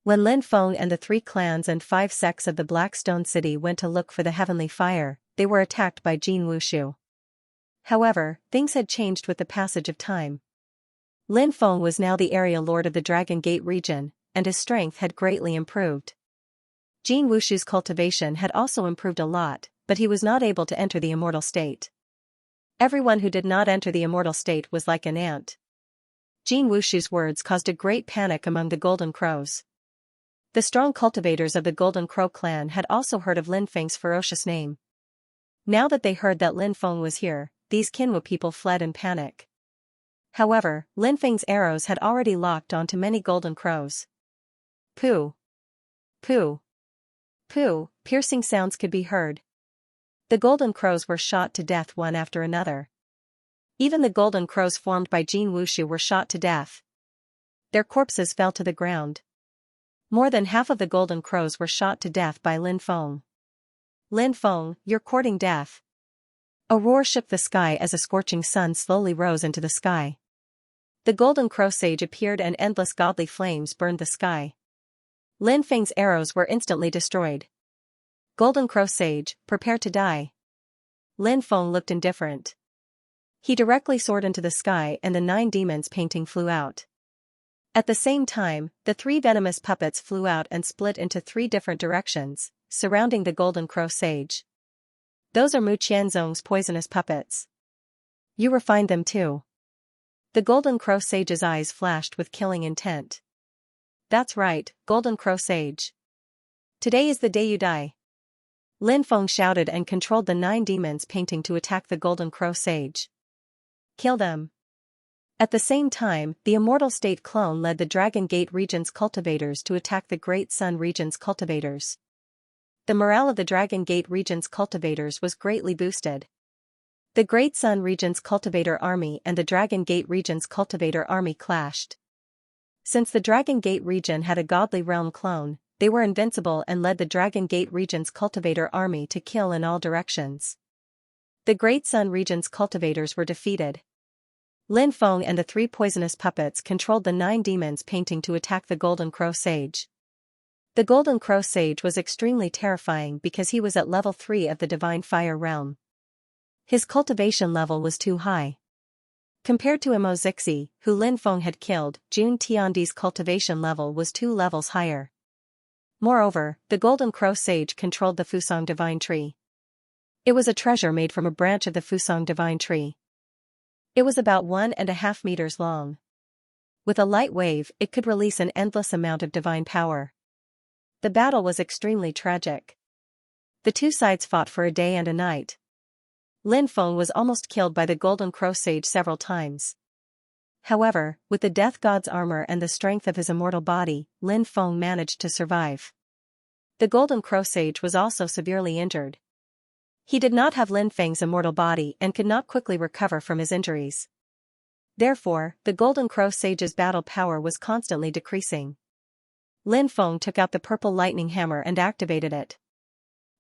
When Lin Feng and the 3 clans and 5 sects of the Black Stone City went to look for the heavenly fire, they were attacked by Jin Wushu. However, things had changed with the passage of time. Lin Feng was now the area lord of the Dragon Gate region, and his strength had greatly improved. Jin Wushu's cultivation had also improved a lot, but he was not able to enter the immortal state. Everyone who did not enter the immortal state was like an ant. Jin Wushu's words caused a great panic among the Golden Crows. The strong cultivators of the Golden Crow clan had also heard of Lin Feng's ferocious name. Now that they heard that Lin Feng was here, these Qinwu people fled in panic. However, Lin Feng's arrows had already locked onto many Golden Crows. Pooh! Pooh! Pooh! Piercing sounds could be heard. The Golden Crows were shot to death one after another. Even the Golden Crows formed by Jin Wushu were shot to death. Their corpses fell to the ground. More than half of the Golden Crows were shot to death by Lin Feng. Lin Feng, you're courting death. A roar shook the sky as a scorching sun slowly rose into the sky. The Golden Crow sage appeared and endless godly flames burned the sky. Lin Feng's arrows were instantly destroyed. Golden Crow sage, prepare to die. Lin Feng looked indifferent. He directly soared into the sky and the 9 demons painting flew out. At the same time, the 3 venomous puppets flew out and split into 3 different directions, surrounding the Golden Crow sage. Those are Mu Qianzong's poisonous puppets. You refined them too. The Golden Crow sage's eyes flashed with killing intent. That's right, Golden Crow sage. Today is the day you die. Lin Feng shouted and controlled the 9 demons painting to attack the Golden Crow sage. Kill them. At the same time, the Immortal State clone led the Dragon Gate region's cultivators to attack the Great Sun region's cultivators. The morale of the Dragon Gate region's cultivators was greatly boosted. The Great Sun region's cultivator army and the Dragon Gate region's cultivator army clashed. Since the Dragon Gate region had a Godly Realm clone, they were invincible and led the Dragon Gate region's cultivator army to kill in all directions. The Great Sun region's cultivators were defeated. Lin Feng and the 3 poisonous puppets controlled the 9 demons painting to attack the Golden Crow sage. The Golden Crow sage was extremely terrifying because he was at level 3 of the Divine Fire realm. His cultivation level was too high. Compared to Imo who Lin Feng had killed, Jun Tiandi's cultivation level was 2 levels higher. Moreover, the Golden Crow sage controlled the Fusong Divine Tree. It was a treasure made from a branch of the Fusong Divine Tree. It was about 1.5 meters long. With a light wave, it could release an endless amount of divine power. The battle was extremely tragic. The 2 sides fought for a day and a night. Lin Feng was almost killed by the Golden Crow sage several times. However, with the Death God's armor and the strength of his immortal body, Lin Feng managed to survive. The Golden Crow sage was also severely injured. He did not have Lin Feng's immortal body and could not quickly recover from his injuries. Therefore, the Golden Crow sage's battle power was constantly decreasing. Lin Feng took out the purple lightning hammer and activated it.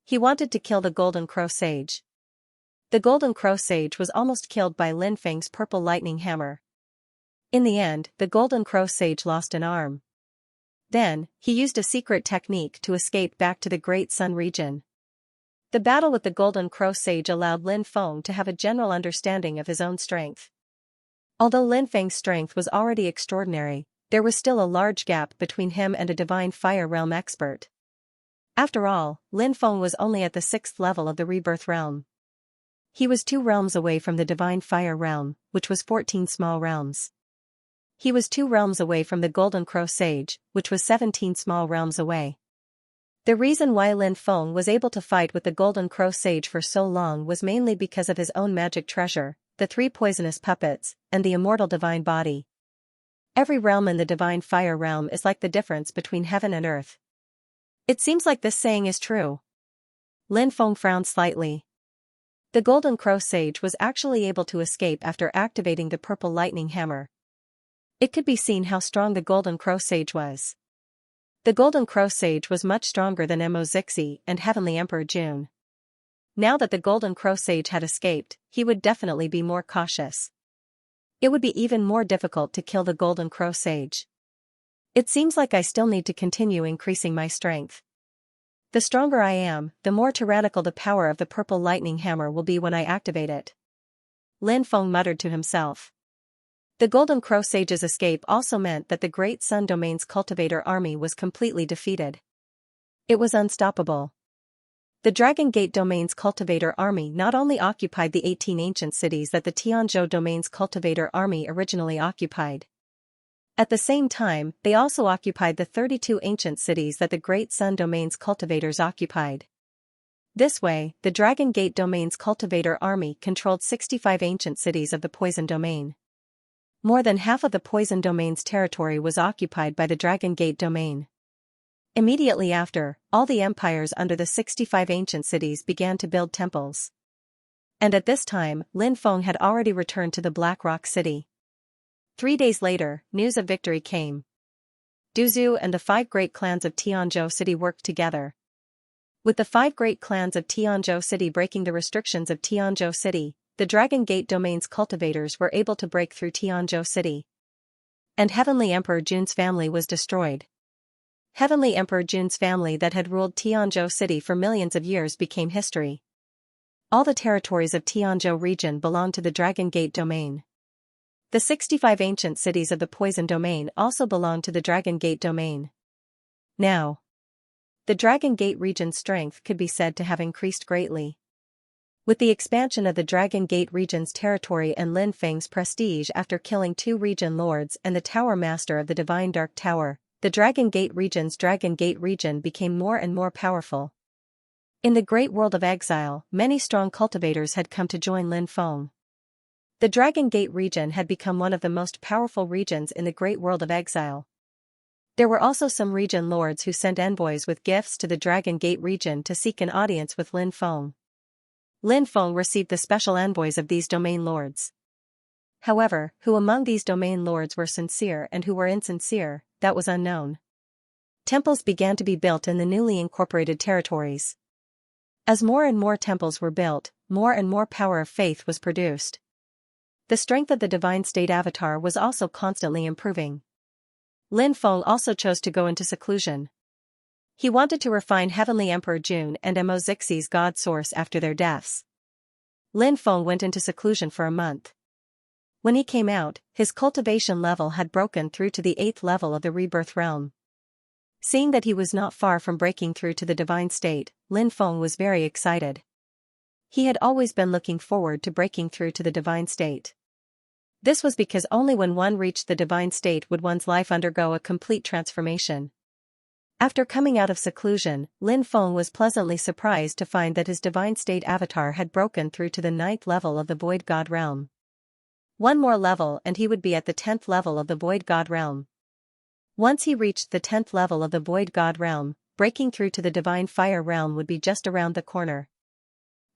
He wanted to kill the Golden Crow sage. The Golden Crow sage was almost killed by Lin Feng's purple lightning hammer. In the end, the Golden Crow sage lost an arm. Then, he used a secret technique to escape back to the Great Sun region. The battle with the Golden Crow sage allowed Lin Feng to have a general understanding of his own strength. Although Lin Feng's strength was already extraordinary, there was still a large gap between him and a Divine Fire Realm expert. After all, Lin Feng was only at the 6th level of the Rebirth Realm. He was 2 realms away from the Divine Fire Realm, which was 14 small realms. He was 2 realms away from the Golden Crow sage, which was 17 small realms away. The reason why Lin Feng was able to fight with the Golden Crow sage for so long was mainly because of his own magic treasure, the 3 poisonous puppets, and the immortal divine body. Every realm in the Divine Fire Realm is like the difference between heaven and earth. It seems like this saying is true. Lin Feng frowned slightly. The Golden Crow sage was actually able to escape after activating the purple lightning hammer. It could be seen how strong the Golden Crow sage was. The Golden Crow sage was much stronger than Imo and Heavenly Emperor Jun. Now that the Golden Crow sage had escaped, he would definitely be more cautious. It would be even more difficult to kill the Golden Crow sage. It seems like I still need to continue increasing my strength. The stronger I am, the more tyrannical the power of the purple lightning hammer will be when I activate it. Lin Feng muttered to himself. The Golden Crow Sage's escape also meant that the Great Sun Domain's cultivator army was completely defeated. It was unstoppable. The Dragon Gate Domain's cultivator army not only occupied the 18 ancient cities that the Tianzhou Domain's cultivator army originally occupied. At the same time, they also occupied the 32 ancient cities that the Great Sun Domain's cultivators occupied. This way, the Dragon Gate Domain's cultivator army controlled 65 ancient cities of the Poison Domain. More than half of the Poison Domain's territory was occupied by the Dragon Gate Domain. Immediately after, all the empires under the 65 ancient cities began to build temples. And at this time, Lin Feng had already returned to the Black Rock City. 3 days later, news of victory came. Du Zhu and the 5 great clans of Tianzhou City worked together. With the 5 great clans of Tianzhou City breaking the restrictions of Tianzhou City, the Dragon Gate Domain's cultivators were able to break through Tianzhou City. And Heavenly Emperor Jun's family was destroyed. Heavenly Emperor Jun's family that had ruled Tianzhou City for millions of years became history. All the territories of Tianzhou region belonged to the Dragon Gate Domain. The 65 ancient cities of the Poison Domain also belonged to the Dragon Gate Domain. Now, the Dragon Gate region's strength could be said to have increased greatly. With the expansion of the Dragon Gate region's territory and Lin Feng's prestige after killing 2 region lords and the Tower Master of the Divine Dark Tower, the Dragon Gate region's Dragon Gate region became more and more powerful. In the Great World of Exile, many strong cultivators had come to join Lin Feng. The Dragon Gate region had become one of the most powerful regions in the Great World of Exile. There were also some region lords who sent envoys with gifts to the Dragon Gate region to seek an audience with Lin Feng. Lin Feng received the special envoys of these domain lords. However, who among these domain lords were sincere and who were insincere, that was unknown. Temples began to be built in the newly incorporated territories. As more and more temples were built, more and more power of faith was produced. The strength of the Divine State Avatar was also constantly improving. Lin Feng also chose to go into seclusion. He wanted to refine Heavenly Emperor Jun and Mo6's God Source after their deaths. Lin Feng went into seclusion for a month. When he came out, his cultivation level had broken through to the 8th level of the rebirth realm. Seeing that he was not far from breaking through to the divine state, Lin Feng was very excited. He had always been looking forward to breaking through to the divine state. This was because only when one reached the divine state would one's life undergo a complete transformation. After coming out of seclusion, Lin Feng was pleasantly surprised to find that his divine state avatar had broken through to the 9th level of the Void God realm. One more level and he would be at the 10th level of the Void God realm. Once he reached the 10th level of the Void God realm, breaking through to the Divine Fire realm would be just around the corner.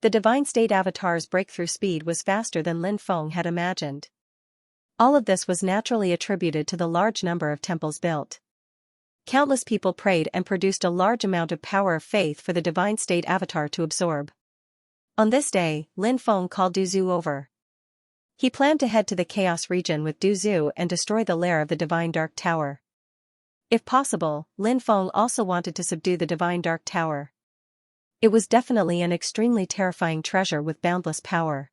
The Divine State Avatar's breakthrough speed was faster than Lin Feng had imagined. All of this was naturally attributed to the large number of temples built. Countless people prayed and produced a large amount of power of faith for the Divine State Avatar to absorb. On this day, Lin Feng called Du Zhu over. He planned to head to the Chaos region with Du Zhu and destroy the lair of the Divine Dark Tower. If possible, Lin Feng also wanted to subdue the Divine Dark Tower. It was definitely an extremely terrifying treasure with boundless power.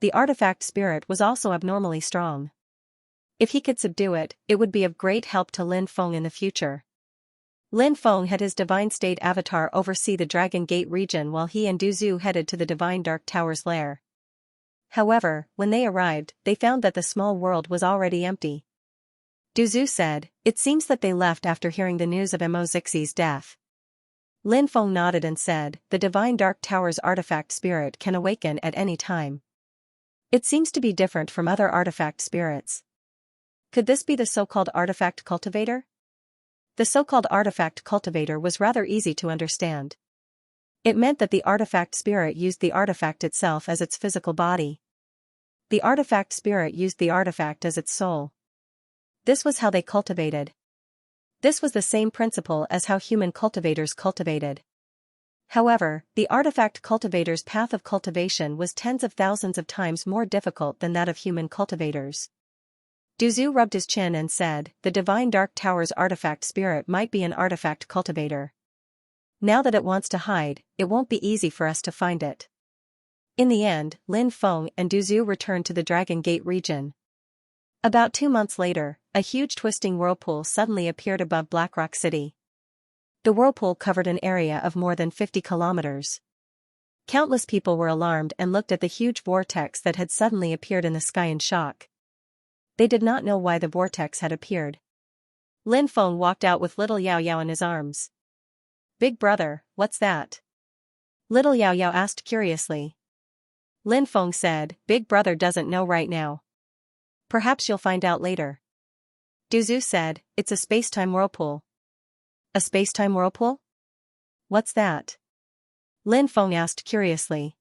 The artifact spirit was also abnormally strong. If he could subdue it, it would be of great help to Lin Feng in the future. Lin Feng had his Divine State Avatar oversee the Dragon Gate region while he and Du Zhu headed to the Divine Dark Tower's lair. However, when they arrived, they found that the small world was already empty. Du Zhu said, "It seems that they left after hearing the news of Mo6's death." Lin Feng nodded and said, "The Divine Dark Tower's artifact spirit can awaken at any time. It seems to be different from other artifact spirits. Could this be the so-called artifact cultivator?" The so-called artifact cultivator was rather easy to understand. It meant that the artifact spirit used the artifact itself as its physical body. The artifact spirit used the artifact as its soul. This was how they cultivated. This was the same principle as how human cultivators cultivated. However, the artifact cultivator's path of cultivation was tens of thousands of times more difficult than that of human cultivators. Du Zhu rubbed his chin and said, "The Divine Dark Tower's artifact spirit might be an artifact cultivator. Now that it wants to hide, it won't be easy for us to find it." In the end, Lin Feng and Du Zhu returned to the Dragon Gate region. About 2 months later, a huge twisting whirlpool suddenly appeared above Blackrock City. The whirlpool covered an area of more than 50 kilometers. Countless people were alarmed and looked at the huge vortex that had suddenly appeared in the sky in shock. They did not know why the vortex had appeared. Lin Feng walked out with little Yao Yao in his arms. "Big brother, what's that?" Little Yao Yao asked curiously. Lin Feng said, "Big brother doesn't know right now. Perhaps you'll find out later." Du Zhu said, "It's a space-time whirlpool." "A space-time whirlpool? What's that?" Lin Feng asked curiously.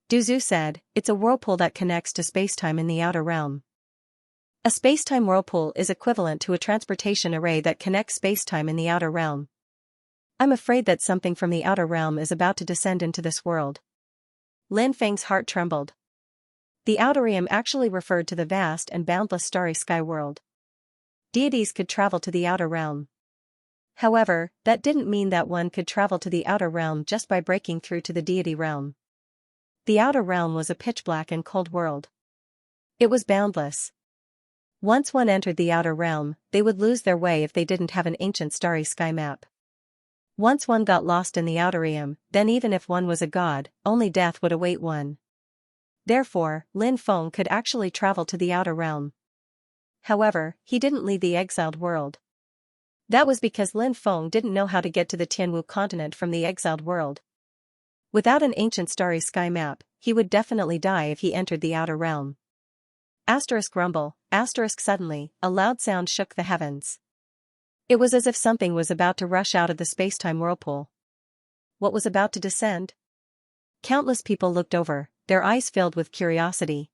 Du Zhu said, "It's a whirlpool that connects to space-time in the outer realm." A space-time whirlpool is equivalent to a transportation array that connects space-time in the outer realm. I'm afraid that something from the outer realm is about to descend into this world. Lin Feng's heart trembled. The outer realm actually referred to the vast and boundless starry sky world. Deities could travel to the outer realm. However, that didn't mean that one could travel to the outer realm just by breaking through to the deity realm. The outer realm was a pitch-black and cold world. It was boundless. Once one entered the outer realm, they would lose their way if they didn't have an ancient starry sky map. Once one got lost in the outer realm, then even if one was a god, only death would await one. Therefore, Lin Feng could actually travel to the outer realm. However, he didn't leave the exiled world. That was because Lin Feng didn't know how to get to the Tianwu continent from the exiled world. Without an ancient starry sky map, he would definitely die if he entered the outer realm. Asterisk rumble, asterisk suddenly, a loud sound shook the heavens. It was as if something was about to rush out of the space-time whirlpool. What was about to descend? Countless people looked over, their eyes filled with curiosity.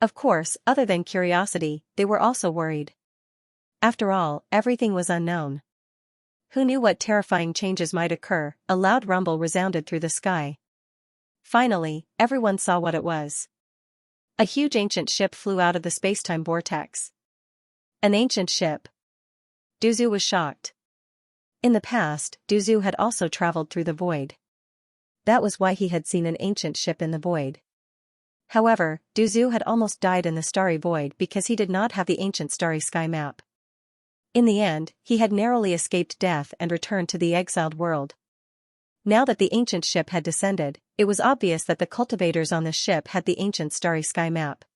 Of course, other than curiosity, they were also worried. After all, everything was unknown. Who knew what terrifying changes might occur? A loud rumble resounded through the sky. Finally, everyone saw what it was. A huge ancient ship flew out of the space-time vortex. An ancient ship. Du Zhu was shocked. In the past, Du Zhu had also traveled through the void. That was why he had seen an ancient ship in the void. However, Du Zhu had almost died in the starry void because he did not have the ancient starry sky map. In the end, he had narrowly escaped death and returned to the exiled world. Now that the ancient ship had descended, it was obvious that the cultivators on the ship had the ancient starry sky map.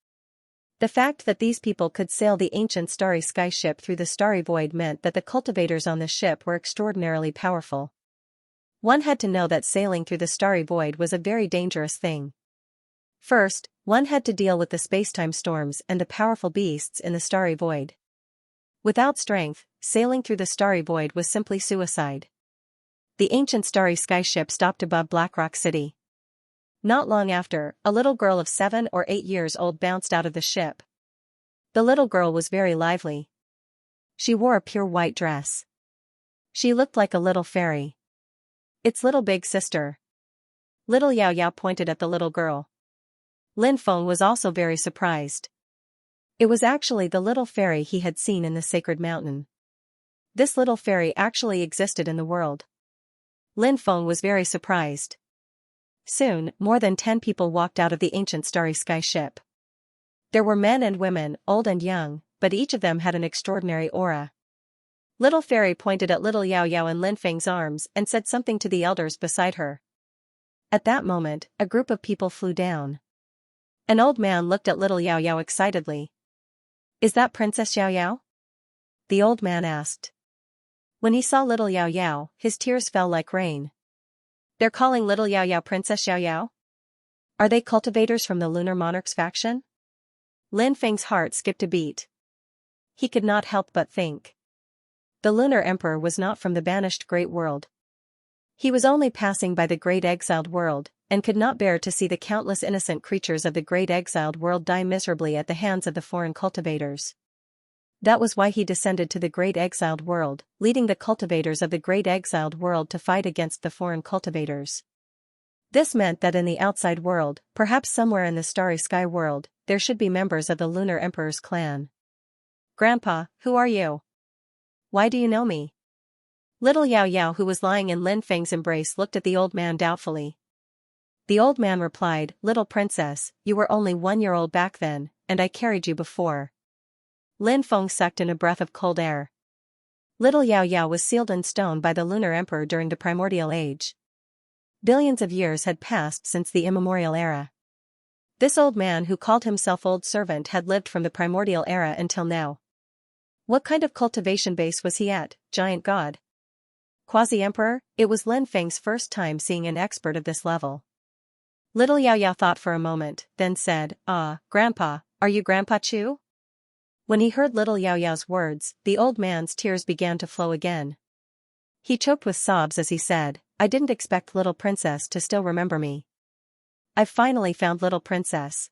The fact that these people could sail the ancient starry sky ship through the starry void meant that the cultivators on the ship were extraordinarily powerful. One had to know that sailing through the starry void was a very dangerous thing. First, one had to deal with the space-time storms and the powerful beasts in the starry void. Without strength, sailing through the starry void was simply suicide. The ancient starry sky ship stopped above Blackrock City. Not long after, a little girl of 7 or 8 years old bounced out of the ship. The little girl was very lively. She wore a pure white dress. She looked like a little fairy. "It's little big sister." Little Yao Yao pointed at the little girl. Lin Feng was also very surprised. It was actually the little fairy he had seen in the sacred mountain. This little fairy actually existed in the world. Lin Feng was very surprised. Soon, more than 10 people walked out of the ancient starry sky ship. There were men and women, old and young, but each of them had an extraordinary aura. Little fairy pointed at little Yao Yao in Lin Feng's arms and said something to the elders beside her. At that moment, a group of people flew down. An old man looked at little Yao Yao excitedly. "Is that Princess Yao Yao?" the old man asked. When he saw little Yao Yao, his tears fell like rain. "They're calling little Yao Yao Princess Yao Yao? Are they cultivators from the Lunar Monarch's faction?" Lin Feng's heart skipped a beat. He could not help but think. The Lunar Emperor was not from the banished Great World. He was only passing by the Great Exiled World, and could not bear to see the countless innocent creatures of the Great Exiled World die miserably at the hands of the foreign cultivators. That was why he descended to the Great Exiled World, leading the cultivators of the Great Exiled World to fight against the foreign cultivators. This meant that in the outside world, perhaps somewhere in the starry sky world, there should be members of the Lunar Emperor's clan. "Grandpa, who are you? Why do you know me?" Little Yao Yao, who was lying in Lin Feng's embrace, looked at the old man doubtfully. The old man replied, "Little princess, you were only 1 year old back then, and I carried you before." Lin Feng sucked in a breath of cold air. Little Yao Yao was sealed in stone by the lunar emperor during the primordial age. Billions of years had passed since the immemorial era. This old man who called himself Old Servant had lived from the primordial era until now. What kind of cultivation base was he at, giant god? Quasi-emperor? It was Lin Feng's first time seeing an expert of this level. Little Yao Yao thought for a moment, then said, "Ah, Grandpa, are you Grandpa Chu?" When he heard little Yao Yao's words, the old man's tears began to flow again. He choked with sobs as he said, "I didn't expect little princess to still remember me. I've finally found little princess.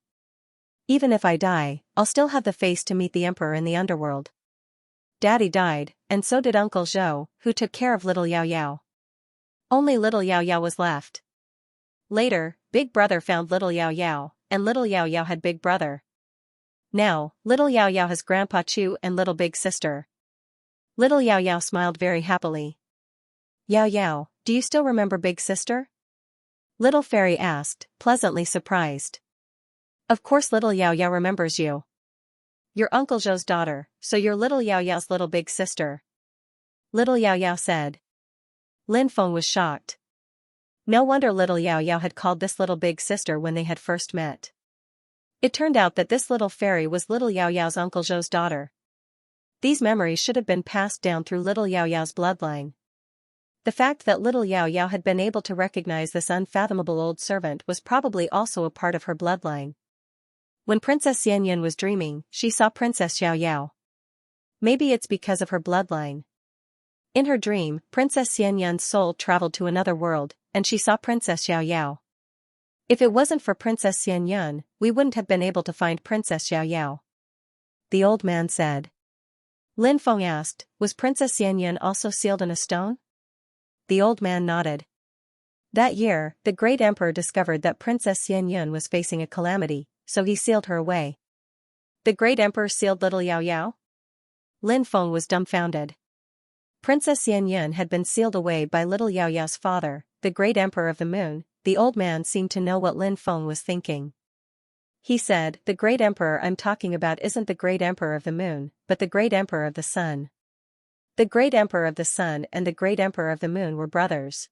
Even if I die, I'll still have the face to meet the emperor in the underworld." Daddy died, and so did Uncle Zhou, who took care of little Yao Yao. Only little Yao Yao was left. Later, Big Brother found little Yao Yao, and little Yao Yao had Big Brother. Now, little Yao Yao has Grandpa Chu and little big sister. Little Yao Yao smiled very happily. "Yao Yao, do you still remember big sister?" Little Fairy asked, pleasantly surprised. "Of course little Yao Yao remembers you. You're Uncle Zhou's daughter, so you're little Yao Yao's little big sister," little Yao Yao said. Lin Feng was shocked. No wonder little Yao Yao had called this little big sister when they had first met. It turned out that this little fairy was little Yao Yao's Uncle Zhou's daughter. These memories should have been passed down through little Yao Yao's bloodline. The fact that little Yao Yao had been able to recognize this unfathomable old servant was probably also a part of her bloodline. When Princess Xianxia was dreaming, she saw Princess Yao Yao. Maybe it's because of her bloodline. In her dream, Princess Xianxia's soul traveled to another world, and she saw Princess Yao Yao. If it wasn't for Princess Xianxia, we wouldn't have been able to find Princess Yao Yao. The old man said. Lin Feng asked, "Was Princess Xianxia also sealed in a stone?" The old man nodded. That year, the great emperor discovered that Princess Xianxia was facing a calamity, so he sealed her away. The great emperor sealed little Yao Yao? Lin Feng was dumbfounded. Princess Xianxia had been sealed away by little Yao Yao's father, the great emperor of the moon. The old man seemed to know what Lin Feng was thinking. He said, "The great emperor I'm talking about isn't the great emperor of the moon, but the great emperor of the sun." The great emperor of the sun and the great emperor of the moon were brothers.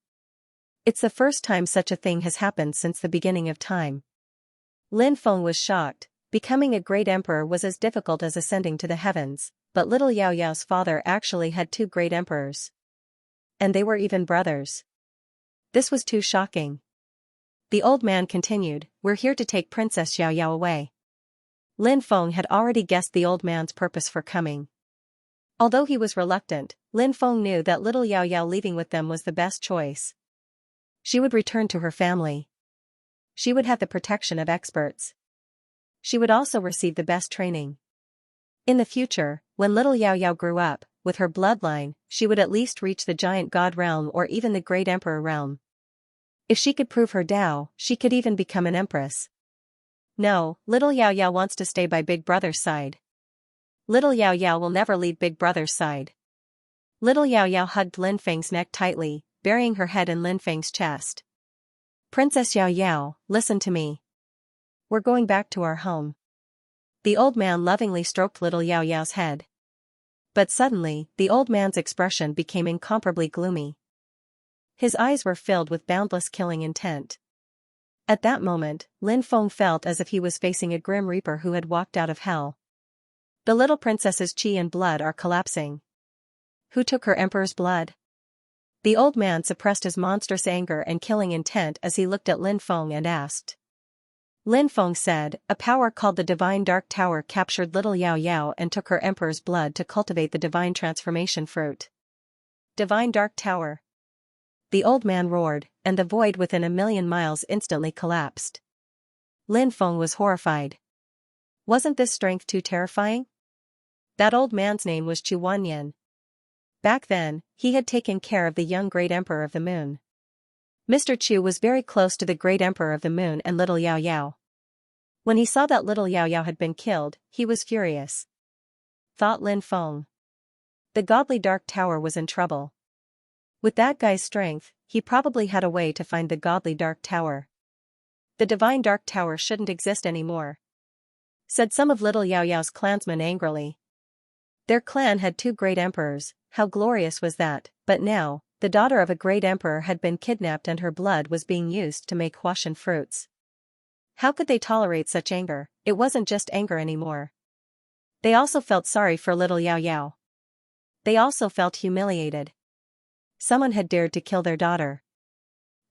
It's the first time such a thing has happened since the beginning of time. Lin Feng was shocked. Becoming a great emperor was as difficult as ascending to the heavens, but little Yao Yao's father actually had 2 great emperors. And they were even brothers. This was too shocking. The old man continued, "We're here to take Princess Yao Yao away." Lin Feng had already guessed the old man's purpose for coming. Although he was reluctant, Lin Feng knew that little Yao Yao leaving with them was the best choice. She would return to her family. She would have the protection of experts. She would also receive the best training. In the future, when little Yao Yao grew up, with her bloodline, she would at least reach the giant god realm or even the great emperor realm. If she could prove her Tao, she could even become an empress. No, little Yao Yao wants to stay by Big Brother's side. Little Yao Yao will never leave Big Brother's side. Little Yao Yao hugged Lin Feng's neck tightly, burying her head in Lin Feng's chest. "Princess Yao Yao, listen to me. We're going back to our home." The old man lovingly stroked little Yao Yao's head. But suddenly, the old man's expression became incomparably gloomy. His eyes were filled with boundless killing intent. At that moment, Lin Feng felt as if he was facing a grim reaper who had walked out of hell. The little princess's chi and blood are collapsing. Who took her emperor's blood? The old man suppressed his monstrous anger and killing intent as he looked at Lin Feng and asked. Lin Feng said, "A power called the Divine Dark Tower captured little Yao Yao and took her emperor's blood to cultivate the divine transformation fruit." Divine Dark Tower. The old man roared, and the void within 1,000,000 miles instantly collapsed. Lin Feng was horrified. Wasn't this strength too terrifying? That old man's name was Chu Wanyan. Back then, he had taken care of the young great emperor of the moon. Mr. Chu was very close to the great emperor of the moon and little Yao Yao. When he saw that little Yao Yao had been killed, he was furious. Thought Lin Feng. The godly Dark Tower was in trouble. With that guy's strength, he probably had a way to find the godly Dark Tower. The Divine Dark Tower shouldn't exist anymore, said some of little Yao Yao's clansmen angrily. Their clan had 2 great emperors, how glorious was that, but now, the daughter of a great emperor had been kidnapped and her blood was being used to make huashan fruits. How could they tolerate such anger? It wasn't just anger anymore. They also felt sorry for little Yao Yao. They also felt humiliated. Someone had dared to kill their daughter.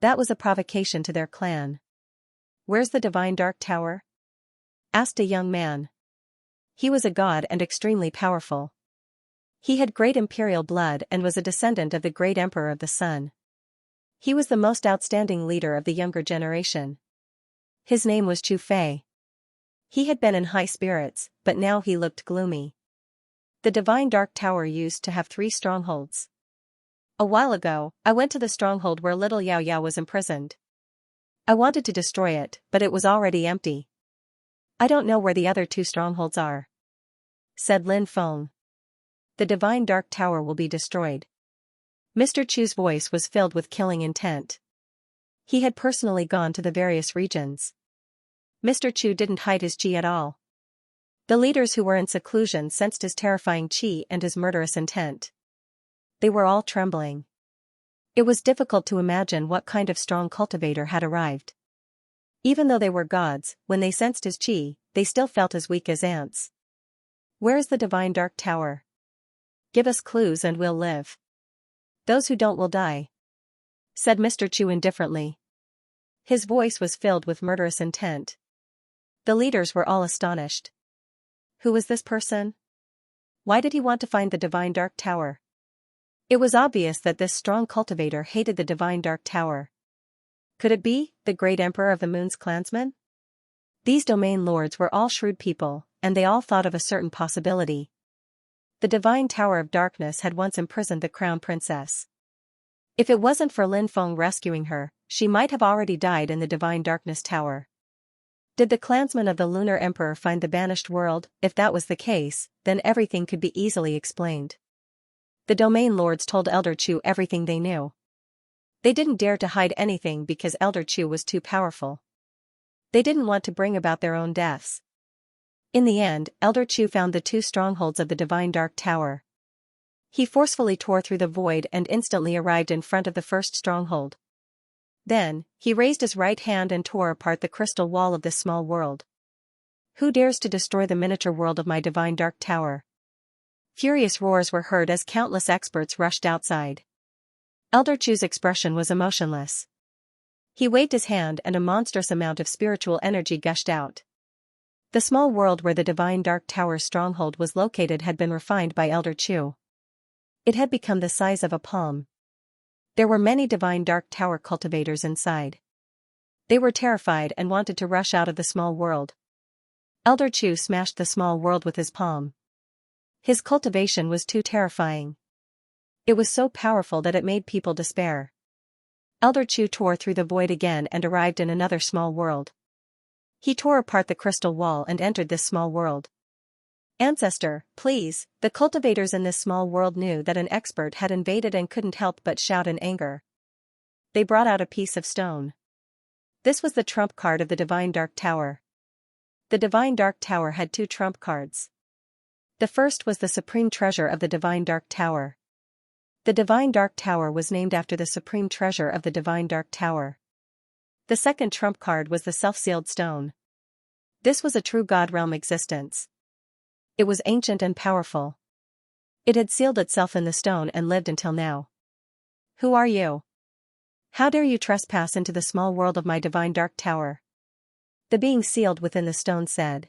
That was a provocation to their clan. Where's the Divine Dark Tower? Asked a young man. He was a god and extremely powerful. He had great imperial blood and was a descendant of the great emperor of the sun. He was the most outstanding leader of the younger generation. His name was Chu Fei. He had been in high spirits, but now he looked gloomy. The Divine Dark Tower used to have 3 strongholds. A while ago, I went to the stronghold where little Yao Yao was imprisoned. I wanted to destroy it, but it was already empty. I don't know where the other 2 strongholds are, said Lin Feng. The Divine Dark Tower will be destroyed. Mr. Chu's voice was filled with killing intent. He had personally gone to the various regions. Mr. Chu didn't hide his qi at all. The leaders who were in seclusion sensed his terrifying qi and his murderous intent. They were all trembling. It was difficult to imagine what kind of strong cultivator had arrived. Even though they were gods, when they sensed his qi, they still felt as weak as ants. Where is the Divine Dark Tower? Give us clues and we'll live. Those who don't will die, said Mr. Chu indifferently. His voice was filled with murderous intent. The leaders were all astonished. Who was this person? Why did he want to find the Divine Dark Tower? It was obvious that this strong cultivator hated the Divine Dark Tower. Could it be the great emperor of the moon's clansmen? These domain lords were all shrewd people, and they all thought of a certain possibility. The Divine Tower of Darkness had once imprisoned the crown princess. If it wasn't for Lin Feng rescuing her, she might have already died in the Divine Darkness Tower. Did the clansmen of the Lunar Emperor find the banished world? If that was the case, then everything could be easily explained. The domain lords told Elder Chu everything they knew. They didn't dare to hide anything because Elder Chu was too powerful. They didn't want to bring about their own deaths. In the end, Elder Chu found the 2 strongholds of the Divine Dark Tower. He forcefully tore through the void and instantly arrived in front of the first stronghold. Then, he raised his right hand and tore apart the crystal wall of this small world. Who dares to destroy the miniature world of my Divine Dark Tower? Furious roars were heard as countless experts rushed outside. Elder Chu's expression was emotionless. He waved his hand and a monstrous amount of spiritual energy gushed out. The small world where the Divine Dark Tower's stronghold was located had been refined by Elder Chu. It had become the size of a palm. There were many Divine Dark Tower cultivators inside. They were terrified and wanted to rush out of the small world. Elder Chu smashed the small world with his palm. His cultivation was too terrifying. It was so powerful that it made people despair. Elder Chu tore through the void again and arrived in another small world. He tore apart the crystal wall and entered this small world. Ancestor, please, the cultivators in this small world knew that an expert had invaded and couldn't help but shout in anger. They brought out a piece of stone. This was the trump card of the Divine Dark Tower. The Divine Dark Tower had 2 trump cards. The first was the supreme treasure of the Divine Dark Tower. The Divine Dark Tower was named after the supreme treasure of the Divine Dark Tower. The second trump card was the self-sealed stone. This was a true God realm existence. It was ancient and powerful. It had sealed itself in the stone and lived until now. Who are you? How dare you trespass into the small world of my Divine Dark Tower? The being sealed within the stone said.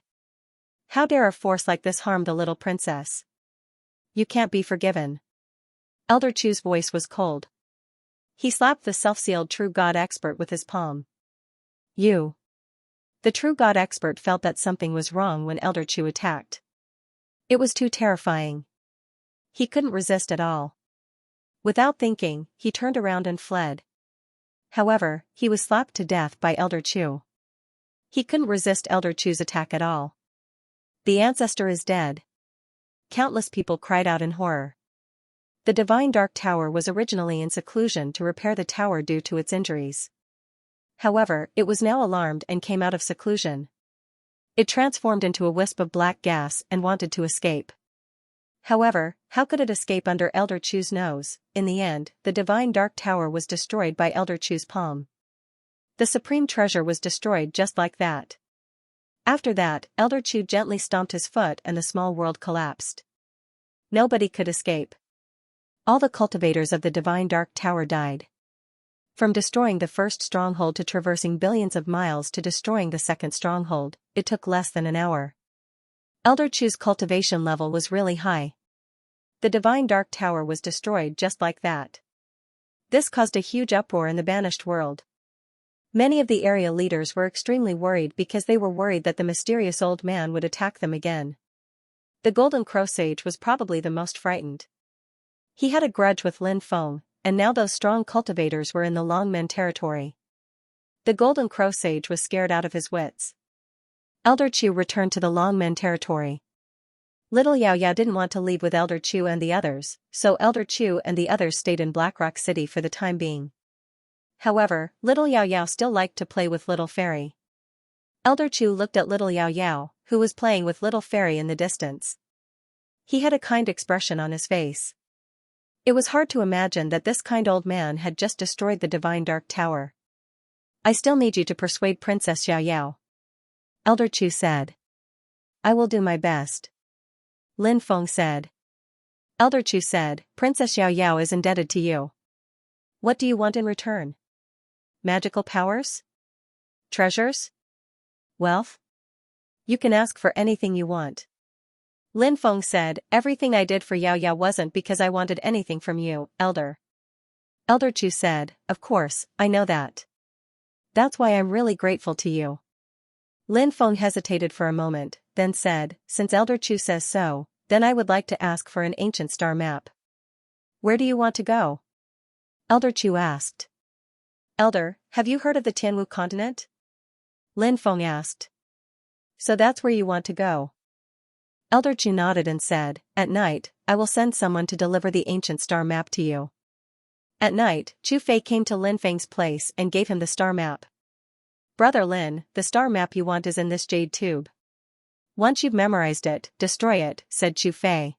How dare a force like this harm the little princess? You can't be forgiven. Elder Chu's voice was cold. He slapped the self-sealed true God expert with his palm. You. The true God expert felt that something was wrong when Elder Chu attacked. It was too terrifying. He couldn't resist at all. Without thinking, he turned around and fled. However, he was slapped to death by Elder Chu. He couldn't resist Elder Chu's attack at all. The ancestor is dead. Countless people cried out in horror. The Divine Dark Tower was originally in seclusion to repair the tower due to its injuries. However, it was now alarmed and came out of seclusion. It transformed into a wisp of black gas and wanted to escape. However, how could it escape under Elder Chu's nose? In the end, the divine dark tower was destroyed by Elder Chu's palm. The supreme treasure was destroyed just like that. After that, Elder Chu gently stomped his foot and the small world collapsed. Nobody could escape. All the cultivators of the divine dark tower died. From destroying the first stronghold to traversing billions of miles to destroying the second stronghold, it took less than an hour. Elder Chu's cultivation level was really high. The divine dark tower was destroyed just like that. This caused a huge uproar in the banished world. Many of the area leaders were extremely worried because they were worried that the mysterious old man would attack them again. The Golden Crow Sage was probably the most frightened. He had a grudge with Lin Feng, and now those strong cultivators were in the Longmen territory. The Golden Crow Sage was scared out of his wits. Elder Chu returned to the Longmen territory. Little Xiaoyao didn't want to leave with Elder Chu and the others, so Elder Chu and the others stayed in Blackrock City for the time being. However, Little Xiaoyao still liked to play with Little Fairy. Elder Chu looked at Little Xiaoyao, who was playing with Little Fairy in the distance. He had a kind expression on his face. It was hard to imagine that this kind old man had just destroyed the divine dark tower. I still need you to persuade Princess Xiaoyao. Elder Chu said. I will do my best. Lin Feng said. Elder Chu said, Princess Xiaoyao is indebted to you. What do you want in return? Magical powers? Treasures? Wealth? You can ask for anything you want. Lin Feng said, everything I did for Xiaoyao wasn't because I wanted anything from you, Elder. Elder Chu said, of course, I know that. That's why I'm really grateful to you. Lin Feng hesitated for a moment, then said, since Elder Chu says so, then I would like to ask for an ancient star map. Where do you want to go? Elder Chu asked. Elder, have you heard of the Tianwu continent? Lin Feng asked. So that's where you want to go? Elder Chu nodded and said, at night, I will send someone to deliver the ancient star map to you. At night, Chu Fei came to Lin Feng's place and gave him the star map. Brother Lin, the star map you want is in this jade tube. Once you've memorized it, destroy it, said Chu Fei.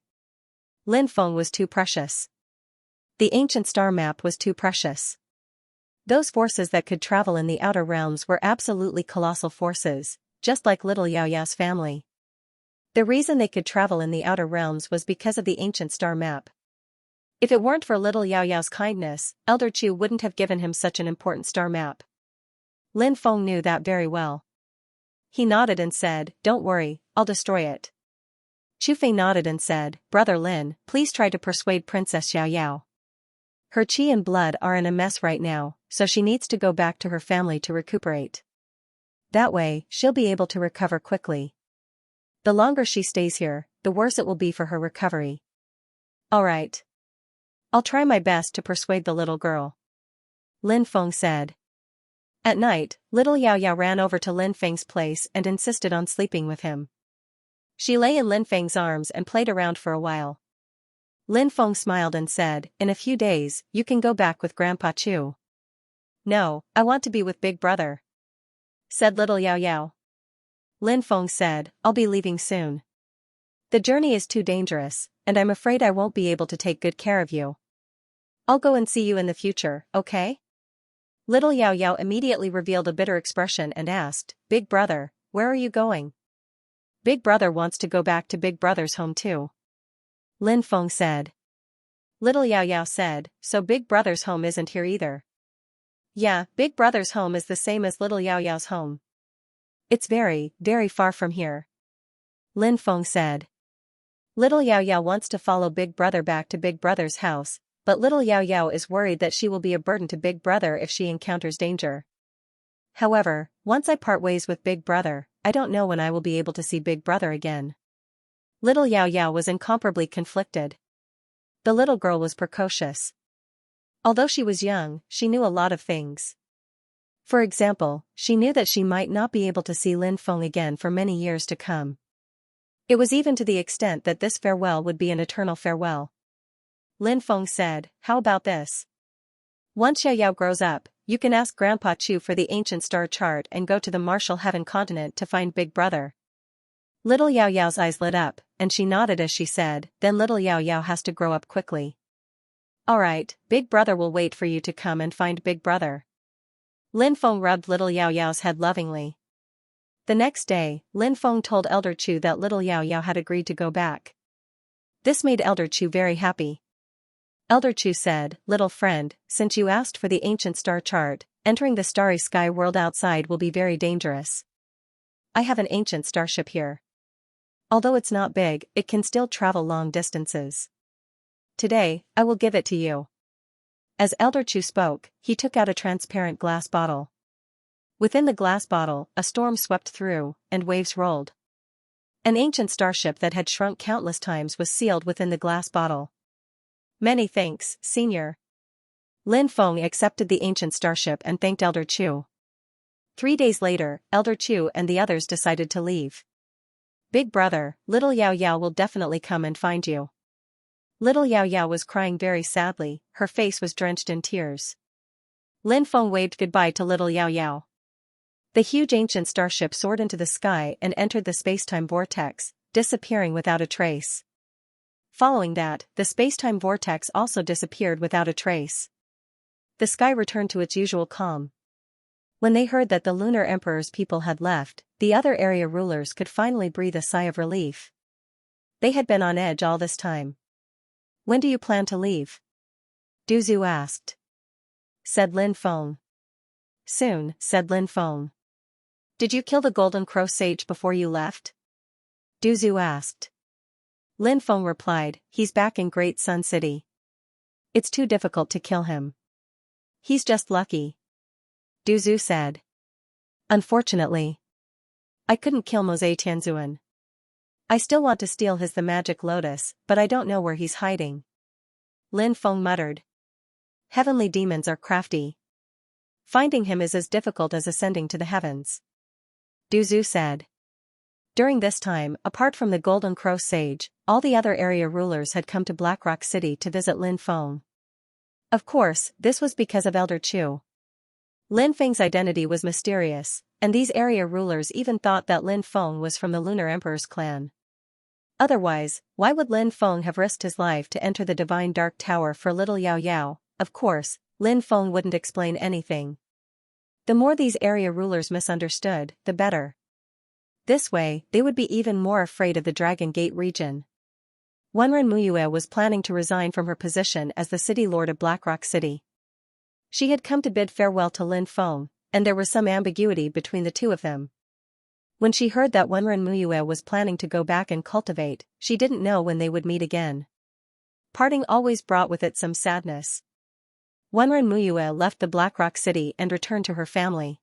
Lin Feng was too precious. The ancient star map was too precious. Those forces that could travel in the outer realms were absolutely colossal forces, just like little Xiaoyao's family. The reason they could travel in the outer realms was because of the ancient star map. If it weren't for little Xiaoyao's kindness, Elder Chu wouldn't have given him such an important star map. Lin Feng knew that very well. He nodded and said, don't worry, I'll destroy it. Chu Fei nodded and said, Brother Lin, please try to persuade Princess Xiaoyao. Her qi and blood are in a mess right now, so she needs to go back to her family to recuperate. That way, she'll be able to recover quickly. The longer she stays here, the worse it will be for her recovery. Alright. I'll try my best to persuade the little girl. Lin Feng said. At night, little Xiaoyao ran over to Lin Feng's place and insisted on sleeping with him. She lay in Lin Feng's arms and played around for a while. Lin Feng smiled and said, in a few days, you can go back with Grandpa Chu. No, I want to be with Big Brother, said little Xiaoyao. Lin Feng said, I'll be leaving soon. The journey is too dangerous, and I'm afraid I won't be able to take good care of you. I'll go and see you in the future, okay? Little Xiaoyao immediately revealed a bitter expression and asked, Big Brother, where are you going? Big Brother wants to go back to Big Brother's home too. Lin Feng said. Little Xiaoyao said, so Big Brother's home isn't here either. Yeah, Big Brother's home is the same as little Xiaoyao's home. It's very, very far from here. Lin Feng said. Little Xiaoyao wants to follow Big Brother back to Big Brother's house, but little Xiaoyao is worried that she will be a burden to Big Brother if she encounters danger. However, once I part ways with Big Brother, I don't know when I will be able to see Big Brother again. Little Xiaoyao was incomparably conflicted. The little girl was precocious. Although she was young, she knew a lot of things. For example, she knew that she might not be able to see Lin Feng again for many years to come. It was even to the extent that this farewell would be an eternal farewell. Lin Feng said, how about this? Once Xiaoyao grows up, you can ask Grandpa Chu for the ancient star chart and go to the Martial Heaven continent to find Big Brother. Little Yao Yao's eyes lit up, and she nodded as she said, then little Yao Yao has to grow up quickly. Alright, Big Brother will wait for you to come and find Big Brother. Lin Feng rubbed little Yao Yao's head lovingly. The next day, Lin Feng told Elder Chu that little Yao Yao had agreed to go back. This made Elder Chu very happy. Elder Chu said, "Little friend, since you asked for the ancient star chart, entering the starry sky world outside will be very dangerous. I have an ancient starship here. Although it's not big, it can still travel long distances. Today, I will give it to you." As Elder Chu spoke, he took out a transparent glass bottle. Within the glass bottle, a storm swept through, and waves rolled. An ancient starship that had shrunk countless times was sealed within the glass bottle. "Many thanks, Senior." Lin Feng accepted the ancient starship and thanked Elder Chu. 3 days later, Elder Chu and the others decided to leave. "Big Brother, little Yao Yao will definitely come and find you." Little Yao Yao was crying very sadly, her face was drenched in tears. Lin Feng waved goodbye to little Yao Yao. The huge ancient starship soared into the sky and entered the space-time vortex, disappearing without a trace. Following that, the space-time vortex also disappeared without a trace. The sky returned to its usual calm. When they heard that the Lunar Emperor's people had left, the other area rulers could finally breathe a sigh of relief. They had been on edge all this time. "When do you plan to leave?" Du Zhu asked. Said Lin Feng. "Soon," said Lin Feng. "Did you kill the Golden Crow Sage before you left?" Du Zhu asked. Lin Feng replied, "He's back in Great Sun City. It's too difficult to kill him. He's just lucky." Du Zhu said. "Unfortunately, I couldn't kill Mose Tianzuan. I still want to steal his the magic lotus, but I don't know where he's hiding." Lin Feng muttered. "Heavenly demons are crafty. Finding him is as difficult as ascending to the heavens." Du Zhu said. During this time, apart from the Golden Crow Sage, all the other area rulers had come to Blackrock City to visit Lin Feng. Of course, this was because of Elder Chu. Lin Feng's identity was mysterious, and these area rulers even thought that Lin Feng was from the Lunar Emperor's clan. Otherwise, why would Lin Feng have risked his life to enter the Divine Dark Tower for little Yao Yao? Of course, Lin Feng wouldn't explain anything. The more these area rulers misunderstood, the better. This way, they would be even more afraid of the Dragon Gate region. Wenren Muyue was planning to resign from her position as the city lord of Blackrock City. She had come to bid farewell to Lin Feng, and there was some ambiguity between the two of them. When she heard that Wenren Muyue was planning to go back and cultivate, she didn't know when they would meet again. Parting always brought with it some sadness. Wenren Muyue left the Blackrock City and returned to her family.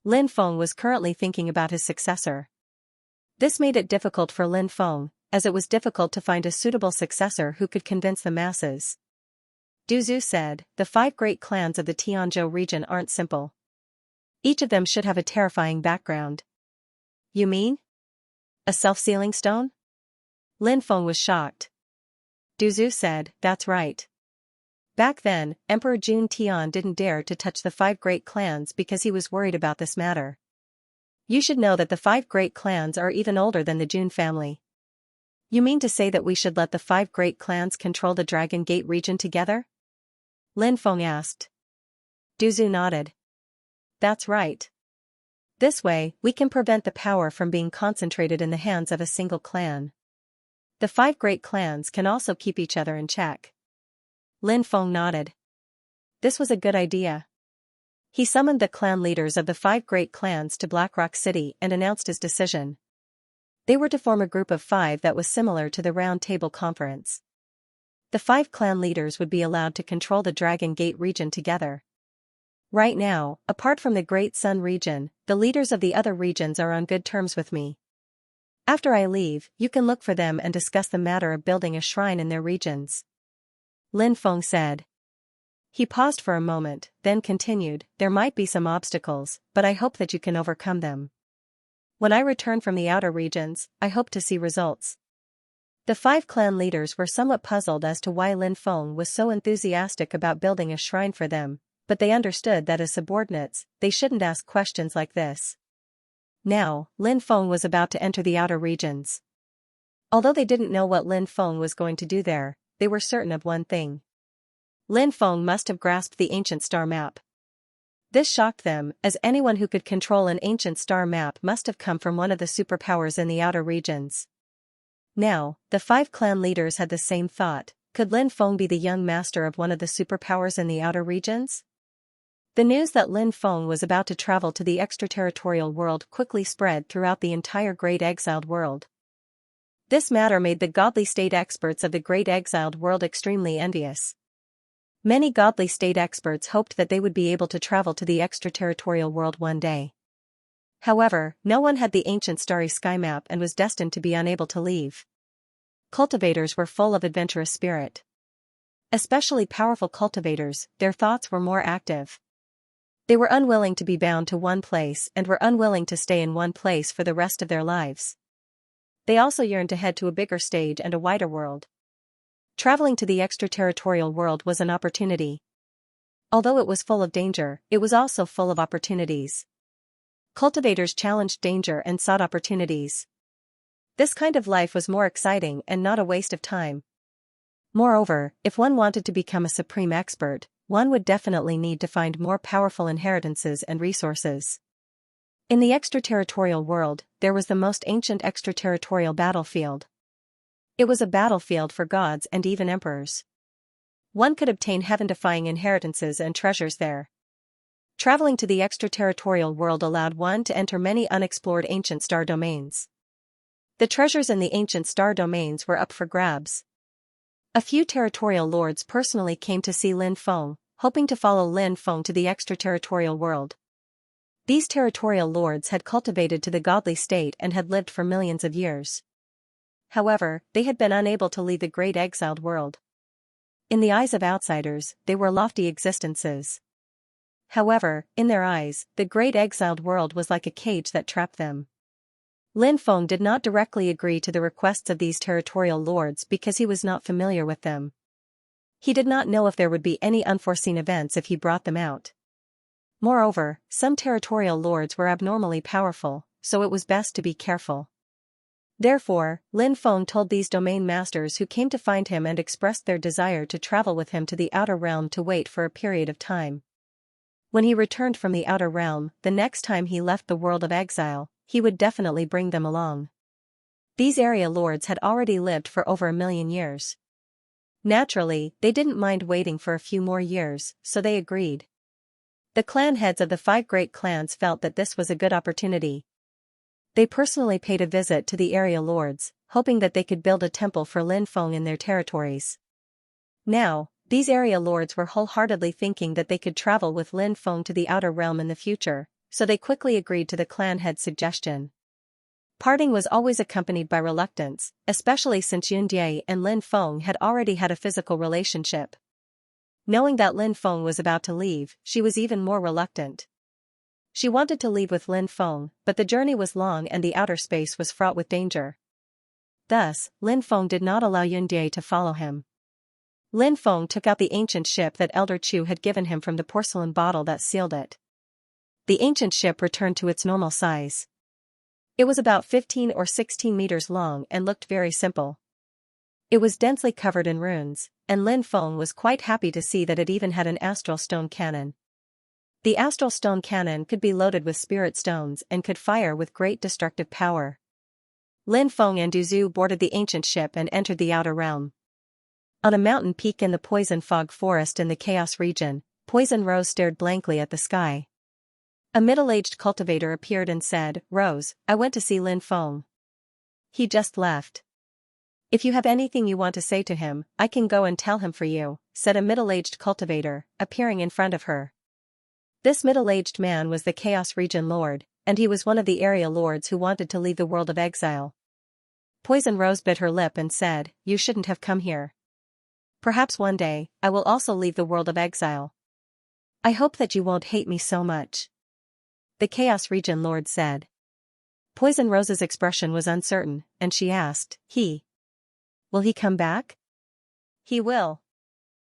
Lin Feng was currently thinking about his successor. This made it difficult for Lin Feng, as it was difficult to find a suitable successor who could convince the masses. Du Zhu said, "The 5 great clans of the Tianzhou region aren't simple. Each of them should have a terrifying background." "You mean? A self-sealing stone?" Lin Feng was shocked. Du Zhu said, "That's right. Back then, Emperor Jun Tian didn't dare to touch the 5 great clans because he was worried about this matter. You should know that the 5 great clans are even older than the Jun family." "You mean to say that we should let the 5 great clans control the Dragon Gate region together?" Lin Feng asked. Du Zhu nodded. "That's right. This way, we can prevent the power from being concentrated in the hands of a single clan. The 5 great clans can also keep each other in check." Lin Feng nodded. This was a good idea. He summoned the clan leaders of the 5 great clans to Blackrock City and announced his decision. They were to form a group of 5 that was similar to the Round Table Conference. The 5 clan leaders would be allowed to control the Dragon Gate region together. Right now, apart from the Great Sun region, the leaders of the other regions are on good terms with me. After I leave, you can look for them and discuss the matter of building a shrine in their regions." Lin Feng said. He paused for a moment, then continued, "There might be some obstacles, but I hope that you can overcome them. When I return from the outer regions, I hope to see results." The 5 clan leaders were somewhat puzzled as to why Lin Feng was so enthusiastic about building a shrine for them, but they understood that as subordinates, they shouldn't ask questions like this. Now, Lin Feng was about to enter the outer regions. Although they didn't know what Lin Feng was going to do there, they were certain of one thing. Lin Feng must have grasped the ancient star map. This shocked them, as anyone who could control an ancient star map must have come from one of the superpowers in the outer regions. Now, the 5 clan leaders had the same thought: could Lin Feng be the young master of one of the superpowers in the outer regions? The news that Lin Feng was about to travel to the extraterritorial world quickly spread throughout the entire Great Exiled World. This matter made the godly state experts of the Great Exiled World extremely envious. Many godly state experts hoped that they would be able to travel to the extraterritorial world one day. However, no one had the ancient starry sky map and was destined to be unable to leave. Cultivators were full of adventurous spirit. Especially powerful cultivators, their thoughts were more active. They were unwilling to be bound to one place and were unwilling to stay in one place for the rest of their lives. They also yearned to head to a bigger stage and a wider world. Traveling to the extraterritorial world was an opportunity. Although it was full of danger, it was also full of opportunities. Cultivators challenged danger and sought opportunities. This kind of life was more exciting and not a waste of time. Moreover, if one wanted to become a supreme expert, one would definitely need to find more powerful inheritances and resources. In the extraterritorial world, there was the most ancient extraterritorial battlefield. It was a battlefield for gods and even emperors. One could obtain heaven-defying inheritances and treasures there. Traveling to the extraterritorial world allowed one to enter many unexplored ancient star domains. The treasures in the ancient star domains were up for grabs. A few territorial lords personally came to see Lin Feng, hoping to follow Lin Feng to the extraterritorial world. These territorial lords had cultivated to the godly state and had lived for millions of years. However, they had been unable to leave the Great Exiled World. In the eyes of outsiders, they were lofty existences. However, in their eyes, the Great Exiled World was like a cage that trapped them. Lin Feng did not directly agree to the requests of these territorial lords because he was not familiar with them. He did not know if there would be any unforeseen events if he brought them out. Moreover, some territorial lords were abnormally powerful, so it was best to be careful. Therefore, Lin Feng told these domain masters who came to find him and expressed their desire to travel with him to the outer realm to wait for a period of time. When he returned from the outer realm, the next time he left the world of exile, he would definitely bring them along. These area lords had already lived for over 1,000,000 years. Naturally, they didn't mind waiting for a few more years, so they agreed. The clan heads of the 5 great clans felt that this was a good opportunity. They personally paid a visit to the area lords, hoping that they could build a temple for Lin Feng in their territories. Now, these area lords were wholeheartedly thinking that they could travel with Lin Feng to the outer realm in the future, so they quickly agreed to the clan head's suggestion. Parting was always accompanied by reluctance, especially since Xianxia and Lin Feng had already had a physical relationship. Knowing that Lin Feng was about to leave, she was even more reluctant. She wanted to leave with Lin Feng, but the journey was long and the outer space was fraught with danger. Thus, Lin Feng did not allow Xianxia to follow him. Lin Feng took out the ancient ship that Elder Chu had given him from the porcelain bottle that sealed it. The ancient ship returned to its normal size. It was about 15 or 16 meters long and looked very simple. It was densely covered in runes, and Lin Feng was quite happy to see that it even had an astral stone cannon. The astral stone cannon could be loaded with spirit stones and could fire with great destructive power. Lin Feng and Du Zhu boarded the ancient ship and entered the outer realm. On a mountain peak in the poison fog forest in the chaos region, Poison Rose stared blankly at the sky. A middle-aged cultivator appeared and said, "Rose, I went to see Lin Feng. He just left. If you have anything you want to say to him, I can go and tell him for you," said a middle-aged cultivator, appearing in front of her. This middle-aged man was the Chaos Region Lord, and he was one of the area lords who wanted to leave the world of exile. Poison Rose bit her lip and said, "You shouldn't have come here. Perhaps one day, I will also leave the world of exile. I hope that you won't hate me so much," the Chaos Region Lord said. Poison Rose's expression was uncertain, and she asked, Will he come back?" "He will.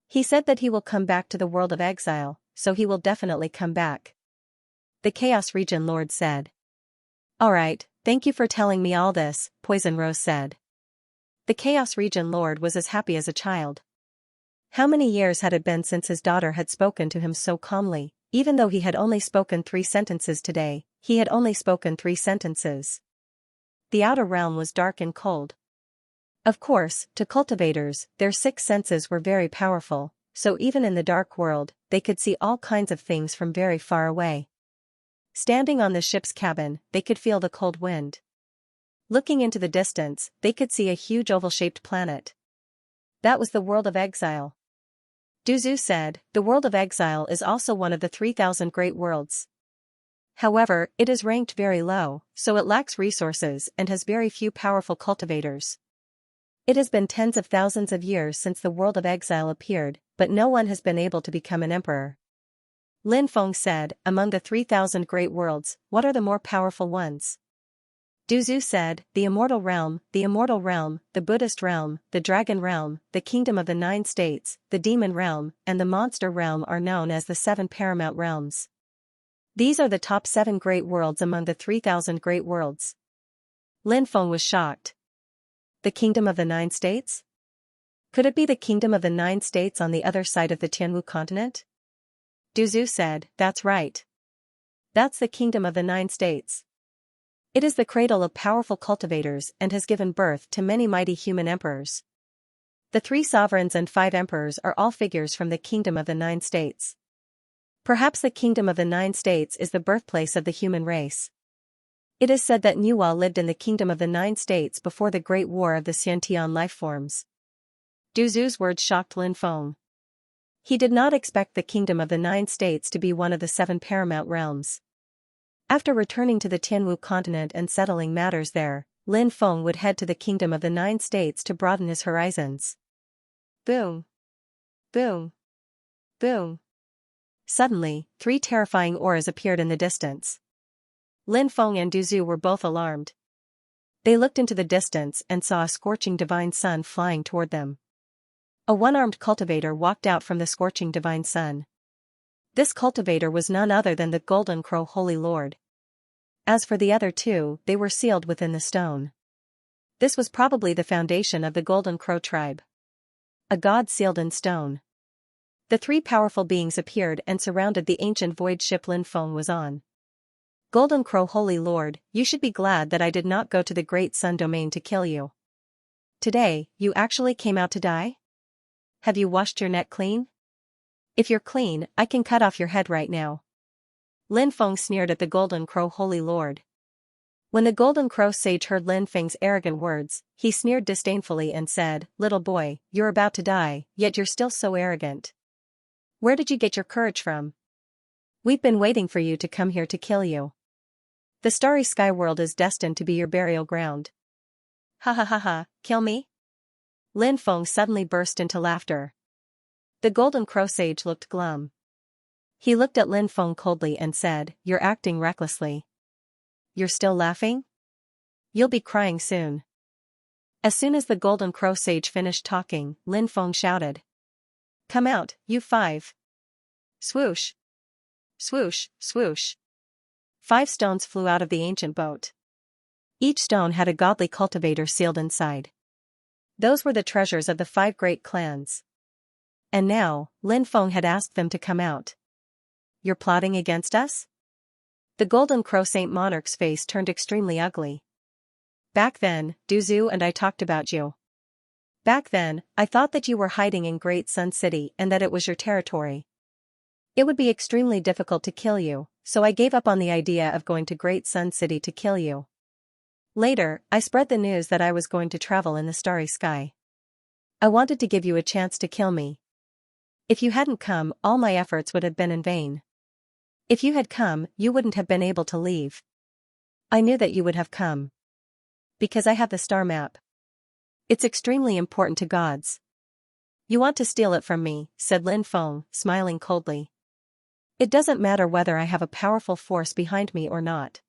He said that he will come back to the world of exile, so he will definitely come back. The Chaos Region Lord said. Alright, thank you for telling me all this, Poison Rose said. The Chaos Region Lord was as happy as a child. How many years had it been since his daughter had spoken to him so calmly? Even though he had only spoken 3 sentences today, he had only spoken 3 sentences. The outer realm was dark and cold. Of course, to cultivators, their 6 senses were very powerful, so even in the dark world, they could see all kinds of things from very far away. Standing on the ship's cabin, they could feel the cold wind. Looking into the distance, they could see a huge oval-shaped planet. That was the world of exile. Duzu said, the world of exile is also one of the 3,000 great worlds. However, it is ranked very low, so it lacks resources and has very few powerful cultivators. It has been tens of thousands of years since the world of exile appeared, but no one has been able to become an emperor. Lin Feng said, among the 3,000 great worlds, what are the more powerful ones? Duzu said, the Immortal Realm, the Buddhist Realm, the Dragon Realm, the Kingdom of the 9 States, the Demon Realm, and the Monster Realm are known as the 7 Paramount Realms. These are the top 7 great worlds among the 3,000 great worlds. Lin Feng was shocked. The Kingdom of the 9 States? Could it be the Kingdom of the 9 States on the other side of the Tianwu continent? Duzu said, that's right. That's the Kingdom of the 9 States. It is the cradle of powerful cultivators and has given birth to many mighty human emperors. The 3 sovereigns and 5 emperors are all figures from the Kingdom of the 9 States. Perhaps the Kingdom of the 9 States is the birthplace of the human race. It is said that Nuwa lived in the Kingdom of the 9 States before the Great War of the Xiantian lifeforms. Duzu's words shocked Lin Feng. He did not expect the Kingdom of the 9 States to be one of the 7 paramount realms. After returning to the Tianwu continent and settling matters there, Lin Feng would head to the Kingdom of the 9 States to broaden his horizons. Boom! Boom! Boom! Suddenly, 3 terrifying auras appeared in the distance. Lin Feng and Duzu were both alarmed. They looked into the distance and saw a scorching divine sun flying toward them. A one-armed cultivator walked out from the scorching divine sun. This cultivator was none other than the Golden Crow Holy Lord. As for the other 2, they were sealed within the stone. This was probably the foundation of the Golden Crow tribe. A god sealed in stone. The 3 powerful beings appeared and surrounded the ancient void ship Lin Feng was on. Golden Crow Holy Lord, you should be glad that I did not go to the Great Sun Domain to kill you. Today, you actually came out to die? Have you washed your neck clean? If you're clean, I can cut off your head right now. Lin Feng sneered at the Golden Crow Holy Lord. When the Golden Crow sage heard Lin Feng's arrogant words, he sneered disdainfully and said, little boy, you're about to die, yet you're still so arrogant. Where did you get your courage from? We've been waiting for you to come here to kill you. The starry sky world is destined to be your burial ground. Ha ha ha ha, kill me? Lin Feng suddenly burst into laughter. The Golden Crow sage looked glum. He looked at Lin Feng coldly and said, you're acting recklessly. You're still laughing? You'll be crying soon. As soon as the Golden Crow sage finished talking, Lin Feng shouted. Come out, you 5. Swoosh. Swoosh, swoosh. 5 stones flew out of the ancient boat. Each stone had a godly cultivator sealed inside. Those were the treasures of the 5 great clans. And now, Lin Feng had asked them to come out. You're plotting against us? The Golden Crow Saint Monarch's face turned extremely ugly. Back then, Duzu and I talked about you. Back then, I thought that you were hiding in Great Sun City and that it was your territory. It would be extremely difficult to kill you, so I gave up on the idea of going to Great Sun City to kill you. Later, I spread the news that I was going to travel in the starry sky. I wanted to give you a chance to kill me. If you hadn't come, all my efforts would have been in vain. If you had come, you wouldn't have been able to leave. I knew that you would have come. Because I have the star map. It's extremely important to gods. You want to steal it from me, said Lin Feng, smiling coldly. It doesn't matter whether I have a powerful force behind me or not.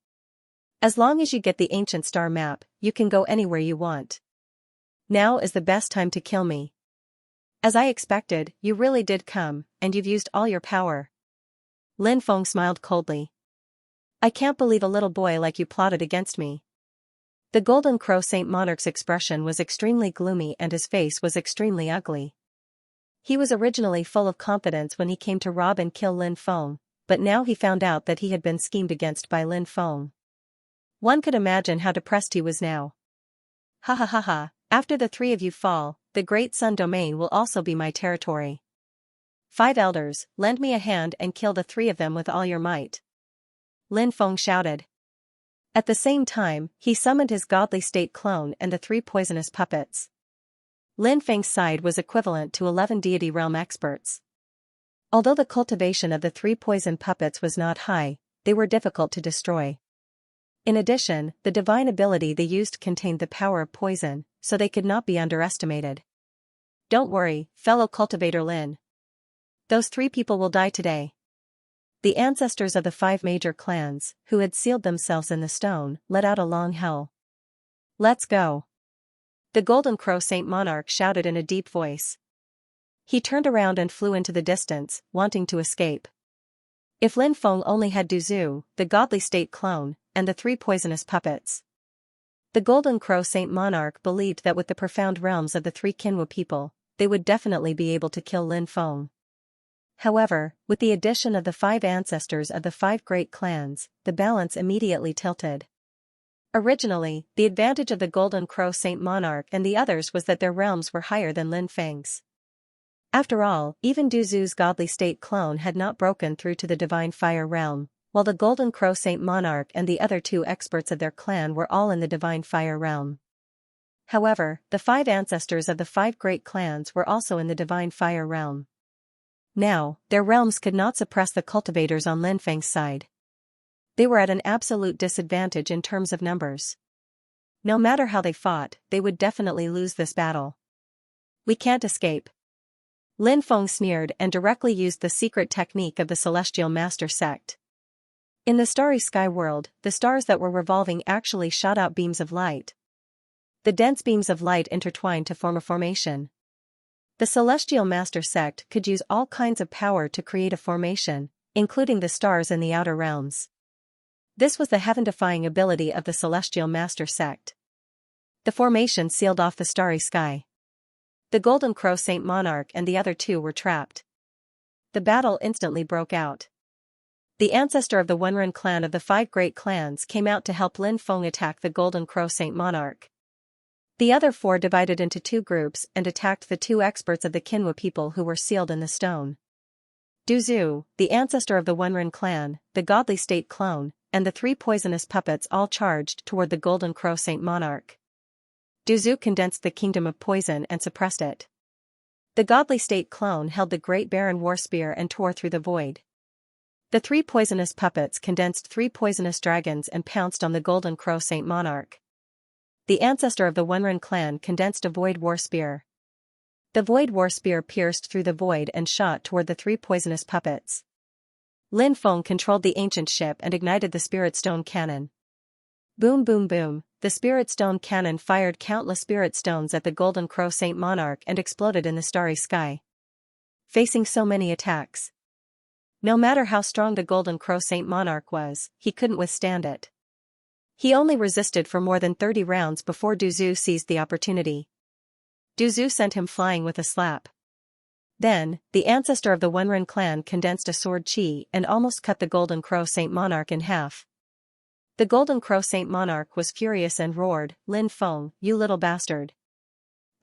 As long as you get the ancient star map, you can go anywhere you want. Now is the best time to kill me. As I expected, you really did come, and you've used all your power. Lin Feng smiled coldly. I can't believe a little boy like you plotted against me. The Golden Crow Saint Monarch's expression was extremely gloomy and his face was extremely ugly. He was originally full of confidence when he came to rob and kill Lin Feng, but now he found out that he had been schemed against by Lin Feng. One could imagine how depressed he was now. Ha ha ha ha, after the three of you fall, the Great Sun Domain will also be my territory. 5 elders, lend me a hand and kill the 3 of them with all your might. Lin Feng shouted. At the same time, he summoned his godly state clone and the 3 poisonous puppets. Lin Feng's side was equivalent to 11 deity realm experts. Although the cultivation of the 3 poison puppets was not high, they were difficult to destroy. In addition, the divine ability they used contained the power of poison, so they could not be underestimated. Don't worry, fellow cultivator Lin. Those 3 people will die today. The ancestors of the 5 major clans, who had sealed themselves in the stone, let out a long howl. Let's go. The Golden Crow Saint Monarch shouted in a deep voice. He turned around and flew into the distance, wanting to escape. If Lin Feng only had Duzu, the godly state clone, and the 3 poisonous puppets. The Golden Crow Saint Monarch believed that with the profound realms of the 3 Qinwu people, they would definitely be able to kill Lin Feng. However, with the addition of the 5 ancestors of the 5 great clans, the balance immediately tilted. Originally, the advantage of the Golden Crow Saint Monarch and the others was that their realms were higher than Lin Feng's. After all, even Duzu's godly state clone had not broken through to the Divine Fire realm, while the Golden Crow Saint Monarch and the other 2 experts of their clan were all in the Divine Fire realm. However, the 5 ancestors of the 5 great clans were also in the Divine Fire realm. Now, their realms could not suppress the cultivators on Lin Feng's side. They were at an absolute disadvantage in terms of numbers. No matter how they fought, they would definitely lose this battle. We can't escape. Lin Feng sneered and directly used the secret technique of the Celestial Master Sect. In the starry sky world, the stars that were revolving actually shot out beams of light. The dense beams of light intertwined to form a formation. The Celestial Master Sect could use all kinds of power to create a formation, including the stars in the outer realms. This was the heaven-defying ability of the Celestial Master Sect. The formation sealed off the starry sky. The Golden Crow Saint Monarch and the other 2 were trapped. The battle instantly broke out. The ancestor of the Wenren clan of the 5 great clans came out to help Lin Feng attack the Golden Crow Saint Monarch. The other 4 divided into 2 groups and attacked the 2 experts of the Qinwu people who were sealed in the stone. Duzu, the ancestor of the Wenren clan, the godly state clone, and the 3 poisonous puppets all charged toward the Golden Crow Saint Monarch. Duzu condensed the kingdom of poison and suppressed it. The godly state clone held the great Baron War Spear and tore through the void. The 3 poisonous puppets condensed 3 poisonous dragons and pounced on the Golden Crow Saint Monarch. The ancestor of the Wenren clan condensed a Void War Spear. The Void War Spear pierced through the void and shot toward the 3 poisonous puppets. Lin Feng controlled the ancient ship and ignited the Spirit Stone Cannon. Boom boom boom, the Spirit Stone Cannon fired countless Spirit Stones at the Golden Crow Saint Monarch and exploded in the starry sky. Facing so many attacks. No matter how strong the Golden Crow Saint Monarch was, he couldn't withstand it. He only resisted for more than 30 rounds before Duzu seized the opportunity. Duzu sent him flying with a slap. Then, the ancestor of the Wenren clan condensed a sword chi and almost cut the Golden Crow Saint Monarch in half. The Golden Crow Saint Monarch was furious and roared, "Lin Feng, you little bastard.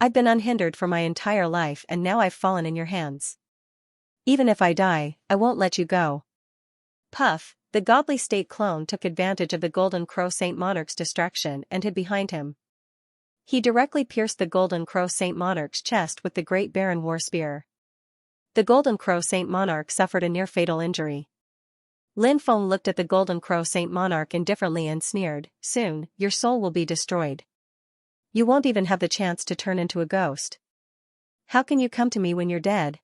I've been unhindered for my entire life and now I've fallen in your hands. Even if I die, I won't let you go." Puff, the godly state clone took advantage of the Golden Crow Saint Monarch's distraction and hid behind him. He directly pierced the Golden Crow Saint Monarch's chest with the Great Baron War Spear. The Golden Crow Saint Monarch suffered a near-fatal injury. Lin Feng looked at the Golden Crow Saint Monarch indifferently and sneered, "Soon, your soul will be destroyed. You won't even have the chance to turn into a ghost. How can you come to me when you're dead?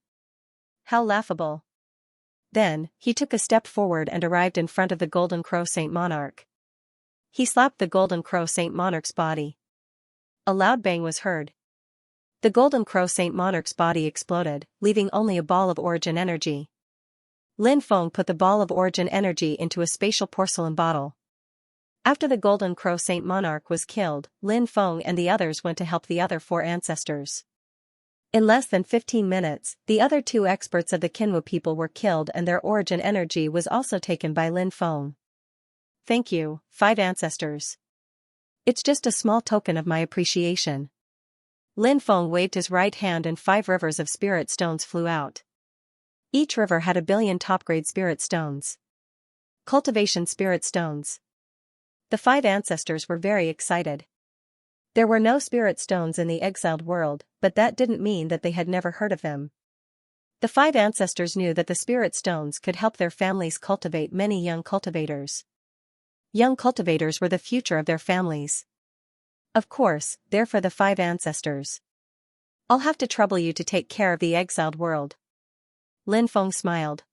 How laughable." Then, he took a step forward and arrived in front of the Golden Crow Saint Monarch. He slapped the Golden Crow Saint Monarch's body. A loud bang was heard. The Golden Crow Saint Monarch's body exploded, leaving only a ball of origin energy. Lin Feng put the ball of origin energy into a spatial porcelain bottle. After the Golden Crow Saint Monarch was killed, Lin Feng and the others went to help the other 4 ancestors. In less than 15 minutes, the other 2 experts of the Qinwu people were killed and their origin energy was also taken by Lin Feng. Thank you, 5 ancestors. It's just a small token of my appreciation. Lin Feng waved his right hand and 5 rivers of spirit stones flew out. Each river had 1 billion top-grade spirit stones. Cultivation spirit stones. The 5 ancestors were very excited. There were no spirit stones in the exiled world, but that didn't mean that they had never heard of them. The 5 ancestors knew that the spirit stones could help their families cultivate many young cultivators. Young cultivators were the future of their families. Of course, they're for the 5 ancestors. I'll have to trouble you to take care of the exiled world. Lin Feng smiled.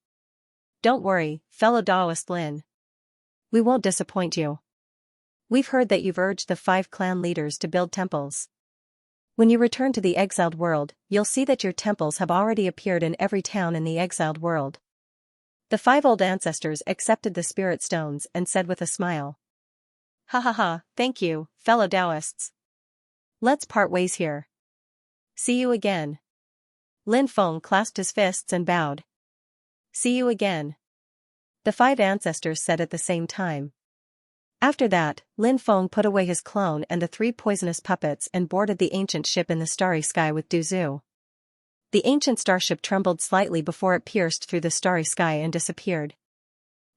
Don't worry, fellow Daoist Lin. We won't disappoint you. We've heard that you've urged the 5 clan leaders to build temples. When you return to the exiled world, you'll see that your temples have already appeared in every town in the exiled world. The 5 old ancestors accepted the spirit stones and said with a smile. Ha ha ha, thank you, fellow Taoists. Let's part ways here. See you again. Lin Feng clasped his fists and bowed. See you again. The 5 ancestors said at the same time. After that, Lin Feng put away his clone and the 3 poisonous puppets and boarded the ancient ship in the starry sky with Du Zhu. The ancient starship trembled slightly before it pierced through the starry sky and disappeared.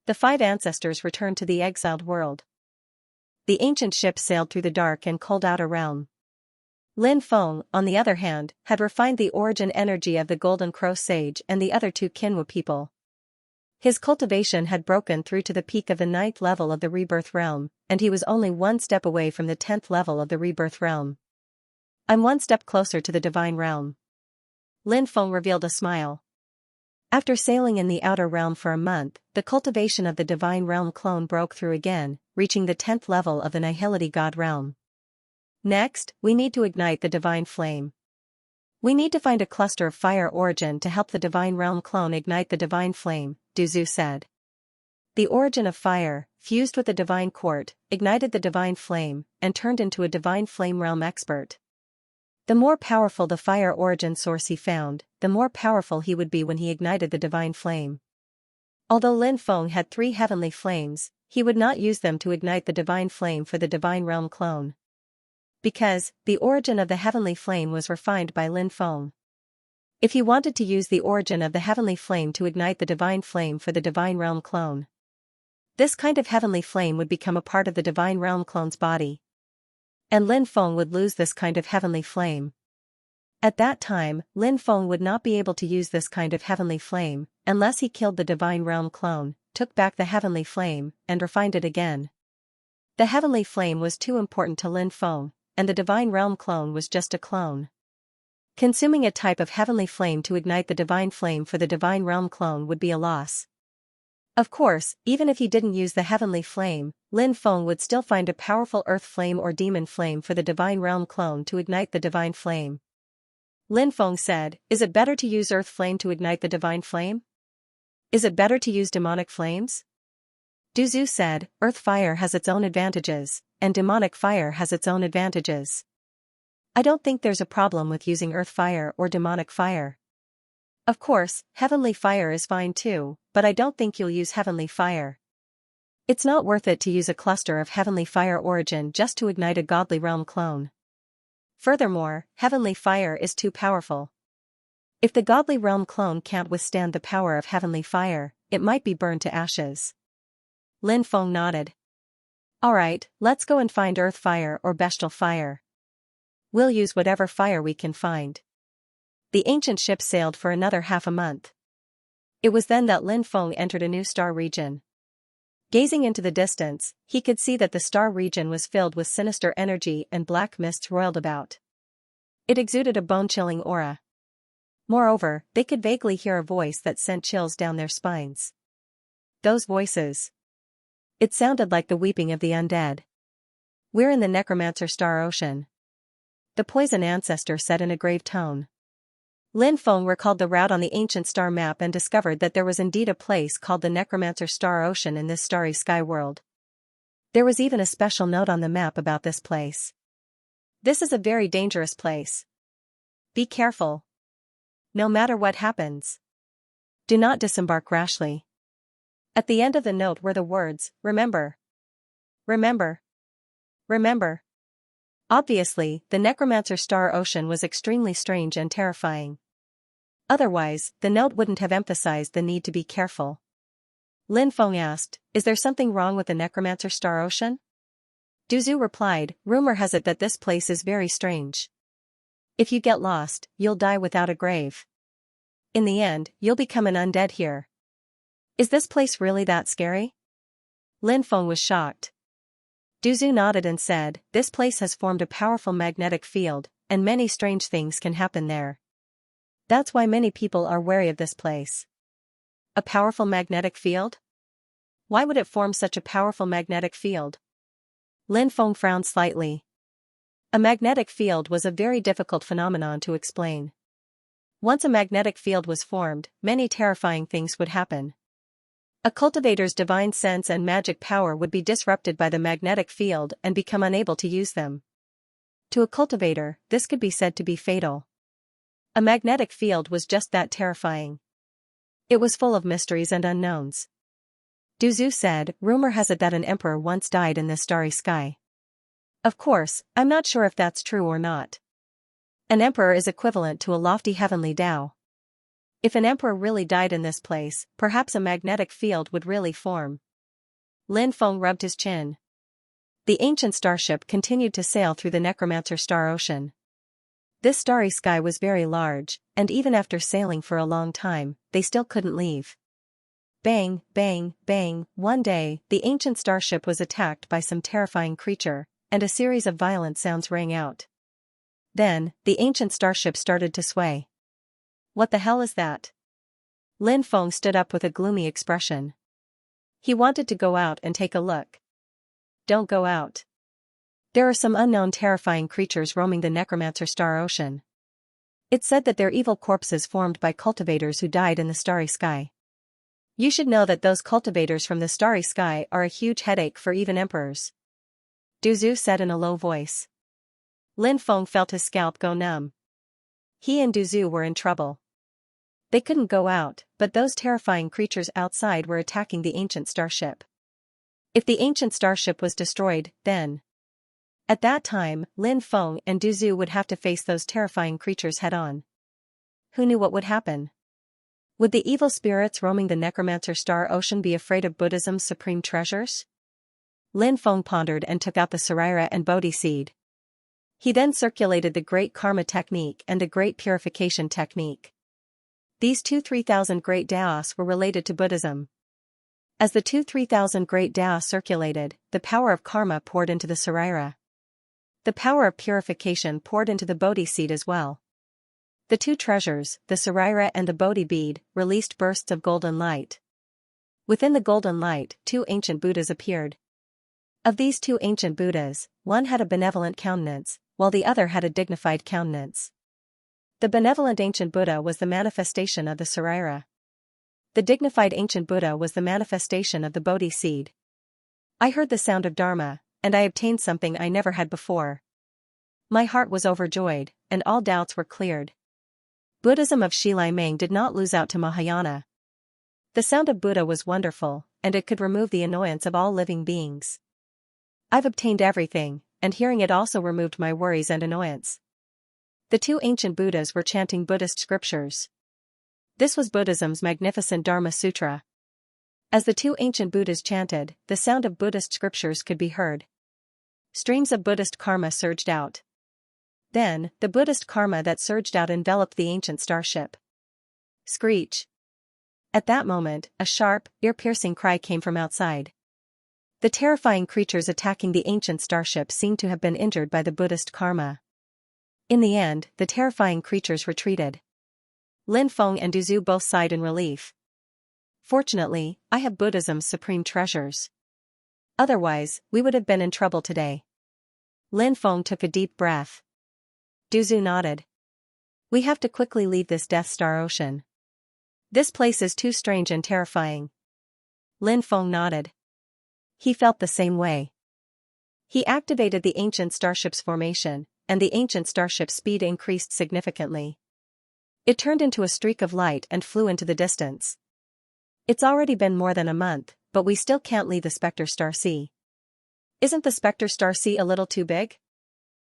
The 5 ancestors returned to the exiled world. The ancient ship sailed through the dark and cold outer realm. Lin Feng, on the other hand, had refined the origin energy of the Golden Crow Sage and the other 2 Qinwu people. His cultivation had broken through to the peak of the 9th level of the Rebirth Realm, and he was only 1 step away from the 10th level of the Rebirth Realm. I'm 1 step closer to the Divine Realm. Lin Feng revealed a smile. After sailing in the outer realm for a month, the cultivation of the Divine Realm clone broke through again, reaching the 10th level of the Nihility God Realm. Next, we need to ignite the Divine Flame. We need to find a cluster of fire origin to help the Divine Realm clone ignite the Divine Flame, Du Zhu said. The origin of fire, fused with the Divine Court, ignited the Divine Flame, and turned into a Divine Flame Realm expert. The more powerful the fire origin source he found, the more powerful he would be when he ignited the Divine Flame. Although Lin Feng had 3 heavenly flames, he would not use them to ignite the Divine Flame for the Divine Realm clone. Because, the origin of the heavenly flame was refined by Lin Feng. If he wanted to use the origin of the heavenly flame to ignite the Divine Flame for the Divine Realm clone, this kind of heavenly flame would become a part of the Divine Realm clone's body. And Lin Feng would lose this kind of heavenly flame. At that time, Lin Feng would not be able to use this kind of heavenly flame, unless he killed the Divine Realm clone, took back the heavenly flame, and refined it again. The heavenly flame was too important to Lin Feng, and the Divine Realm clone was just a clone. Consuming a type of heavenly flame to ignite the Divine Flame for the Divine Realm clone would be a loss. Of course, even if he didn't use the heavenly flame, Lin Feng would still find a powerful earth flame or demon flame for the Divine Realm clone to ignite the Divine Flame. Lin Feng said, is it better to use earth flame to ignite the Divine Flame? Is it better to use demonic flames? Du Zhu said, earth fire has its own advantages, and demonic fire has its own advantages. I don't think there's a problem with using earth fire or demonic fire. Of course, heavenly fire is fine too, but I don't think you'll use heavenly fire. It's not worth it to use a cluster of heavenly fire origin just to ignite a godly realm clone. Furthermore, heavenly fire is too powerful. If the godly realm clone can't withstand the power of heavenly fire, it might be burned to ashes. Lin Feng nodded. Alright, let's go and find earth fire or bestial fire. We'll use whatever fire we can find. The ancient ship sailed for another half a month. It was then that Lin Feng entered a new star region. Gazing into the distance, he could see that the star region was filled with sinister energy and black mists roiled about. It exuded a bone-chilling aura. Moreover, they could vaguely hear a voice that sent chills down their spines. Those voices. It sounded like the weeping of the undead. We're in the Necromancer Star Ocean. The Poison Ancestor said in a grave tone. Lin Feng recalled the route on the ancient star map and discovered that there was indeed a place called the Necromancer Star Ocean in this starry sky world. There was even a special note on the map about this place. This is a very dangerous place. Be careful. No matter what happens, do not disembark rashly. At the end of the note were the words, "Remember. Remember. Remember." Obviously, the Necromancer Star Ocean was extremely strange and terrifying. Otherwise, the note wouldn't have emphasized the need to be careful. Lin Feng asked, "Is there something wrong with the Necromancer Star Ocean?" Duzu replied, "Rumor has it that this place is very strange. If you get lost, you'll die without a grave. In the end, you'll become an undead here. Is this place really that scary?" Lin Feng was shocked. Duzu nodded and said, "This place has formed a powerful magnetic field, and many strange things can happen there. That's why many people are wary of this place." A powerful magnetic field? Why would it form such a powerful magnetic field? Lin Feng frowned slightly. A magnetic field was a very difficult phenomenon to explain. Once a magnetic field was formed, many terrifying things would happen. A cultivator's divine sense and magic power would be disrupted by the magnetic field and become unable to use them. To a cultivator, this could be said to be fatal. A magnetic field was just that terrifying. It was full of mysteries and unknowns. Duzu said, "Rumor has it that an emperor once died in this starry sky. Of course, I'm not sure if that's true or not. An emperor is equivalent to a lofty heavenly Tao. If an emperor really died in this place, perhaps a magnetic field would really form." Lin Feng rubbed his chin. The ancient starship continued to sail through the Necromancer Star Ocean. This starry sky was very large, and even after sailing for a long time, they still couldn't leave. Bang, bang, bang, one day, the ancient starship was attacked by some terrifying creature, and a series of violent sounds rang out. Then, the ancient starship started to sway. "What the hell is that?" Lin Feng stood up with a gloomy expression. He wanted to go out and take a look. "Don't go out. There are some unknown terrifying creatures roaming the Necromancer Star Ocean. It's said that they're evil corpses formed by cultivators who died in the starry sky. You should know that those cultivators from the starry sky are a huge headache for even emperors," Duzu said in a low voice. Lin Feng felt his scalp go numb. He and Duzu were in trouble. They couldn't go out, but those terrifying creatures outside were attacking the ancient starship. If the ancient starship was destroyed, then at that time, Lin Feng and Duzu would have to face those terrifying creatures head-on. Who knew what would happen? Would the evil spirits roaming the Necromancer Star Ocean be afraid of Buddhism's supreme treasures? Lin Feng pondered and took out the Saraira and Bodhi seed. He then circulated the Great Karma Technique and the Great Purification Technique. These two 3,000 Great Daos were related to Buddhism. As the two 3,000 Great Daos circulated, the power of karma poured into the Saraira. The power of purification poured into the Bodhi seed as well. The two treasures, the Saraira and the Bodhi bead, released bursts of golden light. Within the golden light, two ancient Buddhas appeared. Of these two ancient Buddhas, one had a benevolent countenance, while the other had a dignified countenance. The benevolent ancient Buddha was the manifestation of the Saraira. The dignified ancient Buddha was the manifestation of the Bodhi seed. I heard the sound of Dharma, and I obtained something I never had before. My heart was overjoyed, and all doubts were cleared. Buddhism of Shilai Meng did not lose out to Mahayana. The sound of Buddha was wonderful, and it could remove the annoyance of all living beings. I've obtained everything, and hearing it also removed my worries and annoyance. The two ancient Buddhas were chanting Buddhist scriptures. This was Buddhism's magnificent Dharma Sutra. As the two ancient Buddhas chanted, the sound of Buddhist scriptures could be heard. Streams of Buddhist karma surged out. Then, the Buddhist karma that surged out enveloped the ancient starship. Screech! At that moment, a sharp, ear-piercing cry came from outside. The terrifying creatures attacking the ancient starship seemed to have been injured by the Buddhist karma. In the end, the terrifying creatures retreated. Lin Feng and Duzu both sighed in relief. Fortunately, I have Buddhism's supreme treasures. Otherwise, we would have been in trouble today. Lin Feng took a deep breath. Duzu nodded. We have to quickly leave this Death Star Ocean. This place is too strange and terrifying. Lin Feng nodded. He felt the same way. He activated the ancient starship's formation, and the ancient starship's speed increased significantly. It turned into a streak of light and flew into the distance. It's already been more than a month, but we still can't leave the Spectre Star Sea. Isn't the Spectre Star Sea a little too big?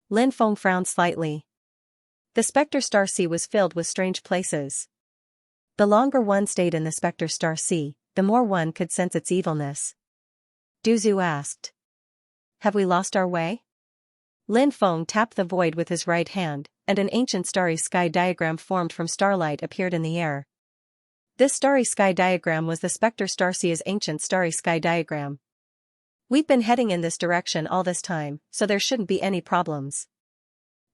Lin Feng frowned slightly. The Spectre Star Sea was filled with strange places. The longer one stayed in the Spectre Star Sea, the more one could sense its evilness. Du Zhu asked. Have we lost our way? Lin Feng tapped the void with his right hand, and an ancient starry sky diagram formed from starlight appeared in the air. This starry sky diagram was the Spectre Star Sea's ancient starry sky diagram. We've been heading in this direction all this time, so there shouldn't be any problems.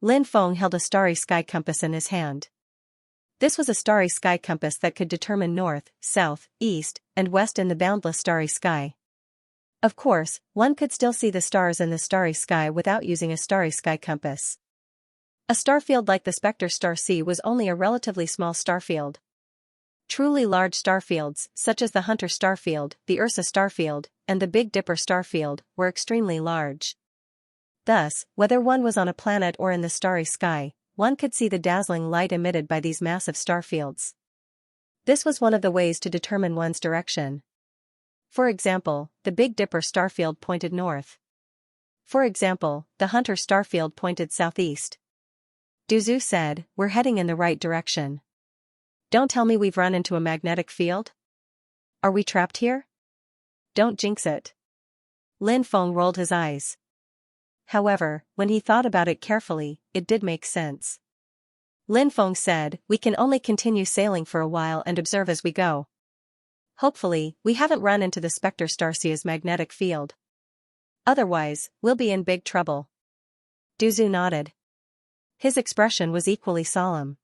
Lin Feng held a starry sky compass in his hand. This was a starry sky compass that could determine north, south, east, and west in the boundless starry sky. Of course, one could still see the stars in the starry sky without using a starry sky compass. A starfield like the Spectre Star Sea was only a relatively small starfield. Truly large starfields, such as the Hunter Starfield, the Ursa Starfield, and the Big Dipper Starfield, were extremely large. Thus, whether one was on a planet or in the starry sky, one could see the dazzling light emitted by these massive starfields. This was one of the ways to determine one's direction. For example, the Big Dipper Starfield pointed north. For example, the Hunter Starfield pointed southeast. Du Zhu said, "We're heading in the right direction. Don't tell me we've run into a magnetic field? Are we trapped here? Don't jinx it." Lin Feng rolled his eyes. However, when he thought about it carefully, it did make sense. Lin Feng said, "We can only continue sailing for a while and observe as we go. Hopefully, we haven't run into the Spectre Star Sea's magnetic field. Otherwise, we'll be in big trouble." Du Zhu nodded. His expression was equally solemn.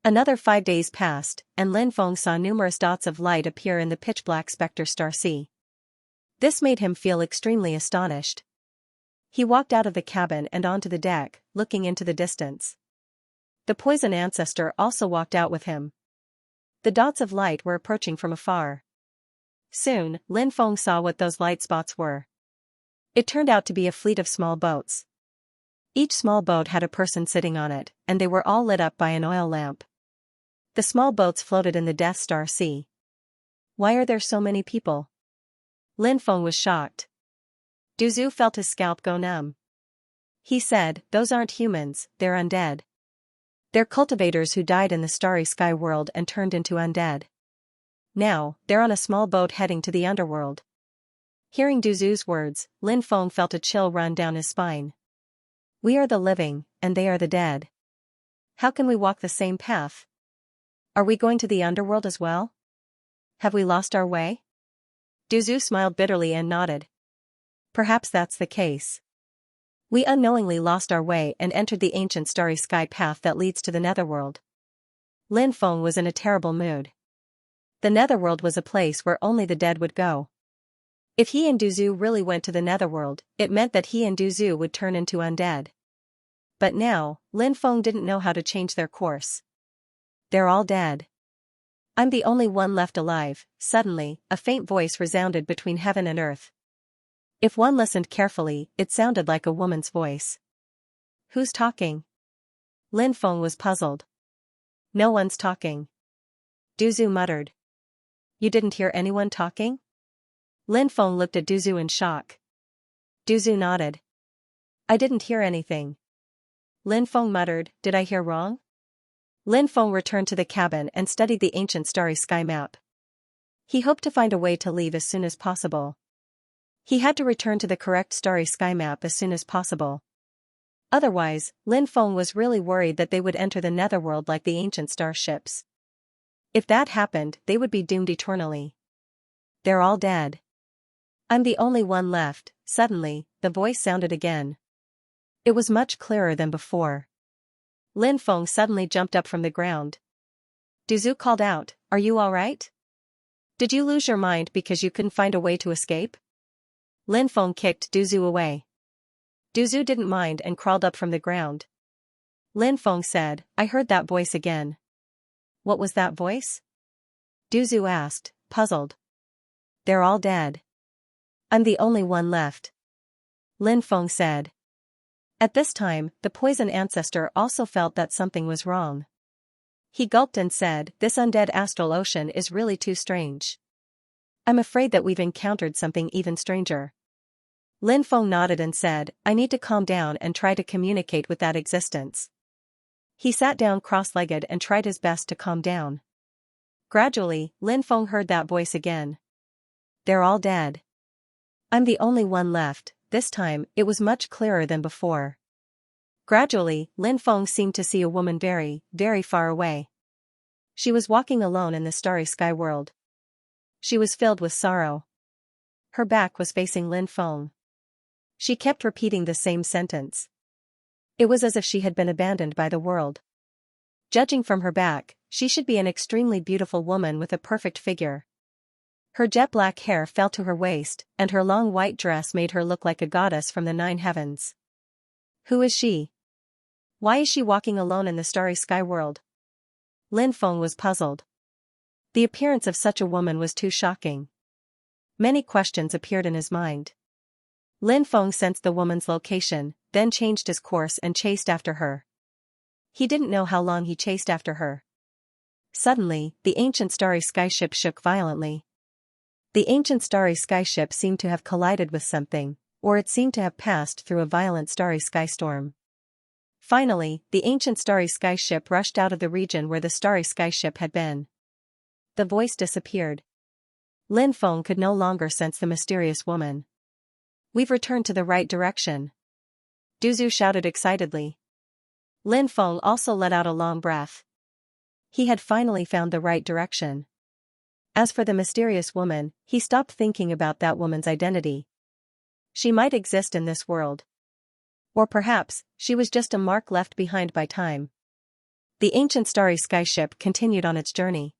Another 5 days passed, and Lin Feng saw numerous dots of light appear in the pitch-black Spectre Star Sea. This made him feel extremely astonished. He walked out of the cabin and onto the deck, looking into the distance. The poison ancestor also walked out with him. The dots of light were approaching from afar. Soon, Lin Feng saw what those light spots were. It turned out to be a fleet of small boats. Each small boat had a person sitting on it, and they were all lit up by an oil lamp. The small boats floated in the Death Star Sea. Why are there so many people? Lin Feng was shocked. Du Zhu felt his scalp go numb. He said, "Those aren't humans, they're undead. They're cultivators who died in the starry sky world and turned into undead. Now, they're on a small boat heading to the underworld." Hearing Du Zhu's words, Lin Feng felt a chill run down his spine. We are the living, and they are the dead. How can we walk the same path? Are we going to the underworld as well? Have we lost our way? Du Zhu smiled bitterly and nodded. Perhaps that's the case. We unknowingly lost our way and entered the ancient starry sky path that leads to the netherworld. Lin Feng was in a terrible mood. The netherworld was a place where only the dead would go. If he and Du Zhu really went to the netherworld, it meant that he and Du Zhu would turn into undead. But now, Lin Feng didn't know how to change their course. They're all dead. I'm the only one left alive. Suddenly, a faint voice resounded between heaven and earth. If one listened carefully, it sounded like a woman's voice. Who's talking? Lin Feng was puzzled. No one's talking. Du Zhu muttered. You didn't hear anyone talking? Lin Feng looked at Du Zhu in shock. Du Zhu nodded. I didn't hear anything. Lin Feng muttered, did I hear wrong? Lin Feng returned to the cabin and studied the ancient starry sky map. He hoped to find a way to leave as soon as possible. He had to return to the correct starry sky map as soon as possible. Otherwise, Lin Feng was really worried that they would enter the netherworld like the ancient starships. If that happened, they would be doomed eternally. They're all dead. I'm the only one left. Suddenly, the voice sounded again. It was much clearer than before. Lin Feng suddenly jumped up from the ground. Du Zhu called out, are you all right? Did you lose your mind because you couldn't find a way to escape? Lin Feng kicked Du Zhu away. Du Zhu didn't mind and crawled up from the ground. Lin Feng said, I heard that voice again. What was that voice? Du Zhu asked, puzzled. They're all dead. I'm the only one left. Lin Feng said. At this time, the poison ancestor also felt that something was wrong. He gulped and said, this undead astral ocean is really too strange. I'm afraid that we've encountered something even stranger. Lin Feng nodded and said, I need to calm down and try to communicate with that existence. He sat down cross-legged and tried his best to calm down. Gradually, Lin Feng heard that voice again. They're all dead. I'm the only one left. This time, it was much clearer than before. Gradually, Lin Feng seemed to see a woman very, very far away. She was walking alone in the starry sky world. She was filled with sorrow. Her back was facing Lin Feng. She kept repeating the same sentence. It was as if she had been abandoned by the world. Judging from her back, she should be an extremely beautiful woman with a perfect figure. Her jet black hair fell to her waist, and her long white dress made her look like a goddess from the 9 heavens. Who is she? Why is she walking alone in the starry sky world? Lin Feng was puzzled. The appearance of such a woman was too shocking. Many questions appeared in his mind. Lin Feng sensed the woman's location, then changed his course and chased after her. He didn't know how long he chased after her. Suddenly, the ancient starry skyship shook violently. The ancient starry skyship seemed to have collided with something, or it seemed to have passed through a violent starry sky storm. Finally, the ancient starry skyship rushed out of the region where the starry skyship had been. The voice disappeared. Lin Feng could no longer sense the mysterious woman. We've returned to the right direction. Du Zhu shouted excitedly. Lin Feng also let out a long breath. He had finally found the right direction. As for the mysterious woman, he stopped thinking about that woman's identity. She might exist in this world. Or perhaps, she was just a mark left behind by time. The ancient starry skyship continued on its journey.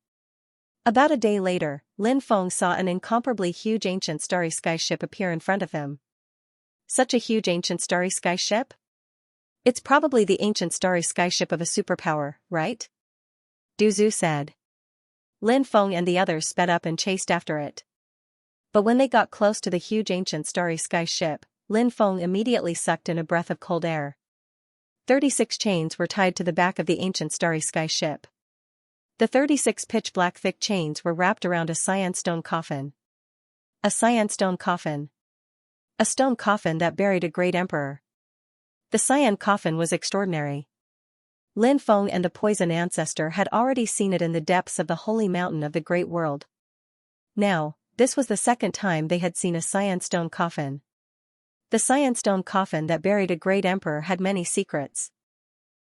About a day later, Lin Feng saw an incomparably huge ancient starry skyship appear in front of him. Such a huge ancient starry skyship? It's probably the ancient starry skyship of a superpower, right? Du Zhu said. Lin Feng and the others sped up and chased after it. But when they got close to the huge ancient starry skyship, Lin Feng immediately sucked in a breath of cold air. 36 chains were tied to the back of the ancient starry skyship. The 36 pitch-black thick chains were wrapped around a cyan stone coffin. A cyan stone coffin. A stone coffin that buried a great emperor. The cyan coffin was extraordinary. Lin Feng and the poison ancestor had already seen it in the depths of the holy mountain of the great world. Now, this was the second time they had seen a cyan stone coffin. The cyan stone coffin that buried a great emperor had many secrets.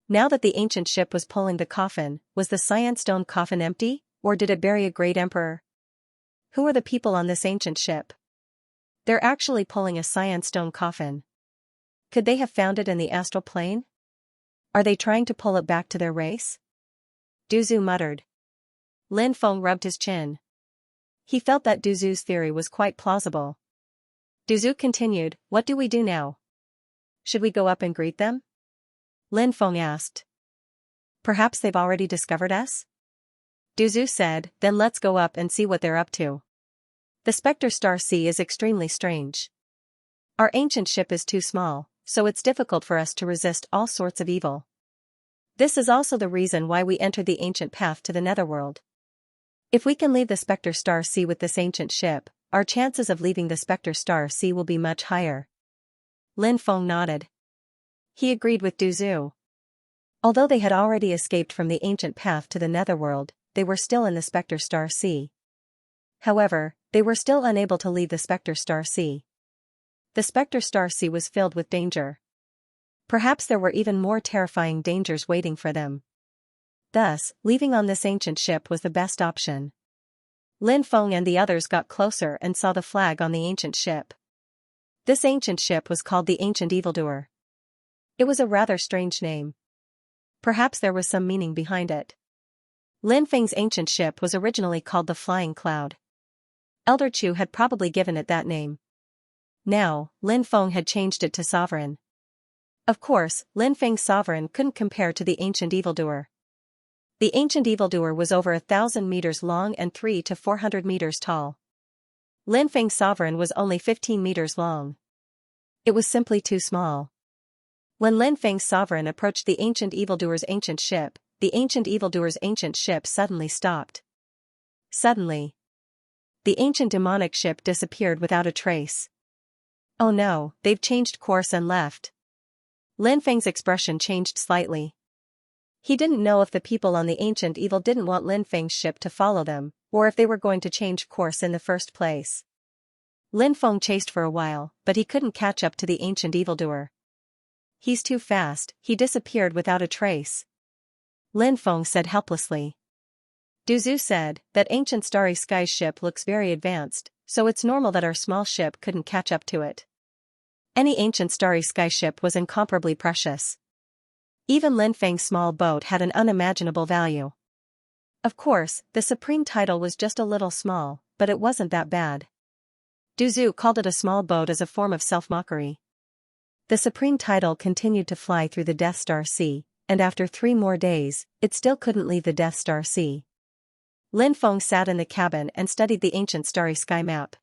Now that the ancient ship was pulling the coffin, was the cyan stone coffin empty, or did it bury a great emperor? Who are the people on this ancient ship? They're actually pulling a cyan stone coffin. Could they have found it in the astral plane? Are they trying to pull it back to their race? Du Zhu muttered. Lin Feng rubbed his chin. He felt that Du Zhu's theory was quite plausible. Du Zhu continued, what do we do now? Should we go up and greet them? Lin Feng asked. Perhaps they've already discovered us? Du Zhu said, then let's go up and see what they're up to. The Spectre Star Sea is extremely strange. Our ancient ship is too small, so it's difficult for us to resist all sorts of evil. This is also the reason why we entered the ancient path to the netherworld. If we can leave the Spectre Star Sea with this ancient ship, our chances of leaving the Spectre Star Sea will be much higher. Lin Feng nodded. He agreed with Du Zhu. Although they had already escaped from the ancient path to the netherworld, they were still in the Spectre Star Sea. However, they were still unable to leave the Spectre Star Sea. The Spectre Star Sea was filled with danger. Perhaps there were even more terrifying dangers waiting for them. Thus, leaving on this ancient ship was the best option. Lin Feng and the others got closer and saw the flag on the ancient ship. This ancient ship was called the Ancient Evildoer. It was a rather strange name. Perhaps there was some meaning behind it. Lin Feng's ancient ship was originally called the Flying Cloud. Elder Chu had probably given it that name. Now, Lin Feng had changed it to Sovereign. Of course, Lin Feng's sovereign couldn't compare to the ancient evildoer. The ancient evildoer was over 1,000 meters long and 300 to 400 meters tall. Lin Feng's sovereign was only 15 meters long. It was simply too small. When Lin Feng's sovereign approached the ancient evildoer's ancient ship, the ancient evildoer's ancient ship suddenly stopped. Suddenly, the ancient demonic ship disappeared without a trace. Oh no, they've changed course and left. Lin Feng's expression changed slightly. He didn't know if the people on the ancient evil didn't want Lin Feng's ship to follow them, or if they were going to change course in the first place. Lin Feng chased for a while, but he couldn't catch up to the ancient evildoer. He's too fast, he disappeared without a trace. Lin Feng said helplessly. Du Zhu said, that ancient starry sky ship looks very advanced, so it's normal that our small ship couldn't catch up to it. Any ancient starry sky ship was incomparably precious. Even Lin Feng's small boat had an unimaginable value. Of course, the supreme title was just a little small, but it wasn't that bad. Du Zhu called it a small boat as a form of self-mockery. The supreme title continued to fly through the Death Star Sea, and after 3 more days, it still couldn't leave the Death Star Sea. Lin Feng sat in the cabin and studied the ancient starry sky map.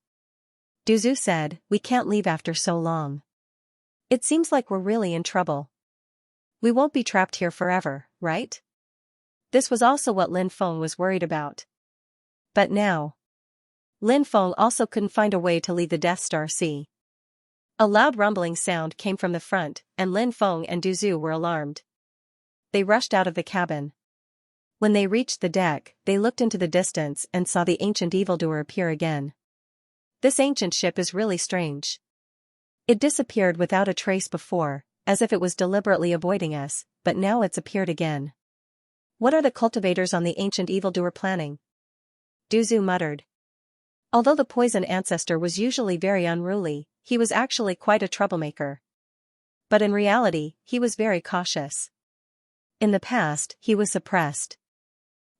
Du Zhu said, we can't leave after so long. It seems like we're really in trouble. We won't be trapped here forever, right? This was also what Lin Feng was worried about. But now, Lin Feng also couldn't find a way to leave the Death Star Sea. A loud rumbling sound came from the front, and Lin Feng and Du Zhu were alarmed. They rushed out of the cabin. When they reached the deck, they looked into the distance and saw the ancient evildoer appear again. This ancient ship is really strange. It disappeared without a trace before, as if it was deliberately avoiding us, but now it's appeared again. What are the cultivators on the ancient evildoer planning? Du Zhu muttered. Although the poison ancestor was usually very unruly, he was actually quite a troublemaker. But in reality, he was very cautious. In the past, he was suppressed.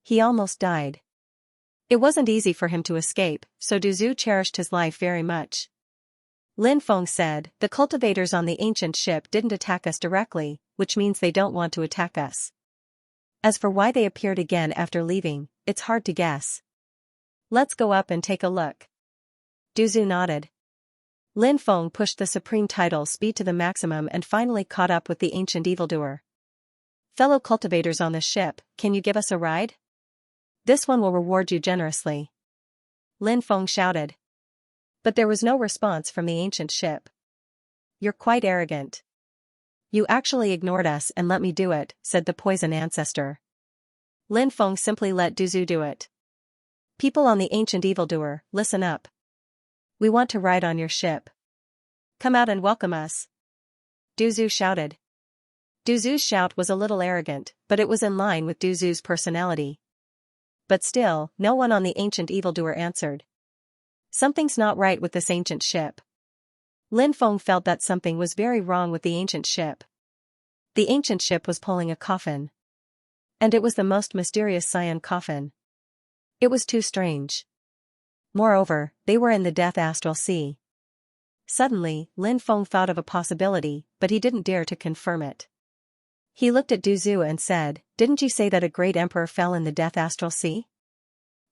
He almost died. It wasn't easy for him to escape, so Du Zhu cherished his life very much. Lin Feng said, the cultivators on the ancient ship didn't attack us directly, which means they don't want to attack us. As for why they appeared again after leaving, it's hard to guess. Let's go up and take a look. Du Zhu nodded. Lin Feng pushed the supreme title speed to the maximum and finally caught up with the ancient evildoer. Fellow cultivators on the ship, can you give us a ride? This one will reward you generously. Lin Feng shouted. But there was no response from the ancient ship. You're quite arrogant. You actually ignored us and let me do it, said the poison ancestor. Lin Feng simply let Du Zhu do it. People on the ancient evildoer, listen up. We want to ride on your ship. Come out and welcome us. Du Zhu shouted. Du Zhu's shout was a little arrogant, but it was in line with Du Zhu's personality. But still, no one on the ancient evildoer answered. Something's not right with this ancient ship. Lin Feng felt that something was very wrong with the ancient ship. The ancient ship was pulling a coffin. And it was the most mysterious Xian coffin. It was too strange. Moreover, they were in the Death Astral Sea. Suddenly, Lin Feng thought of a possibility, but he didn't dare to confirm it. He looked at Du Zhu and said, didn't you say that a great emperor fell in the Death Astral Sea?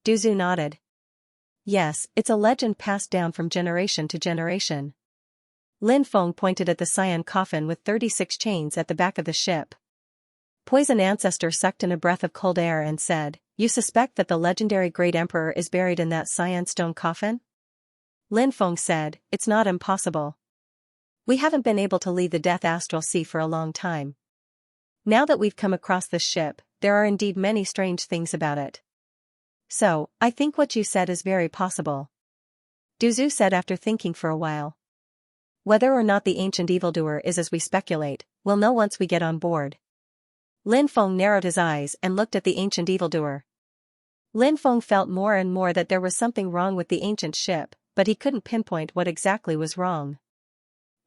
Du Zhu nodded. Yes, it's a legend passed down from generation to generation. Lin Feng pointed at the Xian coffin with 36 chains at the back of the ship. Poison Ancestor sucked in a breath of cold air and said, you suspect that the legendary great emperor is buried in that Xian stone coffin? Lin Feng said, it's not impossible. We haven't been able to leave the Death Astral Sea for a long time. Now that we've come across this ship, there are indeed many strange things about it. So, I think what you said is very possible. Du Zhu said after thinking for a while. Whether or not the ancient evildoer is as we speculate, we'll know once we get on board. Lin Feng narrowed his eyes and looked at the ancient evildoer. Lin Feng felt more and more that there was something wrong with the ancient ship, but he couldn't pinpoint what exactly was wrong.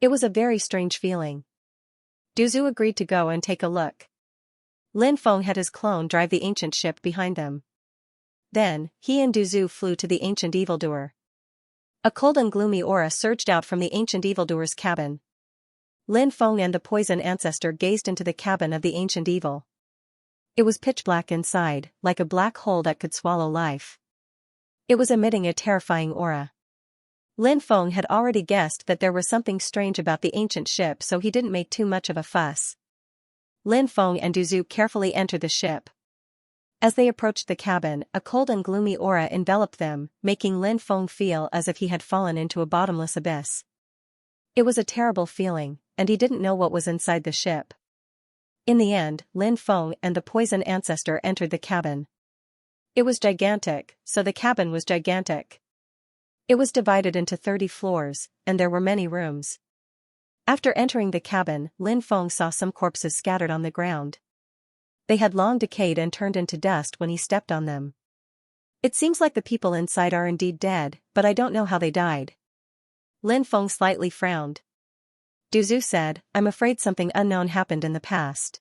It was a very strange feeling. Du Zhu agreed to go and take a look. Lin Feng had his clone drive the ancient ship behind them. Then, he and Du Zhu flew to the ancient evildoer. A cold and gloomy aura surged out from the ancient evildoer's cabin. Lin Feng and the poison ancestor gazed into the cabin of the ancient evil. It was pitch black inside, like a black hole that could swallow life. It was emitting a terrifying aura. Lin Feng had already guessed that there was something strange about the ancient ship, so he didn't make too much of a fuss. Lin Feng and Du carefully entered the ship. As they approached the cabin, a cold and gloomy aura enveloped them, making Lin Feng feel as if he had fallen into a bottomless abyss. It was a terrible feeling, and he didn't know what was inside the ship. In the end, Lin Feng and the poison ancestor entered the cabin. It was gigantic, so the cabin was gigantic. It was divided into 30 floors, and there were many rooms. After entering the cabin, Lin Feng saw some corpses scattered on the ground. They had long decayed and turned into dust when he stepped on them. It seems like the people inside are indeed dead, but I don't know how they died. Lin Feng slightly frowned. Du said, I'm afraid something unknown happened in the past.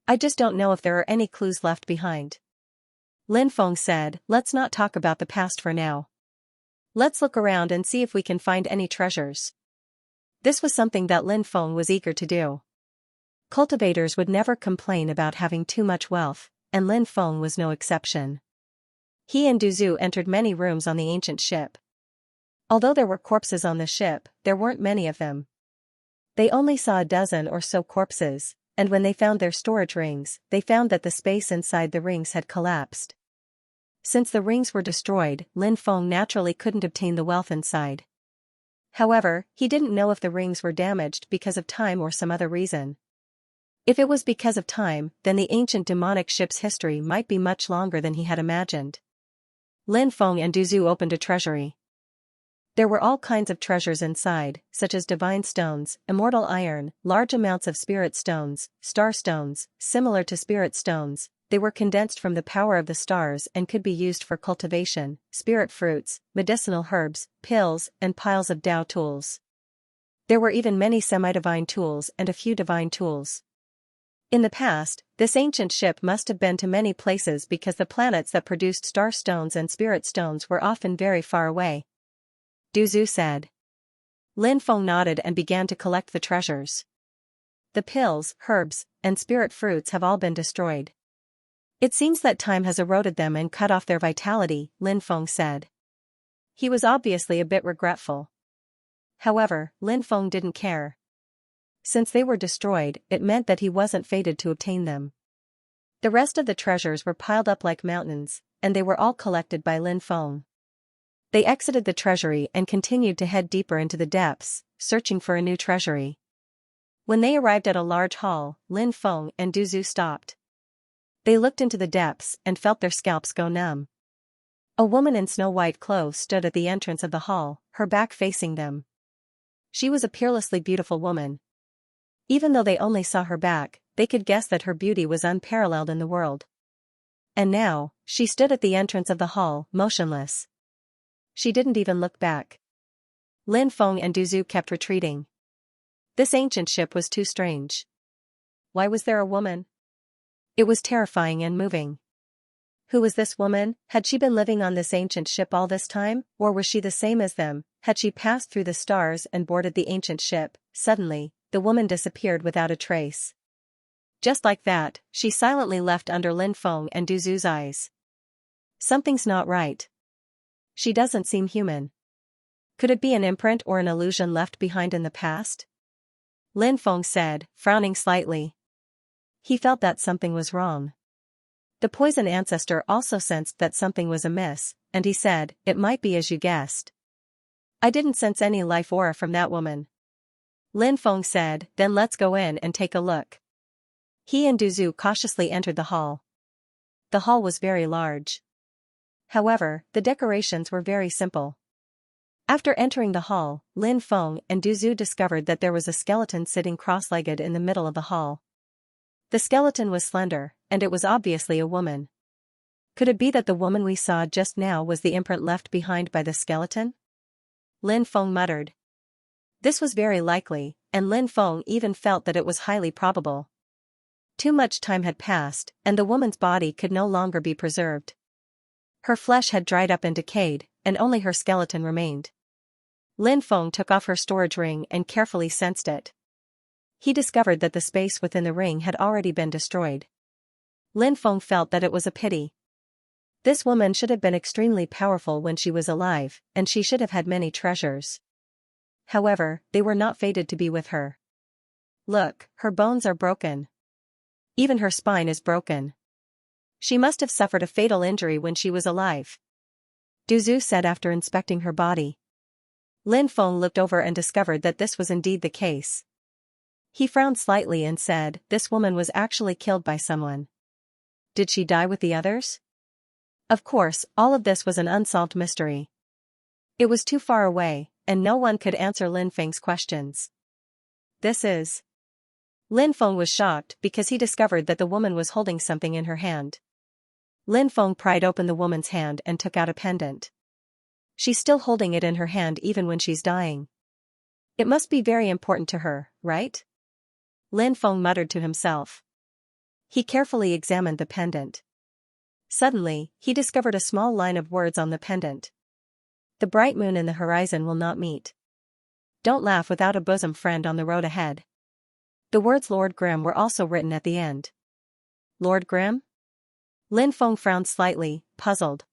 I just don't know if there are any clues left behind. Lin Feng said, let's not talk about the past for now. Let's look around and see if we can find any treasures. This was something that Lin Feng was eager to do. Cultivators would never complain about having too much wealth, and Lin Feng was no exception. He and Du entered many rooms on the ancient ship. Although there were corpses on the ship, there weren't many of them. They only saw a dozen or so corpses, and when they found their storage rings, they found that the space inside the rings had collapsed. Since the rings were destroyed, Lin Feng naturally couldn't obtain the wealth inside. However, he didn't know if the rings were damaged because of time or some other reason. If it was because of time, then the ancient demonic ship's history might be much longer than he had imagined. Lin Feng and Du opened a treasury. There were all kinds of treasures inside, such as divine stones, immortal iron, large amounts of spirit stones, star stones, similar to spirit stones. They were condensed from the power of the stars and could be used for cultivation, spirit fruits, medicinal herbs, pills, and piles of Dao tools. There were even many semi-divine tools and a few divine tools. In the past, this ancient ship must have been to many places because the planets that produced star stones and spirit stones were often very far away. Du said. Lin Feng nodded and began to collect the treasures. The pills, herbs, and spirit fruits have all been destroyed. It seems that time has eroded them and cut off their vitality, Lin Feng said. He was obviously a bit regretful. However, Lin Feng didn't care. Since they were destroyed, it meant that he wasn't fated to obtain them. The rest of the treasures were piled up like mountains, and they were all collected by Lin Feng. They exited the treasury and continued to head deeper into the depths, searching for a new treasury. When they arrived at a large hall, Lin Feng and Du stopped. They looked into the depths and felt their scalps go numb. A woman in snow-white clothes stood at the entrance of the hall, her back facing them. She was a peerlessly beautiful woman. Even though they only saw her back, they could guess that her beauty was unparalleled in the world. And now, she stood at the entrance of the hall, motionless. She didn't even look back. Lin Feng and Du kept retreating. This ancient ship was too strange. Why was there a woman? It was terrifying and moving. Who was this woman? Had she been living on this ancient ship all this time, or was she the same as them? Had she passed through the stars and boarded the ancient ship? Suddenly, the woman disappeared without a trace. Just like that, she silently left under Lin Feng and Du's eyes. Something's not right. She doesn't seem human. Could it be an imprint or an illusion left behind in the past? Lin Feng said, frowning slightly. He felt that something was wrong. The poison ancestor also sensed that something was amiss, and he said, it might be as you guessed. I didn't sense any life aura from that woman. Lin Feng said, then let's go in and take a look. He and Du cautiously entered the hall. The hall was very large. However, the decorations were very simple. After entering the hall, Lin Feng and Du discovered that there was a skeleton sitting cross-legged in the middle of the hall. The skeleton was slender, and it was obviously a woman. Could it be that the woman we saw just now was the imprint left behind by the skeleton? Lin Feng muttered. This was very likely, and Lin Feng even felt that it was highly probable. Too much time had passed, and the woman's body could no longer be preserved. Her flesh had dried up and decayed, and only her skeleton remained. Lin Feng took off her storage ring and carefully sensed it. he discovered that the space within the ring had already been destroyed. Lin Feng felt that it was a pity. This woman should have been extremely powerful when she was alive, and she should have had many treasures. However, they were not fated to be with her. Look, her bones are broken. Even her spine is broken. She must have suffered a fatal injury when she was alive, Du Zhu said after inspecting her body. Lin Feng looked over and discovered that this was indeed the case. He frowned slightly and said, "This woman was actually killed by someone. Did she die with the others?" Of course, all of this was an unsolved mystery. It was too far away, and no one could answer Lin Feng's questions. This is... Lin Feng was shocked because he discovered that the woman was holding something in her hand. Lin Feng pried open the woman's hand and took out a pendant. She's still holding it in her hand even when she's dying. It must be very important to her, right? Lin Feng muttered to himself. He carefully examined the pendant. Suddenly, he discovered a small line of words on the pendant. The bright moon and the horizon will not meet. Don't laugh without a bosom friend on the road ahead. The words Lord Grimm were also written at the end. Lord Grimm? Lin Feng frowned slightly, puzzled.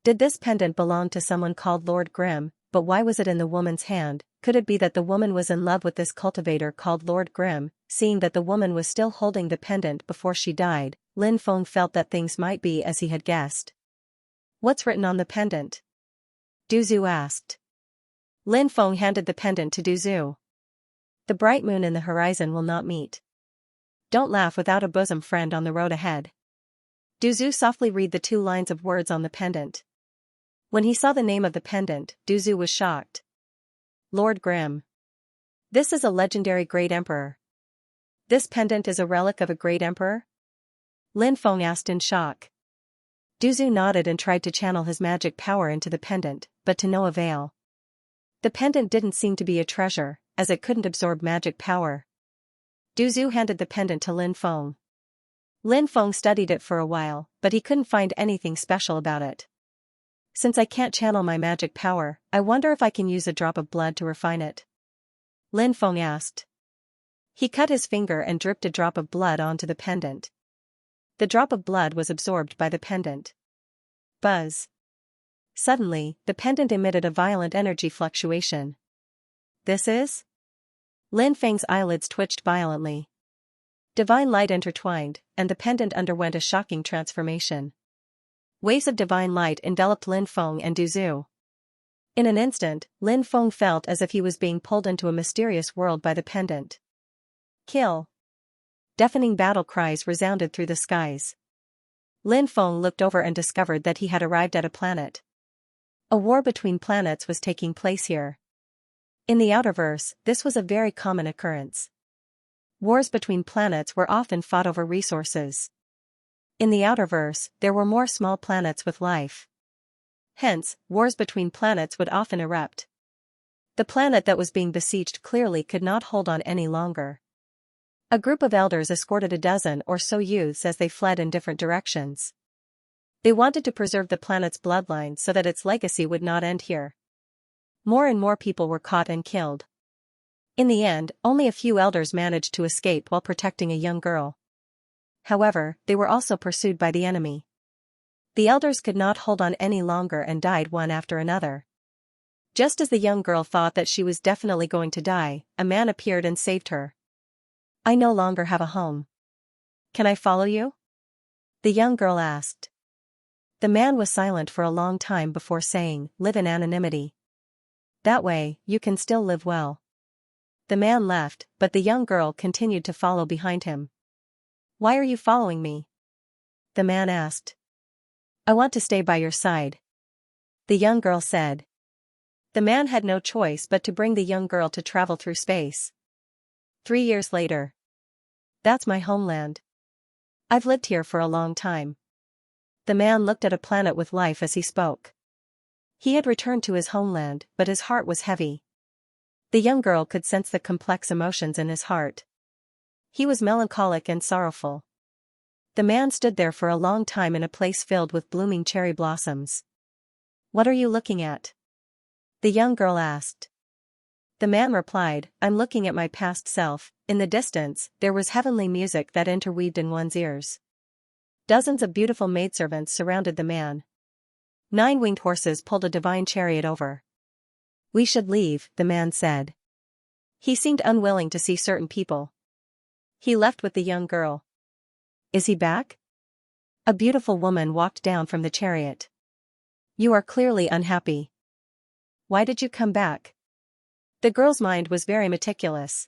Did this pendant belong to someone called Lord Grimm, but why was it in the woman's hand? Could it be that the woman was in love with this cultivator called Lord Grimm? Seeing that the woman was still holding the pendant before she died, Lin Feng felt that things might be as he had guessed. What's written on the pendant? Du Zhu asked. Lin Feng handed the pendant to Du Zhu. The bright moon and the horizon will not meet. Don't laugh without a bosom friend on the road ahead. Du Zhu softly read the 2 lines of words on the pendant. When he saw the name of the pendant, Du Zhu was shocked. Lord Grimm. This is a legendary great emperor. This pendant is a relic of a great emperor? Lin Feng asked in shock. Du Zhu nodded and tried to channel his magic power into the pendant, but to no avail. The pendant didn't seem to be a treasure, as it couldn't absorb magic power. Du Zhu handed the pendant to Lin Feng. Lin Feng studied it for a while, but he couldn't find anything special about it. Since I can't channel my magic power, I wonder if I can use a drop of blood to refine it. Lin Feng asked. He cut his finger and dripped a drop of blood onto the pendant. The drop of blood was absorbed by the pendant. Buzz. Suddenly, the pendant emitted a violent energy fluctuation. This is? Lin Feng's eyelids twitched violently. Divine light intertwined, and the pendant underwent a shocking transformation. Waves of divine light enveloped Lin Feng and Du Zhu. In an instant, Lin Feng felt as if he was being pulled into a mysterious world by the pendant. Kill! Deafening battle cries resounded through the skies. Lin Feng looked over and discovered that he had arrived at a planet. A war between planets was taking place here. In the Outerverse, this was a very common occurrence. Wars between planets were often fought over resources. In the Outerverse, there were more small planets with life. Hence, wars between planets would often erupt. The planet that was being besieged clearly could not hold on any longer. A group of elders escorted a dozen or so youths as they fled in different directions. They wanted to preserve the planet's bloodline so that its legacy would not end here. More and more people were caught and killed. In the end, only a few elders managed to escape while protecting a young girl. However, they were also pursued by the enemy. The elders could not hold on any longer and died one after another. Just as the young girl thought that she was definitely going to die, a man appeared and saved her. I no longer have a home. Can I follow you? The young girl asked. The man was silent for a long time before saying, live in anonymity. That way, you can still live well. The man left, but the young girl continued to follow behind him. Why are you following me? The man asked. I want to stay by your side. The young girl said. The man had no choice but to bring the young girl to travel through space. 3 years later. That's my homeland. I've lived here for a long time. The man looked at a planet with life as he spoke. He had returned to his homeland, but his heart was heavy. The young girl could sense the complex emotions in his heart. He was melancholic and sorrowful. The man stood there for a long time in a place filled with blooming cherry blossoms. What are you looking at? The young girl asked. The man replied, I'm looking at my past self. In the distance, there was heavenly music that interweaved in one's ears. Dozens of beautiful maidservants surrounded the man. 9 winged horses pulled a divine chariot over. We should leave, the man said. He seemed unwilling to see certain people. He left with the young girl. Is he back? A beautiful woman walked down from the chariot. You are clearly unhappy. Why did you come back? The girl's mind was very meticulous.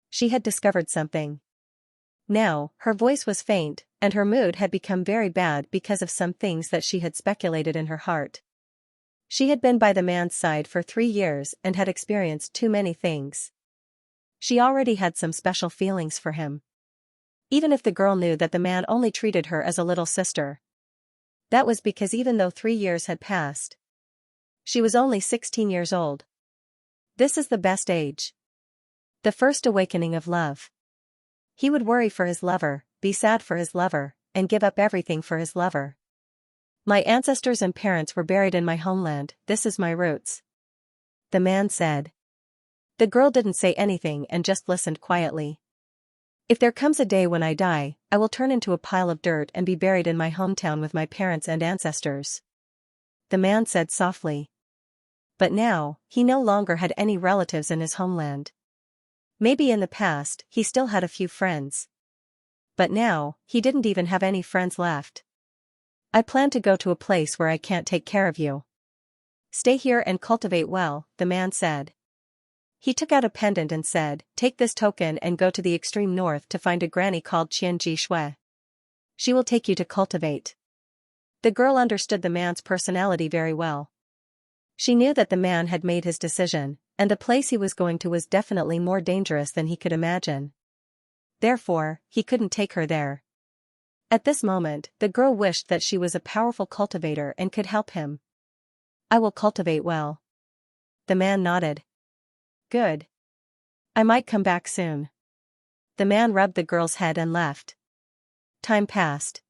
She had discovered something. Now, her voice was faint, and her mood had become very bad because of some things that she had speculated in her heart. She had been by the man's side for 3 years and had experienced too many things. She already had some special feelings for him. Even if the girl knew that the man only treated her as a little sister. That was because even though 3 years had passed, she was only 16 years old. This is the best age. The first awakening of love. He would worry for his lover, be sad for his lover, and give up everything for his lover. My ancestors and parents were buried in my homeland, this is my roots. The man said. The girl didn't say anything and just listened quietly. If there comes a day when I die, I will turn into a pile of dirt and be buried in my hometown with my parents and ancestors. The man said softly. But now, he no longer had any relatives in his homeland. Maybe in the past, he still had a few friends. But now, he didn't even have any friends left. I plan to go to a place where I can't take care of you. Stay here and cultivate well, the man said. He took out a pendant and said, take this token and go to the extreme north to find a granny called Xianxia. She will take you to cultivate. The girl understood the man's personality very well. She knew that the man had made his decision, and the place he was going to was definitely more dangerous than he could imagine. Therefore, he couldn't take her there. At this moment, the girl wished that she was a powerful cultivator and could help him. I will cultivate well. The man nodded. Good. I might come back soon. The man rubbed the girl's head and left. Time passed.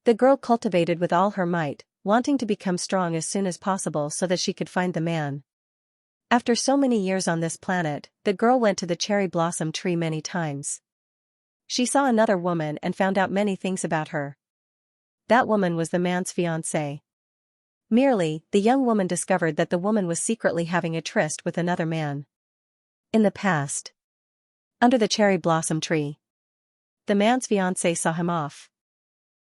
The girl cultivated with all her might, wanting to become strong as soon as possible so that she could find the man. After so many years on this planet, the girl went to the cherry blossom tree many times. She saw another woman and found out many things about her. That woman was the man's fiancée. Merely, the young woman discovered that the woman was secretly having a tryst with another man. In the past. Under the cherry blossom tree. The man's fiancée saw him off.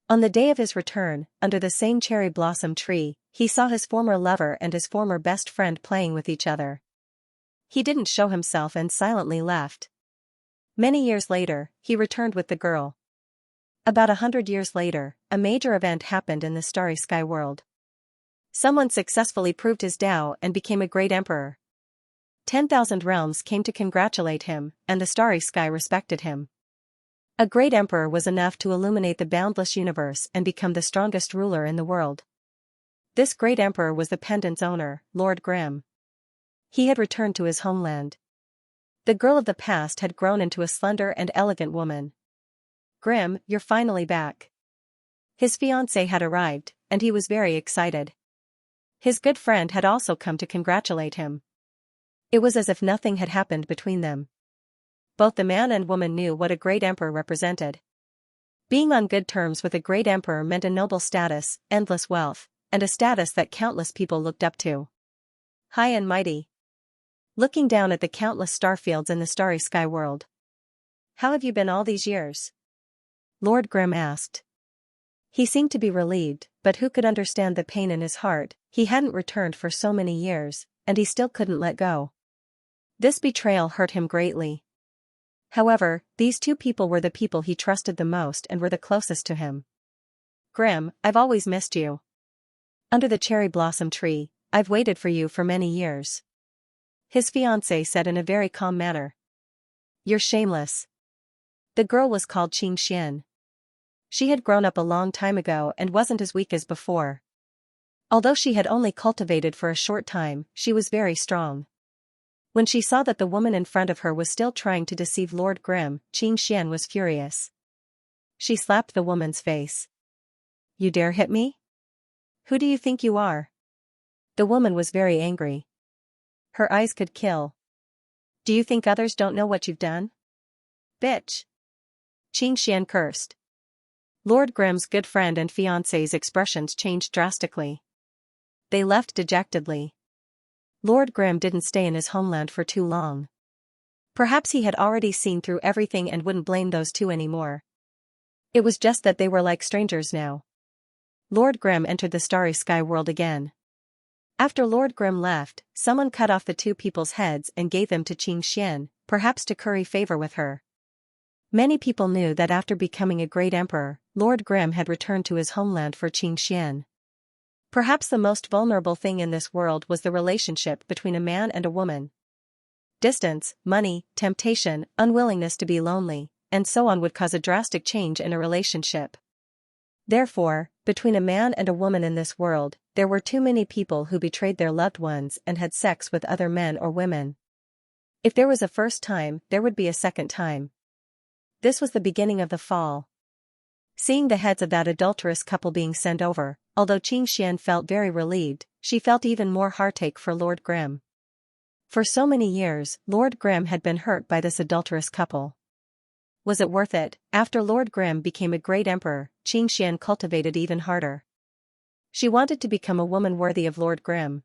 On the day of his return, under the same cherry blossom tree, he saw his former lover and his former best friend playing with each other. He didn't show himself and silently left. Many years later, he returned with the girl. About 100 years later, a major event happened in the starry sky world. Someone successfully proved his Tao and became a great emperor. 10,000 realms came to congratulate him, and the starry sky respected him. A great emperor was enough to illuminate the boundless universe and become the strongest ruler in the world. This great emperor was the pendant's owner, Lord Grimm. He had returned to his homeland. The girl of the past had grown into a slender and elegant woman. Grimm, you're finally back. His fiancée had arrived, and he was very excited. His good friend had also come to congratulate him. It was as if nothing had happened between them. Both the man and woman knew what a great emperor represented. Being on good terms with a great emperor meant a noble status, endless wealth, and a status that countless people looked up to. High and mighty. Looking down at the countless starfields in the starry sky world. How have you been all these years? Lord Grimm asked. He seemed to be relieved, but who could understand the pain in his heart? He hadn't returned for so many years, and he still couldn't let go. This betrayal hurt him greatly. However, these two people were the people he trusted the most and were the closest to him. Grimm, I've always missed you. Under the cherry blossom tree, I've waited for you for many years. His fiancée said in a very calm manner. You're shameless. The girl was called Xianxia. She had grown up a long time ago and wasn't as weak as before. Although she had only cultivated for a short time, she was very strong. When she saw that the woman in front of her was still trying to deceive Lord Grimm, Xianxia was furious. She slapped the woman's face. You dare hit me? Who do you think you are? The woman was very angry. Her eyes could kill. Do you think others don't know what you've done? Bitch. Xianxia cursed. Lord Grimm's good friend and fiancé's expressions changed drastically. They left dejectedly. Lord Grimm didn't stay in his homeland for too long. Perhaps he had already seen through everything and wouldn't blame those two anymore. It was just that they were like strangers now. Lord Grimm entered the starry sky world again. After Lord Grimm left, someone cut off the two people's heads and gave them to Xianxia, perhaps to curry favor with her. Many people knew that after becoming a great emperor, Lord Grimm had returned to his homeland for Xianxia. Perhaps the most vulnerable thing in this world was the relationship between a man and a woman. Distance, money, temptation, unwillingness to be lonely, and so on would cause a drastic change in a relationship. Therefore, between a man and a woman in this world, there were too many people who betrayed their loved ones and had sex with other men or women. If there was a first time, there would be a second time. This was the beginning of the fall. Seeing the heads of that adulterous couple being sent over, although Xianxia felt very relieved, she felt even more heartache for Lord Grimm. For so many years, Lord Grimm had been hurt by this adulterous couple. Was it worth it? After Lord Grimm became a great emperor, Xianxia cultivated even harder. She wanted to become a woman worthy of Lord Grimm.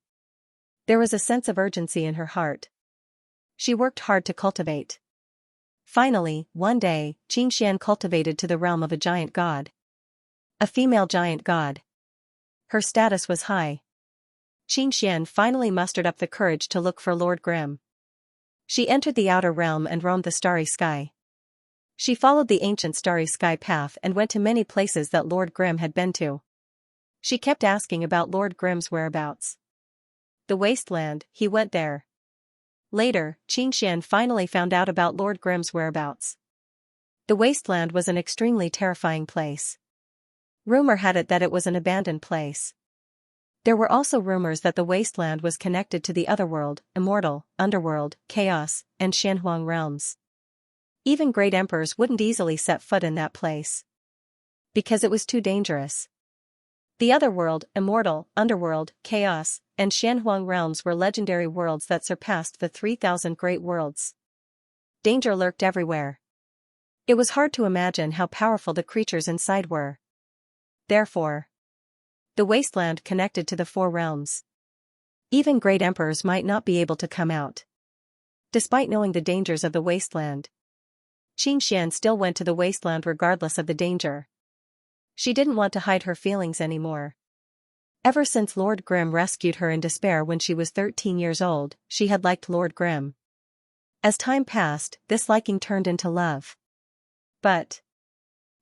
There was a sense of urgency in her heart. She worked hard to cultivate. Finally, one day, Xianxia cultivated to the realm of a giant god. A female giant god. Her status was high. Xianxia finally mustered up the courage to look for Lord Grimm. She entered the outer realm and roamed the starry sky. She followed the ancient starry sky path and went to many places that Lord Grimm had been to. She kept asking about Lord Grimm's whereabouts. The wasteland, he went there. Later, Xianxia finally found out about Lord Grimm's whereabouts. The wasteland was an extremely terrifying place. Rumor had it that it was an abandoned place. There were also rumors that the wasteland was connected to the otherworld, immortal, underworld, chaos, and Shanhuang realms. Even great emperors wouldn't easily set foot in that place. Because it was too dangerous. The otherworld, immortal, underworld, chaos, and Shanhuang realms were legendary worlds that surpassed the 3,000 great worlds. Danger lurked everywhere. It was hard to imagine how powerful the creatures inside were. Therefore, the wasteland connected to the four realms. Even great emperors might not be able to come out. Despite knowing the dangers of the wasteland, Xianxia still went to the wasteland regardless of the danger. She didn't want to hide her feelings anymore. Ever since Lord Grimm rescued her in despair when she was 13 years old, she had liked Lord Grimm. As time passed, this liking turned into love. But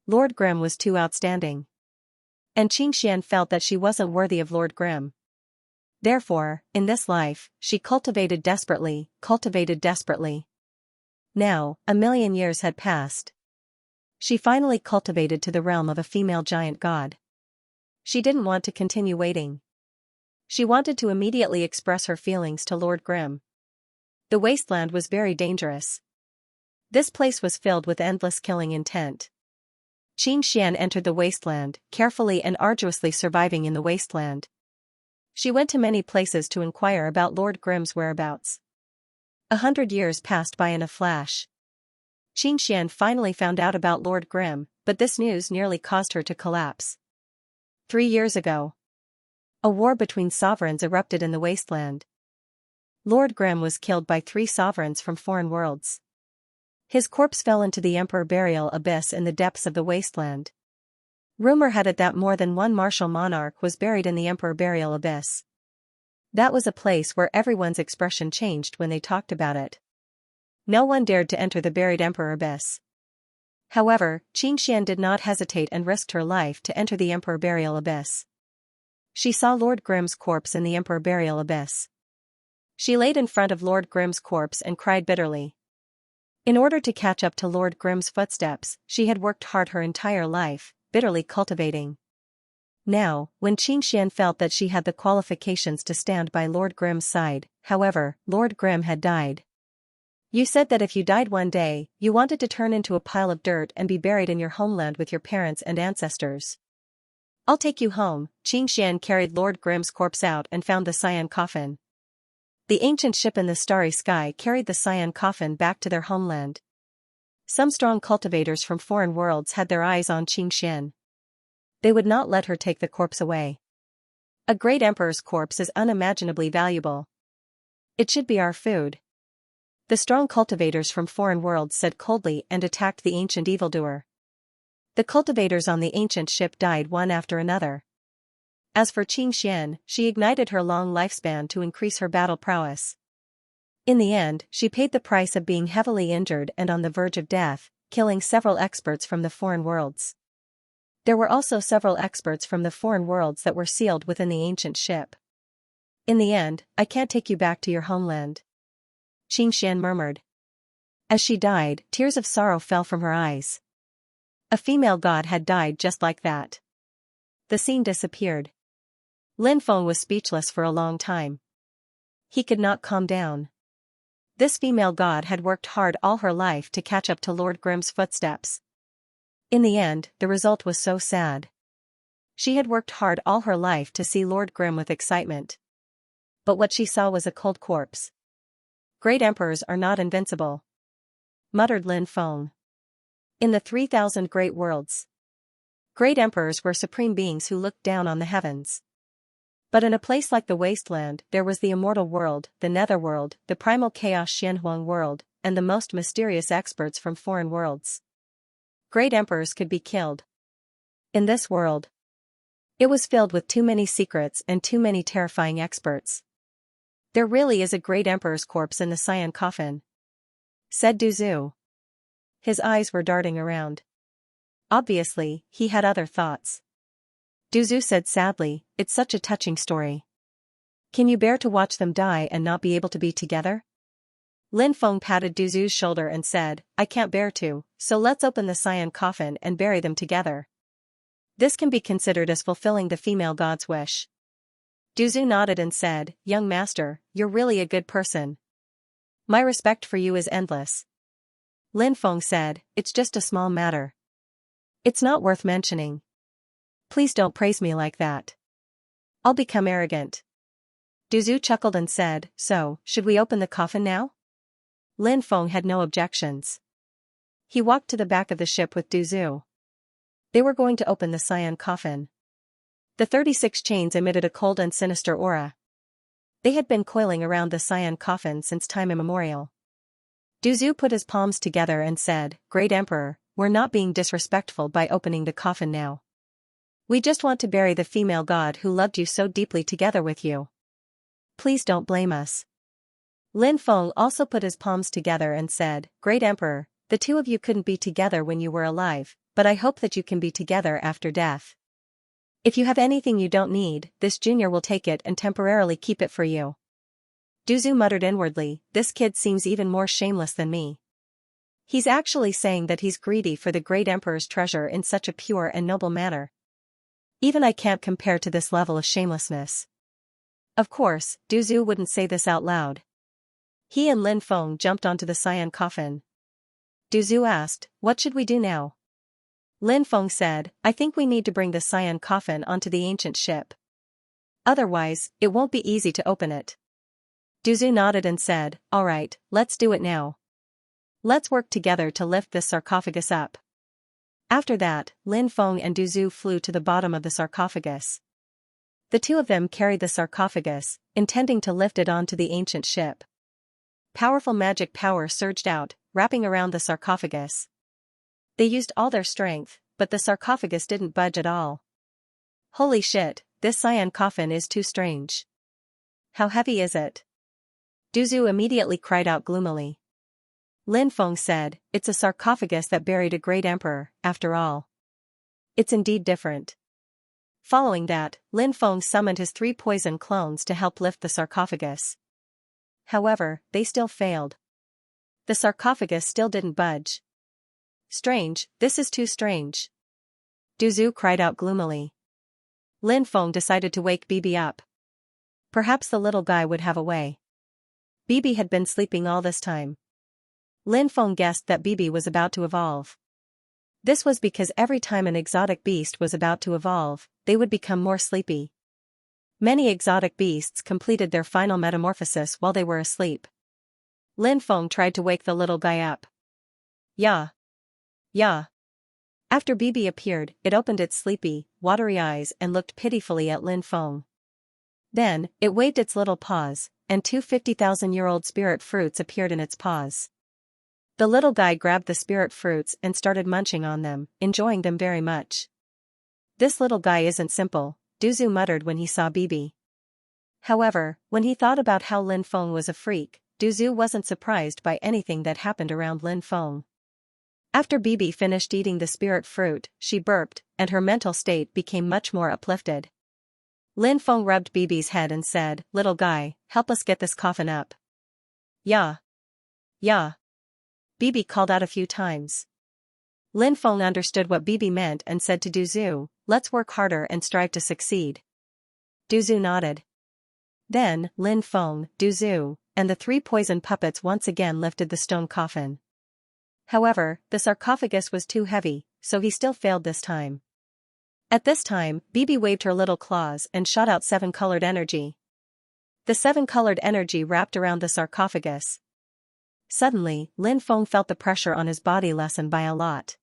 Lord Grimm was too outstanding. And Xianxia felt that she wasn't worthy of Lord Grimm. Therefore, in this life, she cultivated desperately. Now, 1,000,000 years had passed. She finally cultivated to the realm of a female giant god. She didn't want to continue waiting. She wanted to immediately express her feelings to Lord Grimm. The wasteland was very dangerous. This place was filled with endless killing intent. Xianxia entered the wasteland, carefully and arduously surviving in the wasteland. She went to many places to inquire about Lord Grimm's whereabouts. 100 years passed by in a flash. Xianxia finally found out about Lord Grimm, but this news nearly caused her to collapse. 3 years ago, a war between sovereigns erupted in the wasteland. Lord Grimm was killed by 3 sovereigns from foreign worlds. His corpse fell into the Emperor Burial Abyss in the depths of the wasteland. Rumor had it that more than one martial monarch was buried in the Emperor Burial Abyss. That was a place where everyone's expression changed when they talked about it. No one dared to enter the buried Emperor Abyss. However, Xianxia did not hesitate and risked her life to enter the Emperor Burial Abyss. She saw Lord Grimm's corpse in the Emperor Burial Abyss. She laid in front of Lord Grimm's corpse and cried bitterly. In order to catch up to Lord Grimm's footsteps, she had worked hard her entire life, bitterly cultivating. Now, when Xianxia felt that she had the qualifications to stand by Lord Grimm's side, however, Lord Grimm had died. You said that if you died one day, you wanted to turn into a pile of dirt and be buried in your homeland with your parents and ancestors. I'll take you home. Xianxia carried Lord Grimm's corpse out and found the cyan coffin. The ancient ship in the starry sky carried the Xian coffin back to their homeland. Some strong cultivators from foreign worlds had their eyes on Xianxia. They would not let her take the corpse away. A great emperor's corpse is unimaginably valuable. It should be our food. The strong cultivators from foreign worlds said coldly and attacked the ancient evildoer. The cultivators on the ancient ship died one after another. As for Xianxia, she ignited her long lifespan to increase her battle prowess. In the end, she paid the price of being heavily injured and on the verge of death, killing several experts from the foreign worlds. There were also several experts from the foreign worlds that were sealed within the ancient ship. In the end, I can't take you back to your homeland. Xianxia murmured. As she died, tears of sorrow fell from her eyes. A female god had died just like that. The scene disappeared. Lin Feng was speechless for a long time. He could not calm down. This female god had worked hard all her life to catch up to Lord Grimm's footsteps. In the end, the result was so sad. She had worked hard all her life to see Lord Grimm with excitement. But what she saw was a cold corpse. Great emperors are not invincible, muttered Lin Feng. In the 3,000 great worlds, great emperors were supreme beings who looked down on the heavens. But in a place like the wasteland, there was the immortal world, the netherworld, the primal chaos Xianhuang world, and the most mysterious experts from foreign worlds. Great emperors could be killed. In this world, it was filled with too many secrets and too many terrifying experts. There really is a great emperor's corpse in the Xian coffin, said Duzu. His eyes were darting around. Obviously, he had other thoughts. Duzu said sadly, it's such a touching story. Can you bear to watch them die and not be able to be together? Lin Feng patted Duzu's shoulder and said, I can't bear to, so let's open the Xian coffin and bury them together. This can be considered as fulfilling the female god's wish. Duzu nodded and said, young master, you're really a good person. My respect for you is endless. Lin Feng said, it's just a small matter. It's not worth mentioning. Please don't praise me like that. I'll become arrogant. Duzu chuckled and said, so, should we open the coffin now? Lin Feng had no objections. He walked to the back of the ship with Duzu. They were going to open the Xian coffin. The 36 chains emitted a cold and sinister aura. They had been coiling around the Xian coffin since time immemorial. Duzu put his palms together and said, Great Emperor, we're not being disrespectful by opening the coffin now. We just want to bury the female god who loved you so deeply together with you. Please don't blame us. Lin Feng also put his palms together and said, Great Emperor, the two of you couldn't be together when you were alive, but I hope that you can be together after death. If you have anything you don't need, this junior will take it and temporarily keep it for you. Duzu muttered inwardly, this kid seems even more shameless than me. He's actually saying that he's greedy for the great emperor's treasure in such a pure and noble manner. Even I can't compare to this level of shamelessness. Of course, Duzu wouldn't say this out loud. He and Lin Feng jumped onto the Xian coffin. Duzu asked, what should we do now? Lin Feng said, I think we need to bring the Xian coffin onto the ancient ship. Otherwise, it won't be easy to open it. Duzu nodded and said, all right, let's do it now. Let's work together to lift this sarcophagus up. After that, Lin Feng and Duzu flew to the bottom of the sarcophagus. The two of them carried the sarcophagus, intending to lift it onto the ancient ship. Powerful magic power surged out, wrapping around the sarcophagus. They used all their strength, but the sarcophagus didn't budge at all. Holy shit, this Xian coffin is too strange. How heavy is it? Duzu immediately cried out gloomily. Lin Feng said, it's a sarcophagus that buried a great emperor, after all. It's indeed different. Following that, Lin Feng summoned his 3 poison clones to help lift the sarcophagus. However, they still failed. The sarcophagus still didn't budge. Strange, this is too strange. Duzu cried out gloomily. Lin Feng decided to wake Bibi up. Perhaps the little guy would have a way. Bibi had been sleeping all this time. Lin Feng guessed that Bibi was about to evolve. This was because every time an exotic beast was about to evolve, they would become more sleepy. Many exotic beasts completed their final metamorphosis while they were asleep. Lin Feng tried to wake the little guy up. Yeah. Yeah. After Bibi appeared, it opened its sleepy, watery eyes and looked pitifully at Lin Feng. Then, it waved its little paws, and 250,000-year-old spirit fruits appeared in its paws. The little guy grabbed the spirit fruits and started munching on them, enjoying them very much. This little guy isn't simple, Duzu muttered when he saw Bibi. However, when he thought about how Lin Feng was a freak, Duzu wasn't surprised by anything that happened around Lin Feng. After Bibi finished eating the spirit fruit, she burped, and her mental state became much more uplifted. Lin Feng rubbed Bibi's head and said, "Little guy, help us get this coffin up." "Yeah. Yeah." Bibi called out a few times. Lin Feng understood what Bibi meant and said to Duzu, "Let's work harder and strive to succeed." Duzu nodded. Then, Lin Feng, Duzu, and the 3 poison puppets once again lifted the stone coffin. However, the sarcophagus was too heavy, so he still failed this time. At this time, Bibi waved her little claws and shot out 7-colored energy. The 7-colored energy wrapped around the sarcophagus. Suddenly, Lin Feng felt the pressure on his body lessen by a lot.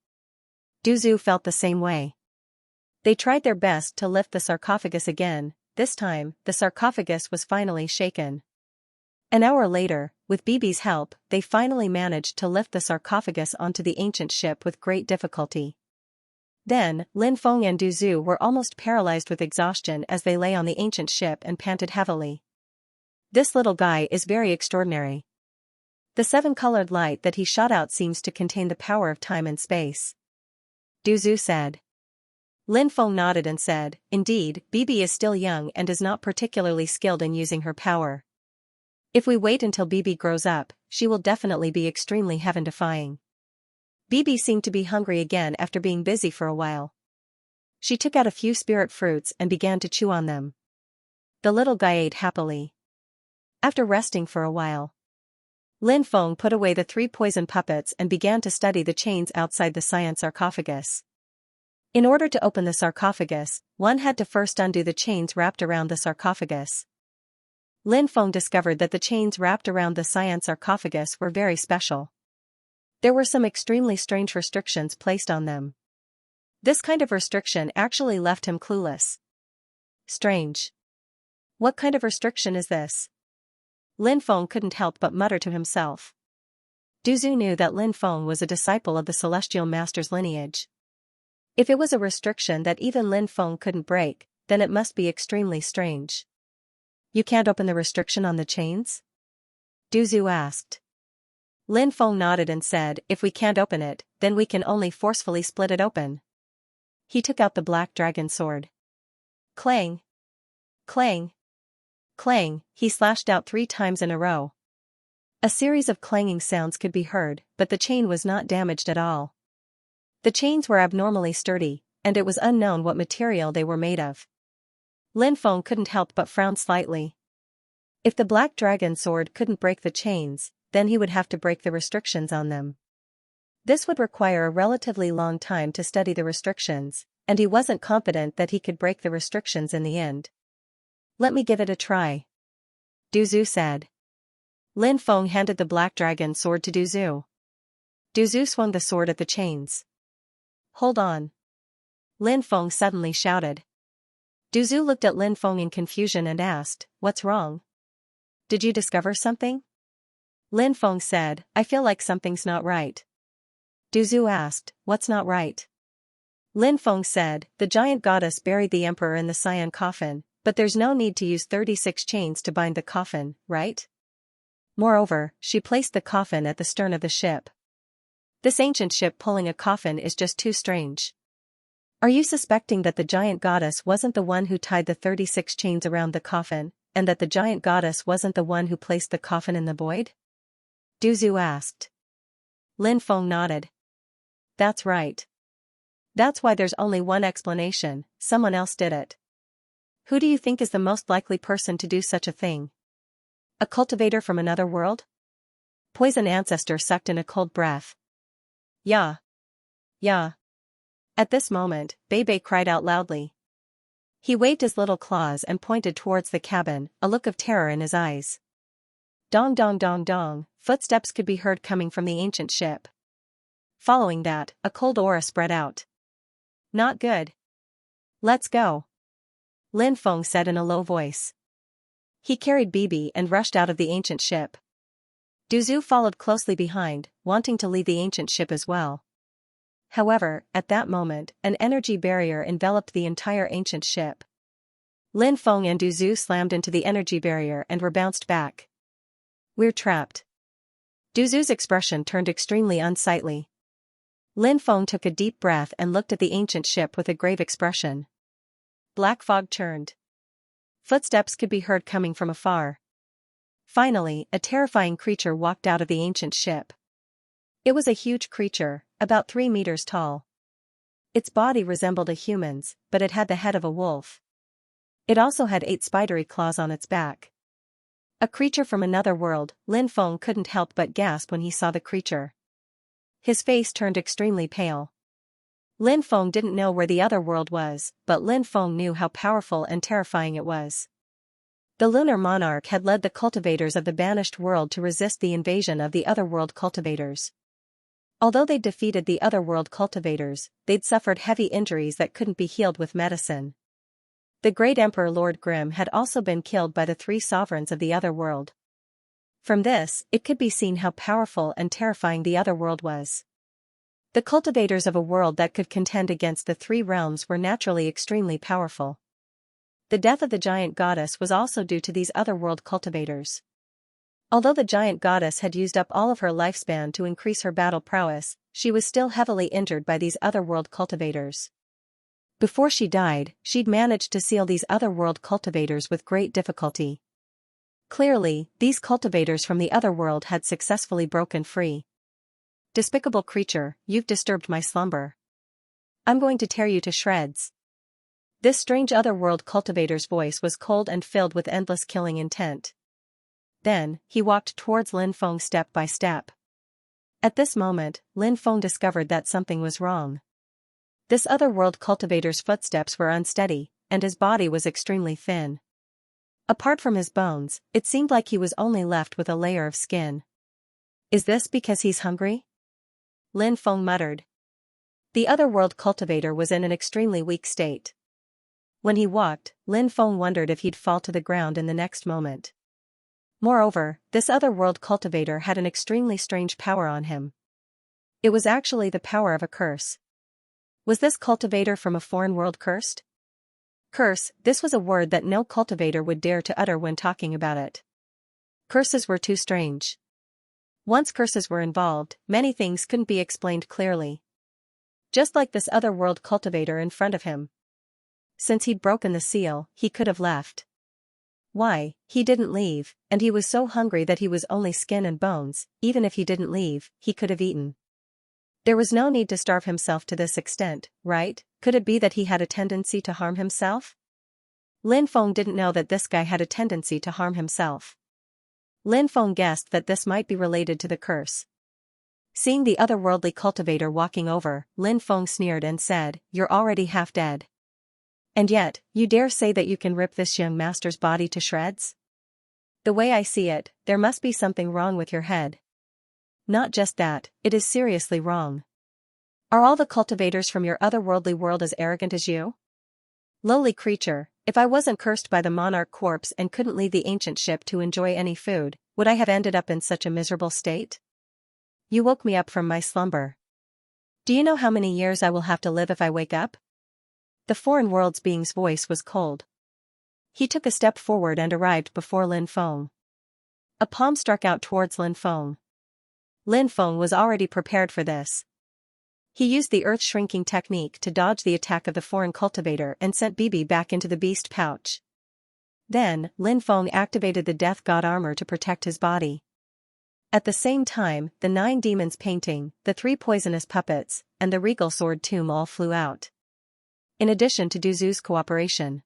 Duzu felt the same way. They tried their best to lift the sarcophagus again. This time, the sarcophagus was finally shaken. An hour later, with Bibi's help, they finally managed to lift the sarcophagus onto the ancient ship with great difficulty. Then, Lin Feng and Duzu were almost paralyzed with exhaustion as they lay on the ancient ship and panted heavily. This little guy is very extraordinary. The 7-colored light that he shot out seems to contain the power of time and space. Duzu said. Lin Feng nodded and said, "Indeed, Bibi is still young and is not particularly skilled in using her power. If we wait until Bibi grows up, she will definitely be extremely heaven-defying." Bibi seemed to be hungry again after being busy for a while. She took out a few spirit fruits and began to chew on them. The little guy ate happily. After resting for a while, Lin Feng put away the 3 poison puppets and began to study the chains outside the cyan sarcophagus. In order to open the sarcophagus, one had to first undo the chains wrapped around the sarcophagus. Lin Feng discovered that the chains wrapped around the cyan sarcophagus were very special. There were some extremely strange restrictions placed on them. This kind of restriction actually left him clueless. Strange. What kind of restriction is this? Lin Feng couldn't help but mutter to himself. Duzu knew that Lin Feng was a disciple of the Celestial Master's lineage. If it was a restriction that even Lin Feng couldn't break, then it must be extremely strange. "You can't open the restriction on the chains?" Duzu asked. Lin Feng nodded and said, "If we can't open it, then we can only forcefully split it open." He took out the black dragon sword. Clang! Clang! Clang! He slashed out 3 times in a row. A series of clanging sounds could be heard, but the chain was not damaged at all. The chains were abnormally sturdy, and it was unknown what material they were made of. Lin Feng couldn't help but frown slightly. If the black dragon sword couldn't break the chains, then he would have to break the restrictions on them. This would require a relatively long time to study the restrictions, and he wasn't confident that he could break the restrictions in the end. "Let me give it a try," Duzu said. Lin Feng handed the black dragon sword to Duzu. Duzu swung the sword at the chains. "Hold on!" Lin Feng suddenly shouted. Duzu looked at Lin Feng in confusion and asked, "What's wrong? Did you discover something?" Lin Feng said, "I feel like something's not right." Duzu asked, "What's not right?" Lin Feng said, "The giant goddess buried the emperor in the cyan coffin, but there's no need to use 36 chains to bind the coffin, right? Moreover, she placed the coffin at the stern of the ship. This ancient ship pulling a coffin is just too strange. Are you suspecting that the giant goddess wasn't the one who tied the 36 chains around the coffin, and that the giant goddess wasn't the one who placed the coffin in the void?" Duzu asked. Lin Feng nodded. "That's right. That's why there's only one explanation: someone else did it." "Who do you think is the most likely person to do such a thing? A cultivator from another world?" Poison Ancestor sucked in a cold breath. "Yeah. Yeah." At this moment, Bebe cried out loudly. He waved his little claws and pointed towards the cabin, a look of terror in his eyes. Dong dong dong dong, footsteps could be heard coming from the ancient ship. Following that, a cold aura spread out. Not good. Let's go, Lin Feng said in a low voice. He carried Bibi and rushed out of the ancient ship. Duzu followed closely behind, wanting to leave the ancient ship as well. However, at that moment, an energy barrier enveloped the entire ancient ship. Lin Feng and Duzu slammed into the energy barrier and were bounced back. We're trapped. Duzu's expression turned extremely unsightly. Lin Feng took a deep breath and looked at the ancient ship with a grave expression. Black fog churned. Footsteps could be heard coming from afar. Finally, a terrifying creature walked out of the ancient ship. It was a huge creature, about 3 meters tall. Its body resembled a human's, but it had the head of a wolf. It also had 8 spidery claws on its back. A creature from another world, Lin Feng couldn't help but gasp when he saw the creature. His face turned extremely pale. Lin Feng didn't know where the other world was, but Lin Feng knew how powerful and terrifying it was. The lunar monarch had led the cultivators of the banished world to resist the invasion of the otherworld cultivators. Although they'd defeated the otherworld cultivators, they'd suffered heavy injuries that couldn't be healed with medicine. The great Emperor Lord Grimm had also been killed by the 3 sovereigns of the otherworld. From this, it could be seen how powerful and terrifying the otherworld was. The cultivators of a world that could contend against the 3 realms were naturally extremely powerful. The death of the giant goddess was also due to these otherworld cultivators. Although the giant goddess had used up all of her lifespan to increase her battle prowess, she was still heavily injured by these otherworld cultivators. Before she died, she'd managed to seal these otherworld cultivators with great difficulty. Clearly, these cultivators from the otherworld had successfully broken free. Despicable creature, you've disturbed my slumber. I'm going to tear you to shreds. This strange otherworld cultivator's voice was cold and filled with endless killing intent. Then, he walked towards Lin Feng step by step. At this moment, Lin Feng discovered that something was wrong. This otherworld cultivator's footsteps were unsteady, and his body was extremely thin. Apart from his bones, it seemed like he was only left with a layer of skin. Is this because he's hungry? Lin Feng muttered. The otherworld cultivator was in an extremely weak state. When he walked, Lin Feng wondered if he'd fall to the ground in the next moment. Moreover, this otherworld cultivator had an extremely strange power on him. It was actually the power of a curse. Was this cultivator from a foreign world cursed? Curse, this was a word that no cultivator would dare to utter when talking about it. Curses were too strange. Once curses were involved, many things couldn't be explained clearly. Just like this otherworld cultivator in front of him. Since he'd broken the seal, he could have left. Why, he didn't leave, and he was so hungry that he was only skin and bones. Even if he didn't leave, he could have eaten. There was no need to starve himself to this extent, right? Could it be that he had a tendency to harm himself? Lin Feng didn't know that this guy had a tendency to harm himself. Lin Feng guessed that this might be related to the curse. Seeing the otherworldly cultivator walking over, Lin Feng sneered and said, "You're already half dead. And yet, you dare say that you can rip this young master's body to shreds? The way I see it, there must be something wrong with your head. Not just that, it is seriously wrong. Are all the cultivators from your otherworldly world as arrogant as you? Lowly creature, if I wasn't cursed by the monarch corpse and couldn't leave the ancient ship to enjoy any food, would I have ended up in such a miserable state? You woke me up from my slumber. Do you know how many years I will have to live if I wake up?" The foreign world's being's voice was cold. He took a step forward and arrived before Lin Feng. A palm struck out towards Lin Feng. Lin Feng was already prepared for this. He used the earth-shrinking technique to dodge the attack of the foreign cultivator and sent Bibi back into the beast pouch. Then, Lin Feng activated the death god armor to protect his body. At the same time, the 9 demons painting, the 3 poisonous puppets, and the regal sword tomb all flew out. In addition to Duzu's cooperation,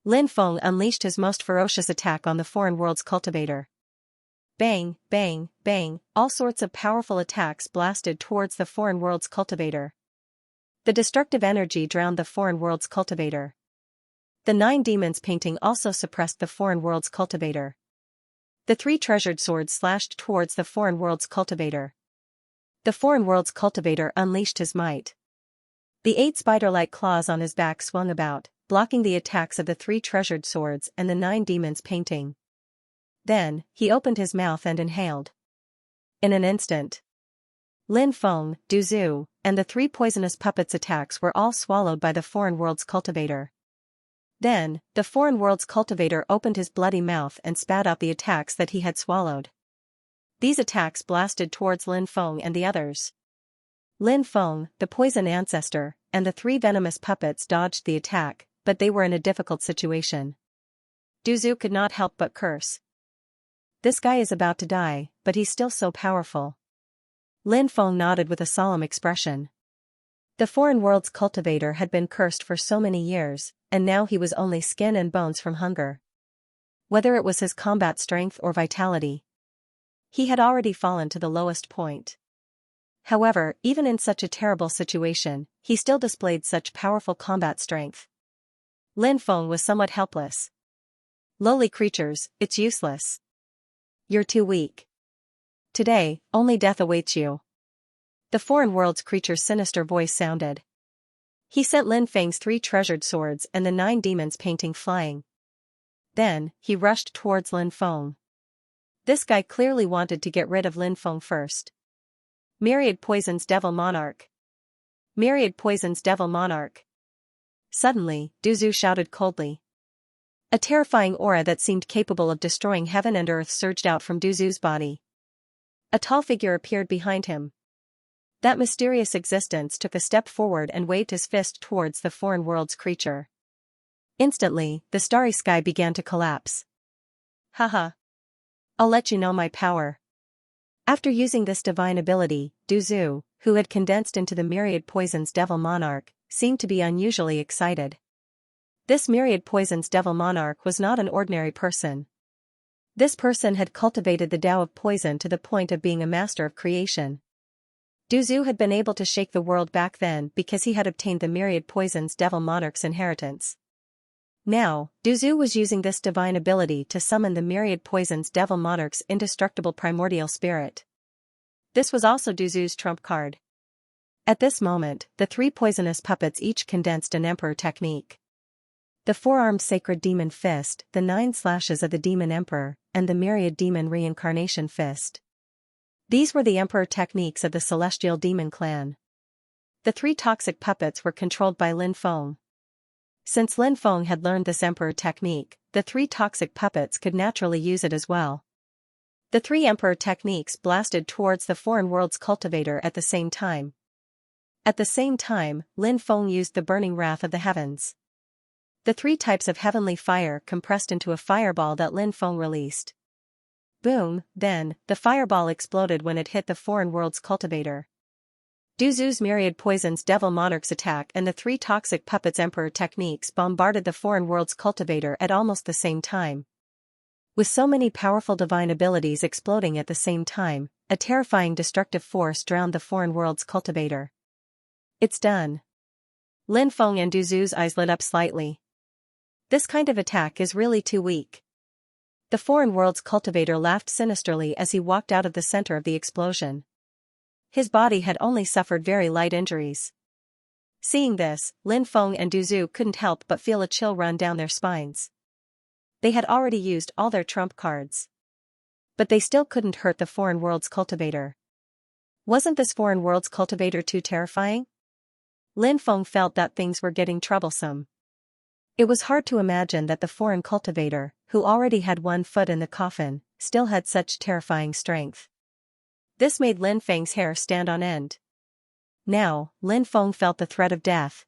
Lin Feng unleashed his most ferocious attack on the foreign world's cultivator. Bang, bang, bang, all sorts of powerful attacks blasted towards the foreign world's cultivator. The destructive energy drowned the foreign world's cultivator. The 9 demons painting also suppressed the foreign world's cultivator. The 3 treasured swords slashed towards the foreign world's cultivator. The foreign world's cultivator unleashed his might. The 8 spider-like claws on his back swung about, blocking the attacks of the 3 treasured swords and the 9 demons painting. Then, he opened his mouth and inhaled. In an instant, Lin Feng, Du Zhu, and the 3 poisonous puppets' attacks were all swallowed by the foreign world's cultivator. Then, the foreign world's cultivator opened his bloody mouth and spat out the attacks that he had swallowed. These attacks blasted towards Lin Feng and the others. Lin Feng, the poison ancestor, and the 3 venomous puppets dodged the attack, but they were in a difficult situation. Du Zhu could not help but curse. This guy is about to die, but he's still so powerful. Lin Feng nodded with a solemn expression. The foreign world's cultivator had been cursed for so many years, and now he was only skin and bones from hunger. Whether it was his combat strength or vitality, he had already fallen to the lowest point. However, even in such a terrible situation, he still displayed such powerful combat strength. Lin Feng was somewhat helpless. Lowly creatures, it's useless. You're too weak. Today, only death awaits you. The foreign world's creature's sinister voice sounded. He sent Lin Feng's 3 treasured swords and the 9 demons painting flying. Then, he rushed towards Lin Feng. This guy clearly wanted to get rid of Lin Feng first. Myriad Poison's Devil Monarch. Myriad Poison's Devil Monarch. Suddenly, Du Zhu shouted coldly. A terrifying aura that seemed capable of destroying heaven and earth surged out from Du Zhu's body. A tall figure appeared behind him. That mysterious existence took a step forward and waved his fist towards the foreign world's creature. Instantly, the starry sky began to collapse. Haha. I'll let you know my power. After using this divine ability, Du Zhu, who had condensed into the Myriad Poison's Devil Monarch, seemed to be unusually excited. This Myriad Poison's Devil Monarch was not an ordinary person. This person had cultivated the Tao of poison to the point of being a master of creation. Du Zhu had been able to shake the world back then because he had obtained the Myriad Poison's Devil Monarch's inheritance. Now, Du Zhu was using this divine ability to summon the Myriad Poison's Devil Monarch's indestructible primordial spirit. This was also Du Zhu's trump card. At this moment, the 3 poisonous puppets each condensed an emperor technique. The 4-armed sacred demon fist, the 9 slashes of the demon emperor, and the myriad demon reincarnation fist. These were the emperor techniques of the celestial demon clan. The 3 toxic puppets were controlled by Lin Feng. Since Lin Feng had learned this emperor technique, the 3 toxic puppets could naturally use it as well. The 3 emperor techniques blasted towards the foreign world's cultivator at the same time. At the same time, Lin Feng used the burning wrath of the heavens. The 3 types of heavenly fire compressed into a fireball that Lin Feng released. Boom, then, the fireball exploded when it hit the foreign world's cultivator. Du Zhu's Myriad Poison's Devil Monarch's attack and the 3 toxic puppets' emperor techniques bombarded the foreign world's cultivator at almost the same time. With so many powerful divine abilities exploding at the same time, a terrifying destructive force drowned the foreign world's cultivator. It's done. Lin Feng and Du Zhu's eyes lit up slightly. This kind of attack is really too weak. The foreign world's cultivator laughed sinisterly as he walked out of the center of the explosion. His body had only suffered very light injuries. Seeing this, Lin Feng and Du Zhu couldn't help but feel a chill run down their spines. They had already used all their trump cards. But they still couldn't hurt the foreign world's cultivator. Wasn't this foreign world's cultivator too terrifying? Lin Feng felt that things were getting troublesome. It was hard to imagine that the foreign cultivator, who already had 1 foot in the coffin, still had such terrifying strength. This made Lin Feng's hair stand on end. Now, Lin Feng felt the threat of death.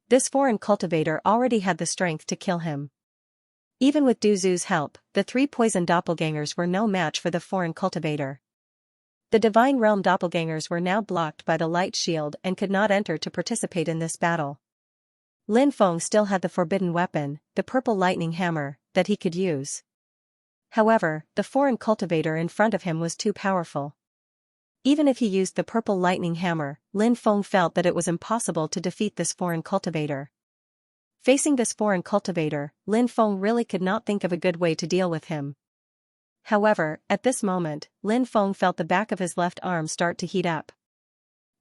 This foreign cultivator already had the strength to kill him. Even with Du Zhu's help, the 3 poison doppelgangers were no match for the foreign cultivator. The Divine Realm doppelgangers were now blocked by the light shield and could not enter to participate in this battle. Lin Feng still had the forbidden weapon, the purple lightning hammer, that he could use. However, the foreign cultivator in front of him was too powerful. Even if he used the purple lightning hammer, Lin Feng felt that it was impossible to defeat this foreign cultivator. Facing this foreign cultivator, Lin Feng really could not think of a good way to deal with him. However, at this moment, Lin Feng felt the back of his left arm start to heat up.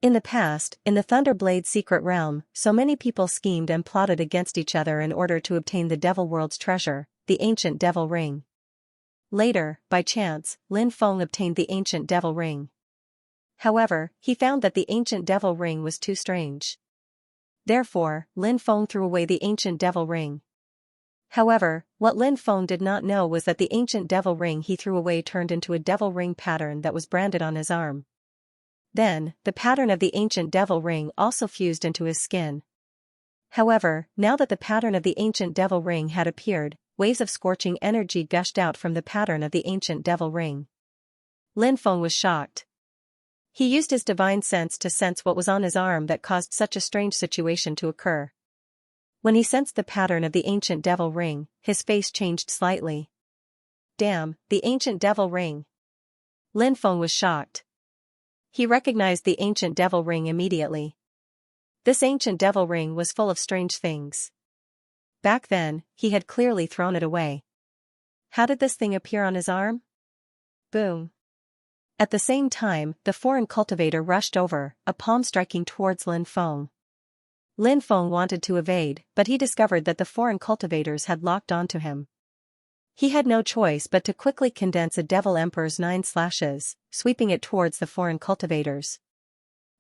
In the past, in the Thunderblade's secret realm, so many people schemed and plotted against each other in order to obtain the Devil World's treasure, the ancient Devil Ring. Later, by chance, Lin Feng obtained the ancient Devil Ring. However, he found that the ancient Devil Ring was too strange. Therefore, Lin Feng threw away the ancient Devil Ring. However, what Lin Feng did not know was that the ancient Devil Ring he threw away turned into a Devil Ring pattern that was branded on his arm. Then, the pattern of the ancient Devil Ring also fused into his skin. However, now that the pattern of the ancient Devil Ring had appeared, waves of scorching energy gushed out from the pattern of the ancient Devil Ring. Lin Feng was shocked. He used his divine sense to sense what was on his arm that caused such a strange situation to occur. When he sensed the pattern of the ancient Devil Ring, his face changed slightly. Damn, the ancient Devil Ring! Lin Feng was shocked. He recognized the ancient Devil Ring immediately. This ancient Devil Ring was full of strange things. Back then, he had clearly thrown it away. How did this thing appear on his arm? Boom. At the same time, the foreign cultivator rushed over, a palm striking towards Lin Feng. Lin Feng wanted to evade, but he discovered that the foreign cultivators had locked onto him. He had no choice but to quickly condense a Devil Emperor's 9 slashes, sweeping it towards the foreign cultivators.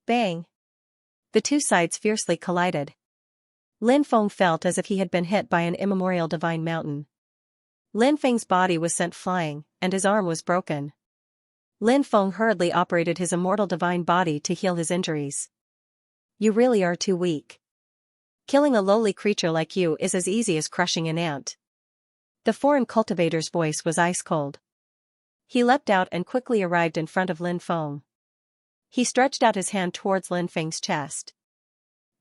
Bang! The two sides fiercely collided. Lin Feng felt as if he had been hit by an immemorial divine mountain. Lin Feng's body was sent flying, and his arm was broken. Lin Feng hurriedly operated his immortal divine body to heal his injuries. You really are too weak. Killing a lowly creature like you is as easy as crushing an ant. The foreign cultivator's voice was ice cold. He leapt out and quickly arrived in front of Lin Feng. He stretched out his hand towards Lin Feng's chest.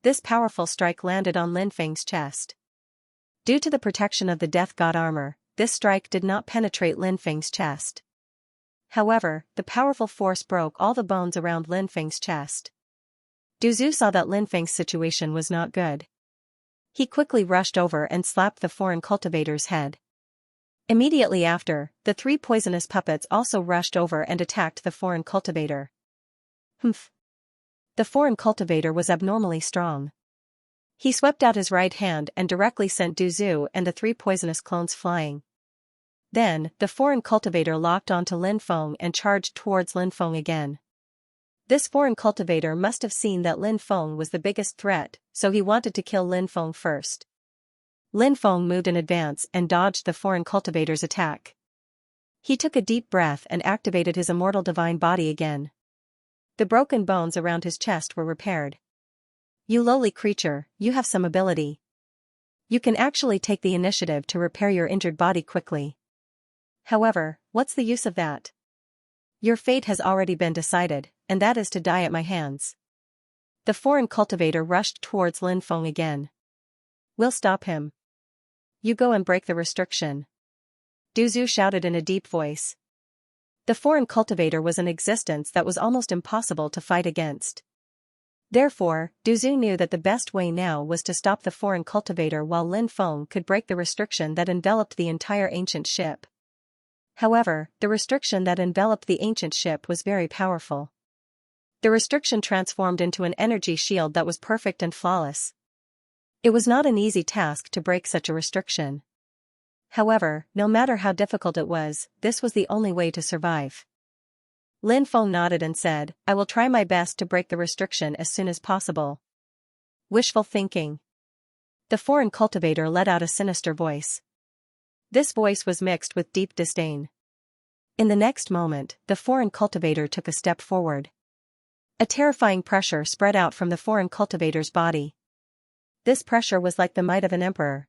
This powerful strike landed on Lin Feng's chest. Due to the protection of the Death God armor, this strike did not penetrate Lin Feng's chest. However, the powerful force broke all the bones around Lin Feng's chest. Du Zhu saw that Lin Feng's situation was not good. He quickly rushed over and slapped the foreign cultivator's head. Immediately after, the 3 poisonous puppets also rushed over and attacked the foreign cultivator. Humph! The foreign cultivator was abnormally strong. He swept out his right hand and directly sent Du Zhu and the 3 poisonous clones flying. Then, the foreign cultivator locked onto Lin Feng and charged towards Lin Feng again. This foreign cultivator must have seen that Lin Feng was the biggest threat, so he wanted to kill Lin Feng first. Lin Feng moved in advance and dodged the foreign cultivator's attack. He took a deep breath and activated his immortal divine body again. The broken bones around his chest were repaired. You lowly creature, you have some ability. You can actually take the initiative to repair your injured body quickly. However, what's the use of that? Your fate has already been decided, and that is to die at my hands. The foreign cultivator rushed towards Lin Feng again. We'll stop him. You go and break the restriction. Du Zhu shouted in a deep voice. The foreign cultivator was an existence that was almost impossible to fight against. Therefore, Du Zhu knew that the best way now was to stop the foreign cultivator while Lin Feng could break the restriction that enveloped the entire ancient ship. However, the restriction that enveloped the ancient ship was very powerful. The restriction transformed into an energy shield that was perfect and flawless. It was not an easy task to break such a restriction. However, no matter how difficult it was, this was the only way to survive. Lin Feng nodded and said, I will try my best to break the restriction as soon as possible. Wishful thinking. The foreign cultivator let out a sinister voice. This voice was mixed with deep disdain. In the next moment, the foreign cultivator took a step forward. A terrifying pressure spread out from the foreign cultivator's body. This pressure was like the might of an emperor.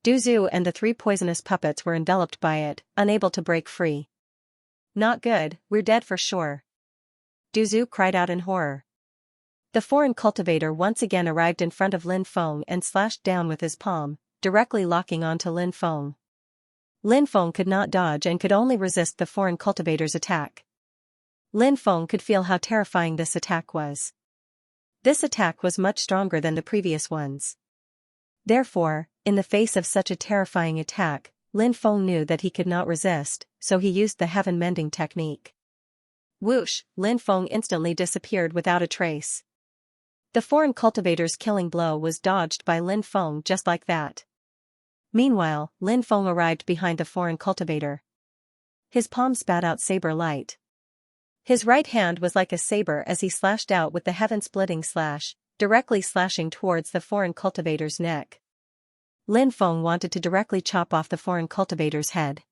Du Zhu and the 3 poisonous puppets were enveloped by it, unable to break free. Not good, we're dead for sure. Du Zhu cried out in horror. The foreign cultivator once again arrived in front of Lin Feng and slashed down with his palm, directly locking onto Lin Feng. Lin Feng could not dodge and could only resist the foreign cultivator's attack. Lin Feng could feel how terrifying this attack was. This attack was much stronger than the previous ones. Therefore, in the face of such a terrifying attack, Lin Feng knew that he could not resist, so he used the heaven mending technique. Whoosh, Lin Feng instantly disappeared without a trace. The foreign cultivator's killing blow was dodged by Lin Feng just like that. Meanwhile, Lin Feng arrived behind the foreign cultivator. His palm spat out saber light. His right hand was like a saber as he slashed out with the heaven-splitting slash, directly slashing towards the foreign cultivator's neck. Lin Feng wanted to directly chop off the foreign cultivator's head.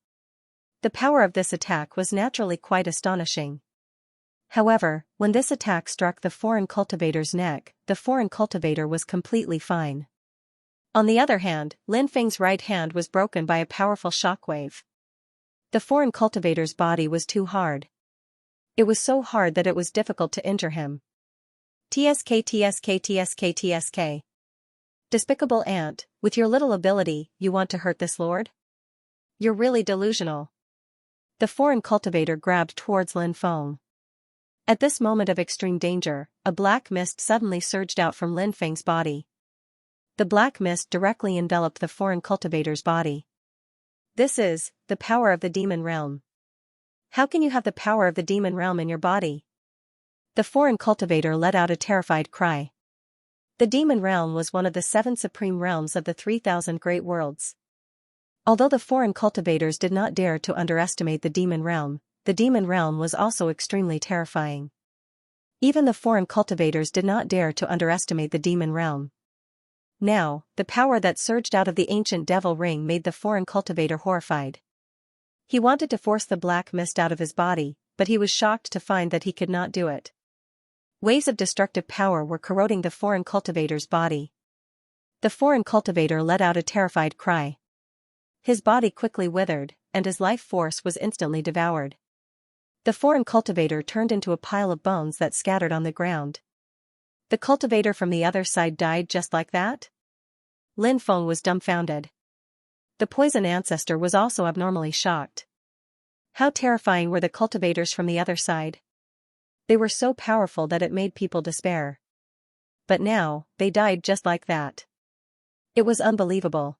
The power of this attack was naturally quite astonishing. However, when this attack struck the foreign cultivator's neck, the foreign cultivator was completely fine. On the other hand, Lin Feng's right hand was broken by a powerful shockwave. The foreign cultivator's body was too hard. It was so hard that it was difficult to injure him. TSK TSK TSK TSK. Despicable ant, with your little ability, you want to hurt this lord? You're really delusional. The foreign cultivator grabbed towards Lin Feng. At this moment of extreme danger, a black mist suddenly surged out from Lin Feng's body. The black mist directly enveloped the foreign cultivator's body. This is the power of the demon realm. How can you have the power of the demon realm in your body? The foreign cultivator let out a terrified cry. The demon realm was one of the 7 supreme realms of the 3,000 great worlds. Although the foreign cultivators did not dare to underestimate the demon realm was also extremely terrifying. Even the foreign cultivators did not dare to underestimate the demon realm. Now, the power that surged out of the ancient devil ring made the foreign cultivator horrified. He wanted to force the black mist out of his body, but he was shocked to find that he could not do it. Waves of destructive power were corroding the foreign cultivator's body. The foreign cultivator let out a terrified cry. His body quickly withered, and his life force was instantly devoured. The foreign cultivator turned into a pile of bones that scattered on the ground. The cultivator from the other side died just like that? Lin Feng was dumbfounded. The poison ancestor was also abnormally shocked. How terrifying were the cultivators from the other side? They were so powerful that it made people despair. But now, they died just like that. It was unbelievable.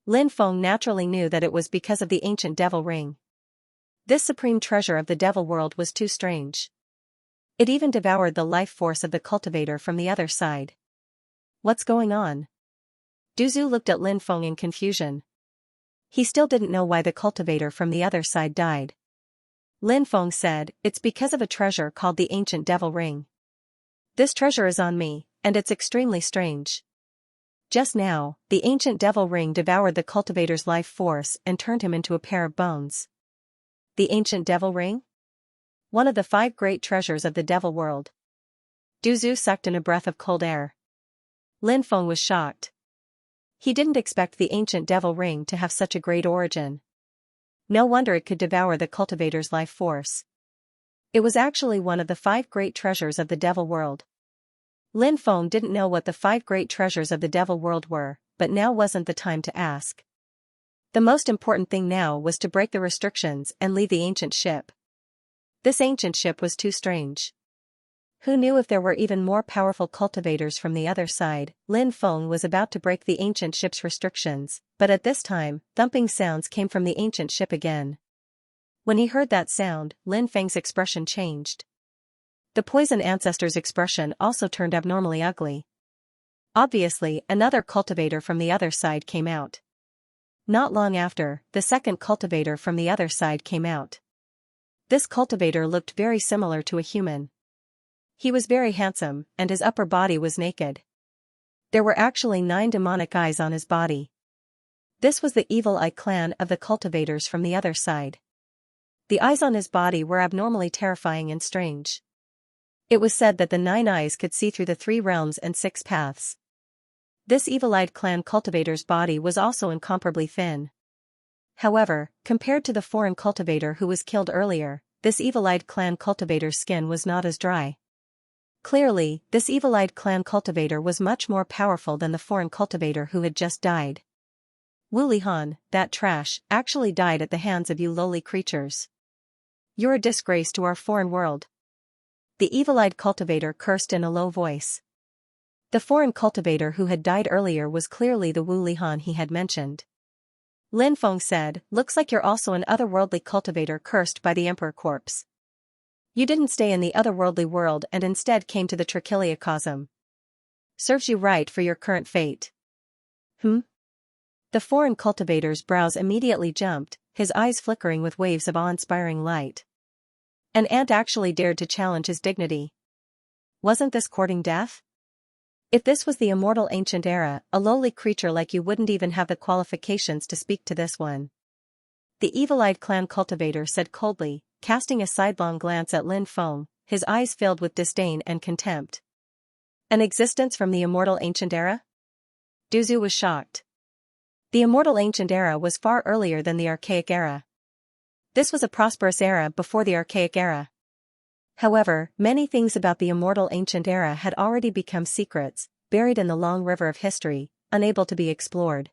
Lin Feng naturally knew that it was because of the ancient devil ring. This supreme treasure of the devil world was too strange. It even devoured the life force of the cultivator from the other side. What's going on? Duzu looked at Lin Feng in confusion. He still didn't know why the cultivator from the other side died. Lin Feng said, "It's because of a treasure called the ancient devil ring. This treasure is on me, and it's extremely strange. Just now, the ancient devil ring devoured the cultivator's life force and turned him into a pair of bones." The ancient devil ring? One of the 5 great treasures of the devil world. Duzu sucked in a breath of cold air. Lin Feng was shocked. He didn't expect the ancient devil ring to have such a great origin. No wonder it could devour the cultivator's life force. It was actually one of the 5 great treasures of the devil world. Lin Feng didn't know what the 5 great treasures of the devil world were, but now wasn't the time to ask. The most important thing now was to break the restrictions and leave the ancient ship. This ancient ship was too strange. Who knew if there were even more powerful cultivators from the other side? Lin Feng was about to break the ancient ship's restrictions, but at this time, thumping sounds came from the ancient ship again. When he heard that sound, Lin Feng's expression changed. The poison ancestor's expression also turned abnormally ugly. Obviously, another cultivator from the other side came out. Not long after, the second cultivator from the other side came out. This cultivator looked very similar to a human. He was very handsome, and his upper body was naked. There were actually 9 demonic eyes on his body. This was the evil eye clan of the cultivators from the other side. The eyes on his body were abnormally terrifying and strange. It was said that the 9 eyes could see through the 3 realms and 6 paths. This evil-eyed clan cultivator's body was also incomparably thin. However, compared to the foreign cultivator who was killed earlier, this evil-eyed clan cultivator's skin was not as dry. Clearly, this evil-eyed clan cultivator was much more powerful than the foreign cultivator who had just died. Wu Lihan, that trash, actually died at the hands of you lowly creatures. You're a disgrace to our foreign world. The evil-eyed cultivator cursed in a low voice. The foreign cultivator who had died earlier was clearly the Wu Lihan he had mentioned. Lin Feng said, "Looks like you're also an otherworldly cultivator cursed by the Emperor corpse. You didn't stay in the otherworldly world and instead came to the Trichiliocosm. Serves you right for your current fate." The foreign cultivator's brows immediately jumped, his eyes flickering with waves of awe-inspiring light. An ant actually dared to challenge his dignity. Wasn't this courting death? If this was the immortal ancient era, a lowly creature like you wouldn't even have the qualifications to speak to this one. The evil-eyed clan cultivator said coldly, casting a sidelong glance at Lin Feng, his eyes filled with disdain and contempt. An existence from the immortal ancient era? Duzu was shocked. The immortal ancient era was far earlier than the archaic era. This was a prosperous era before the archaic era. However, many things about the immortal ancient era had already become secrets, buried in the long river of history, unable to be explored.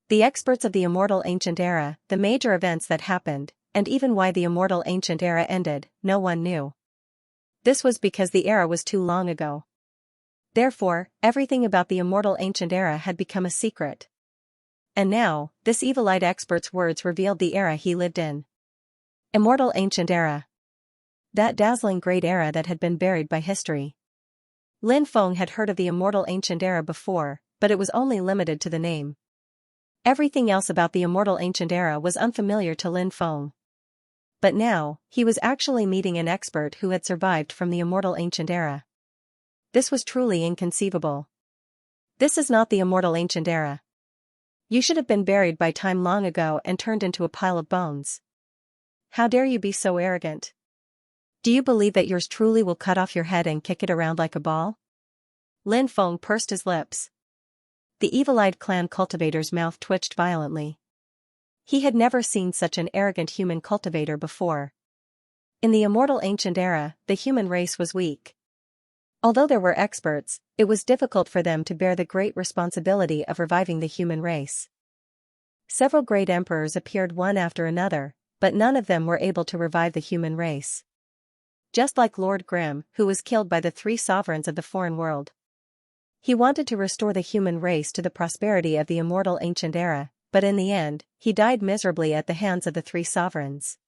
The experts of the immortal ancient era, the major events that happened, and even why the immortal ancient era ended, no one knew. This was because the era was too long ago. Therefore, everything about the immortal ancient era had become a secret. And now, this evil-eyed expert's words revealed the era he lived in. Immortal ancient era. That dazzling great era that had been buried by history. Lin Feng had heard of the immortal ancient era before, but it was only limited to the name. Everything else about the immortal ancient era was unfamiliar to Lin Feng. But now, he was actually meeting an expert who had survived from the immortal ancient era. This was truly inconceivable. This is not the immortal ancient era. You should have been buried by time long ago and turned into a pile of bones. How dare you be so arrogant? Do you believe that yours truly will cut off your head and kick it around like a ball? Lin Feng pursed his lips. The evil-eyed clan cultivator's mouth twitched violently. He had never seen such an arrogant human cultivator before. In the immortal ancient era, the human race was weak. Although there were experts, it was difficult for them to bear the great responsibility of reviving the human race. Several great emperors appeared one after another, but none of them were able to revive the human race. Just like Lord Grimm, who was killed by the three sovereigns of the foreign world. He wanted to restore the human race to the prosperity of the immortal ancient era, but in the end, he died miserably at the hands of the three sovereigns.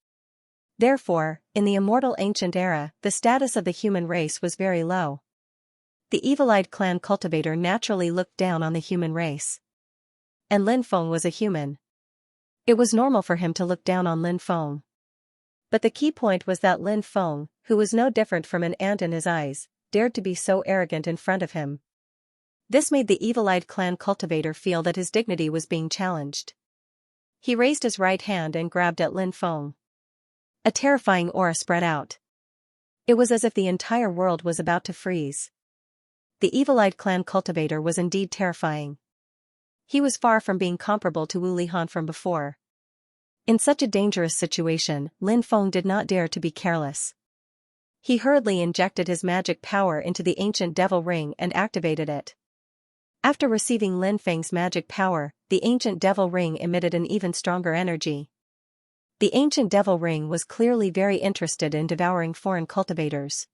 Therefore, in the immortal ancient era, the status of the human race was very low. The evil-eyed clan cultivator naturally looked down on the human race. And Lin Feng was a human. It was normal for him to look down on Lin Feng. But the key point was that Lin Feng, who was no different from an ant in his eyes, dared to be so arrogant in front of him. This made the evil-eyed clan cultivator feel that his dignity was being challenged. He raised his right hand and grabbed at Lin Feng. A terrifying aura spread out. It was as if the entire world was about to freeze. The evil-eyed clan cultivator was indeed terrifying. He was far from being comparable to Wu Lihan from before. In such a dangerous situation, Lin Feng did not dare to be careless. He hurriedly injected his magic power into the ancient devil ring and activated it. After receiving Lin Feng's magic power, the ancient devil ring emitted an even stronger energy. The ancient devil ring was clearly very interested in devouring foreign cultivators.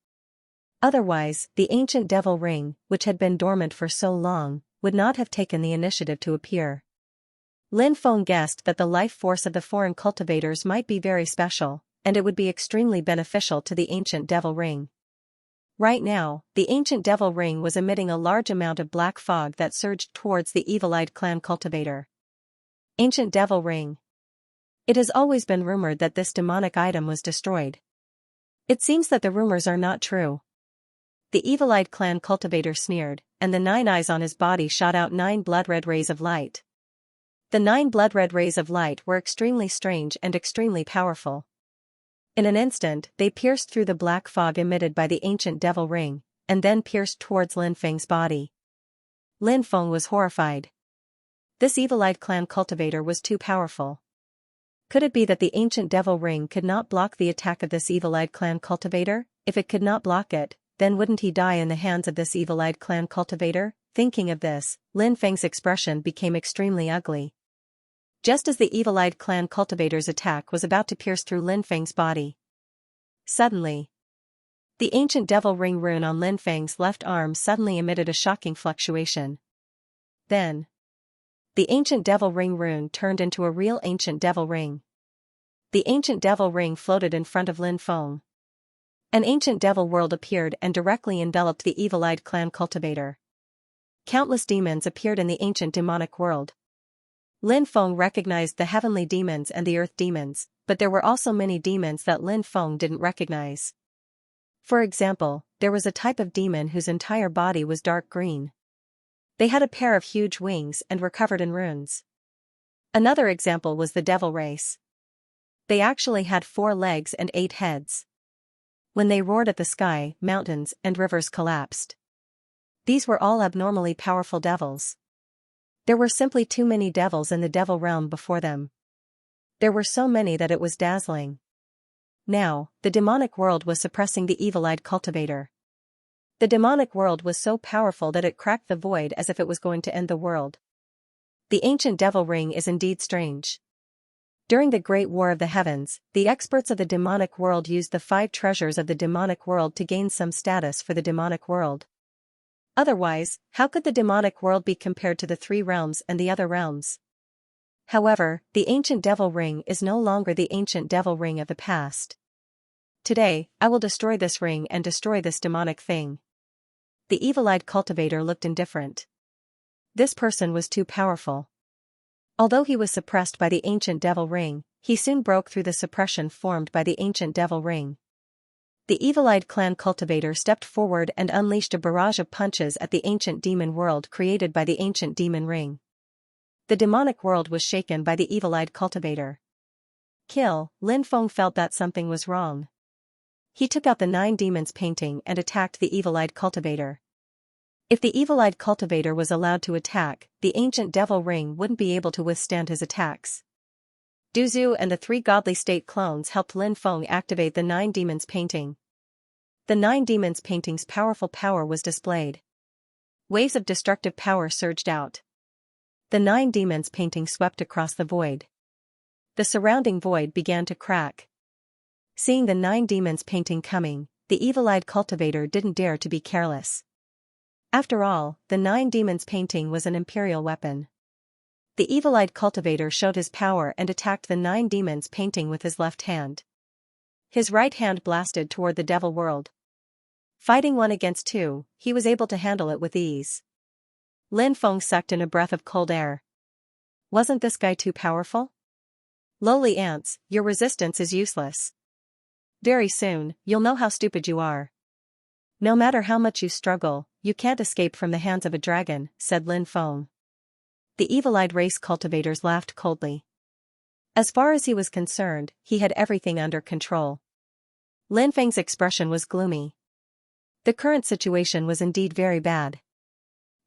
Otherwise, the ancient devil ring, which had been dormant for so long, would not have taken the initiative to appear. Lin Feng guessed that the life force of the foreign cultivators might be very special, and it would be extremely beneficial to the ancient devil ring. Right now, the ancient devil ring was emitting a large amount of black fog that surged towards the evil-eyed clan cultivator. Ancient devil ring. It has always been rumored that this demonic item was destroyed. It seems that the rumors are not true. The evil-eyed clan cultivator sneered, and the 9 eyes on his body shot out 9 blood-red rays of light. The 9 blood-red rays of light were extremely strange and extremely powerful. In an instant, they pierced through the black fog emitted by the ancient devil ring, and then pierced towards Lin Feng's body. Lin Feng was horrified. This evil-eyed clan cultivator was too powerful. Could it be that the ancient devil ring could not block the attack of this evil-eyed clan cultivator? If it could not block it, then wouldn't he die in the hands of this evil-eyed clan cultivator? Thinking of this, Lin Feng's expression became extremely ugly. Just as the evil-eyed clan cultivator's attack was about to pierce through Lin Feng's body. Suddenly, The ancient devil ring rune on Lin Feng's left arm suddenly emitted a shocking fluctuation. Then, the ancient devil ring rune turned into a real ancient devil ring. The ancient devil ring floated in front of Lin Feng. An ancient devil world appeared and directly enveloped the evil-eyed clan cultivator. Countless demons appeared in the ancient demonic world. Lin Feng recognized the heavenly demons and the earth demons, but there were also many demons that Lin Feng didn't recognize. For example, there was a type of demon whose entire body was dark green. They had a pair of huge wings and were covered in runes. Another example was the devil race. They actually had 4 legs and 8 heads. When they roared at the sky, mountains and rivers collapsed. These were all abnormally powerful devils. There were simply too many devils in the devil realm before them. There were so many that it was dazzling. Now, the demonic world was suppressing the evil-eyed cultivator. The demonic world was so powerful that it cracked the void as if it was going to end the world. The ancient devil ring is indeed strange. During the Great War of the Heavens, the experts of the demonic world used the 5 treasures of the demonic world to gain some status for the demonic world. Otherwise, how could the demonic world be compared to the 3 realms and the other realms? However, the ancient devil ring is no longer the ancient devil ring of the past. Today, I will destroy this ring and destroy this demonic thing. The evil-eyed cultivator looked indifferent. This person was too powerful. Although he was suppressed by the ancient devil ring, he soon broke through the suppression formed by the ancient devil ring. The evil-eyed clan cultivator stepped forward and unleashed a barrage of punches at the ancient demon world created by the ancient demon ring. The demonic world was shaken by the evil-eyed cultivator. Kill, Lin Feng felt that something was wrong. He took out the 9 demons painting and attacked the evil-eyed cultivator. If the evil-eyed cultivator was allowed to attack, the ancient devil ring wouldn't be able to withstand his attacks. Duzu and the 3 godly state clones helped Lin Feng activate the 9 demons painting. The 9 demons painting's powerful power was displayed. Waves of destructive power surged out. The 9 demons painting swept across the void. The surrounding void began to crack. Seeing the 9 demons painting coming, the evil-eyed cultivator didn't dare to be careless. After all, the 9 demons painting was an imperial weapon. The evil-eyed cultivator showed his power and attacked the 9 demons painting with his left hand. His right hand blasted toward the devil world. Fighting 1 against 2, he was able to handle it with ease. Lin Feng sucked in a breath of cold air. Wasn't this guy too powerful? Lowly ants, your resistance is useless. Very soon, you'll know how stupid you are. No matter how much you struggle, you can't escape from the hands of a dragon, said Lin Feng. The evil-eyed race cultivators laughed coldly. As far as he was concerned, he had everything under control. Lin Feng's expression was gloomy. The current situation was indeed very bad.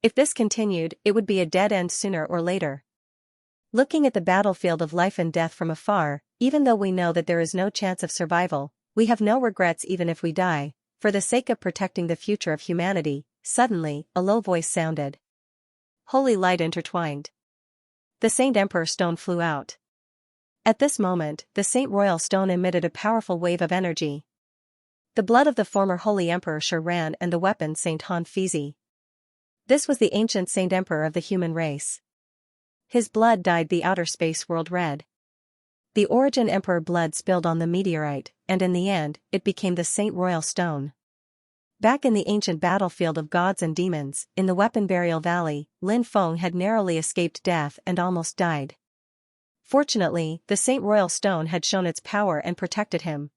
If this continued, it would be a dead end sooner or later. Looking at the battlefield of life and death from afar, even though we know that there is no chance of survival, we have no regrets even if we die, for the sake of protecting the future of humanity. Suddenly, a low voice sounded. Holy light intertwined. The Saint Emperor stone flew out. At this moment, the Saint Royal stone emitted a powerful wave of energy. The blood of the former Holy Emperor Shi Ran and the weapon Saint Han Fizi. This was the ancient Saint Emperor of the human race. His blood dyed the outer space world red. The Origin Emperor blood spilled on the meteorite, and in the end, it became the Saint Royal stone. Back in the ancient battlefield of gods and demons, in the Weapon Burial Valley, Lin Feng had narrowly escaped death and almost died. Fortunately, the Saint Royal stone had shown its power and protected him.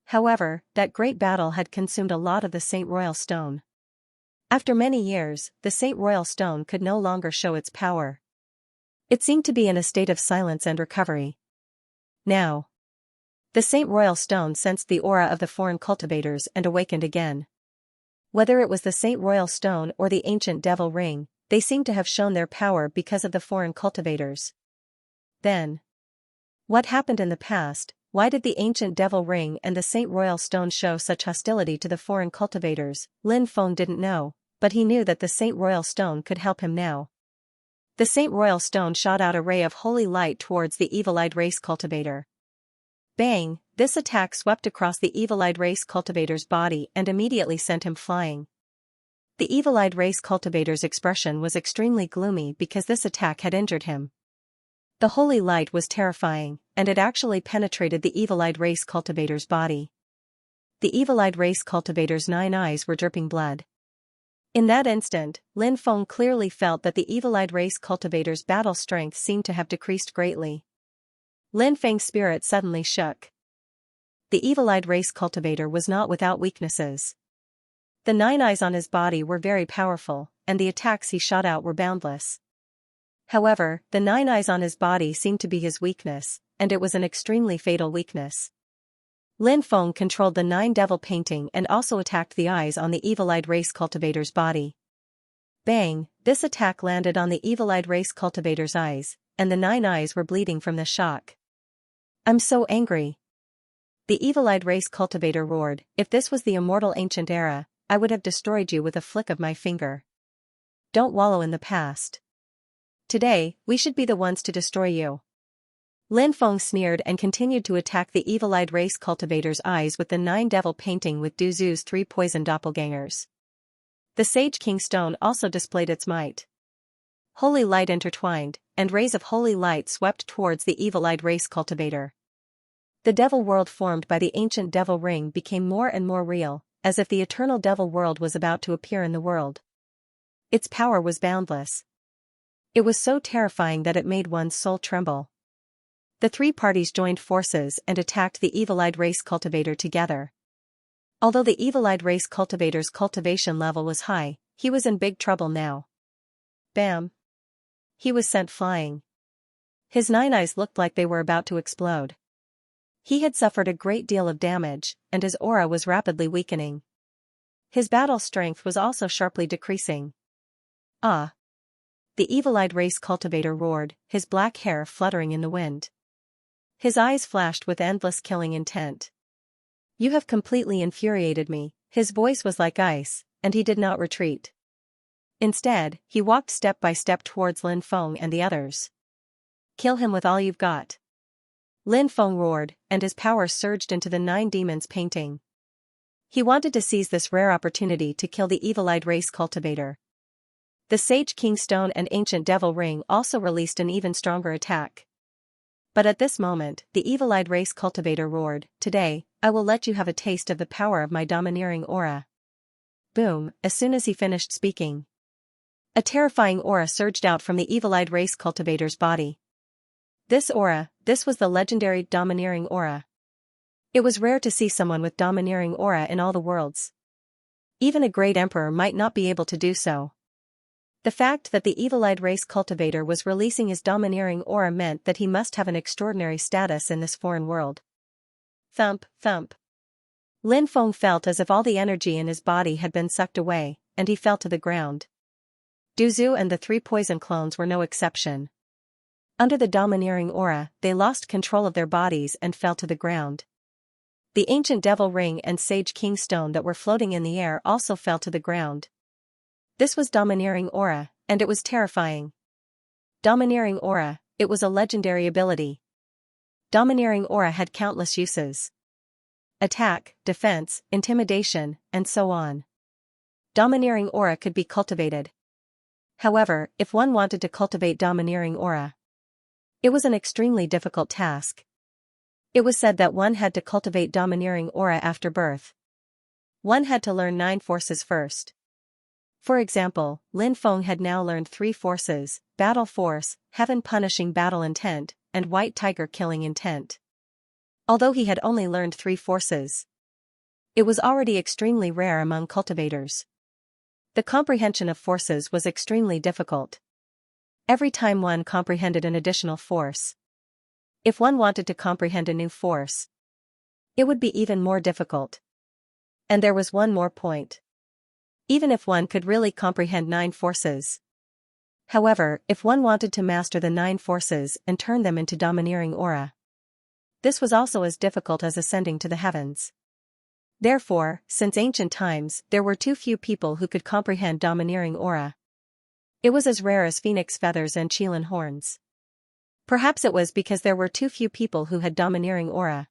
However, that great battle had consumed a lot of the Saint Royal stone. After many years, the Saint Royal stone could no longer show its power. It seemed to be in a state of silence and recovery. Now, the Saint Royal stone sensed the aura of the foreign cultivators and awakened again. Whether it was the Saint Royal stone or the ancient devil ring, they seemed to have shown their power because of the foreign cultivators. Then, what happened in the past? Why did the ancient devil ring and the Saint Royal stone show such hostility to the foreign cultivators? Lin Feng didn't know, but he knew that the Saint Royal stone could help him now. The Saint Royal stone shot out a ray of holy light towards the evil-eyed race cultivator. Bang, this attack swept across the evil-eyed race cultivator's body and immediately sent him flying. The evil-eyed race cultivator's expression was extremely gloomy because this attack had injured him. The holy light was terrifying, and it actually penetrated the evil-eyed race cultivator's body. The evil-eyed race cultivator's 9 eyes were dripping blood. In that instant, Lin Feng clearly felt that the evil-eyed race cultivator's battle strength seemed to have decreased greatly. Lin Feng's spirit suddenly shook. The evil-eyed race cultivator was not without weaknesses. The 9 eyes on his body were very powerful, and the attacks he shot out were boundless. However, the 9 eyes on his body seemed to be his weakness, and it was an extremely fatal weakness. Lin Feng controlled the 9 devil painting and also attacked the eyes on the evil-eyed race cultivator's body. Bang! This attack landed on the evil-eyed race cultivator's eyes, and the 9 eyes were bleeding from the shock. "I'm so angry." The evil-eyed race cultivator roared, "If this was the immortal ancient era, I would have destroyed you with a flick of my finger. Don't wallow in the past. Today, we should be the ones to destroy you." Lin Feng sneered and continued to attack the evil-eyed race cultivator's eyes with the 9 devil painting with Du Zu's 3 poison doppelgangers. The Sage King Stone also displayed its might. Holy light intertwined, and rays of holy light swept towards the evil-eyed race cultivator. The devil world formed by the ancient devil ring became more and more real, as if the eternal devil world was about to appear in the world. Its power was boundless. It was so terrifying that it made one's soul tremble. The 3 parties joined forces and attacked the evil-eyed race cultivator together. Although the evil-eyed race cultivator's cultivation level was high, he was in big trouble now. Bam! He was sent flying. His 9 eyes looked like they were about to explode. He had suffered a great deal of damage, and his aura was rapidly weakening. His battle strength was also sharply decreasing. "Ah!" The evil-eyed race cultivator roared, his black hair fluttering in the wind. His eyes flashed with endless killing intent. "You have completely infuriated me." His voice was like ice, and he did not retreat. Instead, he walked step by step towards Lin Feng and the others. "Kill him with all you've got." Lin Feng roared, and his power surged into the 9 demons painting. He wanted to seize this rare opportunity to kill the evil-eyed race cultivator. The Sage King Stone and Ancient Devil Ring also released an even stronger attack. But at this moment, the evil-eyed race cultivator roared, "Today, I will let you have a taste of the power of my domineering aura." Boom! As soon as he finished speaking, a terrifying aura surged out from the evil-eyed race cultivator's body. This was the legendary domineering aura. It was rare to see someone with domineering aura in all the worlds. Even a great emperor might not be able to do so. The fact that the evil-eyed race cultivator was releasing his domineering aura meant that he must have an extraordinary status in this foreign world. Thump, thump. Lin Feng felt as if all the energy in his body had been sucked away, and he fell to the ground. Du Zu and the 3 poison clones were no exception. Under the domineering aura, they lost control of their bodies and fell to the ground. The ancient devil ring and Sage King Stone that were floating in the air also fell to the ground. This was domineering aura, and it was terrifying. Domineering aura, it was a legendary ability. Domineering aura had countless uses. Attack, defense, intimidation, and so on. Domineering aura could be cultivated. However, if one wanted to cultivate domineering aura, it was an extremely difficult task. It was said that one had to cultivate domineering aura after birth. One had to learn 9 forces first. For example, Lin Feng had now learned 3 forces: Battle Force, Heaven Punishing Battle Intent, and White Tiger Killing Intent. Although he had only learned 3 forces, it was already extremely rare among cultivators. The comprehension of forces was extremely difficult. Every time one comprehended an additional force, if one wanted to comprehend a new force, it would be even more difficult. And there was one more point. Even if one could really comprehend 9 forces. However, if one wanted to master the 9 forces and turn them into domineering aura, this was also as difficult as ascending to the heavens. Therefore, since ancient times, there were too few people who could comprehend domineering aura. It was as rare as phoenix feathers and Qilin horns. Perhaps it was because there were too few people who had domineering aura.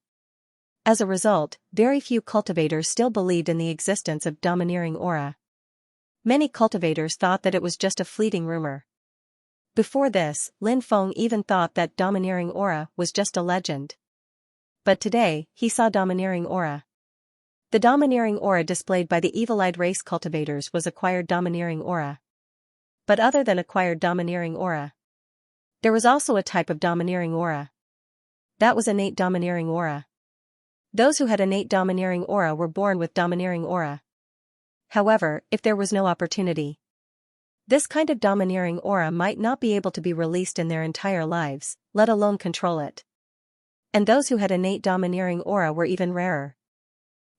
As a result, very few cultivators still believed in the existence of domineering aura. Many cultivators thought that it was just a fleeting rumor. Before this, Lin Feng even thought that domineering aura was just a legend. But today, he saw domineering aura. The domineering aura displayed by the evil-eyed race cultivators was acquired domineering aura. But other than acquired domineering aura, there was also a type of domineering aura. That was innate domineering aura. Those who had innate domineering aura were born with domineering aura. However, if there was no opportunity, this kind of domineering aura might not be able to be released in their entire lives, let alone control it. And those who had innate domineering aura were even rarer.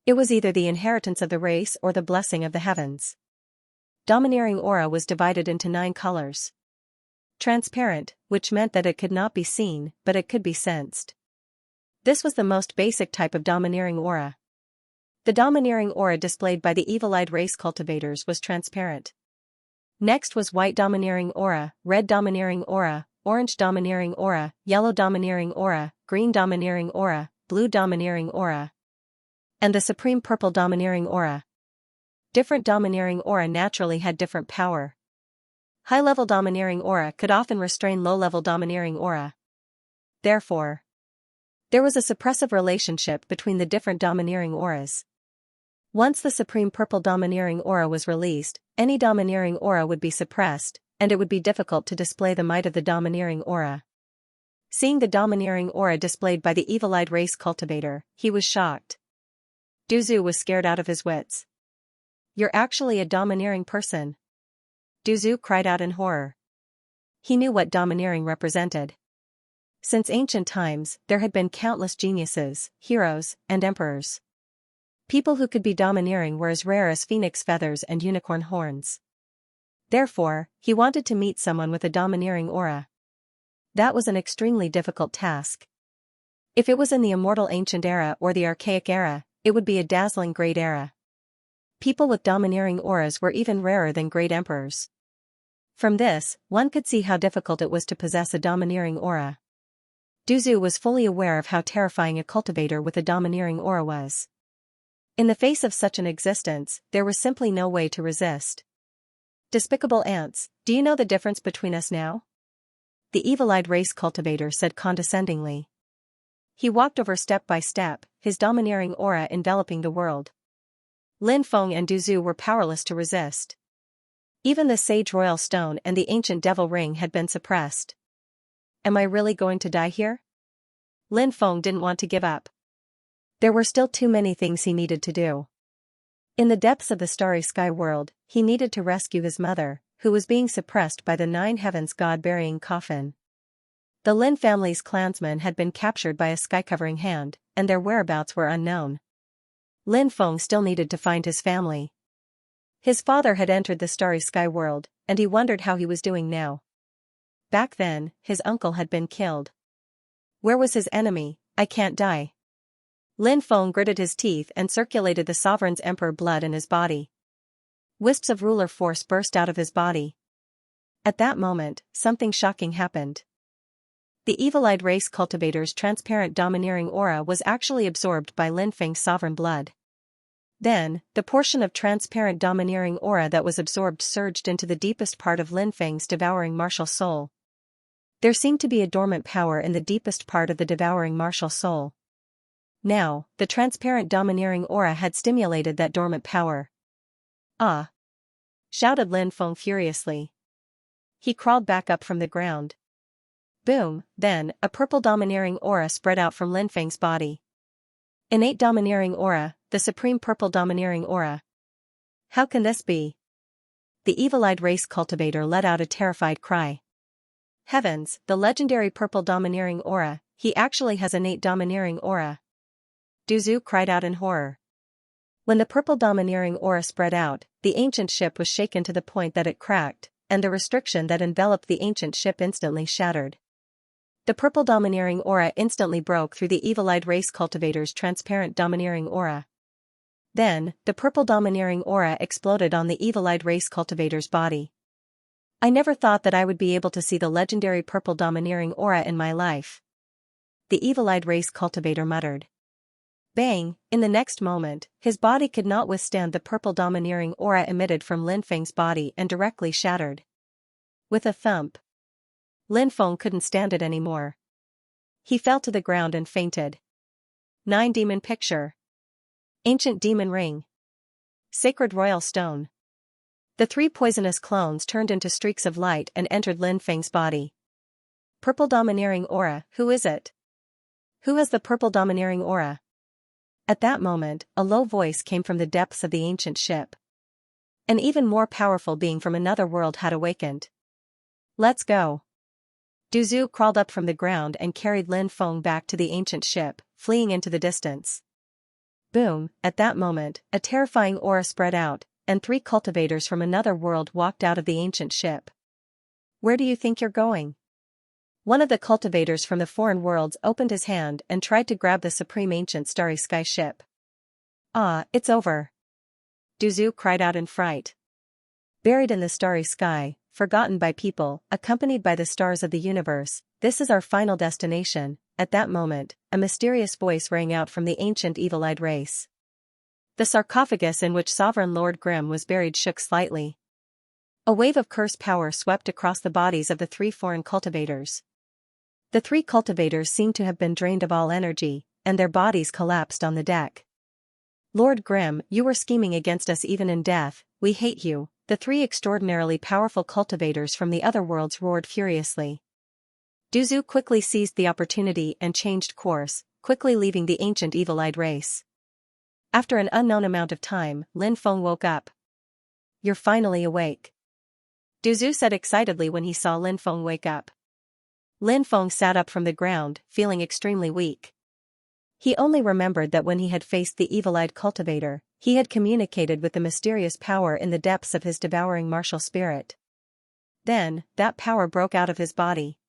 It was either the inheritance of the race or the blessing of the heavens. Domineering aura was divided into 9 colors. Transparent, which meant that it could not be seen, but it could be sensed. This was the most basic type of domineering aura. The domineering aura displayed by the evil-eyed race cultivators was transparent. Next was white domineering aura, red domineering aura, orange domineering aura, yellow domineering aura, green domineering aura, blue domineering aura, and the supreme purple domineering aura. Different domineering aura naturally had different power. High-level domineering aura could often restrain low-level domineering aura. Therefore, there was a suppressive relationship between the different domineering auras. Once the supreme purple domineering aura was released, any domineering aura would be suppressed, and it would be difficult to display the might of the domineering aura. Seeing the domineering aura displayed by the evil-eyed race cultivator, he was shocked. Duzu was scared out of his wits. "You're actually a domineering person." Duzu cried out in horror. He knew what domineering represented. Since ancient times, there had been countless geniuses, heroes, and emperors. People who could be domineering were as rare as phoenix feathers and unicorn horns. Therefore, he wanted to meet someone with a domineering aura. That was an extremely difficult task. If it was in the immortal ancient era or the archaic era, it would be a dazzling great era. People with domineering auras were even rarer than great emperors. From this, one could see how difficult it was to possess a domineering aura. Duzu was fully aware of how terrifying a cultivator with a domineering aura was. In the face of such an existence, there was simply no way to resist. "Despicable ants, do you know the difference between us now?" the evil-eyed race cultivator said condescendingly. He walked over step by step, his domineering aura enveloping the world. Lin Feng and Duzu were powerless to resist. Even the sage royal stone and the ancient devil ring had been suppressed. Am I really going to die here? Lin Feng didn't want to give up. There were still too many things he needed to do. In the depths of the starry sky world, he needed to rescue his mother, who was being suppressed by the 9 heavens god-burying coffin. The Lin family's clansmen had been captured by a sky-covering hand, and their whereabouts were unknown. Lin Feng still needed to find his family. His father had entered the starry sky world, and he wondered how he was doing now. Back then, his uncle had been killed. Where was his enemy? I can't die. Lin Feng gritted his teeth and circulated the sovereign's emperor blood in his body. Wisps of ruler force burst out of his body. At that moment, something shocking happened. The evil-eyed race cultivator's transparent domineering aura was actually absorbed by Lin Feng's sovereign blood. Then, the portion of transparent domineering aura that was absorbed surged into the deepest part of Lin Feng's devouring martial soul. There seemed to be a dormant power in the deepest part of the devouring martial soul. Now, the transparent domineering aura had stimulated that dormant power. "Ah!" shouted Lin Feng furiously. He crawled back up from the ground. Boom, then, a purple domineering aura spread out from Lin Feng's body. Innate domineering aura, the supreme purple domineering aura. How can this be? The evil-eyed race cultivator let out a terrified cry. Heavens, the legendary purple domineering aura, he actually has innate domineering aura. Duzu cried out in horror. When the purple domineering aura spread out, the ancient ship was shaken to the point that it cracked, and the restriction that enveloped the ancient ship instantly shattered. The purple domineering aura instantly broke through the evil-eyed race cultivator's transparent domineering aura. Then, the purple domineering aura exploded on the evil-eyed race cultivator's body. I never thought that I would be able to see the legendary purple domineering aura in my life. The evil-eyed race cultivator muttered. Bang! In the next moment, his body could not withstand the purple domineering aura emitted from Lin Feng's body and directly shattered. With a thump, Lin Feng couldn't stand it anymore. He fell to the ground and fainted. 9 Demon Picture. Ancient Demon Ring. Sacred Royal Stone. The 3 poisonous clones turned into streaks of light and entered Lin Feng's body. Purple domineering aura, who is it? Who has the purple domineering aura? At that moment, a low voice came from the depths of the ancient ship. An even more powerful being from another world had awakened. Let's go. Duzu crawled up from the ground and carried Lin Feng back to the ancient ship, fleeing into the distance. Boom! At that moment, a terrifying aura spread out, and 3 cultivators from another world walked out of the ancient ship. Where do you think you're going? One of the cultivators from the foreign worlds opened his hand and tried to grab the supreme ancient starry sky ship. Ah, it's over. Duzu cried out in fright. Buried in the starry sky, forgotten by people, accompanied by the stars of the universe, this is our final destination. At that moment, a mysterious voice rang out from the ancient evil-eyed race. The sarcophagus in which Sovereign Lord Grimm was buried shook slightly. A wave of curse power swept across the bodies of the 3 foreign cultivators. The 3 cultivators seemed to have been drained of all energy, and their bodies collapsed on the deck. Lord Grimm, you were scheming against us even in death, we hate you, the 3 extraordinarily powerful cultivators from the other worlds roared furiously. Duzu quickly seized the opportunity and changed course, quickly leaving the ancient evil-eyed race. After an unknown amount of time, Lin Feng woke up. You're finally awake. Duzu said excitedly when he saw Lin Feng wake up. Lin Feng sat up from the ground, feeling extremely weak. He only remembered that when he had faced the evil-eyed cultivator, he had communicated with the mysterious power in the depths of his devouring martial spirit. Then, that power broke out of his body.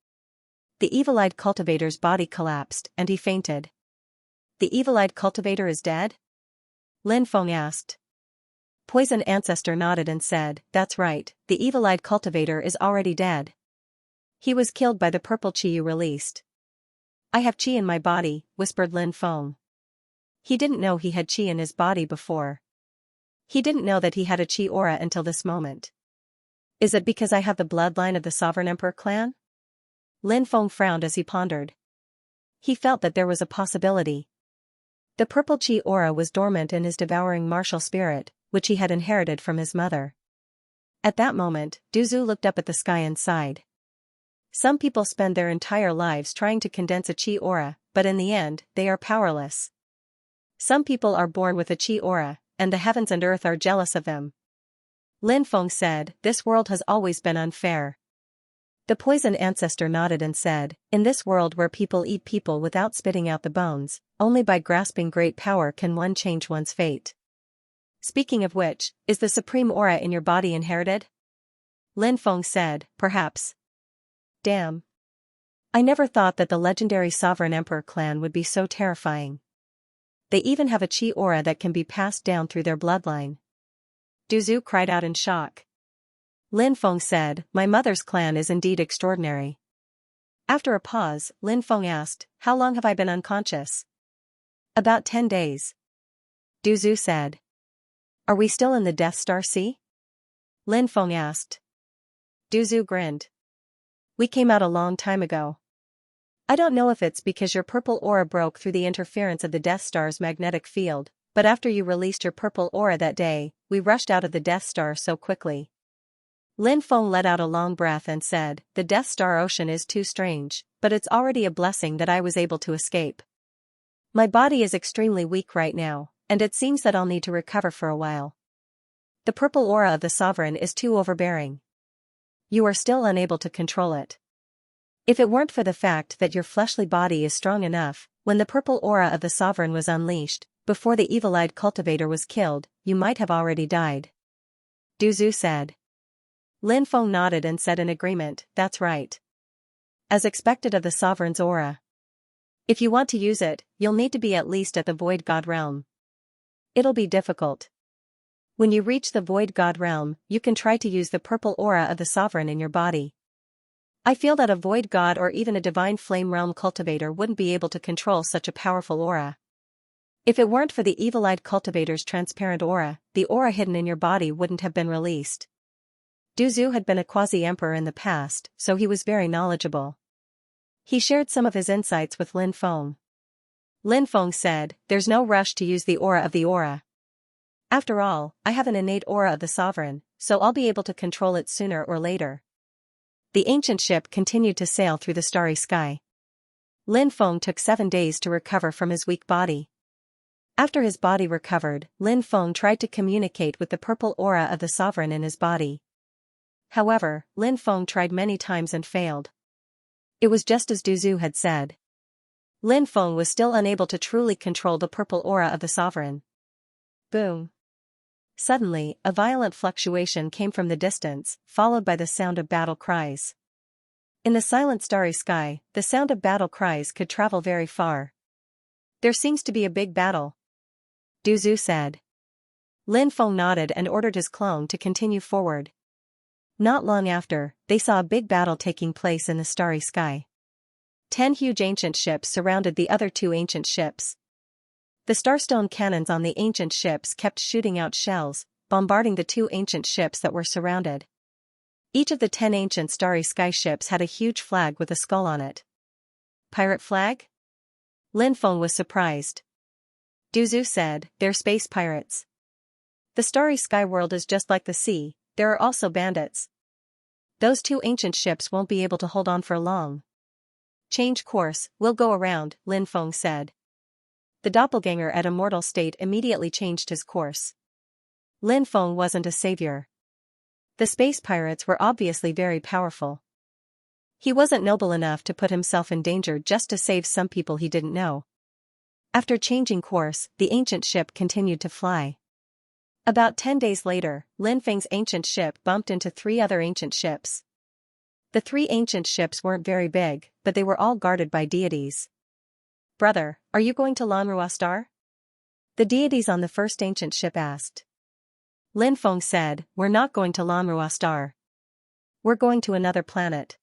The evil-eyed cultivator's body collapsed, and he fainted. The evil-eyed cultivator is dead? Lin Feng asked. Poison Ancestor nodded and said, that's right, the evil-eyed cultivator is already dead. He was killed by the purple chi you released. I have chi in my body, whispered Lin Feng. He didn't know he had chi in his body before. He didn't know that he had a chi aura until this moment. Is it because I have the bloodline of the Sovereign Emperor clan? Lin Feng frowned as he pondered. He felt that there was a possibility. The purple chi aura was dormant in his devouring martial spirit, which he had inherited from his mother. At that moment, Duzu looked up at the sky and sighed. Some people spend their entire lives trying to condense a chi aura, but in the end, they are powerless. Some people are born with a chi aura, and the heavens and earth are jealous of them. Lin Feng said, this world has always been unfair. The poison ancestor nodded and said, in this world where people eat people without spitting out the bones, only by grasping great power can one change one's fate. Speaking of which, is the supreme aura in your body inherited? Lin Feng said, perhaps. Damn. I never thought that the legendary Sovereign Emperor clan would be so terrifying. They even have a chi aura that can be passed down through their bloodline. Duzu cried out in shock. Lin Feng said, my mother's clan is indeed extraordinary. After a pause, Lin Feng asked, how long have I been unconscious? About 10 days. Duzu said. Are we still in the Death Star Sea? Lin Feng asked. Duzu grinned. We came out a long time ago. I don't know if it's because your purple aura broke through the interference of the Death Star's magnetic field, but after you released your purple aura that day, we rushed out of the Death Star so quickly. Lin Feng let out a long breath and said, the Death Star Ocean is too strange, but it's already a blessing that I was able to escape. My body is extremely weak right now, and it seems that I'll need to recover for a while. The purple aura of the Sovereign is too overbearing. You are still unable to control it. If it weren't for the fact that your fleshly body is strong enough, when the purple aura of the Sovereign was unleashed, before the evil-eyed cultivator was killed, you might have already died. Duzu said. Lin Feng nodded and said in agreement, that's right. As expected of the Sovereign's aura. If you want to use it, you'll need to be at least at the Void God realm. It'll be difficult. When you reach the Void God realm, you can try to use the purple aura of the Sovereign in your body. I feel that a Void God or even a Divine Flame realm cultivator wouldn't be able to control such a powerful aura. If it weren't for the evil-eyed cultivator's transparent aura, the aura hidden in your body wouldn't have been released. Duzu had been a quasi-emperor in the past, so he was very knowledgeable. He shared some of his insights with Lin Feng. Lin Feng said, "There's no rush to use the aura of the aura. After all, I have an innate aura of the sovereign, so I'll be able to control it sooner or later." The ancient ship continued to sail through the starry sky. Lin Feng took 7 days to recover from his weak body. After his body recovered, Lin Feng tried to communicate with the purple aura of the sovereign in his body. However, Lin Feng tried many times and failed. It was just as Duzu had said. Lin Feng was still unable to truly control the purple aura of the sovereign. Boom. Suddenly, a violent fluctuation came from the distance, followed by the sound of battle cries. In the silent starry sky, the sound of battle cries could travel very far. "There seems to be a big battle," Duzu said. Lin Feng nodded and ordered his clone to continue forward. Not long after, they saw a big battle taking place in the starry sky. 10 huge ancient ships surrounded the other 2 ancient ships. The starstone cannons on the ancient ships kept shooting out shells, bombarding the 2 ancient ships that were surrounded. Each of the 10 ancient starry sky ships had a huge flag with a skull on it. "Pirate flag?" Lin Feng was surprised. Duzu said, "They're space pirates. The starry sky world is just like the sea, there are also bandits. Those 2 ancient ships won't be able to hold on for long." "Change course, we'll go around," Lin Feng said. The doppelganger at immortal state immediately changed his course. Lin Feng wasn't a savior. The space pirates were obviously very powerful. He wasn't noble enough to put himself in danger just to save some people he didn't know. After changing course, the ancient ship continued to fly. About 10 days later, Lin Feng's ancient ship bumped into 3 other ancient ships. The 3 ancient ships weren't very big, but they were all guarded by deities. "Brother, are you going to Lanrua Star?" the deities on the first ancient ship asked. Lin Feng said, "We're not going to Lanrua Star. We're going to another planet.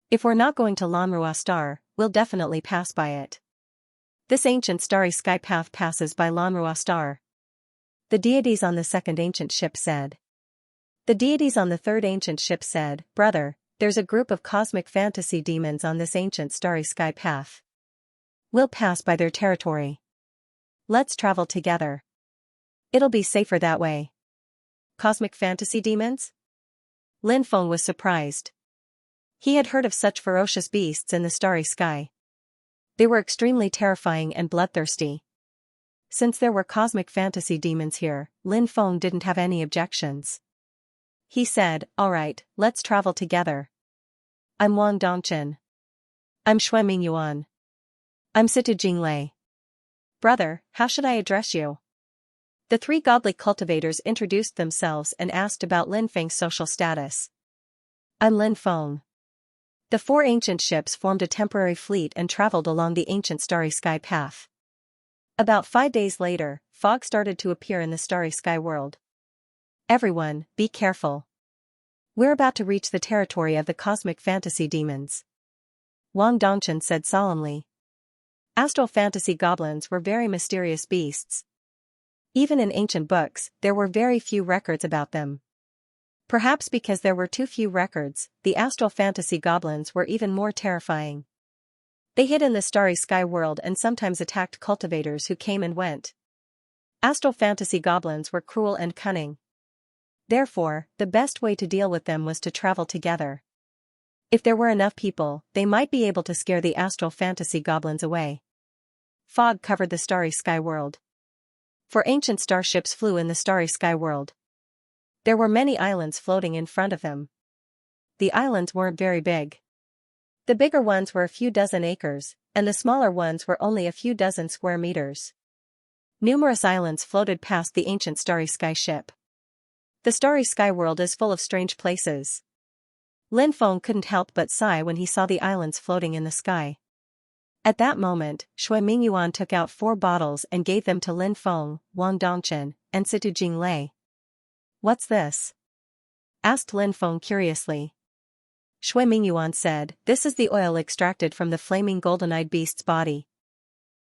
If we're not going to Lanrua Star, we'll definitely pass by it. This ancient starry sky path passes by Lanrua Star," the deities on the second ancient ship said. The deities on the third ancient ship said, "Brother, there's a group of cosmic fantasy demons on this ancient starry sky path. We'll pass by their territory. Let's travel together. It'll be safer that way." "Cosmic fantasy demons?" Lin Feng was surprised. He had heard of such ferocious beasts in the starry sky. They were extremely terrifying and bloodthirsty. Since there were cosmic fantasy demons here, Lin Feng didn't have any objections. He said, "Alright, let's travel together. I'm Wang Dongchen. I'm Shui Mingyuan. I'm Situ Jinglei. Brother, how should I address you?" The 3 godly cultivators introduced themselves and asked about Lin Feng's social status. "I'm Lin Feng." The 4 ancient ships formed a temporary fleet and traveled along the ancient starry sky path. About 5 days later, fog started to appear in the starry sky world. "Everyone, be careful. We're about to reach the territory of the cosmic fantasy demons," Wang Dongchen said solemnly. Astral fantasy goblins were very mysterious beasts. Even in ancient books, there were very few records about them. Perhaps because there were too few records, the astral fantasy goblins were even more terrifying. They hid in the starry sky world and sometimes attacked cultivators who came and went. Astral fantasy goblins were cruel and cunning. Therefore, the best way to deal with them was to travel together. If there were enough people, they might be able to scare the astral fantasy goblins away. Fog covered the starry sky world. 4 ancient starships flew in the starry sky world. There were many islands floating in front of them. The islands weren't very big. The bigger ones were a few dozen acres, and the smaller ones were only a few dozen square meters. Numerous islands floated past the ancient starry sky ship. The starry sky world is full of strange places. Lin Feng couldn't help but sigh when he saw the islands floating in the sky. At that moment, Shui Mingyuan took out 4 bottles and gave them to Lin Feng, Wang Dongchen, and Situ Jinglei. "What's this?" asked Lin Feng curiously. Shui Mingyuan said, "This is the oil extracted from the flaming golden-eyed beast's body.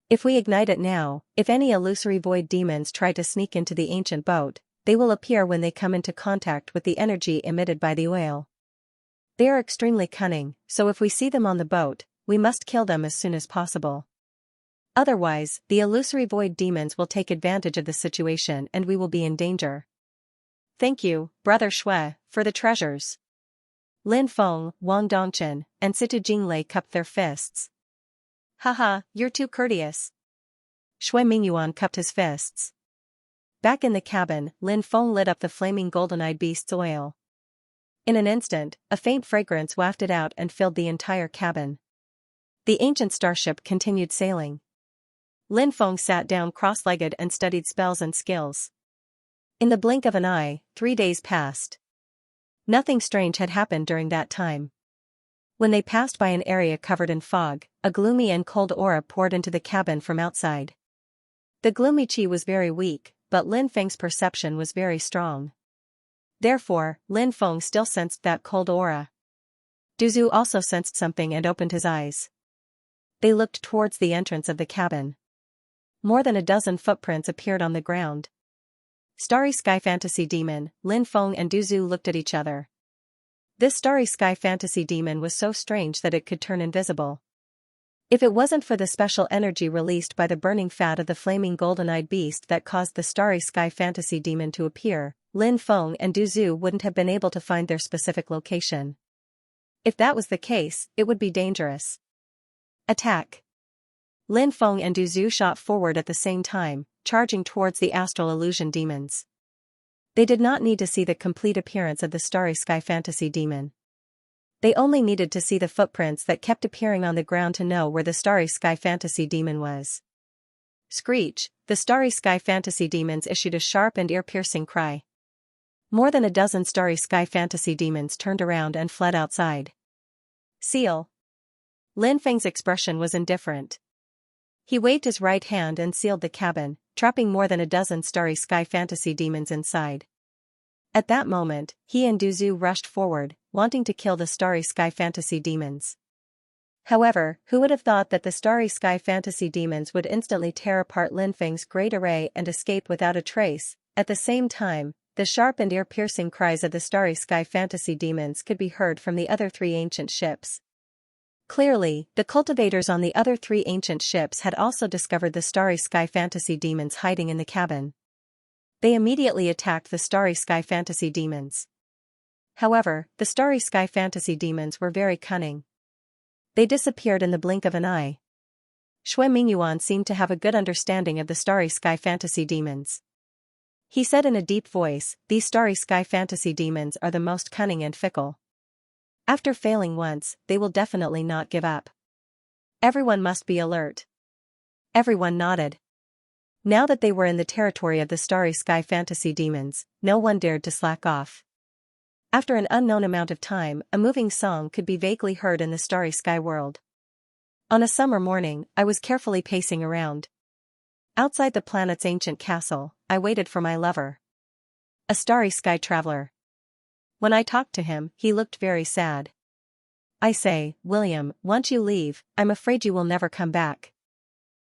If we ignite it now, if any illusory void demons try to sneak into the ancient boat, they will appear when they come into contact with the energy emitted by the oil. They are extremely cunning, so if we see them on the boat, we must kill them as soon as possible. Otherwise, the illusory void demons will take advantage of the situation and we will be in danger. Thank you, Brother Shui, for the treasures. Lin Feng, Wang Dongchen, and Situ Jinglei cupped their fists. Haha, you're too courteous. Shui Mingyuan cupped his fists. Back in the cabin, Lin Feng lit up the flaming golden-eyed beast's oil. In an instant, a faint fragrance wafted out and filled the entire cabin. The ancient starship continued sailing. Lin Feng sat down cross-legged and studied spells and skills. In the blink of an eye, 3 days passed. Nothing strange had happened during that time. When they passed by an area covered in fog, a gloomy and cold aura poured into the cabin from outside. The gloomy qi was very weak, but Lin Feng's perception was very strong. Therefore, Lin Feng still sensed that cold aura. Duzu also sensed something and opened his eyes. They looked towards the entrance of the cabin. More than a dozen footprints appeared on the ground. Starry Sky Fantasy Demon, Lin Feng and Duzu looked at each other. This Starry Sky Fantasy Demon was so strange that it could turn invisible. If it wasn't for the special energy released by the burning fat of the flaming golden-eyed beast that caused the Starry Sky Fantasy Demon to appear, Lin Feng and Duzu wouldn't have been able to find their specific location. If that was the case, it would be dangerous. Attack! Lin Feng and Duzu shot forward at the same time, charging towards the astral illusion demons. They did not need to see the complete appearance of the Starry Sky Fantasy Demon. They only needed to see the footprints that kept appearing on the ground to know where the Starry Sky Fantasy Demon was. Screech! The Starry Sky Fantasy Demons issued a sharp and ear-piercing cry. More than a dozen Starry Sky Fantasy Demons turned around and fled outside. Seal! Lin Feng's expression was indifferent. He waved his right hand and sealed the cabin, trapping more than a dozen Starry Sky Fantasy Demons inside. At that moment, he and Duzu rushed forward, wanting to kill the Starry Sky Fantasy Demons. However, who would have thought that the Starry Sky Fantasy Demons would instantly tear apart Lin Feng's great array and escape without a trace? At the same time, the sharp and ear-piercing cries of the Starry Sky Fantasy Demons could be heard from the other 3 ancient ships. Clearly, the cultivators on the other 3 ancient ships had also discovered the Starry Sky Fantasy Demons hiding in the cabin. They immediately attacked the Starry Sky Fantasy Demons. However, the Starry Sky Fantasy Demons were very cunning. They disappeared in the blink of an eye. Shui Mingyuan seemed to have a good understanding of the Starry Sky Fantasy Demons. He said in a deep voice, "These Starry Sky Fantasy Demons are the most cunning and fickle. After failing once, they will definitely not give up. Everyone must be alert." Everyone nodded. Now that they were in the territory of the Starry Sky Fantasy Demons, no one dared to slack off. After an unknown amount of time, a moving song could be vaguely heard in the Starry Sky world. On a summer morning, I was carefully pacing around. Outside the planet's ancient castle, I waited for my lover. A Starry Sky traveler. When I talked to him, he looked very sad. "I say, William, once you leave, I'm afraid you will never come back."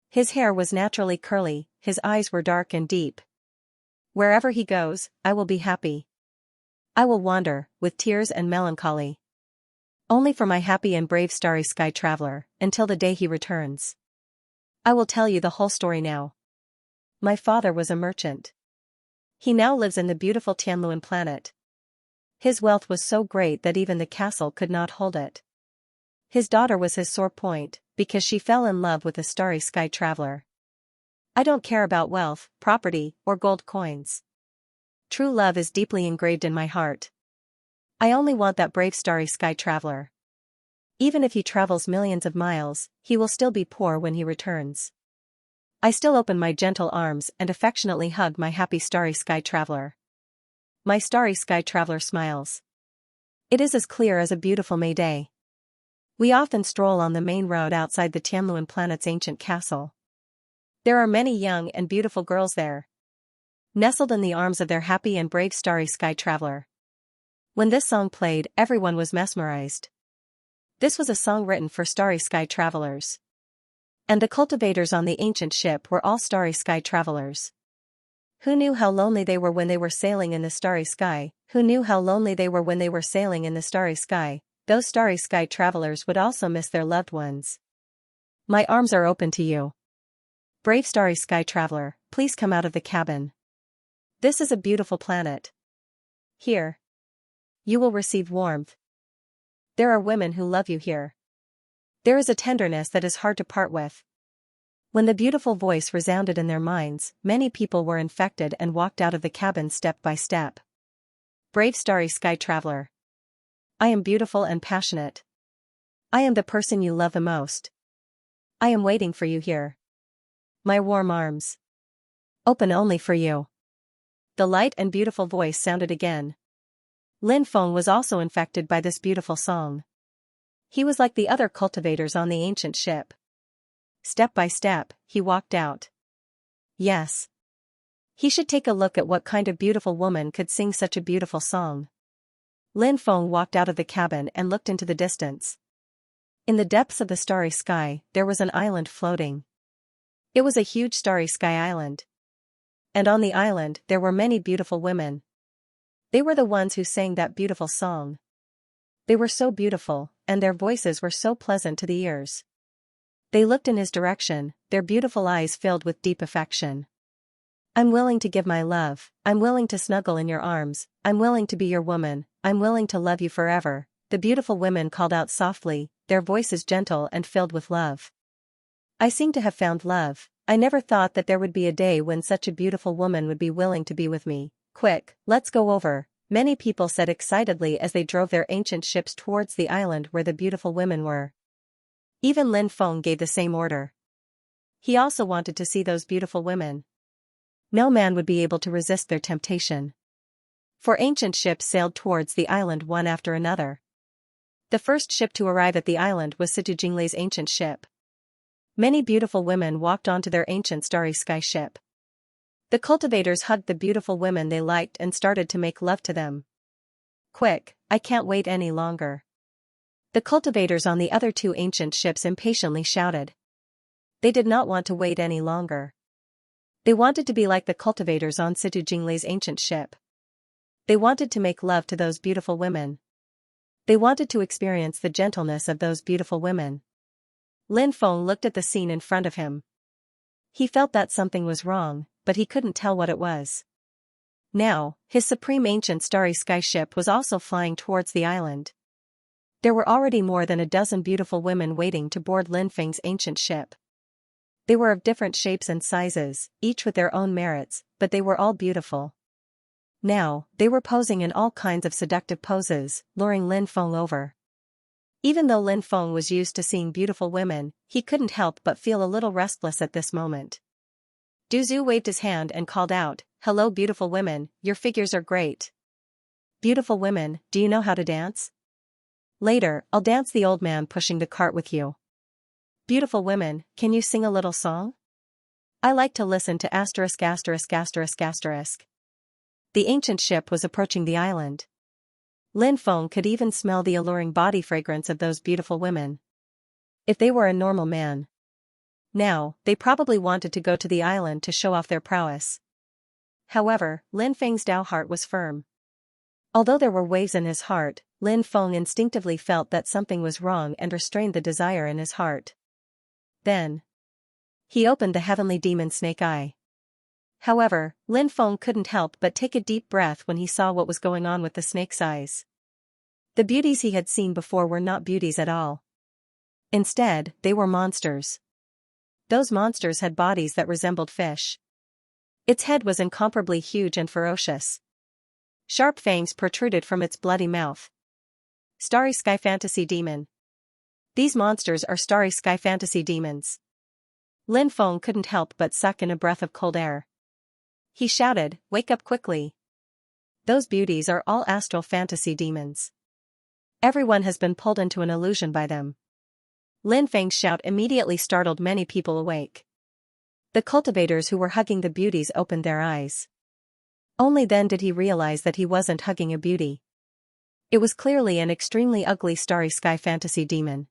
His hair was naturally curly, his eyes were dark and deep. "Wherever he goes, I will be happy. I will wander, with tears and melancholy. Only for my happy and brave Starry Sky traveler, until the day he returns. I will tell you the whole story now. My father was a merchant. He now lives in the beautiful Tianluan planet. His wealth was so great that even the castle could not hold it. His daughter was his sore point, because she fell in love with a Starry Sky traveler. I don't care about wealth, property, or gold coins. True love is deeply engraved in my heart. I only want that brave Starry Sky traveler. Even if he travels millions of miles, he will still be poor when he returns. I still open my gentle arms and affectionately hug my happy Starry Sky traveler. My Starry Sky traveler smiles. It is as clear as a beautiful May day. We often stroll on the main road outside the Tianluan planet's ancient castle. There are many young and beautiful girls there, nestled in the arms of their happy and brave Starry Sky traveler. When this song played, everyone was mesmerized. This was a song written for Starry Sky travelers. And the cultivators on the ancient ship were all starry sky travelers. Who knew how lonely they were when they were sailing in the starry sky? Who knew how lonely they were when they were sailing in the starry sky? Those starry sky travelers would also miss their loved ones. My arms are open to you. Brave starry sky traveler, please come out of the cabin. This is a beautiful planet. Here. You will receive warmth. There are women who love you here. There is a tenderness that is hard to part with. When the beautiful voice resounded in their minds, many people were infected and walked out of the cabin step by step. Brave starry sky traveler. I am beautiful and passionate. I am the person you love the most. I am waiting for you here. My warm arms. Open only for you. The light and beautiful voice sounded again. Lin Feng was also infected by this beautiful song. He was like the other cultivators on the ancient ship. Step by step, he walked out. Yes. He should take a look at what kind of beautiful woman could sing such a beautiful song. Lin Feng walked out of the cabin and looked into the distance. In the depths of the starry sky, there was an island floating. It was a huge starry sky island. And on the island, there were many beautiful women. They were the ones who sang that beautiful song. They were so beautiful, and their voices were so pleasant to the ears. They looked in his direction, their beautiful eyes filled with deep affection. I'm willing to give my love, I'm willing to snuggle in your arms, I'm willing to be your woman, I'm willing to love you forever, the beautiful women called out softly, their voices gentle and filled with love. I seem to have found love. I never thought that there would be a day when such a beautiful woman would be willing to be with me. Quick, let's go over, many people said excitedly as they drove their ancient ships towards the island where the beautiful women were. Even Lin Feng gave the same order. He also wanted to see those beautiful women. No man would be able to resist their temptation. For ancient ships sailed towards the island one after another. The first ship to arrive at the island was Situ Jingli's ancient ship. Many beautiful women walked onto their ancient starry sky ship. The cultivators hugged the beautiful women they liked and started to make love to them. Quick, I can't wait any longer. The cultivators on the other two ancient ships impatiently shouted. They did not want to wait any longer. They wanted to be like the cultivators on Situ Jingli's ancient ship. They wanted to make love to those beautiful women. They wanted to experience the gentleness of those beautiful women. Lin Feng looked at the scene in front of him. He felt that something was wrong, but he couldn't tell what it was. Now, his supreme ancient starry sky ship was also flying towards the island. There were already more than a dozen beautiful women waiting to board Lin Feng's ancient ship. They were of different shapes and sizes, each with their own merits, but they were all beautiful. Now, they were posing in all kinds of seductive poses, luring Lin Feng over. Even though Lin Feng was used to seeing beautiful women, he couldn't help but feel a little restless at this moment. Du Zhu waved his hand and called out, "Hello beautiful women, your figures are great. Beautiful women, do you know how to dance? Later, I'll dance the old man pushing the cart with you. Beautiful women, can you sing a little song? I like to listen to asterisk asterisk asterisk asterisk." The ancient ship was approaching the island. Lin Feng could even smell the alluring body fragrance of those beautiful women. If they were a normal man. Now, they probably wanted to go to the island to show off their prowess. However, Lin Feng's Dao heart was firm. Although there were waves in his heart, Lin Feng instinctively felt that something was wrong and restrained the desire in his heart. Then, he opened the heavenly demon snake eye. However, Lin Feng couldn't help but take a deep breath when he saw what was going on with the snake's eyes. The beauties he had seen before were not beauties at all. Instead, they were monsters. Those monsters had bodies that resembled fish. Its head was incomparably huge and ferocious. Sharp fangs protruded from its bloody mouth. Starry Sky Fantasy Demon. These monsters are Starry Sky Fantasy Demons. Lin Feng couldn't help but suck in a breath of cold air. He shouted, "Wake up quickly. Those beauties are all astral fantasy demons. Everyone has been pulled into an illusion by them." Lin Feng's shout immediately startled many people awake. The cultivators who were hugging the beauties opened their eyes. Only then did he realize that he wasn't hugging a beauty. It was clearly an extremely ugly Starry Sky Fantasy demon.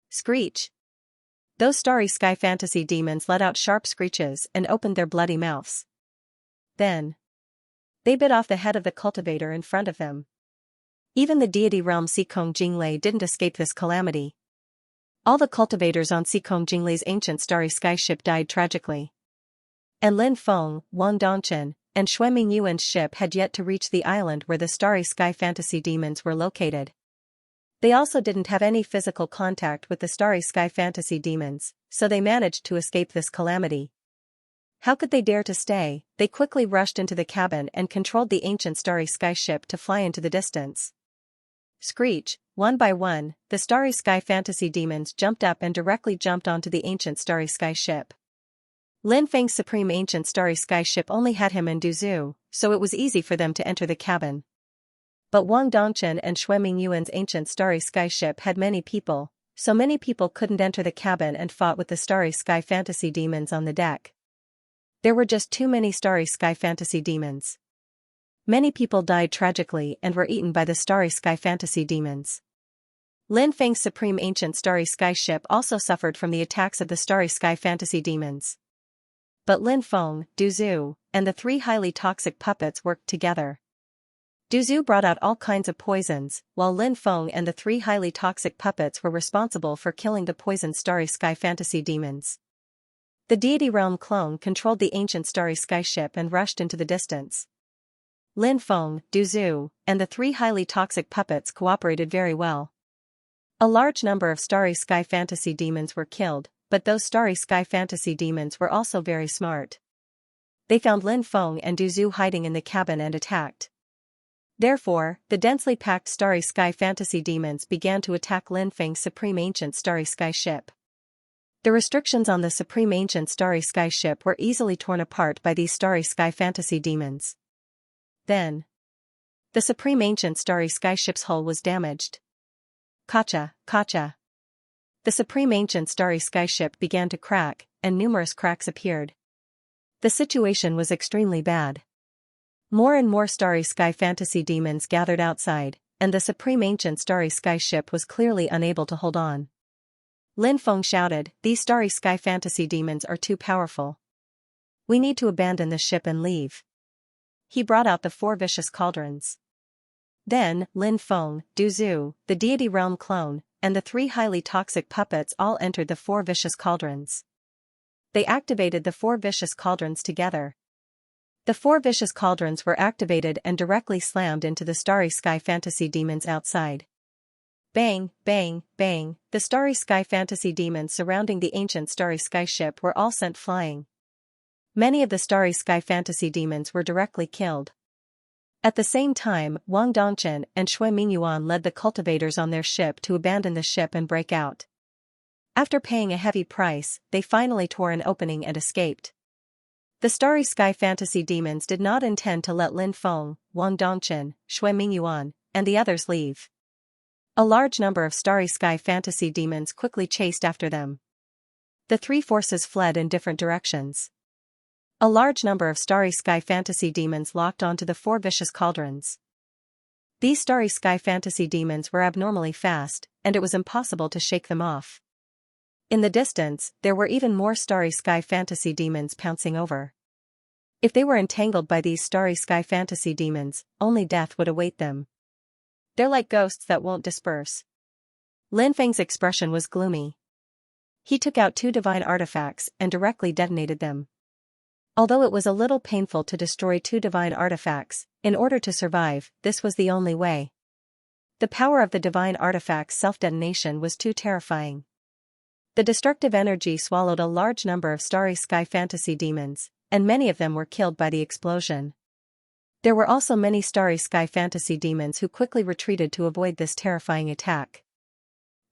Screech! Those starry sky fantasy demons let out sharp screeches and opened their bloody mouths. Then they bit off the head of the cultivator in front of them. Even the deity realm Xikong Jinglei didn't escape this calamity. All the cultivators on Xikong Jinglei's ancient starry sky ship died tragically. And Lin Feng, Wang Dongchen, and Xue Mingyuan's ship had yet to reach the island where the starry sky fantasy demons were located. They also didn't have any physical contact with the starry sky fantasy demons, so they managed to escape this calamity. How could they dare to stay? They quickly rushed into the cabin and controlled the ancient starry sky ship to fly into the distance. Screech, one by one, the starry sky fantasy demons jumped up and directly jumped onto the ancient starry sky ship. Lin Feng's supreme ancient starry sky ship only had him and Du Zhu, so it was easy for them to enter the cabin. But Wang Dongchen and Xue Mingyuan's ancient starry sky ship had many people, so many people couldn't enter the cabin and fought with the starry sky fantasy demons on the deck. There were just too many starry sky fantasy demons. Many people died tragically and were eaten by the starry sky fantasy demons. Lin Feng's supreme ancient starry sky ship also suffered from the attacks of the starry sky fantasy demons. But Lin Feng, Du Zhu, and the 3 highly toxic puppets worked together. Du Zhu brought out all kinds of poisons, while Lin Feng and the 3 highly toxic puppets were responsible for killing the poisoned starry sky fantasy demons. The deity realm clone controlled the ancient starry sky ship and rushed into the distance. Lin Feng, Du Zhu, and the 3 highly toxic puppets cooperated very well. A large number of starry sky fantasy demons were killed, but those starry sky fantasy demons were also very smart. They found Lin Feng and Du Zhu hiding in the cabin and attacked. Therefore, the densely packed starry sky fantasy demons began to attack Lin Feng's supreme ancient starry sky ship. The restrictions on the supreme ancient starry sky ship were easily torn apart by these starry sky fantasy demons. Then the supreme ancient starry sky ship's hull was damaged. Kacha, kacha. The supreme ancient starry sky ship began to crack, and numerous cracks appeared. The situation was extremely bad. More and more starry sky fantasy demons gathered outside, and the supreme ancient starry sky ship was clearly unable to hold on. Lin Feng shouted, "These starry sky fantasy demons are too powerful. We need to abandon the ship and leave." He brought out the 4 vicious cauldrons. Then, Lin Feng, Du Zhu, the deity realm clone, and the 3 highly toxic puppets all entered the 4 vicious cauldrons. They activated the 4 vicious cauldrons together. The 4 vicious cauldrons were activated and directly slammed into the starry sky fantasy demons outside. Bang, bang, bang, the starry sky fantasy demons surrounding the ancient starry sky ship were all sent flying. Many of the starry sky fantasy demons were directly killed. At the same time, Wang Dongchen and Xue Mingyuan led the cultivators on their ship to abandon the ship and break out. After paying a heavy price, they finally tore an opening and escaped. The starry sky fantasy demons did not intend to let Lin Feng, Wang Dongchen, Xue Mingyuan, and the others leave. A large number of starry sky fantasy demons quickly chased after them. The 3 forces fled in different directions. A large number of starry sky fantasy demons locked onto the 4 vicious cauldrons. These starry sky fantasy demons were abnormally fast, and it was impossible to shake them off. In the distance, there were even more starry sky fantasy demons pouncing over. If they were entangled by these starry sky fantasy demons, only death would await them. They're like ghosts that won't disperse. Lin Feng's expression was gloomy. He took out 2 divine artifacts and directly detonated them. Although it was a little painful to destroy 2 divine artifacts, in order to survive, this was the only way. The power of the divine artifact's self-detonation was too terrifying. The destructive energy swallowed a large number of starry sky fantasy demons, and many of them were killed by the explosion. There were also many starry sky fantasy demons who quickly retreated to avoid this terrifying attack.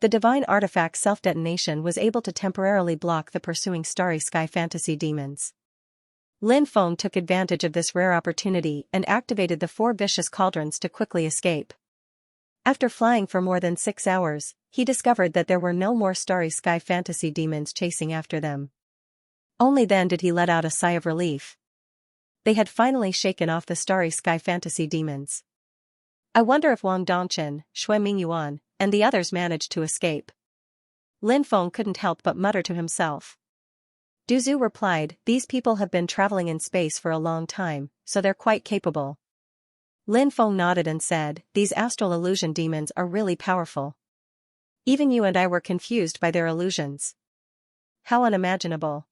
The divine artifact's self-detonation was able to temporarily block the pursuing starry sky fantasy demons. Lin Feng took advantage of this rare opportunity and activated the 4 vicious cauldrons to quickly escape. After flying for more than 6 hours, he discovered that there were no more starry sky fantasy demons chasing after them. Only then did he let out a sigh of relief. They had finally shaken off the starry sky fantasy demons. I wonder if Wang Dongchen, Xue Mingyuan, and the others managed to escape. Lin Feng couldn't help but mutter to himself. Du Zhu replied, these people have been traveling in space for a long time, so they're quite capable. Lin Feng nodded and said, these astral illusion demons are really powerful. Even you and I were confused by their illusions. How unimaginable.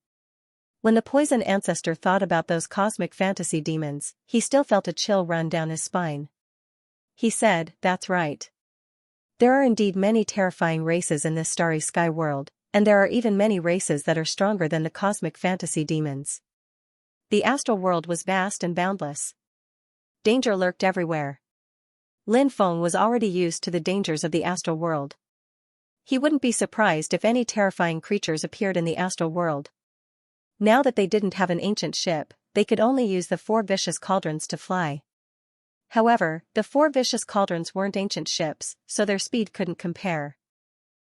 When the poison ancestor thought about those cosmic fantasy demons, he still felt a chill run down his spine. He said, that's right. There are indeed many terrifying races in this starry sky world, and there are even many races that are stronger than the cosmic fantasy demons. The astral world was vast and boundless. Danger lurked everywhere. Lin Feng was already used to the dangers of the astral world. He wouldn't be surprised if any terrifying creatures appeared in the astral world. Now that they didn't have an ancient ship, they could only use the 4 vicious cauldrons to fly. However, the 4 vicious cauldrons weren't ancient ships, so their speed couldn't compare.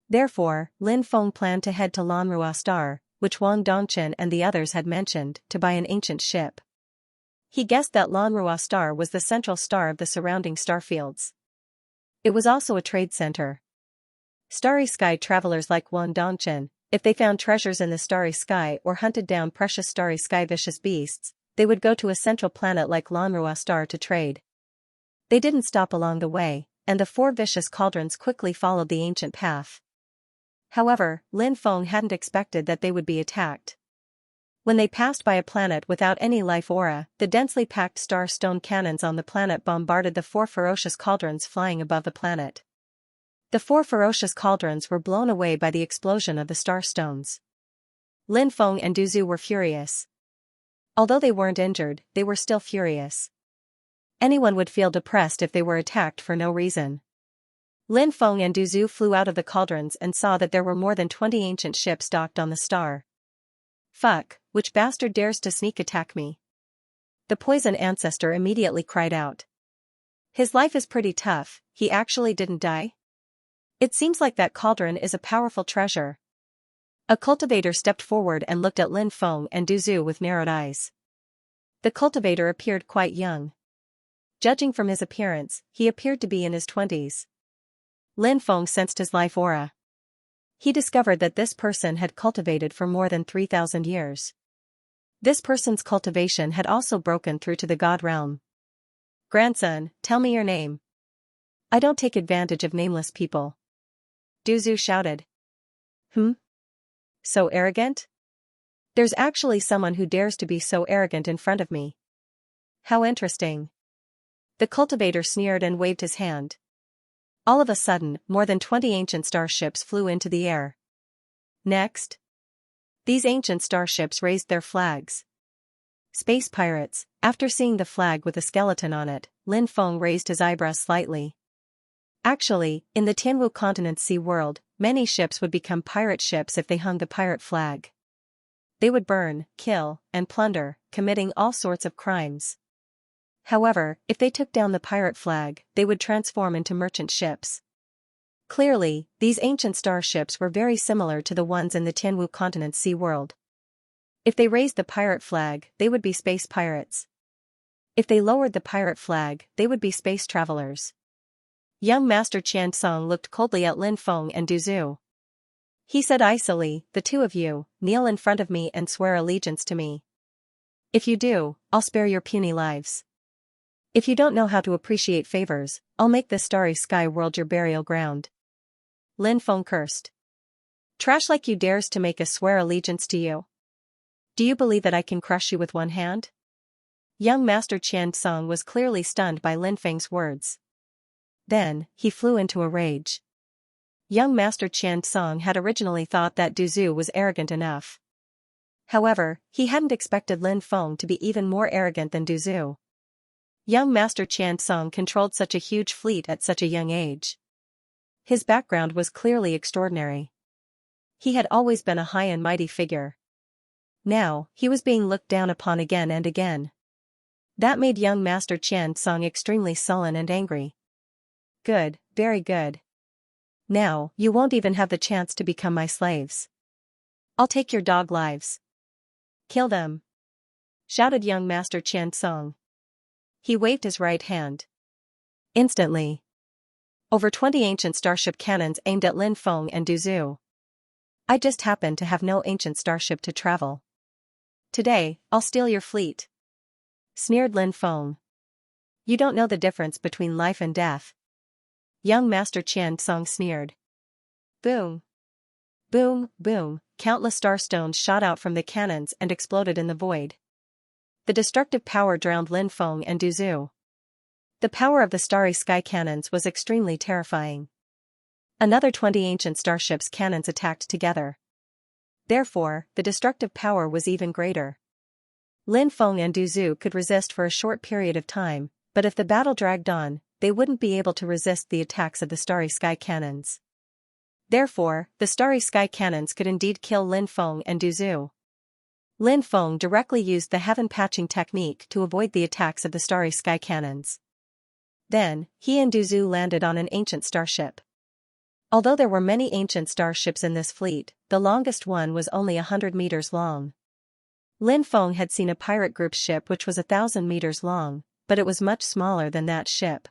Therefore, Lin Feng planned to head to Lanrua Star, which Wang Dongchen and the others had mentioned, to buy an ancient ship. He guessed that Lanrua Star was the central star of the surrounding starfields. It was also a trade center. Starry sky travelers like Wang Dongchen, if they found treasures in the starry sky or hunted down precious starry sky vicious beasts, they would go to a central planet like Lanrua Star to trade. They didn't stop along the way, and the 4 vicious cauldrons quickly followed the ancient path. However, Lin Feng hadn't expected that they would be attacked. When they passed by a planet without any life aura, the densely packed star-stone cannons on the planet bombarded the 4 ferocious cauldrons flying above the planet. The 4 ferocious cauldrons were blown away by the explosion of the star-stones. Lin Feng and Du Zhu were furious. Although they weren't injured, they were still furious. Anyone would feel depressed if they were attacked for no reason. Lin Feng and Du Zhu flew out of the cauldrons and saw that there were more than 20 ancient ships docked on the star. Fuck, which bastard dares to sneak attack me? The poison ancestor immediately cried out. His life is pretty tough, he actually didn't die? It seems like that cauldron is a powerful treasure. A cultivator stepped forward and looked at Lin Feng and Du Zhu with narrowed eyes. The cultivator appeared quite young. Judging from his appearance, he appeared to be in his 20s. Lin Feng sensed his life aura. He discovered that this person had cultivated for more than 3,000 years. This person's cultivation had also broken through to the god realm. Grandson, tell me your name. I don't take advantage of nameless people. Du Zhu shouted. So arrogant? There's actually someone who dares to be so arrogant in front of me. How interesting. The cultivator sneered and waved his hand. All of a sudden, more than 20 ancient starships flew into the air. Next. These ancient starships raised their flags. Space pirates. After seeing the flag with a skeleton on it, Lin Feng raised his eyebrows slightly. Actually, in the Tianwu continent's sea world, many ships would become pirate ships if they hung the pirate flag. They would burn, kill, and plunder, committing all sorts of crimes. However, if they took down the pirate flag, they would transform into merchant ships. Clearly, these ancient starships were very similar to the ones in the Tianwu continent's sea world. If they raised the pirate flag, they would be space pirates. If they lowered the pirate flag, they would be space travelers. Young Master Xianxia looked coldly at Lin Feng and Du Zhu. He said icily, the 2 of you, kneel in front of me and swear allegiance to me. If you do, I'll spare your puny lives. If you don't know how to appreciate favors, I'll make this starry sky world your burial ground. Lin Feng cursed. Trash like you dares to make us swear allegiance to you? Do you believe that I can crush you with one hand? Young Master Xianxia was clearly stunned by Lin Feng's words. Then, he flew into a rage. Young Master Xianxia had originally thought that Du Zhu was arrogant enough. However, he hadn't expected Lin Feng to be even more arrogant than Du Zhu. Young Master Xianxia controlled such a huge fleet at such a young age. His background was clearly extraordinary. He had always been a high and mighty figure. Now, he was being looked down upon again and again. That made young Master Xianxia extremely sullen and angry. Good, very good. Now, you won't even have the chance to become my slaves. I'll take your dog lives. Kill them! Shouted young Master Xianxia. He waved his right hand. Instantly, over 20 ancient starship cannons aimed at Lin Feng and Du Zhu. I just happen to have no ancient starship to travel. Today, I'll steal your fleet," sneered Lin Feng. "You don't know the difference between life and death." Young Master Xianxia sneered. Boom. Boom, boom, countless starstones shot out from the cannons and exploded in the void. The destructive power drowned Lin Feng and Du Zhu. The power of the starry sky cannons was extremely terrifying. Another 20 ancient starships' cannons attacked together. Therefore, the destructive power was even greater. Lin Feng and Du Zhu could resist for a short period of time, but if the battle dragged on, they wouldn't be able to resist the attacks of the starry sky cannons. Therefore, the starry sky cannons could indeed kill Lin Feng and Du Zhu. Lin Feng directly used the heaven patching technique to avoid the attacks of the starry sky cannons. Then, he and Du Zhu landed on an ancient starship. Although there were many ancient starships in this fleet, the longest one was only 100 meters long. Lin Feng had seen a pirate group's ship which was 1,000 meters long, but it was much smaller than that ship.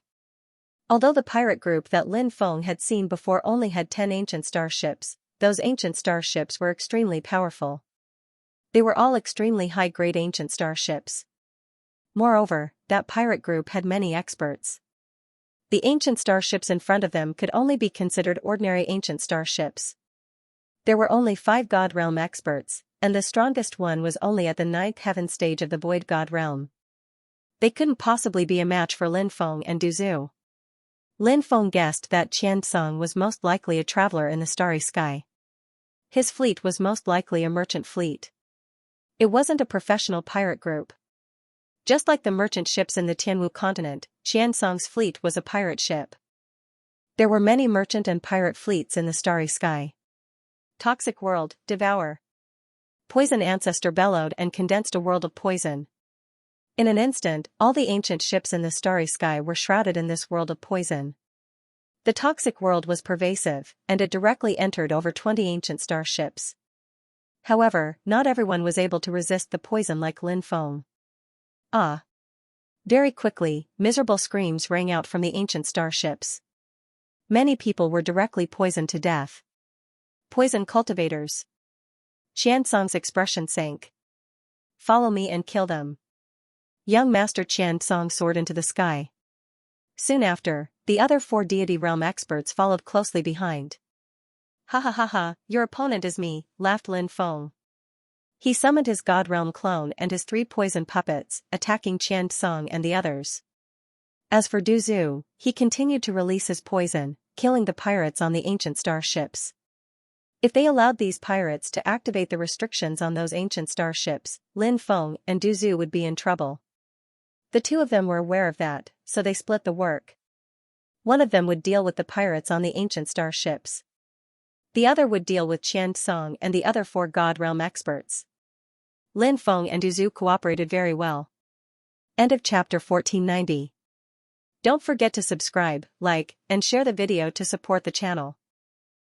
Although the pirate group that Lin Feng had seen before only had 10 ancient starships, those ancient starships were extremely powerful. They were all extremely high-grade ancient starships. Moreover, that pirate group had many experts. The ancient starships in front of them could only be considered ordinary ancient starships. There were only 5 God Realm experts, and the strongest one was only at the 9th heaven stage of the Void God Realm. They couldn't possibly be a match for Lin Feng and Du Zhu. Lin Feng guessed that Xianxia was most likely a traveler in the starry sky. His fleet was most likely a merchant fleet. It wasn't a professional pirate group. Just like the merchant ships in the Tianwu continent, Xianxia's fleet was a pirate ship. There were many merchant and pirate fleets in the starry sky. Toxic world, devour. Poison ancestor bellowed and condensed a world of poison. In an instant, all the ancient ships in the starry sky were shrouded in this world of poison. The toxic world was pervasive, and it directly entered over 20 ancient starships. However, not everyone was able to resist the poison like Lin Feng. Ah! Very quickly, miserable screams rang out from the ancient starships. Many people were directly poisoned to death. Poison cultivators. Xianxia's expression sank. Follow me and kill them. Young Master Xianxia soared into the sky. Soon after, the other 4 deity realm experts followed closely behind. Ha ha ha ha, your opponent is me, laughed Lin Feng. He summoned his God Realm clone and his 3 poison puppets, attacking Xianxia and the others. As for Du Zhu, he continued to release his poison, killing the pirates on the ancient starships. If they allowed these pirates to activate the restrictions on those ancient starships, Lin Feng and Du Zhu would be in trouble. The 2 of them were aware of that, so they split the work. One of them would deal with the pirates on the ancient starships. The other would deal with Xianxia and the other 4 God Realm experts. Lin Feng and Du Zhu cooperated very well. End of chapter 1490. Don't forget to subscribe, like, and share the video to support the channel.